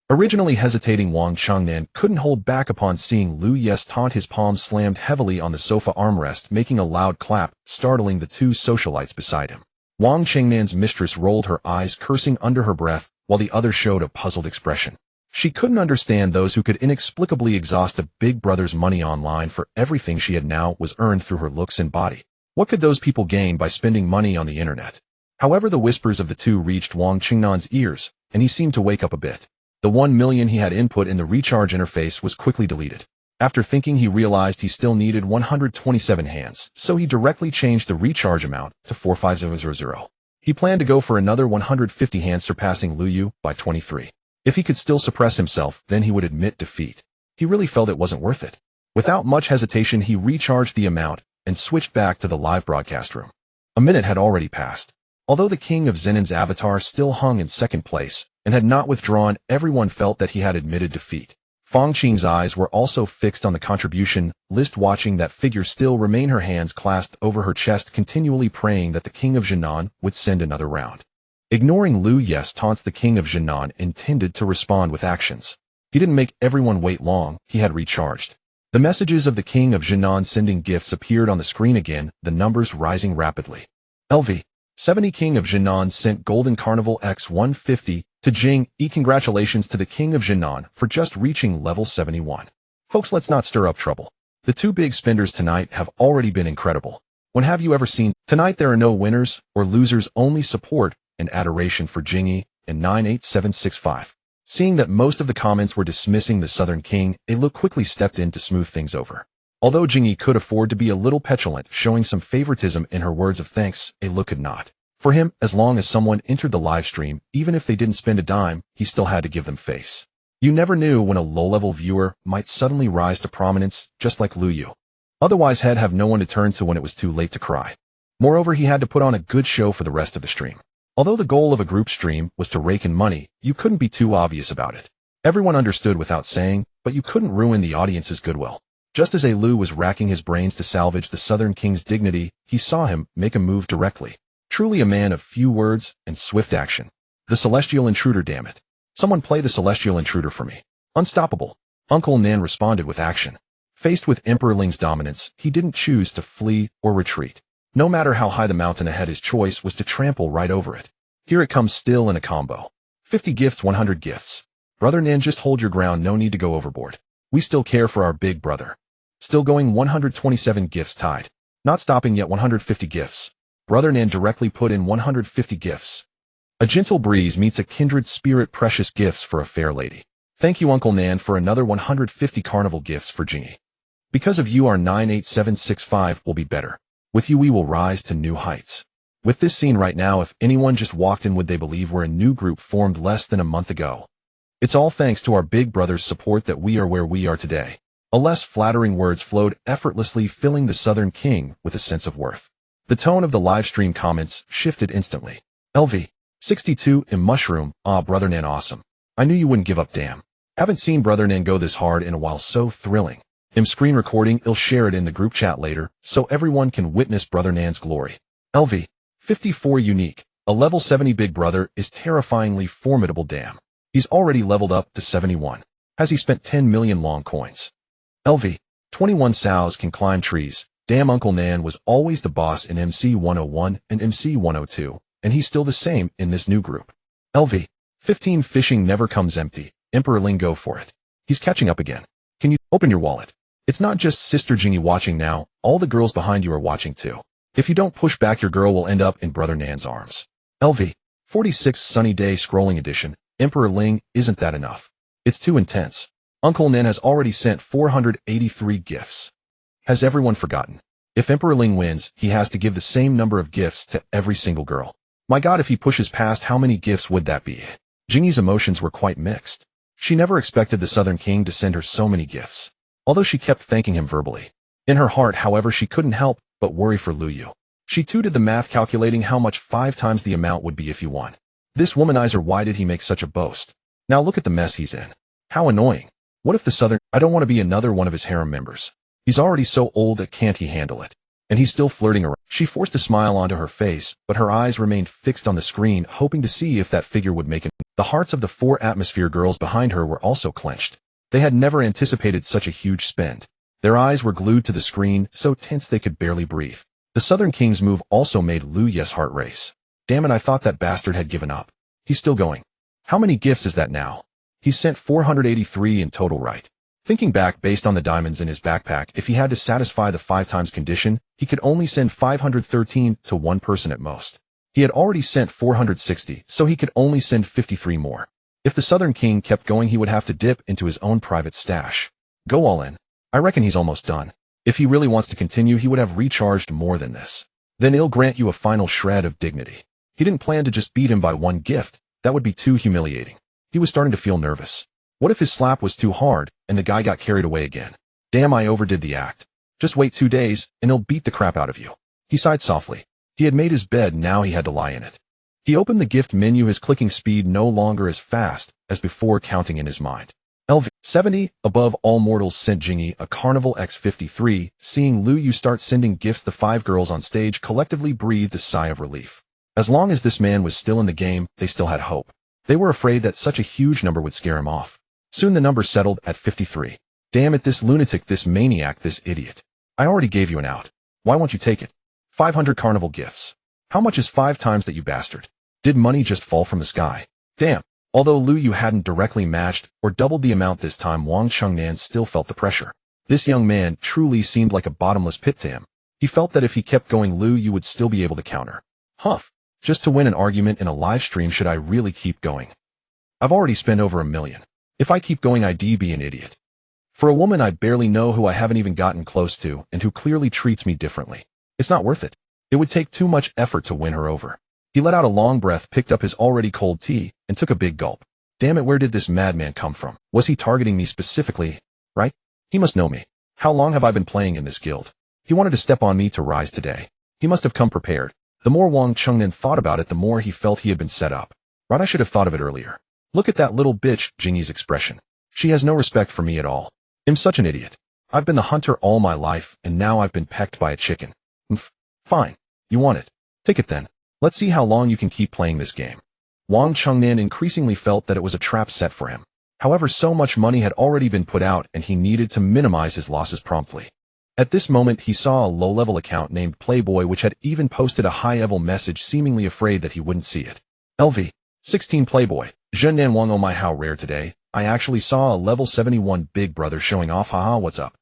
S1: Originally hesitating, Wang Chengnan couldn't hold back upon seeing Lu Yes taunt. His palm slammed heavily on the sofa armrest, making a loud clap, startling the two socialites beside him. Wang Chengnan's mistress rolled her eyes, cursing under her breath, while the other showed a puzzled expression. She couldn't understand those who could inexplicably exhaust a big brother's money online, for everything she had now was earned through her looks and body. What could those people gain by spending money on the internet? However, the whispers of the two reached Wang Chengnan's ears, and he seemed to wake up a bit. The 1 million he had input in the recharge interface was quickly deleted. After thinking, he realized he still needed 127 hands, so he directly changed the recharge amount to 45000. He planned to go for another 150 hands, surpassing Lu Yu by 23. If he could still suppress himself, then he would admit defeat. He really felt it wasn't worth it. Without much hesitation, he recharged the amount and switched back to the live broadcast room. A minute had already passed. Although the king of Zenon's avatar still hung in second place and had not withdrawn, everyone felt that he had admitted defeat. Fang Qing's eyes were also fixed on the contribution list, watching that figure still remain, her hands clasped over her chest, continually praying that the king of Jinan would send another round. Ignoring Lu Yes taunts, the king of Jinan intended to respond with actions. He didn't make everyone wait long, he had recharged. The messages of the king of Jinan sending gifts appeared on the screen again, the numbers rising rapidly. LV70 King of Jinan sent Golden Carnival X150 to Jing Yi. Congratulations to the king of Jinan for just reaching level 71. Folks, let's not stir up trouble. The two big spenders tonight have already been incredible. When have you ever seen? Tonight there are no winners or losers, only support and adoration for Jing Yi and 98765. Seeing that most of the comments were dismissing the Southern King, a look quickly stepped in to smooth things over. Although Jing Yi could afford to be a little petulant, showing some favoritism in her words of thanks, a look could not. For him, as long as someone entered the live stream, even if they didn't spend a dime, he still had to give them face. You never knew when a low-level viewer might suddenly rise to prominence, just like Lu Yu. Otherwise, he'd have no one to turn to when it was too late to cry. Moreover, he had to put on a good show for the rest of the stream. Although the goal of a group stream was to rake in money, you couldn't be too obvious about it. Everyone understood without saying, but you couldn't ruin the audience's goodwill. Just as Lu was racking his brains to salvage the Southern King's dignity, he saw him make a move directly. Truly a man of few words and swift action. The Celestial Intruder, damn it. Someone play the Celestial Intruder for me. Unstoppable. Uncle Nan responded with action. Faced with Emperor Ling's dominance, he didn't choose to flee or retreat. No matter how high the mountain ahead, his choice was to trample right over it. Here it comes, still in a combo. 50 gifts, 100 gifts. Brother Nan, just hold your ground, no need to go overboard. We still care for our big brother. Still going, 127 gifts tied. Not stopping yet, 150 gifts. Brother Nan directly put in 150 gifts. A gentle breeze meets a kindred spirit, precious gifts for a fair lady. Thank you, Uncle Nan, for another 150 carnival gifts for Jing Yi. Because of you, our 98765 will be better. With you, we will rise to new heights. With this scene right now, if anyone just walked in, would they believe we're a new group formed less than a month ago? It's all thanks to our big brother's support that we are where we are today. A less flattering words flowed effortlessly, filling the Southern King with a sense of worth. The tone of the live stream comments shifted instantly. LV62 in Mushroom, Brother Nan awesome. I knew you wouldn't give up, damn. Haven't seen Brother Nan go this hard in a while, so thrilling. Screen recording, I'll share it in the group chat later, so everyone can witness Brother Nan's glory. LV54 Unique, a level 70 big brother is terrifyingly formidable, damn. He's already leveled up to 71. Has he spent 10 million long coins? LV21 Sows can climb trees. Damn, Uncle Nan was always the boss in MC 101 and MC 102, and he's still the same in this new group. LV15 Fishing never comes empty. Emperor Ling, go for it. He's catching up again. Can you open your wallet? It's not just Sister Jing Yi watching now, all the girls behind you are watching too. If you don't push back, your girl will end up in Brother Nan's arms. LV46 Sunny Day Scrolling Edition. Emperor Ling, isn't that enough? It's too intense. Uncle Nen has already sent 483 gifts. Has everyone forgotten? If Emperor Ling wins, he has to give the same number of gifts to every single girl. My god, if he pushes past, how many gifts would that be? Jingyi's emotions were quite mixed. She never expected the Southern King to send her so many gifts, although she kept thanking him verbally. In her heart, however, she couldn't help but worry for Lu Yu. She too did the math, calculating how much 5 times the amount would be if he won. This womanizer, why did he make such a boast? Now look at the mess he's in. How annoying. What if the Southern... I don't want to be another one of his harem members. He's already so old that can't he handle it? And he's still flirting around. She forced a smile onto her face, but her eyes remained fixed on the screen, hoping to see if that figure would make it. The hearts of the 4 atmosphere girls behind her were also clenched. They had never anticipated such a huge spend. Their eyes were glued to the screen, so tense they could barely breathe. The Southern King's move also made Lu Yu's heart race. Damn it, I thought that bastard had given up. He's still going. How many gifts is that now? He's sent 483 in total, right? Thinking back, based on the diamonds in his backpack, if he had to satisfy the 5 times condition, he could only send 513 to one person at most. He had already sent 460, so he could only send 53 more. If the Southern King kept going, he would have to dip into his own private stash. Go all in. I reckon he's almost done. If he really wants to continue, he would have recharged more than this. Then he'll grant you a final shred of dignity. He didn't plan to just beat him by 1 gift. That would be too humiliating. He was starting to feel nervous. What if his slap was too hard, and the guy got carried away again? Damn, I overdid the act. Just wait 2 days, and he'll beat the crap out of you. He sighed softly. He had made his bed, now he had to lie in it. He opened the gift menu, his clicking speed no longer as fast as before, counting in his mind. LV 70, above all mortals, sent Jingyi a Carnival X53. Seeing Lu Yu start sending gifts, the 5 girls on stage collectively breathed a sigh of relief. As long as this man was still in the game, they still had hope. They were afraid that such a huge number would scare him off. Soon the number settled at 53. Damn it, this lunatic, this maniac, this idiot. I already gave you an out. Why won't you take it? 500 carnival gifts. How much is 5 times that, you bastard? Did money just fall from the sky? Damn. Although Lu Yu hadn't directly matched or doubled the amount this time, Wang Chengnan still felt the pressure. This young man truly seemed like a bottomless pit to him. He felt that if he kept going, Lu Yu would still be able to counter. Humph. Just to win an argument in a live stream, should I really keep going? I've already spent over $1 million. If I keep going, I'd be an idiot. For a woman I barely know, who I haven't even gotten close to, and who clearly treats me differently. It's not worth it. It would take too much effort to win her over. He let out a long breath, picked up his already cold tea, and took a big gulp. Damn it, where did this madman come from? Was he targeting me specifically? Right? He must know me. How long have I been playing in this guild? He wanted to step on me to rise today. He must have come prepared. The more Wang Chengnan thought about it, the more he felt he had been set up. Right, I should have thought of it earlier. Look at that little bitch, Jingyi's expression. She has no respect for me at all. I'm such an idiot. I've been the hunter all my life, and now I've been pecked by a chicken. Fine. You want it. Take it then. Let's see how long you can keep playing this game. Wang Chengnan increasingly felt that it was a trap set for him. However, so much money had already been put out, and he needed to minimize his losses promptly. At this moment, he saw a low-level account named Playboy, which had even posted a high-level message, seemingly afraid that he wouldn't see it. LV 16 Playboy. Zhennan Wang, oh my, how rare today. I actually saw a level 71 big brother showing off. Haha, what's up?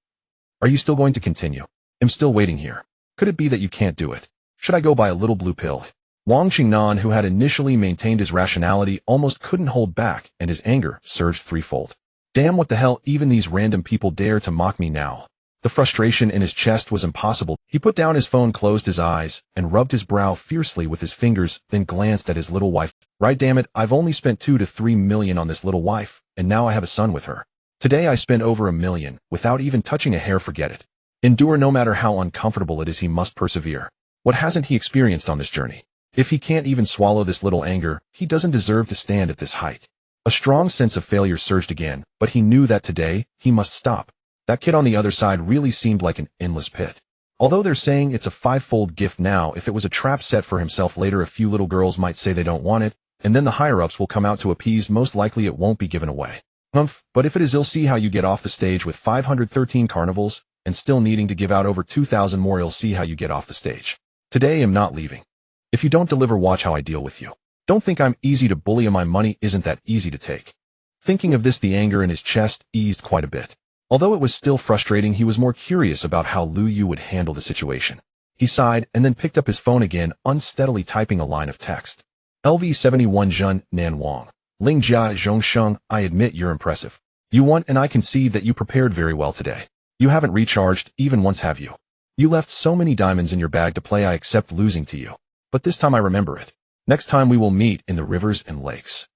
S1: Are you still going to continue? I'm still waiting here. Could it be that you can't do it? Should I go buy a little blue pill? Wang Qingnan, who had initially maintained his rationality, almost couldn't hold back, and his anger surged threefold. Damn, what the hell, even these random people dare to mock me now. The frustration in his chest was impossible. He put down his phone, closed his eyes, and rubbed his brow fiercely with his fingers, then glanced at his little wife. Right, damn it, I've only spent 2 to 3 million on this little wife, and now I have a son with her. Today I spent over $1 million, without even touching a hair. Forget it. Endure, no matter how uncomfortable it is, he must persevere. What hasn't he experienced on this journey? If he can't even swallow this little anger, he doesn't deserve to stand at this height. A strong sense of failure surged again, but he knew that today, he must stop. That kid on the other side really seemed like an endless pit. Although they're saying it's a 5-fold gift now, if it was a trap set for himself later, a few little girls might say they don't want it, and then the higher-ups will come out to appease. Most likely it won't be given away. But if it is, you'll see how you get off the stage with 513 carnivals, and still needing to give out over 2,000 more. You'll see how you get off the stage. Today I'm not leaving. If you don't deliver, watch how I deal with you. Don't think I'm easy to bully, and my money isn't that easy to take. Thinking of this, the anger in his chest eased quite a bit. Although it was still frustrating, he was more curious about how Lu Yu would handle the situation. He sighed and then picked up his phone again, unsteadily typing a line of text. LV 71 Zhen Nan Wang. Ling Jia Zhongsheng, I admit you're impressive. You won, and I can see that you prepared very well today. You haven't recharged even once, have you? You left so many diamonds in your bag to play. I accept losing to you. But this time I remember it. Next time we will meet in the rivers and lakes.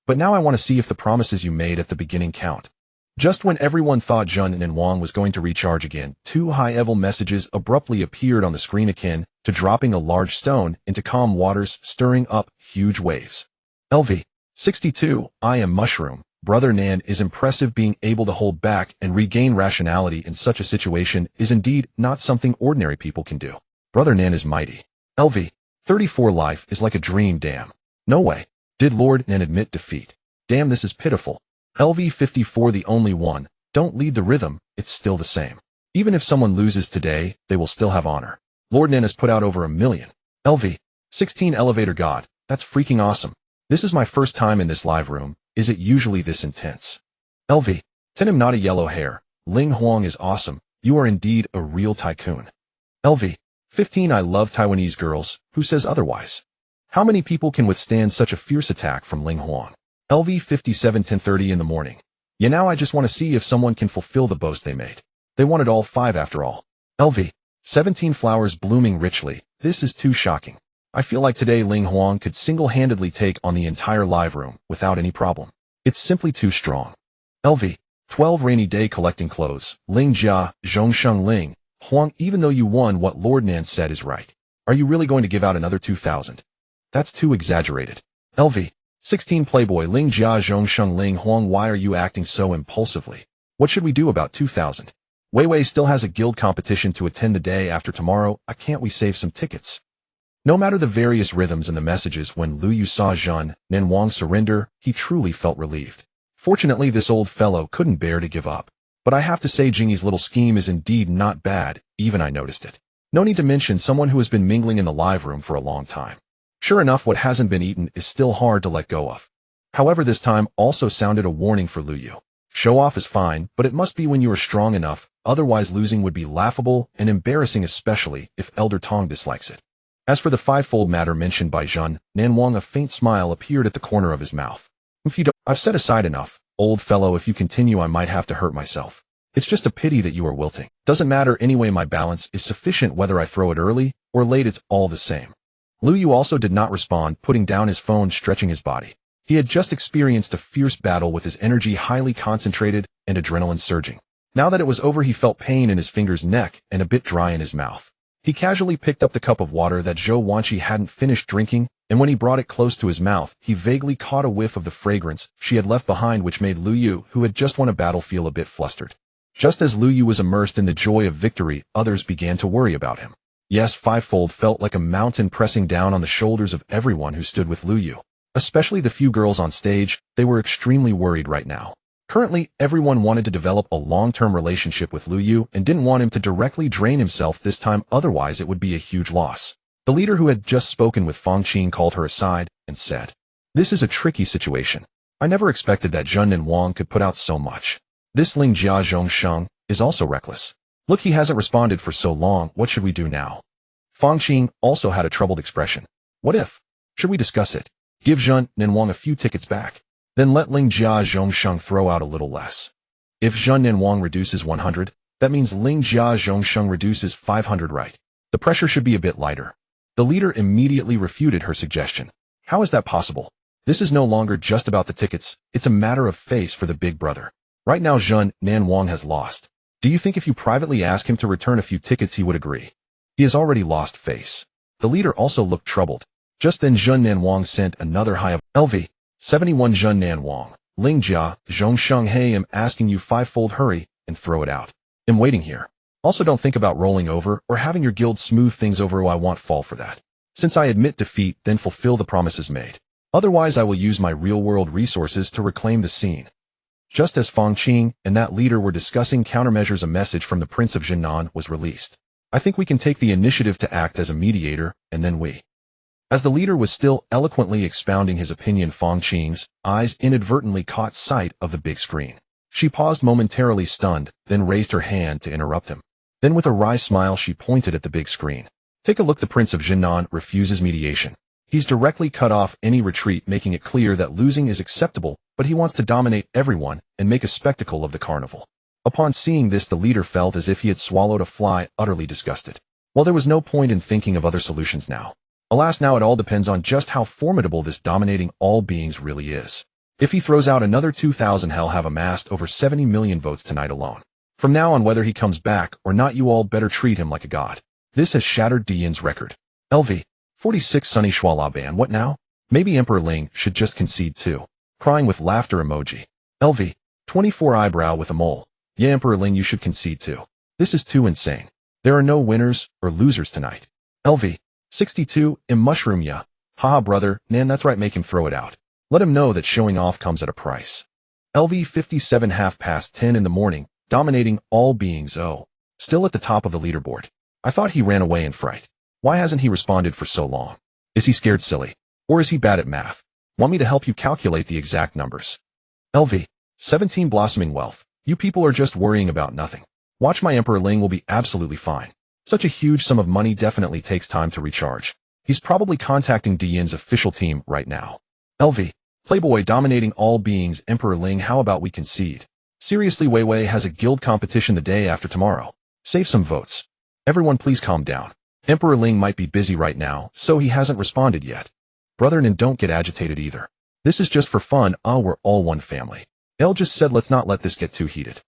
S1: But now I want to see if the promises you made at the beginning count. Just when everyone thought Jun and Wang was going to recharge again, two high-level messages abruptly appeared on the screen akin to dropping a large stone into calm waters, stirring up huge waves. LV 62, I am Mushroom. Brother Nan is impressive. Being able to hold back and regain rationality in such a situation is indeed not something ordinary people can do. Brother Nan is mighty. LV 34, life is like a dream. Damn. No way. Did Lord Nan admit defeat? Damn, this is pitiful. LV 54, the only one. Don't lead the rhythm, it's still the same. Even if someone loses today, they will still have honor. Lord Nan has put out over 1 million. LV 16, elevator god. That's freaking awesome. This is my first time in this live room. Is it usually this intense? LV 10, I'm not a yellow hair. Ling Huang is awesome. You are indeed a real tycoon. LV 15, I love Taiwanese girls. Who says otherwise? How many people can withstand such a fierce attack from Ling Huang? LV 57, 10:30 in the morning. Yeah, now I just want to see if someone can fulfill the boast they made. They wanted all 5 after all. LV 17, flowers blooming richly. This is too shocking. I feel like today Ling Huang could single-handedly take on the entire live room without any problem. It's simply too strong. LV 12, rainy day collecting clothes. Ling Jia, Zhongsheng Ling Huang, even though you won, what Lord Nan said is right. Are you really going to give out another 2,000? That's too exaggerated. LV 16, playboy. Ling Jia, Zhongsheng Ling Huang, why are you acting so impulsively? What should we do about 2,000? Wei Wei still has a guild competition to attend the day after tomorrow. Can't we save some tickets? No matter the various rhythms and the messages, when Lu Yu saw Zhun Nan Wang surrender, he truly felt relieved. Fortunately, this old fellow couldn't bear to give up. But I have to say, Jingyi's little scheme is indeed not bad, even I noticed it. No need to mention someone who has been mingling in the live room for a long time. Sure enough, what hasn't been eaten is still hard to let go of. However, this time also sounded a warning for Lu Yu. Show off is fine, but it must be when you are strong enough, otherwise losing would be laughable and embarrassing, especially if Elder Tong dislikes it. As for the fivefold matter mentioned by Zhun Nan Wang, a faint smile appeared at the corner of his mouth. If you don't, I've set aside enough. Old fellow, if you continue I might have to hurt myself. It's just a pity that you are wilting. Doesn't matter anyway, my balance is sufficient whether I throw it early or late, it's all the same. Lu Yu also did not respond, putting down his phone, stretching his body. He had just experienced a fierce battle with his energy highly concentrated and adrenaline surging. Now that it was over, he felt pain in his fingers, neck, and a bit dry in his mouth. He casually picked up the cup of water that Zhou Wanqi hadn't finished drinking, and when he brought it close to his mouth, he vaguely caught a whiff of the fragrance she had left behind, which made Lu Yu, who had just won a battle, feel a bit flustered. Just as Lu Yu was immersed in the joy of victory, others began to worry about him. Yes, fivefold felt like a mountain pressing down on the shoulders of everyone who stood with Lu Yu. Especially the few girls on stage, they were extremely worried right now. Currently, everyone wanted to develop a long-term relationship with Lu Yu and didn't want him to directly drain himself this time, otherwise it would be a huge loss. The leader who had just spoken with Fang Qing called her aside and said, "This is a tricky situation. I never expected that Zhun Nan Wang could put out so much. This Ling Jia Zhongsheng is also reckless. Look, he hasn't responded for so long, what should we do now?" Fang Qing also had a troubled expression. What if? Should we discuss it? Give Zhun Nan Wang a few tickets back. Then let Ling Jia Zhongsheng throw out a little less. If Zhun Nan Wang reduces 100, that means Ling Jia Zhongsheng reduces 500, right? The pressure should be a bit lighter. The leader immediately refuted her suggestion. How is that possible? This is no longer just about the tickets, it's a matter of face for the big brother. Right now Zhun Nan Wang has lost. Do you think if you privately ask him to return a few tickets he would agree? He has already lost face. The leader also looked troubled. Just then Zhun Nan Wang sent another high of LV 71, Zhun Nan Wang, Ling Jia, Zhongsheng, hey, I'm asking you fivefold, hurry and throw it out. I'm waiting here. Also don't think about rolling over or having your guild smooth things over. I won't fall for that. Since I admit defeat, then fulfill the promises made. Otherwise I will use my real-world resources to reclaim the scene. Just as Fang Qing and that leader were discussing countermeasures, a message from the Prince of Jinnan was released. I think we can take the initiative to act as a mediator, and then we. As the leader was still eloquently expounding his opinion, Fang Qing's eyes inadvertently caught sight of the big screen. She paused momentarily, stunned, then raised her hand to interrupt him. Then with a wry smile she pointed at the big screen. Take a look. The Prince of Jinnan refuses mediation. He's directly cut off any retreat, making it clear that losing is acceptable, but he wants to dominate everyone and make a spectacle of the carnival. Upon seeing this, the leader felt as if he had swallowed a fly, utterly disgusted. Well, there was no point in thinking of other solutions now. Alas, now it all depends on just how formidable this dominating all beings really is. If he throws out another 2,000, he'll have amassed over 70 million votes tonight alone. From now on, whether he comes back or not, you all better treat him like a god. This has shattered Diyin's record. LV. 46 Sunny Schwalaban. What now? Maybe Emperor Ling should just concede too. Crying with laughter emoji. LV. 24 Eyebrow with a mole. Yeah, Emperor Ling, you should concede too. This is too insane. There are no winners or losers tonight. LV. 62 Mushroom. Yeah. Haha, brother. Nan, that's right, make him throw it out. Let him know that showing off comes at a price. LV. 57 10:30 in the morning, dominating all beings. Oh. Still at the top of the leaderboard. I thought he ran away in fright. Why hasn't he responded for so long? Is he scared silly? Or is he bad at math? Want me to help you calculate the exact numbers? LV. 17 Blossoming Wealth. You people are just worrying about nothing. Watch, my Emperor Ling will be absolutely fine. Such a huge sum of money definitely takes time to recharge. He's probably contacting Diyin's official team right now. LV. Playboy dominating all beings. Emperor Ling, how about we concede? Seriously, Wei Wei has a guild competition the day after tomorrow. Save some votes. Everyone please calm down. Emperor Ling might be busy right now, so he hasn't responded yet. Brother, and don't get agitated either. This is just for fun. We're all one family. El just said let's not let this get too heated.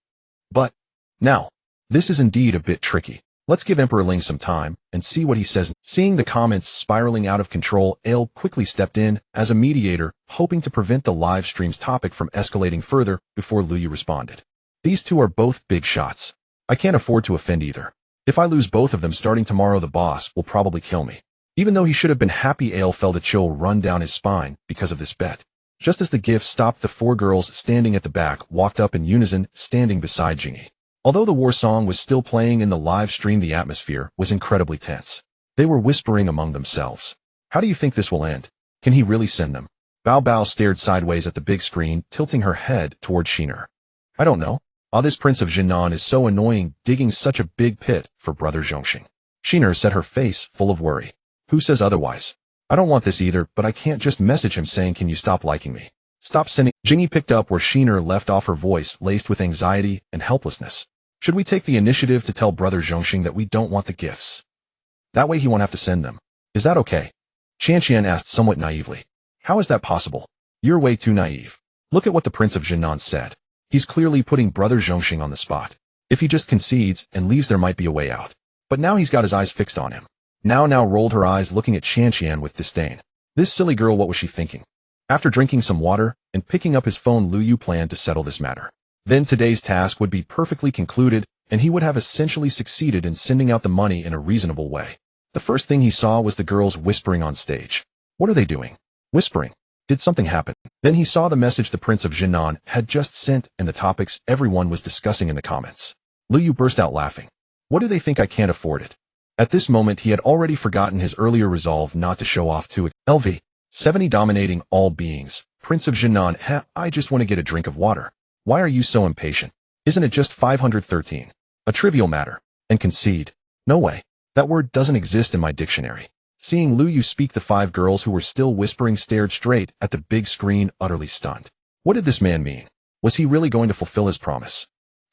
S1: But now, this is indeed a bit tricky. Let's give Emperor Ling some time and see what he says. Seeing the comments spiraling out of control, Ale quickly stepped in as a mediator, hoping to prevent the live stream's topic from escalating further before Luyu responded. These two are both big shots. I can't afford to offend either. If I lose both of them starting tomorrow, the boss will probably kill me. Even though he should have been happy, Ale felt a chill run down his spine because of this bet. Just as the gift stopped, the four girls standing at the back walked up in unison, standing beside Jingy. Although the war song was still playing in the live stream, the atmosphere was incredibly tense. They were whispering among themselves. How do you think this will end? Can he really send them? Bao Bao stared sideways at the big screen, tilting her head toward Sheener. I don't know. This Prince of Jinan is so annoying, digging such a big pit for Brother Zhongxing. Sheener set her face full of worry. Who says otherwise? I don't want this either, but I can't just message him saying, can you stop liking me? Stop sending. Jingy picked up where Sheener left off, her voice laced with anxiety and helplessness. Should we take the initiative to tell Brother Zhongxing that we don't want the gifts? That way he won't have to send them. Is that okay? Qianqian asked somewhat naively. How is that possible? You're way too naive. Look at what the Prince of Jinan said. He's clearly putting Brother Zhongxing on the spot. If he just concedes and leaves, there might be a way out. But now he's got his eyes fixed on him. Now rolled her eyes, looking at Qianqian with disdain. This silly girl, what was she thinking? After drinking some water and picking up his phone, Luyu planned to settle this matter. Then today's task would be perfectly concluded, and he would have essentially succeeded in sending out the money in a reasonable way. The first thing he saw was the girls whispering on stage. What are they doing? Whispering. Did something happen? Then he saw the message the Prince of Jinan had just sent and the topics everyone was discussing in the comments. Luyu burst out laughing. What do they think? I can't afford it. At this moment, he had already forgotten his earlier resolve not to show off too. LV. 70 dominating all beings. Prince of Jinan. I just want to get a drink of water. Why are you so impatient? Isn't it just 513? A trivial matter. And concede. No way. That word doesn't exist in my dictionary. Seeing Luyu speak, the five girls who were still whispering stared straight at the big screen, utterly stunned. What did this man mean? Was he really going to fulfill his promise?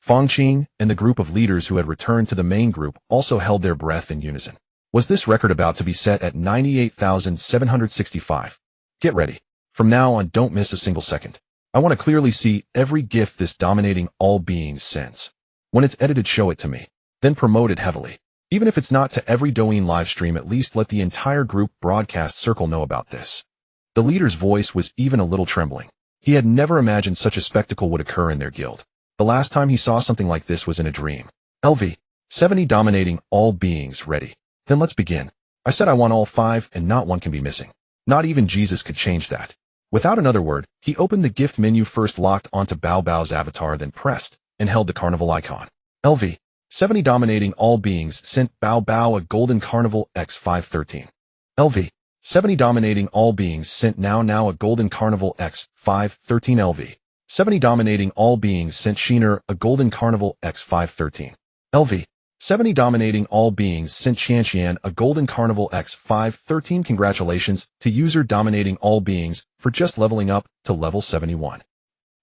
S1: Fangqing and the group of leaders who had returned to the main group also held their breath in unison. Was this record about to be set at 98,765? Get ready. From now on, don't miss a single second. I want to clearly see every gift this dominating all beings sends. When it's edited, show it to me. Then promote it heavily. Even if it's not to every Douyin live stream, at least let the entire group broadcast circle know about this. The leader's voice was even a little trembling. He had never imagined such a spectacle would occur in their guild. The last time he saw something like this was in a dream. LV. 70 dominating all beings. Ready. Then let's begin. I said I want all five and not one can be missing. Not even Jesus could change that. Without another word, he opened the gift menu, first locked onto Bao Bao's avatar, then pressed and held the carnival icon. LV. 70 dominating all beings sent Bao Bao a golden carnival X513. LV. 70 dominating all beings sent now a golden carnival X513. LV. 70 dominating all beings sent Sheener a golden carnival X513. LV. 70 dominating all beings sent Qianqian a golden carnival X513. Congratulations to user dominating all beings for just leveling up to level 71.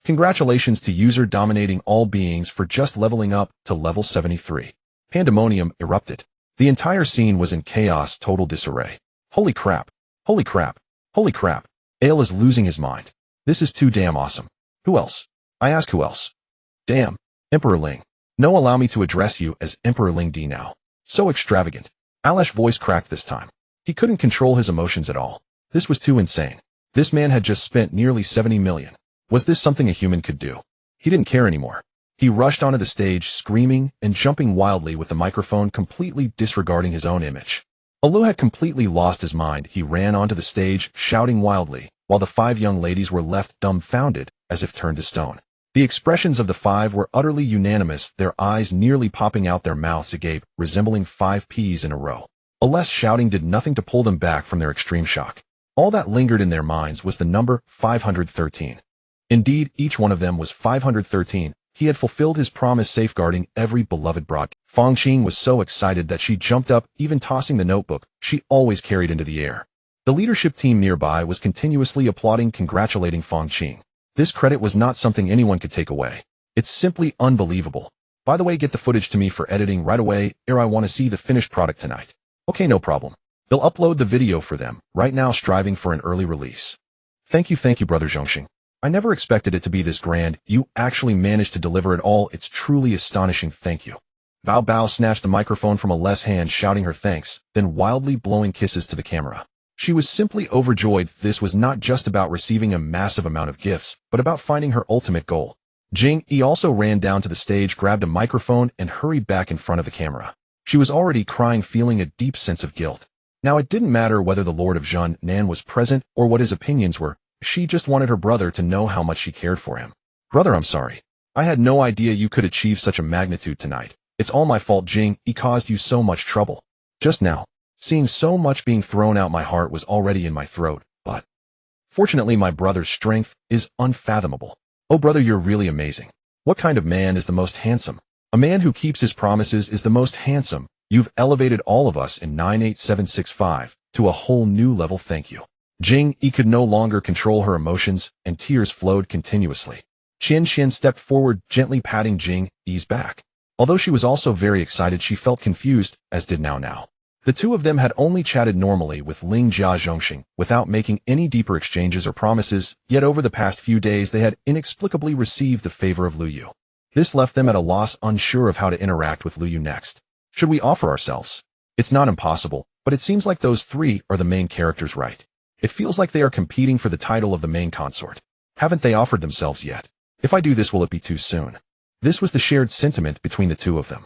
S1: Congratulations to user dominating all beings for just leveling up to level 73. Pandemonium erupted. The entire scene was in chaos, total disarray. Holy crap. Holy crap. Holy crap. Ale is losing his mind. This is too damn awesome. Who else? I ask who else? Damn. Emperor Ling. No, allow me to address you as Emperor Ling D now. So extravagant. Alesh's voice cracked this time. He couldn't control his emotions at all. This was too insane. This man had just spent nearly 70 million. Was this something a human could do? He didn't care anymore. He rushed onto the stage screaming and jumping wildly with the microphone, completely disregarding his own image. Alu had completely lost his mind. He ran onto the stage shouting wildly, while the 5 young ladies were left dumbfounded, as if turned to stone. The expressions of the 5 were utterly unanimous, their eyes nearly popping out their mouths agape, resembling 5 peas in a row. Alesh's shouting did nothing to pull them back from their extreme shock. All that lingered in their minds was the number 513. Indeed, each one of them was 513. He had fulfilled his promise, safeguarding every beloved broadcast. Fang Qing was so excited that she jumped up, even tossing the notebook she always carried into the air. The leadership team nearby was continuously applauding, congratulating Fang Qing. This credit was not something anyone could take away. It's simply unbelievable. By the way, get the footage to me for editing right away, I want to see the finished product tonight. Okay, no problem. They'll upload the video for them, right now striving for an early release. Thank you, brother Zhongxing. I never expected it to be this grand. You actually managed to deliver it all. It's truly astonishing. Thank you. Bao Bao snatched the microphone from Alesh's hand, shouting her thanks, then wildly blowing kisses to the camera. She was simply overjoyed. This was not just about receiving a massive amount of gifts, but about finding her ultimate goal. Jing Yi also ran down to the stage, grabbed a microphone, and hurried back in front of the camera. She was already crying, feeling a deep sense of guilt. Now it didn't matter whether the Lord of Zhun Nan was present or what his opinions were. She just wanted her brother to know how much she cared for him. Brother, I'm sorry. I had no idea you could achieve such a magnitude tonight. It's all my fault. Jing Yi caused you so much trouble. Just now, seeing so much being thrown out, my heart was already in my throat, but fortunately my brother's strength is unfathomable. Oh brother, you're really amazing. What kind of man is the most handsome? A man who keeps his promises is the most handsome. You've elevated all of us in 98765 to a whole new level. Thank you. Jing Yi could no longer control her emotions, and tears flowed continuously. Qian Qian stepped forward, gently patting Jing Yi's back. Although she was also very excited, she felt confused, as did Now. The two of them had only chatted normally with Ling Jia Zhongxing, without making any deeper exchanges or promises, yet over the past few days they had inexplicably received the favor of Lu Yu. This left them at a loss, unsure of how to interact with Lu Yu next. Should we offer ourselves? It's not impossible, but it seems like those 3 are the main characters, right? It feels like they are competing for the title of the main consort. Haven't they offered themselves yet? If I do this, will it be too soon? This was the shared sentiment between the two of them.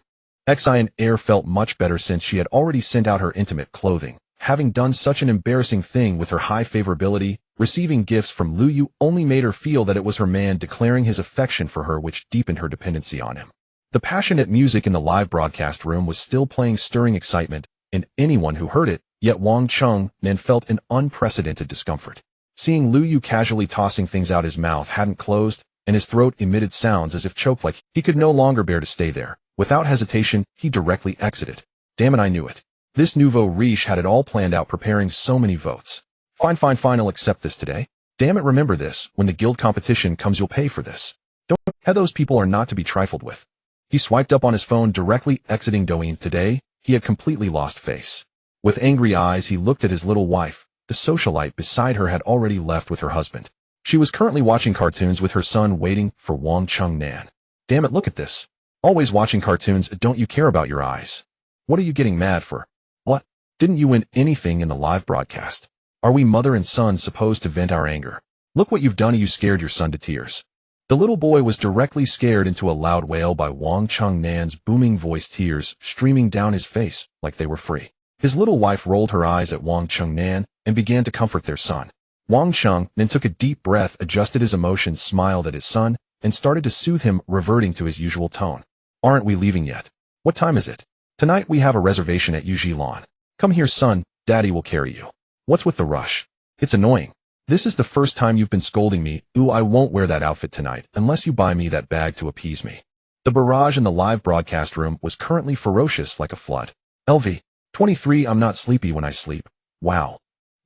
S1: Xian Air felt much better since she had already sent out her intimate clothing. Having done such an embarrassing thing with her high favorability, receiving gifts from Lu Yu only made her feel that it was her man declaring his affection for her, which deepened her dependency on him. The passionate music in the live broadcast room was still playing, stirring excitement in anyone who heard it, yet Wang Chung Nan felt an unprecedented discomfort. Seeing Lu Yu casually tossing things out, his mouth hadn't closed, and his throat emitted sounds as if choked, like he could no longer bear to stay there. Without hesitation, he directly exited. Damn it, I knew it. This nouveau riche had it all planned out, preparing so many votes. Fine, I'll accept this today. Damn it, remember this, when the guild competition comes you'll pay for this. Don't, those people are not to be trifled with. He swiped up on his phone, directly exiting Douyin. Today, he had completely lost face. With angry eyes, he looked at his little wife. The socialite beside her had already left with her husband. She was currently watching cartoons with her son, waiting for Wang Chung Nan. Damn it, look at this. Always watching cartoons, don't you care about your eyes? What are you getting mad for? What? Didn't you win anything in the live broadcast? Are we mother and son supposed to vent our anger? Look what you've done, you scared your son to tears. The little boy was directly scared into a loud wail by Wang Chung Nan's booming voice, tears streaming down his face like they were free. His little wife rolled her eyes at Wang Chung Nan and began to comfort their son. Wang Chung Nan took a deep breath, adjusted his emotions, smiled at his son, and started to soothe him, reverting to his usual tone. Aren't we leaving yet? What time is it? Tonight we have a reservation at Yuji Lawn. Come here, son, daddy will carry you. What's with the rush? It's annoying. This is the first time you've been scolding me. Ooh, I won't wear that outfit tonight unless you buy me that bag to appease me. The barrage in the live broadcast room was currently ferocious like a flood. LV 23, I'm not sleepy when I sleep. Wow.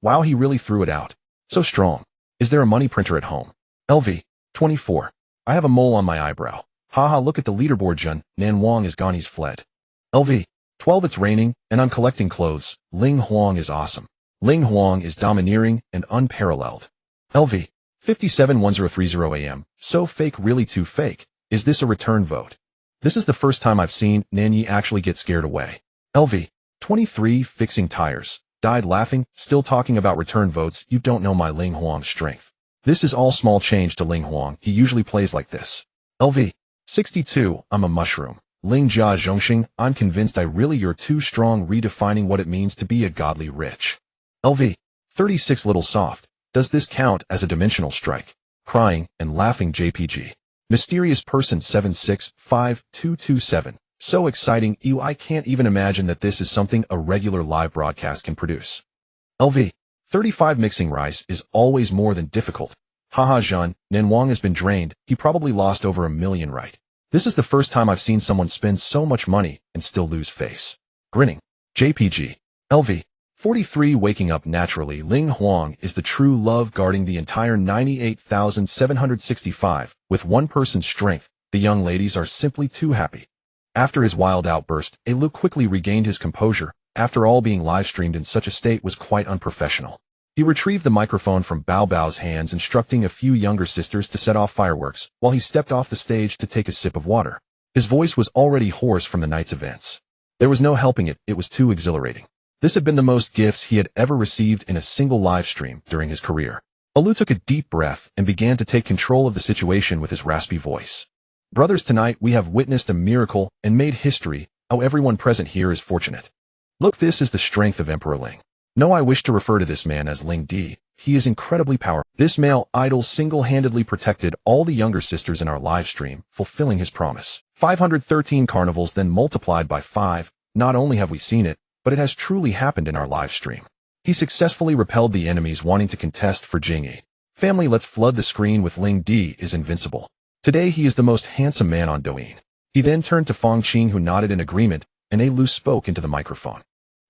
S1: Wow, he really threw it out. So strong. Is there a money printer at home? LV 24. I have a mole on my eyebrow. Haha, look at the leaderboard, Jun. Nan Wang is gone, he's fled. LV. 12, it's raining, and I'm collecting clothes. Ling Huang is awesome. Ling Huang is domineering and unparalleled. LV. 57:1030 AM. So fake, really too fake. Is this a return vote? This is the first time I've seen Nanyi actually get scared away. LV. 23, fixing tires. Died laughing, still talking about return votes. You don't know my Ling Huang's strength. This is all small change to Ling Huang. He usually plays like this. LV. 62, I'm a mushroom. Ling Jia Zhongxing, I'm convinced you're too strong, redefining what it means to be a godly rich. LV. 36, little soft. Does this count as a dimensional strike? Crying and laughing JPG. Mysterious person 765227. So exciting, I can't even imagine that this is something a regular live broadcast can produce. LV. 35, mixing rice is always more than difficult. Haha, Jean, Nan Wang has been drained. He probably lost over 1 million, right? This is the first time I've seen someone spend so much money and still lose face. Grinning. JPG. LV. 43, waking up naturally. Ling Huang is the true love, guarding the entire 98,765. With one person's strength, the young ladies are simply too happy. After his wild outburst, Lu quickly regained his composure. After all, being live-streamed in such a state was quite unprofessional. He retrieved the microphone from Bao Bao's hands, instructing a few younger sisters to set off fireworks, while he stepped off the stage to take a sip of water. His voice was already hoarse from the night's events. There was no helping it, it was too exhilarating. This had been the most gifts he had ever received in a single live stream during his career. Lu took a deep breath and began to take control of the situation with his raspy voice. Brothers, tonight we have witnessed a miracle and made history. How everyone present here is fortunate. Look, this is the strength of Emperor Ling. No, I wish to refer to this man as Ling Di. He is incredibly powerful. This male idol single-handedly protected all the younger sisters in our live stream, fulfilling his promise. 513 carnivals then multiplied by 5. Not only have we seen it, but it has truly happened in our live stream. He successfully repelled the enemies wanting to contest for Jingyi. Family, let's flood the screen with Ling Di is invincible. Today he is the most handsome man on Douyin. He then turned to Fong Qing, who nodded in agreement, and Lu spoke into the microphone.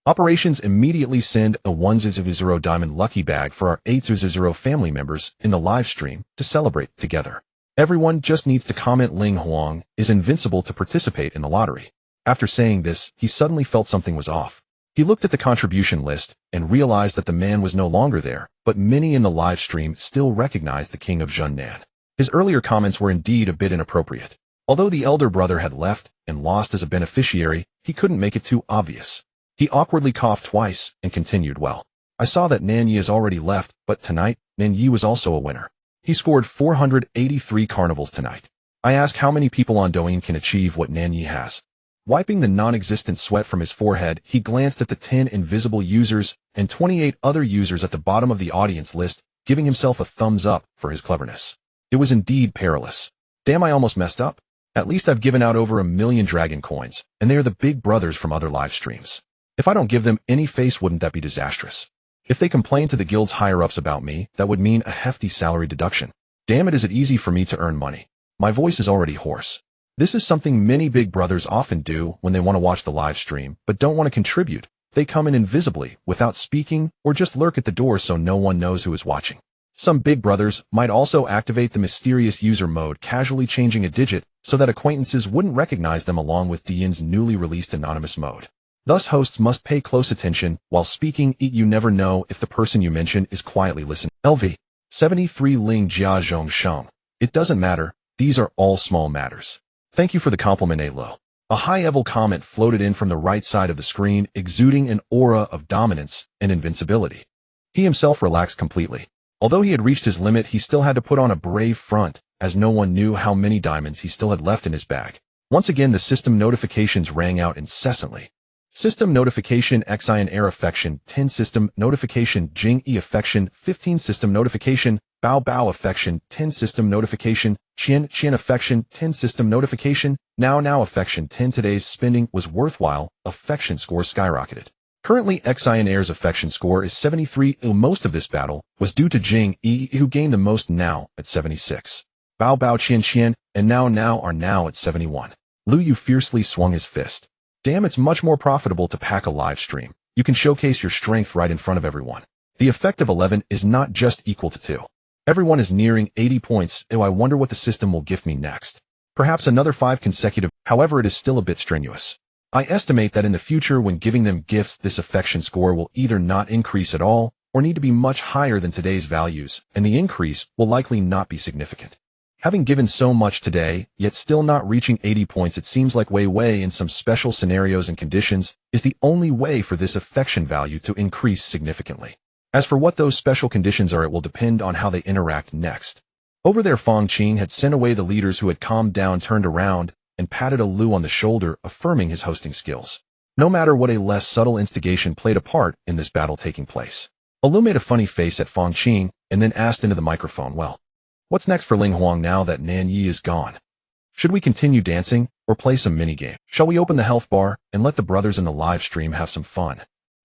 S1: Operations immediately send a 100 diamond lucky bag for our 800 family members in the live stream to celebrate together. Everyone just needs to comment Ling Huang is invincible to participate in the lottery. After saying this, he suddenly felt something was off. He looked at the contribution list and realized that the man was no longer there, but many in the live stream still recognized the king of Zhunnan. His earlier comments were indeed a bit inappropriate. Although the elder brother had left and lost as a beneficiary, he couldn't make it too obvious. He awkwardly coughed twice and continued, well, I saw that Nanyi has already left, but tonight, Nanyi was also a winner. He scored 483 carnivals tonight. I ask how many people on Douyin can achieve what Nanyi has. Wiping the non-existent sweat from his forehead, he glanced at the 10 invisible users and 28 other users at the bottom of the audience list, giving himself a thumbs up for his cleverness. It was indeed perilous. Damn, I almost messed up. At least I've given out over 1 million dragon coins, and they are the big brothers from other live streams. If I don't give them any face, wouldn't that be disastrous? If they complain to the guild's higher-ups about me, that would mean a hefty salary deduction. Damn it, is it easy for me to earn money? My voice is already hoarse. This is something many big brothers often do when they want to watch the live stream, but don't want to contribute. They come in invisibly, without speaking, or just lurk at the door so no one knows who is watching. Some big brothers might also activate the mysterious user mode, casually changing a digit so that acquaintances wouldn't recognize them, along with Dian's newly released anonymous mode. Thus, hosts must pay close attention while speaking. You never know if the person you mention is quietly listening. LV. 73 Ling Jia Zhongsheng. It doesn't matter. These are all small matters. Thank you for the compliment, Alo. A high-level comment floated in from the right side of the screen, exuding an aura of dominance and invincibility. He himself relaxed completely. Although he had reached his limit, he still had to put on a brave front, as no one knew how many diamonds he still had left in his bag. Once again, the system notifications rang out incessantly. System notification Xian Air affection 10, system notification Jing E affection 15, system notification Bao Bao affection 10, system notification Qian affection 10, system notification Now affection 10. Today's spending was worthwhile. Affection score skyrocketed. Currently, Xian Air's affection score is 73. Most of this battle was due to Jing E, who gained the most, now at 76. Bao Bao Qian and now are now at 71. Lu Yu fiercely swung his fist. Damn, it's much more profitable to pack a live stream. You can showcase your strength right in front of everyone. The effect of 11 is not just equal to 2. Everyone is nearing 80 points. I wonder what the system will gift me next. Perhaps another 5 consecutive. However, it is still a bit strenuous. I estimate that in the future when giving them gifts, this affection score will either not increase at all or need to be much higher than today's values, and the increase will likely not be significant. Having given so much today, yet still not reaching 80 points, it seems like Wei in some special scenarios and conditions is the only way for this affection value to increase significantly. As for what those special conditions are, it will depend on how they interact next. Over there, Fong Qing had sent away the leaders who had calmed down, turned around, and patted a Lu on the shoulder, affirming his hosting skills. No matter what, a less subtle instigation played a part in this battle taking place. Lu made a funny face at Fong Qing and then asked into the microphone, well, what's next for Ling Huang now that Nan Yi is gone? Should we continue dancing or play some minigame? Shall we open the health bar and let the brothers in the live stream have some fun?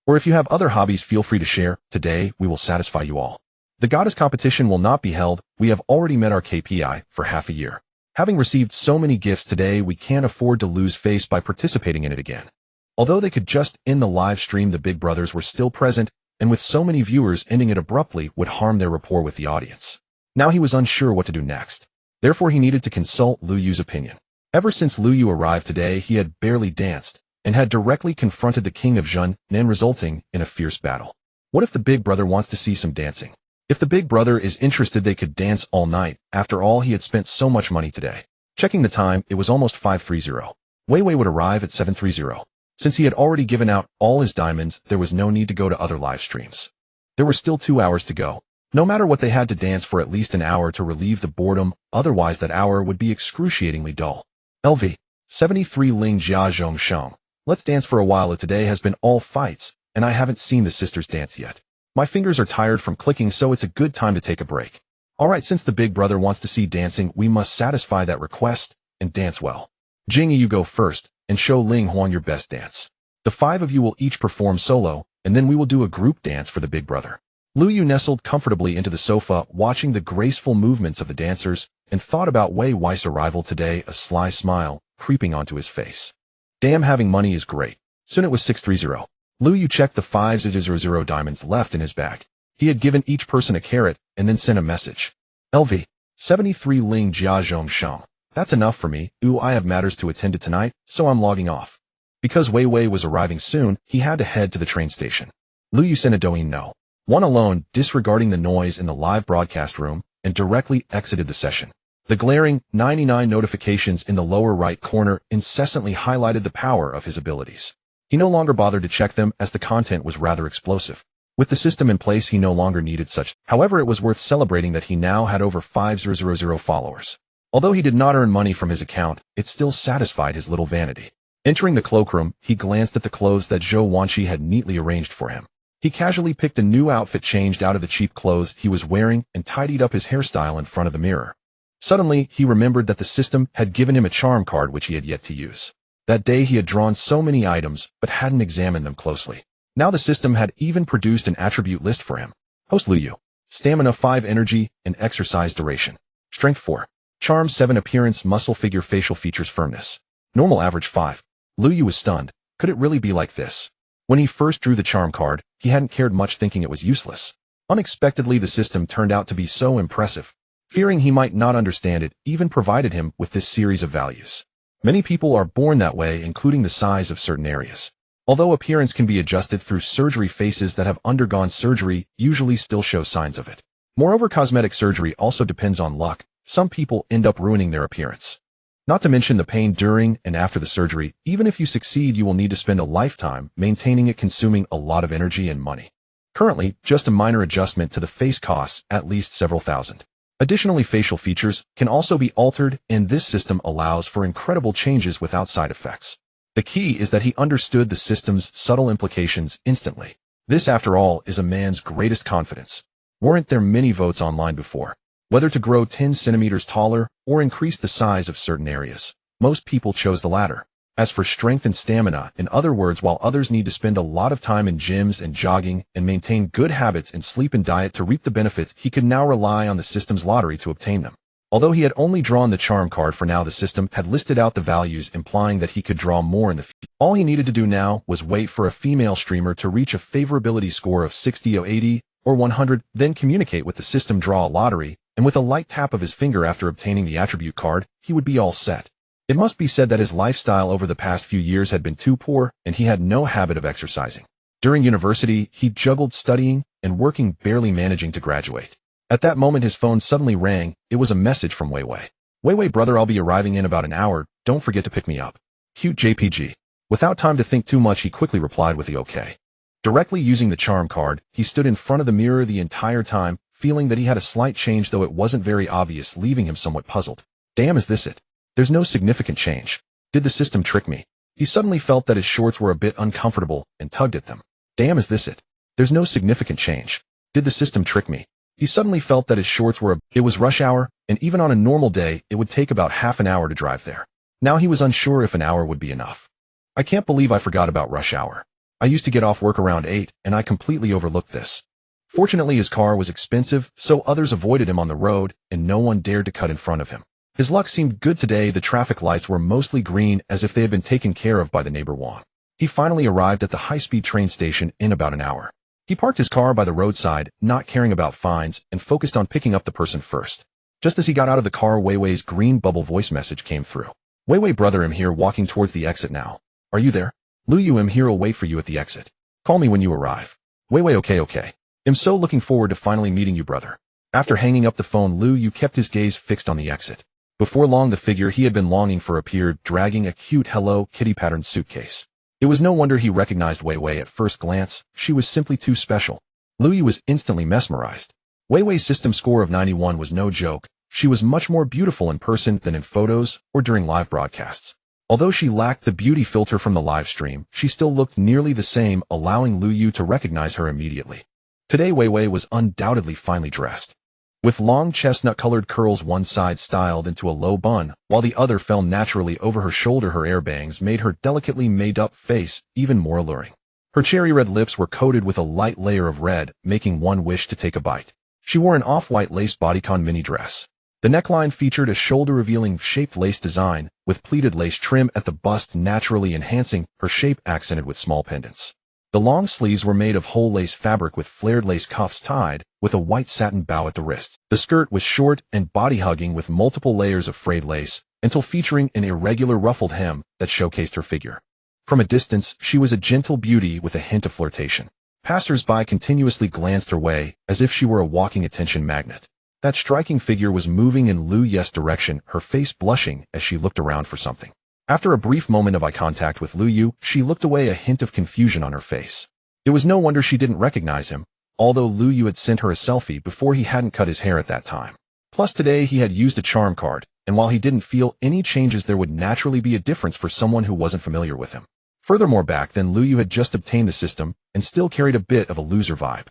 S1: Or if you have other hobbies, feel free to share. Today, we will satisfy you all. The goddess competition will not be held. We have already met our KPI for half a year. Having received so many gifts today, we can't afford to lose face by participating in it again. Although they could just end the live stream, the big brothers were still present, and with so many viewers, ending it abruptly would harm their rapport with the audience. Now he was unsure what to do next. Therefore, he needed to consult Lu Yu's opinion. Ever since Lu Yu arrived today, he had barely danced, and had directly confronted the king of Zhen, Nan, resulting in a fierce battle. What if the big brother wants to see some dancing? If the big brother is interested, they could dance all night. After all, he had spent so much money today. Checking the time, it was almost 5:30. Wei would arrive at 7:30. Since he had already given out all his diamonds, there was no need to go to other live streams. There were still 2 hours to go. No matter what, they had to dance for at least an hour to relieve the boredom, otherwise that hour would be excruciatingly dull. LV 73 Ling Jia Zhong Sheng. Let's dance for a while. Today has been all fights, and I haven't seen the sisters dance yet. My fingers are tired from clicking, so it's a good time to take a break. Alright, since the big brother wants to see dancing, we must satisfy that request and dance well. Jingyi, you go first, and show Ling Huang your best dance. The 5 of you will each perform solo, and then we will do a group dance for the big brother. Lu Yu nestled comfortably into the sofa, watching the graceful movements of the dancers, and thought about Wei Wei's arrival today, a sly smile creeping onto his face. Damn, having money is great. Soon it was 6:30. Lu Yu checked the 500 diamonds left in his bag. He had given each person a carrot, and then sent a message. LV 73 Ling Jia Zhong Sheng. That's enough for me. I have matters to attend to tonight, so I'm logging off. Because Wei was arriving soon, he had to head to the train station. Lu Yu sent a Douyin no. One alone, disregarding the noise in the live broadcast room, and directly exited the session. The glaring 99 notifications in the lower right corner incessantly highlighted the power of his abilities. He no longer bothered to check them as the content was rather explosive. With the system in place, he no longer needed such. However, it was worth celebrating that he now had over 5,000 followers. Although he did not earn money from his account, it still satisfied his little vanity. Entering the cloakroom, he glanced at the clothes that Zhou Wanqi had neatly arranged for him. He casually picked a new outfit, changed out of the cheap clothes he was wearing, and tidied up his hairstyle in front of the mirror. Suddenly, he remembered that the system had given him a charm card which he had yet to use. That day he had drawn so many items, but hadn't examined them closely. Now the system had even produced an attribute list for him. Host Lu Yu. Stamina 5, energy, and exercise duration. Strength 4. Charm 7, appearance, muscle figure, facial features, firmness. Normal, average 5. Lu Yu was stunned. Could it really be like this? When he first drew the charm card, he hadn't cared much, thinking it was useless. Unexpectedly, the system turned out to be so impressive. Fearing he might not understand it, even provided him with this series of values. Many people are born that way, including the size of certain areas. Although appearance can be adjusted through surgery, faces that have undergone surgery usually still show signs of it. Moreover, cosmetic surgery also depends on luck. Some people end up ruining their appearance. Not to mention the pain during and after the surgery. Even if you succeed, you will need to spend a lifetime maintaining it, consuming a lot of energy and money. Currently, just a minor adjustment to the face costs at least several thousand. Additionally, facial features can also be altered, and this system allows for incredible changes without side effects. The key is that he understood the system's subtle implications instantly. This, after all, is a man's greatest confidence. Weren't there many votes online before? Whether to grow 10 centimeters taller or increase the size of certain areas. Most people chose the latter. As for strength and stamina, in other words, while others need to spend a lot of time in gyms and jogging and maintain good habits in sleep and diet to reap the benefits, he could now rely on the system's lottery to obtain them. Although he had only drawn the charm card for now, the system had listed out the values, implying that he could draw more in the future. All he needed to do now was wait for a female streamer to reach a favorability score of 60 or 80, or 100, then communicate with the system, draw a lottery, and with a light tap of his finger after obtaining the attribute card, he would be all set. It must be said that his lifestyle over the past few years had been too poor, and he had no habit of exercising. During university, he juggled studying and working, barely managing to graduate. At that moment his phone suddenly rang. It was a message from Weiwei. Weiwei, brother, I'll be arriving in about an hour, don't forget to pick me up. Cute JPG. Without time to think too much, he quickly replied with the okay. Directly using the charm card, he stood in front of the mirror the entire time, feeling that he had a slight change, though it wasn't very obvious, leaving him somewhat puzzled. Damn, is this it? There's no significant change. Did the system trick me? He suddenly felt that his shorts were a bit uncomfortable and tugged at them. Damn, is this it? There's no significant change. Did the system trick me? He suddenly felt that his shorts were It was rush hour, and even on a normal day, it would take about half an hour to drive there. Now he was unsure if an hour would be enough. I can't believe I forgot about rush hour. I used to get off work around 8, and I completely overlooked this. Fortunately, his car was expensive, so others avoided him on the road, and no one dared to cut in front of him. His luck seemed good today. The traffic lights were mostly green, as if they had been taken care of by the neighbor Wang. He finally arrived at the high-speed train station in about an hour. He parked his car by the roadside, not caring about fines, and focused on picking up the person first. Just as he got out of the car, Weiwei's green bubble voice message came through. Weiwei, brother, I'm here, walking towards the exit now. Are you there? Luyu, I'm here, I'll wait for you at the exit. Call me when you arrive. Weiwei, okay. I'm so looking forward to finally meeting you, brother. After hanging up the phone, Luyu kept his gaze fixed on the exit. Before long, the figure he had been longing for appeared, dragging a cute Hello Kitty patterned suitcase. It was no wonder he recognized Weiwei at first glance. She was simply too special. Luyu was instantly mesmerized. Weiwei's system score of 91 was no joke. She was much more beautiful in person than in photos or during live broadcasts. Although she lacked the beauty filter from the live stream, she still looked nearly the same, allowing Luyu to recognize her immediately. Today Weiwei was undoubtedly finely dressed. With long chestnut-colored curls, one side styled into a low bun, while the other fell naturally over her shoulder, her hair bangs made her delicately made-up face even more alluring. Her cherry-red lips were coated with a light layer of red, making one wish to take a bite. She wore an off-white lace bodycon mini dress. The neckline featured a shoulder-revealing shaped lace design, with pleated lace trim at the bust, naturally enhancing her shape, accented with small pendants. The long sleeves were made of whole lace fabric with flared lace cuffs tied with a white satin bow at the wrists. The skirt was short and body-hugging with multiple layers of frayed lace, until featuring an irregular ruffled hem that showcased her figure. From a distance, she was a gentle beauty with a hint of flirtation. Passers-by continuously glanced her way, as if she were a walking attention magnet. That striking figure was moving in Lu Ye's direction, her face blushing as she looked around for something. After a brief moment of eye contact with Lu Yu, she looked away, a hint of confusion on her face. It was no wonder she didn't recognize him, although Lu Yu had sent her a selfie before he hadn't cut his hair at that time. Plus today he had used a charm card, and while he didn't feel any changes, there would naturally be a difference for someone who wasn't familiar with him. Furthermore, back then Lu Yu had just obtained the system and still carried a bit of a loser vibe.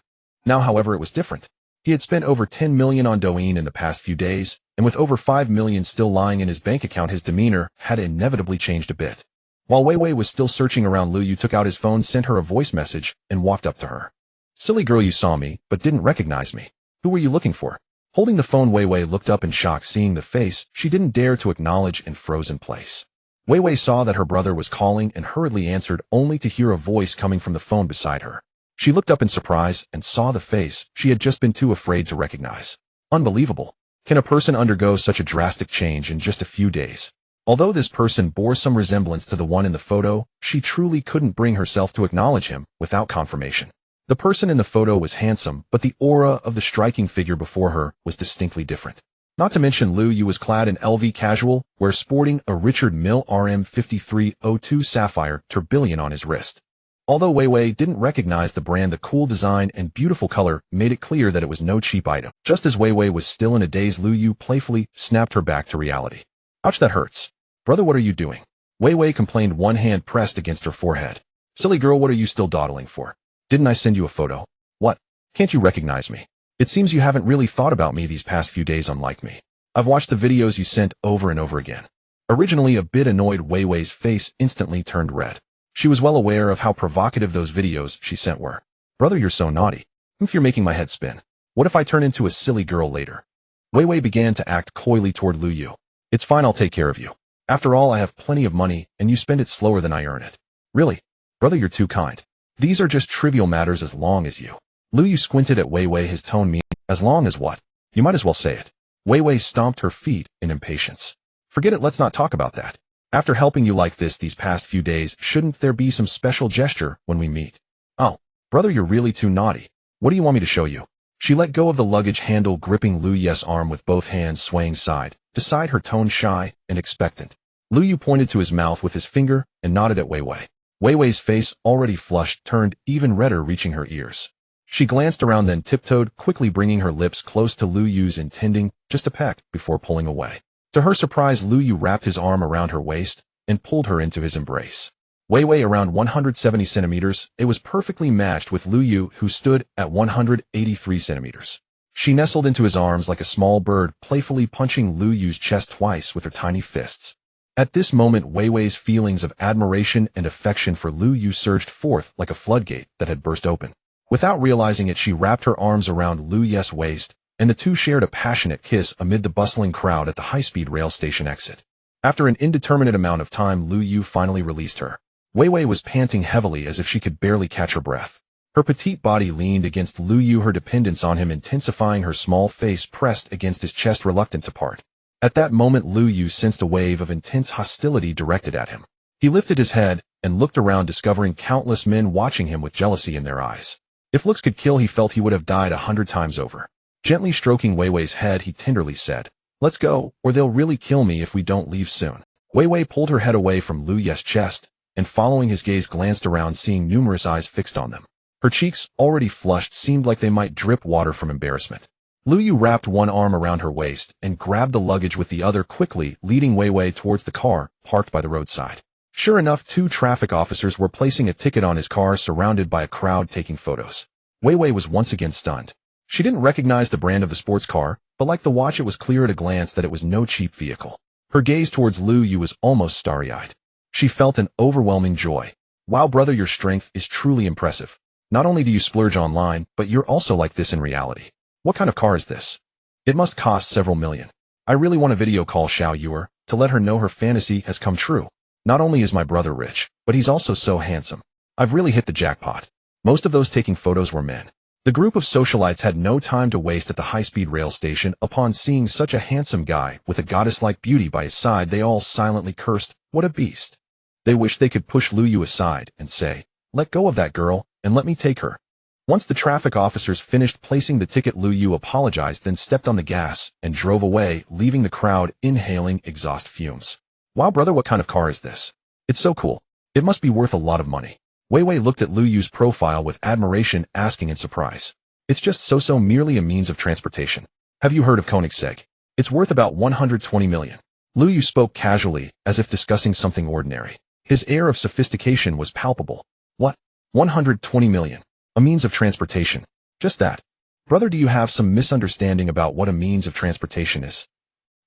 S1: Now, however, it was different. He had spent over 10 million on Douyin in the past few days, and with over 5 million still lying in his bank account, his demeanor had inevitably changed a bit. While Weiwei was still searching around, Lu Yu took out his phone, sent her a voice message, and walked up to her. Silly girl, you saw me, but didn't recognize me. Who were you looking for? Holding the phone, Weiwei looked up in shock, seeing the face she didn't dare to acknowledge and froze in place. Weiwei saw that her brother was calling and hurriedly answered, only to hear a voice coming from the phone beside her. She looked up in surprise and saw the face she had just been too afraid to recognize. Unbelievable. Can a person undergo such a drastic change in just a few days? Although this person bore some resemblance to the one in the photo, she truly couldn't bring herself to acknowledge him without confirmation. The person in the photo was handsome, but the aura of the striking figure before her was distinctly different. Not to mention Lu Yu was clad in LV casual wear, sporting a Richard Mille RM5302 sapphire tourbillon on his wrist. Although Weiwei didn't recognize the brand, the cool design and beautiful color made it clear that it was no cheap item. Just as Weiwei was still in a daze, Lu Yu playfully snapped her back to reality. Ouch, that hurts. Brother, what are you doing? Weiwei complained, one hand pressed against her forehead. Silly girl, what are you still dawdling for? Didn't I send you a photo? What? Can't you recognize me? It seems you haven't really thought about me these past few days, unlike me. I've watched the videos you sent over and over again. Originally a bit annoyed, Weiwei's face instantly turned red. She was well aware of how provocative those videos she sent were. Brother, you're so naughty. If you're making my head spin. What if I turn into a silly girl later? Weiwei began to act coyly toward Lu Yu. It's fine, I'll take care of you. After all, I have plenty of money, and you spend it slower than I earn it. Really? Brother, you're too kind. These are just trivial matters as long as you Lu Yu squinted at Wei Wei, his tone mean, as long as what? You might as well say it. Wei Wei stomped her feet in impatience. Forget it, let's not talk about that. After helping you like this these past few days, shouldn't there be some special gesture when we meet? Oh, brother, you're really too naughty. What do you want me to show you? She let go of the luggage handle, gripping Lu Yu's arm with both hands, swaying side to side, her tone shy and expectant. Lu Yu pointed to his mouth with his finger and nodded at Wei Wei. Wei Wei's face, already flushed, turned even redder, reaching her ears. She glanced around, then tiptoed, quickly bringing her lips close to Lu Yu's, intending just a peck before pulling away. To her surprise, Lu Yu wrapped his arm around her waist and pulled her into his embrace. Wei Wei around 170 centimeters, it was perfectly matched with Lu Yu, who stood at 183 centimeters. She nestled into his arms like a small bird, playfully punching Lu Yu's chest twice with her tiny fists. At this moment, Wei Wei's feelings of admiration and affection for Lu Yu surged forth like a floodgate that had burst open. Without realizing it, she wrapped her arms around Lu Yu's waist, and the two shared a passionate kiss amid the bustling crowd at the high-speed rail station exit. After an indeterminate amount of time, Lu Yu finally released her. Wei Wei was panting heavily as if she could barely catch her breath. Her petite body leaned against Lu Yu, her dependence on him intensifying, her small face pressed against his chest, reluctant to part. At that moment, Lu Yu sensed a wave of intense hostility directed at him. He lifted his head and looked around, discovering countless men watching him with jealousy in their eyes. If looks could kill, he felt he would have died 100 times over. Gently stroking Wei Wei's head, he tenderly said, "Let's go, or they'll really kill me if we don't leave soon." Wei Wei pulled her head away from Lu Yu's chest, and following his gaze glanced around, seeing numerous eyes fixed on them. Her cheeks, already flushed, seemed like they might drip water from embarrassment. Lu Yu wrapped one arm around her waist and grabbed the luggage with the other, quickly leading Wei Wei towards the car parked by the roadside. Sure enough, 2 traffic officers were placing a ticket on his car, surrounded by a crowd taking photos. Wei Wei was once again stunned. She didn't recognize the brand of the sports car, but like the watch, it was clear at a glance that it was no cheap vehicle. Her gaze towards Lu Yu was almost starry-eyed. She felt an overwhelming joy. "Wow, brother, your strength is truly impressive. Not only do you splurge online, but you're also like this in reality. What kind of car is this? It must cost several million. I really want a video call Xiao Yuer to let her know her fantasy has come true. Not only is my brother rich, but he's also so handsome. I've really hit the jackpot." Most of those taking photos were men. The group of socialites had no time to waste at the high-speed rail station. Upon seeing such a handsome guy with a goddess-like beauty by his side, they all silently cursed, "What a beast." They wished they could push Lu Yu aside and say, "Let go of that girl, and let me take her." Once the traffic officers finished placing the ticket, Lu Yu apologized, then stepped on the gas and drove away, leaving the crowd inhaling exhaust fumes. "Wow, brother, what kind of car is this? It's so cool. It must be worth a lot of money." Wei Wei looked at Lu Yu's profile with admiration, asking in surprise, "It's just so merely a means of transportation. Have you heard of Koenigsegg? It's worth about 120 million. Lu Yu spoke casually, as if discussing something ordinary. His air of sophistication was palpable. "What? 120 million? A means of transportation? Just that? Brother, do you have some misunderstanding about what a means of transportation is?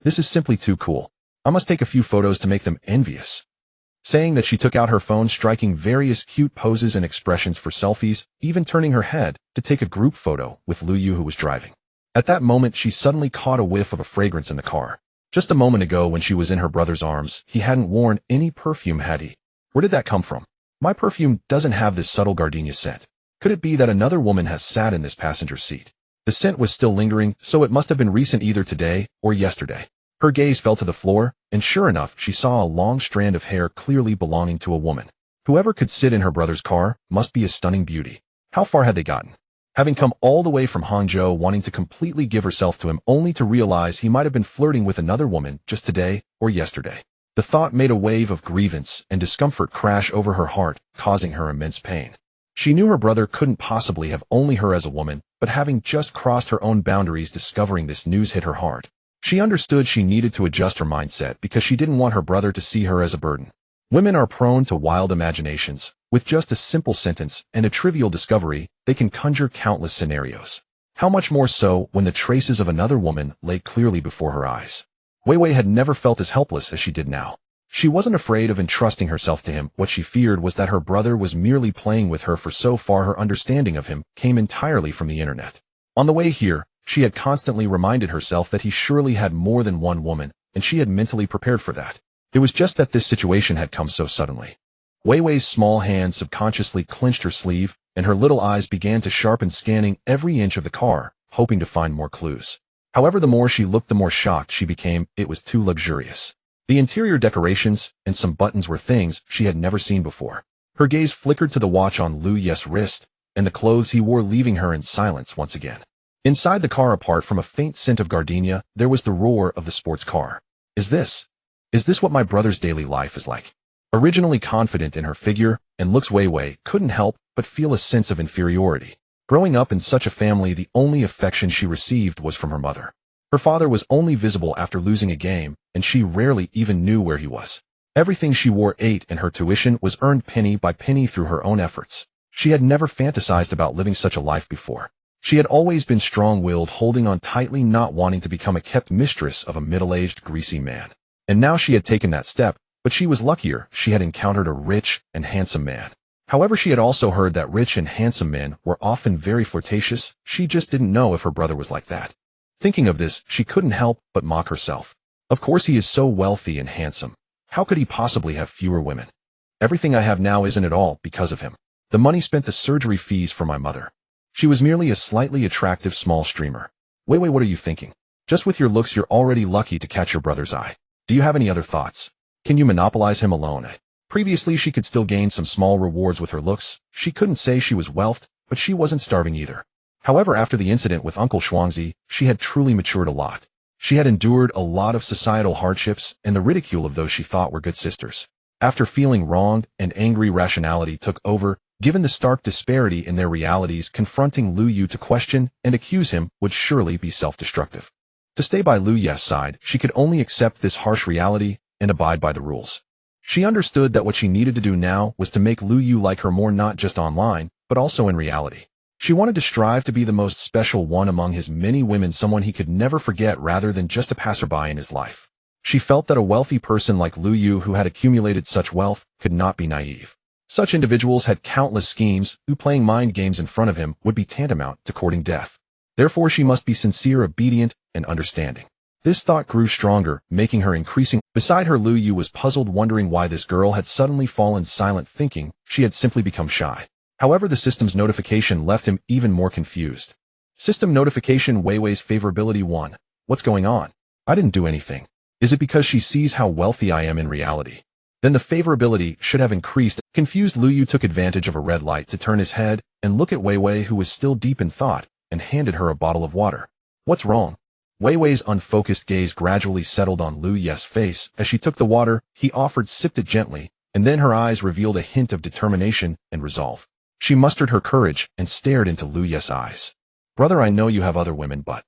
S1: This is simply too cool. I must take a few photos to make them envious." Saying that, she took out her phone, striking various cute poses and expressions for selfies, even turning her head to take a group photo with Lu Yu, who was driving. At that moment, she suddenly caught a whiff of a fragrance in the car. Just a moment ago, when she was in her brother's arms, he hadn't worn any perfume, had he? Where did that come from? "My perfume doesn't have this subtle gardenia scent. Could it be that another woman has sat in this passenger seat?" The scent was still lingering, so it must have been recent, either today or yesterday. Her gaze fell to the floor, and sure enough, she saw a long strand of hair clearly belonging to a woman. Whoever could sit in her brother's car must be a stunning beauty. How far had they gotten? Having come all the way from Hangzhou, wanting to completely give herself to him, only to realize he might have been flirting with another woman just today or yesterday. The thought made a wave of grievance and discomfort crash over her heart, causing her immense pain. She knew her brother couldn't possibly have only her as a woman, but having just crossed her own boundaries, discovering this news hit her hard. She understood she needed to adjust her mindset because she didn't want her brother to see her as a burden. Women are prone to wild imaginations. With just a simple sentence and a trivial discovery, they can conjure countless scenarios. How much more so when the traces of another woman lay clearly before her eyes. Wei Wei had never felt as helpless as she did now. She wasn't afraid of entrusting herself to him. What she feared was that her brother was merely playing with her, for so far her understanding of him came entirely from the internet. On the way here, she had constantly reminded herself that he surely had more than one woman, and she had mentally prepared for that. It was just that this situation had come so suddenly. Wei Wei's small hand subconsciously clenched her sleeve, and her little eyes began to sharpen, scanning every inch of the car, hoping to find more clues. However, the more she looked, the more shocked she became. It was too luxurious. The interior decorations and some buttons were things she had never seen before. Her gaze flickered to the watch on Liu Ye's wrist, and the clothes he wore, leaving her in silence once again. Inside the car, apart from a faint scent of gardenia, there was the roar of the sports car. Is this what my brother's daily life is like? Originally confident in her figure and looks, Wei Wei couldn't help but feel a sense of inferiority. Growing up in such a family, the only affection she received was from her mother. Her father was only visible after losing a game, and she rarely even knew where he was. Everything she wore, ate, and her tuition was earned penny by penny through her own efforts. She had never fantasized about living such a life before. She had always been strong-willed, holding on tightly, not wanting to become a kept mistress of a middle-aged, greasy man. And now she had taken that step, but she was luckier. She had encountered a rich and handsome man. However, she had also heard that rich and handsome men were often very flirtatious. She just didn't know if her brother was like that. Thinking of this, she couldn't help but mock herself. Of course, he is so wealthy and handsome. How could he possibly have fewer women? Everything I have now isn't at all because of him. The money spent, the surgery fees for my mother. She was merely a slightly attractive small streamer. Wait, what are you thinking? Just with your looks, you're already lucky to catch your brother's eye. Do you have any other thoughts? Can you monopolize him alone? Previously, she could still gain some small rewards with her looks. She couldn't say she was wealthy, but she wasn't starving either. However, after the incident with Uncle Shuangzi, she had truly matured a lot. She had endured a lot of societal hardships and the ridicule of those she thought were good sisters. After feeling wronged and angry, rationality took over. Given the stark disparity in their realities, confronting Liu Yu to question and accuse him would surely be self-destructive. To stay by Liu Ye's side, she could only accept this harsh reality and abide by the rules. She understood that what she needed to do now was to make Liu Yu like her more, not just online, but also in reality. She wanted to strive to be the most special one among his many women, someone he could never forget rather than just a passerby in his life. She felt that a wealthy person like Liu Yu, who had accumulated such wealth, could not be naive. Such individuals had countless schemes, who playing mind games in front of him would be tantamount to courting death. Therefore, she must be sincere, obedient, and understanding. This thought grew stronger, making her increasing. Beside her, Liu Yu was puzzled, wondering why this girl had suddenly fallen silent, thinking she had simply become shy. However, the system's notification left him even more confused. System notification: Wei Wei's favorability 1. What's going on? I didn't do anything. Is it because she sees how wealthy I am in reality? Then the favorability should have increased. Confused, Liu Yu took advantage of a red light to turn his head and look at Wei Wei, who was still deep in thought, and handed her a bottle of water. What's wrong? Wei Wei's unfocused gaze gradually settled on Liu Ye's face. As she took the water, he offered, sipped it gently, and then her eyes revealed a hint of determination and resolve. She mustered her courage and stared into Liu Ye's eyes. Brother, I know you have other women, but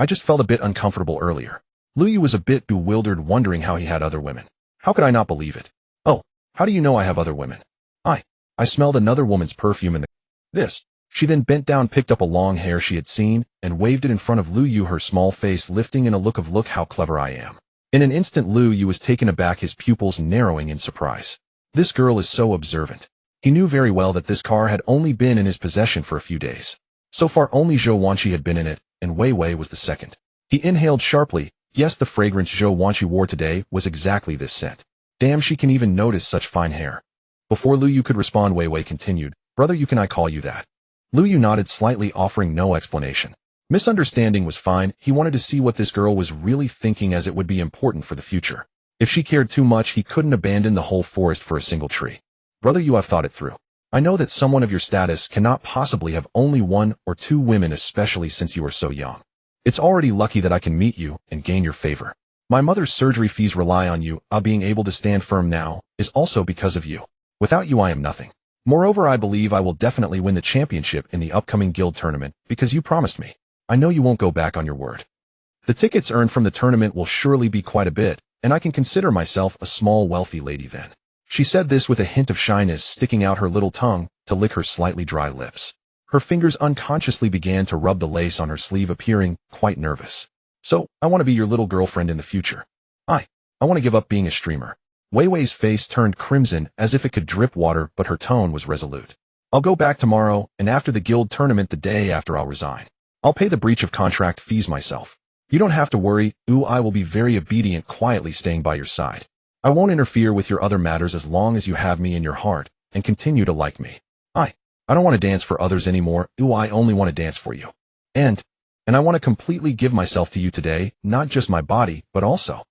S1: I just felt a bit uncomfortable earlier. Liu Yu was a bit bewildered, wondering how he had other women. How could I not believe it? Oh, how do you know I have other women? I smelled another woman's perfume in this. She then bent down, picked up a long hair she had seen, and waved it in front of Liu Yu, her small face lifting in a look of, look how clever I am. In an instant, Liu Yu was taken aback, his pupils narrowing in surprise. This girl is so observant. He knew very well that this car had only been in his possession for a few days. So far, only Zhou Wanqi had been in it, and Wei Wei was the second. He inhaled sharply. Yes, the fragrance Zhou Wanqi wore today was exactly this scent. Damn, she can even notice such fine hair. Before Liu Yu could respond, Wei Wei continued, Brother, you can I call you that? Liu Yu nodded slightly, offering no explanation. Misunderstanding was fine. He wanted to see what this girl was really thinking, as it would be important for the future. If she cared too much, he couldn't abandon the whole forest for a single tree. Brother, you have thought it through. I know that someone of your status cannot possibly have only 1 or 2 women, especially since you are so young. It's already lucky that I can meet you and gain your favor. My mother's surgery fees rely on you. Being able to stand firm now is also because of you. Without you, I am nothing. Moreover, I believe I will definitely win the championship in the upcoming guild tournament because you promised me. I know you won't go back on your word. The tickets earned from the tournament will surely be quite a bit, and I can consider myself a small wealthy lady then. She said this with a hint of shyness, sticking out her little tongue to lick her slightly dry lips. Her fingers unconsciously began to rub the lace on her sleeve, appearing quite nervous. So, I want to be your little girlfriend in the future. I want to give up being a streamer. Wei Wei's face turned crimson as if it could drip water, but her tone was resolute. I'll go back tomorrow, and after the guild tournament the day after I'll resign. I'll pay the breach of contract fees myself. You don't have to worry. I will be very obedient, quietly staying by your side. I won't interfere with your other matters as long as you have me in your heart and continue to like me. I don't want to dance for others anymore. Ooh, I only want to dance for you. And I want to completely give myself to you today, not just my body, but also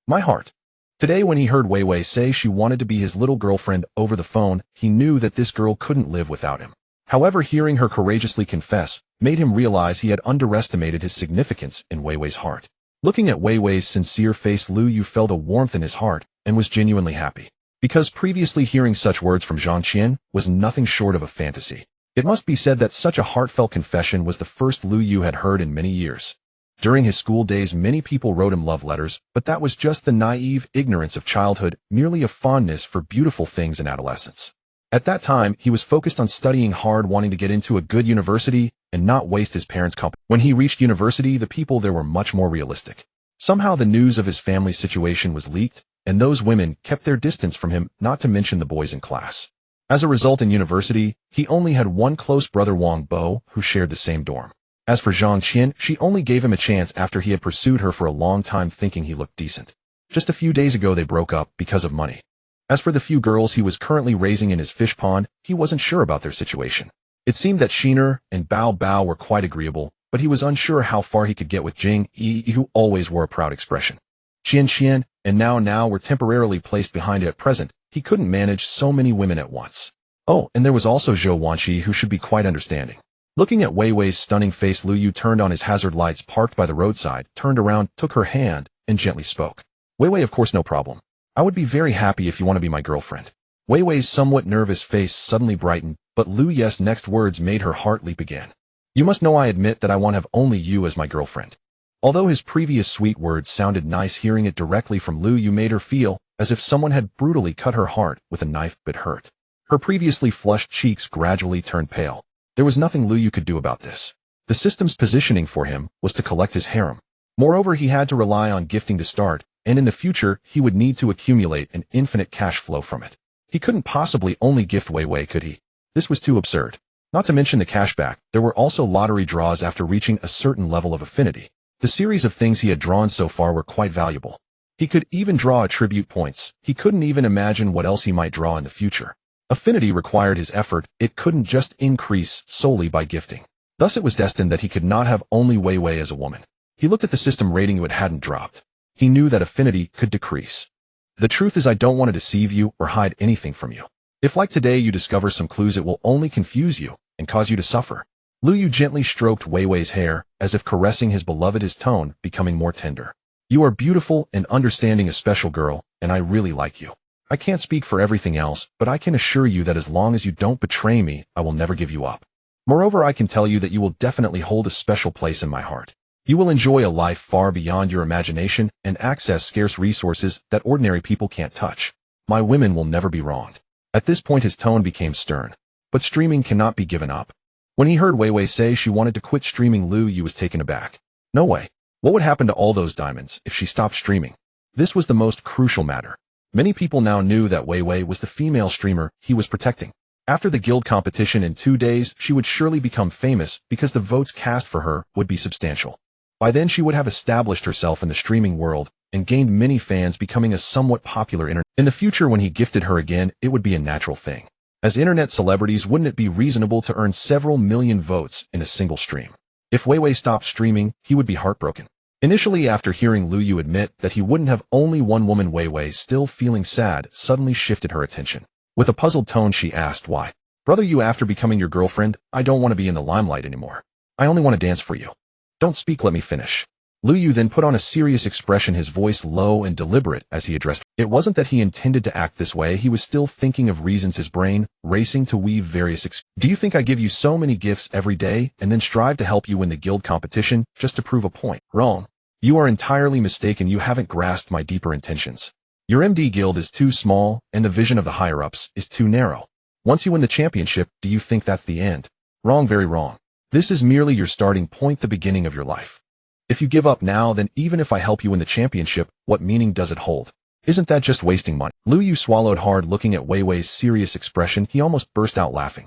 S1: my heart. Today, when he heard Wei Wei say she wanted to be his little girlfriend over the phone, he knew that this girl couldn't live without him. However, hearing her courageously confess made him realize he had underestimated his significance in Wei Wei's heart. Looking at Wei Wei's sincere face, Lu Yu felt a warmth in his heart and was genuinely happy. Because previously hearing such words from Zhang Qian was nothing short of a fantasy. It must be said that such a heartfelt confession was the first Lu Yu had heard in many years. During his school days, many people wrote him love letters, but that was just the naive ignorance of childhood, merely a fondness for beautiful things in adolescence. At that time, he was focused on studying hard, wanting to get into a good university and not waste his parents' company. When he reached university, the people there were much more realistic. Somehow the news of his family's situation was leaked, and those women kept their distance from him, not to mention the boys in class. As a result, in university, he only had one close brother, Wang Bo, who shared the same dorm. As for Zhang Qian, she only gave him a chance after he had pursued her for a long time, thinking he looked decent. Just a few days ago, they broke up because of money. As for the few girls he was currently raising in his fish pond, he wasn't sure about their situation. It seemed that Shiner and Bao Bao were quite agreeable, but he was unsure how far he could get with Jing Yi, who always wore a proud expression. Qian and Now were temporarily placed behind it at present. He couldn't manage so many women at once. Oh, and there was also Zhou Wanqi, who should be quite understanding. Looking at Wei Wei's stunning face, Lu Yu turned on his hazard lights parked by the roadside, turned around, took her hand, and gently spoke. Wei Wei, of course, no problem. I would be very happy if you want to be my girlfriend. Wei Wei's somewhat nervous face suddenly brightened, but Lu Yu's next words made her heart leap again. You must know I admit that I want to have only you as my girlfriend. Although his previous sweet words sounded nice, hearing it directly from Lu Yu made her feel as if someone had brutally cut her heart with a knife, but hurt. Her previously flushed cheeks gradually turned pale. There was nothing Lu Yu could do about this. The system's positioning for him was to collect his harem. Moreover, he had to rely on gifting to start, and in the future, he would need to accumulate an infinite cash flow from it. He couldn't possibly only gift Wei Wei, could he? This was too absurd. Not to mention the cashback, there were also lottery draws after reaching a certain level of affinity. The series of things he had drawn so far were quite valuable. He could even draw attribute points. He couldn't even imagine what else he might draw in the future. Affinity required his effort. It couldn't just increase solely by gifting. Thus it was destined that he could not have only Wei Wei as a woman. He looked at the system rating, it hadn't dropped. He knew that affinity could decrease. The truth is, I don't want to deceive you or hide anything from you. If like today you discover some clues, it will only confuse you and cause you to suffer. Lu Yu gently stroked Wei Wei's hair, as if caressing his beloved, his tone becoming more tender. You are beautiful and understanding, a special girl, and I really like you. I can't speak for everything else, but I can assure you that as long as you don't betray me, I will never give you up. Moreover, I can tell you that you will definitely hold a special place in my heart. You will enjoy a life far beyond your imagination and access scarce resources that ordinary people can't touch. My women will never be wronged. At this point his tone became stern. But streaming cannot be given up. When he heard Wei Wei say she wanted to quit streaming, Lu Yu was taken aback. No way. What would happen to all those diamonds if she stopped streaming? This was the most crucial matter. Many people now knew that Wei Wei was the female streamer he was protecting. After the guild competition in 2 days, she would surely become famous because the votes cast for her would be substantial. By then she would have established herself in the streaming world and gained many fans, becoming a somewhat popular internet. In the future, when he gifted her again, it would be a natural thing. As internet celebrities, wouldn't it be reasonable to earn several million votes in a single stream? If Wei Wei stopped streaming, he would be heartbroken. Initially, after hearing Lu Yu admit that he wouldn't have only one woman, Wei Wei, still feeling sad, suddenly shifted her attention. With a puzzled tone, she asked, why? Brother, you, after becoming your girlfriend, I don't want to be in the limelight anymore. I only want to dance for you. Don't speak, let me finish. Lu Yu then put on a serious expression, his voice low and deliberate as he addressed her. It wasn't that he intended to act this way, he was still thinking of reasons, his brain racing to weave various Do you think I give you so many gifts every day and then strive to help you win the guild competition just to prove a point? Wrong. You are entirely mistaken. You haven't grasped my deeper intentions. Your MD guild is too small and the vision of the higher-ups is too narrow. Once you win the championship, do you think that's the end? Wrong, very wrong. This is merely your starting point, the beginning of your life. If you give up now, then even if I help you win the championship, what meaning does it hold? Isn't that just wasting money? Lu Yu swallowed hard, looking at Wei Wei's serious expression. He almost burst out laughing.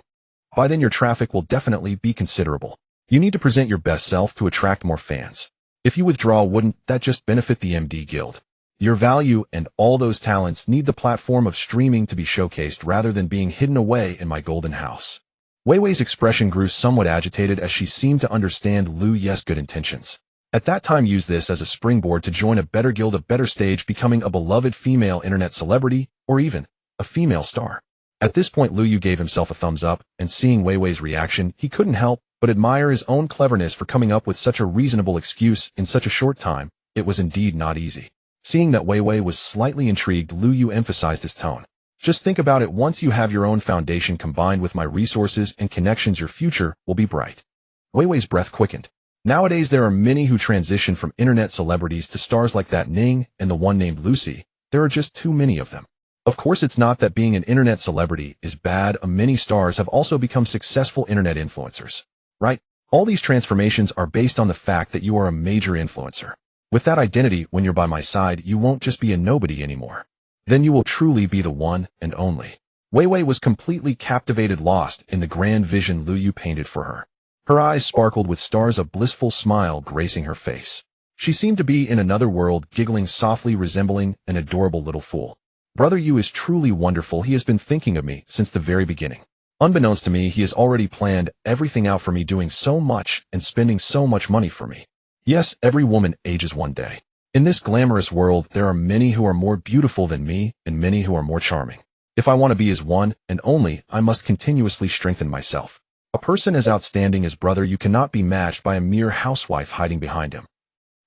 S1: By then your traffic will definitely be considerable. You need to present your best self to attract more fans. If you withdraw, wouldn't that just benefit the MD guild? Your value and all those talents need the platform of streaming to be showcased rather than being hidden away in my golden house. Wei Wei's expression grew somewhat agitated as she seemed to understand Lu Ye's good intentions. At that time, use this as a springboard to join a better guild, a better stage, becoming a beloved female internet celebrity, or even a female star. At this point, Lu Yu gave himself a thumbs up, and seeing Wei Wei's reaction, he couldn't help but admire his own cleverness for coming up with such a reasonable excuse in such a short time. It was indeed not easy. Seeing that Wei Wei was slightly intrigued, Lu Yu emphasized his tone. Just think about it, once you have your own foundation combined with my resources and connections, your future will be bright. Wei Wei's breath quickened. Nowadays, there are many who transition from internet celebrities to stars like that Ning and the one named Lucy. There are just too many of them. Of course, it's not that being an internet celebrity is bad. Many stars have also become successful internet influencers. Right? All these transformations are based on the fact that you are a major influencer. With that identity, when you're by my side, you won't just be a nobody anymore. Then you will truly be the one and only. Wei Wei was completely captivated, lost in the grand vision Lu Yu painted for her. Her eyes sparkled with stars, a blissful smile gracing her face. She seemed to be in another world, giggling softly, resembling an adorable little fool. Brother Yu is truly wonderful. He has been thinking of me since the very beginning. Unbeknownst to me, he has already planned everything out for me, doing so much and spending so much money for me. Yes, every woman ages one day. In this glamorous world, there are many who are more beautiful than me and many who are more charming. If I want to be his one and only, I must continuously strengthen myself. A person as outstanding as Brother Yu cannot be matched by a mere housewife hiding behind him.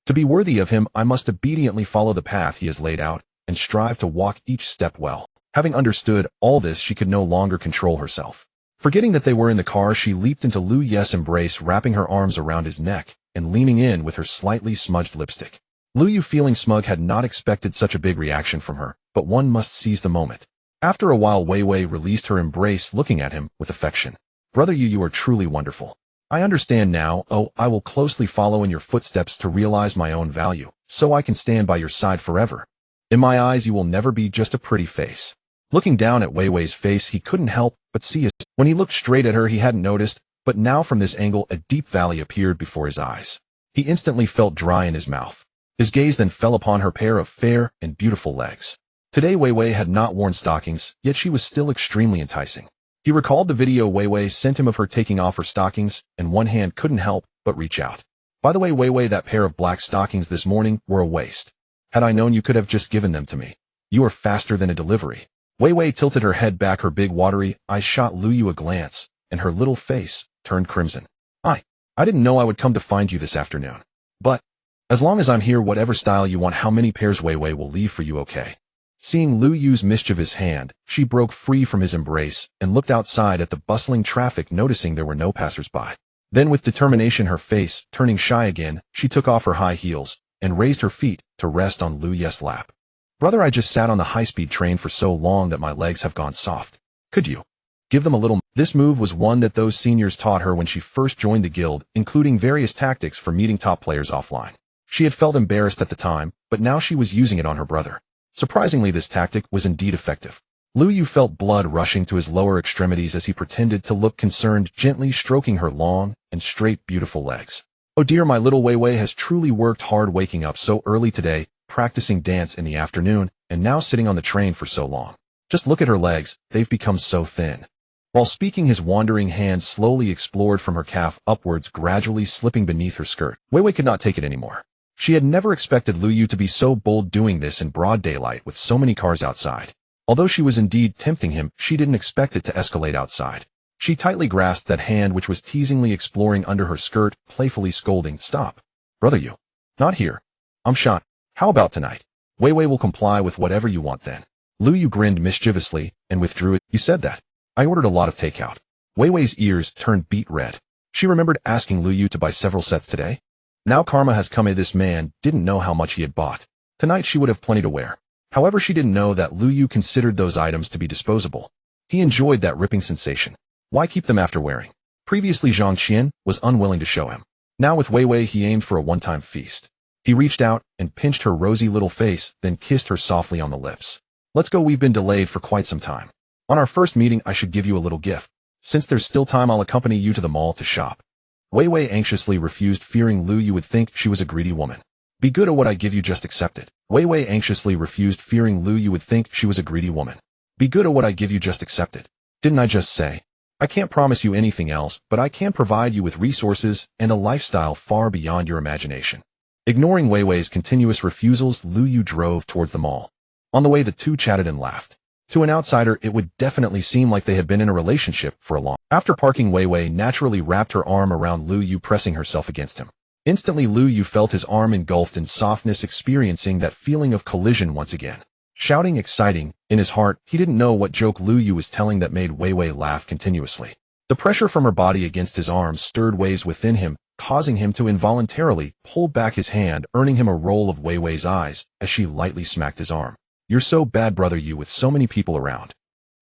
S1: To be worthy of him, I must obediently follow the path he has laid out and strive to walk each step well. Having understood all this, she could no longer control herself. Forgetting that they were in the car, she leaped into Lu Ye's embrace, wrapping her arms around his neck and leaning in with her slightly smudged lipstick. Lu Yu, feeling smug, had not expected such a big reaction from her, but one must seize the moment. After a while, Wei Wei released her embrace, looking at him with affection. Brother Yu, you are truly wonderful. I understand now. Oh, I will closely follow in your footsteps to realize my own value, so I can stand by your side forever. In my eyes, you will never be just a pretty face. Looking down at Wei Wei's face, he couldn't help but see it. When he looked straight at her, he hadn't noticed, but now from this angle, a deep valley appeared before his eyes. He instantly felt dry in his mouth. His gaze then fell upon her pair of fair and beautiful legs. Today, Wei Wei had not worn stockings, yet she was still extremely enticing. He recalled the video Wei Wei sent him of her taking off her stockings, and one hand couldn't help but reach out. By the way, Wei Wei, that pair of black stockings this morning were a waste. Had I known, you could have just given them to me. You are faster than a delivery. Wei Wei tilted her head back, her big watery eyes shot Lu Yu a glance, and her little face turned crimson. I didn't know I would come to find you this afternoon. But, as long as I'm here, whatever style you want, how many pairs Wei Wei will leave for you, okay? Seeing Lu Yu's mischievous hand, she broke free from his embrace and looked outside at the bustling traffic, noticing there were no passers-by. Then with determination, her face turning shy again, she took off her high heels and raised her feet to rest on Lu Ye's lap. Brother, I just sat on the high-speed train for so long that my legs have gone soft. Could you give them a little? This move was one that those seniors taught her when she first joined the guild, including various tactics for meeting top players offline. She had felt embarrassed at the time, but now she was using it on her brother. Surprisingly, this tactic was indeed effective. Lu Yu felt blood rushing to his lower extremities as he pretended to look concerned, gently stroking her long and straight beautiful legs. Oh dear, my little Wei Wei has truly worked hard, waking up so early today, practicing dance in the afternoon, and now sitting on the train for so long. Just look at her legs, they've become so thin. While speaking, his wandering hand slowly explored from her calf upwards, gradually slipping beneath her skirt. Wei Wei could not take it anymore. She had never expected Lu Yu to be so bold, doing this in broad daylight with so many cars outside. Although she was indeed tempting him, she didn't expect it to escalate outside. She tightly grasped that hand which was teasingly exploring under her skirt, playfully scolding, "Stop. Brother Yu. Not here. I'm shy. How about tonight? Wei Wei will comply with whatever you want then." Lu Yu grinned mischievously and withdrew it. "You said that. I ordered a lot of takeout." Wei Wei's ears turned beet red. She remembered asking Lu Yu to buy several sets today. Now karma has come. This man didn't know how much he had bought. Tonight she would have plenty to wear. However, she didn't know that Lu Yu considered those items to be disposable. He enjoyed that ripping sensation. Why keep them after wearing? Previously, Zhang Qian was unwilling to show him. Now with Wei Wei, he aimed for a one-time feast. He reached out and pinched her rosy little face, then kissed her softly on the lips. "Let's go, we've been delayed for quite some time. On our first meeting, I should give you a little gift. Since there's still time, I'll accompany you to the mall to shop." Wei Wei anxiously refused, fearing Lu Yu would think she was a greedy woman. "Be good at what I give you, just accept it." Wei Wei anxiously refused, fearing Lu Yu would think she was a greedy woman. "Be good at what I give you, just accept it." "Didn't I just say?" I can't promise you anything else, but I can provide you with resources and a lifestyle far beyond your imagination. Ignoring Wei Wei's continuous refusals, Lu Yu drove towards the mall. On the way, the two chatted and laughed. To an outsider, it would definitely seem like they had been in a relationship for a long time. After parking, Wei Wei naturally wrapped her arm around Lu Yu, pressing herself against him. Instantly, Lu Yu felt his arm engulfed in softness, experiencing that feeling of collision once again. Shouting exciting, in his heart, he didn't know what joke Lu Yu was telling that made Wei Wei laugh continuously. The pressure from her body against his arms stirred waves within him, causing him to involuntarily pull back his hand, earning him a roll of Wei Wei's eyes as she lightly smacked his arm. You're so bad, brother, you, with so many people around.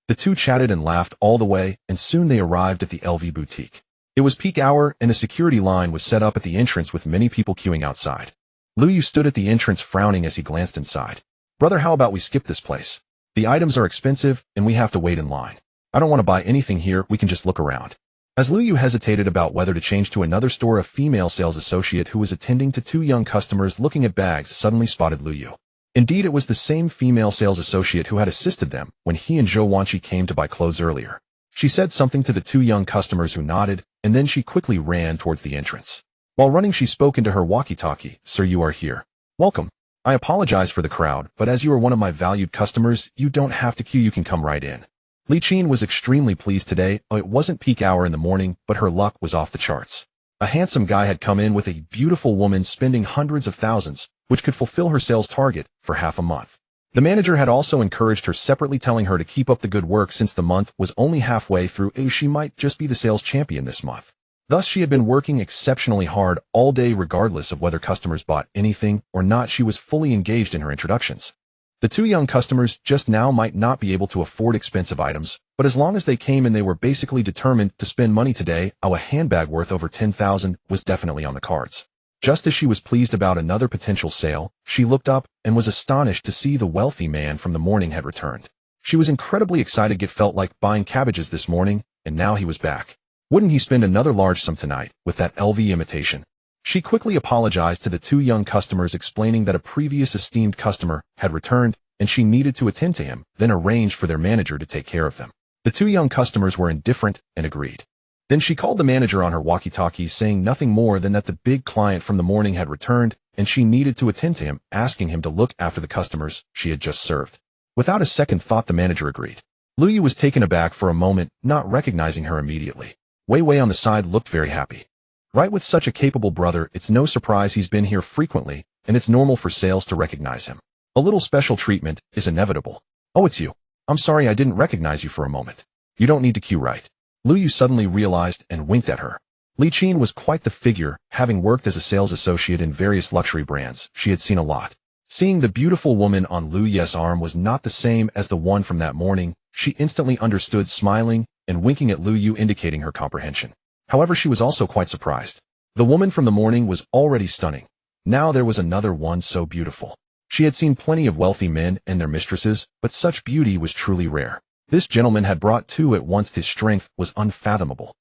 S1: The two chatted and laughed all the way, and soon they arrived at the LV boutique. It was peak hour, and a security line was set up at the entrance with many people queuing outside. Lu Yu stood at the entrance frowning as he glanced inside. Brother, how about we skip this place? The items are expensive, and we have to wait in line. I don't want to buy anything here, we can just look around. As Lu Yu hesitated about whether to change to another store, a female sales associate who was attending to two young customers looking at bags suddenly spotted Lu Yu. Indeed, it was the same female sales associate who had assisted them when he and Zhou Wanqi came to buy clothes earlier. She said something to the two young customers who nodded, and then she quickly ran towards the entrance. While running, she spoke into her walkie-talkie. Sir, you are here. Welcome. I apologize for the crowd, but as you are one of my valued customers, you don't have to queue, you can come right in. Li Qin was extremely pleased today. It wasn't peak hour in the morning, but her luck was off the charts. A handsome guy had come in with a beautiful woman spending hundreds of thousands, which could fulfill her sales target for half a month. The manager had also encouraged her separately, telling her to keep up the good work since the month was only halfway through. She might just be the sales champion this month. Thus, she had been working exceptionally hard all day regardless of whether customers bought anything or not. She was fully engaged in her introductions. The two young customers just now might not be able to afford expensive items, but as long as they came in, they were basically determined to spend money today. A handbag worth over 10,000 was definitely on the cards. Just as she was pleased about another potential sale, she looked up and was astonished to see the wealthy man from the morning had returned. She was incredibly excited. It felt like buying cabbages this morning, and now he was back. Wouldn't he spend another large sum tonight with that LV imitation? She quickly apologized to the two young customers, explaining that a previous esteemed customer had returned and she needed to attend to him, then arranged for their manager to take care of them. The two young customers were indifferent and agreed. Then she called the manager on her walkie-talkie, saying nothing more than that the big client from the morning had returned and she needed to attend to him, asking him to look after the customers she had just served. Without a second thought, the manager agreed. Lu Yu was taken aback for a moment, not recognizing her immediately. Wei Wei on the side looked very happy. Right, with such a capable brother, it's no surprise he's been here frequently, and it's normal for sales to recognize him. A little special treatment is inevitable. Oh, it's you. I'm sorry, I didn't recognize you for a moment. You don't need to queue, right? Lu Yu suddenly realized and winked at her. Li Qin was quite the figure, having worked as a sales associate in various luxury brands. She had seen a lot. Seeing the beautiful woman on Lu Yu's arm was not the same as the one from that morning, she instantly understood, smiling and winking at Lu Yu, indicating her comprehension. However, she was also quite surprised. The woman from the morning was already stunning. Now there was another one so beautiful. She had seen plenty of wealthy men and their mistresses, but such beauty was truly rare. This gentleman had brought two at once. His strength was unfathomable.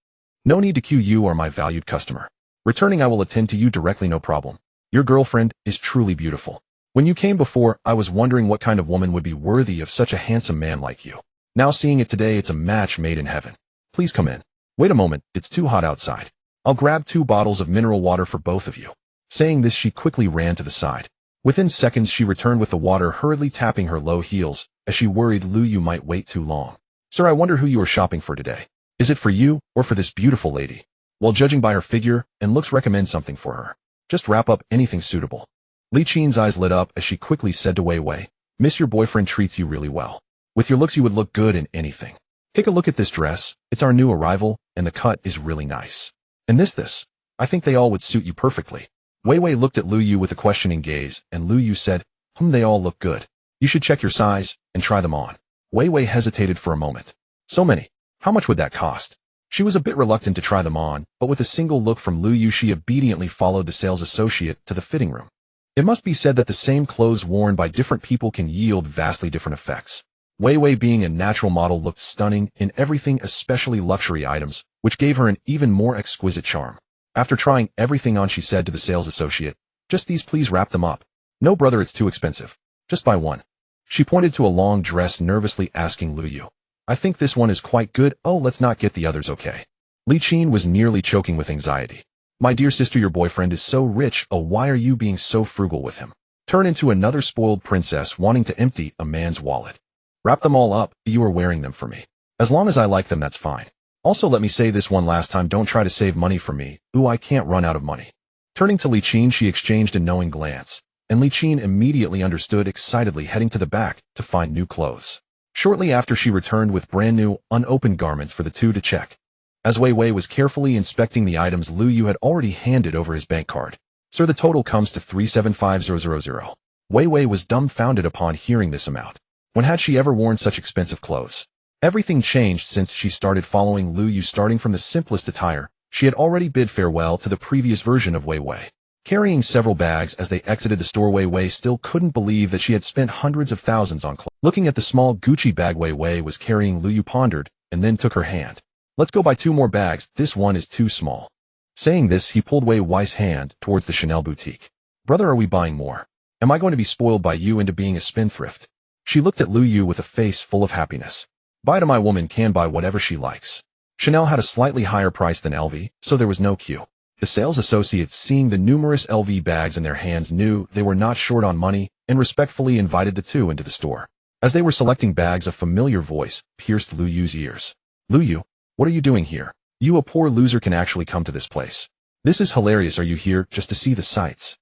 S1: No need to queue, you are my valued customer. Returning, I will attend to you directly, no problem. Your girlfriend is truly beautiful. When you came before, I was wondering what kind of woman would be worthy of such a handsome man like you. Now seeing it today, it's a match made in heaven. Please come in. Wait a moment, it's too hot outside. I'll grab 2 bottles of mineral water for both of you. Saying this, she quickly ran to the side. Within seconds, she returned with the water, hurriedly tapping her low heels, as she worried Lu Yu might wait too long. Sir, I wonder who you are shopping for today. Is it for you, or for this beautiful lady? Well, judging by her figure and looks, recommend something for her. Just wrap up anything suitable. Li Qin's eyes lit up as she quickly said to Wei Wei, Miss, your boyfriend treats you really well. With your looks, you would look good in anything. Take a look at this dress. It's our new arrival, and the cut is really nice. And this. I think they all would suit you perfectly. Wei Wei looked at Lu Yu with a questioning gaze, and Lu Yu said, they all look good. You should check your size and try them on. Wei Wei hesitated for a moment. So many. How much would that cost? She was a bit reluctant to try them on, but with a single look from Lu Yu, she obediently followed the sales associate to the fitting room. It must be said that the same clothes worn by different people can yield vastly different effects. Wei Wei, being a natural model, looked stunning in everything, especially luxury items, which gave her an even more exquisite charm. After trying everything on, she said to the sales associate, just these, please wrap them up. No, brother, it's too expensive. Just buy one. She pointed to a long dress, nervously asking Lu Yu, I think this one is quite good. Oh, let's not get the others, okay? Li Qin was nearly choking with anxiety. My dear sister, your boyfriend is so rich. Oh, why are you being so frugal with him? Turn into another spoiled princess wanting to empty a man's wallet. Wrap them all up. You are wearing them for me. As long as I like them, that's fine. Also, let me say this one last time, don't try to save money from me. Ooh, I can't run out of money. Turning to Li Qin, she exchanged a knowing glance, and Li Qin immediately understood, excitedly heading to the back to find new clothes. Shortly after, she returned with brand new, unopened garments for the two to check. As Wei Wei was carefully inspecting the items, Lu Yu had already handed over his bank card. Sir, the total comes to 375,000. Wei Wei was dumbfounded upon hearing this amount. When had she ever worn such expensive clothes? Everything changed since she started following Lu Yu. Starting from the simplest attire, she had already bid farewell to the previous version of Wei Wei. Carrying several bags as they exited the store, Wei Wei still couldn't believe that she had spent hundreds of thousands on clothes. Looking at the small Gucci bag Wei Wei was carrying, Lu Yu pondered, and then took her hand. Let's go buy 2 more bags, this one is too small. Saying this, he pulled Wei Wei's hand towards the Chanel boutique. Brother, are we buying more? Am I going to be spoiled by you into being a spendthrift? She looked at Lu Yu with a face full of happiness. Buy to my woman can buy whatever she likes. Chanel had a slightly higher price than LV, so there was no queue. The sales associates, seeing the numerous LV bags in their hands, knew they were not short on money and respectfully invited the two into the store. As they were selecting bags, a familiar voice pierced Lu Yu's ears. Lu Yu, what are you doing here? You, a poor loser, can actually come to this place. This is hilarious. Are you here just to see the sights?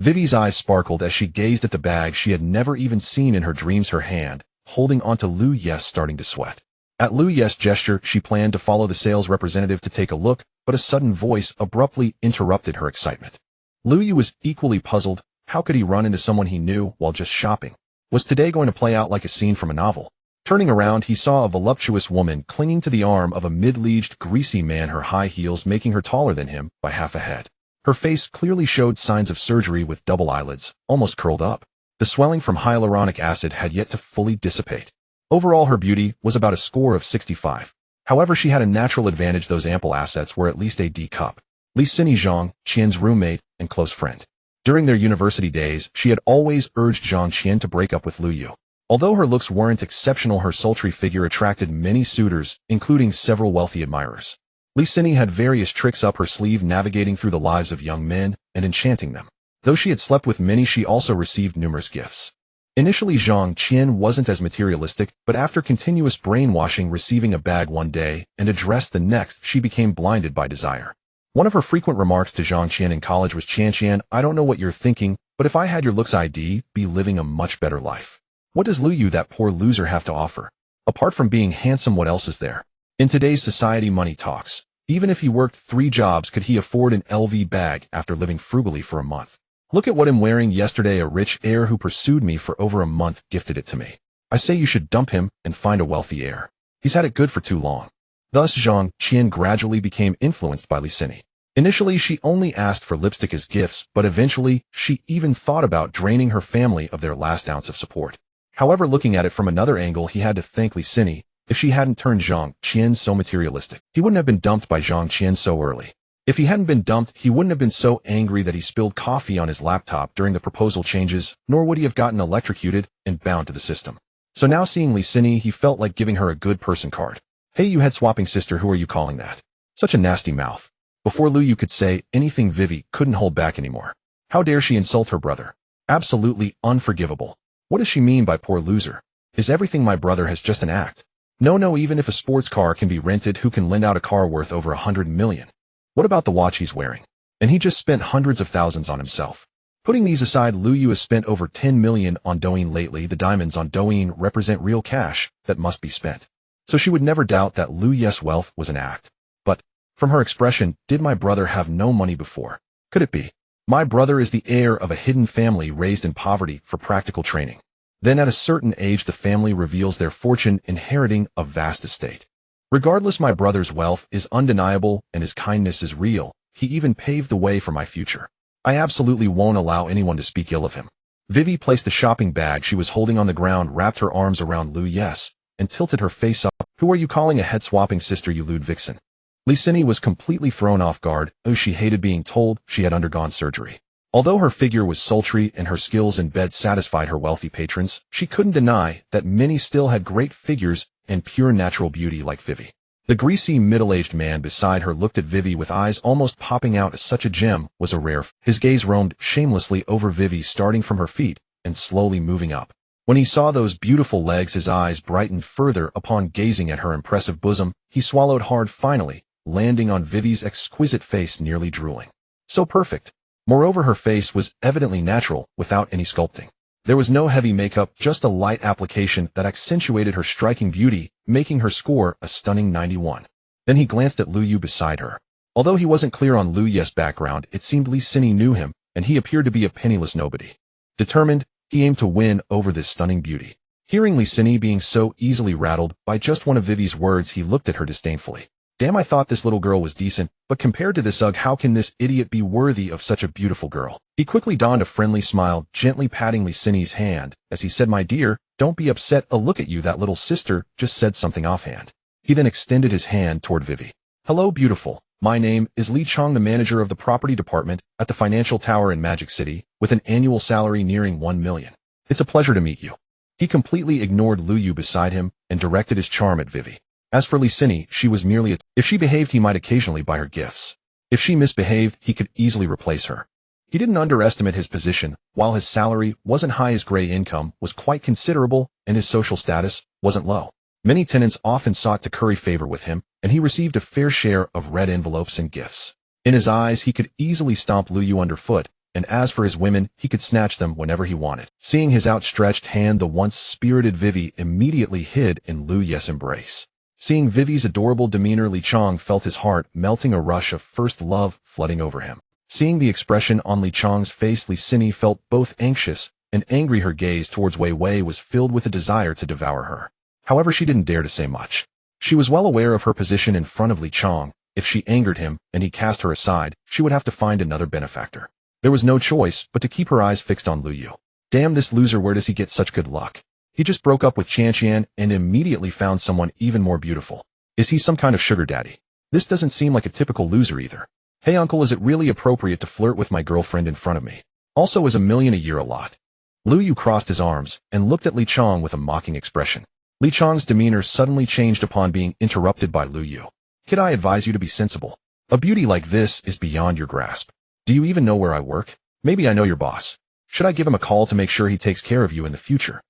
S1: Vivi's eyes sparkled as she gazed at the bag she had never even seen in her dreams, her hand holding onto Lu Yes starting to sweat. At Lu Yes' gesture, she planned to follow the sales representative to take a look, but a sudden voice abruptly interrupted her excitement. Lu Yu was equally puzzled. How could he run into someone he knew while just shopping? Was today going to play out like a scene from a novel? Turning around, he saw a voluptuous woman clinging to the arm of a mid-aged, greasy man, her high heels making her taller than him by half a head. Her face clearly showed signs of surgery, with double eyelids almost curled up. The swelling from hyaluronic acid had yet to fully dissipate. Overall, her beauty was about a score of 65. However, she had a natural advantage. Those ample assets were at least a D cup. Li Xini, Zhang Qian's roommate and close friend. During their university days, she had always urged Zhang Qian to break up with Lu Yu. Although her looks weren't exceptional, her sultry figure attracted many suitors, including several wealthy admirers. Li Xini had various tricks up her sleeve, navigating through the lives of young men and enchanting them. Though she had slept with many, she also received numerous gifts. Initially, Zhang Qian wasn't as materialistic, but after continuous brainwashing, receiving a bag one day and a dress the next, she became blinded by desire. One of her frequent remarks to Zhang Qian in college was, Qian, I don't know what you're thinking, but if I had your looks, I'd be living a much better life. What does Lu Yu, that poor loser, have to offer? Apart from being handsome, what else is there? In today's society, money talks. Even if he worked 3 jobs, could he afford an LV bag after living frugally for a month? Look at what I'm wearing. Yesterday, a rich heir who pursued me for over a month gifted it to me. I say you should dump him and find a wealthy heir. He's had it good for too long. Thus, Zhang Qian gradually became influenced by Li Xini. Initially, she only asked for lipstick as gifts, but eventually, she even thought about draining her family of their last ounce of support. However, looking at it from another angle, he had to thank Li Xini. If she hadn't turned Zhang Qian so materialistic, he wouldn't have been dumped by Zhang Qian so early. If he hadn't been dumped, he wouldn't have been so angry that he spilled coffee on his laptop during the proposal changes, nor would he have gotten electrocuted and bound to the system. So now, seeing Li Xini, he felt like giving her a good person card. Hey, you head-swapping sister, who are you calling that? Such a nasty mouth. Before Lu Yu could say anything, Vivi couldn't hold back anymore. How dare she insult her brother? Absolutely unforgivable. What does she mean by poor loser? Is everything my brother has just an act? No, even if a sports car can be rented, who can lend out a car worth over 100 million? What about the watch he's wearing? And he just spent hundreds of thousands on himself. Putting these aside, Lu Yu has spent over 10 million on Douyin lately. The diamonds on Douyin represent real cash that must be spent. So she would never doubt that Lu Yu's wealth was an act. But, from her expression, did my brother have no money before? Could it be? My brother is the heir of a hidden family raised in poverty for practical training. Then at a certain age, the family reveals their fortune, inheriting a vast estate. Regardless, my brother's wealth is undeniable and his kindness is real. He even paved the way for my future. I absolutely won't allow anyone to speak ill of him. Vivi placed the shopping bag she was holding on the ground, wrapped her arms around Lu Yes, and tilted her face up. Who are you calling a head-swapping sister, you lewd vixen? Li Xini was completely thrown off guard. Oh, she hated being told she had undergone surgery. Although her figure was sultry and her skills in bed satisfied her wealthy patrons, she couldn't deny that many still had great figures and pure natural beauty like Vivi. The greasy, middle-aged man beside her looked at Vivi with eyes almost popping out as such a gem was a rare. His gaze roamed shamelessly over Vivi, starting from her feet and slowly moving up. When he saw those beautiful legs, his eyes brightened further upon gazing at her impressive bosom. He swallowed hard, finally, landing on Vivi's exquisite face, nearly drooling. So perfect. Moreover, her face was evidently natural, without any sculpting. There was no heavy makeup, just a light application that accentuated her striking beauty, making her score a stunning 91. Then he glanced at Lu Yu beside her. Although he wasn't clear on Lu Yu's background, it seemed Li Xin knew him, and he appeared to be a penniless nobody. Determined, he aimed to win over this stunning beauty. Hearing Li Xin being so easily rattled by just one of Vivi's words, he looked at her disdainfully. Damn, I thought this little girl was decent, but compared to this how can this idiot be worthy of such a beautiful girl? He quickly donned a friendly smile, gently patting Li Xin's hand, as he said, "My dear, don't be upset. A look at you, that little sister just said something offhand." He then extended his hand toward Vivi. "Hello, beautiful. My name is Li Chong, the manager of the property department at the financial tower in Magic City, with an annual salary nearing 1 million. It's a pleasure to meet you." He completely ignored Lu Yu beside him and directed his charm at Vivi. As for Li Xin, she was merely if she behaved, he might occasionally buy her gifts. If she misbehaved, he could easily replace her. He didn't underestimate his position. While his salary wasn't high, his gray income was quite considerable, and his social status wasn't low. Many tenants often sought to curry favor with him, and he received a fair share of red envelopes and gifts. In his eyes, he could easily stomp Lu Yu underfoot, and as for his women, he could snatch them whenever he wanted. Seeing his outstretched hand, the once spirited Vivi immediately hid in Lu Yu's embrace. Seeing Vivi's adorable demeanor, Li Chong felt his heart melting, a rush of first love flooding over him. Seeing the expression on Li Chong's face, Li Xin felt both anxious and angry. Her gaze towards Wei Wei was filled with a desire to devour her. However, she didn't dare to say much. She was well aware of her position in front of Li Chong. If she angered him and he cast her aside, she would have to find another benefactor. There was no choice but to keep her eyes fixed on Lu Yu. Damn this loser, where does he get such good luck? He just broke up with Qian and immediately found someone even more beautiful. Is he some kind of sugar daddy? This doesn't seem like a typical loser either. Hey uncle, is it really appropriate to flirt with my girlfriend in front of me? Also, is 1 million a year a lot? Lu Yu crossed his arms and looked at Li Chong with a mocking expression. Li Chong's demeanor suddenly changed upon being interrupted by Lu Yu. Kid, I advise you to be sensible. A beauty like this is beyond your grasp. Do you even know where I work? Maybe I know your boss. Should I give him a call to make sure he takes care of you in the future?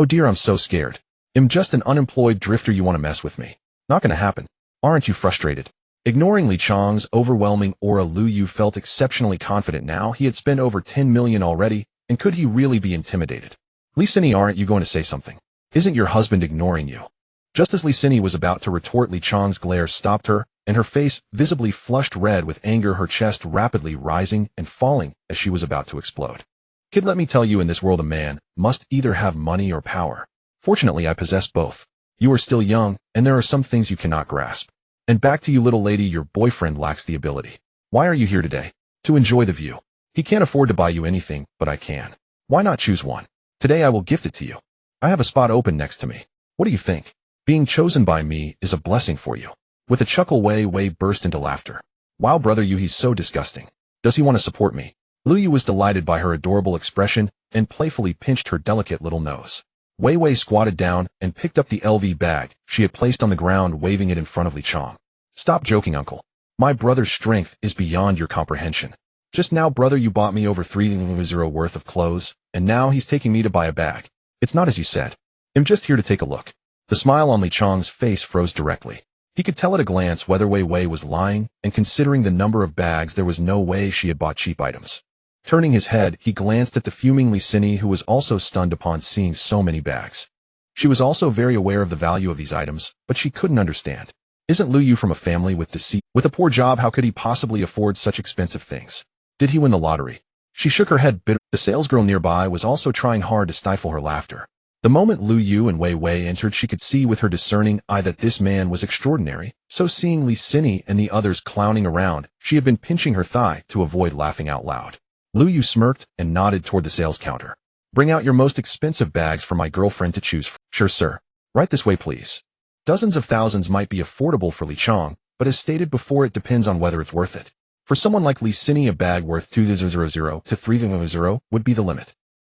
S1: Oh dear, I'm so scared. I'm just an unemployed drifter. You want to mess with me? Not gonna happen. Aren't you frustrated? Ignoring Li Chong's overwhelming aura, Lu Yu felt exceptionally confident now. He had spent over 10 million already, and could he really be intimidated? Li Xin, aren't you going to say something? Isn't your husband ignoring you? Just as Li Xin was about to retort, Li Chong's glare stopped her, and her face visibly flushed red with anger, her chest rapidly rising and falling as she was about to explode. Kid, let me tell you, in this world a man must either have money or power. Fortunately, I possess both. You are still young, and there are some things you cannot grasp. And back to you, little lady, your boyfriend lacks the ability. Why are you here today? To enjoy the view. He can't afford to buy you anything, but I can. Why not choose one? Today I will gift it to you. I have a spot open next to me. What do you think? Being chosen by me is a blessing for you. With a chuckle, Wei Wei burst into laughter. Wow, brother, he's so disgusting. Does he want to support me? Lu Yu was delighted by her adorable expression and playfully pinched her delicate little nose. Wei Wei squatted down and picked up the LV bag she had placed on the ground, waving it in front of Li Chong. Stop joking, uncle. My brother's strength is beyond your comprehension. Just now, brother, you bought me over 3,000 worth of clothes, and now he's taking me to buy a bag. It's not as you said. I'm just here to take a look. The smile on Li Chong's face froze directly. He could tell at a glance whether Wei Wei was lying, and considering the number of bags, there was no way she had bought cheap items. Turning his head, he glanced at the fuming Li Xin, who was also stunned upon seeing so many bags. She was also very aware of the value of these items, but she couldn't understand. Isn't Lu Yu from a family with deceit? With a poor job, how could he possibly afford such expensive things? Did he win the lottery? She shook her head bitterly. The salesgirl nearby was also trying hard to stifle her laughter. The moment Lu Yu and Wei Wei entered, she could see with her discerning eye that this man was extraordinary, so seeing Li Xin and the others clowning around, she had been pinching her thigh to avoid laughing out loud. Lu Yu smirked and nodded toward the sales counter. Bring out your most expensive bags for my girlfriend to choose from. Sure, sir. Right this way, please. Dozens of thousands might be affordable for Li Chong, but as stated before, it depends on whether it's worth it. For someone like Li Xin, a bag worth 2,000 to 3,000 would be the limit.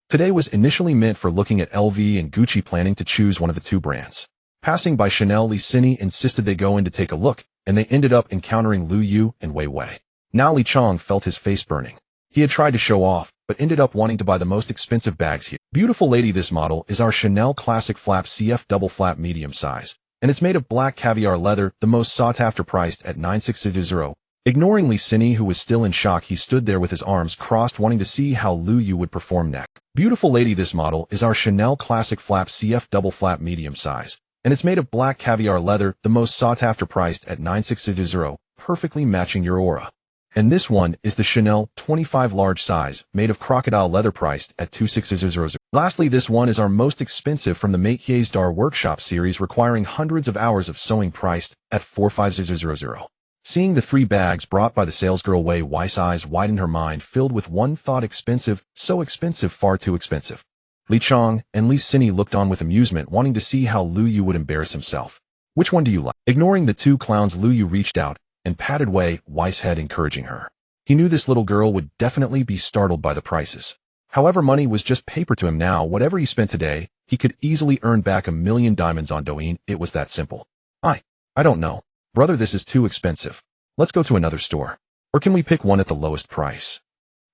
S1: Today was initially meant for looking at LV and Gucci, planning to choose one of the two brands. Passing by Chanel, Li Xini insisted they go in to take a look, and they ended up encountering Lu Yu and Wei Wei. Now Li Chong felt his face burning. He had tried to show off, but ended up wanting to buy the most expensive bags here. Beautiful lady, this model is our Chanel Classic Flap CF Double Flap Medium Size, and it's made of black caviar leather, the most sought-after, priced at $9,600. Ignoring Li Xini, who was still in shock, he stood there with his arms crossed, wanting to see how Lu Yu would perform next. Beautiful lady, this model is our Chanel Classic Flap CF Double Flap Medium Size, and it's made of black caviar leather, the most sought-after, priced at $9,600, perfectly matching your aura. And this one is the Chanel 25 large size, made of crocodile leather, priced at $2,600. Lastly, this one is our most expensive from the Métiers d'Art Workshop series, requiring hundreds of hours of sewing, priced at $4,500. Seeing the 3 bags brought by the salesgirl, Wei Wei's eyes widened, her mind filled with one thought: expensive, so expensive, far too expensive. Li Chong and Li Xini looked on with amusement, wanting to see how Lu Yu would embarrass himself. Which one do you like? Ignoring the 2 clowns, Lu Yu reached out and patted Wei Wei's head, encouraging her. He knew this little girl would definitely be startled by the prices. However, money was just paper to him now. Whatever he spent today, he could easily earn back 1,000,000 diamonds on Douyin. It was that simple. I don't know. Brother, this is too expensive. Let's go to another store. Or can we pick one at the lowest price?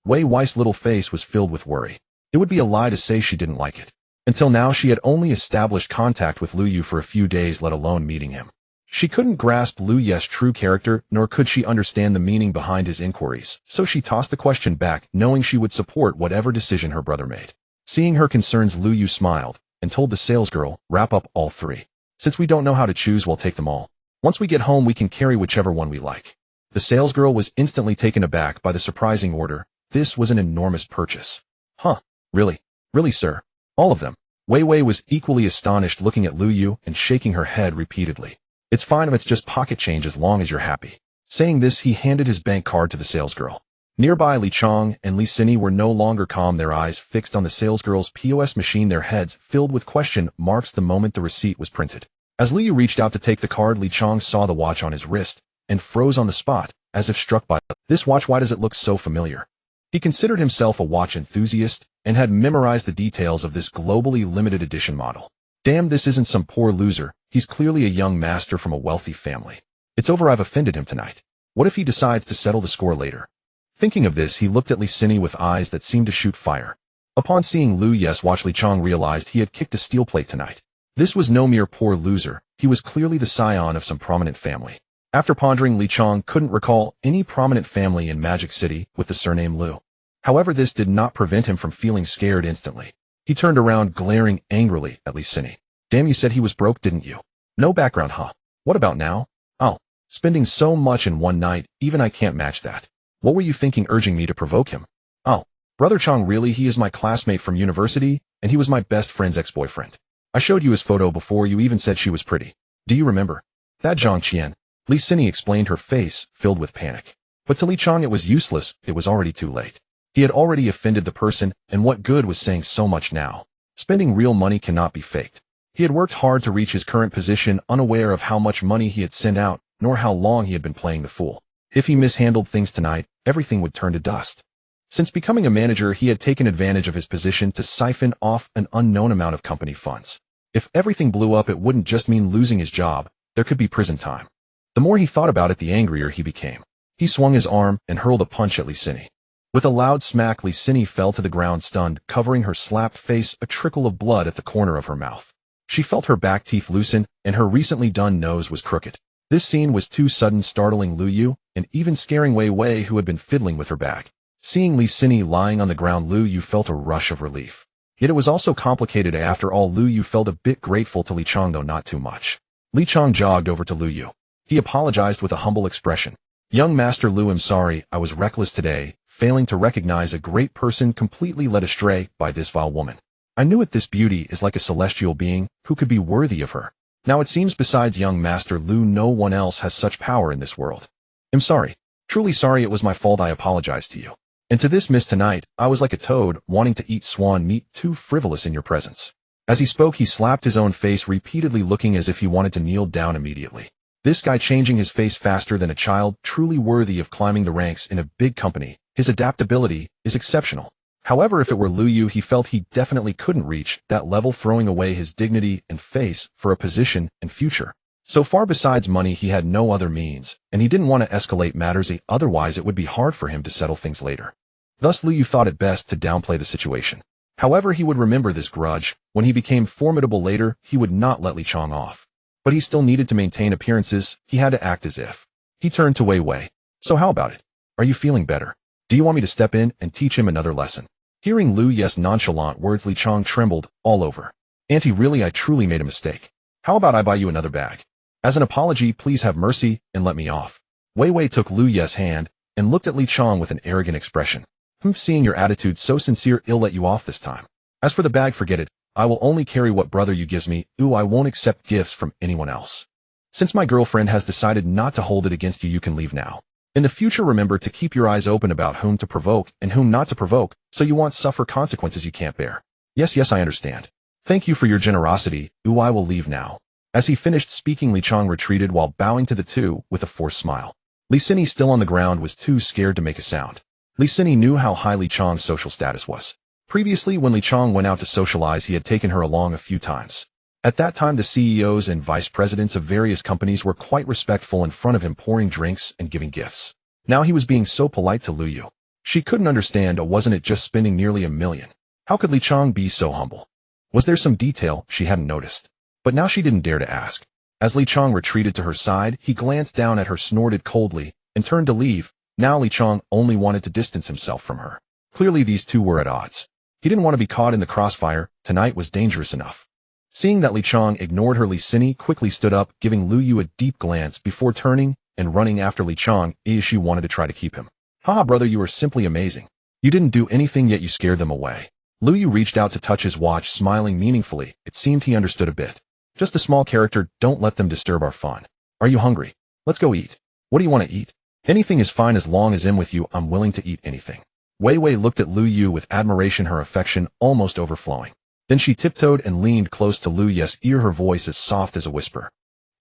S1: Wei Wei's little face was filled with worry. It would be a lie to say she didn't like it. Until now, she had only established contact with Lu Yu for a few days, let alone meeting him. She couldn't grasp Lu Yu's true character, nor could she understand the meaning behind his inquiries, so she tossed the question back, knowing she would support whatever decision her brother made. Seeing her concerns, Lu Yu smiled and told the salesgirl, "Wrap up all 3. Since we don't know how to choose, we'll take them all. Once we get home, we can carry whichever one we like." The salesgirl was instantly taken aback by the surprising order. This was an enormous purchase. Huh, really? Really, sir? All of them? Wei Wei was equally astonished, looking at Lu Yu and shaking her head repeatedly. "It's fine if it's just pocket change, as long as you're happy." Saying this, he handed his bank card to the salesgirl. Nearby, Li Chong and Li Xini were no longer calm, their eyes fixed on the salesgirl's POS machine, their heads filled with question marks the moment the receipt was printed. As Li Yu reached out to take the card, Li Chong saw the watch on his wrist and froze on the spot, as if struck by this watch. Why does it look so familiar? He considered himself a watch enthusiast and had memorized the details of this globally limited edition model. Damn, this isn't some poor loser. He's clearly a young master from a wealthy family. It's over. I've offended him tonight. What if he decides to settle the score later? Thinking of this, he looked at Li Xini with eyes that seemed to shoot fire. Upon seeing Lu Yu's watch, Li Chong realized he had kicked a steel plate tonight. This was no mere poor loser. He was clearly the scion of some prominent family. After pondering, Li Chong couldn't recall any prominent family in Magic City with the surname Lu. However, this did not prevent him from feeling scared instantly. He turned around, glaring angrily at Li Xini. "Damn, you said he was broke, didn't you? No background, huh? What about now? Oh, spending so much in one night, even I can't match that. What were you thinking, urging me to provoke him? Oh, Brother Chong, really? He is my classmate from university, and he was my best friend's ex-boyfriend. I showed you his photo before you even said she was pretty. Do you remember? That Zhang Qian." Li Xini explained, her face filled with panic. But to Li Chong it was useless. It was already too late. He had already offended the person, and what good was saying so much now? Spending real money cannot be faked. He had worked hard to reach his current position, unaware of how much money he had sent out, nor how long he had been playing the fool. If he mishandled things tonight, everything would turn to dust. Since becoming a manager, he had taken advantage of his position to siphon off an unknown amount of company funds. If everything blew up, it wouldn't just mean losing his job. There could be prison time. The more he thought about it, the angrier he became. He swung his arm and hurled a punch at Li Xini. With a loud smack, Li Xini fell to the ground, stunned, covering her slapped face, a trickle of blood at the corner of her mouth. She felt her back teeth loosen, and her recently done nose was crooked. This scene was too sudden, startling Lu Yu, and even scaring Wei Wei, who had been fiddling with her bag. Seeing Li Xini lying on the ground, Lu Yu felt a rush of relief. Yet it was also complicated. After all, Lu Yu felt a bit grateful to Li Chong, though not too much. Li Chong jogged over to Lu Yu. He apologized with a humble expression. "Young Master Lu, I'm sorry, I was reckless today, failing to recognize a great person, completely led astray by this vile woman. I knew it. This beauty is like a celestial being. Who could be worthy of her? Now it seems besides young Master Lu, no one else has such power in this world. I'm sorry. Truly sorry. It was my fault. I apologize to you. And to this miss, tonight, I was like a toad, wanting to eat swan meat, too frivolous in your presence." As he spoke, he slapped his own face repeatedly, looking as if he wanted to kneel down immediately. This guy changing his face faster than a child, truly worthy of climbing the ranks in a big company. His adaptability is exceptional. However, if it were Lu Yu, he felt he definitely couldn't reach that level, throwing away his dignity and face for a position and future. So far besides money, he had no other means, and he didn't want to escalate matters, otherwise it would be hard for him to settle things later. Thus Lu Yu thought it best to downplay the situation. However, he would remember this grudge. When he became formidable later, he would not let Li Chong off. But he still needed to maintain appearances. He had to act as if. He turned to Wei Wei. So how about it? Are you feeling better? Do you want me to step in and teach him another lesson? Hearing Lu Yu's nonchalant words, Li Chong trembled all over. Auntie, really, I truly made a mistake. How about I buy you another bag? As an apology, please have mercy and let me off. Wei Wei took Lu Yu's hand and looked at Li Chong with an arrogant expression. Seeing your attitude so sincere, I'll let you off this time. As for the bag, forget it. I will only carry what brother you gives me. I won't accept gifts from anyone else. Since my girlfriend has decided not to hold it against you, you can leave now. In the future, remember to keep your eyes open about whom to provoke and whom not to provoke, so you won't suffer consequences you can't bear. Yes, I understand. Thank you for your generosity. I will leave now. As he finished speaking, Li Chong retreated while bowing to the two with a forced smile. Li Sini, still on the ground, was too scared to make a sound. Li Sini knew how high Li Chong's social status was. Previously, when Li Chong went out to socialize, he had taken her along a few times. At that time, the CEOs and vice presidents of various companies were quite respectful in front of him, pouring drinks and giving gifts. Now he was being so polite to Lu Yu. She couldn't understand, wasn't it just spending nearly $1 million? How could Li Chong be so humble? Was there some detail she hadn't noticed? But now she didn't dare to ask. As Li Chong retreated to her side, he glanced down at her, snorted coldly, and turned to leave. Now Li Chong only wanted to distance himself from her. Clearly these two were at odds. He didn't want to be caught in the crossfire. Tonight was dangerous enough. Seeing that Li Chong ignored her, Li Sini quickly stood up, giving Lu Yu a deep glance before turning and running after Li Chong, as she wanted to try to keep him. Haha, brother, you are simply amazing. You didn't do anything, yet you scared them away. Lu Yu reached out to touch his watch, smiling meaningfully. It seemed he understood a bit. Just a small character, don't let them disturb our fun. Are you hungry? Let's go eat. What do you want to eat? Anything is fine as long as I'm with you. I'm willing to eat anything. Wei Wei looked at Lu Yu with admiration, her affection almost overflowing. Then she tiptoed and leaned close to Lu Yu's ear, her voice as soft as a whisper.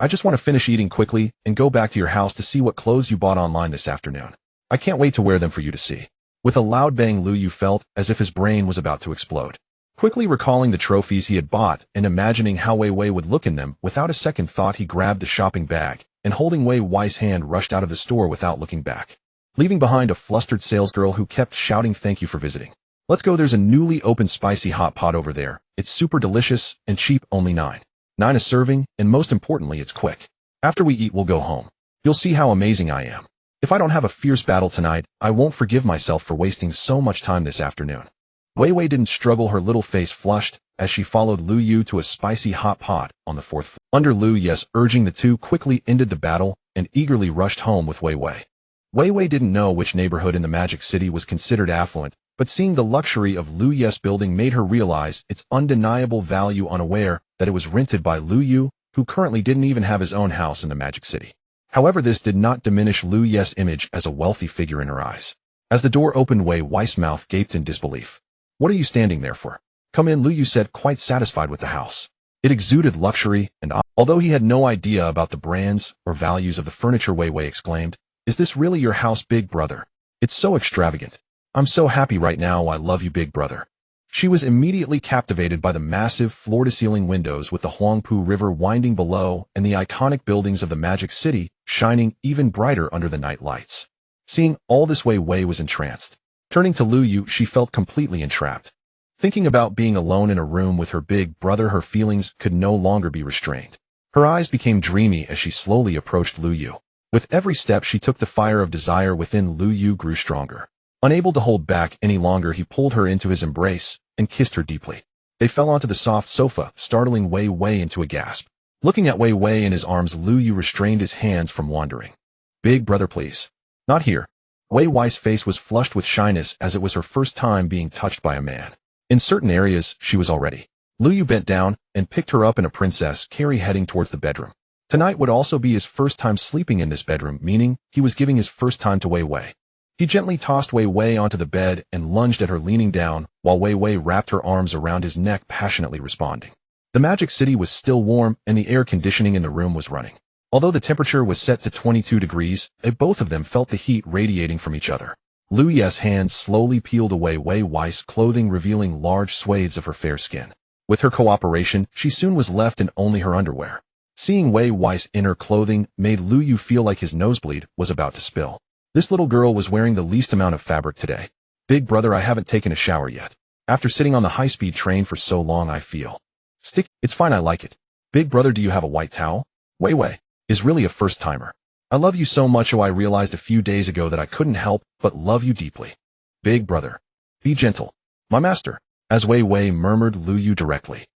S1: I just want to finish eating quickly and go back to your house to see what clothes you bought online this afternoon. I can't wait to wear them for you to see. With a loud bang, Lu Yu felt as if his brain was about to explode. Quickly recalling the trophies he had bought and imagining how Wei Wei would look in them, without a second thought he grabbed the shopping bag and, holding Wei Wei's hand, rushed out of the store without looking back, leaving behind a flustered salesgirl who kept shouting, "Thank you for visiting. Let's go, there's a newly opened spicy hot pot over there. It's super delicious and cheap, only $9 a serving, and most importantly, it's quick. After we eat, we'll go home. You'll see how amazing I am. If I don't have a fierce battle tonight, I won't forgive myself for wasting so much time this afternoon." Wei Wei didn't struggle, her little face flushed as she followed Lu Yu to a spicy hot pot on the 4th floor. Under Lu Yu's urging, the two quickly ended the battle and eagerly rushed home with Wei Wei. Wei Wei didn't know which neighborhood in the Magic City was considered affluent, but seeing the luxury of Lu Yu's building made her realize its undeniable value, unaware that it was rented by Lu Yu, who currently didn't even have his own house in the Magic City. However, this did not diminish Lu Yu's image as a wealthy figure in her eyes. As the door opened, Wei Wei's mouth gaped in disbelief. "What are you standing there for? Come in," Lu Yu said, quite satisfied with the house. It exuded luxury, and although he had no idea about the brands or values of the furniture, Wei Wei exclaimed, "Is this really your house, big brother? It's so extravagant. I'm so happy right now. I love you, big brother." She was immediately captivated by the massive floor-to-ceiling windows with the Huangpu River winding below and the iconic buildings of the Magic City shining even brighter under the night lights. Seeing all this, Wei Wei was entranced. Turning to Lu Yu, she felt completely entrapped. Thinking about being alone in a room with her big brother, her feelings could no longer be restrained. Her eyes became dreamy as she slowly approached Lu Yu. With every step she took, the fire of desire within Lu Yu grew stronger. Unable to hold back any longer, he pulled her into his embrace and kissed her deeply. They fell onto the soft sofa, startling Wei Wei into a gasp. Looking at Wei Wei in his arms, Lu Yu restrained his hands from wandering. "Big brother, please. Not here." Wei Wei's face was flushed with shyness as it was her first time being touched by a man. In certain areas, she was already. Lu Yu bent down and picked her up in a princess carry, heading towards the bedroom. Tonight would also be his first time sleeping in this bedroom, meaning he was giving his first time to Wei Wei. He gently tossed Wei Wei onto the bed and lunged at her, leaning down, while Wei Wei wrapped her arms around his neck, passionately responding. The Magic City was still warm, and the air conditioning in the room was running. Although the temperature was set to 22 degrees, both of them felt the heat radiating from each other. Lu Ye's hands slowly peeled away Wei Wei's clothing, revealing large swathes of her fair skin. With her cooperation, she soon was left in only her underwear. Seeing Wei Wei's inner clothing made Lu Yu feel like his nosebleed was about to spill. This little girl was wearing the least amount of fabric today. Big brother, I haven't taken a shower yet. After sitting on the high-speed train for so long, I feel sticky. It's fine, I like it. Big brother, do you have a white towel? Wei Wei is really a first-timer. I love you so much. Oh, I realized a few days ago that I couldn't help but love you deeply. Big brother, be gentle. My master, as Wei Wei murmured Lu Yu directly.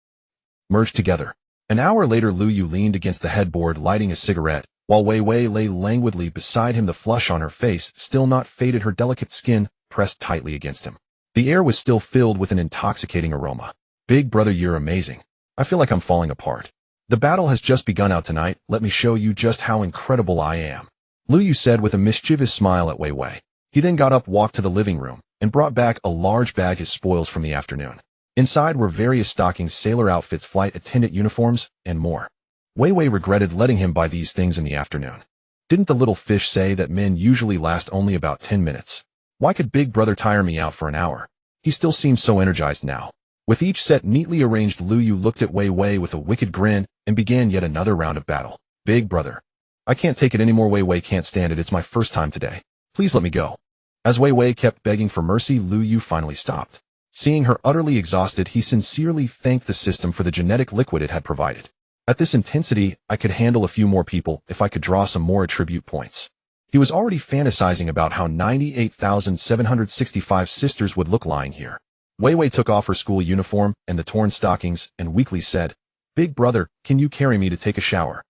S1: Merged together. An hour later, Lu Yu leaned against the headboard lighting a cigarette, while Wei Wei lay languidly beside him, the flush on her face still not faded, her delicate skin pressed tightly against him. The air was still filled with an intoxicating aroma. Big brother, you're amazing. I feel like I'm falling apart. The battle has just begun out tonight. Let me show you just how incredible I am. Lu Yu said with a mischievous smile at Wei Wei. He then got up, walked to the living room, and brought back a large bag, his spoils from the afternoon. Inside were various stockings, sailor outfits, flight attendant uniforms, and more. Wei Wei regretted letting him buy these things in the afternoon. Didn't the little fish say that men usually last only about 10 minutes? Why could big brother tire me out for an hour? He still seemed so energized now. With each set neatly arranged, Lu Yu looked at Wei Wei with a wicked grin and began yet another round of battle. Big brother, I can't take it anymore. Wei Wei can't stand it. It's my first time today. Please let me go. As Wei Wei kept begging for mercy, Lu Yu finally stopped. Seeing her utterly exhausted, he sincerely thanked the system for the genetic liquid it had provided. At this intensity, I could handle a few more people if I could draw some more attribute points. He was already fantasizing about how 98,765 sisters would look lying here. Wei Wei took off her school uniform and the torn stockings and weakly said, Big brother, can you carry me to take a shower?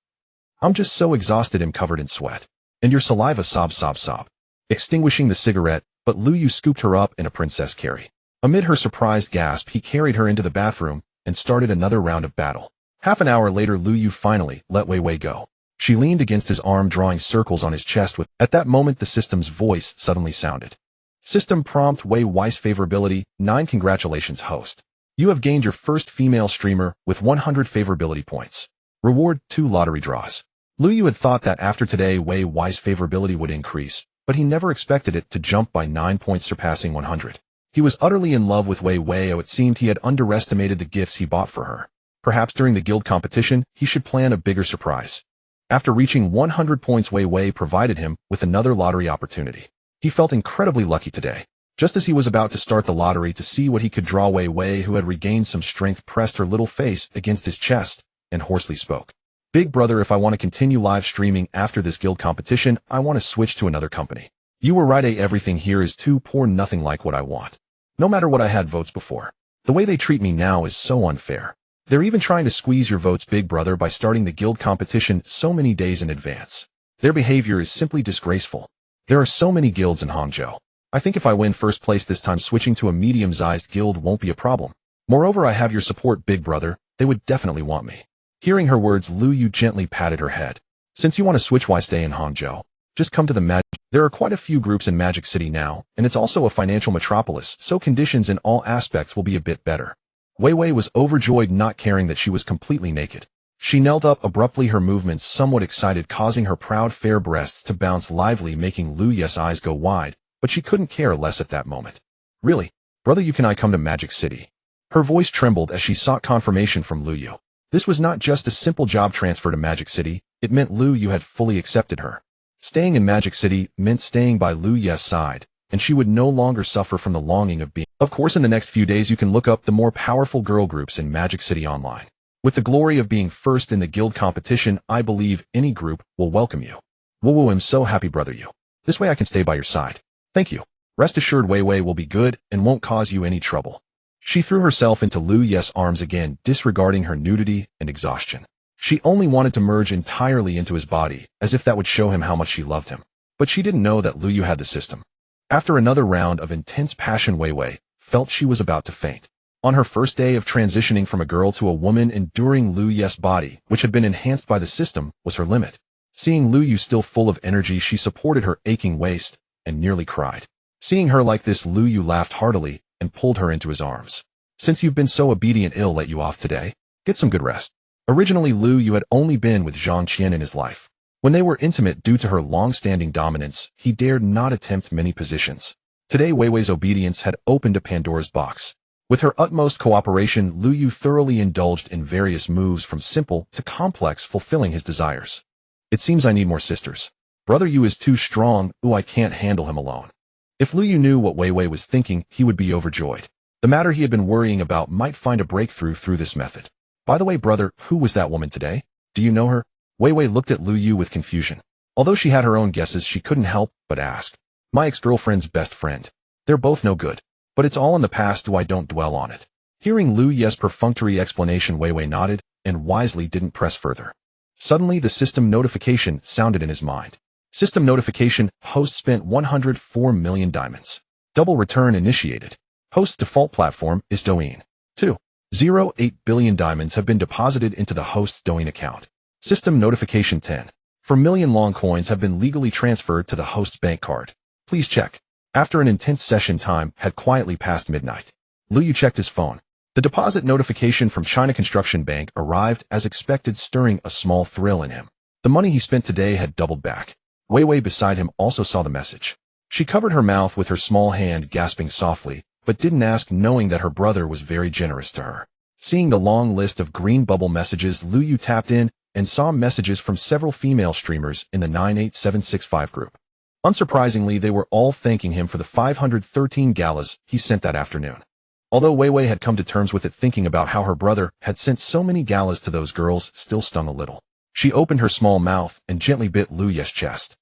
S1: I'm just so exhausted and covered in sweat. And your saliva, sob, sob, sob. Extinguishing the cigarette, but Lu Yu scooped her up in a princess carry. Amid her surprised gasp, he carried her into the bathroom and started another round of battle. Half an hour later, Lu Yu finally let Wei Wei go. She leaned against his arm, drawing circles on his chest with. At that moment, the system's voice suddenly sounded. System prompt: Wei Wei's favorability 9. Congratulations, host. You have gained your first female streamer with 100 favorability points. Reward: 2 lottery draws. Lu Yu had thought that after today Wei Wei's favorability would increase, but he never expected it to jump by 9 points, surpassing 100. He was utterly in love with Wei Wei. It seemed he had underestimated the gifts he bought for her. Perhaps during the guild competition, he should plan a bigger surprise. After reaching 100 points, Wei Wei provided him with another lottery opportunity. He felt incredibly lucky today. Just as he was about to start the lottery to see what he could draw, Wei Wei, who had regained some strength, pressed her little face against his chest and hoarsely spoke. Big brother, if I want to continue live streaming after this guild competition, I want to switch to another company. You were right, everything here is too poor, nothing like what I want. No matter what I had votes before. The way they treat me now is so unfair. They're even trying to squeeze your votes, big brother, by starting the guild competition so many days in advance. Their behavior is simply disgraceful. There are so many guilds in Hangzhou. I think if I win first place this time, switching to a medium-sized guild won't be a problem. Moreover, I have your support, big brother. They would definitely want me. Hearing her words, Lu Yu gently patted her head. Since you want to switch, why stay in Hangzhou? Just come to the Magic. There are quite a few groups in Magic City now, and it's also a financial metropolis, so conditions in all aspects will be a bit better. Wei Wei was overjoyed, not caring that she was completely naked. She knelt up abruptly, her movements somewhat excited, causing her proud fair breasts to bounce lively, making Lu Yu's eyes go wide, but she couldn't care less at that moment. Really? Brother, can I come to Magic City? Her voice trembled as she sought confirmation from Lu Yu. This was not just a simple job transfer to Magic City, it meant Lu Yu had fully accepted her. Staying in Magic City meant staying by Lu Yu's side, and she would no longer suffer from the longing of being. Of course, in the next few days you can look up the more powerful girl groups in Magic City Online. With the glory of being first in the guild competition, I believe any group will welcome you. Whoa, I'm so happy, brother you. This way I can stay by your side. Thank you. Rest assured Wei Wei will be good and won't cause you any trouble. She threw herself into Lu Yu's arms again, disregarding her nudity and exhaustion. She only wanted to merge entirely into his body, as if that would show him how much she loved him. But she didn't know that Lu Yu had the system. After another round of intense passion, Wei Wei felt she was about to faint. On her first day of transitioning from a girl to a woman, enduring Lu Yu's body, which had been enhanced by the system, was her limit. Seeing Lu Yu still full of energy, she supported her aching waist and nearly cried. Seeing her like this, Lu Yu laughed heartily and pulled her into his arms. Since you've been so obedient, I'll let you off today. Get some good rest. Originally, Lu Yu had only been with Zhang Qian in his life. When they were intimate due to her long-standing dominance, he dared not attempt many positions. Today Wei Wei's obedience had opened a Pandora's box. With her utmost cooperation, Lu Yu thoroughly indulged in various moves from simple to complex, fulfilling his desires. It seems I need more sisters. Brother Yu is too strong, I can't handle him alone. If Lu Yu knew what Wei Wei was thinking, he would be overjoyed. The matter he had been worrying about might find a breakthrough through this method. By the way, brother, who was that woman today? Do you know her? Wei Wei looked at Lu Yu with confusion. Although she had her own guesses, she couldn't help but ask. My ex-girlfriend's best friend. They're both no good. But it's all in the past, I don't dwell on it. Hearing Lu Yu's perfunctory explanation, Wei Wei nodded, and wisely didn't press further. Suddenly the system notification sounded in his mind. System notification, host spent 104 million diamonds. Double return initiated. Host's default platform is Douyin. 2.08 billion diamonds have been deposited into the host's Douyin account. System notification 10. 4 million long coins have been legally transferred to the host's bank card. Please check. After an intense session, time had quietly passed midnight. Lu Yu checked his phone. The deposit notification from China Construction Bank arrived as expected, stirring a small thrill in him. The money he spent today had doubled back. Wei Wei beside him also saw the message. She covered her mouth with her small hand, gasping softly, but didn't ask, knowing that her brother was very generous to her. Seeing the long list of green bubble messages, Lu Yu tapped in and saw messages from several female streamers in the 98765 group. Unsurprisingly, they were all thanking him for the 513 galas he sent that afternoon. Although Wei Wei had come to terms with it, thinking about how her brother had sent so many galas to those girls still stung a little. She opened her small mouth and gently bit Lu Yu's chest.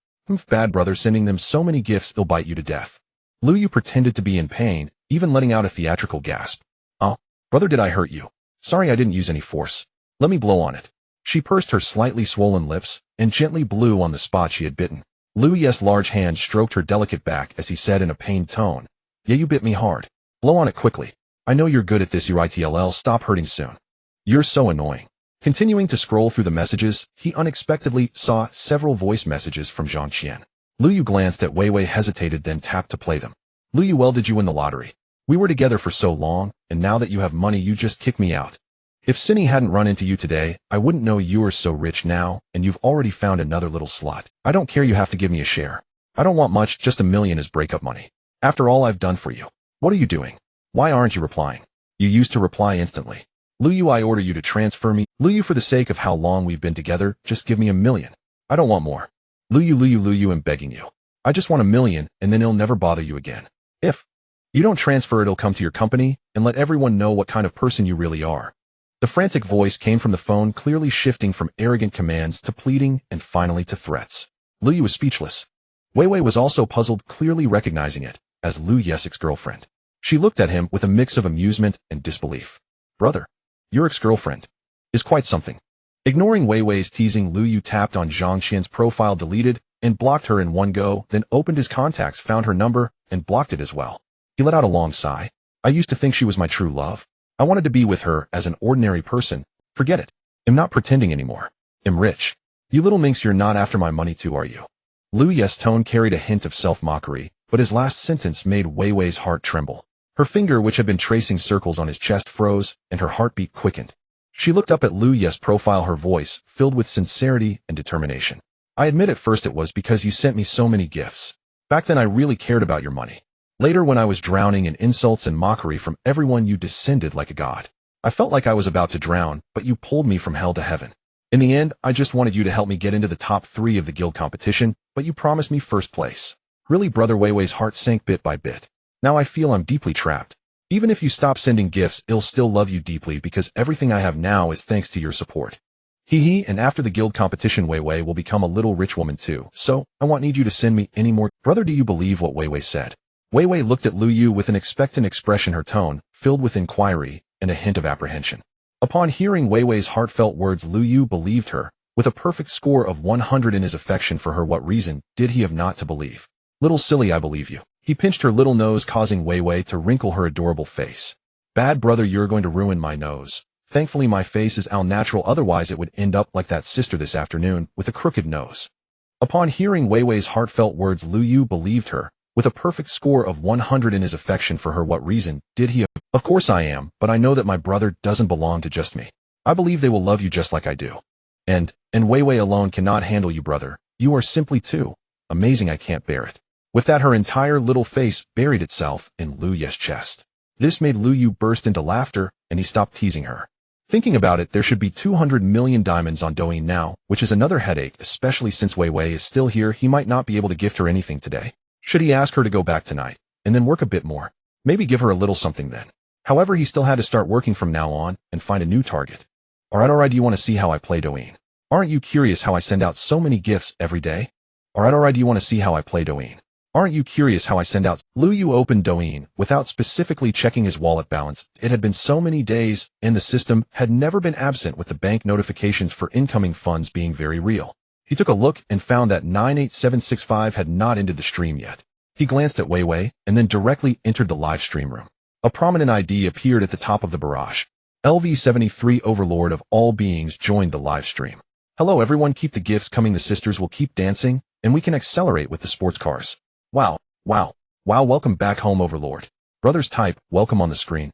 S1: Bad brother, sending them so many gifts, they'll bite you to death. Lu Yu pretended to be in pain, even letting out a theatrical gasp. Oh, brother, did I hurt you? Sorry, I didn't use any force. Let me blow on it. She pursed her slightly swollen lips and gently blew on the spot she had bitten. Lu Yu's large hand stroked her delicate back as he said in a pained tone, Yeah, you bit me hard. Blow on it quickly. I know you're good at this, UITLL, stop hurting soon. You're so annoying. Continuing to scroll through the messages, he unexpectedly saw several voice messages from Zhang Qian. Lu Yu glanced at Wei Wei, hesitated, then tapped to play them. Lu Yu, well, did you win the lottery? We were together for so long, and now that you have money, you just kick me out. If Cindy hadn't run into you today, I wouldn't know you are so rich now, and you've already found another little slut. I don't care, you have to give me a share. I don't want much, just $1 million as breakup money. After all I've done for you. What are you doing? Why aren't you replying? You used to reply instantly. Lu Yu, I order you to transfer me. Lu Yu, for the sake of how long we've been together, just give me $1 million. I don't want more. Lu Yu, I'm begging you. I just want $1 million, and then it'll never bother you again. If you don't transfer, it'll come to your company and let everyone know what kind of person you really are. The frantic voice came from the phone, clearly shifting from arrogant commands to pleading and finally to threats. Lu Yu was speechless. Wei Wei was also puzzled, clearly recognizing it as Lu Yu's ex-girlfriend. She looked at him with a mix of amusement and disbelief. Brother, your ex-girlfriend is quite something. Ignoring Wei Wei's teasing, Lu Yu tapped on Zhang Qian's profile, deleted and blocked her in one go, then opened his contacts, found her number, and blocked it as well. He let out a long sigh. I used to think she was my true love. I wanted to be with her as an ordinary person. Forget it. I'm not pretending anymore. I'm rich. You little minx, you're not after my money too, are you? Lu Yu's tone carried a hint of self-mockery, but his last sentence made Wei Wei's heart tremble. Her finger, which had been tracing circles on his chest, froze, and her heartbeat quickened. She looked up at Lu Yu's profile, her voice filled with sincerity and determination. I admit at first it was because you sent me so many gifts. Back then I really cared about your money. Later, when I was drowning in insults and mockery from everyone, you descended like a god. I felt like I was about to drown, but you pulled me from hell to heaven. In the end, I just wanted you to help me get into the top 3 of the guild competition, but you promised me first place. Really, brother? Wei Wei's heart sank bit by bit. Now I feel I'm deeply trapped. Even if you stop sending gifts, I'll still love you deeply because everything I have now is thanks to your support. Hee, and after the guild competition, Wei Wei will become a little rich woman too, so I won't need you to send me any more. Brother, do you believe what Wei Wei said? Wei Wei looked at Lu Yu with an expectant expression, her tone filled with inquiry and a hint of apprehension. Upon hearing Wei Wei's heartfelt words, Lu Yu believed her, with a perfect score of 100 in his affection for her. What reason did he have not to believe? Little silly, I believe you. He pinched her little nose, causing Wei Wei to wrinkle her adorable face. Bad brother, you're going to ruin my nose. Thankfully my face is all natural, otherwise it would end up like that sister this afternoon, with a crooked nose. Upon hearing Wei Wei's heartfelt words, Lu Yu believed her, with a perfect score of 100 in his affection for her. What reason did he have? Of course I am, but I know that my brother doesn't belong to just me. I believe they will love you just like I do. And Wei Wei alone cannot handle you, brother. You are simply too amazing. I can't bear it. With that, her entire little face buried itself in Lu Yu's chest. This made Lu Yu burst into laughter, and he stopped teasing her. Thinking about it, there should be 200 million diamonds on Douyin now, which is another headache, especially since Wei Wei is still here. He might not be able to gift her anything today. Should he ask her to go back tonight, and then work a bit more? Maybe give her a little something then. However, he still had to start working from now on, and find a new target. Alright, do you want to see how I play Douyin? Aren't you curious how I send out so many gifts every day? Alright, do you want to see how I play Douyin? Aren't you curious how I send out? Lu Yu opened Douyin without specifically checking his wallet balance. It had been so many days, and the system had never been absent with the bank notifications for incoming funds being very real. He took a look and found that 98765 had not ended the stream yet. He glanced at Wei Wei and then directly entered the live stream room. A prominent ID appeared at the top of the barrage. LV73 Overlord of all beings joined the live stream. Hello everyone, keep the gifts coming, the sisters will keep dancing, and we can accelerate with the sports cars. Wow, welcome back home, Overlord. Brothers type, welcome on the screen.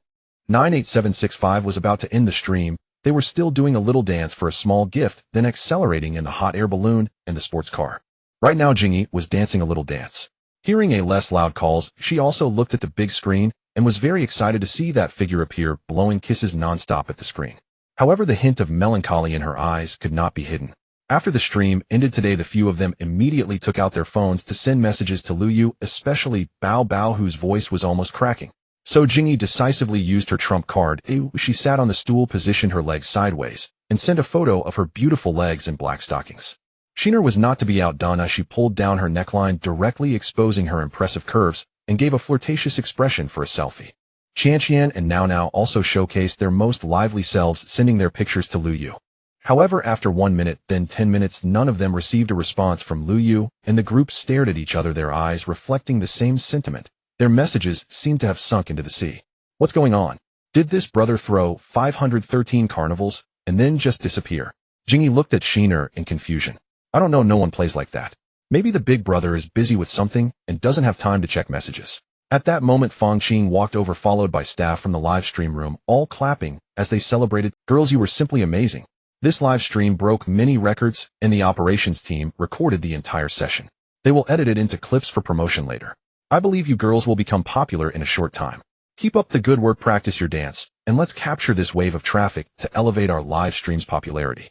S1: 98765 was about to end the stream. They were still doing a little dance for a small gift, then accelerating in the hot air balloon and the sports car. Right now Jingyi was dancing a little dance. Hearing a less loud calls, she also looked at the big screen and was very excited to see that figure appear, blowing kisses non-stop at the screen. However, the hint of melancholy in her eyes could not be hidden. After the stream ended today, the few of them immediately took out their phones to send messages to Lu Yu, especially Bao Bao, whose voice was almost cracking. So Jingyi decisively used her trump card. She sat on the stool, positioned her legs sideways, and sent a photo of her beautiful legs in black stockings. Sheener was not to be outdone as she pulled down her neckline, directly exposing her impressive curves, and gave a flirtatious expression for a selfie. Qianqian and Nao also showcased their most lively selves, sending their pictures to Lu Yu. However, after 1 minute, then 10 minutes, none of them received a response from Lu Yu, and the group stared at each other, their eyes reflecting the same sentiment. Their messages seemed to have sunk into the sea. What's going on? Did this brother throw 513 carnivals, and then just disappear? Jingyi looked at Sheener in confusion. I don't know, no one plays like that. Maybe the big brother is busy with something, and doesn't have time to check messages. At that moment, Fang Qing walked over, followed by staff from the live stream room, all clapping as they celebrated. Girls, you were simply amazing. This live stream broke many records, and the operations team recorded the entire session. They will edit it into clips for promotion later. I believe you girls will become popular in a short time. Keep up the good work, practice your dance, and let's capture this wave of traffic to elevate our live stream's popularity.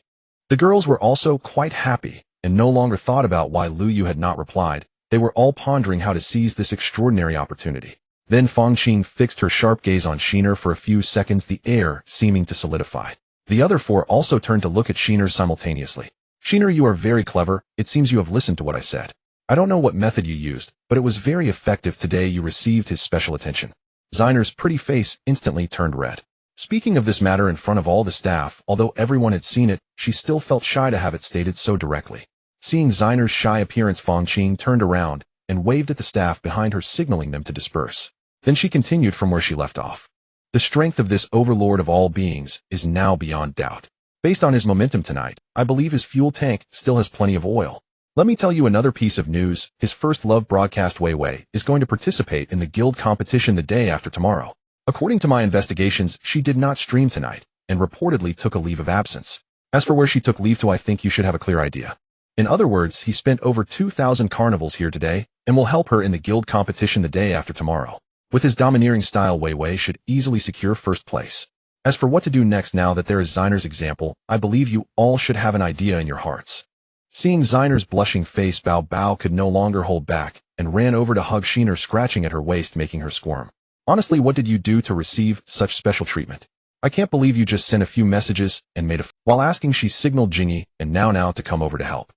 S1: The girls were also quite happy, and no longer thought about why Lu Yu had not replied. They were all pondering how to seize this extraordinary opportunity. Then Fang Qing fixed her sharp gaze on Sheener for a few seconds, the air seeming to solidify. The other four also turned to look at Sheener simultaneously. Sheener, you are very clever. It seems you have listened to what I said. I don't know what method you used, but it was very effective today. You received his special attention. Zeiner's pretty face instantly turned red. Speaking of this matter in front of all the staff, although everyone had seen it, she still felt shy to have it stated so directly. Seeing Zeiner's shy appearance, Fang Qing turned around and waved at the staff behind her, signaling them to disperse. Then she continued from where she left off. The strength of this overlord of all beings is now beyond doubt. Based on his momentum tonight, I believe his fuel tank still has plenty of oil. Let me tell you another piece of news. His first love broadcast, Wei Wei, is going to participate in the guild competition the day after tomorrow. According to my investigations, she did not stream tonight, and reportedly took a leave of absence. As for where she took leave to, I think you should have a clear idea. In other words, he spent over 2,000 carnivals here today, and will help her in the guild competition the day after tomorrow. With his domineering style, Wei Wei should easily secure first place. As for what to do next now that there is Zeiner's example, I believe you all should have an idea in your hearts. Seeing Zeiner's blushing face, Bao Bao could no longer hold back, and ran over to hug Sheener, scratching at her waist, making her squirm. Honestly, what did you do to receive such special treatment? I can't believe you just sent a few messages and made a While asking, she signaled Jingyi and Nao to come over to help.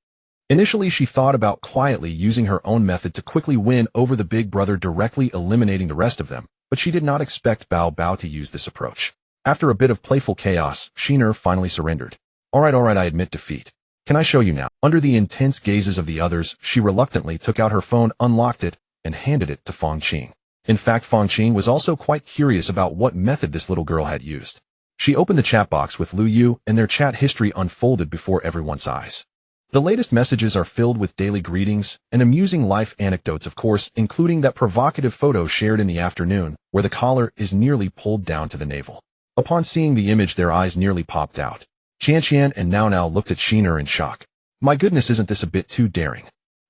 S1: Initially, she thought about quietly using her own method to quickly win over the big brother, directly eliminating the rest of them, but she did not expect Bao Bao to use this approach. After a bit of playful chaos, Sheener finally surrendered. Alright, I admit defeat. Can I show you now? Under the intense gazes of the others, she reluctantly took out her phone, unlocked it, and handed it to Fang Qing. In fact, Fang Qing was also quite curious about what method this little girl had used. She opened the chat box with Lu Yu, and their chat history unfolded before everyone's eyes. The latest messages are filled with daily greetings and amusing life anecdotes, of course, including that provocative photo shared in the afternoon, where the collar is nearly pulled down to the navel. Upon seeing the image, their eyes nearly popped out. Qianqian and Nao looked at Sheener in shock. My goodness, isn't this a bit too daring?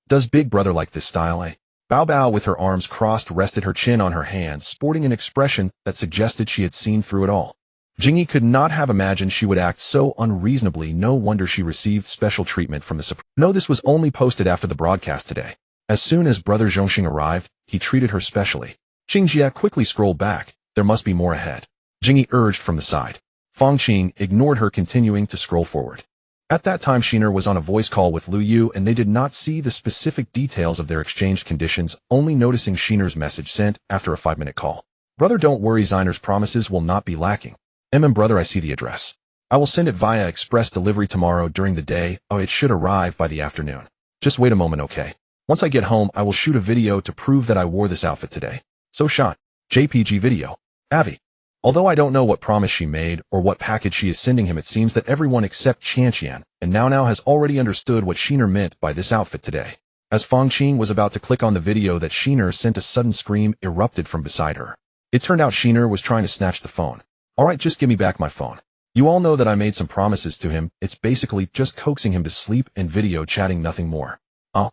S1: Does Big Brother like this style, eh? Bao Bao, with her arms crossed, rested her chin on her hand, sporting an expression that suggested she had seen through it all. Jingyi could not have imagined she would act so unreasonably. No wonder she received special treatment from the Supreme. No, this was only posted after the broadcast today. As soon as Brother Zhongxing arrived, he treated her specially. Qingjie quickly scrolled back. There must be more ahead. Jingyi urged from the side. Fang Qing ignored her, continuing to scroll forward. At that time, Shiner was on a voice call with Lu Yu, and they did not see the specific details of their exchanged conditions, only noticing Shiner's message sent after a 5-minute call. Brother, don't worry, Shiner's promises will not be lacking. Brother, I see the address. I will send it via express delivery tomorrow during the day. Oh, it should arrive by the afternoon. Just wait a moment, okay? Once I get home, I will shoot a video to prove that I wore this outfit today. So shot. JPG video. Avi. Although I don't know what promise she made or what package she is sending him, it seems that everyone except Qianqian and Now has already understood what Shiner meant by this outfit today. As Fang Qing was about to click on the video that Shiner sent, a sudden scream erupted from beside her. It turned out Shiner was trying to snatch the phone. Alright, just give me back my phone. You all know that I made some promises to him. It's basically just coaxing him to sleep and video chatting, nothing more. Oh.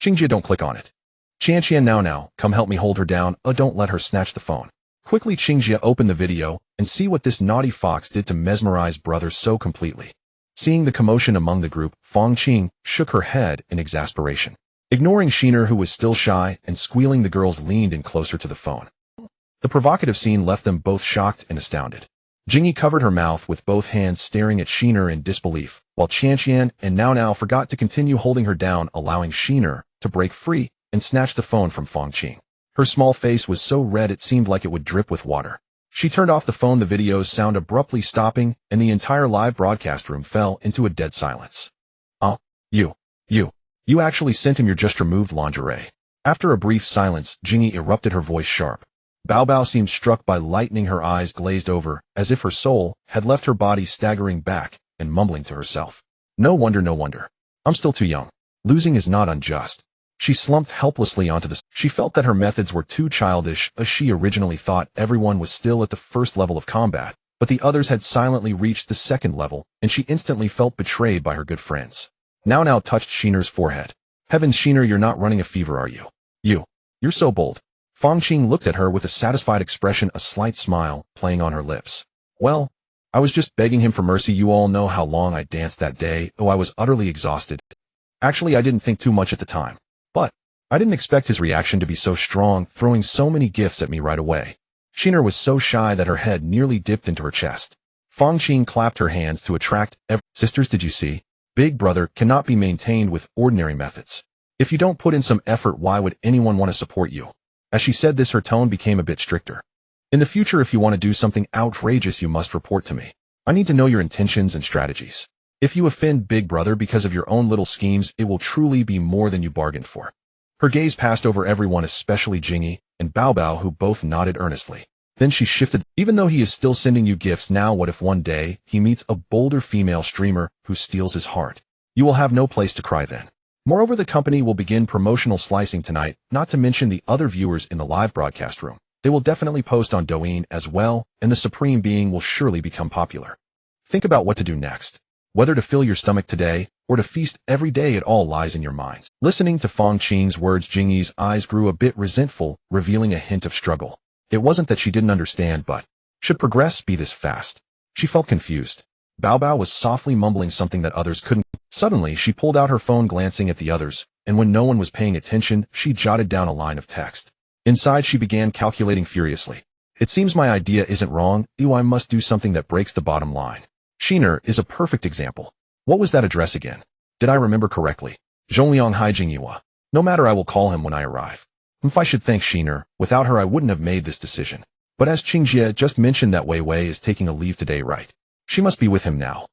S1: Qingjie, don't click on it. Qianqian, now, come help me hold her down. Don't let her snatch the phone. Quickly, Qingjie opened the video and see what this naughty fox did to mesmerize Brother so completely. Seeing the commotion among the group, Fang Qing shook her head in exasperation. Ignoring Shiner, who was still shy and squealing, the girls leaned in closer to the phone. The provocative scene left them both shocked and astounded. Jingyi covered her mouth with both hands, staring at Shiner in disbelief, while Qianqian and Now forgot to continue holding her down, allowing Shiner to break free and snatch the phone from Fang Qing. Her small face was so red it seemed like it would drip with water. She turned off the phone, the video's sound abruptly stopping, and the entire live broadcast room fell into a dead silence. You actually sent him your just removed lingerie. After a brief silence, Jingyi erupted, her voice sharp. Bao Bao seemed struck by lightning, her eyes glazed over, as if her soul had left her body, staggering back and mumbling to herself. No wonder. I'm still too young. Losing is not unjust. She slumped helplessly onto the... She felt that her methods were too childish, as she originally thought everyone was still at the first level of combat, but the others had silently reached the second level, and she instantly felt betrayed by her good friends. Now touched Shiner's forehead. Heavens, Shiner, you're not running a fever, are you? You're so bold. Fang Qing looked at her with a satisfied expression, a slight smile playing on her lips. Well, I was just begging him for mercy. You all know how long I danced that day. I was utterly exhausted. Actually, I didn't think too much at the time. But I didn't expect his reaction to be so strong, throwing so many gifts at me right away. Shiner was so shy that her head nearly dipped into her chest. Fang Qing clapped her hands to attract sisters. Did you see? Big Brother cannot be maintained with ordinary methods. If you don't put in some effort, why would anyone want to support you? As she said this, her tone became a bit stricter. In the future, if you want to do something outrageous, you must report to me. I need to know your intentions and strategies. If you offend Big Brother because of your own little schemes, it will truly be more than you bargained for. Her gaze passed over everyone, especially Jingyi and Bao Bao, who both nodded earnestly. Then she shifted. Even though he is still sending you gifts, now what if one day he meets a bolder female streamer who steals his heart? You will have no place to cry then. Moreover, the company will begin promotional slicing tonight, not to mention the other viewers in the live broadcast room. They will definitely post on Douyin as well, and the Supreme Being will surely become popular. Think about what to do next. Whether to fill your stomach today, or to feast every day, it all lies in your minds. Listening to Fang Qing's words, Jingyi's eyes grew a bit resentful, revealing a hint of struggle. It wasn't that she didn't understand, but should progress be this fast? She felt confused. Bao Bao was softly mumbling something that others couldn't. Suddenly, she pulled out her phone, glancing at the others, and when no one was paying attention, she jotted down a line of text. Inside, she began calculating furiously. It seems my idea isn't wrong. I must do something that breaks the bottom line. Shiner is a perfect example. What was that address again? Did I remember correctly? Zhongliang Haijingyiwa. No matter, I will call him when I arrive. If I should thank Shiner, without her I wouldn't have made this decision. But as Qingjie just mentioned, that Wei Wei is taking a leave today, right? She must be with him now.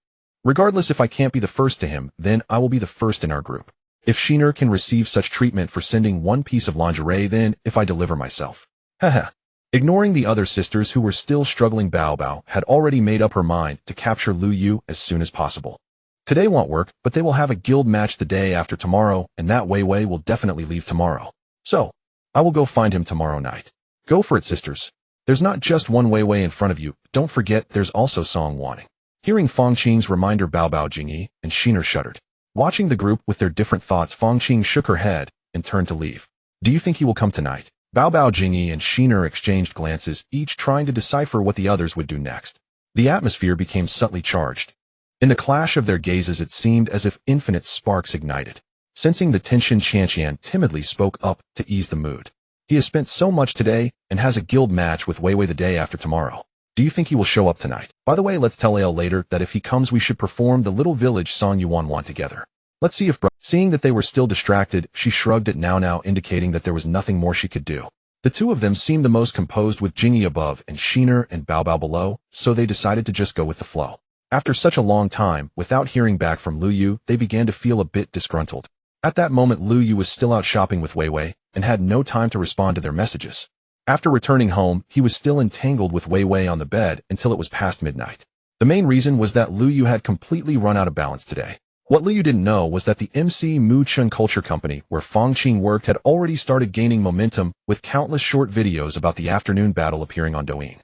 S1: Regardless, if I can't be the first to him, then I will be the first in our group. If Shiner can receive such treatment for sending one piece of lingerie, then if I deliver myself. Haha. Ignoring the other sisters who were still struggling, Bao Bao had already made up her mind to capture Lu Yu as soon as possible. Today won't work, but they will have a guild match the day after tomorrow, and that Wei Wei will definitely leave tomorrow. So, I will go find him tomorrow night. Go for it, sisters. There's not just one Wei Wei in front of you. Don't forget, there's also Song Wanting. Hearing Fang Qing's reminder, Bao Bao, Jingyi, and Shiner shuddered. Watching the group with their different thoughts, Fang Qing shook her head and turned to leave. Do you think he will come tonight? Bao Bao, Jingyi, and Sheener exchanged glances, each trying to decipher what the others would do next. The atmosphere became subtly charged. In the clash of their gazes, it seemed as if infinite sparks ignited. Sensing the tension, Qianqian timidly spoke up to ease the mood. He has spent so much today and has a guild match with Wei Wei the day after tomorrow. Do you think he will show up tonight? By the way, let's tell Ale later that if he comes, we should perform the little village song Yuan want together. Let's see if Seeing that they were still distracted, she shrugged at now, indicating that there was nothing more she could do. The two of them seemed the most composed, with Jingyi above and Sheener and Bao Bao below, so they decided to just go with the flow. After such a long time, without hearing back from Lu Yu, they began to feel a bit disgruntled. At that moment, Lu Yu was still out shopping with Wei Wei and had no time to respond to their messages. After returning home, he was still entangled with Wei Wei on the bed until it was past midnight. The main reason was that Lu Yu had completely run out of balance today. What Lu Yu didn't know was that the MC Mu Chun Culture Company, where Fang Qing worked, had already started gaining momentum, with countless short videos about the afternoon battle appearing on Douyin.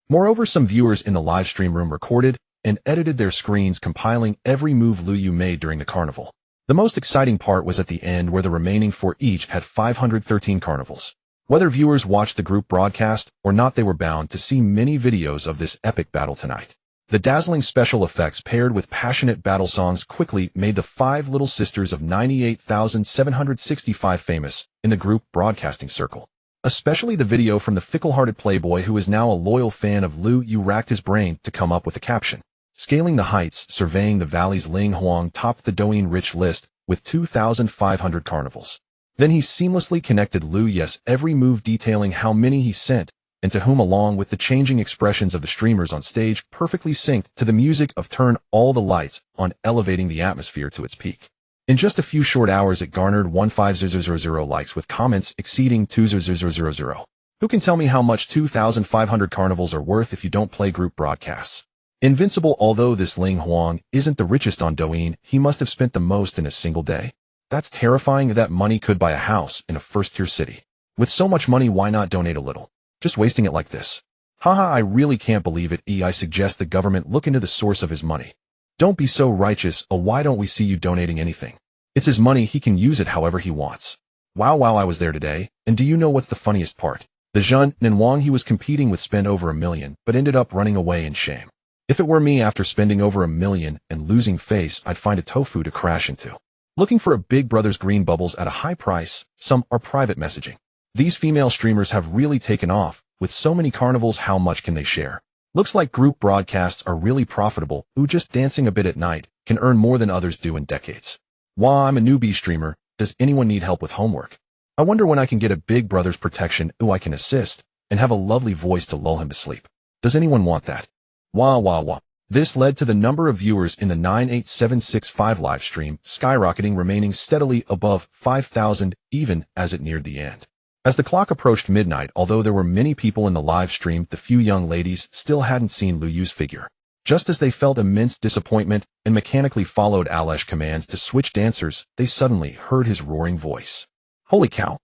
S1: Moreover, some viewers in the live stream room recorded and edited their screens, compiling every move Lu Yu made during the carnival. The most exciting part was at the end, where the remaining four each had 513 carnivals. Whether viewers watched the group broadcast or not, they were bound to see many videos of this epic battle tonight. The dazzling special effects paired with passionate battle songs quickly made the five little sisters of 98,765 famous in the group broadcasting circle. Especially the video from the fickle-hearted playboy, who is now a loyal fan of Lu Yu, racked his brain to come up with a caption. Scaling the heights, surveying the valleys, Ling Huang topped the Douyin rich list with 2,500 carnivals. Then he seamlessly connected Lu Yu's every move, detailing how many he sent and to whom, along with the changing expressions of the streamers on stage, perfectly synced to the music of Turn All the Lights On, elevating the atmosphere to its peak. In just a few short hours, it garnered 15,000 likes, with comments exceeding 2,000. Who can tell me how much 2,500 carnivals are worth if you don't play group broadcasts? Invincible. Although this Ling Huang isn't the richest on Douyin, he must have spent the most in a single day. That's terrifying. That money could buy a house in a first-tier city. With so much money, why not donate a little? Just wasting it like this. Haha, I really can't believe it. I suggest the government look into the source of his money. Don't be so righteous. Why don't we see you donating anything? It's his money, he can use it however he wants. Wow, I was there today, and do you know what's the funniest part? The Zhen and Wang he was competing with spent over $1 million, but ended up running away in shame. If it were me, after spending over $1 million and losing face, I'd find a tofu to crash into. Looking for a Big Brother's green bubbles at a high price. Some are private messaging. These female streamers have really taken off. With so many carnivals, how much can they share? Looks like group broadcasts are really profitable. Just dancing a bit at night can earn more than others do in decades. Wow, I'm a newbie streamer. Does anyone need help with homework? I wonder when I can get a Big Brother's protection. I can assist and have a lovely voice to lull him to sleep. Does anyone want that? Wow. This led to the number of viewers in the 98765 live stream skyrocketing, remaining steadily above 5,000 even as it neared the end. As the clock approached midnight, although there were many people in the live stream, the few young ladies still hadn't seen Lu Yu's figure. Just as they felt immense disappointment and mechanically followed Alesh's commands to switch dancers, they suddenly heard his roaring voice. Holy cow!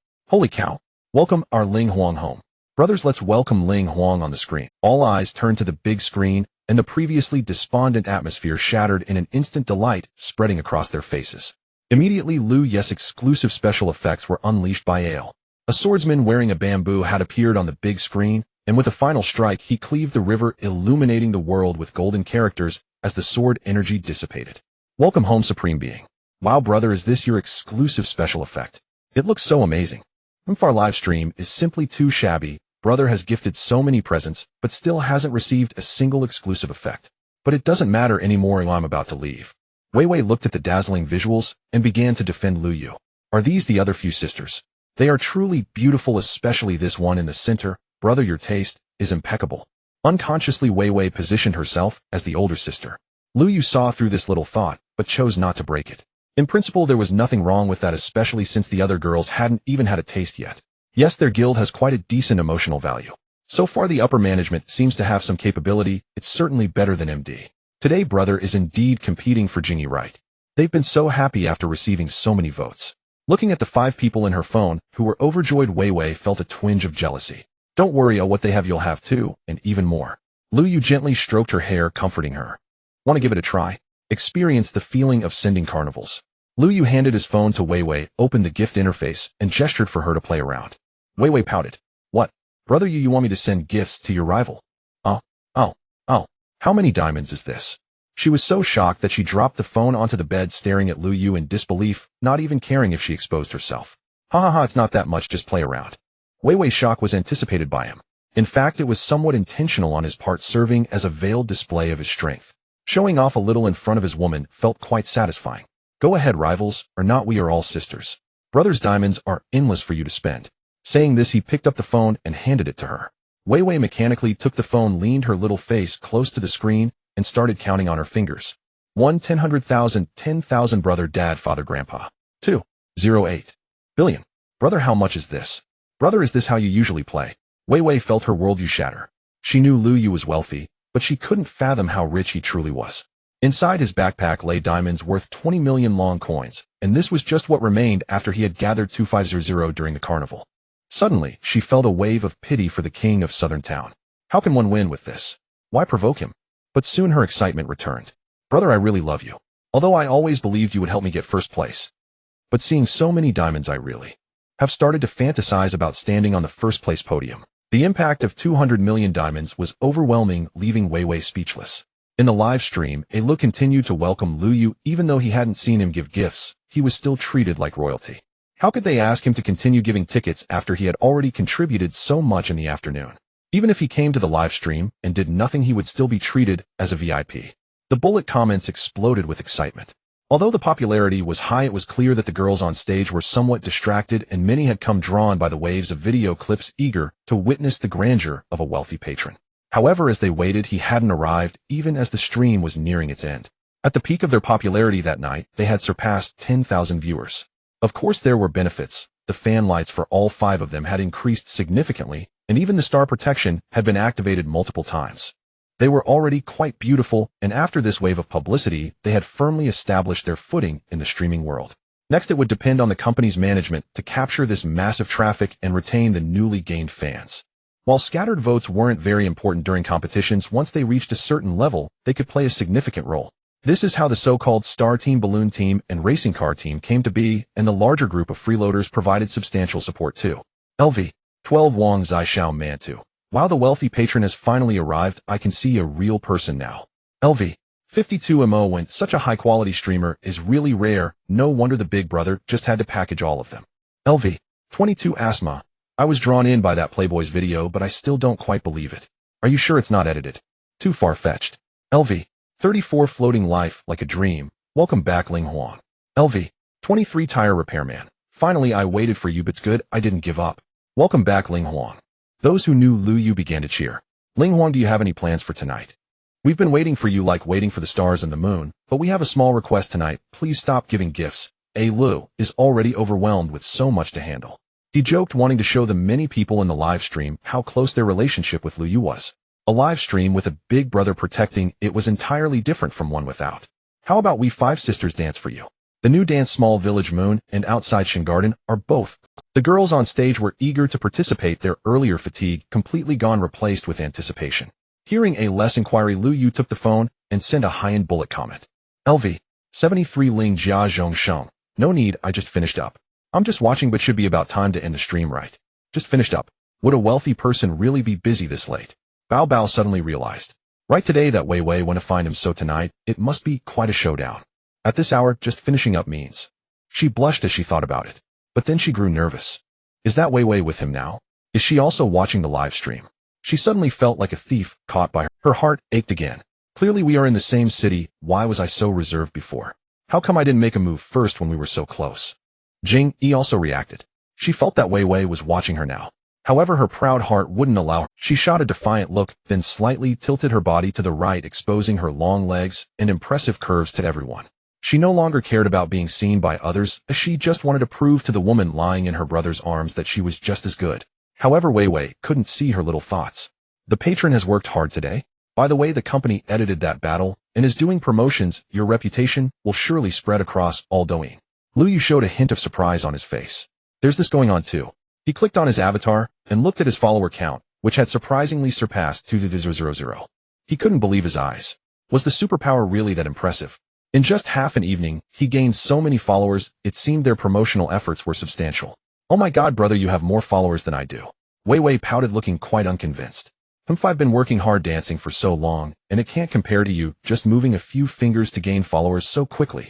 S1: Welcome our Ling Huang home. Brothers, let's welcome Ling Huang on the screen. All eyes turned to the big screen, and the previously despondent atmosphere shattered in an instant, delight spreading across their faces. Immediately, Lu Yu's exclusive special effects were unleashed by Ale. A swordsman wearing a bamboo hat appeared on the big screen, and with a final strike, he cleaved the river, illuminating the world with golden characters as the sword energy dissipated. Welcome home, Supreme Being. Wow, brother, is this your exclusive special effect? It looks so amazing. Our live stream is simply too shabby. Brother has gifted so many presents, but still hasn't received a single exclusive effect. But it doesn't matter anymore. I'm about to leave. Wei Wei looked at the dazzling visuals and began to defend Lu Yu. Are these the other few sisters? They are truly beautiful, especially this one in the center. Brother, your taste is impeccable. Unconsciously, Wei Wei positioned herself as the older sister. Lu Yu saw through this little thought, but chose not to break it. In principle, there was nothing wrong with that, especially since the other girls hadn't even had a taste yet. Yes, their guild has quite a decent emotional value. So far, the upper management seems to have some capability. It's certainly better than MD. Today, brother is indeed competing for Jingyi, right? They've been so happy after receiving so many votes. Looking at the 5 people in her phone who were overjoyed, Wei Wei felt a twinge of jealousy. Don't worry, what they have you'll have too, and even more. Lu Yu gently stroked her hair, comforting her. Want to give it a try? Experience the feeling of sending carnivals. Lu Yu handed his phone to Wei Wei, opened the gift interface, and gestured for her to play around. Wei Wei pouted. What? Brother you want me to send gifts to your rival? Oh, oh, oh. How many diamonds is this? She was so shocked that she dropped the phone onto the bed, staring at Lu Yu in disbelief, not even caring if she exposed herself. Ha ha ha, it's not that much, just play around. Wei Wei's shock was anticipated by him. In fact, it was somewhat intentional on his part, serving as a veiled display of his strength. Showing off a little in front of his woman felt quite satisfying. Go ahead, rivals, or not, we are all sisters. Brother's diamonds are endless for you to spend. Saying this, he picked up the phone and handed it to her. Wei Wei mechanically took the phone, leaned her little face close to the screen, and started counting on her fingers. 1, 10, 100,000, 10,000, brother, dad, father, grandpa. 2, 0, 8 billion. Brother, how much is this? Brother, is this how you usually play? Wei Wei felt her worldview shatter. She knew Lu Yu was wealthy, but she couldn't fathom how rich he truly was. Inside his backpack lay diamonds worth 20 million long coins, and this was just what remained after he had gathered 2500 during the carnival. Suddenly, she felt a wave of pity for the king of Southern Town. How can one win with this? Why provoke him? But soon her excitement returned. Brother, I really love you. Although I always believed you would help me get first place. But seeing so many diamonds, I really have started to fantasize about standing on the first place podium. The impact of 200 million diamonds was overwhelming, leaving Wei Wei speechless. In the live stream, Lu continued to welcome Lu Yu. Even though he hadn't seen him give gifts, he was still treated like royalty. How could they ask him to continue giving tickets after he had already contributed so much in the afternoon? Even if he came to the live stream and did nothing, he would still be treated as a VIP. The bullet comments exploded with excitement. Although the popularity was high, it was clear that the girls on stage were somewhat distracted, and many had come drawn by the waves of video clips, eager to witness the grandeur of a wealthy patron. However, as they waited, he hadn't arrived, even as the stream was nearing its end. At the peak of their popularity that night, they had surpassed 10,000 viewers. Of course, there were benefits. The fan lights for all 5 of them had increased significantly, and even the star protection had been activated multiple times. They were already quite beautiful, and after this wave of publicity, they had firmly established their footing in the streaming world. Next, it would depend on the company's management to capture this massive traffic and retain the newly gained fans. While scattered votes weren't very important during competitions, once they reached a certain level, they could play a significant role. This is how the so-called Star Team, Balloon Team, and Racing Car Team came to be, and the larger group of freeloaders provided substantial support too. LV 12 Wang Zishao Mantu. Wow, the wealthy patron has finally arrived. I can see a real person now. LV 52 Mo, when such a high-quality streamer is really rare, no wonder the big brother just had to package all of them. LV 22 Asma. I was drawn in by that Playboy's video, but I still don't quite believe it. Are you sure it's not edited? Too far-fetched. LV 34 Floating Life Like a Dream. Welcome back, Ling Huang. LV 23 Tire Repairman. Finally, I waited for you, but it's good I didn't give up. Welcome back, Ling Huang. Those who knew Lu Yu began to cheer. Ling Huang, do you have any plans for tonight? We've been waiting for you like waiting for the stars and the moon, but we have a small request tonight. Please stop giving gifts. Lu is already overwhelmed with so much to handle. He joked, wanting to show the many people in the live stream how close their relationship with Lu Yu was. A live stream with a big brother protecting it was entirely different from one without. How about we 5 sisters dance for you? The new dance Small Village Moon and Outside Shin Garden are both. The girls on stage were eager to participate, their earlier fatigue completely gone, replaced with anticipation. Hearing a less inquiry, Lu Yu took the phone and sent a high-end bullet comment. LV 73 Ling Jia Zhong Sheng. No need, I just finished up. I'm just watching, but should be about time to end the stream, right? Just finished up. Would a wealthy person really be busy this late? Bao Bao suddenly realized. Right today that Wei Wei went to find him, so tonight, it must be quite a showdown. At this hour, just finishing up means. She blushed as she thought about it. But then she grew nervous. Is that Wei Wei with him now? Is she also watching the live stream? She suddenly felt like a thief caught by her. Her heart ached again. Clearly we are in the same city. Why was I so reserved before? How come I didn't make a move first when we were so close? Jing Yi also reacted. She felt that Wei Wei was watching her now. However, her proud heart wouldn't allow her. She shot a defiant look, then slightly tilted her body to the right, exposing her long legs and impressive curves to everyone. She no longer cared about being seen by others, as she just wanted to prove to the woman lying in her brother's arms that she was just as good. However, Wei Wei couldn't see her little thoughts. The patron has worked hard today. By the way, the company edited that battle and is doing promotions. Your reputation will surely spread across all Douyin. Lu Yu showed a hint of surprise on his face. There's this going on too. He clicked on his avatar and looked at his follower count, which had surprisingly surpassed 2,000. He couldn't believe his eyes. Was the superpower really that impressive? In just half an evening, he gained so many followers, it seemed their promotional efforts were substantial. Oh my god brother, you have more followers than I do. Wei Wei pouted, looking quite unconvinced. I've been working hard dancing for so long, and it can't compare to you just moving a few fingers to gain followers so quickly.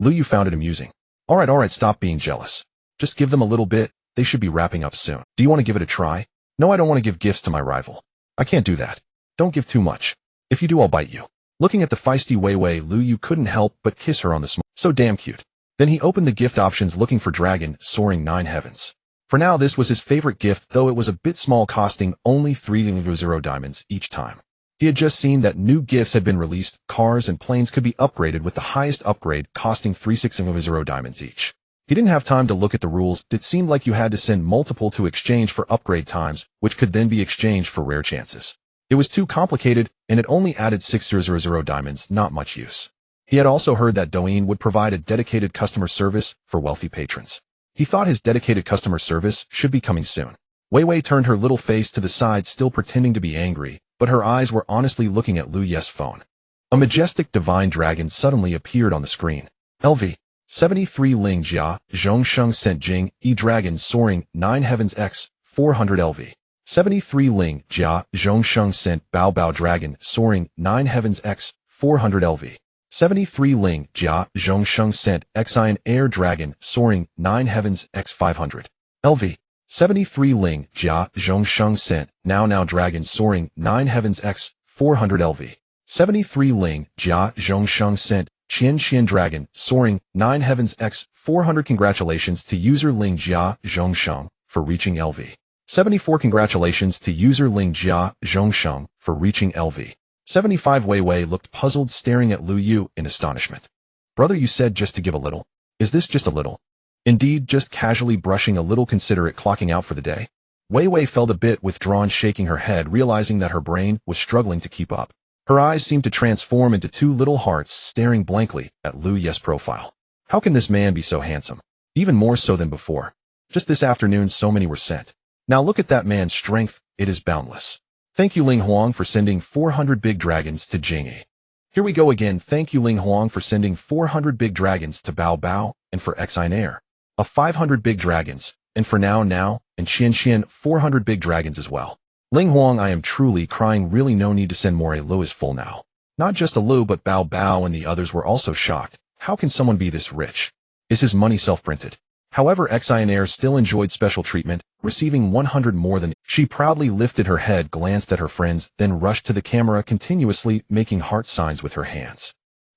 S1: Lu Yu found it amusing. Alright, stop being jealous. Just give them a little bit, they should be wrapping up soon. Do you want to give it a try? No, I don't want to give gifts to my rival. I can't do that. Don't give too much. If you do, I'll bite you. Looking at the feisty Wei Wei, Lu Yu couldn't help but kiss her on the smile. So damn cute. Then he opened the gift options looking for Dragon, soaring 9 heavens. For now this was his favorite gift, though it was a bit small, costing only 300 diamonds each time. He had just seen that new gifts had been released, cars and planes could be upgraded with the highest upgrade costing 360 diamonds each. He didn't have time to look at the rules, it seemed like you had to send multiple to exchange for upgrade times, which could then be exchanged for rare chances. It was too complicated, and it only added 600 diamonds, not much use. He had also heard that Douyin would provide a dedicated customer service for wealthy patrons. He thought his dedicated customer service should be coming soon. Wei Wei turned her little face to the side, still pretending to be angry, but her eyes were honestly looking at Lu Ye's phone. A majestic divine dragon suddenly appeared on the screen. LV 73 Ling Jia, Zhongsheng Sent Jing, E-Dragon soaring 9 heavens x 400 LV. 73 Ling Jia, Zhongsheng Sent Bao Bao Dragon soaring 9 heavens x 400 LV. 73 Ling Jia, Zhongsheng Sent Xian Air Dragon soaring 9 heavens x 500 LV. 73 Ling Jia, Zhongsheng Sent Now Dragon soaring 9 heavens x 400 LV. 73 Ling Jia, Zhongsheng Sent Qian Dragon soaring 9 heavens x 400. Congratulations to user Ling Jia Zhongsheng for reaching LV. 74 Congratulations to user Ling Jia Zhongsheng for reaching LV. 75 Wei Wei looked puzzled, staring at Lu Yu in astonishment. Brother, you said just to give a little. Is this just a little? Indeed, just casually brushing a little, consider it clocking out for the day? Wei Wei felt a bit withdrawn, shaking her head, realizing that her brain was struggling to keep up. Her eyes seemed to transform into 2 little hearts, staring blankly at Lu Ye's profile. How can this man be so handsome? Even more so than before. Just this afternoon so many were sent. Now look at that man's strength, it is boundless. Thank you Ling Huang for sending 400 big dragons to Jingyi. Here we go again. Thank you Ling Huang for sending 400 big dragons to Bao Bao, and for Xian Air. 500 big dragons, and for Now, and Xian 400 big dragons as well. Ling Huang, I am truly crying, really no need to send more. A Lu is full now. Not just a Lu, but Bao Bao and the others were also shocked. How can someone be this rich? Is his money self-printed? However, Xian Air still enjoyed special treatment, receiving 100 more than. She proudly lifted her head, glanced at her friends, then rushed to the camera, continuously making heart signs with her hands.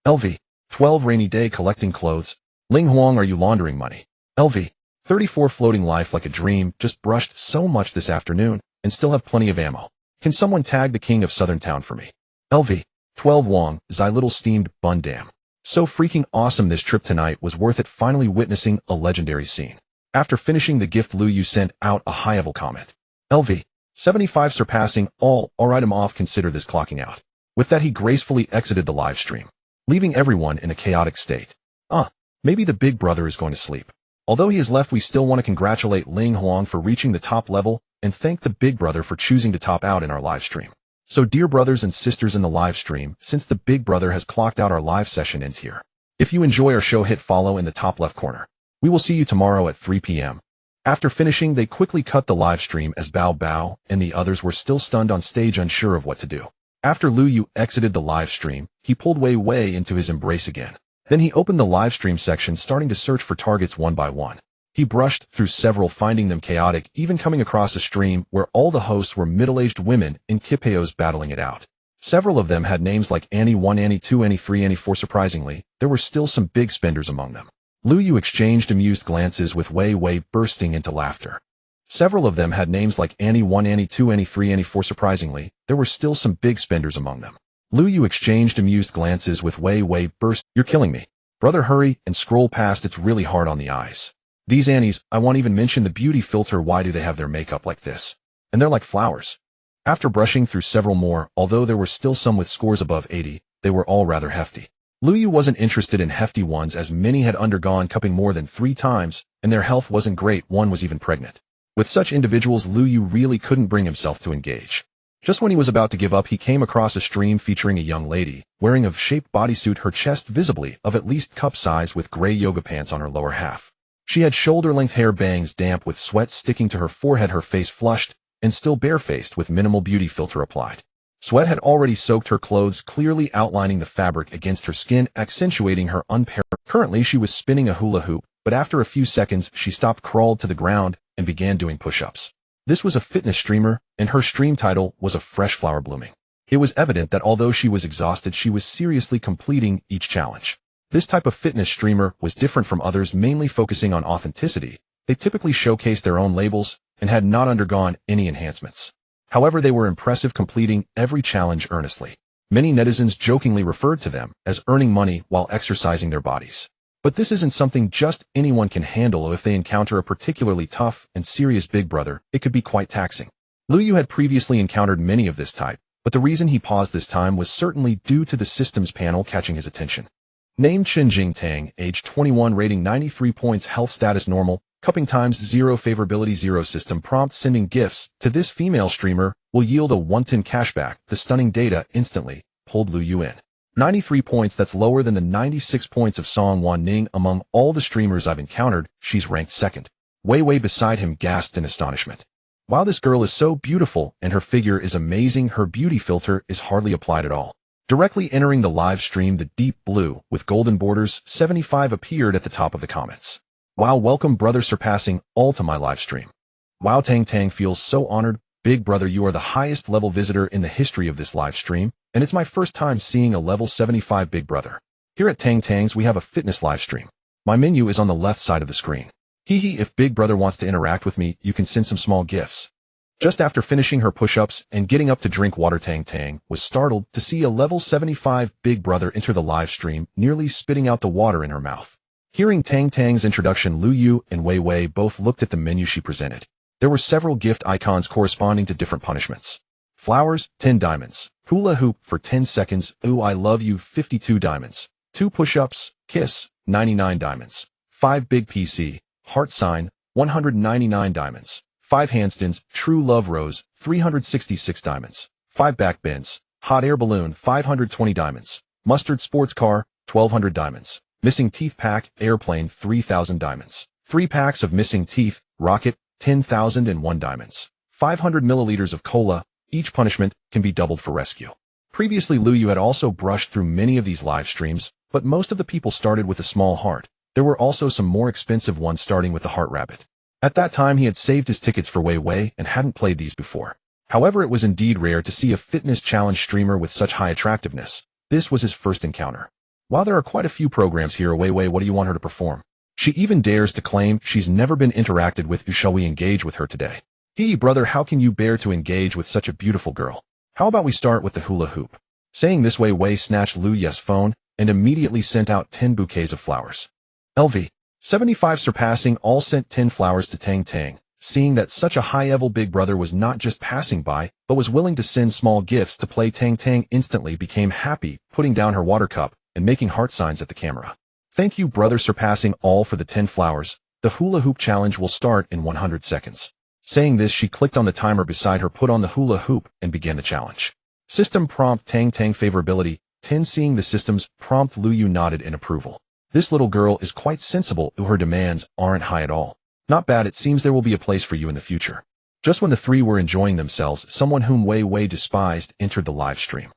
S1: LV 12 Rainy day collecting clothes. Ling Huang, are you laundering money? LV 34 Floating life like a dream, just brushed so much this afternoon, and still have plenty of ammo. Can someone tag the king of Southern Town for me? LV 12 Wong, Zai little steamed bun damn. So freaking awesome, this trip tonight was worth it, finally witnessing a legendary scene. After finishing the gift, Lu Yu sent out a high-level comment. LV 75 surpassing all, alright I'm off, consider this clocking out. With that he gracefully exited the live stream, leaving everyone in a chaotic state. Maybe the big brother is going to sleep. Although he is left, we still want to congratulate Ling Huang for reaching the top level, and thank the big brother for choosing to top out in our live stream. So dear brothers and sisters in the live stream, since the big brother has clocked out, our live session ends here. If you enjoy our show, hit follow in the top left corner. We will see you tomorrow at 3 p.m. After finishing, they quickly cut the live stream as Bao Bao and the others were still stunned on stage, unsure of what to do. After Lu Yu exited the live stream, he pulled Wei Wei into his embrace again. Then he opened the live stream section, starting to search for targets one by one. He brushed through several, finding them chaotic, even coming across a stream where all the hosts were middle-aged women in kipeos battling it out. Several of them had names like Annie 1, Annie 2, Annie 3, Annie 4. Surprisingly, there were still some big spenders among them. Lu Yu exchanged amused glances with Wei Wei, bursting into laughter. Several of them had names like Annie 1, Annie 2, Annie 3, Annie 4. Surprisingly, there were still some big spenders among them. Lu Yu exchanged amused glances with Wei Wei, You're killing me. Brother, hurry and scroll past, it's really hard on the eyes. These Annies, I won't even mention the beauty filter, why do they have their makeup like this? And they're like flowers. After brushing through several more, although there were still some with scores above 80, they were all rather hefty. Lu Yu wasn't interested in hefty ones, as many had undergone cupping more than 3 times, and their health wasn't great, one was even pregnant. With such individuals, Lu Yu really couldn't bring himself to engage. Just when he was about to give up, he came across a stream featuring a young lady, wearing a shaped bodysuit, her chest visibly of at least cup size with gray yoga pants on her lower half. She had shoulder-length hair, bangs damp with sweat sticking to her forehead, her face flushed, and still barefaced with minimal beauty filter applied. Sweat had already soaked her clothes, clearly outlining the fabric against her skin, accentuating her unparalleled. Currently, she was spinning a hula hoop, but after a few seconds, she stopped, crawled to the ground, and began doing push-ups. This was a fitness streamer, and her stream title was A Fresh Flower Blooming. It was evident that although she was exhausted, she was seriously completing each challenge. This type of fitness streamer was different from others, mainly focusing on authenticity. They typically showcased their own labels and had not undergone any enhancements. However, they were impressive, completing every challenge earnestly. Many netizens jokingly referred to them as earning money while exercising their bodies. But this isn't something just anyone can handle. If they encounter a particularly tough and serious big brother, it could be quite taxing. Lu Yu had previously encountered many of this type, but the reason he paused this time was certainly due to the systems panel catching his attention. Named Xinjing Tang, age 21, rating 93 points, health status normal, cupping times 0, favorability 0, system prompt, sending gifts to this female streamer will yield a 110 cashback. The stunning data instantly pulled Lu Yu in. 93 points, that's lower than the 96 points of Song Wan Ning. Among all the streamers I've encountered, she's ranked second. Wei Wei beside him gasped in astonishment. Wow, this girl is so beautiful and her figure is amazing. Her beauty filter is hardly applied at all. Directly entering the live stream, the deep blue with golden borders 75 appeared at the top of the comments. Wow, welcome brother, surpassing all to my live stream. Wow, Tang Tang feels so honored. Big brother, you are the highest level visitor in the history of this live stream, and it's my first time seeing a level 75 big brother. Here at Tang Tang's we have a fitness live stream. My menu is on the left side of the screen. Hehe, if big brother wants to interact with me, you can send some small gifts. Just after finishing her push-ups and getting up to drink water, Tang Tang was startled to see a level 75 big brother enter the live stream, nearly spitting out the water in her mouth. Hearing Tang Tang's introduction, Lu Yu and Wei Wei both looked at the menu she presented. There were several gift icons corresponding to different punishments. Flowers, 10 diamonds. Hula hoop for 10 seconds. Ooh, I love you, 52 diamonds. 2 push-ups. Kiss, 99 diamonds. 5 big PC. Heart sign, 199 diamonds. 5 handstands. True love rose, 366 diamonds. 5 back bends. Hot air balloon, 520 diamonds. Mustard sports car, 1200 diamonds. Missing teeth pack, airplane, 3000 diamonds. 3 packs of missing teeth, rocket, 10,001 diamonds. 500 milliliters of cola. Each punishment can be doubled for rescue. Previously, Lu Yu had also brushed through many of these live streams, but most of the people started with a small heart. There were also some more expensive ones starting with the heart rabbit. At that time, he had saved his tickets for Wei Wei and hadn't played these before. However, it was indeed rare to see a fitness challenge streamer with such high attractiveness. This was his first encounter. While there are quite a few programs here, Wei Wei, what do you want her to perform? She even dares to claim she's never been interacted with. Shall we engage with her today? Hey brother, how can you bear to engage with such a beautiful girl? How about we start with the hula hoop? Saying this, Wei Wei snatched Lu Yu's phone and immediately sent out 10 bouquets of flowers. LV 75 surpassing all sent 10 flowers to Tang Tang, seeing that such a high-level big brother was not just passing by, but was willing to send small gifts to play. Tang Tang instantly became happy, putting down her water cup and making heart signs at the camera. Thank you brother, surpassing all for the 10 flowers. The hula hoop challenge will start in 100 seconds. Saying this, she clicked on the timer beside her, put on the hula hoop, and began the challenge. System prompt, Tang Tang favorability, 10. Seeing the system's prompt, Lu Yu nodded in approval. This little girl is quite sensible, her demands aren't high at all. Not bad, it seems there will be a place for you in the future. Just when the three were enjoying themselves, someone whom Wei Wei despised entered the live stream.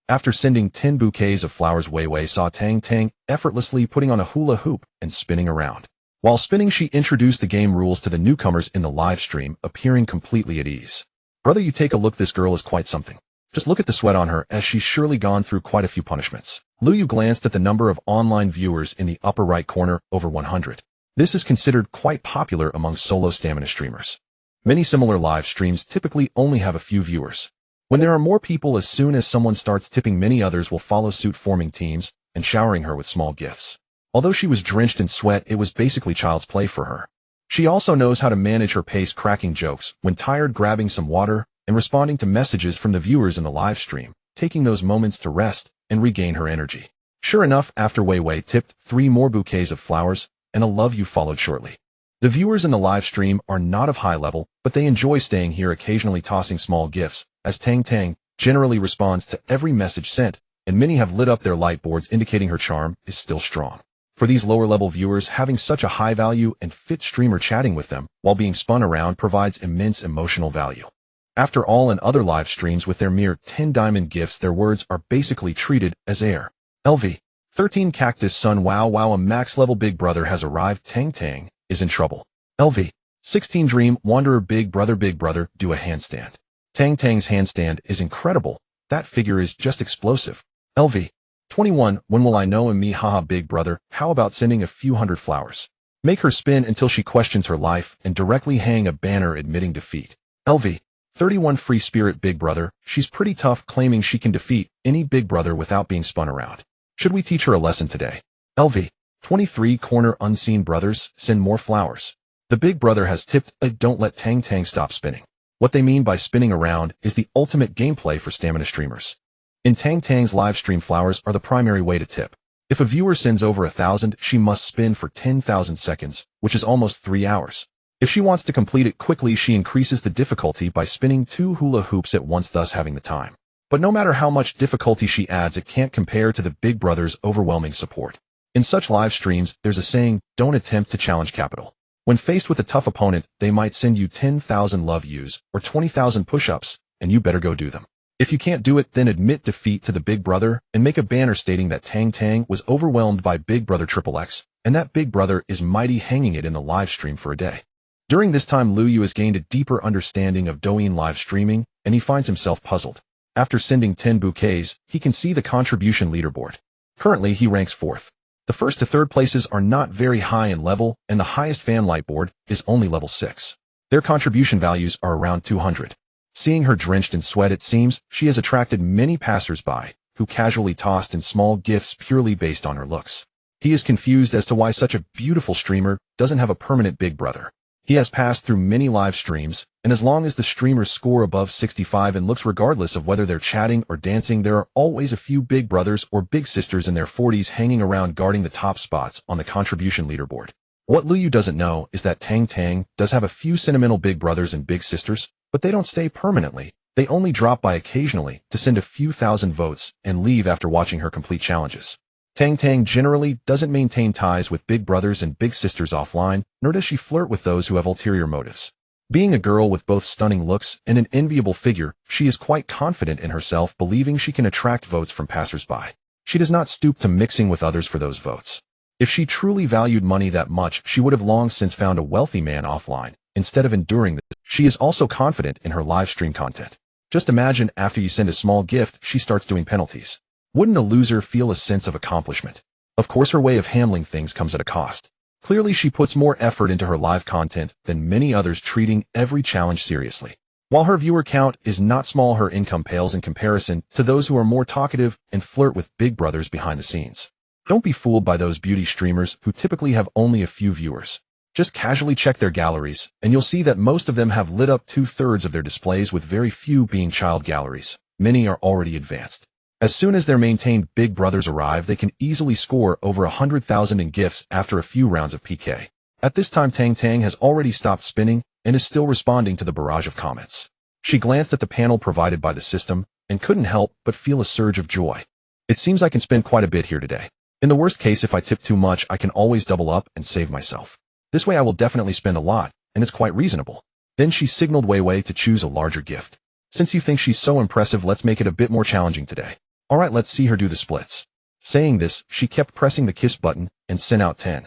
S1: After sending 10 bouquets of flowers, Wei Wei saw Tang Tang effortlessly putting on a hula hoop and spinning around. While spinning, she introduced the game rules to the newcomers in the live stream, appearing completely at ease. Brother, you take a look, this girl is quite something. Just look at the sweat on her, as she's surely gone through quite a few punishments. Lu Yu glanced at the number of online viewers in the upper right corner, over 100. This is considered quite popular among solo stamina streamers. Many similar live streams typically only have a few viewers. When there are more people, as soon as someone starts tipping, many others will follow suit, forming teams and showering her with small gifts. Although she was drenched in sweat, it was basically child's play for her. She also knows how to manage her pace, cracking jokes when tired, grabbing some water, and responding to messages from the viewers in the live stream, taking those moments to rest and regain her energy. Sure enough, after Wei Wei tipped 3 more bouquets of flowers, and a love you followed shortly. The viewers in the live stream are not of high level, but they enjoy staying here, occasionally tossing small gifts, as Tang Tang generally responds to every message sent, and many have lit up their light boards indicating her charm is still strong. For these lower-level viewers, having such a high-value and fit streamer chatting with them while being spun around provides immense emotional value. After all, in other live streams with their mere 10 diamond gifts, their words are basically treated as air. LV. 13 Cactus Sun. Wow, a max-level Big Brother has arrived. Tang Tang is in trouble. LV. 16 Dream Wanderer. Big Brother, do a handstand. Tang Tang's handstand is incredible. That figure is just explosive. LV. 21 When will I know me? Haha. Big Brother, how about sending a few hundred flowers? Make her spin until she questions her life and directly hang a banner admitting defeat. LV. 31 Free Spirit. Big Brother, she's pretty tough, claiming she can defeat any Big Brother without being spun around. Should we teach her a lesson today? LV. 23 Corner. Unseen Brothers, send more flowers. The Big Brother has tipped don't let Tang Tang stop spinning. What they mean by spinning around is the ultimate gameplay for stamina streamers. In Tang Tang's live stream, flowers are the primary way to tip. If a viewer sends over 1,000, she must spin for 10,000 seconds, which is almost 3 hours. If she wants to complete it quickly, she increases the difficulty by spinning 2 hula hoops at once, thus having the time. But no matter how much difficulty she adds, it can't compare to the Big Brother's overwhelming support. In such live streams, there's a saying, don't attempt to challenge capital. When faced with a tough opponent, they might send you 10,000 love yous or 20,000 push-ups, and you better go do them. If you can't do it, then admit defeat to the Big Brother and make a banner stating that Tang Tang was overwhelmed by Big Brother XXX, and that Big Brother is mighty, hanging it in the live stream for a day. During this time, Liu Yu has gained a deeper understanding of Douyin live streaming, and he finds himself puzzled. After sending 10 bouquets, he can see the contribution leaderboard. Currently, he ranks 4th. The first to third places are not very high in level, and the highest fan light board is only level 6. Their contribution values are around 200. Seeing her drenched in sweat, it seems she has attracted many passers-by, who casually tossed in small gifts purely based on her looks. He is confused as to why such a beautiful streamer doesn't have a permanent Big Brother. He has passed through many live streams, and as long as the streamers score above 65 in looks, regardless of whether they're chatting or dancing, there are always a few Big Brothers or Big Sisters in their 40s hanging around guarding the top spots on the contribution leaderboard. What Liu Yu doesn't know is that Tang Tang does have a few sentimental Big Brothers and Big Sisters, but they don't stay permanently. They only drop by occasionally to send a few thousand votes and leave after watching her complete challenges. Tang Tang generally doesn't maintain ties with Big Brothers and Big Sisters offline, nor does she flirt with those who have ulterior motives. Being a girl with both stunning looks and an enviable figure, she is quite confident in herself, believing she can attract votes from passers-by. She does not stoop to mixing with others for those votes. If she truly valued money that much, she would have long since found a wealthy man offline, instead of enduring this. She is also confident in her live stream content. Just imagine, after you send a small gift, she starts doing penalties. Wouldn't a loser feel a sense of accomplishment? Of course, her way of handling things comes at a cost. Clearly, she puts more effort into her live content than many others, treating every challenge seriously. While her viewer count is not small, her income pales in comparison to those who are more talkative and flirt with Big Brothers behind the scenes. Don't be fooled by those beauty streamers who typically have only a few viewers. Just casually check their galleries, and you'll see that most of them have lit up 2/3 of their displays, with very few being child galleries. Many are already advanced. As soon as their maintained Big Brothers arrive, they can easily score over 100,000 in gifts after a few rounds of PK. At this time, Tang Tang has already stopped spinning and is still responding to the barrage of comments. She glanced at the panel provided by the system and couldn't help but feel a surge of joy. It seems I can spend quite a bit here today. In the worst case, if I tip too much, I can always double up and save myself. This way I will definitely spend a lot, and it's quite reasonable. Then she signaled Weiwei to choose a larger gift. Since you think she's so impressive, let's make it a bit more challenging today. Alright, let's see her do the splits. Saying this, she kept pressing the kiss button and sent out 10.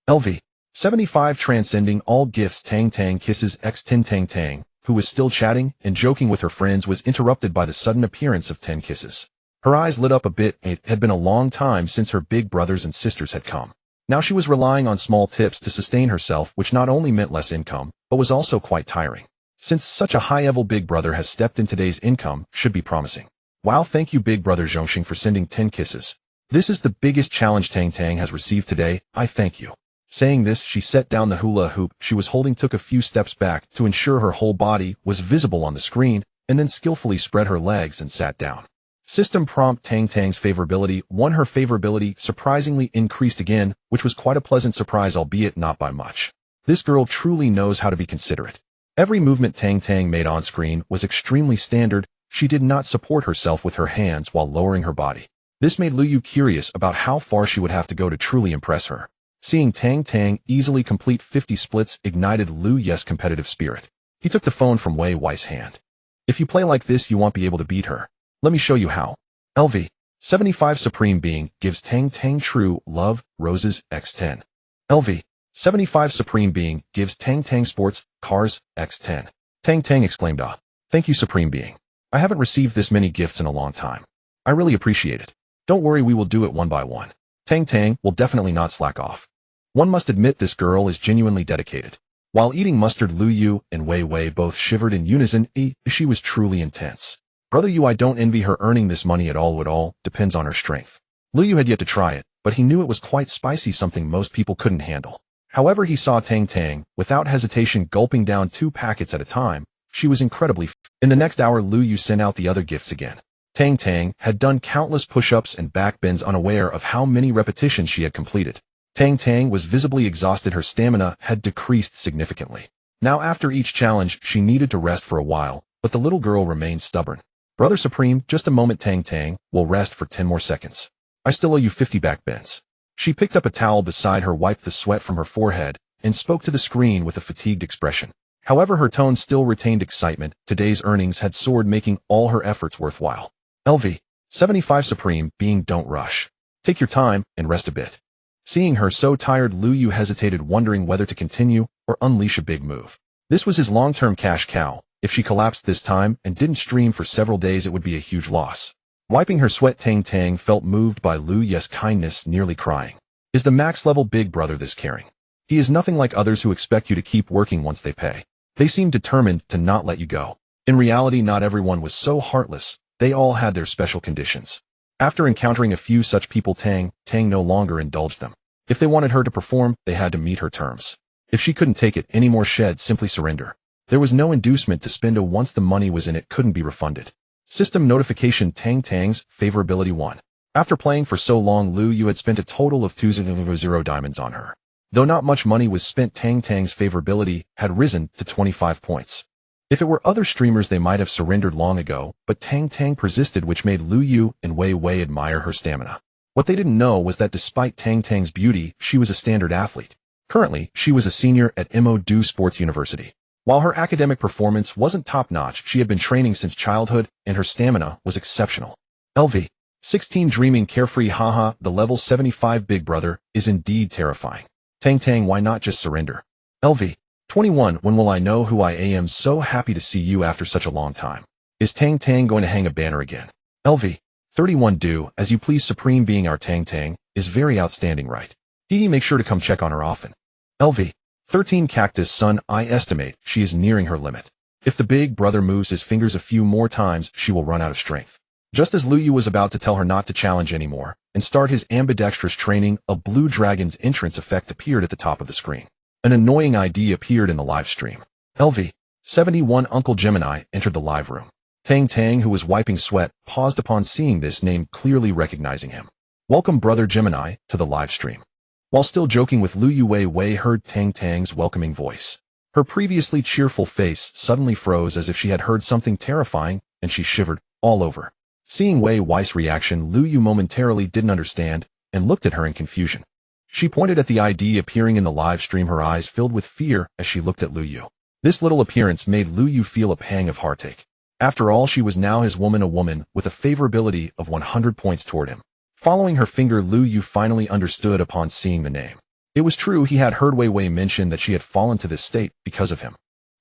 S1: LV. 75 Transcending all gifts. Tang Tang kisses x 10. Tang Tang, who was still chatting and joking with her friends, was interrupted by the sudden appearance of 10 kisses. Her eyes lit up a bit. It had been a long time since her Big Brothers and sisters had come. Now she was relying on small tips to sustain herself, which not only meant less income, but was also quite tiring. Since such a high-level Big Brother has stepped in, today's income should be promising. Wow, thank you Big Brother Zhongxing for sending 10 kisses. This is the biggest challenge Tang Tang has received today. I thank you. Saying this, she set down the hula hoop she was holding, took a few steps back to ensure her whole body was visible on the screen, and then skillfully spread her legs and sat down. System prompt. Tang Tang's favorability won. Her favorability surprisingly increased again, which was quite a pleasant surprise, albeit not by much. This girl truly knows how to be considerate. Every movement Tang Tang made on screen was extremely standard, She did not support herself with her hands while lowering her body. This made Lu Yu curious about how far she would have to go to truly impress her. Seeing Tang Tang easily complete 50 splits ignited Lu Yu's competitive spirit. He took the phone from Wei Wei's hand. If you play like this, you won't be able to beat her. Let me show you how. LV. 75 Supreme Being gives Tang Tang true love, roses, x10. LV. 75 Supreme Being gives Tang Tang sports, cars, x10. Tang Tang exclaimed, "Ah, thank you Supreme Being. I haven't received this many gifts in a long time. I really appreciate it. Don't worry, we will do it one by one." Tang Tang will definitely not slack off. One must admit this girl is genuinely dedicated. While eating mustard, Lu Yu and Wei Wei both shivered in unison. She was truly intense. Brother Yu, I don't envy her earning this money at all. It all depends on her strength. Lu Yu had yet to try it, but he knew it was quite spicy, something most people couldn't handle. However, he saw Tang Tang, without hesitation, gulping down 2 packets at a time. She was incredibly In the next hour, Lu Yu sent out the other gifts again. Tang Tang had done countless push-ups and back bends, unaware of how many repetitions she had completed. Tang Tang was visibly exhausted. Her stamina had decreased significantly. Now, after each challenge, she needed to rest for a while, but the little girl remained stubborn. Brother Supreme, just a moment. Tang Tang will rest for 10 more seconds. I still owe you 50 back bends. She picked up a towel beside her, wiped the sweat from her forehead, and spoke to the screen with a fatigued expression. However, her tone still retained excitement. Today's earnings had soared, making all her efforts worthwhile. LV. 75 Supreme Being, don't rush. Take your time and rest a bit. Seeing her so tired, Lu Yu hesitated, wondering whether to continue or unleash a big move. This was his long-term cash cow. If she collapsed this time and didn't stream for several days, it would be a huge loss. Wiping her sweat, Tang Tang felt moved by Lu Yu's kindness, nearly crying. Is the max-level big brother this caring? He is nothing like others who expect you to keep working once they pay. They seem determined to not let you go. In reality, not everyone was so heartless. They all had their special conditions. After encountering a few such people, Tang no longer indulged them. If they wanted her to perform, they had to meet her terms. If she couldn't take it anymore, she'd simply surrender. There was no inducement to spend once the money was in, it couldn't be refunded. System notification: Tang Tang's favorability 1. After playing for so long, Lu Yu had spent a total of 200 diamonds on her. Though not much money was spent, Tang Tang's favorability had risen to 25 points. If it were other streamers, they might have surrendered long ago, but Tang Tang persisted, which made Lu Yu and Wei Wei admire her stamina. What they didn't know was that despite Tang Tang's beauty, she was a standard athlete. Currently, she was a senior at Mo Sports University. While her academic performance wasn't top-notch, she had been training since childhood, and her stamina was exceptional. LV. 16 Dreaming carefree, haha, the level 75 big brother is indeed terrifying. Tang Tang, why not just surrender? LV. 21 When will I know who I am? So happy to see you after such a long time. Is Tang Tang going to hang a banner again? LV. 31 Do as you please Supreme Being, our Tang Tang is very outstanding, right? Make sure to come check on her often. LV. 13 Cactus Sun, I estimate she is nearing her limit. If the big brother moves his fingers a few more times, she will run out of strength. Just as Lu Yu was about to tell her not to challenge anymore and start his ambidextrous training, a blue dragon's entrance effect appeared at the top of the screen. An annoying ID appeared in the live stream. LV. 71 Uncle Gemini entered the live room. Tang Tang, who was wiping sweat, paused upon seeing this name, clearly recognizing him. Welcome, Brother Gemini, to the live stream. While still joking with Lu Yu, Wei Wei heard Tang Tang's welcoming voice. Her previously cheerful face suddenly froze as if she had heard something terrifying, and she shivered all over. Seeing Wei Wei's reaction, Lu Yu momentarily didn't understand and looked at her in confusion. She pointed at the ID appearing in the live stream, her eyes filled with fear as she looked at Lu Yu. This little appearance made Lu Yu feel a pang of heartache. After all, she was now his woman, a woman with a favorability of 100 points toward him. Following her finger, Lu Yu finally understood upon seeing the name. It was true, he had heard Wei Wei mention that she had fallen to this state because of him.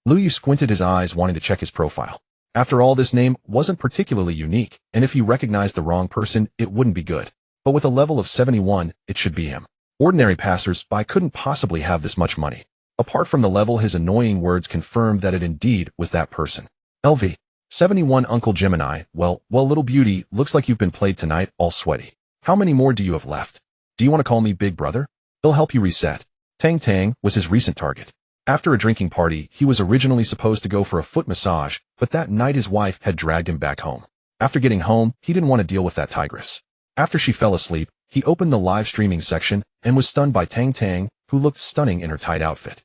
S1: Lu Yu squinted his eyes, wanting to check his profile. After all, this name wasn't particularly unique, and if he recognized the wrong person, it wouldn't be good. But with a level of 71, it should be him. Ordinary passers-by couldn't possibly have this much money. Apart from the level, his annoying words confirmed that it indeed was that person. LV. 71 Uncle Gemini, well, little beauty, looks like you've been played tonight, all sweaty. How many more do you have left? Do you want to call me Big Brother? They'll help you reset. Tang Tang was his recent target. After a drinking party, he was originally supposed to go for a foot massage, but that night his wife had dragged him back home. After getting home, he didn't want to deal with that tigress. After she fell asleep, he opened the live streaming section and was stunned by Tang Tang, who looked stunning in her tight outfit.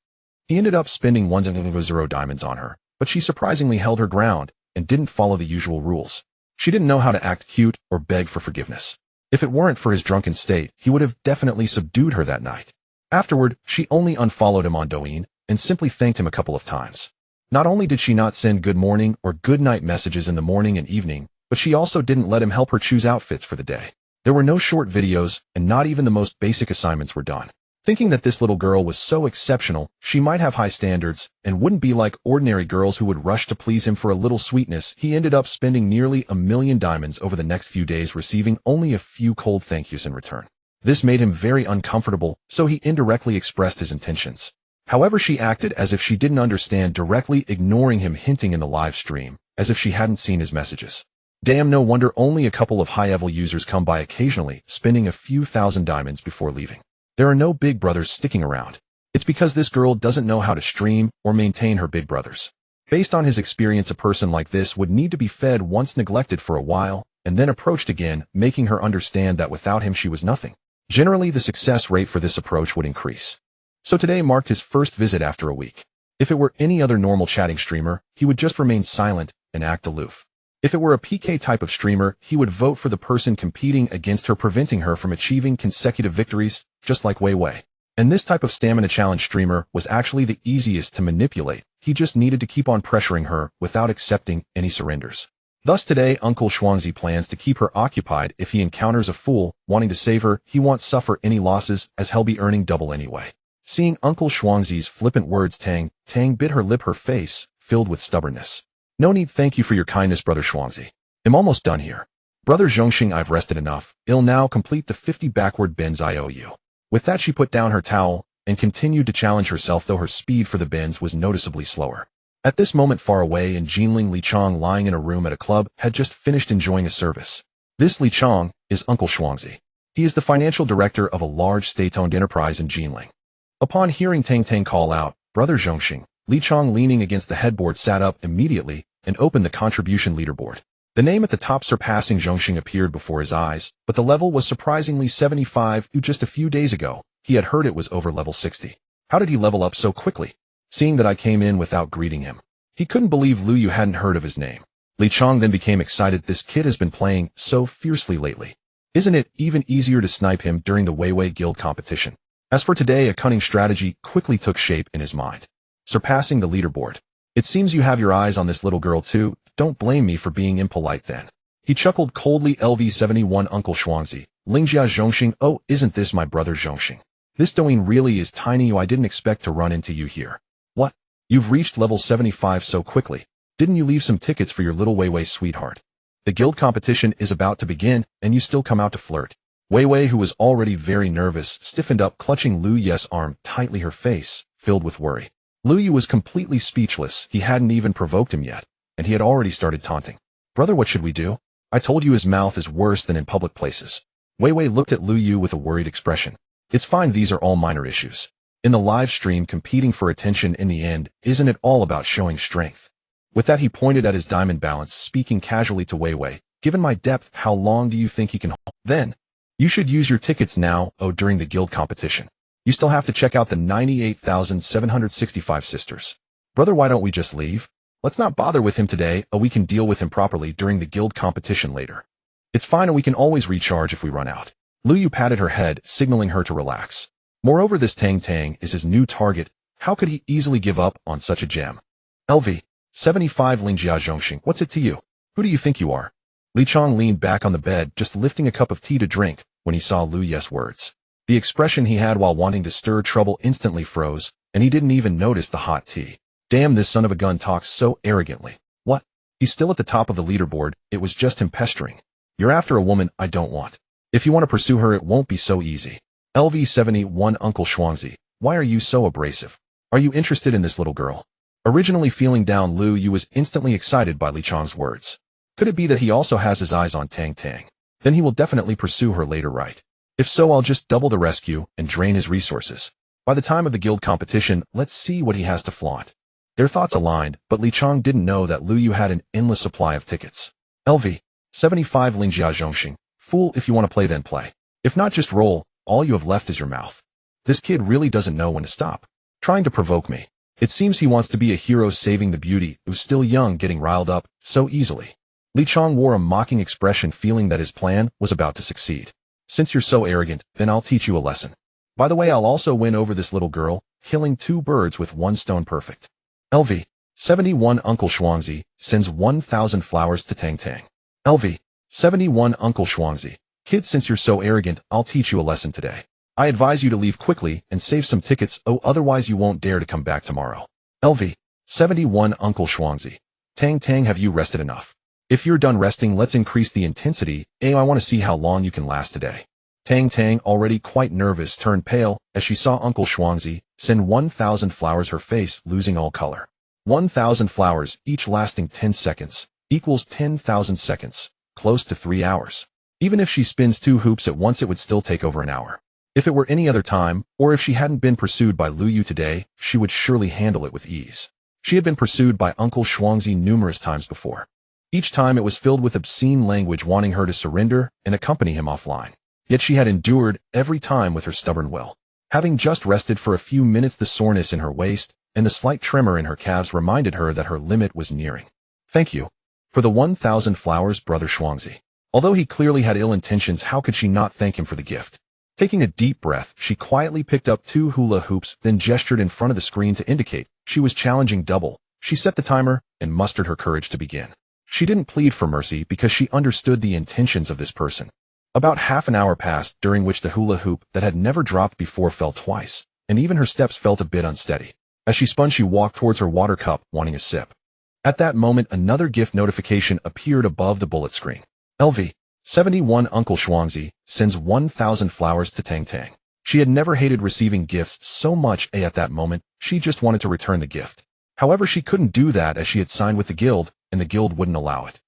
S1: He ended up spending 100 diamonds on her, but she surprisingly held her ground, and didn't follow the usual rules. She didn't know how to act cute or beg for forgiveness. If it weren't for his drunken state, he would have definitely subdued her that night. Afterward, she only unfollowed him on Douyin and simply thanked him a couple of times. Not only did she not send good morning or good night messages in the morning and evening, but she also didn't let him help her choose outfits for the day. There were no short videos, and not even the most basic assignments were done. Thinking that this little girl was so exceptional, she might have high standards, and wouldn't be like ordinary girls who would rush to please him for a little sweetness, he ended up spending nearly 1,000,000 diamonds over the next few days, receiving only a few cold thank yous in return. This made him very uncomfortable, so he indirectly expressed his intentions. However, she acted as if she didn't understand, directly ignoring him, hinting in the live stream, as if she hadn't seen his messages. Damn, no wonder only a couple of high-level users come by occasionally, spending a few thousand diamonds before leaving. There are no big brothers sticking around. It's because this girl doesn't know how to stream or maintain her big brothers. Based on his experience, a person like this would need to be fed once, neglected for a while, and then approached again, making her understand that without him she was nothing. Generally, the success rate for this approach would increase. So today marked his first visit after a week. If it were any other normal chatting streamer, he would just remain silent and act aloof. If it were a PK type of streamer, he would vote for the person competing against her, preventing her from achieving consecutive victories, just like Wei Wei. And this type of stamina challenge streamer was actually the easiest to manipulate. He just needed to keep on pressuring her without accepting any surrenders. Thus today, Uncle Shuangzi plans to keep her occupied. If he encounters a fool wanting to save her, he won't suffer any losses, as he'll be earning double anyway. Seeing Uncle Shuangzi's flippant words, Tang bit her lip, her face filled with stubbornness. No need, thank you for your kindness, Brother Shuangzi. I'm almost done here. Brother Zhongxing, I've rested enough. I'll now complete the 50 backward bends I owe you. With that, she put down her towel and continued to challenge herself, though her speed for the bends was noticeably slower. At this moment, far away in Jinling, Li Chong, lying in a room at a club, had just finished enjoying a service. This Li Chong is Uncle Shuangzi. He is the financial director of a large state-owned enterprise in Jinling. Upon hearing Tang call out, Brother Zhongxing, Li Chong, leaning against the headboard, sat up immediately and opened the contribution leaderboard. The name at the top, surpassing Zhongxing, appeared before his eyes, but the level was surprisingly 75. Just a few days ago, he had heard it was over level 60. How did he level up so quickly? Seeing that I came in without greeting him, he couldn't believe Lu Yu hadn't heard of his name. Li Chong then became excited. This kid has been playing so fiercely lately. Isn't it even easier to snipe him during the Wei Wei Guild competition? As for today, a cunning strategy quickly took shape in his mind. Surpassing the leaderboard. It seems you have your eyes on this little girl too. Don't blame me for being impolite then. He chuckled coldly. LV71 Uncle Shuangzi, Lingjia Zhongxing, oh, isn't this my brother Zhongxing? This Douyin really is tiny. I didn't expect to run into you here. What? You've reached level 75 so quickly. Didn't you leave some tickets for your little Wei Wei sweetheart? The guild competition is about to begin, and you still come out to flirt. Wei Wei, who was already very nervous, stiffened up, clutching Lu Yu's arm tightly, her face filled with worry. Lu Yu was completely speechless. He hadn't even provoked him yet, and he had already started taunting. Brother, what should we do? I told you his mouth is worse than in public places. Wei Wei looked at Lu Yu with a worried expression. It's fine, these are all minor issues. In the live stream, competing for attention in the end, isn't it all about showing strength? With that, he pointed at his diamond balance, speaking casually to Wei Wei. Given my depth, how long do you think he can hold? Then, you should use your tickets now. Oh, during the guild competition. You still have to check out the 98,765 sisters. Brother, why don't we just leave? Let's not bother with him today. Oh, we can deal with him properly during the guild competition later. It's fine, and we can always recharge if we run out. Lu Yu patted her head, signaling her to relax. Moreover, this Tang is his new target. How could he easily give up on such a gem? LV75 Lingjia Zhongxing, what's it to you? Who do you think you are? Li Chong leaned back on the bed, just lifting a cup of tea to drink, when he saw Lu Yu's words. The expression he had while wanting to stir trouble instantly froze, and he didn't even notice the hot tea. Damn, this son of a gun talks so arrogantly. What? He's still at the top of the leaderboard. It was just him pestering. You're after a woman I don't want. If you want to pursue her, it won't be so easy. LV71 Uncle Shuangzi, why are you so abrasive? Are you interested in this little girl? Originally feeling down, Lu Yu was instantly excited by Li Chong's words. Could it be that he also has his eyes on Tang? Then he will definitely pursue her later, right? If so, I'll just double the rescue and drain his resources. By the time of the guild competition, let's see what he has to flaunt. Their thoughts aligned, but Li Chong didn't know that Lu Yu had an endless supply of tickets. LV75 Lingjia Zhongxing, fool, if you want to play then play. If not, just roll. All you have left is your mouth. This kid really doesn't know when to stop. Trying to provoke me. It seems he wants to be a hero saving the beauty who's still young getting riled up so easily. Li Chong wore a mocking expression feeling that his plan was about to succeed. Since you're so arrogant, then I'll teach you a lesson. By the way, I'll also win over this little girl, killing 2 birds with 1 stone perfect. LV. 71 Uncle Shuangzi sends 1,000 flowers to Tang Tang. LV. 71 Uncle Shuangzi. Kid, since you're so arrogant, I'll teach you a lesson today. I advise you to leave quickly and save some tickets, otherwise you won't dare to come back tomorrow. LV. 71 Uncle Shuangzi. Tang Tang, have you rested enough? If you're done resting, let's increase the intensity. I want to see how long you can last today. Tang Tang, already quite nervous, turned pale as she saw Uncle Shuangzi send 1,000 flowers, her face losing all color. 1,000 flowers, each lasting 10 seconds, equals 10,000 seconds, close to 3 hours. Even if she spins 2 hoops at once, it would still take over an hour. If it were any other time, or if she hadn't been pursued by Lu Yu today, she would surely handle it with ease. She had been pursued by Uncle Shuangzi numerous times before. Each time it was filled with obscene language wanting her to surrender and accompany him offline. Yet she had endured every time with her stubborn will. Having just rested for a few minutes, the soreness in her waist and the slight tremor in her calves reminded her that her limit was nearing. Thank you for the 1,000 flowers, Brother Shuangzi. Although he clearly had ill intentions, how could she not thank him for the gift? Taking a deep breath, she quietly picked up 2 hula hoops, then gestured in front of the screen to indicate she was challenging double. She set the timer and mustered her courage to begin. She didn't plead for mercy because she understood the intentions of this person. About half an hour passed, during which the hula hoop that had never dropped before fell twice, and even her steps felt a bit unsteady. As she spun, she walked towards her water cup, wanting a sip. At that moment, another gift notification appeared above the bullet screen. LV. 71 Uncle Shuangzi sends 1,000 flowers to Tang Tang. She had never hated receiving gifts so much. At that moment, she just wanted to return the gift. However, she couldn't do that as she had signed with the guild, and the guild wouldn't allow it.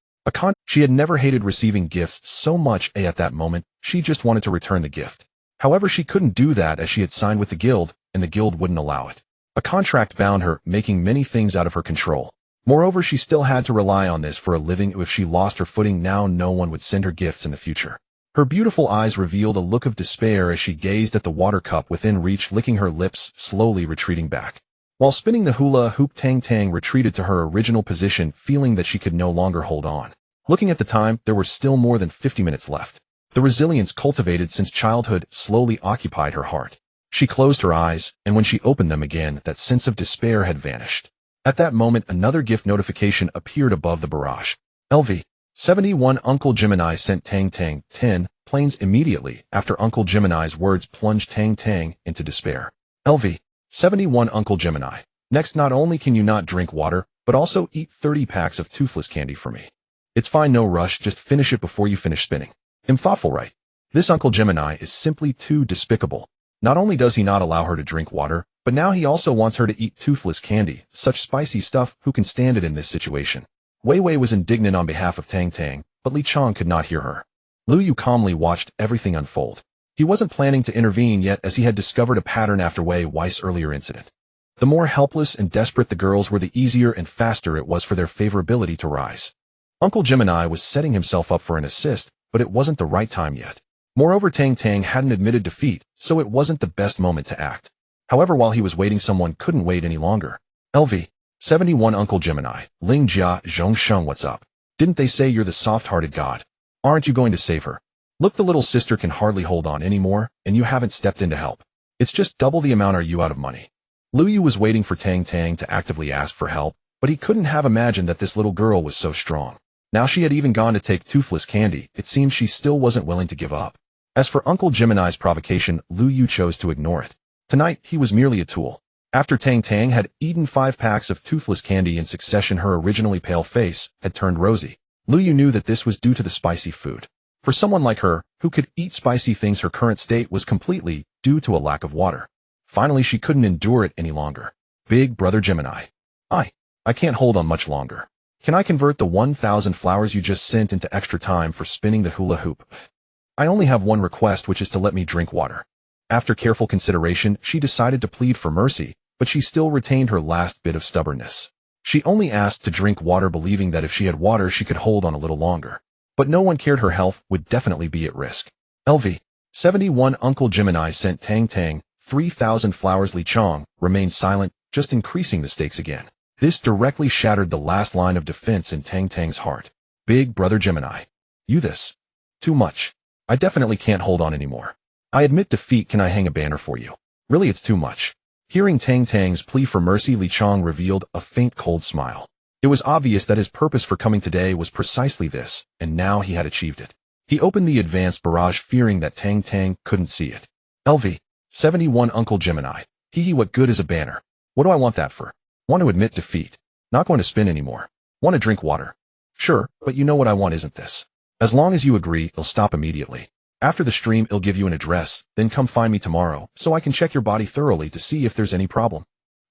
S1: She had never hated receiving gifts so much. At that moment, she just wanted to return the gift. However, she couldn't do that as she had signed with the guild, and the guild wouldn't allow it. A contract bound her, making many things out of her control. Moreover, she still had to rely on this for a living. If she lost her footing now, no one would send her gifts in the future. Her beautiful eyes revealed a look of despair as she gazed at the water cup within reach, licking her lips, slowly retreating back. While spinning the hula hoop, Tang Tang retreated to her original position, feeling that she could no longer hold on. Looking at the time, there were still more than 50 minutes left. The resilience cultivated since childhood slowly occupied her heart. She closed her eyes, and when she opened them again, that sense of despair had vanished. At that moment, another gift notification appeared above the barrage. LV. 71 Uncle Gemini sent Tang Tang 10 planes. Immediately after Uncle Gemini's words plunged Tang Tang into despair. LV. 71 Uncle Gemini. Next, not only can you not drink water, but also eat 30 packs of toothless candy for me. It's fine, no rush, just finish it before you finish spinning. I'm thoughtful, right? This Uncle Gemini is simply too despicable. Not only does he not allow her to drink water, but now he also wants her to eat toothless candy, such spicy stuff. Who can stand it in this situation? Wei Wei was indignant on behalf of Tang Tang, but Li Chong could not hear her. Lu Yu calmly watched everything unfold. He wasn't planning to intervene yet, as he had discovered a pattern after Wei Wei's earlier incident. The more helpless and desperate the girls were, the easier and faster it was for their favorability to rise. Uncle Gemini was setting himself up for an assist, but it wasn't the right time yet. Moreover, Tang Tang hadn't admitted defeat, so it wasn't the best moment to act. However, while he was waiting, someone couldn't wait any longer. LV. 71 Uncle Gemini. Ling Jia Zhongsheng, what's up? Didn't they say you're the soft-hearted god? Aren't you going to save her? Look, the little sister can hardly hold on anymore, and you haven't stepped in to help. It's just double the amount. Are you out of money? Lu Yu was waiting for Tang Tang to actively ask for help, but he couldn't have imagined that this little girl was so strong. Now she had even gone to take toothless candy. It seemed she still wasn't willing to give up. As for Uncle Gemini's provocation, Lu Yu chose to ignore it. Tonight, he was merely a tool. After Tang Tang had eaten 5 packs of toothless candy in succession, her originally pale face had turned rosy. Lu Yu knew that this was due to the spicy food. For someone like her, who could eat spicy things, her current state was completely due to a lack of water. Finally, she couldn't endure it any longer. Big Brother Gemini. I can't hold on much longer. Can I convert the 1,000 flowers you just sent into extra time for spinning the hula hoop? I only have one request, which is to let me drink water. After careful consideration, she decided to plead for mercy, but she still retained her last bit of stubbornness. She only asked to drink water, believing that if she had water, she could hold on a little longer. But no one cared. Her health would definitely be at risk. LV. 71 Uncle Gemini sent Tang Tang 3,000 flowers. Li Chong remained silent, just increasing the stakes again. This directly shattered the last line of defense in Tang Tang's heart. Big brother Gemini. You this. Too much. I definitely can't hold on anymore. I admit defeat. Can I hang a banner for you? Really, it's too much. Hearing Tang Tang's plea for mercy, Li Chong revealed a faint cold smile. It was obvious that his purpose for coming today was precisely this, and now he had achieved it. He opened the advanced barrage, fearing that Tang Tang couldn't see it. LV. 71 Uncle Gemini. Hee, what good is a banner? What do I want that for? Want to admit defeat. Not going to spin anymore. Want to drink water. Sure, but you know what I want, isn't this? As long as you agree, it'll stop immediately. After the stream, I'll give you an address, then come find me tomorrow, so I can check your body thoroughly to see if there's any problem.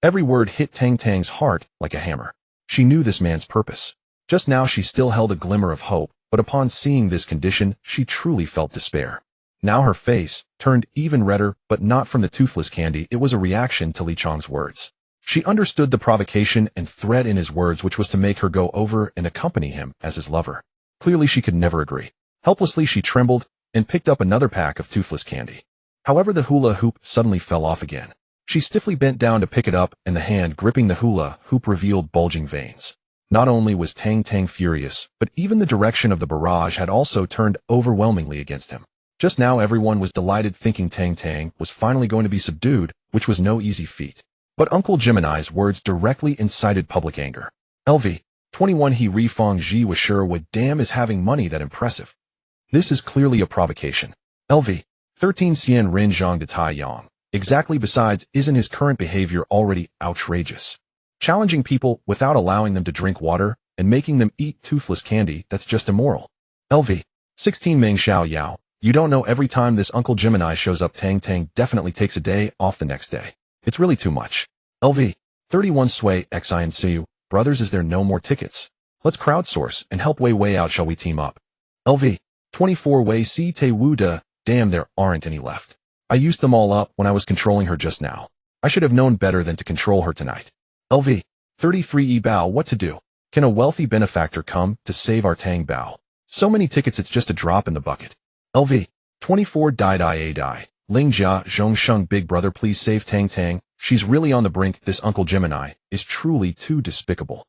S1: Every word hit Tang Tang's heart like a hammer. She knew this man's purpose. Just now she still held a glimmer of hope, but upon seeing this condition, she truly felt despair. Now her face turned even redder, but not from the toothless candy. It was a reaction to Li Chong's words. She understood the provocation and threat in his words, which was to make her go over and accompany him as his lover. Clearly she could never agree. Helplessly she trembled and picked up another pack of toothless candy. However, the hula hoop suddenly fell off again. She stiffly bent down to pick it up, and the hand gripping the hula hoop revealed bulging veins. Not only was Tang Tang furious, but even the direction of the barrage had also turned overwhelmingly against him. Just now everyone was delighted, thinking Tang Tang was finally going to be subdued, which was no easy feat. But Uncle Gemini's words directly incited public anger. LV. 21 He Rifeng Ji was sure what damn is having money that impressive. This is clearly a provocation. LV. 13 Xian Rin Zhang de Tai Yang. Exactly, besides, isn't his current behavior already outrageous? Challenging people without allowing them to drink water and making them eat toothless candy, that's just immoral. LV. 16 Meng Xiao Yao. You don't know, every time this Uncle Gemini shows up, Tang Tang definitely takes a day off the next day. It's really too much. LV. 31 Sui Xincu. Brothers, is there no more tickets? Let's crowdsource and help Wei out. Shall we team up? LV. 24 Wei Si Te Wu De. Damn, there aren't any left. I used them all up when I was controlling her just now. I should have known better than to control her tonight. LV. 33 Yi Bao. What to do? Can a wealthy benefactor come to save our Tang Bao? So many tickets, it's just a drop in the bucket. LV. 24 Dai Dai A Dai. Ling Jia Zhong Sheng. Big brother, please save Tang Tang. She's really on the brink. This Uncle Gemini is truly too despicable.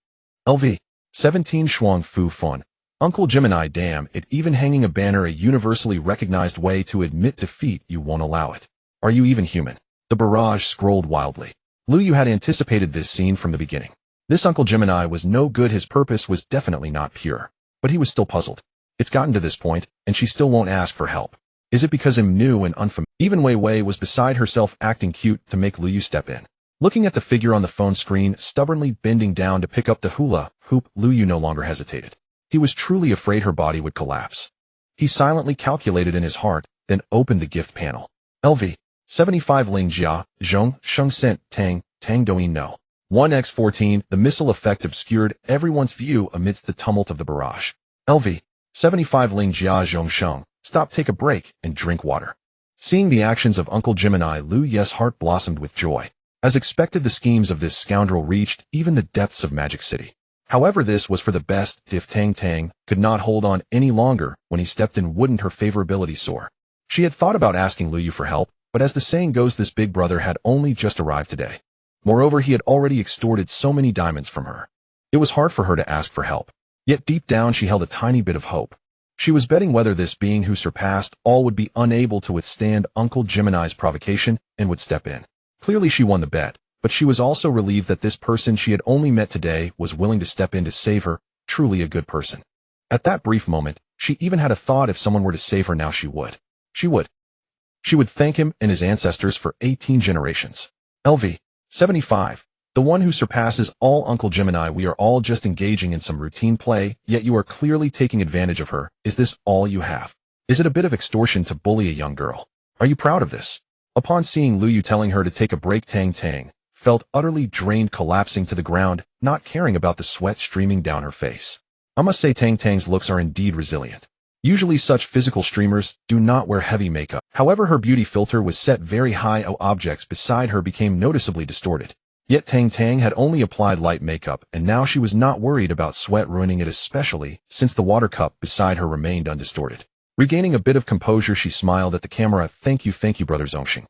S1: LV. 17 Shuang Fu Fun. Uncle Gemini, damn it, even hanging a banner, a universally recognized way to admit defeat, you won't allow it. Are you even human? The barrage scrolled wildly. Lu Yu had anticipated this scene from the beginning. This Uncle Gemini was no good. His purpose was definitely not pure. But he was still puzzled. It's gotten to this point, and she still won't ask for help. Is it because I'm new and unfamiliar? Even Wei Wei was beside herself, acting cute to make Lu Yu step in. Looking at the figure on the phone screen, stubbornly bending down to pick up the hula hoop, Lu Yu no longer hesitated. He was truly afraid her body would collapse. He silently calculated in his heart, then opened the gift panel. LV. 75 Ling Jia, Zhong, Sheng Sent, Tang Douyin No. 1x14, the missile effect obscured everyone's view amidst the tumult of the barrage. LV. 75 Ling Jia Zhong Sheng, stop, take a break, and drink water. Seeing the actions of Uncle Gemini, Lu Yu's heart blossomed with joy. As expected, the schemes of this scoundrel reached even the depths of Magic City. However, this was for the best. If Tang Tang could not hold on any longer when he stepped in, wouldn't her favorability soar? She had thought about asking Lu Yu for help, but as the saying goes, this big brother had only just arrived today. Moreover, he had already extorted so many diamonds from her. It was hard for her to ask for help. Yet deep down she held a tiny bit of hope. She was betting whether this being who surpassed all would be unable to withstand Uncle Gemini's provocation and would step in. Clearly she won the bet, but she was also relieved that this person she had only met today was willing to step in to save her, truly a good person. At that brief moment, she even had a thought: if someone were to save her now, she would. She would thank him and his ancestors for 18 generations. LV. 75. The one who surpasses all. Uncle Gemini, we are all just engaging in some routine play, yet you are clearly taking advantage of her. Is this all you have? Is it a bit of extortion to bully a young girl? Are you proud of this? Upon seeing Lu Yu telling her to take a break, Tang Tang felt utterly drained, collapsing to the ground, not caring about the sweat streaming down her face. I must say Tang Tang's looks are indeed resilient. Usually such physical streamers do not wear heavy makeup. However, her beauty filter was set very high. Objects beside her became noticeably distorted. Yet Tang Tang had only applied light makeup, and now she was not worried about sweat ruining it, especially since the water cup beside her remained undistorted. Regaining a bit of composure, she smiled at the camera. Thank you, brother Zhongxing.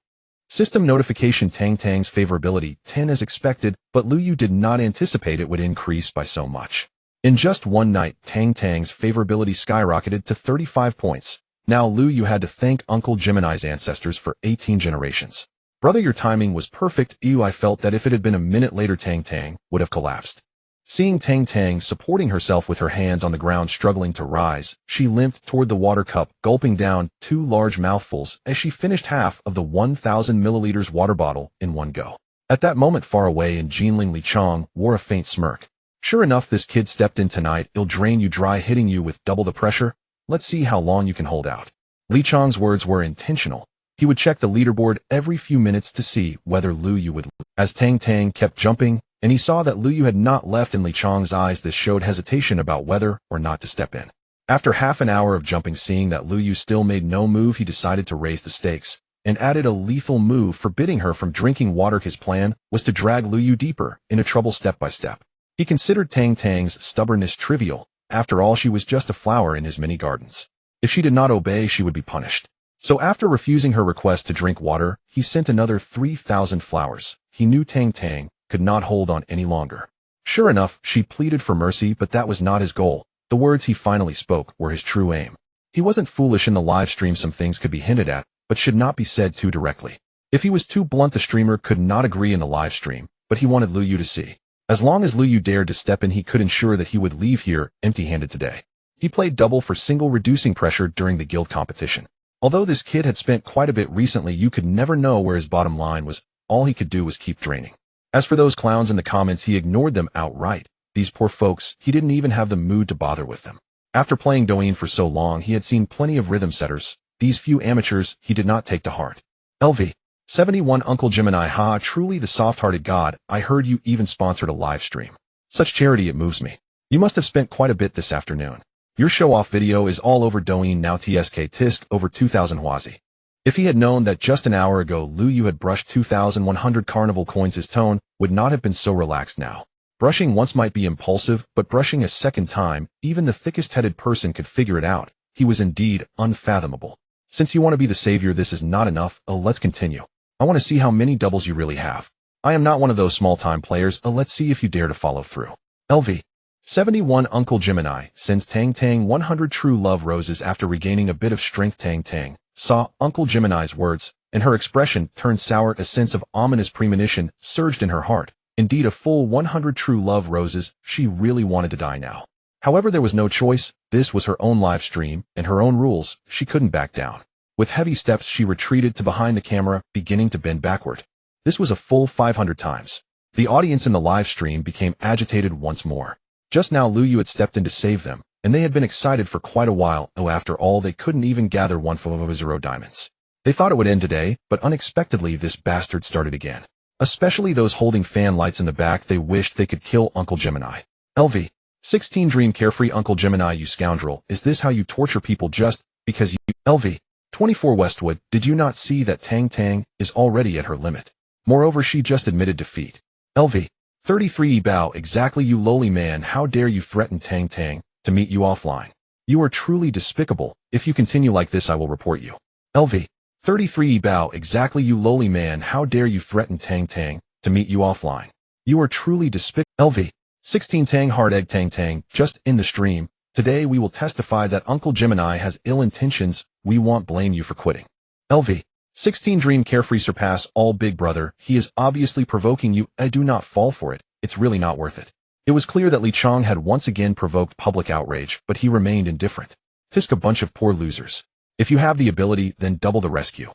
S1: System notification Tang Tang's favorability 10 as expected, but Lu Yu did not anticipate it would increase by so much. In just one night, Tang Tang's favorability skyrocketed to 35 points. Now Lu Yu had to thank Uncle Gemini's ancestors for 18 generations. Brother, your timing was perfect. I felt that if it had been a minute later, Tang Tang would have collapsed. Seeing Tang Tang supporting herself with her hands on the ground struggling to rise, she limped toward the water cup, gulping down 2 large mouthfuls as she finished half of the 1,000 milliliters water bottle in one go. At that moment, far away in Jinling, Li Chong wore a faint smirk. Sure enough, this kid stepped in tonight. He'll drain you dry, hitting you with double the pressure. Let's see how long you can hold out. Li Chong's words were intentional. He would check the leaderboard every few minutes to see whether Lu Yu would lose. As Tang Tang kept jumping, and he saw that Lu Yu had not left in Li Chong's eyes, this showed hesitation about whether or not to step in. After half an hour of jumping, seeing that Lu Yu still made no move, he decided to raise the stakes, and added a lethal move forbidding her from drinking water. His plan was to drag Lu Yu deeper into trouble step by step. He considered Tang Tang's stubbornness trivial. After all, she was just a flower in his mini gardens. If she did not obey, she would be punished. So after refusing her request to drink water, he sent another 3,000 flowers. He knew Tang Tang could not hold on any longer. Sure enough, she pleaded for mercy, but that was not his goal. The words he finally spoke were his true aim. He wasn't foolish. In the live stream, some things could be hinted at, but should not be said too directly. If he was too blunt, the streamer could not agree in the live stream, but he wanted Lu Yu to see. As long as Lu Yu dared to step in, he could ensure that he would leave here empty-handed today. He played double for single, reducing pressure during the guild competition. Although this kid had spent quite a bit recently, you could never know where his bottom line was. All he could do was keep draining. As for those clowns in the comments, he ignored them outright. These poor folks, he didn't even have the mood to bother with them. After playing Douyin for so long, he had seen plenty of rhythm setters. These few amateurs he did not take to heart. LV71 Uncle Gemini, ha, truly the soft-hearted god. I heard you even sponsored a live stream. Such charity, it moves me. You must have spent quite a bit this afternoon. Your show-off video is all over Douyin now. TSK Tisk over 2,000 Huazi. If he had known that just an hour ago Lu Yu had brushed 2,100 carnival coins, his tone would not have been so relaxed now. Brushing once might be impulsive, but brushing a second time, even the thickest-headed person could figure it out. He was indeed unfathomable. Since you want to be the savior, this is not enough. Let's continue. I want to see how many doubles you really have. I am not one of those small-time players. Let's see if you dare to follow through. LV71 Uncle Gemini sends Tang Tang 100 true love roses. After regaining a bit of strength, Tang Tang saw Uncle Gemini's words, and her expression turned sour. A sense of ominous premonition surged in her heart. Indeed, a full 100 true love roses. She really wanted to die now. However, there was no choice. This was her own live stream, and her own rules. She couldn't back down. With heavy steps, she retreated to behind the camera, beginning to bend backward. This was a full 500 times. The audience in the live stream became agitated once more. Just now Lu Yu had stepped in to save them, and they had been excited for quite a while. After all, they couldn't even gather one of 0 diamonds. They thought it would end today, but unexpectedly this bastard started again. Especially those holding fan lights in the back, they wished they could kill Uncle Gemini. LV16 Dream Carefree Uncle Gemini, you scoundrel, is this how you torture people just because you... LV24 Westwood, did you not see that Tang Tang is already at her limit? Moreover, she just admitted defeat. LV33 Bao, exactly, you lowly man, how dare you threaten Tang Tang to meet you offline? You are truly despicable. If you continue like this, I will report you. LV33 Bao, exactly, you lowly man, how dare you threaten Tang Tang to meet you offline? You are truly despicable. LV16 Tang Hard Egg Tang Tang, just in the stream. Today we will testify that Uncle Gemini has ill intentions. We won't blame you for quitting. LV16 Dream Carefree, surpass all, big brother. He is obviously provoking you. I do not fall for it. It's really not worth it. It was clear that Li Chong had once again provoked public outrage, but he remained indifferent. Tisk, a bunch of poor losers. If you have the ability, then double the rescue.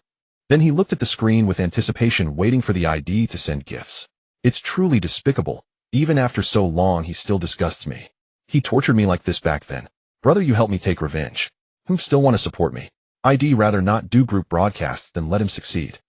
S1: Then he looked at the screen with anticipation, waiting for the ID to send gifts. It's truly despicable. Even after so long, he still disgusts me. He tortured me like this back then. Brother, you helped me take revenge. Still want to support me. I'd rather not do group broadcasts than let him succeed.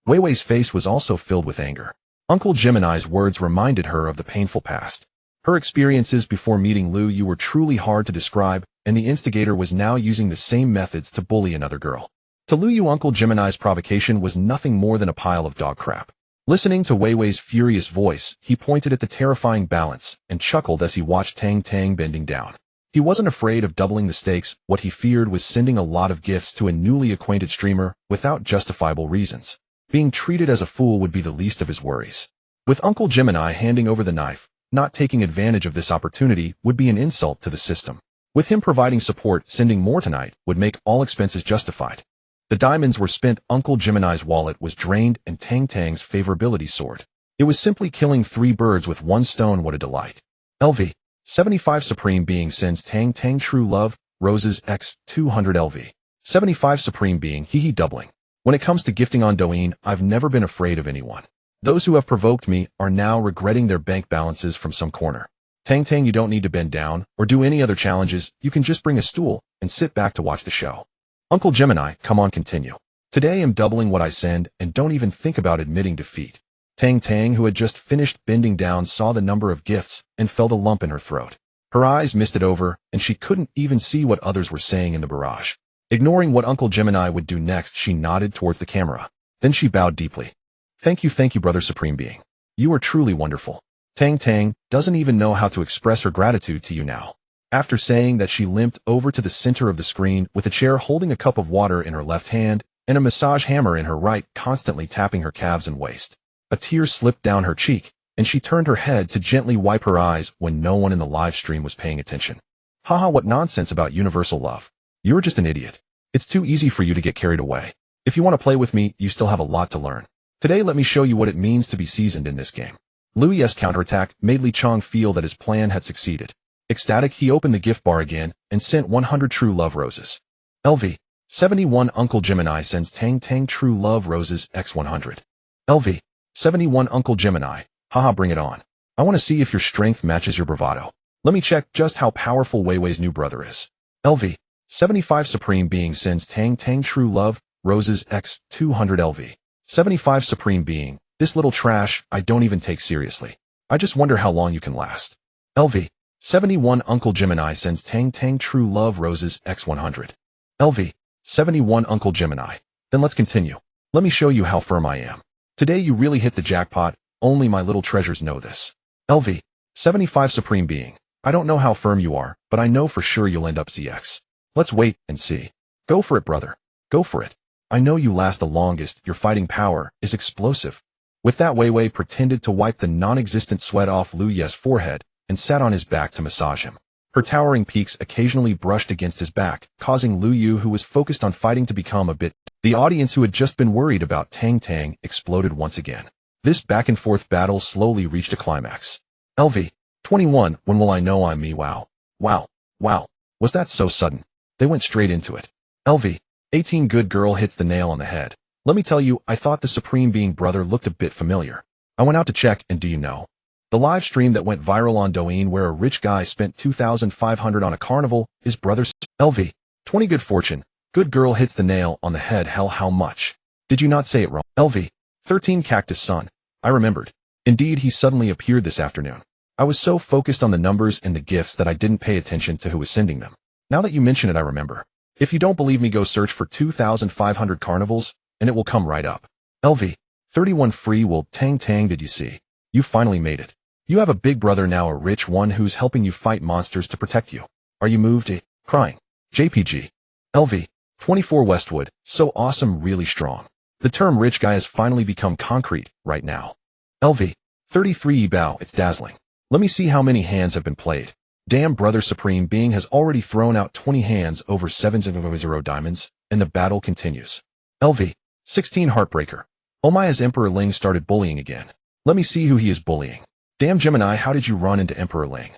S1: Wei Wei's face was also filled with anger. Uncle Gemini's words reminded her of the painful past. Her experiences before meeting Lu Yu were truly hard to describe, and the instigator was now using the same methods to bully another girl. To Lu Yu, Uncle Gemini's provocation was nothing more than a pile of dog crap. Listening to Wei Wei's furious voice, he pointed at the terrifying balance and chuckled as he watched Tang Tang bending down. He wasn't afraid of doubling the stakes. What he feared was sending a lot of gifts to a newly acquainted streamer without justifiable reasons. Being treated as a fool would be the least of his worries. With Uncle Gemini handing over the knife, not taking advantage of this opportunity would be an insult to the system. With him providing support, sending more tonight would make all expenses justified. The diamonds were spent. Uncle Gemini's wallet was drained and Tang Tang's favorability soared. It was simply killing 3 birds with 1 stone. What a delight. LV. 75 Supreme Being sends Tang Tang True Love Roses X 200 LV. 75 Supreme Being Hehe doubling. When it comes to gifting on Douyin, I've never been afraid of anyone. Those who have provoked me are now regretting their bank balances from some corner. Tang Tang, you don't need to bend down or do any other challenges. You can just bring a stool and sit back to watch the show. Uncle Gemini, come on, continue. Today I'm doubling what I send and don't even think about admitting defeat. Tang Tang, who had just finished bending down, saw the number of gifts and felt a lump in her throat. Her eyes misted over and she couldn't even see what others were saying in the barrage. Ignoring what Uncle Gemini would do next, she nodded towards the camera. Then she bowed deeply. Thank you, Brother Supreme Being. You are truly wonderful. Tang Tang doesn't even know how to express her gratitude to you now. After saying that, she limped over to the center of the screen with a chair holding a cup of water in her left hand and a massage hammer in her right, constantly tapping her calves and waist. A tear slipped down her cheek, and she turned her head to gently wipe her eyes when no one in the live stream was paying attention. Haha, what nonsense about universal love. You're just an idiot. It's too easy for you to get carried away. If you want to play with me, you still have a lot to learn. Today let me show you what it means to be seasoned in this game. Louis' counterattack made Li Chong feel that his plan had succeeded. Ecstatic, he opened the gift bar again and sent 100 True Love Roses. LV. 71 Uncle Gemini sends Tang Tang True Love Roses X 100. LV. 71 Uncle Gemini. Haha, bring it on. I want to see if your strength matches your bravado. Let me check just how powerful Wei Wei's new brother is. LV. 75 Supreme Being sends Tang Tang True Love Roses X 200 LV. 75 Supreme Being, this little trash I don't even take seriously. I just wonder how long you can last. LV. 71 Uncle Gemini sends Tang Tang True Love Roses X 100. LV. 71 Uncle Gemini. Then let's continue. Let me show you how firm I am. Today you really hit the jackpot. Only my little treasures know this. LV. 75 Supreme Being. I don't know how firm you are, but I know for sure you'll end up ZX. Let's wait and see. Go for it, brother. Go for it. I know you last the longest. Your fighting power is explosive. With that, Wei Wei pretended to wipe the non-existent sweat off Lu Ye's forehead and sat on his back to massage him. Her towering peaks occasionally brushed against his back, causing Lu Yu, who was focused on fighting, to become a bit. The audience, who had just been worried about Tang Tang, exploded once again. This back-and-forth battle slowly reached a climax. LV. 21. When will I know I'm me? Wow. Wow. Wow. Was that so sudden? They went straight into it. LV. 18. Good girl hits the nail on the head. Let me tell you, I thought the Supreme Being brother looked a bit familiar. I went out to check, and do you know? The live stream that went viral on Douyin, where a rich guy spent 2,500 on a carnival, is brother's. LV. 20. Good fortune. Good girl hits the nail on the head. Hell, how much? Did you not say it wrong? LV. 13. Cactus Son. I remembered. Indeed, he suddenly appeared this afternoon. I was so focused on the numbers and the gifts that I didn't pay attention to who was sending them. Now that you mention it, I remember. If you don't believe me, go search for 2,500 carnivals, and it will come right up. LV. 31. Free will. Tang Tang, did you see? You finally made it. You have a big brother now, a rich one who's helping you fight monsters to protect you. Are you moved? Crying. JPG. LV. 24. Westwood. So awesome, really strong. The term rich guy has finally become concrete right now. LV. 33. Bow. It's dazzling. Let me see how many hands have been played. Damn, brother Supreme Being has already thrown out 20 hands over 700 diamonds, and the battle continues. LV. 16. Heartbreaker. Omaya's Emperor Ling started bullying again. Let me see who he is bullying. Damn, Gemini, how did you run into Emperor Ling?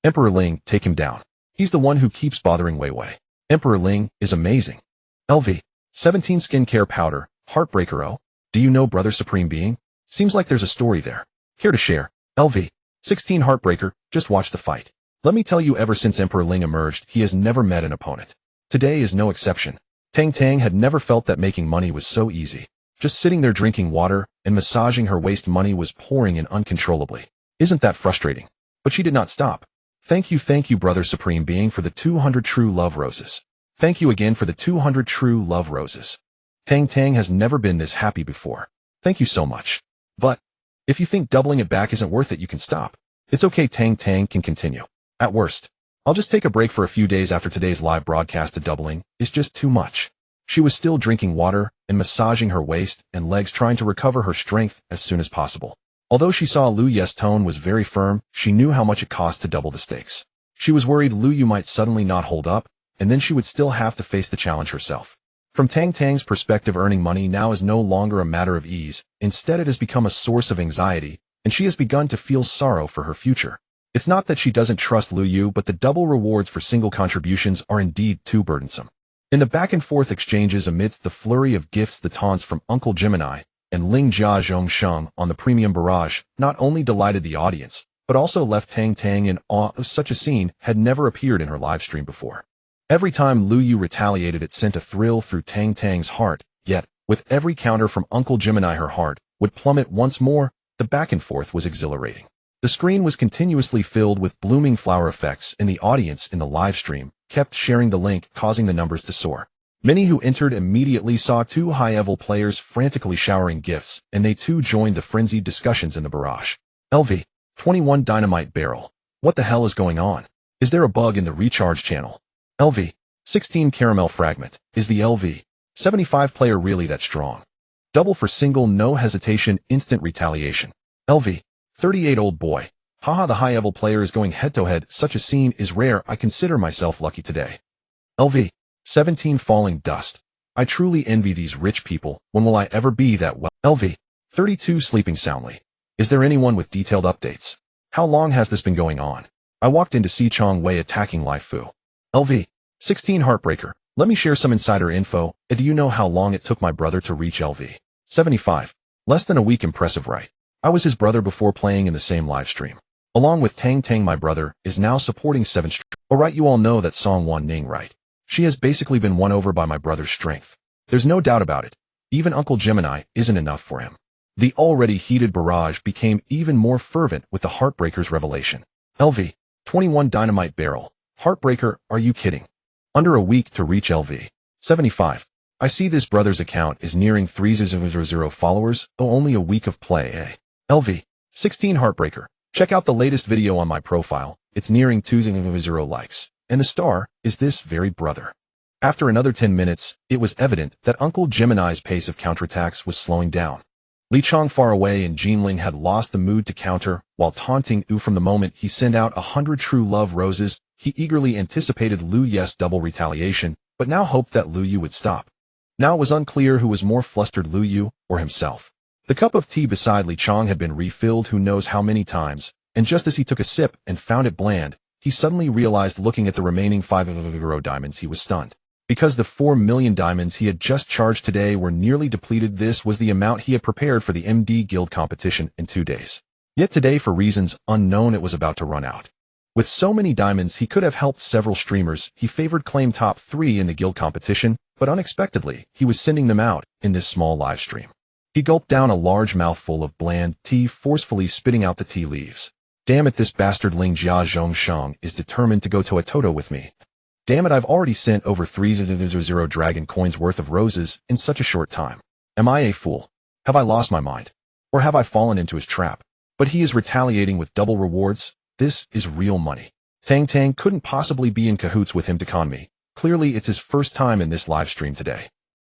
S1: Emperor Ling, take him down. He's the one who keeps bothering Wei Wei. Emperor Ling is amazing. LV. 17. Skincare powder. Heartbreaker. Oh, do you know brother Supreme Being? Seems like there's a story there. Care to share? LV. 16. Heartbreaker. Just watch the fight. Let me tell you, ever since Emperor Ling emerged, he has never met an opponent. Today is no exception. Tang Tang had never felt that making money was so easy. Just sitting there drinking water and massaging her waist, money was pouring in uncontrollably. Isn't that frustrating? But she did not stop. Thank you, brother Supreme Being, for the 200 True Love Roses. Thank you again for the 200 True Love Roses. Tang Tang has never been this happy before. Thank you so much. But if you think doubling it back isn't worth it, you can stop. It's okay, Tang Tang can continue. At worst, I'll just take a break for a few days after today's live broadcast. The doubling is just too much. She was still drinking water and massaging her waist and legs, trying to recover her strength as soon as possible. Although she saw Lu Yu's tone was very firm, she knew how much it cost to double the stakes. She was worried Lu Yu might suddenly not hold up, and then she would still have to face the challenge herself. From Tang Tang's perspective, earning money now is no longer a matter of ease. Instead, it has become a source of anxiety, and she has begun to feel sorrow for her future. It's not that she doesn't trust Lu Yu, but the double rewards for single contributions are indeed too burdensome. In the back-and-forth exchanges amidst the flurry of gifts, the taunts from Uncle Gemini and Ling Jia Zhongsheng on the premium barrage not only delighted the audience, but also left Tang Tang in awe. Of such a scene had never appeared in her livestream before. Every time Lu Yu retaliated, it sent a thrill through Tang Tang's heart, yet, with every counter from Uncle Gemini, her heart would plummet once more. The back-and-forth was exhilarating. The screen was continuously filled with blooming flower effects, and the audience in the livestream kept sharing the link, causing the numbers to soar. Many who entered immediately saw two high-level players frantically showering gifts, and they too joined the frenzied discussions in the barrage. LV21 Dynamite Barrel. What the hell is going on? Is there a bug in the recharge channel? LV16 Caramel Fragment. Is the LV75 player really that strong? Double for single, no hesitation, instant retaliation. LV38 Old Boy. Haha, the high-level player is going head-to-head. Such a scene is rare. I consider myself lucky today. LV17 Falling Dust. I truly envy these rich people. When will I ever be that well? LV32 Sleeping Soundly. Is there anyone with detailed updates? How long has this been going on? I walked into Si Chong Wei attacking Lai Fu. LV16 Heartbreaker. Let me share some insider info. Do you know how long it took my brother to reach LV75? Less than a week. Impressive, right? I was his brother before playing in the same live stream. Along with Tang Tang, my brother is now supporting 7 streams. Alright, you all know that Song Wan Ning, right? She has basically been won over by my brother's strength. There's no doubt about it. Even Uncle Gemini isn't enough for him. The already heated barrage became even more fervent with the Heartbreaker's revelation. LV21 Dynamite Barrel. Heartbreaker, are you kidding? Under a week to reach LV75. I see this brother's account is nearing 300 followers, though only a week of play. LV16 Heartbreaker. Check out the latest video on my profile. It's nearing 200 likes. And the star is this very brother. After another 10 minutes, it was evident that Uncle Gemini's pace of counterattacks was slowing down. Li Chong far away and Jinling had lost the mood to counter, while taunting Yu from the moment he sent out 100 true love roses. He eagerly anticipated Lu Yu's double retaliation, but now hoped that Lu Yu would stop. Now it was unclear who was more flustered, Lu Yu or himself. The cup of tea beside Li Chong had been refilled who knows how many times, and just as he took a sip and found it bland, he suddenly realized, looking at the remaining 5 diamonds, he was stunned. Because the 4 million diamonds he had just charged today were nearly depleted. This was the amount he had prepared for the MD Guild competition in 2 days. Yet today, for reasons unknown, it was about to run out. With so many diamonds, he could have helped several streamers. He favored claim top 3 in the guild competition, but unexpectedly, he was sending them out in this small live stream. He gulped down a large mouthful of bland tea, forcefully spitting out the tea leaves. Damn it, this bastard Ling Jia Zhongsheng is determined to go toe-to-toe with me. Damn it, I've already sent over 300 dragon coins worth of roses in such a short time. Am I a fool? Have I lost my mind? Or have I fallen into his trap? But he is retaliating with double rewards. This is real money. Tang Tang couldn't possibly be in cahoots with him to con me. Clearly, it's his first time in this live stream today.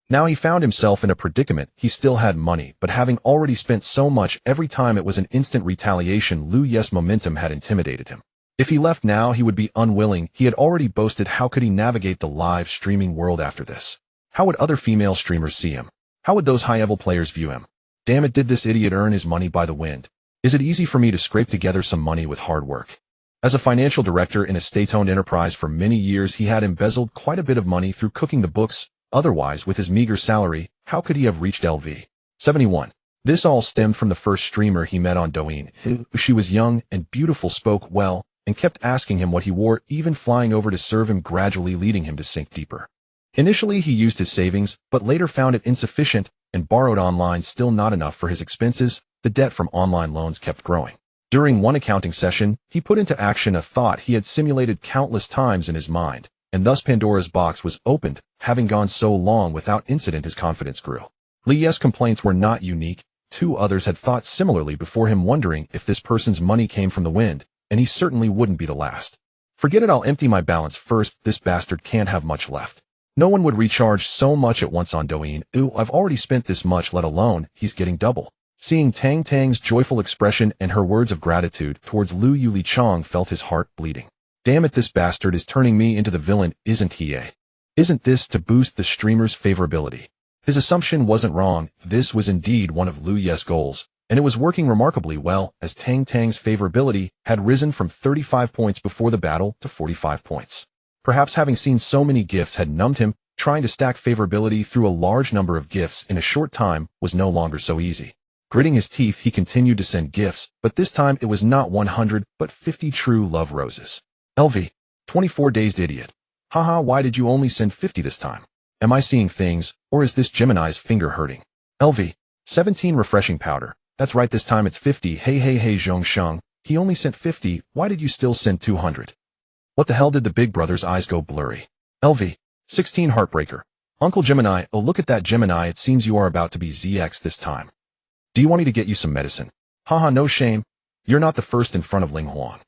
S1: Now he found himself in a predicament. He still had money, but having already spent so much, every time it was an instant retaliation. Lu Yu's momentum had intimidated him. If he left now, he would be unwilling. He had already boasted. How could he navigate the live streaming world after this? How would other female streamers see him? How would those high-level players view him? Damn it, did this idiot earn his money by the wind? Is it easy for me to scrape together some money with hard work? As a financial director in a state-owned enterprise for many years, he had embezzled quite a bit of money through cooking the books. Otherwise, with his meager salary, how could he have reached LV71? This all stemmed from the first streamer he met on Douyin. She was young and beautiful, spoke well, and kept asking him what he wore, even flying over to serve him, gradually leading him to sink deeper. Initially, he used his savings, but later found it insufficient and borrowed online, still not enough for his expenses. The debt from online loans kept growing. During one accounting session, he put into action a thought he had simulated countless times in his mind, and thus Pandora's box was opened. Having gone so long without incident, his confidence grew. Li Yu's complaints were not unique. 2 others had thought similarly before him, wondering if this person's money came from the wind, and he certainly wouldn't be the last. Forget it, I'll empty my balance first. This bastard can't have much left. No one would recharge so much at once on Douyin. Ooh, I've already spent this much, let alone, he's getting double. Seeing Tang Tang's joyful expression and her words of gratitude towards Lu Yu, Li Chong felt his heart bleeding. Damn it, this bastard is turning me into the villain, isn't he, eh? Isn't this to boost the streamer's favorability? His assumption wasn't wrong, this was indeed one of Lu Ye's goals, and it was working remarkably well, as Tang Tang's favorability had risen from 35 points before the battle to 45 points. Perhaps having seen so many gifts had numbed him, trying to stack favorability through a large number of gifts in a short time was no longer so easy. Gritting his teeth, he continued to send gifts, but this time it was not 100, but 50 true love roses. LV. 24 dazed idiot. Haha, why did you only send 50 this time? Am I seeing things, or is this Gemini's finger hurting? LV. 17 refreshing powder. That's right, this time it's 50. Hey Zhong Sheng, he only sent 50, why did you still send 200? What the hell, did the big brother's eyes go blurry? LV. 16 heartbreaker. Uncle Gemini, oh look at that Gemini, it seems you are about to be ZX this time. Do you want me to get you some medicine? Haha, no shame. You're not the first in front of Ling Huang.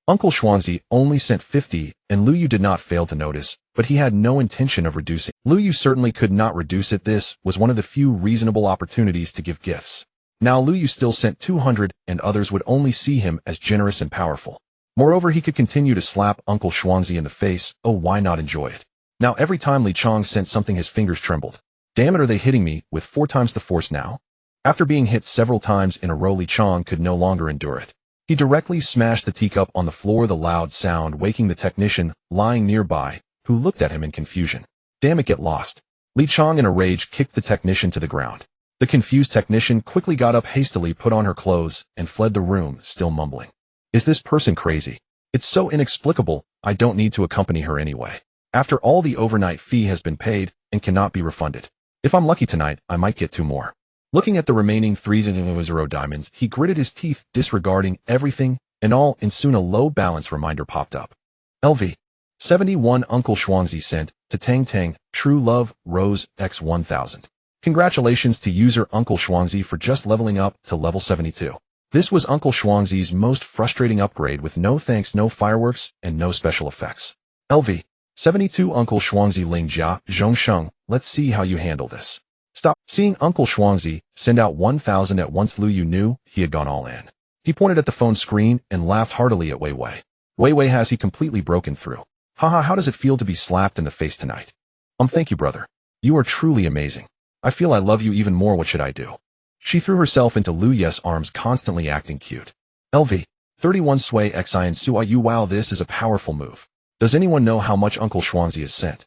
S1: Uncle Xuanzi only sent 50, and Lu Yu did not fail to notice, but he had no intention of reducing. Lu Yu certainly could not reduce it. This was one of the few reasonable opportunities to give gifts. Now Lu Yu still sent 200, and others would only see him as generous and powerful. Moreover, he could continue to slap Uncle Xuanzi in the face. Oh, why not enjoy it? Now every time Li Chong sent something, his fingers trembled. Damn it, are they hitting me with 4 times the force now? After being hit several times in a row, Li Chong could no longer endure it. He directly smashed the teacup on the floor, the loud sound waking the technician lying nearby, who looked at him in confusion. Damn it, get lost. Li Chong in a rage kicked the technician to the ground. The confused technician quickly got up, hastily put on her clothes, and fled the room, still mumbling. Is this person crazy? It's so inexplicable, I don't need to accompany her anyway. After all, the overnight fee has been paid and cannot be refunded. If I'm lucky tonight, I might get 2 more. Looking at the remaining 300 diamonds, he gritted his teeth, disregarding everything and all, and soon a low balance reminder popped up. LV. 71 Uncle Xuanzi sent to Tang Tang, True Love, Rose, X 1000. Congratulations to user Uncle Xuanzi for just leveling up to level 72. This was Uncle Xuanzi's most frustrating upgrade, with no thanks, no fireworks, and no special effects. LV. 72 Uncle Xuanzi Ling Jia, Zhong Sheng, let's see how you handle this. Stop. Seeing Uncle Xuanzi send out 1,000 at once, Lu Yu knew he had gone all in. He pointed at the phone screen and laughed heartily at Wei Wei. Wei Wei, has he completely broken through? Haha, how does it feel to be slapped in the face tonight? Thank you, brother. You are truly amazing. I feel I love you even more. What should I do? She threw herself into Lu Ye's arms, constantly acting cute. LV. 31 Sui Xin Sui Yu. Wow, this is a powerful move. Does anyone know how much Uncle Xuanzi has sent?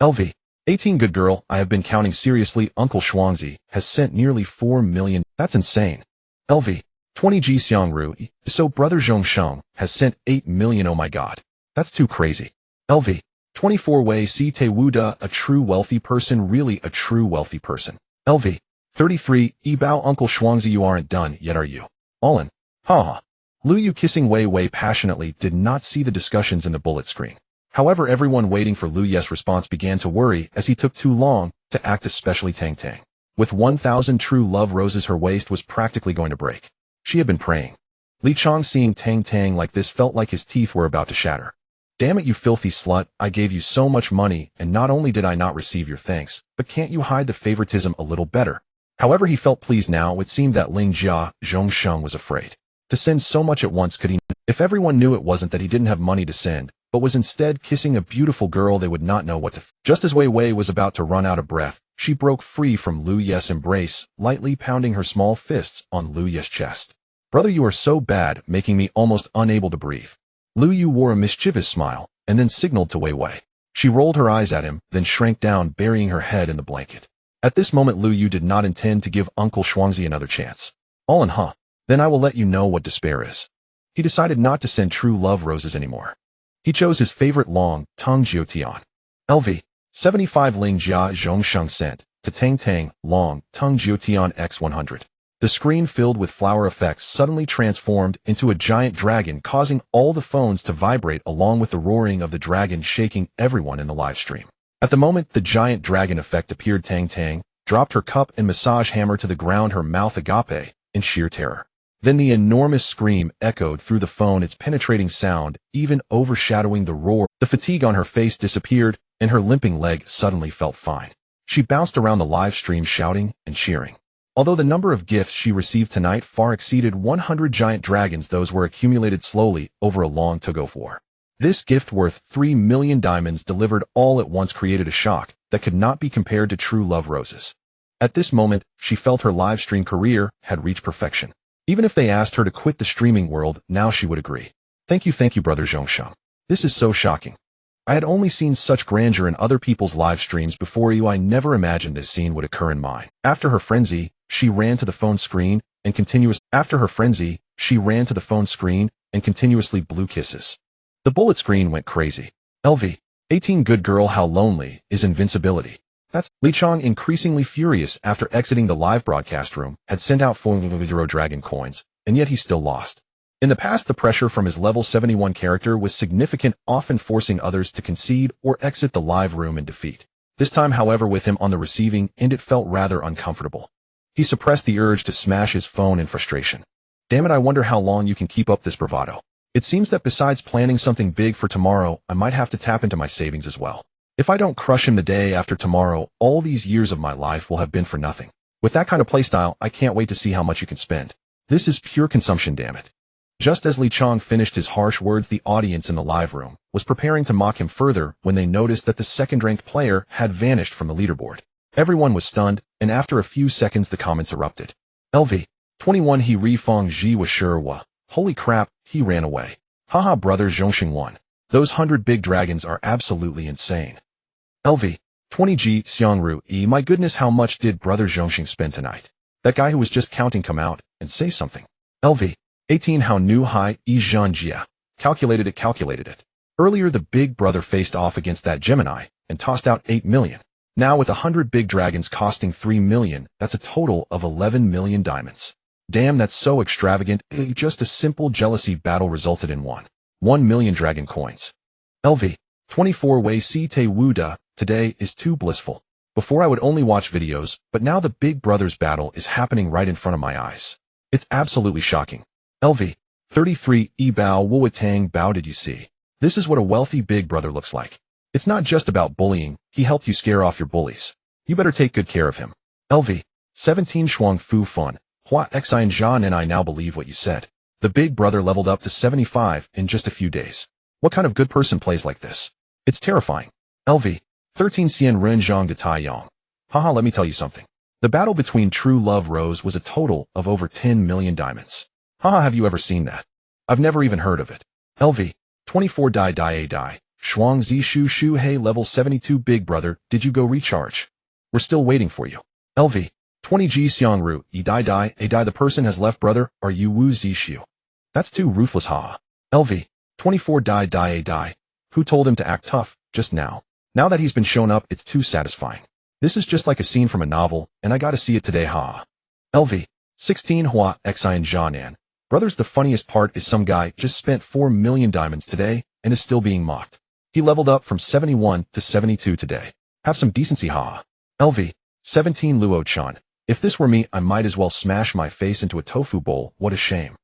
S1: LV. 18 Good girl, I have been counting seriously. Uncle Xuanzi has sent nearly 4 million. That's insane. LV. 20 Ji Xiangru. So brother Zhong Sheng has sent 8 million. Oh my god. That's too crazy. LV. 24 Wei Si Te Wu Da, a true wealthy person, really a true wealthy person. LV. 33 Bao. Uncle Xuanzi, you aren't done yet, are you? All in. Haha. Lu Yu, kissing Wei Wei passionately, did not see the discussions in the bullet screen. However, everyone waiting for Lu Ye's response began to worry, as he took too long to act, especially Tang Tang. With 1,000 true love roses, her waist was practically going to break. She had been praying. Li Chong, seeing Tang Tang like this, felt like his teeth were about to shatter. Damn it, you filthy slut, I gave you so much money, and not only did I not receive your thanks, but can't you hide the favoritism a little better? However, he felt pleased now. It seemed that Ling Jia, Zhong Sheng, was afraid to send so much at once. Could he? If everyone knew it wasn't that he didn't have money to send, but was instead kissing a beautiful girl, they would not know what to Just as Wei Wei was about to run out of breath, she broke free from Lu Ye's embrace, lightly pounding her small fists on Lu Ye's chest. Brother, you are so bad, making me almost unable to breathe. Lu Yu wore a mischievous smile, and then signaled to Wei Wei. She rolled her eyes at him, then shrank down, burying her head in the blanket. At this moment, Lu Yu did not intend to give Uncle Xuanzi another chance. All in, huh? Then I will let you know what despair is. He decided not to send true love roses anymore. He chose his favorite long, Tong Jiutian. LV. 75 Ling Jia Zhong Sheng sent to Tang Tang, long, Tong Jiutian X 100. The screen, filled with flower effects, suddenly transformed into a giant dragon, causing all the phones to vibrate along with the roaring of the dragon, shaking everyone in the live stream. At the moment the giant dragon effect appeared, Tang Tang dropped her cup and massage hammer to the ground, her mouth agape in sheer terror. Then the enormous scream echoed through the phone, its penetrating sound even overshadowing the roar. The fatigue on her face disappeared, and her limping leg suddenly felt fine. She bounced around the live stream shouting and cheering. Although the number of gifts she received tonight far exceeded 100 giant dragons, those were accumulated slowly over a long tug-of war. This gift worth 3 million diamonds delivered all at once created a shock that could not be compared to true love roses. At this moment, she felt her live stream career had reached perfection. Even if they asked her to quit the streaming world, now she would agree. Thank you brother Zhongsheng. This is so shocking. I had only seen such grandeur in other people's live streams before you. I never imagined this scene would occur in mine. After her frenzy, she ran to the phone screen and continuously blew kisses. The bullet screen went crazy. LV. 18 good girl, how lonely is invincibility. That's Li Chong, increasingly furious after exiting the live broadcast room, had sent out 4 dragon coins, and yet he still lost. In the past, the pressure from his level 71 character was significant, often forcing others to concede or exit the live room in defeat. This time, however, with him on the receiving end, it felt rather uncomfortable. He suppressed the urge to smash his phone in frustration. Damn it, I wonder how long you can keep up this bravado. It seems that besides planning something big for tomorrow, I might have to tap into my savings as well. If I don't crush him the day after tomorrow, all these years of my life will have been for nothing. With that kind of playstyle, I can't wait to see how much you can spend. This is pure consumption, damn it. Just as Li Chong finished his harsh words, the audience in the live room was preparing to mock him further when they noticed that the second-ranked player had vanished from the leaderboard. Everyone was stunned, and after a few seconds the comments erupted. LV. 21 He Ri Fong Ji was sure wa. Holy crap, he ran away. Haha brother Zhongxing won. Those 100 big dragons are absolutely insane. LV. 20 G Xiangru E. My goodness, how much did brother Zhongxing spend tonight? That guy who was just counting come out and say something. LV. 18 How Nu Hai E Zhanjia. Calculated it. Earlier the big brother faced off against that Gemini and tossed out 8 million. Now with 100 big dragons costing 3 million, that's a total of 11 million diamonds. Damn, that's so extravagant. Just a simple jealousy battle resulted in 1 million dragon coins. LV. 24 Wei Si Te Wu Da. Today is too blissful. Before I would only watch videos, but now the big brothers battle is happening right in front of my eyes. It's absolutely shocking. LV. 33 E Bao Wu Tang Bao. Did you see? This is what a wealthy big brother looks like. It's not just about bullying, he helped you scare off your bullies. You better take good care of him. LV. 17 Shuang Fu Fun. Hua Xin Zhan, and I now believe what you said. The big brother leveled up to 75 in just a few days. What kind of good person plays like this? It's terrifying. LV. 13 Xian Ren Zhang De Tai Yang. Haha, let me tell you something. The battle between True Love Rose was a total of over 10 million diamonds. Haha, have you ever seen that? I've never even heard of it. LV. 24 Dai Dai A Dai. Shuang Zi Shu Shu Hey level 72 big brother, did you go recharge? We're still waiting for you. LV. 20 G Xiangru, E Dai Dai, A Dai the person has left brother, are you Wu Zishu? That's too ruthless, haha. LV. 24 Dai Dai A Dai. Who told him to act tough, just now? Now that he's been shown up, it's too satisfying. This is just like a scene from a novel, and I gotta see it today, haha. LV. 16 Hua Xin Zhanan. Brothers, the funniest part is some guy just spent 4 million diamonds today, and is still being mocked. He leveled up from 71 to 72 today. Have some decency, haha. LV. 17 Luo Chan. If this were me, I might as well smash my face into a tofu bowl. What a shame.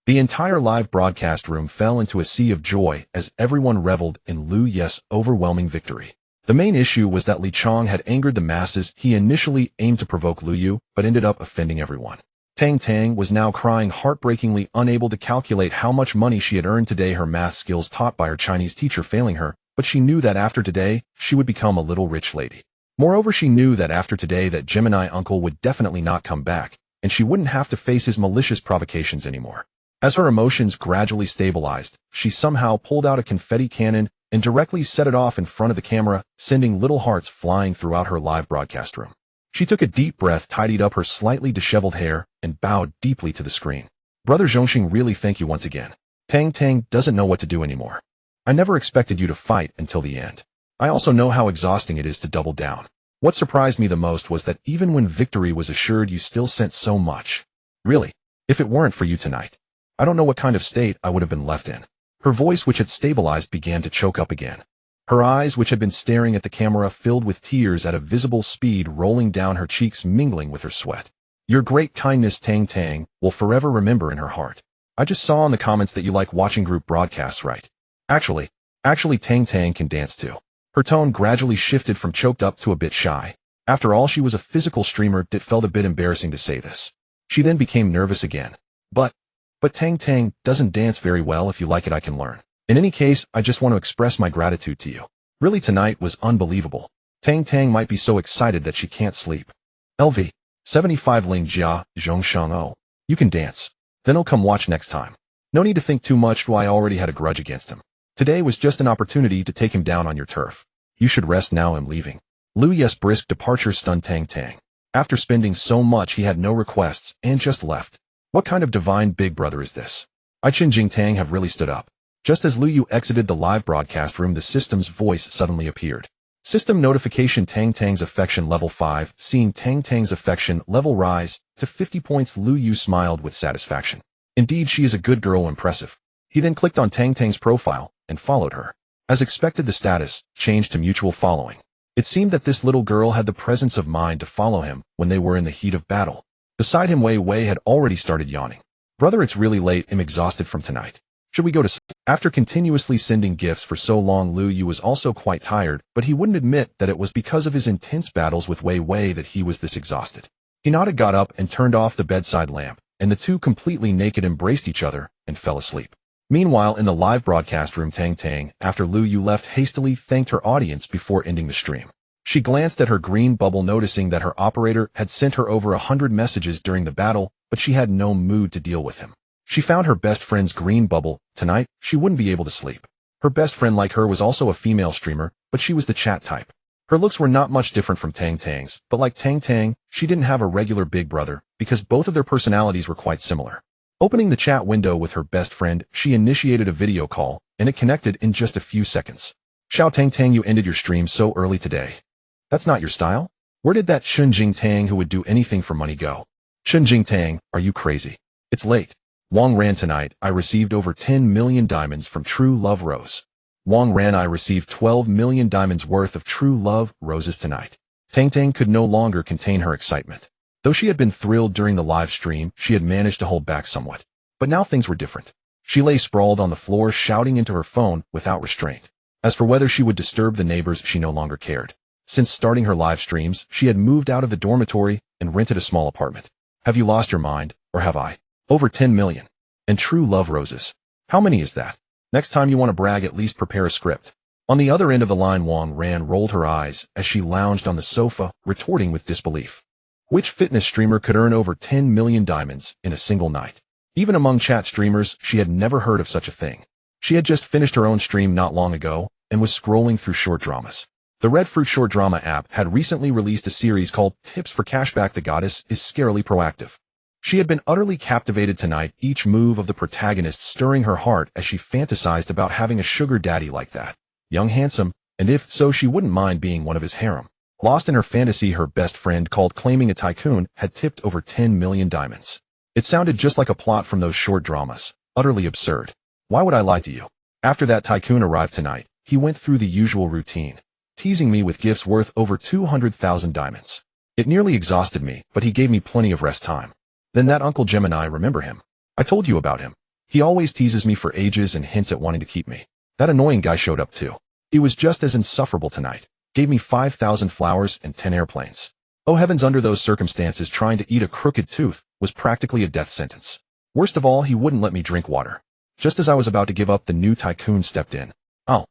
S1: The entire live broadcast room fell into a sea of joy as everyone reveled in Lu Ye's overwhelming victory. The main issue was that Li Chong had angered the masses. He initially aimed to provoke Lu Yu, but ended up offending everyone. Tang Tang was now crying heartbreakingly, unable to calculate how much money she had earned today, her math skills taught by her Chinese teacher failing her, but she knew that after today, she would become a little rich lady. Moreover, she knew that after today that Gemini uncle would definitely not come back, and she wouldn't have to face his malicious provocations anymore. As her emotions gradually stabilized, she somehow pulled out a confetti cannon and directly set it off in front of the camera, sending little hearts flying throughout her live broadcast room. She took a deep breath, tidied up her slightly disheveled hair, and bowed deeply to the screen. Brother Zhongxing, really thank you once again. Tang Tang doesn't know what to do anymore. I never expected you to fight until the end. I also know how exhausting it is to double down. What surprised me the most was that even when victory was assured, you still sent so much. Really, if it weren't for you tonight, I don't know what kind of state I would have been left in. Her voice, which had stabilized, began to choke up again. Her eyes, which had been staring at the camera, filled with tears at a visible speed rolling down her cheeks, mingling with her sweat. Your great kindness, Tang Tang, will forever remember in her heart. I just saw in the comments that you like watching group broadcasts, right? Actually, Tang Tang can dance too. Her tone gradually shifted from choked up to a bit shy. After all, she was a physical streamer. It felt a bit embarrassing to say this. She then became nervous again. But Tang Tang doesn't dance very well. If you like it, I can learn. In any case, I just want to express my gratitude to you. Really, tonight was unbelievable. Tang Tang might be so excited that she can't sleep. LV. 75 Ling Jia, Zhongsheng O. You can dance. Then he'll come watch next time. No need to think too much. I already had a grudge against him. Today was just an opportunity to take him down on your turf. You should rest now. I'm leaving. Lu Ye's brisk departure stunned Tang Tang. After spending so much, he had no requests and just left. What kind of divine big brother is this? I Chen Jingtang have really stood up. Just as Lu Yu exited the live broadcast room, the system's voice suddenly appeared. System notification: Tang Tang's affection level 5. Seeing Tang Tang's affection level rise to 50 points, Lu Yu smiled with satisfaction. Indeed, she is a good girl. Impressive. He then clicked on Tang Tang's profile and followed her. As expected, the status changed to mutual following. It seemed that this little girl had the presence of mind to follow him when they were in the heat of battle. Beside him, Wei Wei had already started yawning. Brother, it's really late. I'm exhausted from tonight. Should we go to sleep? After continuously sending gifts for so long, Lu Yu was also quite tired, but he wouldn't admit that it was because of his intense battles with Wei Wei that he was this exhausted. He nodded, got up, and turned off the bedside lamp, and the two, completely naked, embraced each other and fell asleep. Meanwhile, in the live broadcast room, Tang Tang, after Lu Yu left, hastily thanked her audience before ending the stream. She glanced at her green bubble, noticing that her operator had sent her over 100 messages during the battle, but she had no mood to deal with him. She found her best friend's green bubble. Tonight, she wouldn't be able to sleep. Her best friend, like her, was also a female streamer, but she was the chat type. Her looks were not much different from Tang Tang's, but like Tang Tang, she didn't have a regular big brother, because both of their personalities were quite similar. Opening the chat window with her best friend, she initiated a video call, and it connected in just a few seconds. Xiao Tang Tang, you ended your stream so early today. That's not your style? Where did that Chen Jingtang who would do anything for money go? Chen Jingtang, are you crazy? It's late. Wang Ran, tonight, I received over 10 million diamonds from True Love Rose. Wang Ran, I received 12 million diamonds worth of True Love Roses tonight. Tang Tang could no longer contain her excitement. Though she had been thrilled during the live stream, she had managed to hold back somewhat. But now things were different. She lay sprawled on the floor, shouting into her phone without restraint. As for whether she would disturb the neighbors, she no longer cared. Since starting her live streams, she had moved out of the dormitory and rented a small apartment. Have you lost your mind, or have I? Over 10 million. And True Love Roses. How many is that? Next time you want to brag, at least prepare a script. On the other end of the line, Wang Ran rolled her eyes as she lounged on the sofa, retorting with disbelief. Which fitness streamer could earn over 10 million diamonds in a single night? Even among chat streamers, she had never heard of such a thing. She had just finished her own stream not long ago and was scrolling through short dramas. The Red Fruit short drama app had recently released a series called Tips for Cashback. The goddess is scarily proactive. She had been utterly captivated tonight, each move of the protagonist stirring her heart as she fantasized about having a sugar daddy like that. Young, handsome, and if so, she wouldn't mind being one of his harem. Lost in her fantasy, her best friend, called claiming a tycoon, had tipped over 10 million diamonds. It sounded just like a plot from those short dramas. Utterly absurd. Why would I lie to you? After that tycoon arrived tonight, he went through the usual routine, teasing me with gifts worth over 200,000 diamonds. It nearly exhausted me, but he gave me plenty of rest time. Then that Uncle Gemini, remember him? I told you about him. He always teases me for ages and hints at wanting to keep me. That annoying guy showed up too. He was just as insufferable tonight. Gave me 5,000 flowers and 10 airplanes. Oh heavens, under those circumstances, trying to eat a crooked tooth was practically a death sentence. Worst of all, he wouldn't let me drink water. Just as I was about to give up, the new tycoon stepped in. Oh.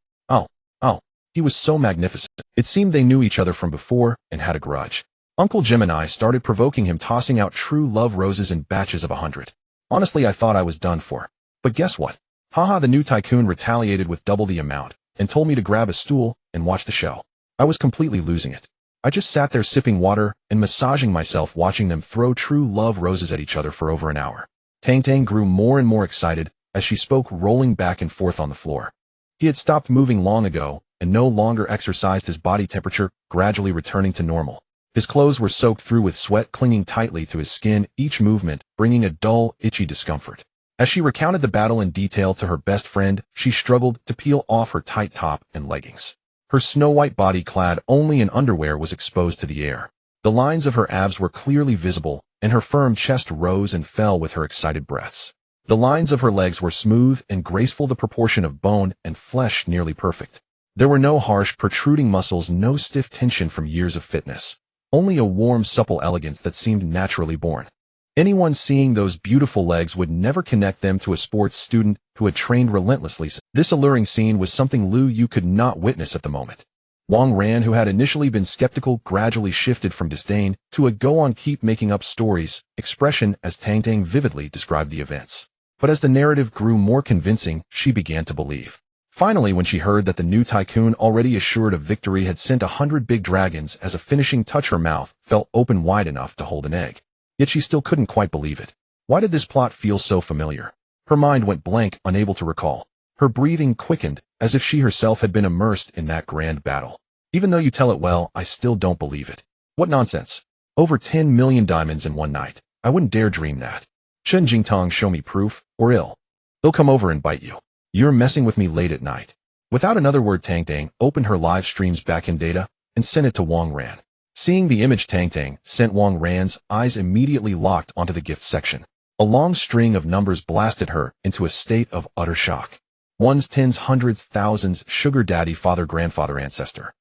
S1: He was so magnificent. It seemed they knew each other from before and had a grudge. Uncle Gemini started provoking him, tossing out True Love Roses in batches of 100. Honestly, I thought I was done for. But guess what? Haha, the new tycoon retaliated with double the amount and told me to grab a stool and watch the show. I was completely losing it. I just sat there sipping water and massaging myself, watching them throw True Love Roses at each other for over an hour. Tang Tang grew more and more excited as she spoke, rolling back and forth on the floor. He had stopped moving long ago and no longer exercised, his body temperature gradually returning to normal. His clothes were soaked through with sweat, clinging tightly to his skin, each movement bringing a dull, itchy discomfort. As she recounted the battle in detail to her best friend, she struggled to peel off her tight top and leggings. Her snow-white body, clad only in underwear, was exposed to the air. The lines of her abs were clearly visible, and her firm chest rose and fell with her excited breaths. The lines of her legs were smooth and graceful, the proportion of bone and flesh nearly perfect. There were no harsh, protruding muscles, no stiff tension from years of fitness. Only a warm, supple elegance that seemed naturally born. Anyone seeing those beautiful legs would never connect them to a sports student who had trained relentlessly. This alluring scene was something Lu Yu could not witness at the moment. Wang Ran, who had initially been skeptical, gradually shifted from disdain to a go-on keep making up stories expression as Tang Tang vividly described the events. But as the narrative grew more convincing, she began to believe. Finally, when she heard that the new tycoon, already assured of victory, had sent 100 big dragons as a finishing touch, her mouth fell open wide enough to hold an egg. Yet she still couldn't quite believe it. Why did this plot feel so familiar? Her mind went blank, unable to recall. Her breathing quickened, as if she herself had been immersed in that grand battle. Even though you tell it well, I still don't believe it. What nonsense. Over 10 million diamonds in one night. I wouldn't dare dream that. Chen Jingtong, show me proof, or they'll come over and bite you. You're messing with me late at night. Without another word, Tang Tang opened her live stream's backend data and sent it to Wang Ran. Seeing the image Tang Tang sent, Wang Ran's eyes immediately locked onto the gift section. A long string of numbers blasted her into a state of utter shock. Ones, tens, hundreds, thousands, sugar daddy, father, grandfather, ancestor.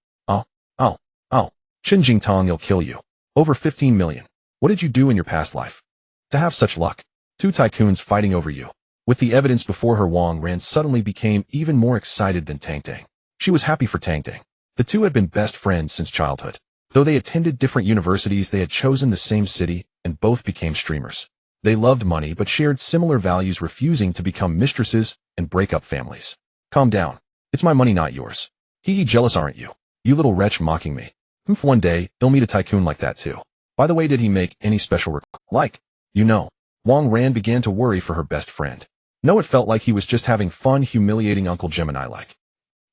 S1: Chen Jingtong, he'll kill you. Over 15 million. What did you do in your past life to have such luck? Two tycoons fighting over you. With the evidence before her, Wang Ran suddenly became even more excited than Tang Tang. She was happy for Tang Tang. The two had been best friends since childhood. Though they attended different universities, they had chosen the same city and both became streamers. They loved money but shared similar values, refusing to become mistresses and break up families. Calm down. It's my money, not yours. Hee, jealous aren't you? You little wretch, mocking me. One day, they'll meet a tycoon like that too. By the way, did he make any special Wang Ran began to worry for her best friend. No, it felt like he was just having fun, humiliating Uncle Gemini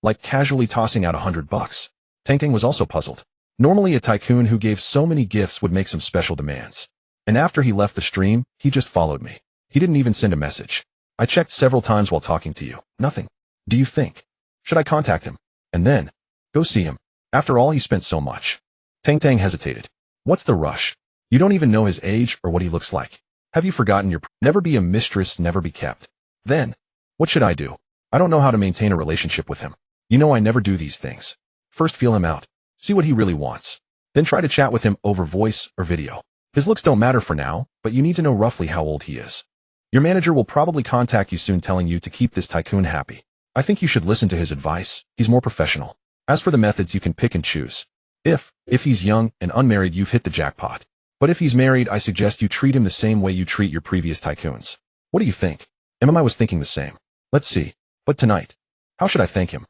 S1: like casually tossing out $100. Tang Tang was also puzzled. Normally a tycoon who gave so many gifts would make some special demands. And after he left the stream, he just followed me. He didn't even send a message. I checked several times while talking to you. Nothing. Do you think? Should I contact him? And then go see him? After all, he spent so much. Tang Tang hesitated. What's the rush? You don't even know his age or what he looks like. Have you forgotten your never be a mistress, never be kept? Then, what should I do? I don't know how to maintain a relationship with him. You know I never do these things. First feel him out. See what he really wants. Then try to chat with him over voice or video. His looks don't matter for now, but you need to know roughly how old he is. Your manager will probably contact you soon telling you to keep this tycoon happy. I think you should listen to his advice. He's more professional. As for the methods, you can pick and choose. If he's young and unmarried, you've hit the jackpot. But if he's married, I suggest you treat him the same way you treat your previous tycoons. What do you think? I was thinking the same. Let's see. But tonight, how should I thank him?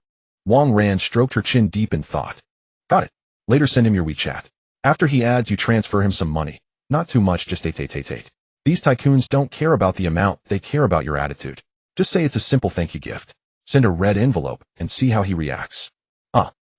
S1: Wang Ran stroked her chin deep in thought. Got it. Later send him your WeChat. After he adds, you transfer him some money. Not too much, just 8. These tycoons don't care about the amount, they care about your attitude. Just say it's a simple thank you gift. Send a red envelope and see how he reacts.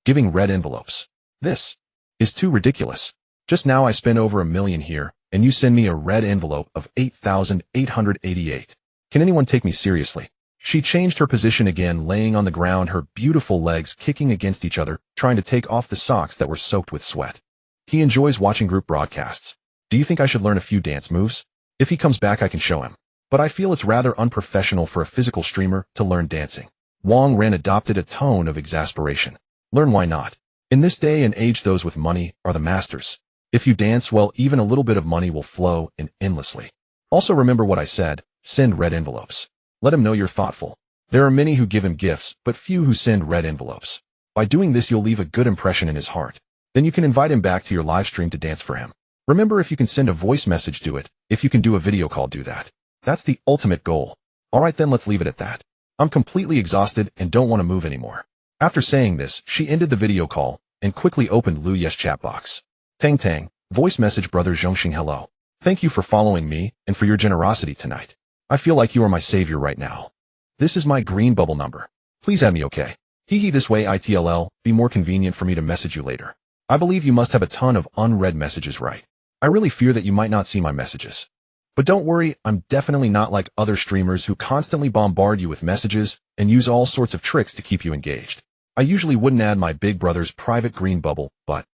S1: Giving red envelopes. This is too ridiculous. Just now I spent over $1 million here, and you send me a red envelope of 8,888. Can anyone take me seriously? She changed her position again, laying on the ground, her beautiful legs kicking against each other, trying to take off the socks that were soaked with sweat. He enjoys watching group broadcasts. Do you think I should learn a few dance moves? If he comes back, I can show him. But I feel it's rather unprofessional for a physical streamer to learn dancing. Wang Ran adopted a tone of exasperation. Learn, why not? In this day and age, those with money are the masters. If you dance well, even a little bit of money will flow in endlessly. Also remember what I said, send red envelopes. Let him know you're thoughtful. There are many who give him gifts, but few who send red envelopes. By doing this, you'll leave a good impression in his heart. Then you can invite him back to your live stream to dance for him. Remember, if you can send a voice message, do it. If you can do a video call, do that. That's the ultimate goal. Alright then, let's leave it at that. I'm completely exhausted and don't want to move anymore. After saying this, she ended the video call and quickly opened Lu Ye's chat box. Tang Tang, voice message, brother Zhongxing, hello. Thank you for following me and for your generosity tonight. I feel like you are my savior right now. This is my green bubble number. Please add me, okay? This way it'll be more convenient for me to message you later. I believe you must have a ton of unread messages, right? I really fear that you might not see my messages. But don't worry, I'm definitely not like other streamers who constantly bombard you with messages and use all sorts of tricks to keep you engaged. I usually wouldn't add my big brother's private green bubble, but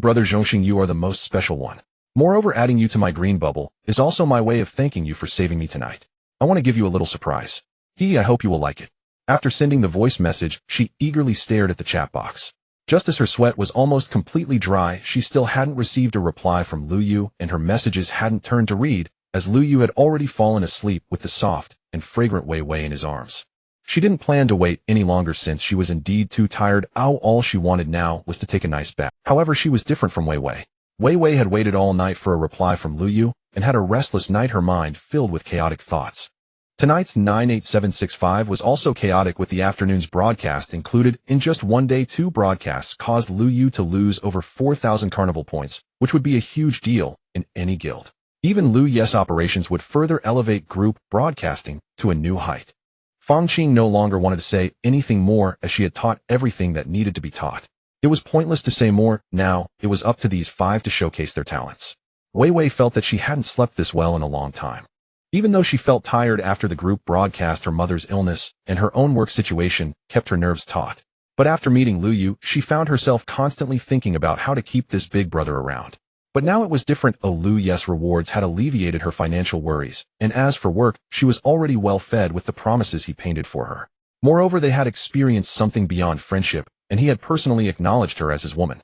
S1: brother Zhongxing, you are the most special one. Moreover, adding you to my green bubble is also my way of thanking you for saving me tonight. I want to give you a little surprise. I hope you will like it. After sending the voice message, she eagerly stared at the chat box. Just as her sweat was almost completely dry, she still hadn't received a reply from Lu Yu, and her messages hadn't turned to read, as Lu Yu had already fallen asleep with the soft and fragrant Wei Wei in his arms. She didn't plan to wait any longer since she was indeed too tired. All she wanted now was to take a nice bath. However, she was different from Wei Wei. Wei Wei had waited all night for a reply from Lu Yu, and had a restless night, her mind filled with chaotic thoughts. Tonight's 98765 was also chaotic, with the afternoon's broadcast included. In just one day, 2 broadcasts caused Lu Yu to lose over 4,000 carnival points, which would be a huge deal in any guild. Even Lu Yes operations would further elevate group broadcasting to a new height. Fang Qing no longer wanted to say anything more, as she had taught everything that needed to be taught. It was pointless to say more. Now, it was up to these 5 to showcase their talents. Wei Wei felt that she hadn't slept this well in a long time. Even though she felt tired after the group broadcast, her mother's illness and her own work situation kept her nerves taut. But after meeting Lu Yu, she found herself constantly thinking about how to keep this big brother around. But now it was different. Lu Yes rewards had alleviated her financial worries, and as for work, she was already well fed with the promises he painted for her. Moreover, they had experienced something beyond friendship, and he had personally acknowledged her as his woman.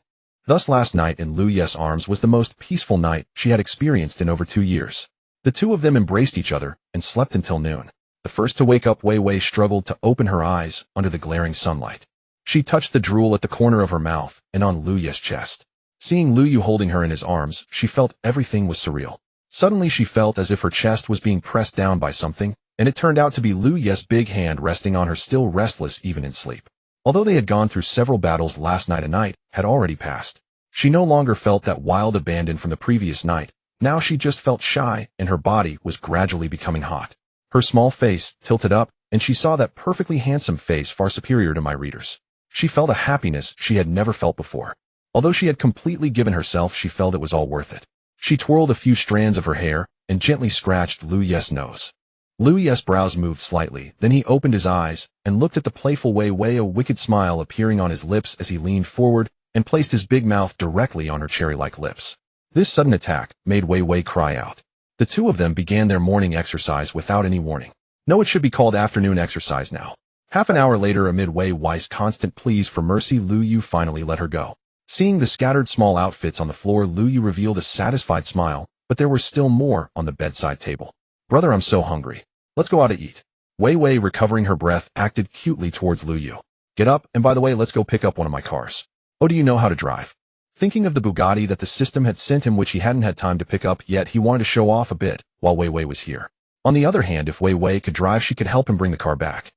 S1: Thus, last night in Lu Yes' arms was the most peaceful night she had experienced in over 2 years. The two of them embraced each other and slept until noon. The first to wake up, Wei Wei struggled to open her eyes under the glaring sunlight. She touched the drool at the corner of her mouth and on Lu Yes' chest. Seeing Lu Yu holding her in his arms, she felt everything was surreal. Suddenly she felt as if her chest was being pressed down by something, and it turned out to be Lu Yes' big hand resting on her, still restless even in sleep. Although they had gone through several battles last night, a night had already passed. She no longer felt that wild abandon from the previous night. Now she just felt shy, and her body was gradually becoming hot. Her small face tilted up, and she saw that perfectly handsome face far superior to my readers. She felt a happiness she had never felt before. Although she had completely given herself, she felt it was all worth it. She twirled a few strands of her hair and gently scratched Lu Yes' nose. Lu Yes' brows moved slightly, then he opened his eyes and looked at the playful Wei Wei, a wicked smile appearing on his lips as he leaned forward and placed his big mouth directly on her cherry-like lips. This sudden attack made Wei Wei cry out. The two of them began their morning exercise without any warning. No, it should be called afternoon exercise now. Half an hour later, amid Wei Wei's constant pleas for mercy, Lu Yu finally let her go. Seeing the scattered small outfits on the floor, Lu Yu revealed a satisfied smile, but there were still more on the bedside table. Brother, I'm so hungry. Let's go out to eat. Wei Wei, recovering her breath, acted cutely towards Lu Yu. Get up, and by the way, let's go pick up one of my cars. Oh, do you know how to drive? Thinking of the Bugatti that the system had sent him, which he hadn't had time to pick up yet, he wanted to show off a bit while Wei Wei was here. On the other hand, if Wei Wei could drive, she could help him bring the car back.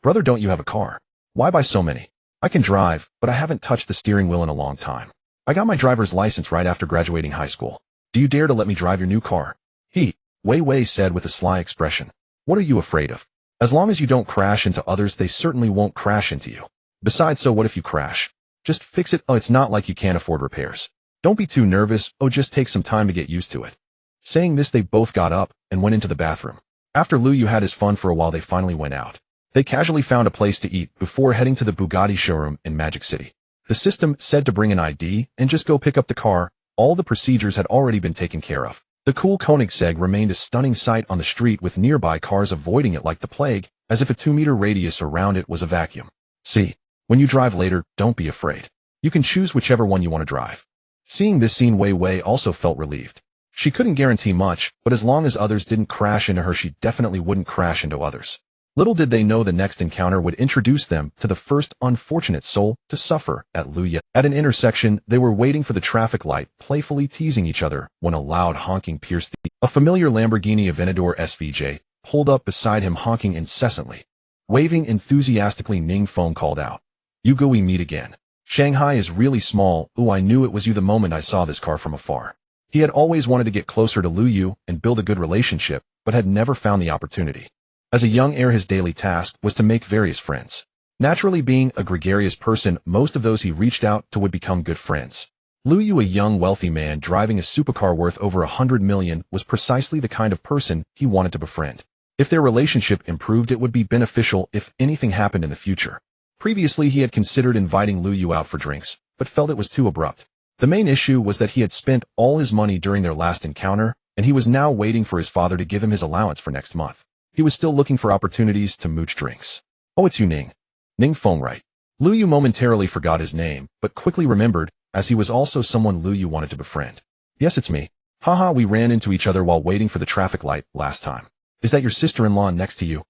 S1: Brother, don't you have a car? Why buy so many? I can drive, but I haven't touched the steering wheel in a long time. I got my driver's license right after graduating high school. Do you dare to let me drive your new car? Wei Wei said with a sly expression. What are you afraid of? As long as you don't crash into others, they certainly won't crash into you. Besides, so what if you crash? Just fix it. It's not like you can't afford repairs. Don't be too nervous. Just take some time to get used to it. Saying this, they both got up and went into the bathroom. After Lu Yu had his fun for a while, they finally went out. They casually found a place to eat before heading to the Bugatti showroom in Magic City. The system said to bring an ID and just go pick up the car. All the procedures had already been taken care of. The cool Koenigsegg remained a stunning sight on the street, with nearby cars avoiding it like the plague, as if a 2-meter radius around it was a vacuum. See, when you drive later, don't be afraid. You can choose whichever one you want to drive. Seeing this scene, Wei Wei also felt relieved. She couldn't guarantee much, but as long as others didn't crash into her, she definitely wouldn't crash into others. Little did they know the next encounter would introduce them to the first unfortunate soul to suffer at Lu Yu. At an intersection, they were waiting for the traffic light, playfully teasing each other, when a loud honking pierced a familiar Lamborghini Aventador SVJ pulled up beside him, honking incessantly. Waving enthusiastically, Ning Feng called out, "You go, we meet again. Shanghai is really small. Ooh, I knew it was you the moment I saw this car from afar." He had always wanted to get closer to Lu Yu and build a good relationship, but had never found the opportunity. As a young heir, his daily task was to make various friends. Naturally, being a gregarious person, most of those he reached out to would become good friends. Lu Yu, a young wealthy man driving a supercar worth over 100 million, was precisely the kind of person he wanted to befriend. If their relationship improved, it would be beneficial if anything happened in the future. Previously, he had considered inviting Lu Yu out for drinks, but felt it was too abrupt. The main issue was that he had spent all his money during their last encounter, and he was now waiting for his father to give him his allowance for next month. He was still looking for opportunities to mooch drinks. Oh, it's you, Ning. Ning Feng, right? Lu Yu momentarily forgot his name, but quickly remembered, as he was also someone Lu Yu wanted to befriend. Yes, it's me. Haha, we ran into each other while waiting for the traffic light last time. Is that your sister-in-law next to you?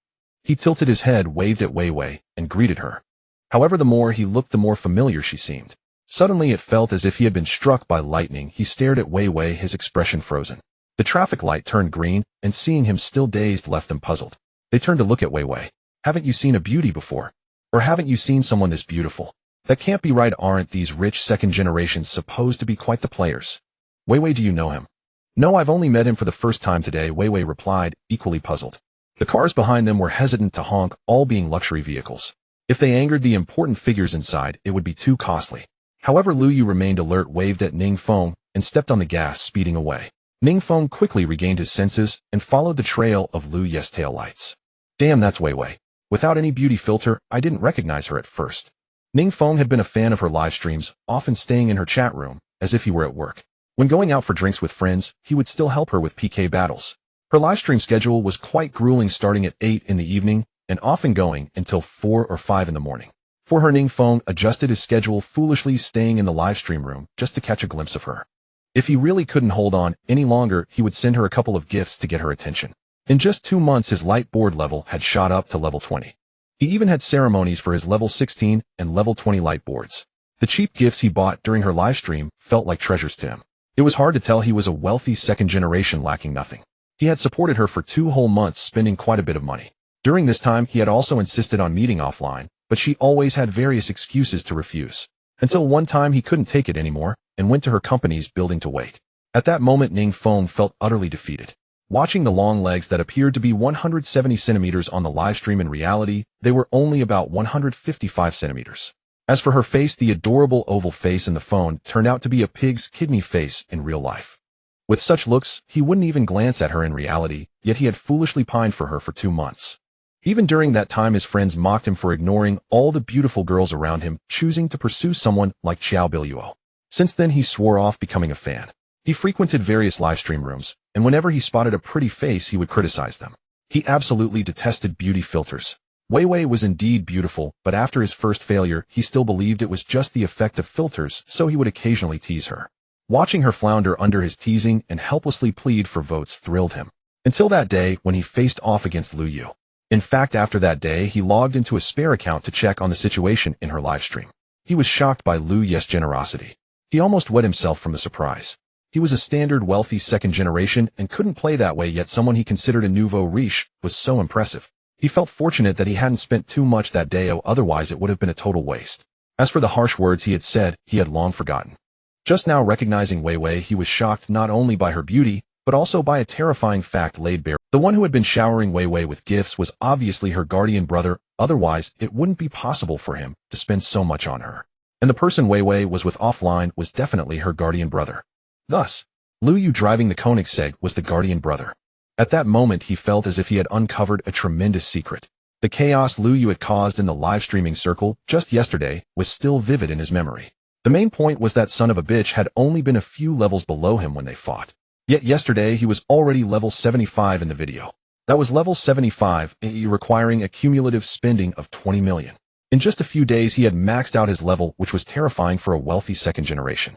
S1: He tilted his head, waved at Wei Wei, and greeted her. However, the more he looked, the more familiar she seemed. Suddenly it felt as if he had been struck by lightning. He stared at Wei Wei, his expression frozen. The traffic light turned green, and seeing him still dazed left them puzzled. They turned to look at Wei Wei. Haven't you seen a beauty before? Or haven't you seen someone this beautiful? That can't be right. Aren't these rich second generations supposed to be quite the players? Wei Wei, do you know him? No, I've only met him for the first time today, Wei Wei replied, equally puzzled. The cars behind them were hesitant to honk, all being luxury vehicles. If they angered the important figures inside, it would be too costly. However, Lu Yu remained alert, waved at Ning Feng, and stepped on the gas, speeding away. Ning Feng quickly regained his senses and followed the trail of Lu Yu's taillights. Damn, that's Wei Wei. Without any beauty filter, I didn't recognize her at first. Ning Feng had been a fan of her live streams, often staying in her chat room, as if he were at work. When going out for drinks with friends, he would still help her with PK battles. Her live stream schedule was quite grueling, starting at 8 in the evening, and often going until 4 or 5 in the morning. For her, Ning Feng adjusted his schedule, foolishly staying in the live stream room just to catch a glimpse of her. If he really couldn't hold on any longer, he would send her a couple of gifts to get her attention. In just 2 months, his light board level had shot up to level 20. He even had ceremonies for his level 16 and level 20 light boards. The cheap gifts he bought during her live stream felt like treasures to him. It was hard to tell he was a wealthy second generation lacking nothing. He had supported her for 2 whole months, spending quite a bit of money. During this time, he had also insisted on meeting offline, but she always had various excuses to refuse. Until one time he couldn't take it anymore, and went to her company's building to wait. At that moment, Ning Feng felt utterly defeated. Watching the long legs that appeared to be 170 centimeters on the live stream, in reality, they were only about 155 centimeters. As for her face, the adorable oval face in the phone turned out to be a pig's kidney face in real life. With such looks, he wouldn't even glance at her in reality, yet he had foolishly pined for her for 2 months. Even during that time, his friends mocked him for ignoring all the beautiful girls around him, choosing to pursue someone like Xiao Biluo. Since then, he swore off becoming a fan. He frequented various livestream rooms, and whenever he spotted a pretty face, he would criticize them. He absolutely detested beauty filters. Wei Wei was indeed beautiful, but after his first failure, he still believed it was just the effect of filters, so he would occasionally tease her. Watching her flounder under his teasing and helplessly plead for votes thrilled him. Until that day when he faced off against Lu Yu. In fact, after that day, he logged into a spare account to check on the situation in her livestream. He was shocked by Lu Yu's generosity. He almost wet himself from the surprise. He was a standard wealthy second generation and couldn't play that way, yet someone he considered a nouveau riche was so impressive. He felt fortunate that he hadn't spent too much that day, otherwise it would have been a total waste. As for the harsh words he had said, he had long forgotten. Just now recognizing Wei Wei, he was shocked not only by her beauty, but also by a terrifying fact laid bare. The one who had been showering Wei Wei with gifts was obviously her guardian brother, otherwise it wouldn't be possible for him to spend so much on her. And the person Wei Wei was with offline was definitely her guardian brother. Thus, Lu Yu driving the Koenigsegg was the guardian brother. At that moment, he felt as if he had uncovered a tremendous secret. The chaos Lu Yu had caused in the live streaming circle just yesterday was still vivid in his memory. The main point was that son of a bitch had only been a few levels below him when they fought. Yet yesterday he was already level 75 in the video. That was level 75, requiring a cumulative spending of 20 million. In just a few days he had maxed out his level, which was terrifying for a wealthy second generation.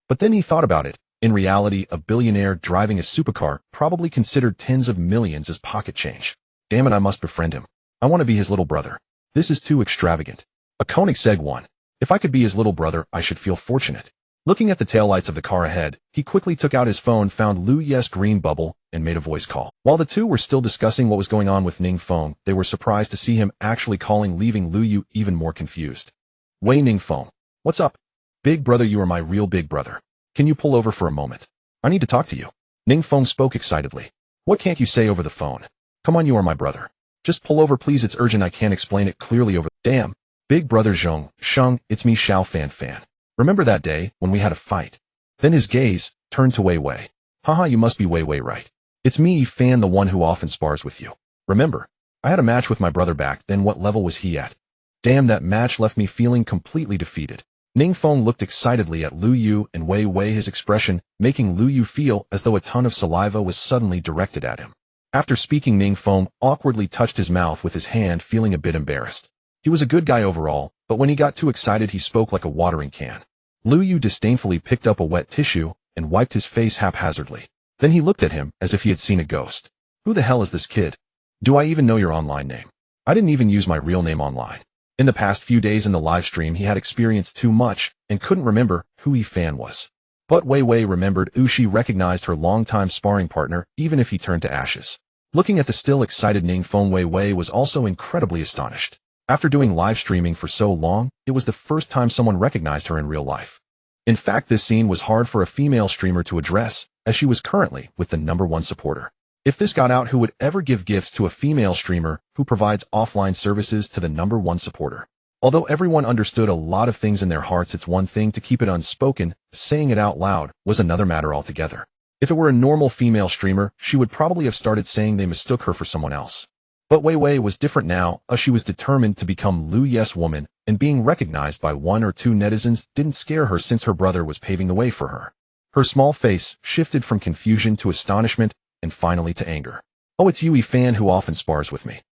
S1: But then he thought about it. In reality, a billionaire driving a supercar probably considered tens of millions as pocket change. Damn it, I must befriend him. I want to be his little brother. This is too extravagant. A Koenigsegg one. If I could be his little brother, I should feel fortunate. Looking at the taillights of the car ahead, he quickly took out his phone, found Lu Yu's green bubble, and made a voice call. While the two were still discussing what was going on with Ning Feng, they were surprised to see him actually calling, leaving Lu Yu even more confused. Wei, Ning Feng. What's up? Big brother, you are my real big brother. Can you pull over for a moment? I need to talk to you. Ning Feng spoke excitedly. What can't you say over the phone? Come on, you are my brother. Just pull over, please, it's urgent, I can't explain it clearly over. Damn. Big brother Sheng, it's me, Xiao Fan. Remember that day when we had a fight? Then his gaze turned to Wei Wei. Haha, you must be Wei Wei, right? It's me, Fan, the one who often spars with you. Remember? I had a match with my brother back then. What level was he at? Damn, that match left me feeling completely defeated. Ning Feng looked excitedly at Lu Yu and Wei Wei, his expression making Lu Yu feel as though a ton of saliva was suddenly directed at him. After speaking, Ning Feng awkwardly touched his mouth with his hand, feeling a bit embarrassed. He was a good guy overall, but when he got too excited he spoke like a watering can. Lu Yu disdainfully picked up a wet tissue and wiped his face haphazardly. Then he looked at him as if he had seen a ghost. Who the hell is this kid? Do I even know your online name? I didn't even use my real name online. In the past few days in the live stream he had experienced too much and couldn't remember who Yi Fan was. But Wei Wei remembered She recognized her longtime sparring partner even if he turned to ashes. Looking at the still excited Ning Feng, Wei Wei was also incredibly astonished. After doing live streaming for so long, it was the first time someone recognized her in real life. In fact, this scene was hard for a female streamer to address, as she was currently with the #1 supporter. If this got out, who would ever give gifts to a female streamer who provides offline services to the #1 supporter? Although everyone understood a lot of things in their hearts, it's one thing to keep it unspoken, saying it out loud was another matter altogether. If it were a normal female streamer, she would probably have started saying they mistook her for someone else. But Wei Wei was different now, as she was determined to become Lu Yes woman, and being recognized by 1 or 2 netizens didn't scare her since her brother was paving the way for her. Her small face shifted from confusion to astonishment, and finally to anger. Oh, it's Yi Fan who often spars with me.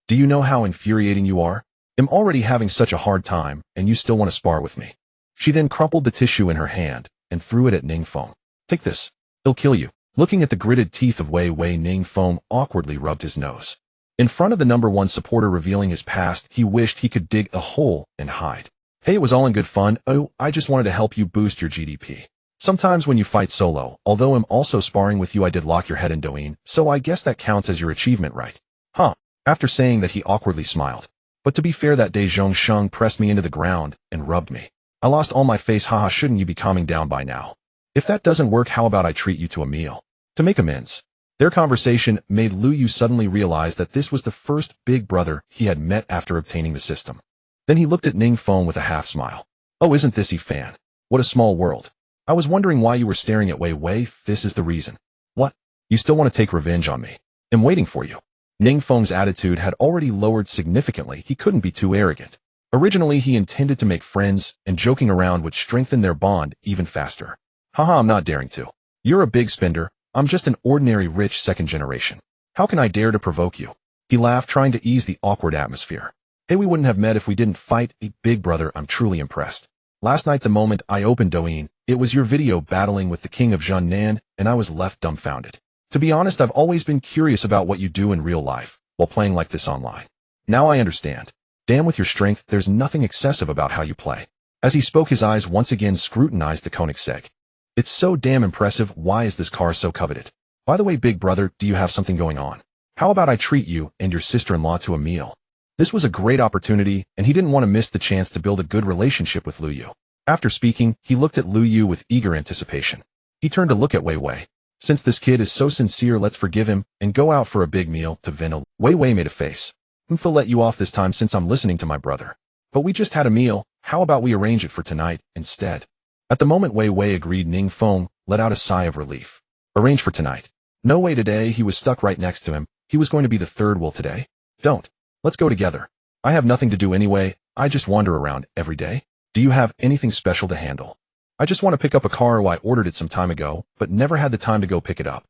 S1: Do you know how infuriating you are? I'm already having such a hard time, and you still want to spar with me. She then crumpled the tissue in her hand, and threw it at Ning Feng. Take this. It'll kill you. Looking at the gritted teeth of Wei Wei, Ning Feng awkwardly rubbed his nose. In front of the #1 supporter revealing his past, he wished he could dig a hole and hide. Hey, it was all in good fun. Oh, I just wanted to help you boost your GDP. Sometimes when you fight solo, although I'm also sparring with you, I did lock your head in Douyin, so I guess that counts as your achievement, right? Huh. After saying that, he awkwardly smiled. But to be fair, that day Zhong Sheng pressed me into the ground and rubbed me. I lost all my face, haha, shouldn't you be calming down by now? If that doesn't work, how about I treat you to a meal? To make amends. Their conversation made Lu Yu suddenly realize that this was the first big brother he had met after obtaining the system. Then he looked at Ning Feng with a half smile. Oh, isn't this Yi Fan? What a small world. I was wondering why you were staring at Wei Wei. This is the reason. What? You still want to take revenge on me? I'm waiting for you. Ning Feng's attitude had already lowered significantly. He couldn't be too arrogant. Originally, he intended to make friends, and joking around would strengthen their bond even faster. Haha, I'm not daring to. You're a big spender. I'm just an ordinary rich second generation. How can I dare to provoke you? He laughed, trying to ease the awkward atmosphere. Hey, we wouldn't have met if we didn't fight. A big brother, I'm truly impressed. Last night, the moment I opened Douyin, it was your video battling with the king of Zhonnan, and I was left dumbfounded. To be honest, I've always been curious about what you do in real life, while playing like this online. Now I understand. Damn, with your strength, there's nothing excessive about how you play. As he spoke, his eyes once again scrutinized the Koenigsegg. It's so damn impressive. Why is this car so coveted? By the way, big brother, do you have something going on? How about I treat you and your sister-in-law to a meal? This was a great opportunity, and he didn't want to miss the chance to build a good relationship with Lu Yu. After speaking, he looked at Lu Yu with eager anticipation. He turned to look at Wei Wei. Since this kid is so sincere, let's forgive him and go out for a big meal to Vinil. Wei Wei made a face. I'll let you off this time since I'm listening to my brother. But we just had a meal. How about we arrange it for tonight instead? At the moment Wei Wei agreed, Ning Feng let out a sigh of relief. Arrange for tonight. No way today. He was stuck right next to him. He was going to be the third wheel today. Don't. Let's go together. I have nothing to do anyway. I just wander around every day. Do you have anything special to handle? I just want to pick up a car. I ordered it some time ago, but never had the time to go pick it up.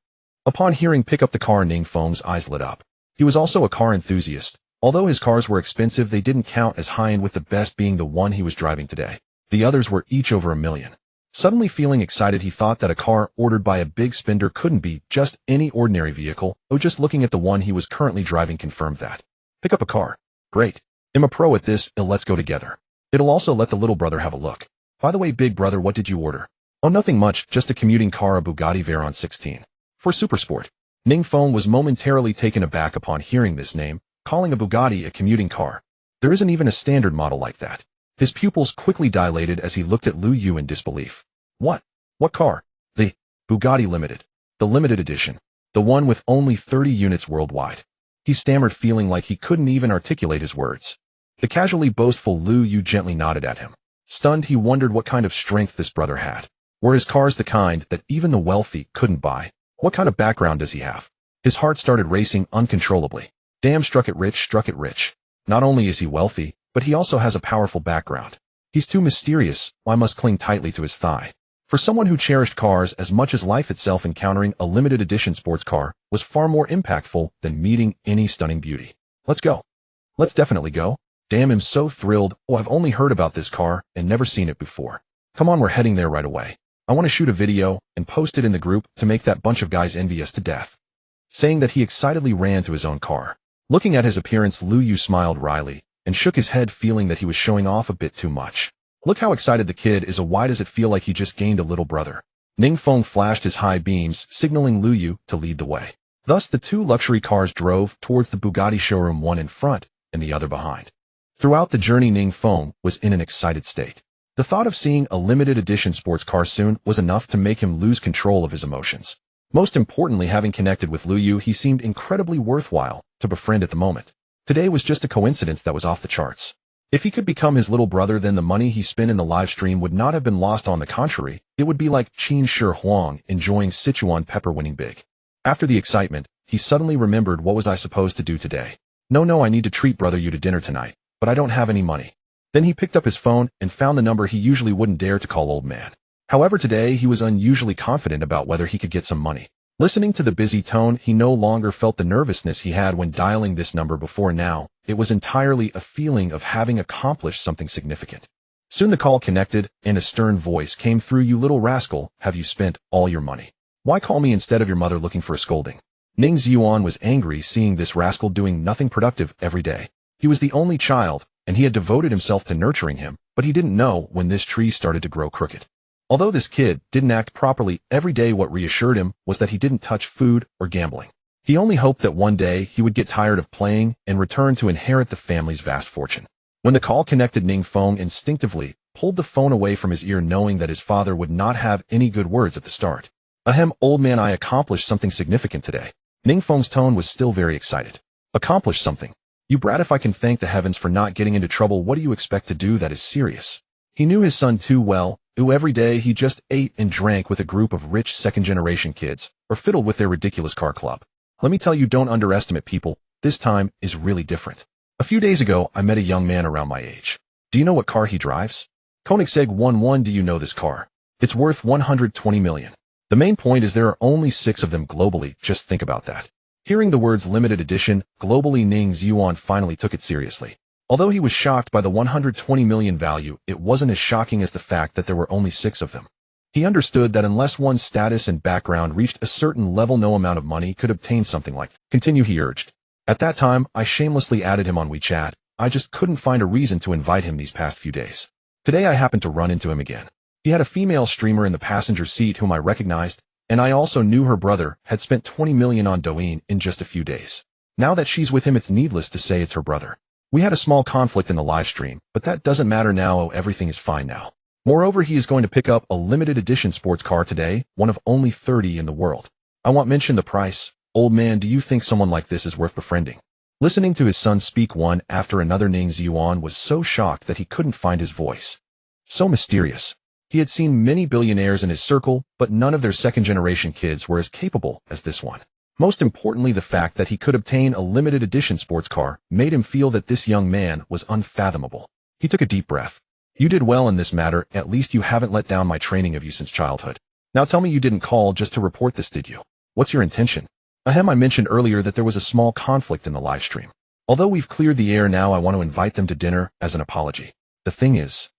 S1: Upon hearing pick up the car, Ning Feng's eyes lit up. He was also a car enthusiast. Although his cars were expensive, they didn't count as high-end, with the best being the one he was driving today. The others were each over $1 million. Suddenly feeling excited, he thought that a car ordered by a big spender couldn't be just any ordinary vehicle. Oh, just looking at the one he was currently driving confirmed that. Pick up a car. Great. I'm a pro at this. Let's go together. It'll also let the little brother have a look. By the way, big brother, what did you order? Oh, nothing much, just a commuting car, a Bugatti Veyron 16. For Supersport. Ning Feng was momentarily taken aback upon hearing this name, calling a Bugatti a commuting car. There isn't even a standard model like that. His pupils quickly dilated as he looked at Lu Yu in disbelief. What? What car? The Bugatti Limited. The limited edition. The one with only 30 units worldwide. He stammered, feeling like he couldn't even articulate his words. The casually boastful Lu Yu gently nodded at him. Stunned, he wondered what kind of strength this brother had. Were his cars the kind that even the wealthy couldn't buy? What kind of background does he have? His heart started racing uncontrollably. Damn, struck it rich, struck it rich. Not only is he wealthy, but he also has a powerful background. He's too mysterious. I must cling tightly to his thigh. For someone who cherished cars as much as life itself, encountering a limited edition sports car was far more impactful than meeting any stunning beauty. Let's go. Let's definitely go. Damn, I'm so thrilled. Oh, I've only heard about this car and never seen it before. Come on, we're heading there right away. I want to shoot a video and post it in the group to make that bunch of guys envious to death. Saying that, he excitedly ran to his own car. Looking at his appearance, Lu Yu smiled wryly and shook his head, feeling that he was showing off a bit too much. Look how excited the kid is. Why does it feel like he just gained a little brother? Ning Feng flashed his high beams, signaling Lu Yu to lead the way. Thus, the two luxury cars drove towards the Bugatti showroom, one in front and the other behind. Throughout the journey, Ning Feng was in an excited state. The thought of seeing a limited edition sports car soon was enough to make him lose control of his emotions. Most importantly, having connected with Lu Yu, he seemed incredibly worthwhile to befriend at the moment. Today was just a coincidence that was off the charts. If he could become his little brother, then the money he spent in the live stream would not have been lost. On the contrary, it would be like Qin Shi Huang enjoying Sichuan pepper winning big. After the excitement, he suddenly remembered, what was I supposed to do today? No, I need to treat brother Yu to dinner tonight, but I don't have any money. Then he picked up his phone and found the number he usually wouldn't dare to call old man. However, today he was unusually confident about whether he could get some money. Listening to the busy tone, he no longer felt the nervousness he had when dialing this number before. Now, it was entirely a feeling of having accomplished something significant. Soon the call connected, and a stern voice came through. You little rascal, have you spent all your money? Why call me instead of your mother looking for a scolding? Ning Ziyuan was angry seeing this rascal doing nothing productive every day. He was the only child, and he had devoted himself to nurturing him, but he didn't know when this tree started to grow crooked. Although this kid didn't act properly every day, what reassured him was that he didn't touch food or gambling. He only hoped that one day he would get tired of playing and return to inherit the family's vast fortune. When the call connected, Ning Feng instinctively pulled the phone away from his ear, knowing that his father would not have any good words at the start. Ahem, old man, I accomplished something significant today. Ning Feng's tone was still very excited. Accomplished something? You brat, if I can thank the heavens for not getting into trouble, what do you expect to do that is serious? He knew his son too well. Every day he just ate and drank with a group of rich second-generation kids, or fiddled with their ridiculous car club. Let me tell you, don't underestimate people. This time is really different. A few days ago, I met a young man around my age. Do you know what car he drives? Koenigsegg 11. Do you know this car? It's worth 120 million. The main point is there are only 6 of them globally. Just think about that. Hearing the words limited edition globally, Ning Ziyuan finally took it seriously. Although he was shocked by the 120 million value, it wasn't as shocking as the fact that there were only 6 of them. He understood that unless one's status and background reached a certain level, no amount of money could obtain something like that. Continue, he urged. At that time, I shamelessly added him on WeChat. I just couldn't find a reason to invite him these past few days. Today I happened to run into him again. He had a female streamer in the passenger seat whom I recognized, and I also knew her brother had spent 20 million on Douyin in just a few days. Now that she's with him, it's needless to say it's her brother. We had a small conflict in the live stream, but that doesn't matter now. Oh, everything is fine now. Moreover, he is going to pick up a limited edition sports car today, one of only 30 in the world. I won't mention the price. Old man, do you think someone like this is worth befriending? Listening to his son speak one after another, Ning Ziyuan was so shocked that he couldn't find his voice. So mysterious. He had seen many billionaires in his circle, but none of their second-generation kids were as capable as this one. Most importantly, the fact that he could obtain a limited edition sports car made him feel that this young man was unfathomable. He took a deep breath. You did well in this matter. At least you haven't let down my training of you since childhood. Now tell me, you didn't call just to report this, did you? What's your intention? Ahem, I mentioned earlier that there was a small conflict in the live stream. Although we've cleared the air now, I want to invite them to dinner as an apology. The thing is,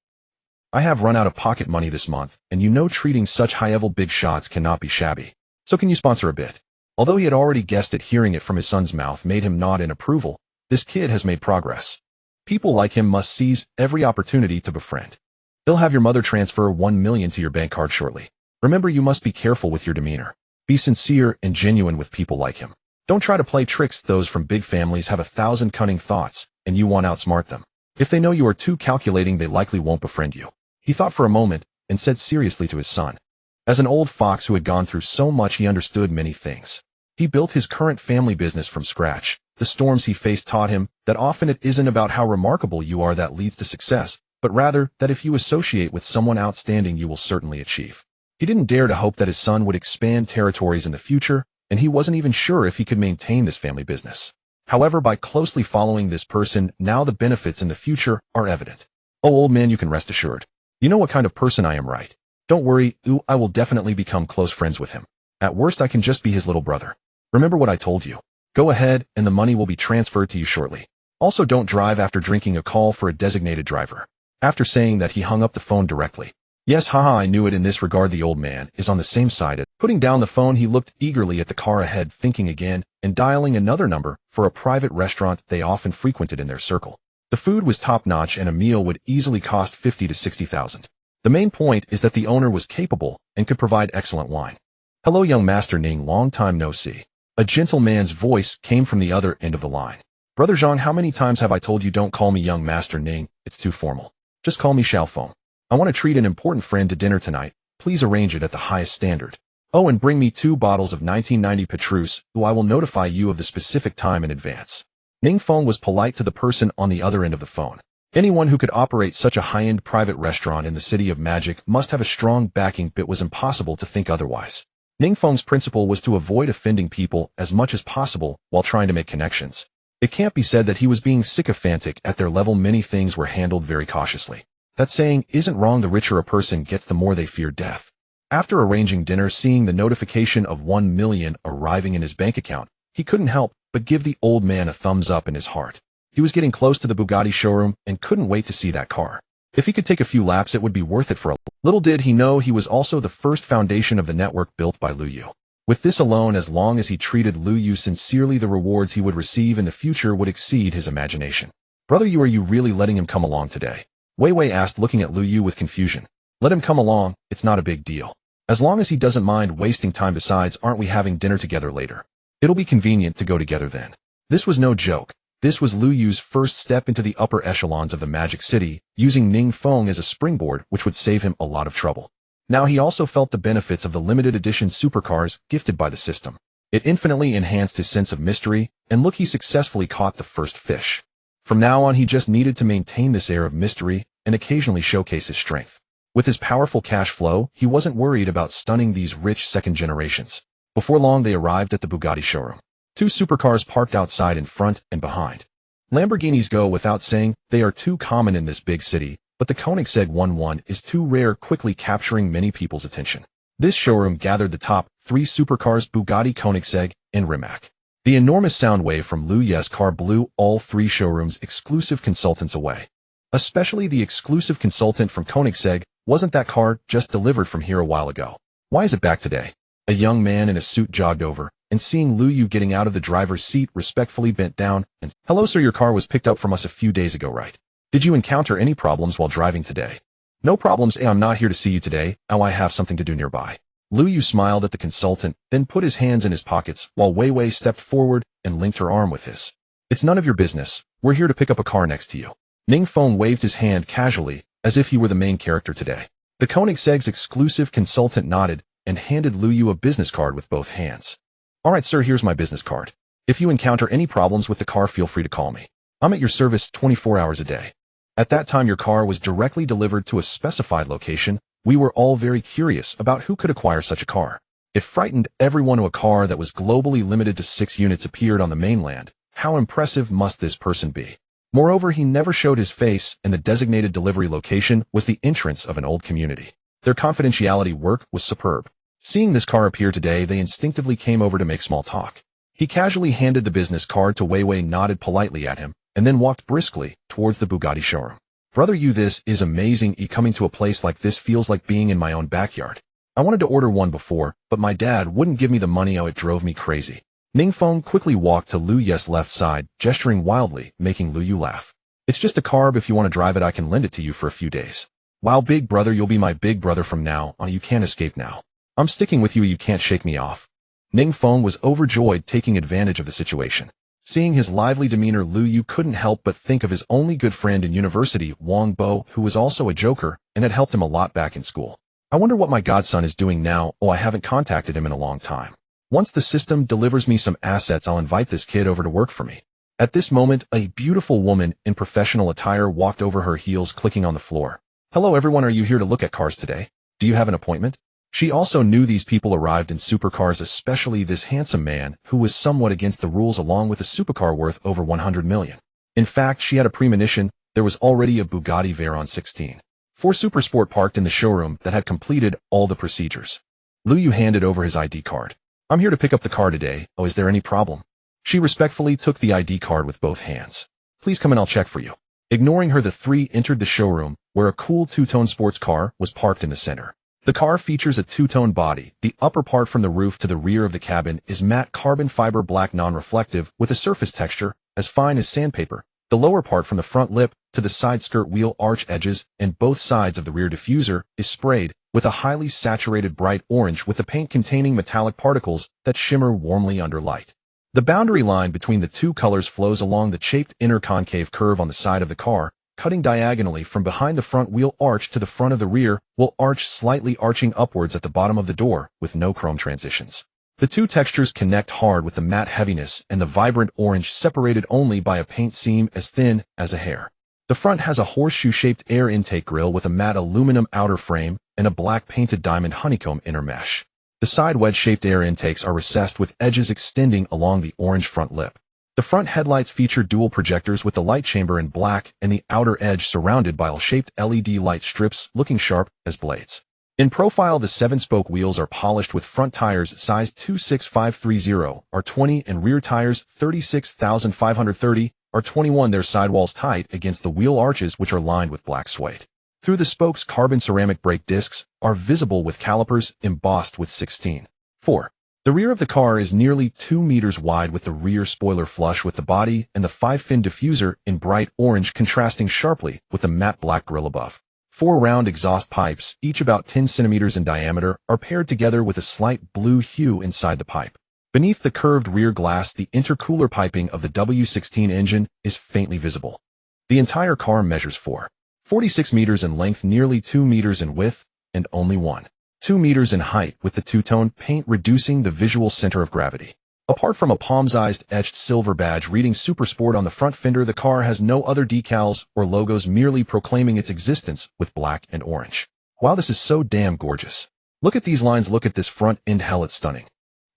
S1: I have run out of pocket money this month, and you know treating such high-level big shots cannot be shabby. So can you sponsor a bit? Although he had already guessed it, hearing it from his son's mouth made him nod in approval. This kid has made progress. People like him must seize every opportunity to befriend. They'll have your mother transfer 1 million to your bank card shortly. Remember, you must be careful with your demeanor. Be sincere and genuine with people like him. Don't try to play tricks. Those from big families have 1,000 cunning thoughts, and you want to outsmart them. If they know you are too calculating, they likely won't befriend you. He thought for a moment and said seriously to his son. As an old fox who had gone through so much, he understood many things. He built his current family business from scratch. The storms he faced taught him that often it isn't about how remarkable you are that leads to success, but rather that if you associate with someone outstanding, you will certainly achieve. He didn't dare to hope that his son would expand territories in the future, and he wasn't even sure if he could maintain this family business. However, by closely following this person, now the benefits in the future are evident. Oh, old man, you can rest assured. You know what kind of person I am, right? Don't worry, I will definitely become close friends with him. At worst, I can just be his little brother. Remember what I told you. Go ahead, and the money will be transferred to you shortly. Also, don't drive after drinking a call for a designated driver. After saying that, he hung up the phone directly. Yes, haha, I knew it. In this regard, the old man is on the same side. Putting down the phone, he looked eagerly at the car ahead, thinking again, and dialing another number for a private restaurant they often frequented in their circle. The food was top-notch, and a meal would easily cost 50 to 60,000. The main point is that the owner was capable and could provide excellent wine. Hello, young Master Ning, long time no see. A gentleman's voice came from the other end of the line. Brother Zhang, how many times have I told you don't call me young Master Ning? It's too formal. Just call me Xiao Feng. I want to treat an important friend to dinner tonight. Please arrange it at the highest standard. Oh, and bring me 2 bottles of 1990 Petrus, who I will notify you of the specific time in advance. Ning Feng was polite to the person on the other end of the phone. Anyone who could operate such a high-end private restaurant in the city of magic must have a strong backing. It was impossible to think otherwise. Ning Feng's principle was to avoid offending people as much as possible while trying to make connections. It can't be said that he was being sycophantic. At their level, many things were handled very cautiously. That saying isn't wrong. The richer a person gets, the more they fear death. After arranging dinner, seeing the notification of 1 million arriving in his bank account, he couldn't help but give the old man a thumbs up in his heart. He was getting close to the Bugatti showroom and couldn't wait to see that car. If he could take a few laps, it would be worth it for a little. Did he know he was also the first foundation of the network built by Lu Yu. With this alone, as long as he treated Lu Yu sincerely, the rewards he would receive in the future would exceed his imagination. Brother Yu, are you really letting him come along today? Wei Wei asked, looking at Lu Yu with confusion. Let him come along, it's not a big deal. As long as he doesn't mind wasting time. Besides, aren't we having dinner together later? It'll be convenient to go together then. This was no joke. This was Lu Yu's first step into the upper echelons of the Magic City, using Ning Feng as a springboard, which would save him a lot of trouble. Now he also felt the benefits of the limited edition supercars gifted by the system. It infinitely enhanced his sense of mystery, and look, he successfully caught the first fish. From now on, he just needed to maintain this air of mystery and occasionally showcase his strength. With his powerful cash flow, he wasn't worried about stunning these rich second generations. Before long, they arrived at the Bugatti showroom. 2 supercars parked outside, in front and behind. Lamborghinis go without saying, they are too common in this big city, but the Koenigsegg 1-1 is too rare, quickly capturing many people's attention. This showroom gathered the top 3 supercars: Bugatti, Koenigsegg, and Rimac. The enormous sound wave from Lu Yu's car blew all 3 showrooms' exclusive consultants away. Especially the exclusive consultant from Koenigsegg. Wasn't that car just delivered from here a while ago? Why is it back today? A young man in a suit jogged over, and seeing Lu Yu getting out of the driver's seat, respectfully bent down and, "Hello sir, your car was picked up from us a few days ago, right? Did you encounter any problems while driving today?" "No problems, I'm not here to see you today. I have something to do nearby." Lu Yu smiled at the consultant, then put his hands in his pockets while Wei Wei stepped forward and linked her arm with his. "It's none of your business. We're here to pick up a car next to you." Ning Feng waved his hand casually, as if he were the main character today. The Koenigsegg's exclusive consultant nodded and handed Lu Yu a business card with both hands. "All right, sir, here's my business card. If you encounter any problems with the car, feel free to call me. I'm at your service 24 hours a day." At that time, your car was directly delivered to a specified location. We were all very curious about who could acquire such a car. It frightened everyone. A car that was globally limited to 6 units appeared on the mainland. How impressive must this person be? Moreover, he never showed his face, and the designated delivery location was the entrance of an old community. Their confidentiality work was superb. Seeing this car appear today, they instinctively came over to make small talk. He casually handed the business card to Wei Wei, nodded politely at him, and then walked briskly towards the Bugatti showroom. "Brother Yu, this is amazing. Coming to a place like this feels like being in my own backyard. I wanted to order one before, but my dad wouldn't give me the money. It drove me crazy." Ning Feng quickly walked to Lu Yu's left side, gesturing wildly, making Lu Yu laugh. "It's just a car. If you want to drive it, I can lend it to you for a few days." "Wow, big brother, you'll be my big brother from now on. You can't escape now. I'm sticking with you. You can't shake me off." Ning Feng was overjoyed, taking advantage of the situation. Seeing his lively demeanor, Lu Yu couldn't help but think of his only good friend in university, Wang Bo, who was also a joker and had helped him a lot back in school. "I wonder what my godson is doing now. I haven't contacted him in a long time. Once the system delivers me some assets, I'll invite this kid over to work for me." At this moment, a beautiful woman in professional attire walked over, her heels clicking on the floor. "Hello everyone, are you here to look at cars today? Do you have an appointment?" She also knew these people arrived in supercars, especially this handsome man who was somewhat against the rules, along with a supercar worth over 100 million. In fact, she had a premonition. There was already a Bugatti Veyron 16. 4 Supersport parked in the showroom that had completed all the procedures. Lu Yu handed over his ID card. "I'm here to pick up the car today. Is there any problem?" She respectfully took the ID card with both hands. Please come in, I'll check for you. Ignoring her, the three entered the showroom, where a cool two-tone sports car was parked in the center. The car features a two-tone body. The upper part from the roof to the rear of the cabin is matte carbon fiber black non-reflective with a surface texture as fine as sandpaper. The lower part from the front lip to the side skirt wheel arch edges and both sides of the rear diffuser is sprayed with a highly saturated bright orange with the paint containing metallic particles that shimmer warmly under light. The boundary line between the two colors flows along the shaped inner concave curve on the side of the car, cutting diagonally from behind the front wheel arch to the front of the rear wheel arch, slightly arching upwards at the bottom of the door with no chrome transitions. The two textures connect hard with the matte heaviness and the vibrant orange, separated only by a paint seam as thin as a hair. The front has a horseshoe-shaped air intake grille with a matte aluminum outer frame and a black painted diamond honeycomb inner mesh. The side wedge-shaped air intakes are recessed with edges extending along the orange front lip. The front headlights feature dual projectors with the light chamber in black and the outer edge surrounded by L-shaped LED light strips looking sharp as blades. In profile, the 7-spoke wheels are polished with front tires size 26530 R20 and rear tires 36530 R21. Their sidewalls tight against the wheel arches, which are lined with black suede. Through the spokes, carbon ceramic brake discs are visible with calipers embossed with 16.4. The rear of the car is nearly 2 meters wide with the rear spoiler flush with the body and the 5-fin diffuser in bright orange contrasting sharply with the matte black grille above. 4 round exhaust pipes, each about 10 centimeters in diameter, are paired together with a slight blue hue inside the pipe. Beneath the curved rear glass, the intercooler piping of the W16 engine is faintly visible. The entire car measures 4.46 meters in length, nearly 2 meters in width, and only 1.2 meters in height, with the two-tone paint reducing the visual center of gravity. Apart from a palm-sized etched silver badge reading Super Sport on the front fender, the car has no other decals or logos, merely proclaiming its existence with black and orange. Wow, this is so damn gorgeous. Look at these lines, look at this front end, hell, it's stunning.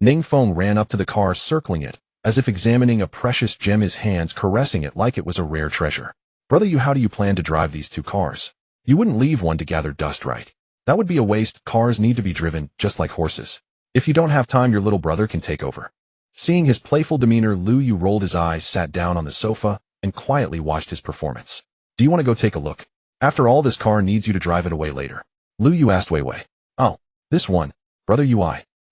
S1: Ning Feng ran up to the car, circling it, as if examining a precious gem, his hands caressing it like it was a rare treasure. Brother, how do you plan to drive these two cars? You wouldn't leave one to gather dust, right? That would be a waste. Cars need to be driven, just like horses. If you don't have time, your little brother can take over. Seeing his playful demeanor, Lu Yu rolled his eyes, sat down on the sofa, and quietly watched his performance. Do you want to go take a look? After all, this car needs you to drive it away later. Lu Yu asked Wei Wei. Oh, this one. Brother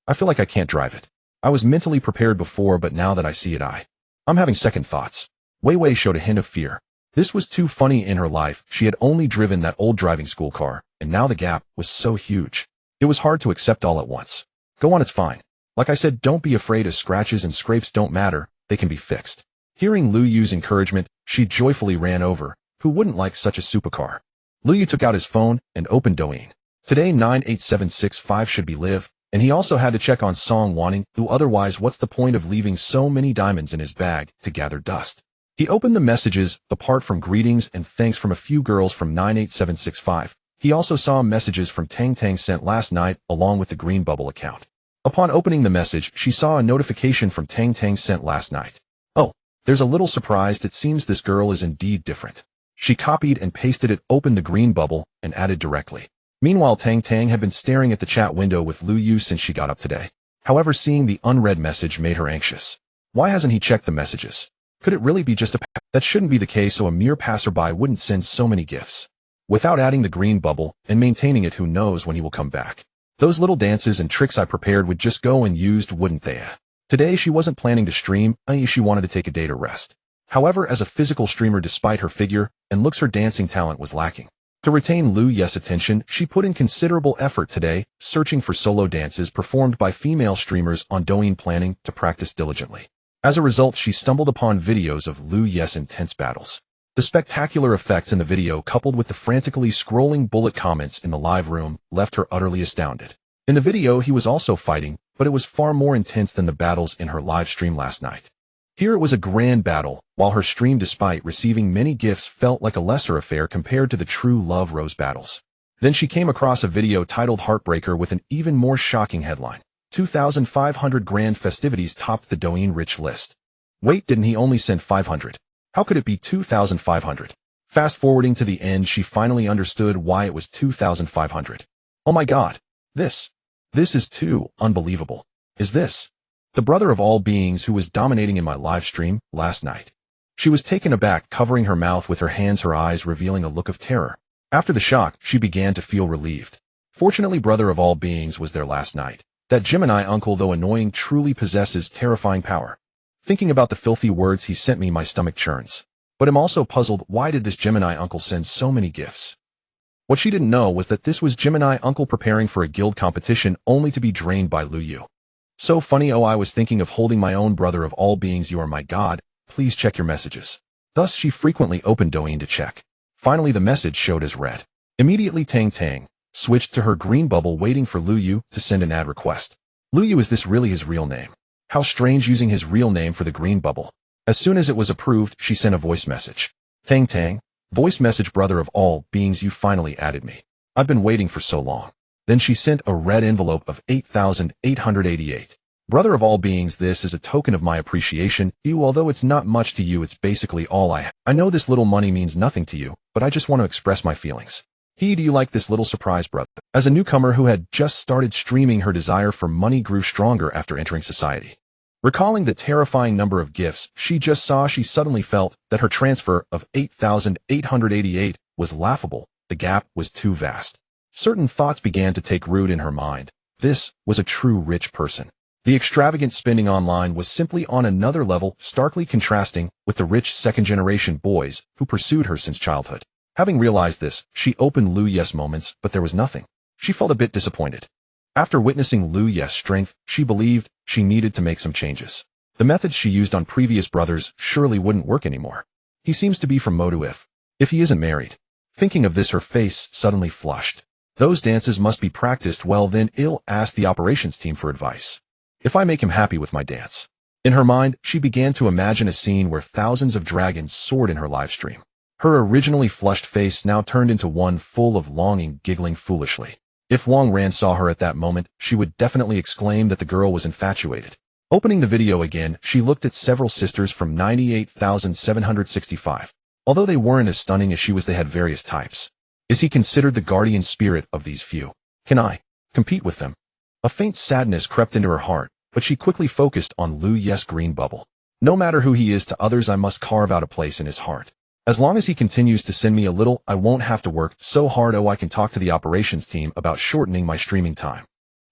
S1: I feel like I can't drive it. I was mentally prepared before, but now that I see it, I'm having second thoughts. Wei Wei showed a hint of fear. This was too funny. In her life, she had only driven that old driving school car, and now the gap was so huge. It was hard to accept all at once. Go on, it's fine. Like I said, don't be afraid, as scratches and scrapes don't matter, they can be fixed. Hearing Lu Yu's encouragement, she joyfully ran over. Who wouldn't like such a supercar? Lu Yu took out his phone and opened Douyin. Today 98765 should be live, and he also had to check on Song Wanning, who otherwise what's the point of leaving so many diamonds in his bag to gather dust? He opened the messages, apart from greetings and thanks from a few girls from 98765. He also saw messages from Tang Tang sent last night along with the Green Bubble account. Upon opening the message, she saw a notification from Tang Tang sent last night. Oh, there's a little surprised. It seems this girl is indeed different. She copied and pasted it, opened the Green Bubble, and added directly. Meanwhile, Tang Tang had been staring at the chat window with Lu Yu since she got up today. However, seeing the unread message made her anxious. Why hasn't he checked the messages? Could it really be just a that shouldn't be the case, so a mere passerby wouldn't send so many gifts. Without adding the Green Bubble and maintaining it, who knows when he will come back. Those little dances and tricks I prepared would just go unused, wouldn't they? Today she wasn't planning to stream, she wanted to take a day to rest. However, as a physical streamer, despite her figure and looks, her dancing talent was lacking. To retain Lu Yu's attention, she put in considerable effort today, searching for solo dances performed by female streamers on Douyin, planning to practice diligently. As a result, she stumbled upon videos of Lu Yu's intense battles. The spectacular effects in the video, coupled with the frantically scrolling bullet comments in the live room, left her utterly astounded. In the video, he was also fighting, but it was far more intense than the battles in her live stream last night. Here it was a grand battle, while her stream, despite receiving many gifts, felt like a lesser affair compared to the true Love Rose battles. Then she came across a video titled Heartbreaker with an even more shocking headline. 2,500 grand festivities topped the Douyin rich list. Wait, didn't he only send 500? How could it be 2,500? Fast forwarding to the end, she finally understood why it was 2,500. Oh my god. This is too unbelievable. Is this the brother of all beings who was dominating in my live stream last night? She was taken aback, covering her mouth with her hands, her eyes revealing a look of terror. After the shock, she began to feel relieved. Fortunately, brother of all beings was there last night. That Gemini uncle, though annoying, truly possesses terrifying power. Thinking about the filthy words he sent me, my stomach churns. But I'm also puzzled, why did this Gemini uncle send so many gifts? What she didn't know was that this was Gemini uncle preparing for a guild competition only to be drained by Lu Yu. So funny. Oh, I was thinking of holding my own, brother of all beings, you are my god, please check your messages. Thus she frequently opened Douyin to check. Finally the message showed as read. Immediately Tang Tang switched to her green bubble, waiting for Lu Yu to send an ad request. Lu Yu, is this really his real name? How strange, using his real name for the green bubble. As soon as it was approved, she sent a voice message. Tang Tang, voice message, brother of all beings, you finally added me. I've been waiting for so long. Then she sent a red envelope of 8,888. Brother of all beings, this is a token of my appreciation. Although it's not much to you, it's basically all I have. I know this little money means nothing to you, but I just want to express my feelings. Do you like this little surprise, brother? As a newcomer who had just started streaming, her desire for money grew stronger after entering society. Recalling the terrifying number of gifts she just saw, she suddenly felt that her transfer of 8,888 was laughable. The gap was too vast. Certain thoughts began to take root in her mind. This was a true rich person. The extravagant spending online was simply on another level, starkly contrasting with the rich second-generation boys who pursued her since childhood. Having realized this, she opened Lu Yes moments, but there was nothing. She felt a bit disappointed. After witnessing Lu Yes' strength, she believed she needed to make some changes. The methods she used on previous brothers surely wouldn't work anymore. He seems to be from Modu if he isn't married. Thinking of this, her face suddenly flushed. Those dances must be practiced well. Then Il asked the operations team for advice. If I make him happy with my dance. In her mind, she began to imagine a scene where thousands of dragons soared in her live stream. Her originally flushed face now turned into one full of longing, giggling foolishly. If Wang Ran saw her at that moment, she would definitely exclaim that the girl was infatuated. Opening the video again, she looked at several sisters from 98,765. Although they weren't as stunning as she was, they had various types. Is he considered the guardian spirit of these few? Can I compete with them? A faint sadness crept into her heart, but she quickly focused on Lu Yes' green bubble. No matter who he is to others, I must carve out a place in his heart. As long as he continues to send me a little, I won't have to work so hard. Oh, I can talk to the operations team about shortening my streaming time.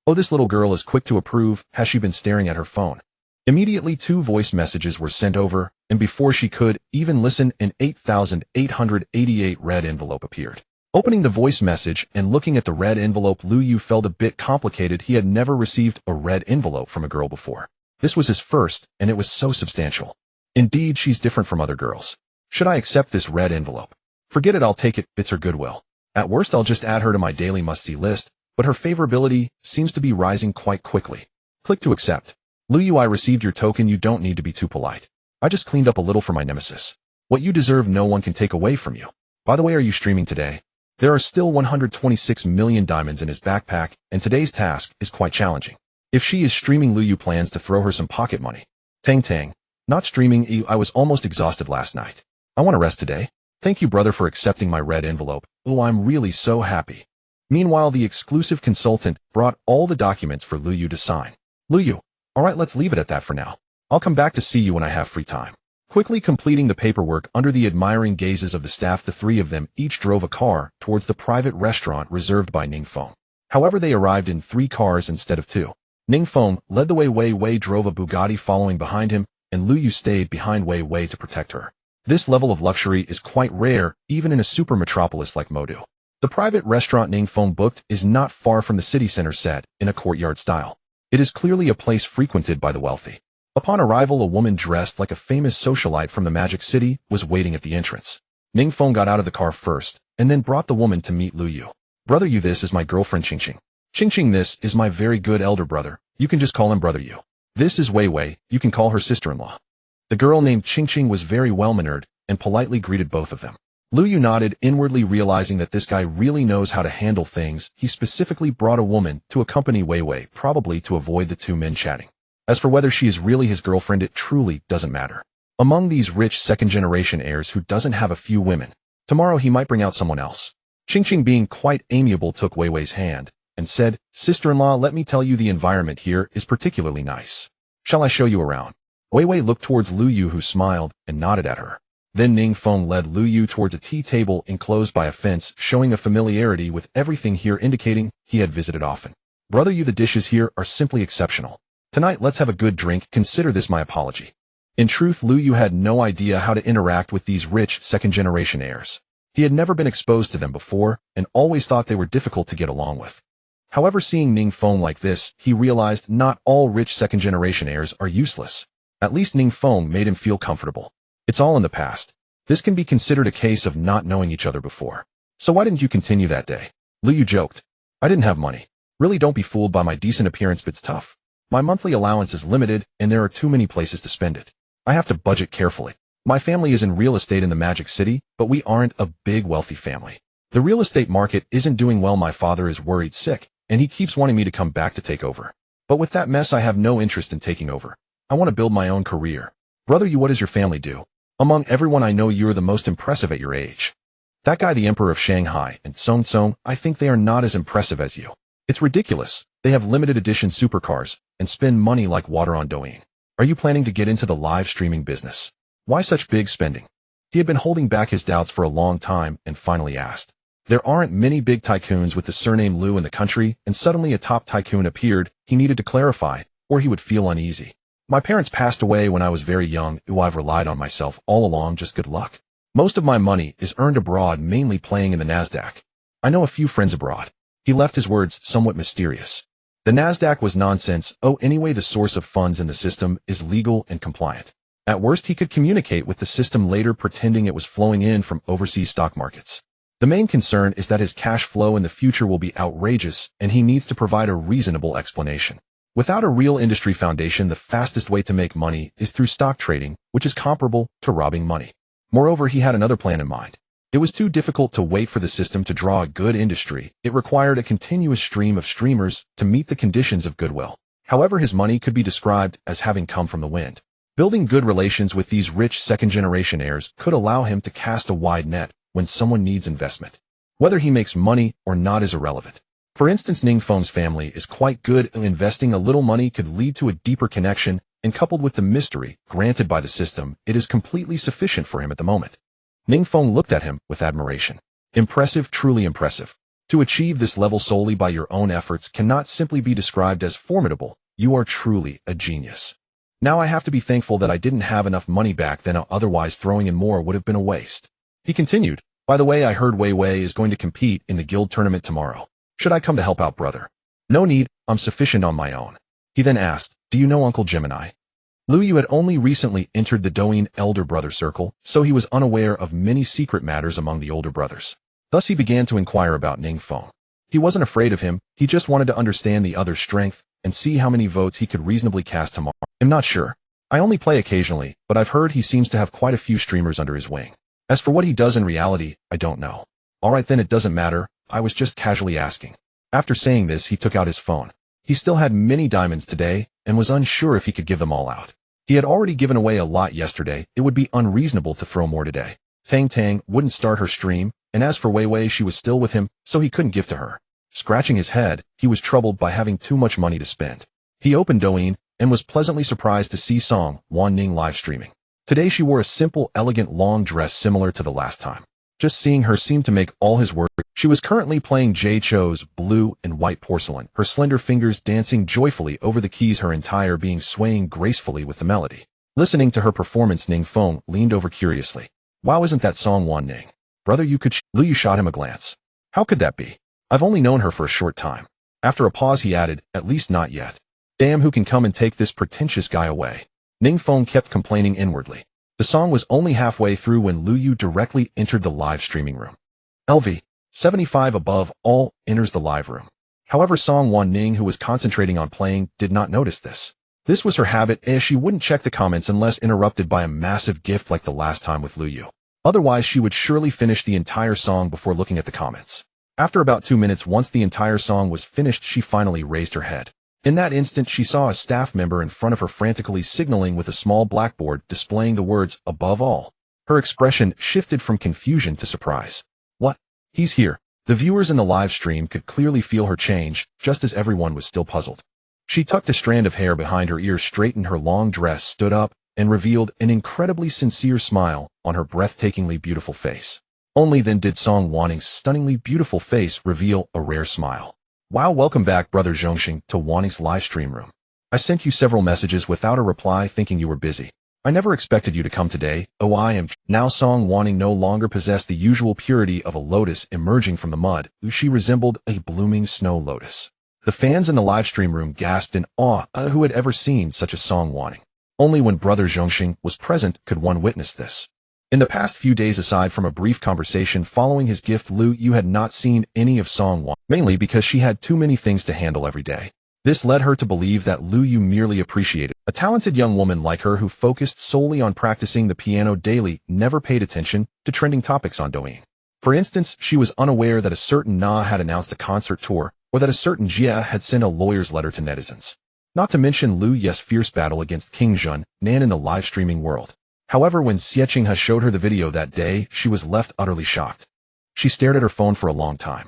S1: Oh, this little girl is quick to approve. Has she been staring at her phone? Immediately 2 voice messages were sent over, and before she could even listen, an 8,888 red envelope appeared. Opening the voice message and looking at the red envelope, Lu Yu felt a bit complicated. He had never received a red envelope from a girl before. This was his first, and it was so substantial. Indeed, she's different from other girls. Should I accept this red envelope? Forget it, I'll take it. It's her goodwill. At worst, I'll just add her to my daily must-see list, but her favorability seems to be rising quite quickly. Click to accept. Lu Yu, I received your token. You don't need to be too polite. I just cleaned up a little for my nemesis. What you deserve, no one can take away from you. By the way, are you streaming today? There are still 126 million diamonds in his backpack, and today's task is quite challenging. If she is streaming, Lu Yu plans to throw her some pocket money. Tang Tang. Not streaming. I was almost exhausted last night. I want to rest today. Thank you, brother, for accepting my red envelope. Oh, I'm really so happy. Meanwhile, the exclusive consultant brought all the documents for Lu Yu to sign. Lu Yu, alright, let's leave it at that for now. I'll come back to see you when I have free time. Quickly completing the paperwork under the admiring gazes of the staff, the 3 of them each drove a car towards the private restaurant reserved by Ning Feng. However, they arrived in 3 cars instead of 2. Ning Feng led the way. Wei Wei drove a Bugatti following behind him, and Lu Yu stayed behind Wei Wei to protect her. This level of luxury is quite rare, even in a super metropolis like Modu. The private restaurant Ning Feng booked is not far from the city center, set in a courtyard style. It is clearly a place frequented by the wealthy. Upon arrival, a woman dressed like a famous socialite from the Magic City was waiting at the entrance. Ning Feng got out of the car first, and then brought the woman to meet Lu Yu. Brother Yu, this is my girlfriend Qing Qing. Qing Qing, this is my very good elder brother. You can just call him Brother Yu. This is Wei Wei. You can call her sister-in-law. The girl named Qing Qing was very well-mannered and politely greeted both of them. Lu Yu nodded, inwardly realizing that this guy really knows how to handle things. He specifically brought a woman to accompany Wei Wei, probably to avoid the 2 men chatting. As for whether she is really his girlfriend, it truly doesn't matter. Among these rich second-generation heirs, who doesn't have a few women? Tomorrow he might bring out someone else. Qing Qing, being quite amiable, took Wei Wei's hand and said, Sister-in-law, let me tell you, the environment here is particularly nice. Shall I show you around? Wei Wei looked towards Lu Yu, who smiled and nodded at her. Then Ning Feng led Lu Yu towards a tea table enclosed by a fence, showing a familiarity with everything here, indicating he had visited often. Brother Yu, the dishes here are simply exceptional. Tonight let's have a good drink, consider this my apology. In truth, Lu Yu had no idea how to interact with these rich second-generation heirs. He had never been exposed to them before, and always thought they were difficult to get along with. However, seeing Ning Feng like this, he realized not all rich second-generation heirs are useless. At least Ning Feng made him feel comfortable. It's all in the past. This can be considered a case of not knowing each other before. So why didn't you continue that day? Lu Yu joked. I didn't have money. Really, don't be fooled by my decent appearance, but it's tough. My monthly allowance is limited, and there are too many places to spend it. I have to budget carefully. My family is in real estate in the Magic City, but we aren't a big wealthy family. The real estate market isn't doing well. My father is worried sick, and he keeps wanting me to come back to take over. But with that mess, I have no interest in taking over. I want to build my own career. Brother Yu, what does your family do? Among everyone I know, you're the most impressive at your age. That guy, the Emperor of Shanghai, and Song Song, I think they are not as impressive as you. It's ridiculous. They have limited edition supercars and spend money like water on Douyin. Are you planning to get into the live streaming business? Why such big spending? He had been holding back his doubts for a long time and finally asked. There aren't many big tycoons with the surname Liu in the country, and suddenly a top tycoon appeared. He needed to clarify, or he would feel uneasy. My parents passed away when I was very young. I've relied on myself all along. Just good luck. Most of my money is earned abroad, mainly playing in the Nasdaq. I know a few friends abroad. He left his words somewhat mysterious. The Nasdaq was nonsense. Oh, anyway, the source of funds in the system is legal and compliant. At worst, he could communicate with the system later, pretending it was flowing in from overseas stock markets. The main concern is that his cash flow in the future will be outrageous, and he needs to provide a reasonable explanation. Without a real industry foundation, the fastest way to make money is through stock trading, which is comparable to robbing money. Moreover, he had another plan in mind. It was too difficult to wait for the system to draw a good industry. It required a continuous stream of streamers to meet the conditions of goodwill. However, his money could be described as having come from the wind. Building good relations with these rich second-generation heirs could allow him to cast a wide net when someone needs investment. Whether he makes money or not is irrelevant. For instance, Ning Feng's family is quite good at investing. A little money could lead to a deeper connection, and coupled with the mystery granted by the system, it is completely sufficient for him at the moment. Ning Feng looked at him with admiration. Impressive, truly impressive. To achieve this level solely by your own efforts cannot simply be described as formidable. You are truly a genius. Now I have to be thankful that I didn't have enough money back then, otherwise throwing in more would have been a waste. He continued, by the way, I heard Wei Wei is going to compete in the guild tournament tomorrow. Should I come to help out, brother? No need, I'm sufficient on my own. He then asked, do you know Uncle Gemini? Lu Yu had only recently entered the Douyin elder brother circle, so he was unaware of many secret matters among the older brothers. Thus he began to inquire about Ning Feng. He wasn't afraid of him, he just wanted to understand the other's strength and see how many votes he could reasonably cast tomorrow. I'm not sure. I only play occasionally, but I've heard he seems to have quite a few streamers under his wing. As for what he does in reality, I don't know. Alright then, it doesn't matter. I was just casually asking. After saying this, he took out his phone. He still had many diamonds today, and was unsure if he could give them all out. He had already given away a lot yesterday. It would be unreasonable to throw more today. Fang Tang wouldn't start her stream, and as for Wei Wei, she was still with him, so he couldn't give to her. Scratching his head, he was troubled by having too much money to spend. He opened Douyin, and was pleasantly surprised to see Song Wan Ning live streaming. Today she wore a simple, elegant long dress similar to the last time. Just seeing her seemed to make all his work. She was currently playing Jay Cho's Blue and White Porcelain, her slender fingers dancing joyfully over the keys, her entire being swaying gracefully with the melody. Listening to her performance, Ning Feng leaned over curiously. Wow, isn't that Song Wan Ning? Brother, you could Lu Yu shot him a glance. How could that be? I've only known her for a short time. After a pause he added, at least not yet. Damn, who can come and take this pretentious guy away? Ning Feng kept complaining inwardly. The song was only halfway through when Lu Yu directly entered the live streaming room. LV 75 above all enters the live room. However, Song Wan Ning, who was concentrating on playing, did not notice this. This was her habit, as she wouldn't check the comments unless interrupted by a massive gift like the last time with Lu Yu. Otherwise, she would surely finish the entire song before looking at the comments. After about 2 minutes, once the entire song was finished, she finally raised her head. In that instant, she saw a staff member in front of her frantically signaling with a small blackboard displaying the words, above all. Her expression shifted from confusion to surprise. What? He's here. The viewers in the live stream could clearly feel her change, just as everyone was still puzzled. She tucked a strand of hair behind her ears, straightened her long dress, stood up, and revealed an incredibly sincere smile on her breathtakingly beautiful face. Only then did Song Wanning's stunningly beautiful face reveal a rare smile. Wow, welcome back, brother Zhongxing, to Wanning's live stream room. I sent you several messages without a reply thinking you were busy. I never expected you to come today. Oh, I am. Now Song Wanning no longer possessed the usual purity of a lotus emerging from the mud. She resembled a blooming snow lotus. The fans in the live stream room gasped in awe. Who had ever seen such a Song Wanning? Only when brother Zhongxing was present could one witness this. In the past few days, aside from a brief conversation following his gift, Lu Yu had not seen any of Song Wanning, mainly because she had too many things to handle every day. This led her to believe that Lu Yu merely appreciated a talented young woman like her who focused solely on practicing the piano daily, never paid attention to trending topics on Douyin. For instance, she was unaware that a certain Na had announced a concert tour, or that a certain Jia had sent a lawyer's letter to netizens. Not to mention Lu Yu's fierce battle against King Jun Nan in the live streaming world. However, when Xie Qinghe showed her the video that day, she was left utterly shocked. She stared at her phone for a long time.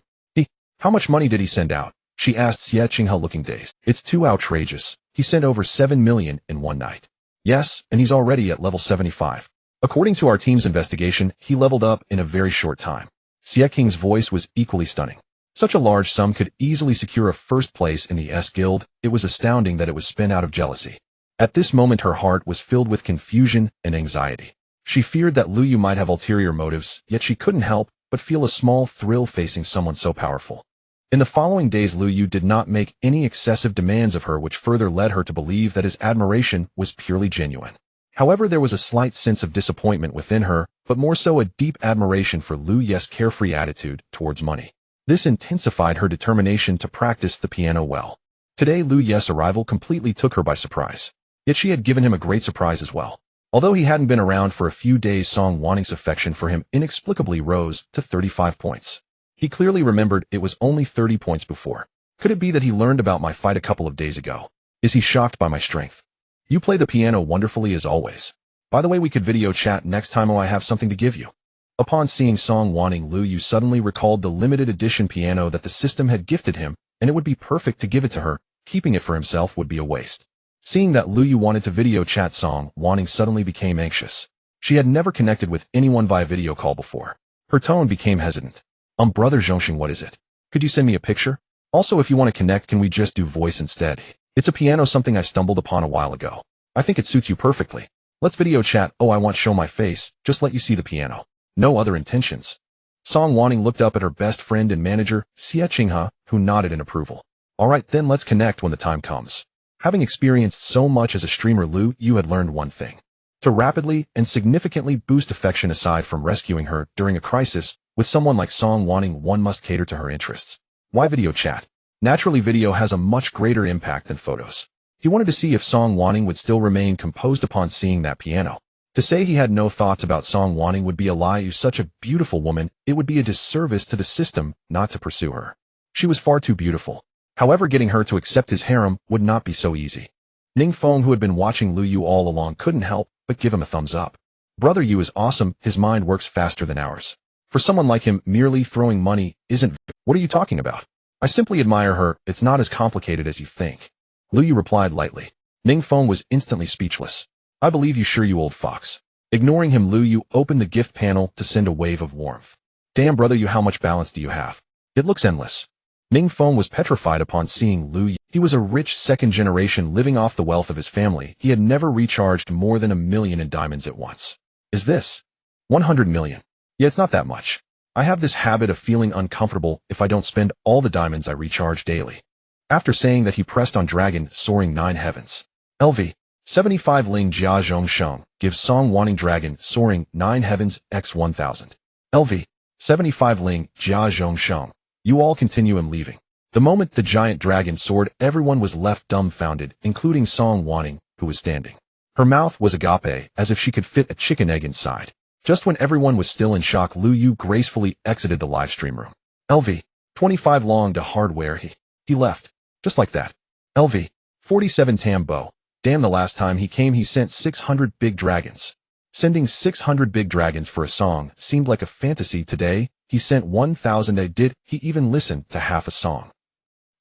S1: How much money did he send out? She asked Xie Qinghe, looking dazed. It's too outrageous. He sent over 7 million in one night. Yes, and he's already at level 75. According to our team's investigation, he leveled up in a very short time. Xie Qing's voice was equally stunning. Such a large sum could easily secure a first place in the S Guild. It was astounding that it was spent out of jealousy. At this moment, her heart was filled with confusion and anxiety. She feared that Lu Yu might have ulterior motives, yet she couldn't help but feel a small thrill facing someone so powerful. In the following days, Lu Yu did not make any excessive demands of her, which further led her to believe that his admiration was purely genuine. However, there was a slight sense of disappointment within her, but more so a deep admiration for Lu Yu's carefree attitude towards money. This intensified her determination to practice the piano well. Today, Lu Yu's arrival completely took her by surprise. Yet she had given him a great surprise as well. Although he hadn't been around for a few days, Song Wanning's affection for him inexplicably rose to 35 points. He clearly remembered it was only 30 points before. Could it be that he learned about my fight a couple of days ago? Is he shocked by my strength? You play the piano wonderfully as always. By the way, we could video chat next time. I have something to give you. Upon seeing Song Wanning, Lu Yu suddenly recalled the limited edition piano that the system had gifted him, and it would be perfect to give it to her. Keeping it for himself would be a waste. Seeing that Lu Yu wanted to video chat, Song Wanning suddenly became anxious. She had never connected with anyone via video call before. Her tone became hesitant. Brother Zhongxing, what is it? Could you send me a picture? Also, if you want to connect, can we just do voice instead? It's a piano, something I stumbled upon a while ago. I think it suits you perfectly. Let's video chat. Oh, I won't show my face, just let you see the piano. No other intentions. Song Wanning looked up at her best friend and manager, Xie Qinghe, who nodded in approval. Alright then, let's connect when the time comes. Having experienced so much as a streamer, Lu Yu had learned one thing. To rapidly and significantly boost affection. Aside from rescuing her during a crisis, with someone like Song Wanning, one must cater to her interests. Why video chat? Naturally, video has a much greater impact than photos. He wanted to see if Song Wanning would still remain composed upon seeing that piano. To say he had no thoughts about Song Wanning would be a lie. You such a beautiful woman, it would be a disservice to the system not to pursue her. She was far too beautiful. However, getting her to accept his harem would not be so easy. Ning Feng, who had been watching Lu Yu all along, couldn't help but give him a thumbs up. Brother Yu is awesome, his mind works faster than ours. For someone like him, merely throwing money isn't... What are you talking about? I simply admire her, it's not as complicated as you think. Lu Yu replied lightly. Ning Feng was instantly speechless. I believe you, sure, you old fox. Ignoring him, Lu Yu opened the gift panel to send a wave of warmth. Damn, brother Yu, how much balance do you have? It looks endless. Ning Feng was petrified upon seeing Lu Yu. He was a rich second generation living off the wealth of his family. He had never recharged more than 1 million in diamonds at once. Is this 100 million? Yeah, it's not that much. I have this habit of feeling uncomfortable if I don't spend all the diamonds I recharge daily. After saying that, he pressed on Dragon Soaring 9 Heavens. LV 75 Ling Jia Zhong Sheng gives Song Wanning Dragon Soaring 9 Heavens x 1000. LV 75 Ling Jia Zhong Sheng. You all continue. I'm leaving. The moment the giant dragon soared, everyone was left dumbfounded, including Song Wanning, who was standing. Her mouth was agape, as if she could fit a chicken egg inside. Just when everyone was still in shock, Lu Yu gracefully exited the live stream room. LV 25 Long to Hardware. He left. Just like that. LV 47 Tambo. Damn, the last time he came he sent 600 big dragons. Sending 600 big dragons for a song seemed like a fantasy. Today, he sent 1,000. Did he even listen to half a song?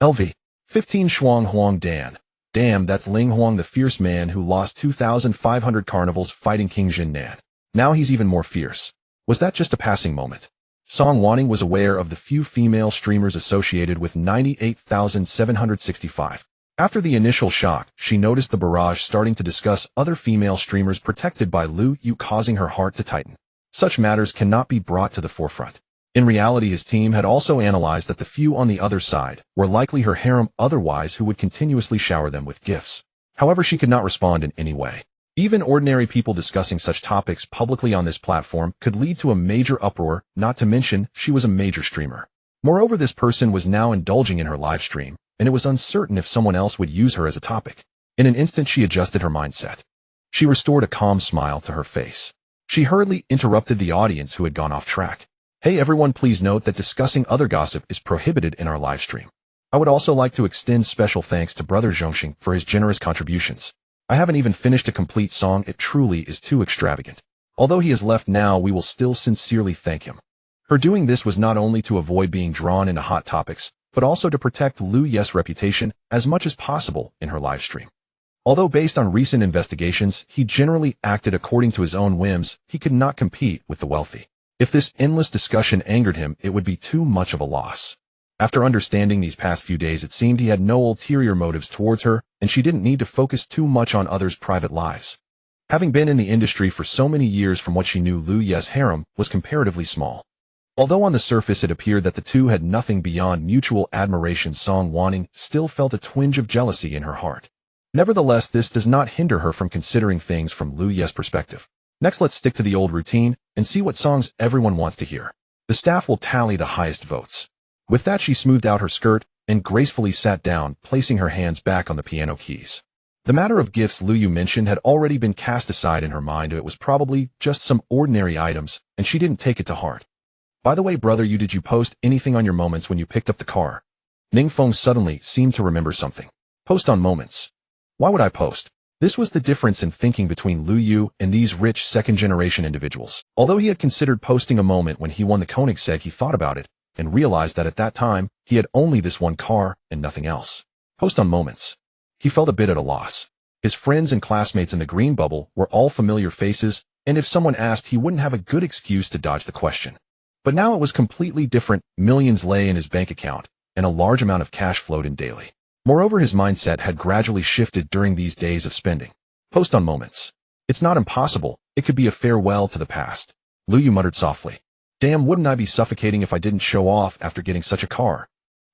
S1: LV 15 Shuang Huang Dan. Damn, that's Ling Huang, the fierce man who lost 2,500 carnivals fighting King Jin Nan. Now he's even more fierce. Was that just a passing moment? Song Wanning was aware of the few female streamers associated with 98,765. After the initial shock, she noticed the barrage starting to discuss other female streamers protected by Lu Yu, causing her heart to tighten. Such matters cannot be brought to the forefront. In reality, his team had also analyzed that the few on the other side were likely her harem otherwise, who would continuously shower them with gifts. However, she could not respond in any way. Even ordinary people discussing such topics publicly on this platform could lead to a major uproar, not to mention she was a major streamer. Moreover, this person was now indulging in her live stream, and it was uncertain if someone else would use her as a topic. In an instant, she adjusted her mindset. She restored a calm smile to her face. She hurriedly interrupted the audience who had gone off track. Hey everyone, please note that discussing other gossip is prohibited in our live stream. I would also like to extend special thanks to Brother Zhongxing for his generous contributions. I haven't even finished a complete song, it truly is too extravagant. Although he has left now, we will still sincerely thank him. Her doing this was not only to avoid being drawn into hot topics, but also to protect Lu Ye's reputation as much as possible in her live stream. Although based on recent investigations, he generally acted according to his own whims, he could not compete with the wealthy. If this endless discussion angered him, it would be too much of a loss. After understanding these past few days, it seemed he had no ulterior motives towards her, and she didn't need to focus too much on others' private lives. Having been in the industry for so many years, from what she knew, Lu Ye's harem was comparatively small. Although on the surface it appeared that the two had nothing beyond mutual admiration, Song Wanning still felt a twinge of jealousy in her heart. Nevertheless, this does not hinder her from considering things from Lu Ye's perspective. Next, let's stick to the old routine and see what songs everyone wants to hear. The staff will tally the highest votes. With that, she smoothed out her skirt and gracefully sat down, placing her hands back on the piano keys. The matter of gifts Lu Yu mentioned had already been cast aside in her mind. It was probably just some ordinary items, and she didn't take it to heart. By the way, brother Yu, did you post anything on your moments when you picked up the car? Ningfeng suddenly seemed to remember something. Post on moments. Why would I post? This was the difference in thinking between Lu Yu and these rich second-generation individuals. Although he had considered posting a moment when he won the Koenigsegg, he thought about it and realized that at that time, he had only this one car and nothing else. Post on moments. He felt a bit at a loss. His friends and classmates in the green bubble were all familiar faces, and if someone asked, he wouldn't have a good excuse to dodge the question. But now it was completely different. Millions lay in his bank account, and a large amount of cash flowed in daily. Moreover, his mindset had gradually shifted during these days of spending. Post on moments. It's not impossible. It could be a farewell to the past. Lu Yu muttered softly. Damn, wouldn't I be suffocating if I didn't show off after getting such a car?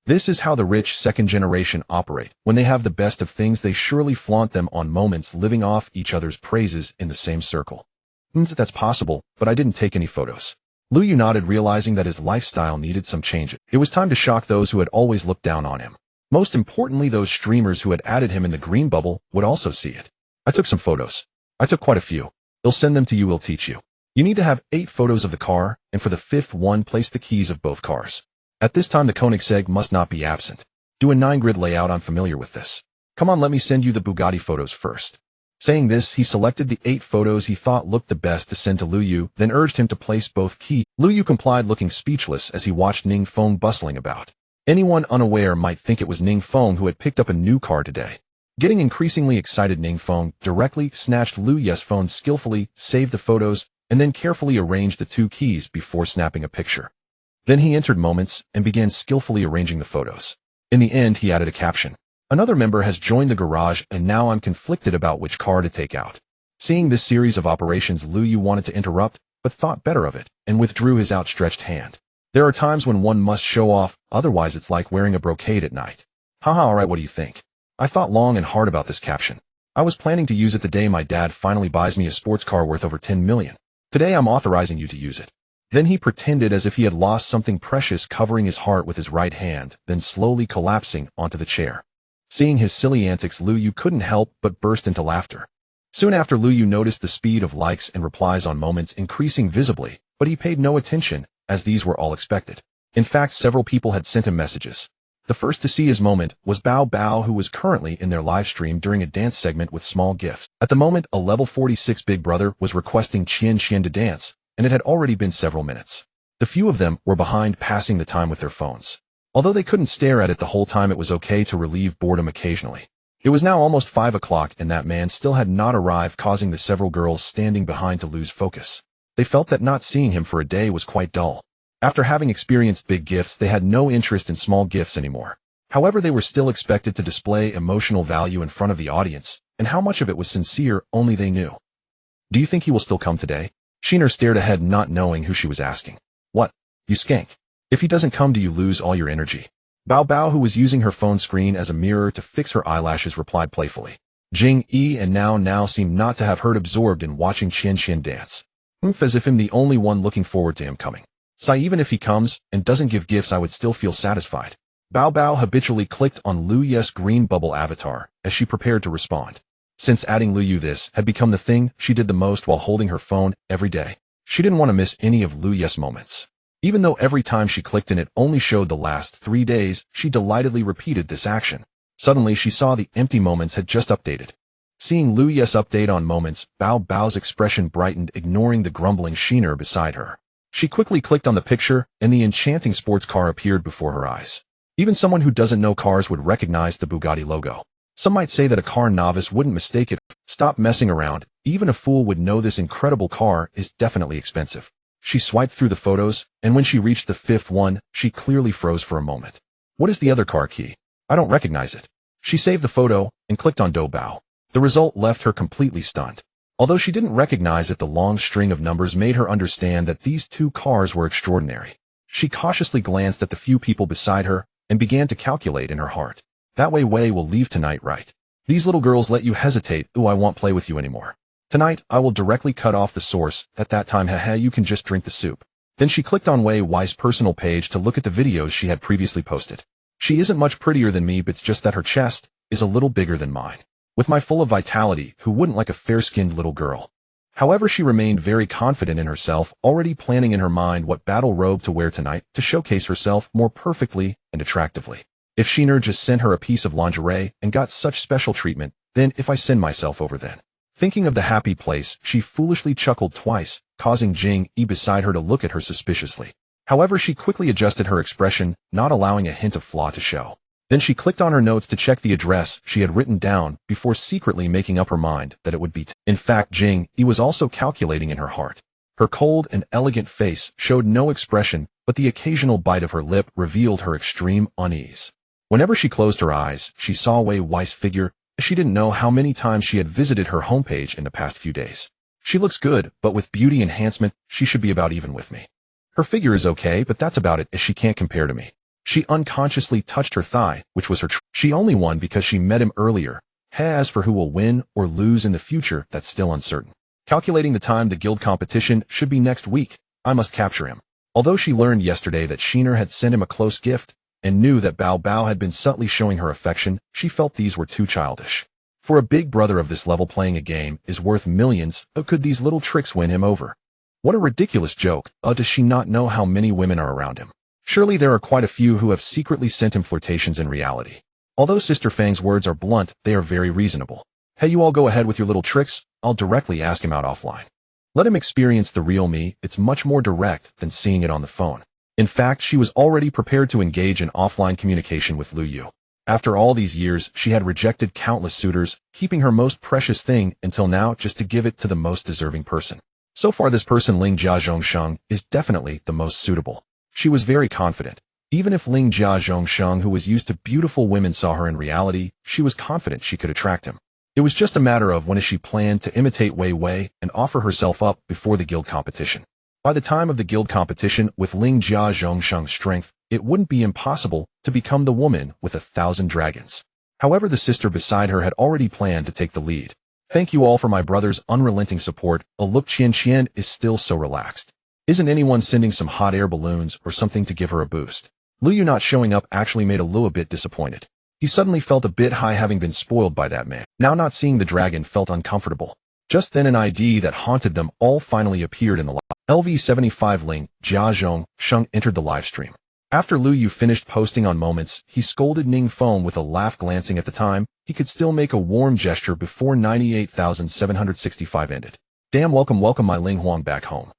S1: This is how the rich second generation operate. When they have the best of things, they surely flaunt them on moments, living off each other's praises in the same circle. That's possible, but I didn't take any photos. Lu Yu nodded, realizing that his lifestyle needed some change. It was time to shock those who had always looked down on him. Most importantly, those streamers who had added him in the green bubble would also see it. I took some photos. I took quite a few. They'll send them to you, we'll teach you. You need to have 8 photos of the car, and for the 5th one, place the keys of both cars. At this time, the Koenigsegg must not be absent. Do a 9-grid layout, I'm familiar with this. Come on, let me send you the Bugatti photos first. Saying this, he selected the 8 photos he thought looked the best to send to Lu Yu, then urged him to place both keys. Lu Yu complied, looking speechless as he watched Ningfeng bustling about. Anyone unaware might think it was Ningfeng who had picked up a new car today. Getting increasingly excited, Ningfeng directly snatched Lu Ye's phone, skillfully saved the photos, and then carefully arranged the 2 keys before snapping a picture. Then he entered moments and began skillfully arranging the photos. In the end, he added a caption. Another member has joined the garage, and now I'm conflicted about which car to take out. Seeing this series of operations, Lu Yu wanted to interrupt, but thought better of it, and withdrew his outstretched hand. There are times when one must show off, otherwise it's like wearing a brocade at night. Haha, alright, what do you think? I thought long and hard about this caption. I was planning to use it the day my dad finally buys me a sports car worth over 10 million. Today I'm authorizing you to use it. Then he pretended as if he had lost something precious, covering his heart with his right hand, then slowly collapsing onto the chair. Seeing his silly antics, Lu Yu couldn't help but burst into laughter. Soon after, Lu Yu noticed the speed of likes and replies on moments increasing visibly, but he paid no attention, as these were all expected. In fact, several people had sent him messages. The first to see his moment was Bao Bao, who was currently in their live stream during a dance segment with small gifts. At the moment, a level 46 big brother was requesting Qian Qian to dance, and it had already been several minutes. The few of them were behind, passing the time with their phones. Although they couldn't stare at it the whole time, it was okay to relieve boredom occasionally. It was now almost 5 o'clock and that man still had not arrived, causing the several girls standing behind to lose focus. They felt that not seeing him for a day was quite dull. After having experienced big gifts, they had no interest in small gifts anymore. However, they were still expected to display emotional value in front of the audience, and how much of it was sincere only they knew. Do you think he will still come today? Sheener stared ahead, not knowing who she was asking. What? You skank. If he doesn't come, do you lose all your energy? Bao Bao, who was using her phone screen as a mirror to fix her eyelashes, replied playfully. Jing Yi and now seemed not to have heard, absorbed in watching Qian Qian dance. As if I'm the only one looking forward to him coming. So even if he comes and doesn't give gifts, I would still feel satisfied. Bao Bao habitually clicked on Lu Ye's green bubble avatar as she prepared to respond. Since adding Lu Yu, this had become the thing she did the most while holding her phone every day. She didn't want to miss any of Lu Ye's moments. Even though every time she clicked and it only showed the last 3 days, she delightedly repeated this action. Suddenly she saw the empty moments had just updated. Seeing Lu Ye's update on moments, Bao Bao's expression brightened, ignoring the grumbling Sheener beside her. She quickly clicked on the picture, and the enchanting sports car appeared before her eyes. Even someone who doesn't know cars would recognize the Bugatti logo. Some might say that a car novice wouldn't mistake it. Stop messing around. Even a fool would know this incredible car is definitely expensive. She swiped through the photos, and when she reached the 5th one, she clearly froze for a moment. What is the other car key? I don't recognize it. She saved the photo and clicked on Dou Bao. The result left her completely stunned. Although she didn't recognize it, the long string of numbers made her understand that these 2 cars were extraordinary. She cautiously glanced at the few people beside her and began to calculate in her heart. That way Wei will leave tonight, right? These little girls let you hesitate. Ooh, I won't play with you anymore. Tonight, I will directly cut off the source. At that time, haha, you can just drink the soup. Then she clicked on Wei Wei's personal page to look at the videos she had previously posted. She isn't much prettier than me, but it's just that her chest is a little bigger than mine. With my full of vitality, who wouldn't like a fair-skinned little girl? However, she remained very confident in herself, already planning in her mind what battle robe to wear tonight to showcase herself more perfectly and attractively. If Sheener just sent her a piece of lingerie and got such special treatment, then if I send myself over then. Thinking of the happy place, she foolishly chuckled twice, causing Jing Yi beside her to look at her suspiciously. However, she quickly adjusted her expression, not allowing a hint of flaw to show. Then she clicked on her notes to check the address she had written down before secretly making up her mind that it would be. In fact, Jing Yi was also calculating in her heart. Her cold and elegant face showed no expression, but the occasional bite of her lip revealed her extreme unease. Whenever she closed her eyes, she saw Wei Wei's figure. She didn't know how many times she had visited her homepage in the past few days. She looks good, but with beauty enhancement, she should be about even with me. Her figure is okay, but that's about it, as she can't compare to me. She unconsciously touched her thigh, which was her She only won because she met him earlier. As for who will win or lose in the future, that's still uncertain. Calculating the time, the guild competition should be next week. I must capture him. Although she learned yesterday that Sheener had sent him a close gift, and knew that Bao Bao had been subtly showing her affection, she felt these were too childish. For a big brother of this level, playing a game is worth millions. Could these little tricks win him over? What a ridiculous joke. Does she not know how many women are around him? Surely there are quite a few who have secretly sent him flirtations in reality. Although Sister Fang's words are blunt, they are very reasonable. Hey, you all go ahead with your little tricks. I'll directly ask him out offline. Let him experience the real me. It's much more direct than seeing it on the phone. In fact, she was already prepared to engage in offline communication with Lu Yu. After all these years, she had rejected countless suitors, keeping her most precious thing until now just to give it to the most deserving person. So far, this person, Ling Jia Zhongsheng, is definitely the most suitable. She was very confident. Even if Ling Jia Zhongsheng, who was used to beautiful women, saw her in reality, she was confident she could attract him. It was just a matter of when she planned to imitate Wei Wei and offer herself up before the guild competition. By the time of the guild competition, with Ling Jia Zhongsheng's strength, it wouldn't be impossible to become the woman with 1,000 dragons. However, the sister beside her had already planned to take the lead. Thank you all for my brother's unrelenting support. Look, Qian Qian is still so relaxed. Isn't anyone sending some hot air balloons or something to give her a boost? Lu Yu not showing up actually made Lu a bit disappointed. He suddenly felt a bit high, having been spoiled by that man. Now not seeing the dragon felt uncomfortable. Just then an idea that haunted them all finally appeared in the live. LV75 Ling Jia Zhongsheng entered the live stream. After Lu Yu finished posting on moments, he scolded Ning Feng with a laugh. Glancing at the time, he could still make a warm gesture before 98,765 ended. Damn, welcome my Ling Huang back home.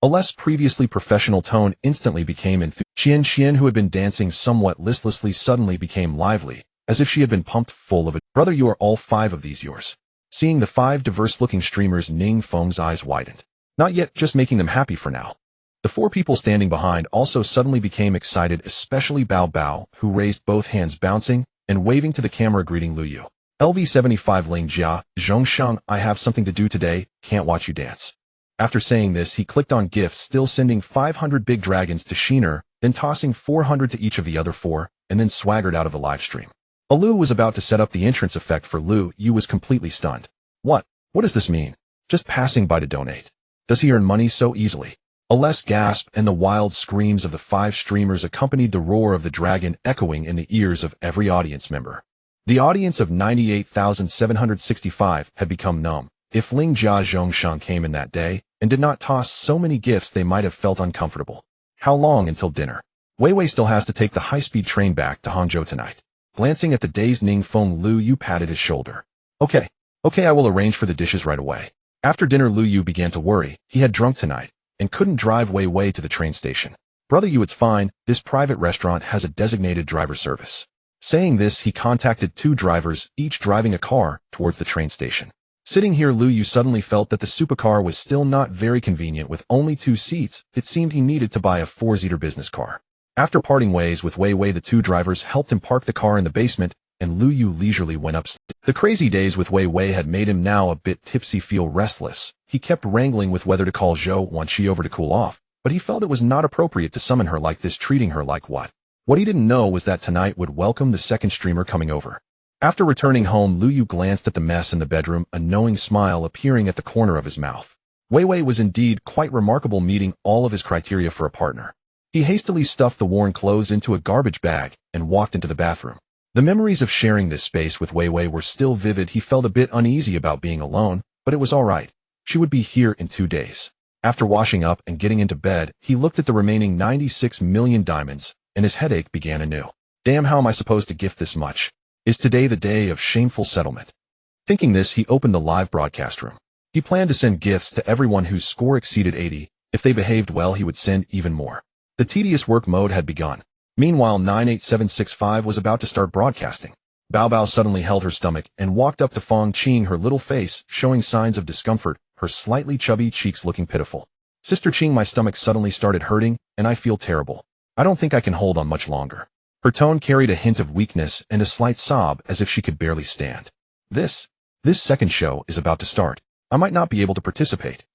S1: A less previously professional tone instantly became enthused. Qian Qian, who had been dancing somewhat listlessly, suddenly became lively, as if she had been pumped full of it. Brother, you are all 5 of these yours. Seeing the 5 diverse-looking streamers, Ning Feng's eyes widened. Not yet, just making them happy for now. The 4 people standing behind also suddenly became excited, especially Bao Bao, who raised both hands bouncing and waving to the camera, greeting Lu Yu. LV75 Ling Jia, Zhongshang, I have something to do today, can't watch you dance. After saying this, he clicked on gifts, still sending 500 big dragons to Sheener, then tossing 400 to each of the other 4, and then swaggered out of the live stream. Alu was about to set up the entrance effect for Lu Yu was completely stunned. What does this mean? Just passing by to donate. Does he earn money so easily? A less gasp and the wild screams of the 5 streamers accompanied the roar of the dragon echoing in the ears of every audience member. The audience of 98,765 had become numb. If Ling Jia Zhongshang came in that day and did not toss so many gifts, they might have felt uncomfortable. How long until dinner? Wei Wei still has to take the high-speed train back to Hangzhou tonight. Glancing at the dazed Ning Feng, Lu Yu patted his shoulder. Okay, I will arrange for the dishes right away. After dinner, Lu Yu began to worry. He had drunk tonight and couldn't drive Wei Wei to the train station. Brother Yu, it's fine. This private restaurant has a designated driver service. Saying this, he contacted 2 drivers, each driving a car, towards the train station. Sitting here, Lu Yu suddenly felt that the supercar was still not very convenient. With only 2 seats, it seemed he needed to buy a 4-seater business car. After parting ways with Wei Wei, the 2 drivers helped him park the car in the basement, and Lu Yu leisurely went upstairs. The crazy days with Wei Wei had made him now a bit tipsy, feel restless. He kept wrangling with whether to call Zhou Wanqi over to cool off, but he felt it was not appropriate to summon her like this, treating her like what? What he didn't know was that tonight would welcome the 2nd streamer coming over. After returning home, Lu Yu glanced at the mess in the bedroom, a knowing smile appearing at the corner of his mouth. Wei Wei was indeed quite remarkable, meeting all of his criteria for a partner. He hastily stuffed the worn clothes into a garbage bag and walked into the bathroom. The memories of sharing this space with Wei Wei were still vivid. He felt a bit uneasy about being alone, but it was all right. She would be here in 2 days. After washing up and getting into bed, he looked at the remaining 96 million diamonds, and his headache began anew. Damn, how am I supposed to gift this much? Is today the day of shameful settlement? Thinking this, he opened the live broadcast room. He planned to send gifts to everyone whose score exceeded 80. If they behaved well, he would send even more. The tedious work mode had begun. Meanwhile, 98765 was about to start broadcasting. Bao Bao suddenly held her stomach and walked up to Fong Qing, her little face showing signs of discomfort, her slightly chubby cheeks looking pitiful. Sister Qing, my stomach suddenly started hurting, and I feel terrible. I don't think I can hold on much longer. Her tone carried a hint of weakness and a slight sob, as if she could barely stand. This 2nd show is about to start. I might not be able to participate.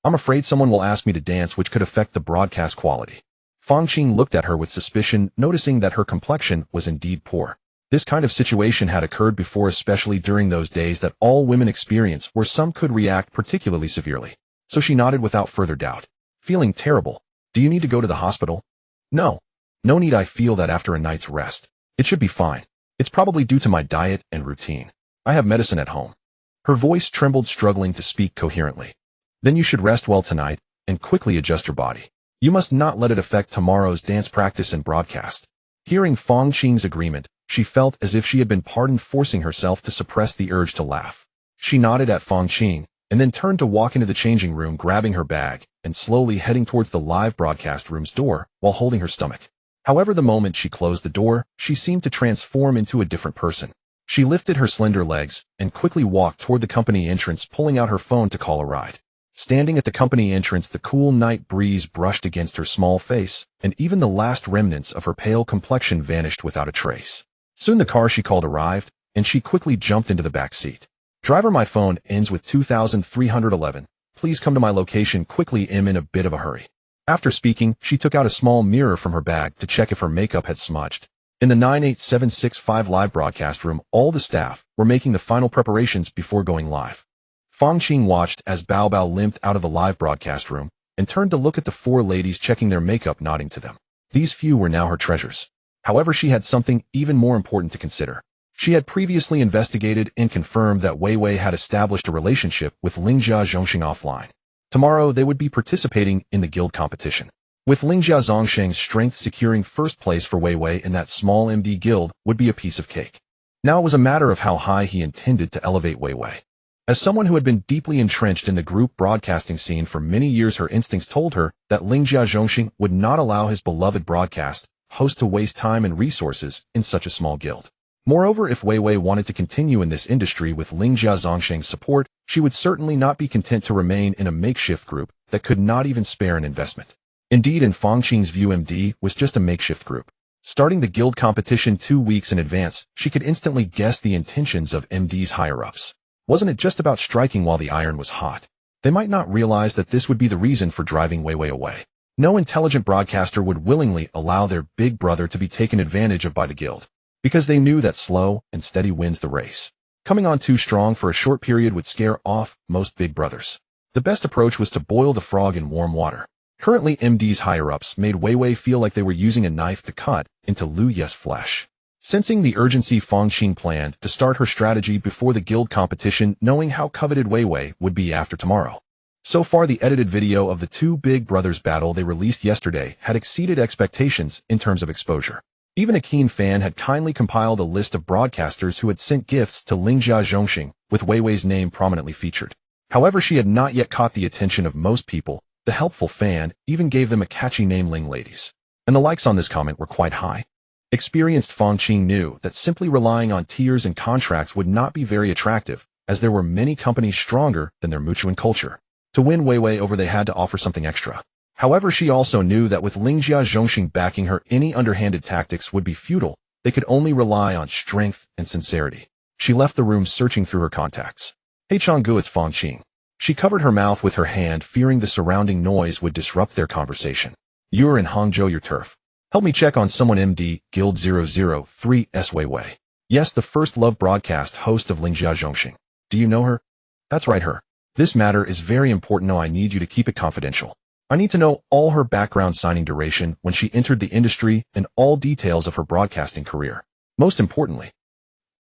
S1: I'm afraid someone will ask me to dance, which could affect the broadcast quality. Fong Qing looked at her with suspicion, noticing that her complexion was indeed poor. This kind of situation had occurred before, especially during those days that all women experience, where some could react particularly severely. So she nodded without further doubt. Feeling terrible. Do you need to go to the hospital? No need. I feel that after a night's rest, it should be fine. It's probably due to my diet and routine. I have medicine at home. Her voice trembled, struggling to speak coherently. Then you should rest well tonight and quickly adjust your body. You must not let it affect tomorrow's dance practice and broadcast. Hearing Fong Qing's agreement, she felt as if she had been pardoned, forcing herself to suppress the urge to laugh. She nodded at Fong Qing and then turned to walk into the changing room, grabbing her bag and slowly heading towards the live broadcast room's door while holding her stomach. However, the moment she closed the door, she seemed to transform into a different person. She lifted her slender legs and quickly walked toward the company entrance, pulling out her phone to call a ride. Standing at the company entrance, the cool night breeze brushed against her small face, and even the last remnants of her pale complexion vanished without a trace. Soon the car she called arrived, and she quickly jumped into the back seat. Driver, my phone ends with 2311. Please come to my location quickly. I'm in a bit of a hurry. After speaking, she took out a small mirror from her bag to check if her makeup had smudged. In the 98765 live broadcast room, all the staff were making the final preparations before going live. Fong Qing watched as Bao Bao limped out of the live broadcast room and turned to look at the 4 ladies checking their makeup, nodding to them. These few were now her treasures. However, she had something even more important to consider. She had previously investigated and confirmed that Wei Wei had established a relationship with Lingjia Zhongxing offline. Tomorrow, they would be participating in the guild competition. With Lingjia Zhongxing's strength, securing first place for Wei Wei in that small MD guild would be a piece of cake. Now it was a matter of how high he intended to elevate Wei Wei. As someone who had been deeply entrenched in the group broadcasting scene for many years, her instincts told her that Lingjia Zhongxing would not allow his beloved broadcast host to waste time and resources in such a small guild. Moreover, if Wei Wei wanted to continue in this industry with Lingjia Zhongsheng's support, she would certainly not be content to remain in a makeshift group that could not even spare an investment. Indeed, in Fangqing's view, MD was just a makeshift group. Starting the guild competition 2 weeks in advance, she could instantly guess the intentions of MD's higher-ups. Wasn't it just about striking while the iron was hot? They might not realize that this would be the reason for driving Wei Wei away. No intelligent broadcaster would willingly allow their big brother to be taken advantage of by the guild, because they knew that slow and steady wins the race. Coming on too strong for a short period would scare off most big brothers. The best approach was to boil the frog in warm water. Currently, MD's higher-ups made Wei Wei feel like they were using a knife to cut into Lu Ye's flesh. Sensing the urgency, Fangqing planned to start her strategy before the guild competition, knowing how coveted Wei Wei would be after tomorrow. So far, the edited video of the two big brothers' battle they released yesterday had exceeded expectations in terms of exposure. Even a keen fan had kindly compiled a list of broadcasters who had sent gifts to Lingjia Zhongxing, with Wei Wei's name prominently featured. However, she had not yet caught the attention of most people. The helpful fan even gave them a catchy name, Ling Ladies. And the likes on this comment were quite high. Experienced Fangqing knew that simply relying on tiers and contracts would not be very attractive, as there were many companies stronger than their Mutuan culture. To win Wei Wei over, they had to offer something extra. However, she also knew that with Lingjia Zhongxing backing her, any underhanded tactics would be futile. They could only rely on strength and sincerity. She left the room searching through her contacts. Hey Changgu, it's Fangqing. She covered her mouth with her hand, fearing the surrounding noise would disrupt their conversation. You're in Hangzhou, your turf. Help me check on someone, MD, Guild 003, S. Wei Wei. Yes, the first love broadcast host of Lingjia Zhongxing. Do you know her? That's right, her. This matter is very important. No, I need you to keep it confidential. I need to know all her background, signing duration, when she entered the industry, and all details of her broadcasting career. Most importantly,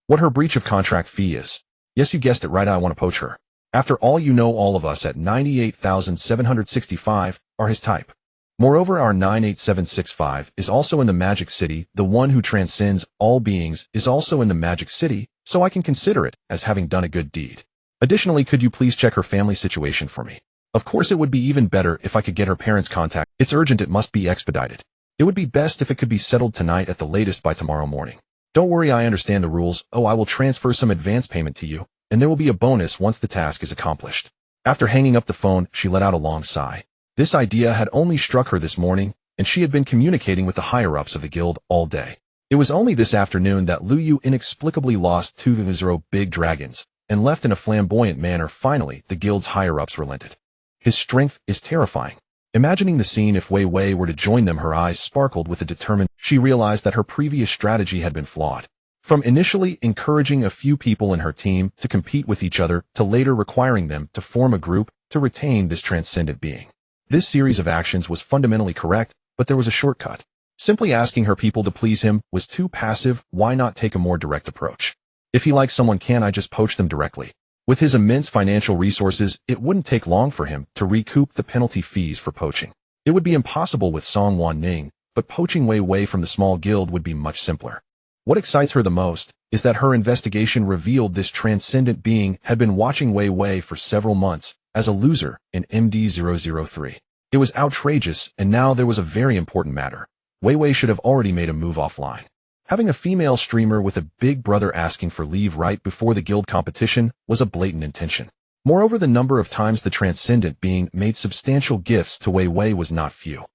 S1: what her breach of contract fee is. Yes, you guessed it right, I want to poach her. After all, you know, all of us at 98,765 are his type. Moreover, our 98765 is also in the Magic City. The one who transcends all beings is also in the Magic City, so I can consider it as having done a good deed. Additionally, could you please check her family situation for me? Of course, it would be even better if I could get her parents' contact. It's urgent, it must be expedited. It would be best if it could be settled tonight at the latest by tomorrow morning. Don't worry, I understand the rules. Oh, I will transfer some advance payment to you, and there will be a bonus once the task is accomplished. After hanging up the phone, she let out a long sigh. This idea had only struck her this morning, and she had been communicating with the higher-ups of the guild all day. It was only this afternoon that Lu Yu inexplicably lost 2 of his big dragons, and left in a flamboyant manner. Finally, the guild's higher-ups relented. His strength is terrifying. Imagining the scene if Wei Wei were to join them, her eyes sparkled with a determined. She realized that her previous strategy had been flawed. From initially encouraging a few people in her team to compete with each other, to later requiring them to form a group to retain this transcendent being. This series of actions was fundamentally correct, but there was a shortcut. Simply asking her people to please him was too passive. Why not take a more direct approach? If he likes someone, can't I just poach them directly? With his immense financial resources, it wouldn't take long for him to recoup the penalty fees for poaching. It would be impossible with Song Wan Ning, but poaching Wei Wei from the small guild would be much simpler. What excites her the most is that her investigation revealed this transcendent being had been watching Wei Wei for several months as a loser in MD003. It was outrageous, and now there was a very important matter. Wei Wei should have already made a move offline. Having a female streamer with a big brother asking for leave right before the guild competition was a blatant intention. Moreover, the number of times the transcendent being made substantial gifts to Wei Wei was not few.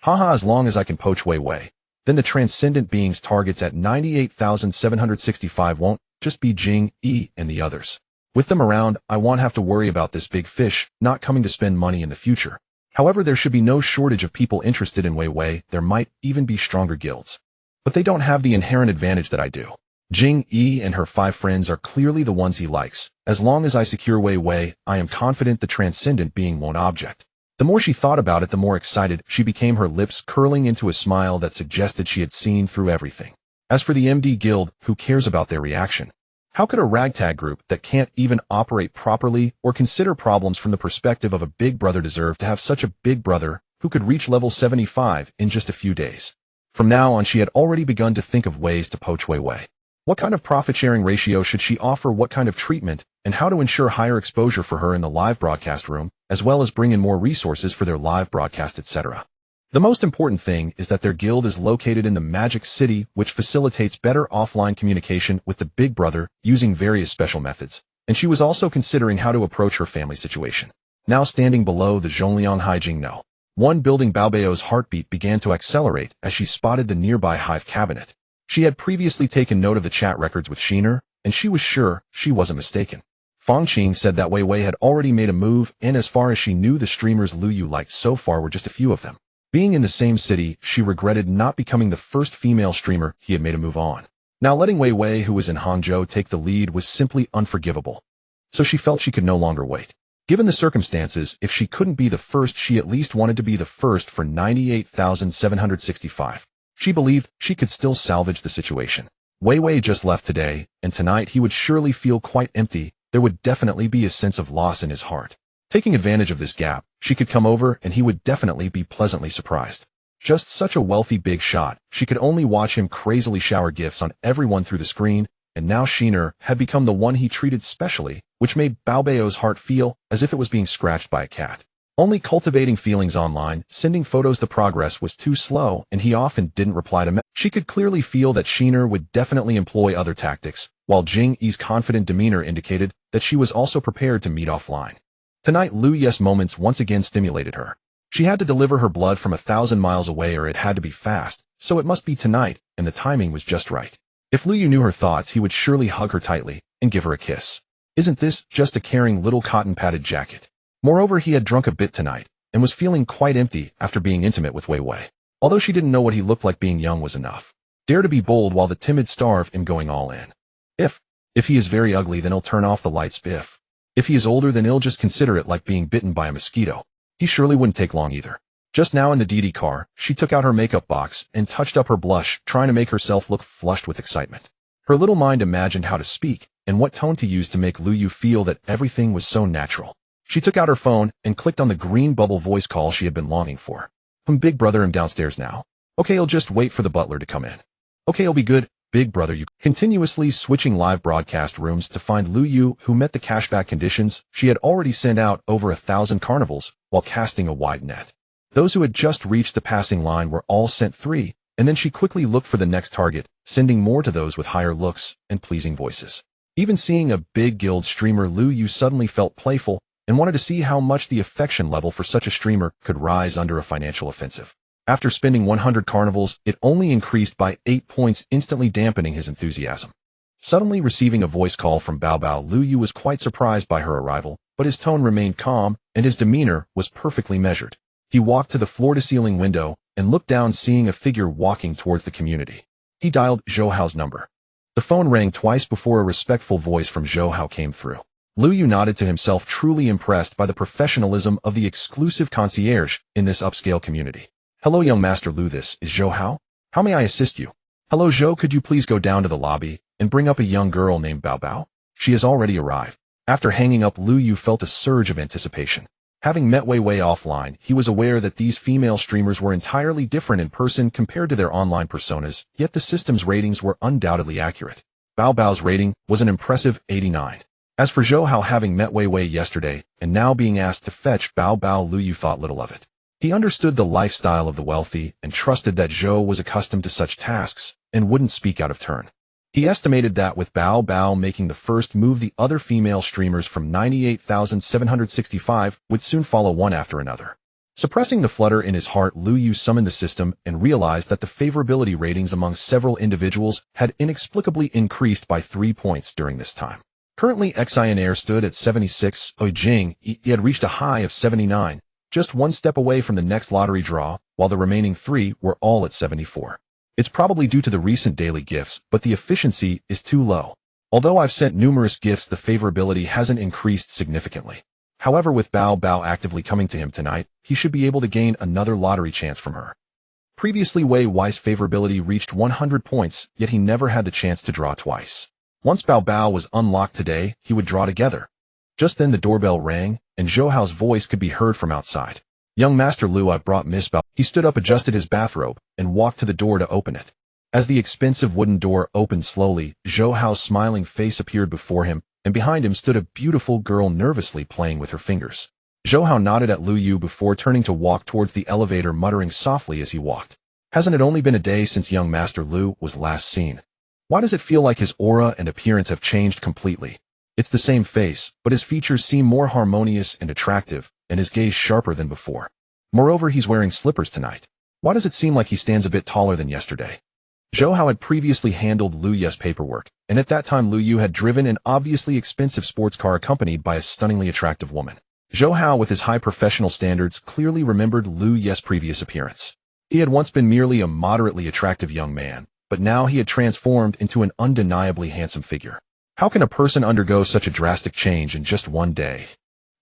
S1: Haha, as long as I can poach Wei Wei, then the transcendent being's targets at 98,765 won't just be Jing, Yi, and the others. With them around, I won't have to worry about this big fish not coming to spend money in the future. However, there should be no shortage of people interested in Wei Wei. There might even be stronger guilds. But they don't have the inherent advantage that I do. Jing Yi and her 5 friends are clearly the ones he likes. As long as I secure Wei Wei, I am confident the transcendent being won't object. The more she thought about it, the more excited she became, her lips curling into a smile that suggested she had seen through everything. As for the MD Guild, who cares about their reaction? How could a ragtag group that can't even operate properly or consider problems from the perspective of a big brother deserve to have such a big brother who could reach level 75 in just a few days? From now on, she had already begun to think of ways to poach Wei Wei. What kind of profit-sharing ratio should she offer, what kind of treatment, and how to ensure higher exposure for her in the live broadcast room, as well as bring in more resources for their live broadcast, etc. The most important thing is that their guild is located in the Magic City, which facilitates better offline communication with the Big Brother using various special methods, and she was also considering how to approach her family situation. Now standing below the Zhongliang Haijing No. 1 building, Baobao's heartbeat began to accelerate as she spotted the nearby hive cabinet. She had previously taken note of the chat records with Sheener, and she was sure she wasn't mistaken. Fang Qing said that Wei Wei had already made a move, and as far as she knew, the streamers Lu Yu liked so far were just a few of them. Being in the same city, she regretted not becoming the first female streamer he had made a move on. Now letting Wei Wei, who was in Hangzhou, take the lead was simply unforgivable. So she felt she could no longer wait. Given the circumstances, if she couldn't be the first, she at least wanted to be the first for 98,765. She believed she could still salvage the situation. Wei Wei just left today, and tonight he would surely feel quite empty. There would definitely be a sense of loss in his heart. Taking advantage of this gap, she could come over and he would definitely be pleasantly surprised. Just such a wealthy big shot, she could only watch him crazily shower gifts on everyone through the screen, and now Sheener had become the one he treated specially, which made Baobao's heart feel as if it was being scratched by a cat. Only cultivating feelings online, sending photos, the progress was too slow, and he often didn't reply to messages. She could clearly feel that Sheener would definitely employ other tactics, while Jing Yi's confident demeanor indicated that she was also prepared to meet offline. Tonight, Lu Yu's moments once again stimulated her. She had to deliver her blood from 1,000 miles away, or it had to be fast, so it must be tonight, and the timing was just right. If Lu Yu knew her thoughts, he would surely hug her tightly and give her a kiss. Isn't this just a caring little cotton-padded jacket? Moreover, he had drunk a bit tonight and was feeling quite empty after being intimate with Wei Wei. Although she didn't know what he looked like, being young was enough. Dare to be bold while the timid starve in going all in. If he is very ugly, then he'll turn off the lights. If he is older, then he'll just consider it like being bitten by a mosquito. He surely wouldn't take long either. Just now in the Didi car, she took out her makeup box and touched up her blush, trying to make herself look flushed with excitement. Her little mind imagined how to speak and what tone to use to make Lu Yu feel that everything was so natural. She took out her phone and clicked on the green bubble voice call she had been longing for. Big brother, I'm downstairs now. Okay, I'll just wait for the butler to come in. Okay, I'll be good. Big brother, you continuously switching live broadcast rooms to find Lu Yu, who met the cashback conditions. She had already sent out over 1,000 carnivals while casting a wide net. Those who had just reached the passing line were all sent 3, and then she quickly looked for the next target, sending more to those with higher looks and pleasing voices. Even seeing a big guild streamer, Lu Yu suddenly felt playful and wanted to see how much the affection level for such a streamer could rise under a financial offensive. After spending 100 carnivals, it only increased by 8 points, instantly dampening his enthusiasm. Suddenly receiving a voice call from Baobao, Lu Yu was quite surprised by her arrival, but his tone remained calm, and his demeanor was perfectly measured. He walked to the floor-to-ceiling window and looked down, seeing a figure walking towards the community. He dialed Zhou Hao's number. The phone rang twice before a respectful voice from Zhou Hao came through. Lu Yu nodded to himself, truly impressed by the professionalism of the exclusive concierge in this upscale community. Hello, young master Lu, this is Zhou Hao. How may I assist you? Hello, Zhou, could you please go down to the lobby and bring up a young girl named Baobao? She has already arrived. After hanging up, Lu Yu felt a surge of anticipation. Having met Wei Wei offline, he was aware that these female streamers were entirely different in person compared to their online personas, yet the system's ratings were undoubtedly accurate. Baobao's rating was an impressive 89. As for Zhou Hao, having met Wei Wei yesterday and now being asked to fetch Baobao, Lu Yu thought little of it. He understood the lifestyle of the wealthy and trusted that Zhou was accustomed to such tasks and wouldn't speak out of turn. He estimated that with Baobao making the first move, the other female streamers from 98,765 would soon follow one after another. Suppressing the flutter in his heart, Lu Yu summoned the system and realized that the favorability ratings among several individuals had inexplicably increased by 3 points during this time. Currently, Xian Air stood at 76, Jing, he had reached a high of 79, just one step away from the next lottery draw, while the remaining 3 were all at 74. It's probably due to the recent daily gifts, but the efficiency is too low. Although I've sent numerous gifts, the favorability hasn't increased significantly. However, with Baobao actively coming to him tonight, he should be able to gain another lottery chance from her. Previously, Wei Wei's favorability reached 100 points, yet he never had the chance to draw twice. Once Baobao was unlocked today, he would draw together. Just then the doorbell rang, and Zhou Hao's voice could be heard from outside. Young Master Lu, I've brought Miss Bao. He stood up, adjusted his bathrobe, and walked to the door to open it. As the expensive wooden door opened slowly, Zhou Hao's smiling face appeared before him, and behind him stood a beautiful girl nervously playing with her fingers. Zhou Hao nodded at Lu Yu before turning to walk towards the elevator, muttering softly as he walked. Hasn't it only been a day since young Master Lu was last seen? Why does it feel like his aura and appearance have changed completely? It's the same face, but his features seem more harmonious and attractive, and his gaze sharper than before. Moreover, he's wearing slippers tonight. Why does it seem like he stands a bit taller than yesterday? Zhou Hao had previously handled Lu Yu's paperwork, and at that time Lu Yu had driven an obviously expensive sports car accompanied by a stunningly attractive woman. Zhou Hao, with his high professional standards, clearly remembered Lu Yu's previous appearance. He had once been merely a moderately attractive young man, but now he had transformed into an undeniably handsome figure. How can a person undergo such a drastic change in just one day?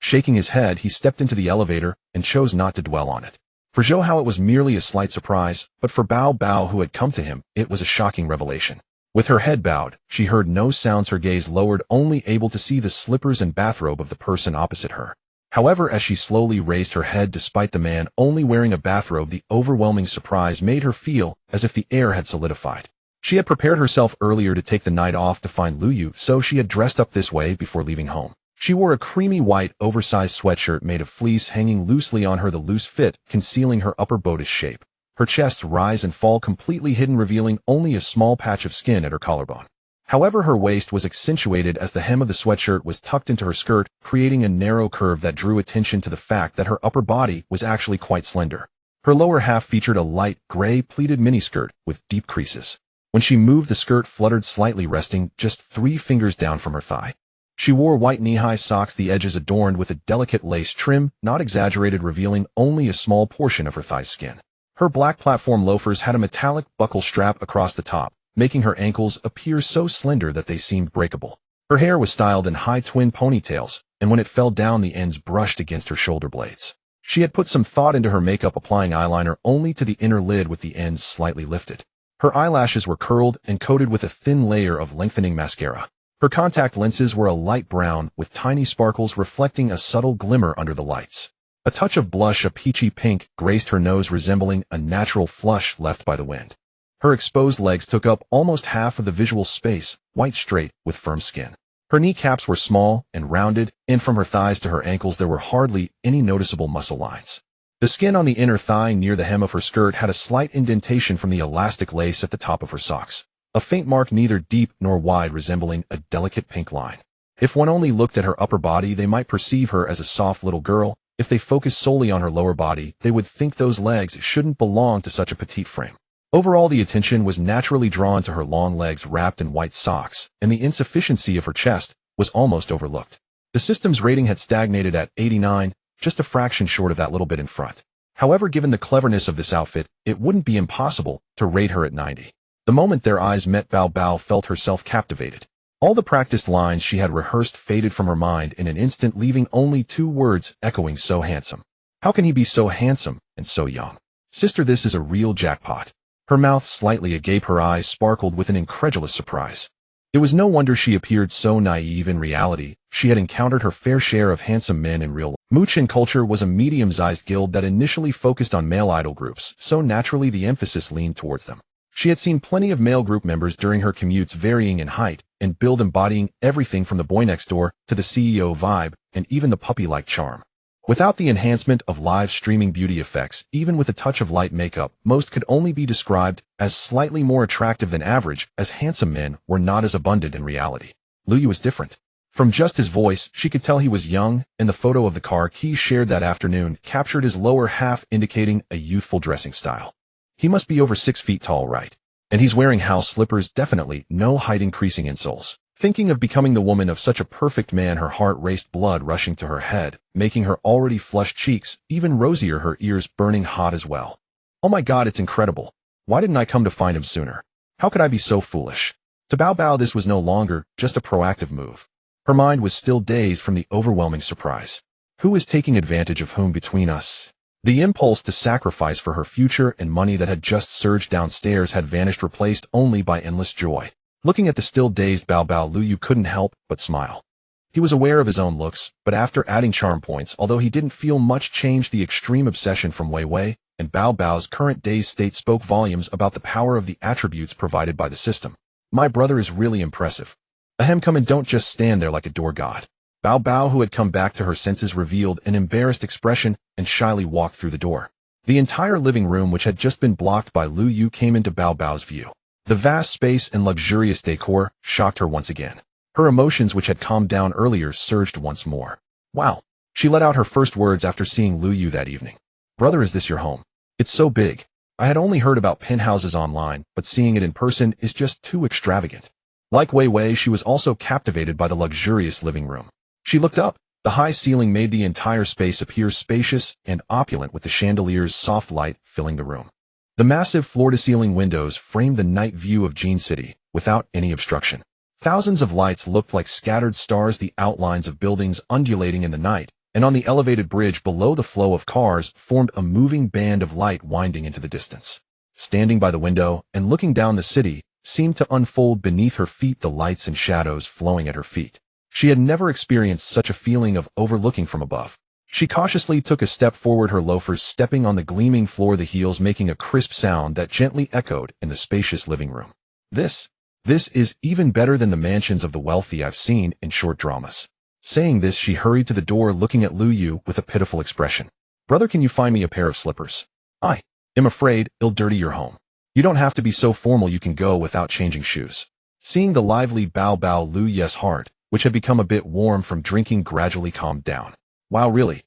S1: Shaking his head, he stepped into the elevator and chose not to dwell on it. For Zhou Hao it was merely a slight surprise, but for Bao Bao, who had come to him, it was a shocking revelation. With her head bowed, she heard no sounds, her gaze lowered, only able to see the slippers and bathrobe of the person opposite her. However, as she slowly raised her head despite the man only wearing a bathrobe, the overwhelming surprise made her feel as if the air had solidified. She had prepared herself earlier to take the night off to find Lu Yu, so she had dressed up this way before leaving home. She wore a creamy white oversized sweatshirt made of fleece hanging loosely on her, the loose fit concealing her upper bodice shape. Her chests rise and fall completely hidden, revealing only a small patch of skin at her collarbone. However, her waist was accentuated as the hem of the sweatshirt was tucked into her skirt, creating a narrow curve that drew attention to the fact that her upper body was actually quite slender. Her lower half featured a light gray pleated miniskirt with deep creases. When she moved, the skirt fluttered slightly, resting just 3 fingers down from her thigh. She wore white knee-high socks, the edges adorned with a delicate lace trim, not exaggerated, revealing only a small portion of her thigh skin. Her black platform loafers had a metallic buckle strap across the top, making her ankles appear so slender that they seemed breakable. Her hair was styled in high twin ponytails, and when it fell down, the ends brushed against her shoulder blades. She had put some thought into her makeup, applying eyeliner only to the inner lid with the ends slightly lifted. Her eyelashes were curled and coated with a thin layer of lengthening mascara. Her contact lenses were a light brown with tiny sparkles reflecting a subtle glimmer under the lights. A touch of blush, a peachy pink, graced her nose, resembling a natural flush left by the wind. Her exposed legs took up almost half of the visual space, white straight with firm skin. Her kneecaps were small and rounded, and from her thighs to her ankles there were hardly any noticeable muscle lines. The skin on the inner thigh near the hem of her skirt had a slight indentation from the elastic lace at the top of her socks. A faint mark, neither deep nor wide, resembling a delicate pink line. If one only looked at her upper body, they might perceive her as a soft little girl. If they focused solely on her lower body, they would think those legs shouldn't belong to such a petite frame. Overall, the attention was naturally drawn to her long legs wrapped in white socks, and the insufficiency of her chest was almost overlooked. The system's rating had stagnated at 89, just a fraction short of that little bit in front. However, given the cleverness of this outfit, it wouldn't be impossible to rate her at 90. The moment their eyes met, Bao Bao felt herself captivated. All the practiced lines she had rehearsed faded from her mind in an instant, leaving only 2 words echoing: so handsome. How can he be so handsome and so young? Sister, this is a real jackpot. Her mouth slightly agape, her eyes sparkled with an incredulous surprise. It was no wonder she appeared so naive. In reality, she had encountered her fair share of handsome men in real life. Muchin culture was a medium-sized guild that initially focused on male idol groups, so naturally the emphasis leaned towards them. She had seen plenty of male group members during her commutes, varying in height and build, embodying everything from the boy next door to the CEO vibe and even the puppy-like charm. Without the enhancement of live streaming beauty effects, even with a touch of light makeup, most could only be described as slightly more attractive than average, as handsome men were not as abundant in reality. Lu Yu was different. From just his voice, she could tell he was young, and the photo of the car key shared that afternoon captured his lower half, indicating a youthful dressing style. He must be over 6 feet tall, right? And he's wearing house slippers, definitely no height-increasing insoles. Thinking of becoming the woman of such a perfect man, her heart raced, blood rushing to her head, making her already flushed cheeks even rosier, her ears burning hot as well. Oh my God, it's incredible. Why didn't I come to find him sooner? How could I be so foolish? To Bao Bao, this was no longer just a proactive move. Her mind was still dazed from the overwhelming surprise. Who is taking advantage of whom between us? The impulse to sacrifice for her future and money that had just surged downstairs had vanished, replaced only by endless joy. Looking at the still dazed Bao Bao, Lu Yu couldn't help but smile. He was aware of his own looks, but after adding charm points, although he didn't feel much change, the extreme obsession from Wei Wei and Bao Bao's current dazed state spoke volumes about the power of the attributes provided by the system. My brother is really impressive. Ahem, come and don't just stand there like a door god. Bao Bao, who had come back to her senses, revealed an embarrassed expression and shyly walked through the door. The entire living room, which had just been blocked by Lu Yu, came into Bao Bao's view. The vast space and luxurious decor shocked her once again. Her emotions, which had calmed down earlier, surged once more. Wow. She let out her first words after seeing Lu Yu that evening. Brother, is this your home? It's so big. I had only heard about penthouses online, but seeing it in person is just too extravagant. Like Wei Wei, she was also captivated by the luxurious living room. She looked up. The high ceiling made the entire space appear spacious and opulent, with the chandelier's soft light filling the room. The massive floor-to-ceiling windows framed the night view of Jin City without any obstruction. Thousands of lights looked like scattered stars, the outlines of buildings undulating in the night, and on the elevated bridge below, the flow of cars formed a moving band of light winding into the distance. Standing by the window and looking down, the city seemed to unfold beneath her feet, the lights and shadows flowing at her feet. She had never experienced such a feeling of overlooking from above. She cautiously took a step forward, her loafers stepping on the gleaming floor, the heels making a crisp sound that gently echoed in the spacious living room. This is even better than the mansions of the wealthy I've seen in short dramas. Saying this, she hurried to the door, looking at Lu Yu with a pitiful expression. Brother, can you find me a pair of slippers? I am afraid it'll dirty your home. You don't have to be so formal, you can go without changing shoes. Seeing the lively Bao Bao, Lu Yu's heart, which had become a bit warm from drinking, gradually calmed down. Wow, really?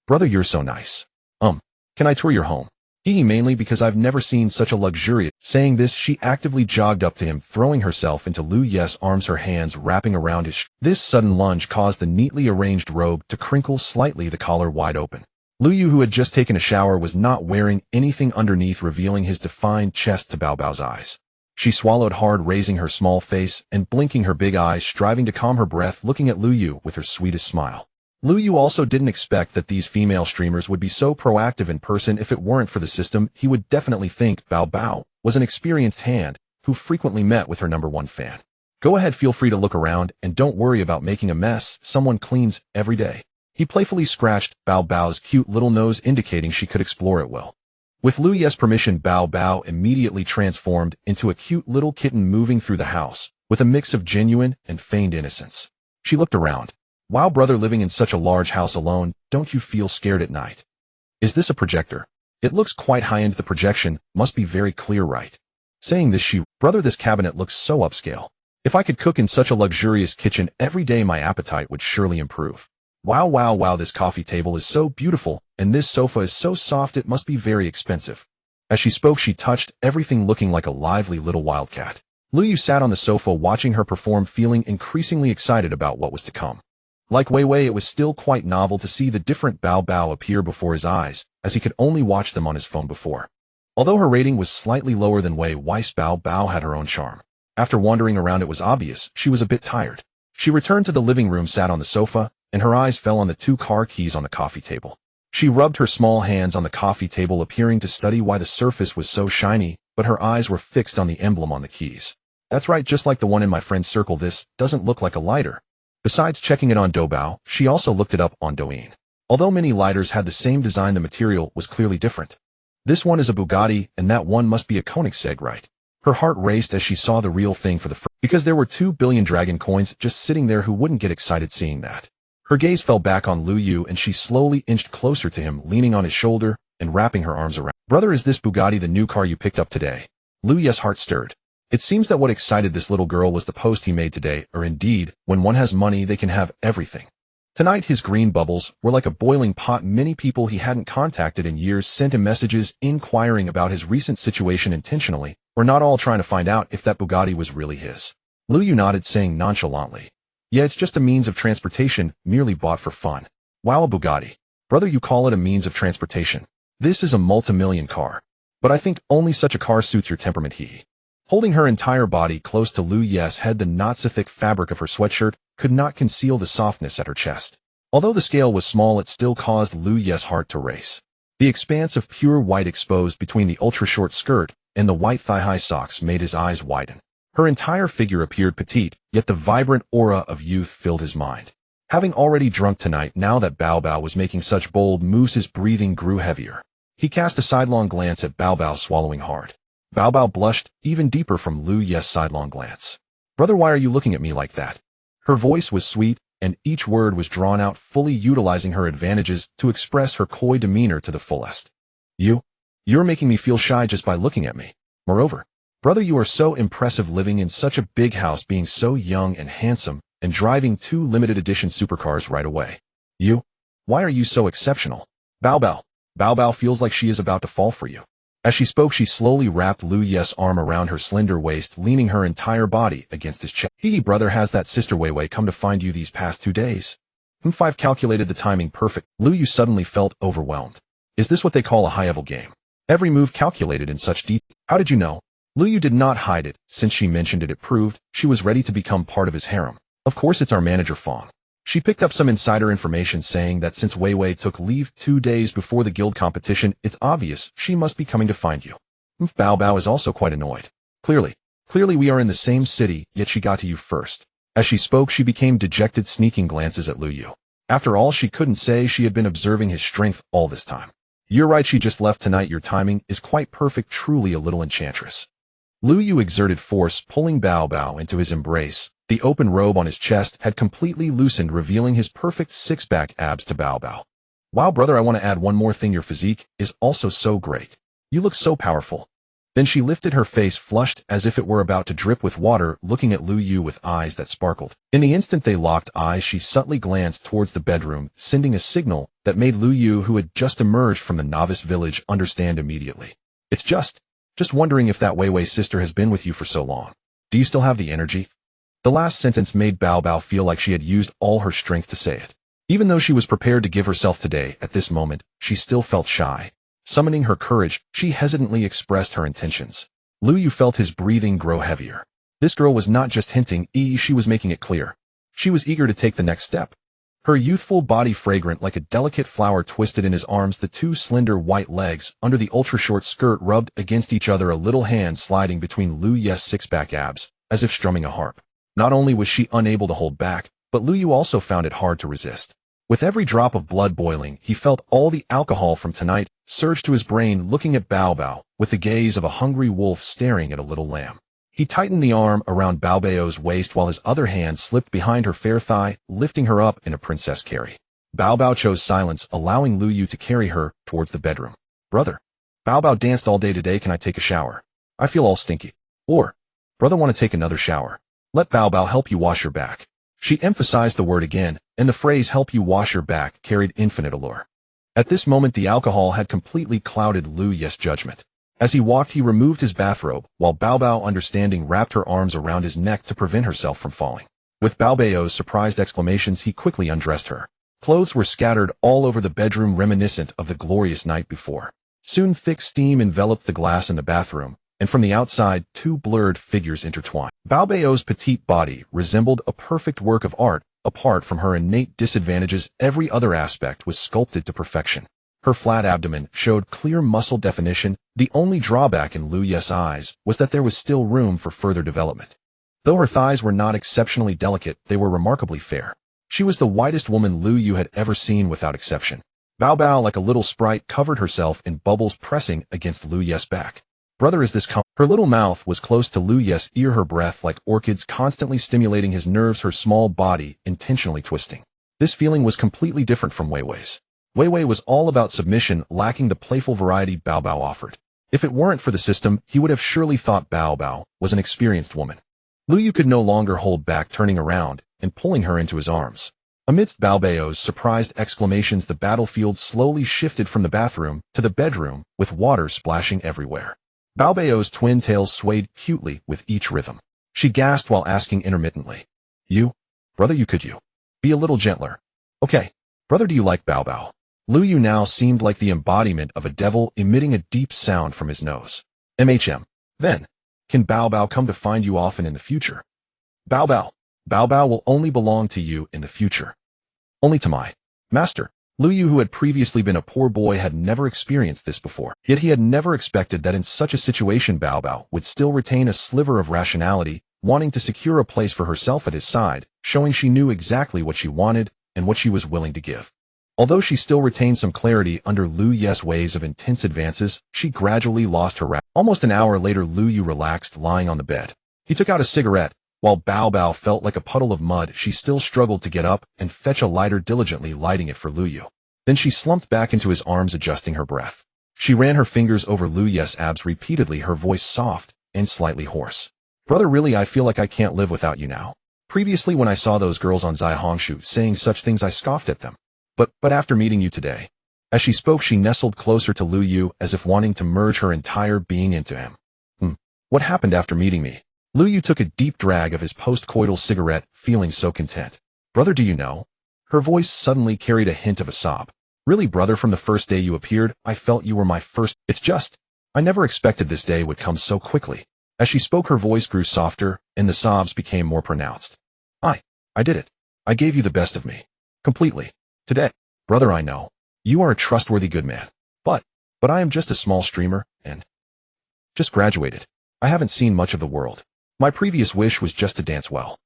S1: Brother, you're so nice. Can I tour your home? Mainly because I've never seen such a luxurious. Saying this, she actively jogged up to him, throwing herself into Lu Yu's arms, her hands wrapping around his. This sudden lunge caused the neatly arranged robe to crinkle slightly, the collar wide open. Lu Yu, who had just taken a shower, was not wearing anything underneath, revealing his defined chest to Bao Bao's eyes. She swallowed hard, raising her small face and blinking her big eyes, striving to calm her breath, looking at Lu Yu with her sweetest smile. Lu Yu also didn't expect that these female streamers would be so proactive in person. If it weren't for the system, he would definitely think Bao Bao was an experienced hand who frequently met with her #1 fan. Go ahead, feel free to look around, and don't worry about making a mess. Someone cleans every day. He playfully scratched Bao Bao's cute little nose, indicating she could explore it well. With Lu Yu's permission, Bao Bao immediately transformed into a cute little kitten, moving through the house with a mix of genuine and feigned innocence. She looked around. Wow, brother, living in such a large house alone, don't you feel scared at night? Is this a projector? It looks quite high-end. The projection must be very clear, right? Saying this, brother, this cabinet looks so upscale. If I could cook in such a luxurious kitchen every day, my appetite would surely improve. Wow, wow, wow, this coffee table is so beautiful, and this sofa is so soft, it must be very expensive. As she spoke, she touched everything, looking like a lively little wildcat. Lu Yu sat on the sofa watching her perform, feeling increasingly excited about what was to come. Like Wei Wei, it was still quite novel to see the different Bao Bao appear before his eyes, as he could only watch them on his phone before. Although her rating was slightly lower than Wei Wei's, Bao Bao had her own charm. After wandering around, it was obvious she was a bit tired. She returned to the living room, sat on the sofa, and her eyes fell on the 2 car keys on the coffee table. She rubbed her small hands on the coffee table, appearing to study why the surface was so shiny, but her eyes were fixed on the emblem on the keys. That's right, just like the one in my friend's circle. This doesn't look like a lighter. Besides checking it on Doubao, she also looked it up on Douyin. Although many lighters had the same design, the material was clearly different. This one is a Bugatti, and that one must be a Koenigsegg, right? Her heart raced as she saw the real thing for the first, because there were 2 billion dragon coins just sitting there. Who wouldn't get excited seeing that? Her gaze fell back on Lu Yu, and she slowly inched closer to him, leaning on his shoulder and wrapping her arms around. Brother, is this Bugatti the new car you picked up today? Lu Yu's heart stirred. It seems that what excited this little girl was the post he made today, or indeed, when one has money, they can have everything. Tonight, his green bubbles were like a boiling pot. Many people he hadn't contacted in years sent him messages inquiring about his recent situation intentionally, or not, all trying to find out if that Bugatti was really his. Lu Yu nodded, saying nonchalantly, yeah, it's just a means of transportation, merely bought for fun. Wow, a Bugatti. Brother, you call it a means of transportation? This is a multi-million car. But I think only such a car suits your temperament. Holding her entire body close to Lu Yu's head, the not-so-thick fabric of her sweatshirt could not conceal the softness at her chest. Although the scale was small, it still caused Lu Yu's heart to race. The expanse of pure white exposed between the ultra-short skirt and the white thigh-high socks made his eyes widen. Her entire figure appeared petite, yet the vibrant aura of youth filled his mind. Having already drunk tonight, now that Bao Bao was making such bold moves, his breathing grew heavier. He cast a sidelong glance at Bao Bao, swallowing hard. Bao Bao blushed even deeper from Lu Yu's sidelong glance. Brother, why are you looking at me like that? Her voice was sweet, and each word was drawn out, fully utilizing her advantages to express her coy demeanor to the fullest. You're making me feel shy just by looking at me. Moreover, brother, you are so impressive, living in such a big house, being so young and handsome, and driving 2 limited edition supercars right away. Why are you so exceptional? Bao Bao. Bao Bao feels like she is about to fall for you. As she spoke, she slowly wrapped Lu Yes' arm around her slender waist, leaning her entire body against his chest. Brother, has that sister Wei Wei come to find you these past 2 days? M5 calculated the timing perfect. Lu Yu suddenly felt overwhelmed. Is this what they call a high-level game? Every move calculated in such detail. How did you know? Lu Yu did not hide it. Since she mentioned it, it proved she was ready to become part of his harem. Of course, it's our manager Fong. She picked up some insider information saying that since Wei Wei took leave 2 days before the guild competition, it's obvious she must be coming to find you. Bao Bao is also quite annoyed. Clearly we are in the same city, yet she got to you first. As she spoke, she became dejected, sneaking glances at Lu Yu. After all, she couldn't say she had been observing his strength all this time. You're right, she just left tonight. Your timing is quite perfect, truly a little enchantress. Lu Yu exerted force, pulling Bao Bao into his embrace. The open robe on his chest had completely loosened, revealing his perfect six-pack abs to Bao Bao. Wow, brother, I want to add one more thing. Your physique is also so great. You look so powerful. Then she lifted her face, flushed as if it were about to drip with water, looking at Lu Yu with eyes that sparkled. In the instant they locked eyes, she subtly glanced towards the bedroom, sending a signal that made Lu Yu, who had just emerged from the novice village, understand immediately. It's just wondering if that Wei Wei sister has been with you for so long. Do you still have the energy? The last sentence made Bao Bao feel like she had used all her strength to say it. Even though she was prepared to give herself today, at this moment, she still felt shy. Summoning her courage, she hesitantly expressed her intentions. Lu Yu felt his breathing grow heavier. This girl was not just hinting, she was making it clear. She was eager to take the next step. Her youthful body fragrant like a delicate flower twisted in his arms, the 2 slender white legs under the ultra-short skirt rubbed against each other, a little hand sliding between Lu Yu's six-pack abs, as if strumming a harp. Not only was she unable to hold back, but Lu Yu also found it hard to resist. With every drop of blood boiling, he felt all the alcohol from tonight surge to his brain, looking at Bao Bao with the gaze of a hungry wolf staring at a little lamb. He tightened the arm around Bao Bao's waist while his other hand slipped behind her fair thigh, lifting her up in a princess carry. Bao Bao chose silence, allowing Lu Yu to carry her towards the bedroom. Brother, Bao Bao danced all day today. Can I take a shower? I feel all stinky. Or, brother, want to take another shower? Let Bao Bao help you wash your back. She emphasized the word again, and the phrase help you wash your back carried infinite allure. At this moment, the alcohol had completely clouded Lu Yu's judgment. As he walked, he removed his bathrobe, while Bao Bao, understanding, wrapped her arms around his neck to prevent herself from falling. With Bao Bao's surprised exclamations, he quickly undressed her. Clothes were scattered all over the bedroom, reminiscent of the glorious night before. Soon thick steam enveloped the glass in the bathroom, and from the outside 2 blurred figures intertwined. Bao Bao's petite body resembled a perfect work of art. Apart from her innate disadvantages, every other aspect was sculpted to perfection. Her flat abdomen showed clear muscle definition. The only drawback in Lu Yu's eyes was that there was still room for further development. Though her thighs were not exceptionally delicate, they were remarkably fair. She was the whitest woman Lu Yu had ever seen without exception. Bao Bao, like a little sprite, covered herself in bubbles, pressing against Lu Yu's back. Brother, is this Her little mouth was close to Lu Yu's ear, her breath like orchids constantly stimulating his nerves, her small body intentionally twisting. This feeling was completely different from Wei Wei's. Wei Wei was all about submission, lacking the playful variety Bao Bao offered. If it weren't for the system, he would have surely thought Bao Bao was an experienced woman. Lu Yu could no longer hold back, turning around and pulling her into his arms. Amidst Bao Bao's surprised exclamations, the battlefield slowly shifted from the bathroom to the bedroom, with water splashing everywhere. Bao Bao's twin tails swayed cutely with each rhythm. She gasped while asking intermittently, Brother, could you be a little gentler? Okay. Brother, do you like Bao Bao? Lu Yu now seemed like the embodiment of a devil, emitting a deep sound from his nose. Then, can Bao Bao come to find you often in the future? Bao Bao will only belong to you in the future. Only to my master. Lu Yu, who had previously been a poor boy, had never experienced this before. Yet he had never expected that in such a situation Bao Bao would still retain a sliver of rationality, wanting to secure a place for herself at his side, showing she knew exactly what she wanted and what she was willing to give. Although she still retained some clarity under Lu Yu's waves of intense advances, she gradually lost her Almost an hour later, Lu Yu relaxed, lying on the bed. He took out a cigarette, While Bao Bao felt like a puddle of mud, she still struggled to get up and fetch a lighter, diligently lighting it for Lu Yu. Then she slumped back into his arms, adjusting her breath. She ran her fingers over Lu Yu's abs repeatedly, her voice soft and slightly hoarse. Brother, really, I feel like I can't live without you now. Previously, when I saw those girls on Zaihongshu saying such things, I scoffed at them. But after meeting you today. As she spoke, she nestled closer to Lu Yu as if wanting to merge her entire being into him. What happened after meeting me? Lu Yu took a deep drag of his post-coital cigarette, feeling so content. Brother, do you know? Her voice suddenly carried a hint of a sob. Really, brother, from the first day you appeared, I felt you were my first. It's just, I never expected this day would come so quickly. As she spoke, her voice grew softer, and the sobs became more pronounced. I did it. I gave you the best of me. Completely. Today. Brother, I know. You are a trustworthy good man. But I am just a small streamer, and just graduated. I haven't seen much of the world. My previous wish was just to dance well.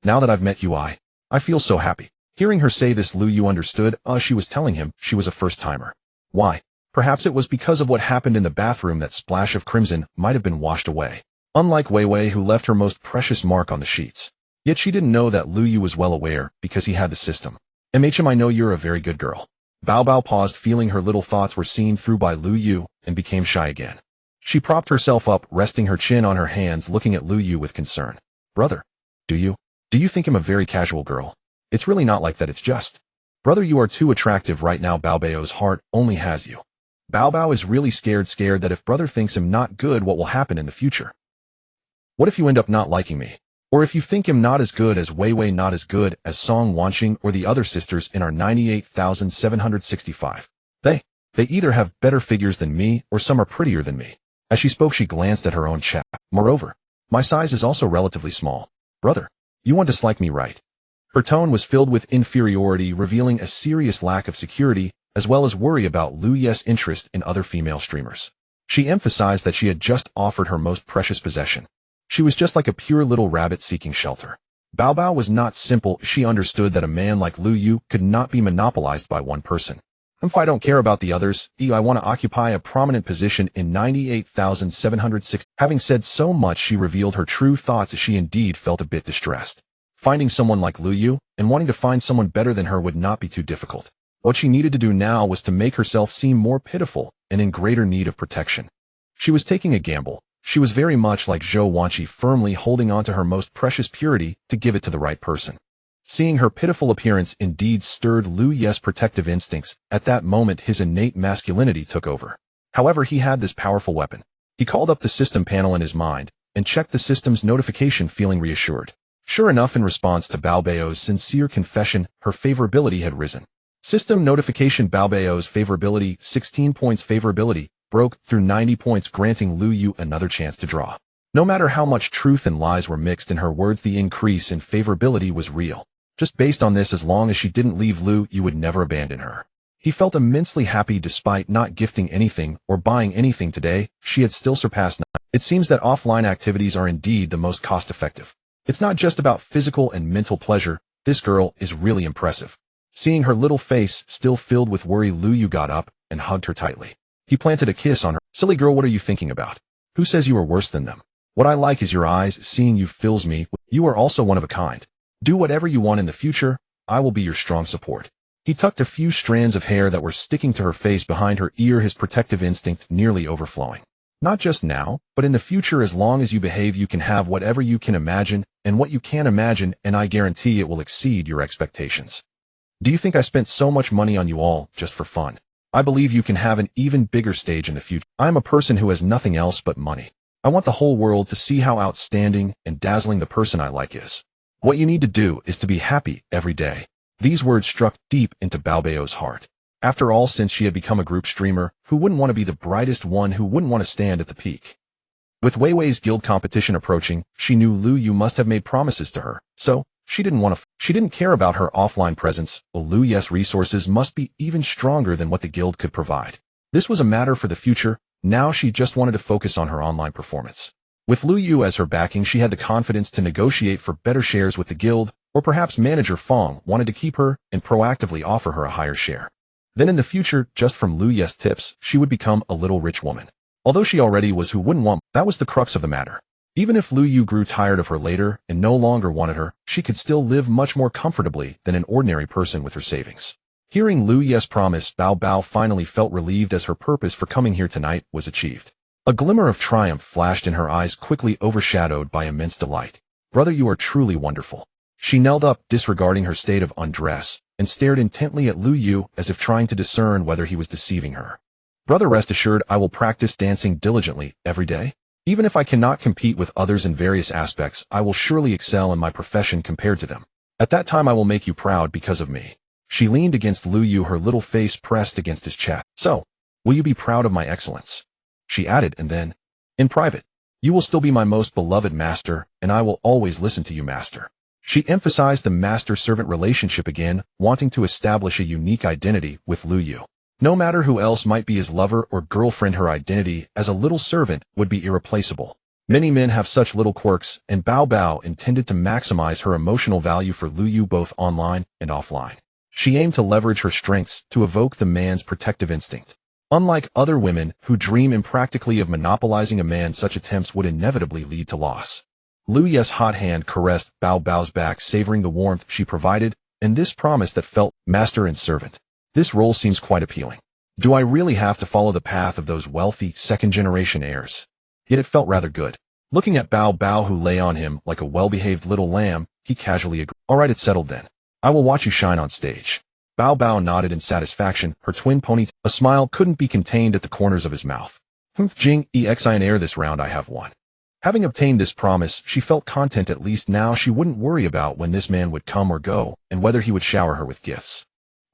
S1: Now that I've met you, I feel so happy. Hearing her say this, Lu Yu understood, she was telling him she was a first-timer. Why? Perhaps it was because of what happened in the bathroom that splash of crimson might have been washed away. Unlike Wei Wei, who left her most precious mark on the sheets. Yet she didn't know that Lu Yu was well aware, because he had the system. MHM, I know you're a very good girl. Bao Bao paused, feeling her little thoughts were seen through by Lu Yu, and became shy again. She propped herself up, resting her chin on her hands, looking at Lu Yu with concern. Brother, do you think I'm a very casual girl? It's really not like that, it's just. Brother, you are too attractive right now. Bao Bao's heart only has you. Bao Bao is really scared that if brother thinks him not good, what will happen in the future? What if you end up not liking me? Or if you think him not as good as Wei Wei, not as good as Song Wanqing or the other sisters in our 98,765. They either have better figures than me, or some are prettier than me. As she spoke, she glanced at her own chest. Moreover, my size is also relatively small. Brother, you want to dislike me, right? Her tone was filled with inferiority, revealing a serious lack of security, as well as worry about Lu Yu's interest in other female streamers. She emphasized that she had just offered her most precious possession. She was just like a pure little rabbit seeking shelter. Bao Bao was not simple. She understood that a man like Lu Yu could not be monopolized by one person. If I don't care about the others, I want to occupy a prominent position in 98,706. Having said so much, she revealed her true thoughts as she indeed felt a bit distressed. Finding someone like Lu Yu, and wanting to find someone better than her, would not be too difficult. What she needed to do now was to make herself seem more pitiful and in greater need of protection. She was taking a gamble. She was very much like Zhou Wanqi, firmly holding on to her most precious purity to give it to the right person. Seeing her pitiful appearance indeed stirred Lu Yu's protective instincts. At that moment, his innate masculinity took over. However, he had this powerful weapon. He called up the system panel in his mind and checked the system's notification, feeling reassured. Sure enough, in response to Bao Bao's sincere confession, her favorability had risen. System notification: Bao Bao's favorability, 16 points. Favorability broke through 90 points, granting Lu Yu another chance to draw. No matter how much truth and lies were mixed in her words, the increase in favorability was real. Just based on this, as long as she didn't leave, Lu Yu would never abandon her. He felt immensely happy. Despite not gifting anything or buying anything today, she had still surpassed 9. It seems that offline activities are indeed the most cost-effective. It's not just about physical and mental pleasure. This girl is really impressive. Seeing her little face still filled with worry, Lu Yu got up and hugged her tightly. He planted a kiss on her. Silly girl, what are you thinking about? Who says you are worse than them? What I like is your eyes. Seeing you fills me. You are also one of a kind. Do whatever you want in the future. I will be your strong support. He tucked a few strands of hair that were sticking to her face behind her ear, his protective instinct nearly overflowing. Not just now, but in the future. As long as you behave, you can have whatever you can imagine, and what you can't imagine, and I guarantee it will exceed your expectations. Do you think I spent so much money on you all just for fun? I believe you can have an even bigger stage in the future. I am a person who has nothing else but money. I want the whole world to see how outstanding and dazzling the person I like is. What you need to do is to be happy every day. These words struck deep into Bao Bao's heart. After all, since she had become a group streamer, who wouldn't want to be the brightest one? Who wouldn't want to stand at the peak? With Wei Wei's guild competition approaching, she knew Lu Yu must have made promises to her, so she didn't care about her offline presence. Lu Yu's resources must be even stronger than what the guild could provide. This was a matter for the future. Now she just wanted to focus on her online performance. With Lu Yu as her backing, she had the confidence to negotiate for better shares with the guild, or perhaps manager Fong wanted to keep her and proactively offer her a higher share. Then in the future, just from Lu Yu's tips, she would become a little rich woman. Although she already was, who wouldn't want? That was the crux of the matter. Even if Lu Yu grew tired of her later and no longer wanted her, she could still live much more comfortably than an ordinary person with her savings. Hearing Lu Yu's promise, Bao Bao finally felt relieved as her purpose for coming here tonight was achieved. A glimmer of triumph flashed in her eyes, quickly overshadowed by immense delight. Brother, you are truly wonderful. She knelt up, disregarding her state of undress, and stared intently at Lu Yu as if trying to discern whether he was deceiving her. Brother, rest assured I will practice dancing diligently every day. Even if I cannot compete with others in various aspects, I will surely excel in my profession compared to them. At that time I will make you proud because of me. She leaned against Lu Yu, her little face pressed against his chest. So, will you be proud of my excellence? She added, and then, in private, you will still be my most beloved master, and I will always listen to you, master. She emphasized the master-servant relationship again, wanting to establish a unique identity with Lu Yu. No matter who else might be his lover or girlfriend, her identity as a little servant would be irreplaceable. Many men have such little quirks, and Bao Bao intended to maximize her emotional value for Lu Yu both online and offline. She aimed to leverage her strengths to evoke the man's protective instinct. Unlike other women who dream impractically of monopolizing a man, such attempts would inevitably lead to loss. Lu Yu's hot hand caressed Bao Bao's back, savoring the warmth she provided, and this promise that felt master and servant. This role seems quite appealing. Do I really have to follow the path of those wealthy, second-generation heirs? Yet it felt rather good. Looking at Bao Bao, who lay on him like a well-behaved little lamb, he casually agreed. All right, it's settled then. I will watch you shine on stage. Bao Bao nodded in satisfaction, her twin ponies. A smile couldn't be contained at the corners of his mouth. Jing, exin air this round I have won. Having obtained this promise, she felt content. At least now she wouldn't worry about when this man would come or go, and whether he would shower her with gifts.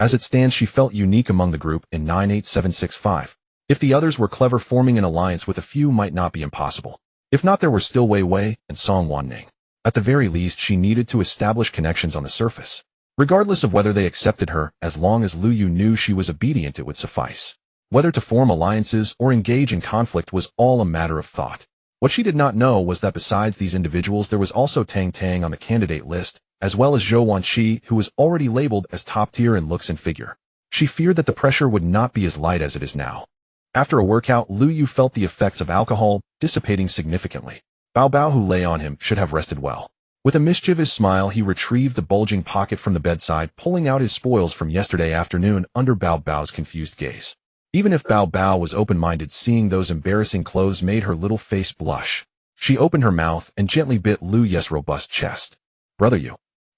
S1: As it stands, she felt unique among the group in 98765. If the others were clever, forming an alliance with a few might not be impossible. If not, there were still Wei Wei and Song Wanning. At the very least, she needed to establish connections on the surface. Regardless of whether they accepted her, as long as Lu Yu knew she was obedient, it would suffice. Whether to form alliances or engage in conflict was all a matter of thought. What she did not know was that besides these individuals, there was also Tang Tang on the candidate list, as well as Zhou Wanqi, who was already labeled as top tier in looks and figure. She feared that the pressure would not be as light as it is now. After a workout, Lu Yu felt the effects of alcohol dissipating significantly. Bao Bao, who lay on him, should have rested well. With a mischievous smile, he retrieved the bulging pocket from the bedside, pulling out his spoils from yesterday afternoon under Bao Bao's confused gaze. Even if Bao Bao was open-minded, seeing those embarrassing clothes made her little face blush. She opened her mouth and gently bit Lu Yu's robust chest. Brother,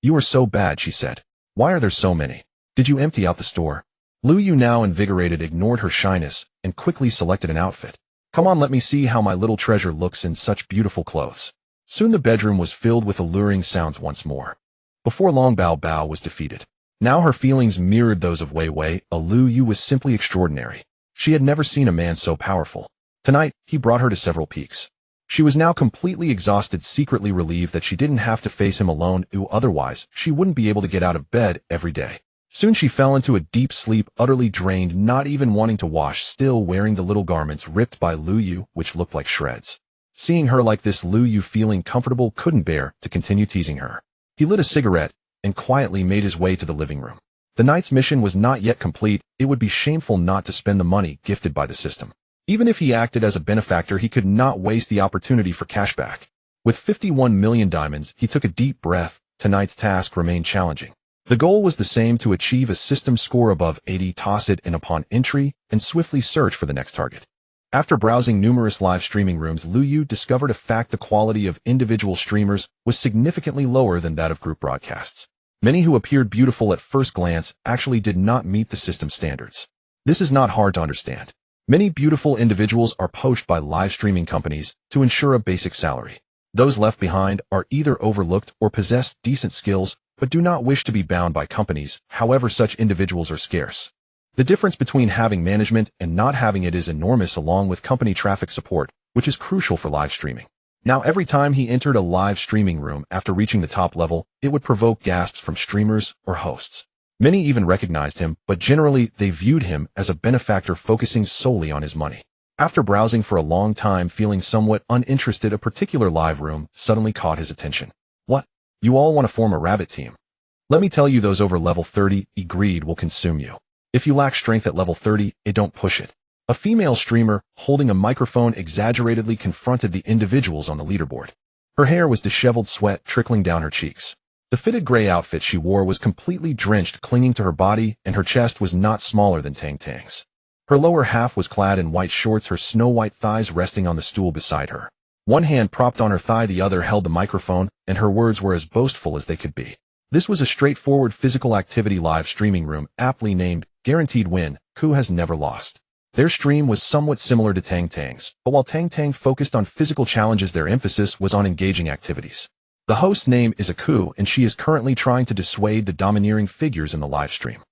S1: you are so bad, she said. Why are there so many? Did you empty out the store? Lu Yu, now invigorated, ignored her shyness and quickly selected an outfit. Come on, let me see how my little treasure looks in such beautiful clothes. Soon the bedroom was filled with alluring sounds once more. Before long, Bao Bao was defeated. Now her feelings mirrored those of Wei Wei. Lu Yu was simply extraordinary. She had never seen a man so powerful. Tonight, he brought her to several peaks. She was now completely exhausted, secretly relieved that she didn't have to face him alone, otherwise she wouldn't be able to get out of bed every day. Soon she fell into a deep sleep, utterly drained, not even wanting to wash, still wearing the little garments ripped by Lu Yu, which looked like shreds. Seeing her like this, Lu Yu, feeling comfortable, couldn't bear to continue teasing her. He lit a cigarette and quietly made his way to the living room. The night's mission was not yet complete. It would be shameful not to spend the money gifted by the system. Even if he acted as a benefactor, he could not waste the opportunity for cashback. With 51 million diamonds, he took a deep breath. Tonight's task remained challenging. The goal was the same: to achieve a system score above 80, toss it in upon entry, and swiftly search for the next target. After browsing numerous live streaming rooms, Lu Yu discovered a fact: the quality of individual streamers was significantly lower than that of group broadcasts. Many who appeared beautiful at first glance actually did not meet the system standards. This is not hard to understand. Many beautiful individuals are poached by live streaming companies to ensure a basic salary. Those left behind are either overlooked or possess decent skills, but do not wish to be bound by companies. However, such individuals are scarce. The difference between having management and not having it is enormous, along with company traffic support, which is crucial for live streaming. Now, every time he entered a live streaming room after reaching the top level, it would provoke gasps from streamers or hosts. Many even recognized him, but generally they viewed him as a benefactor focusing solely on his money. After browsing for a long time, feeling somewhat uninterested, a particular live room suddenly caught his attention. What? You all want to form a rabbit team? Let me tell you, those over level 30, greed will consume you. If you lack strength at level 30, don't push it. A female streamer, holding a microphone, exaggeratedly confronted the individuals on the leaderboard. Her hair was disheveled, sweat trickling down her cheeks. The fitted gray outfit she wore was completely drenched, clinging to her body, and her chest was not smaller than Tang Tang's. Her lower half was clad in white shorts, her snow-white thighs resting on the stool beside her. One hand propped on her thigh, the other held the microphone, and her words were as boastful as they could be. This was a straightforward physical activity live streaming room, aptly named Guaranteed Win, Who Has Never Lost. Their stream was somewhat similar to Tang Tang's, but while Tang Tang focused on physical challenges, their emphasis was on engaging activities. The host's name is Aku, and she is currently trying to dissuade the domineering figures in the live stream.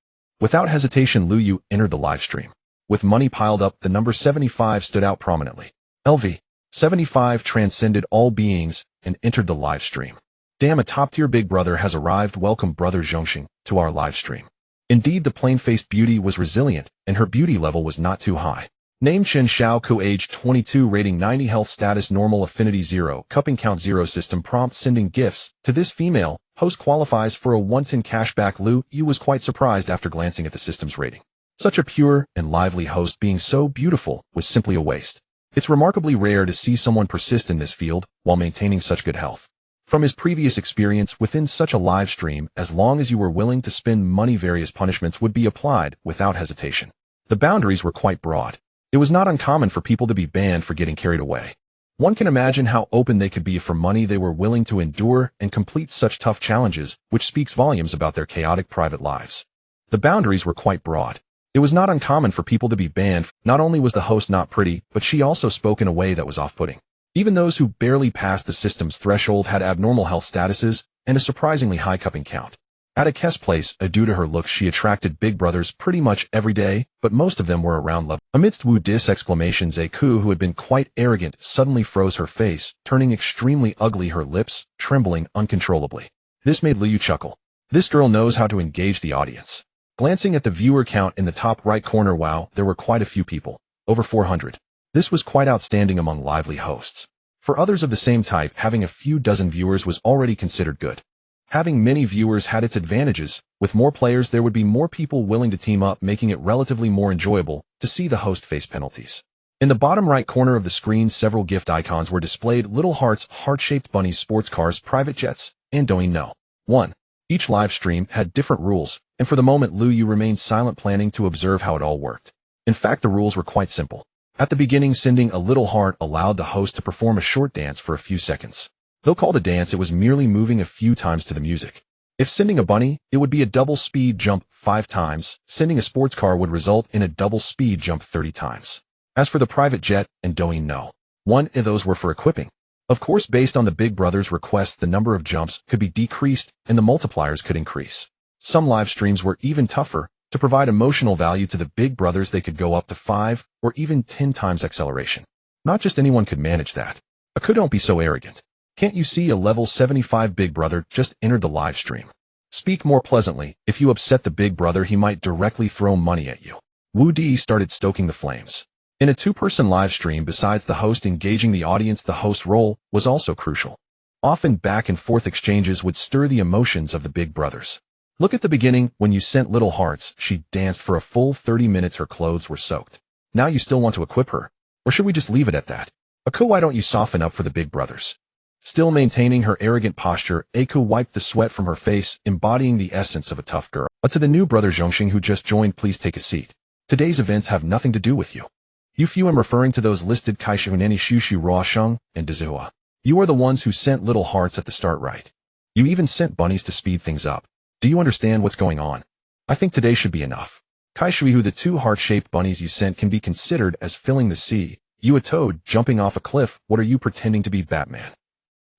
S1: Without hesitation, Lu Yu entered the live stream. With money piled up, the number 75 stood out prominently. LV 75 transcended all beings and entered the live stream. Damn, a top-tier big brother has arrived. Welcome, brother Zhongxing, to our live stream. Indeed, the plain-faced beauty was resilient, and her beauty level was not too high. Name Chen Xiaoku, age 22, rating 90, health status normal, affinity 0, cupping count 0, system prompt sending gifts. To this female, host qualifies for a 110 cashback. Lu Yu was quite surprised after glancing at the system's rating. Such a pure and lively host being so beautiful was simply a waste. It's remarkably rare to see someone persist in this field while maintaining such good health. From his previous experience within such a live stream, as long as you were willing to spend money, various punishments would be applied without hesitation. The boundaries were quite broad. It was not uncommon for people to be banned for getting carried away. One can imagine how open they could be for money they were willing to endure and complete such tough challenges, which speaks volumes about their chaotic private lives. The boundaries were quite broad. It was not uncommon for people to be banned. Not only was the host not pretty, but she also spoke in a way that was off-putting. Even those who barely passed the system's threshold had abnormal health statuses and a surprisingly high cupping count. At Ake's place, due to her looks, she attracted big brothers pretty much every day, but most of them were around level. Amidst Wu Dis exclamations, Aku, who had been quite arrogant, suddenly froze, her face turning extremely ugly, her lips trembling uncontrollably. This made Liu chuckle. This girl knows how to engage the audience. Glancing at the viewer count in the top right corner, wow, there were quite a few people. Over 400. This was quite outstanding among lively hosts. For others of the same type, having a few dozen viewers was already considered good. Having many viewers had its advantages. With more players, there would be more people willing to team up, making it relatively more enjoyable to see the host face penalties. In the bottom right corner of the screen, several gift icons were displayed: little hearts, heart-shaped bunnies, sports cars, private jets, and don't know. 1. Each live stream had different rules, and for the moment Lu Yu remained silent, planning to observe how it all worked. In fact, the rules were quite simple. At the beginning, sending a little heart allowed the host to perform a short dance for a few seconds. Though called a dance, it was merely moving a few times to the music. If sending a bunny, it would be a double speed jump 5 times. Sending a sports car would result in a double speed jump 30 times. As for the private jet and don't know, 1 of those were for equipping. Of course, based on the big brother's request, the number of jumps could be decreased and the multipliers could increase. Some live streams were even tougher. To provide emotional value to the big brothers, they could go up to 5 or even 10 times acceleration. Not just anyone could manage that. Aku, don't be so arrogant. Can't you see a level 75 big brother just entered the live stream? Speak more pleasantly. If you upset the big brother, he might directly throw money at you. Wu Di started stoking the flames. In a 2-person live stream, besides the host engaging the audience, the host role was also crucial. Often back and forth exchanges would stir the emotions of the big brothers. Look at the beginning. When you sent little hearts, she danced for a full 30 minutes. Her clothes were soaked. Now you still want to equip her? Or should we just leave it at that? Aku, why don't you soften up for the big brothers? Still maintaining her arrogant posture, Aku wiped the sweat from her face, embodying the essence of a tough girl. But to the new brother Zhongxing who just joined, please take a seat. Today's events have nothing to do with you. You few, am referring to those listed: Kaishu, Neni, Shushu, Ra Sheng, and Dezhua. You are the ones who sent little hearts at the start, right? You even sent bunnies to speed things up. Do you understand what's going on? I think today should be enough. Kaishui, who the 2 heart-shaped bunnies you sent can be considered as filling the sea. You, a toad jumping off a cliff. What are you pretending to be, Batman?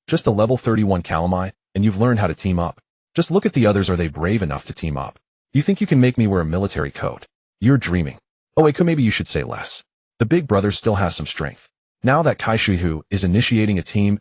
S1: Just a level 31 Calamai, and you've learned how to team up. Just look at the others. Are they brave enough to team up? You think you can make me wear a military coat? You're dreaming. Oh, Aku, maybe you should say less. The big brother still has some strength. Now that Kaishui is initiating a team,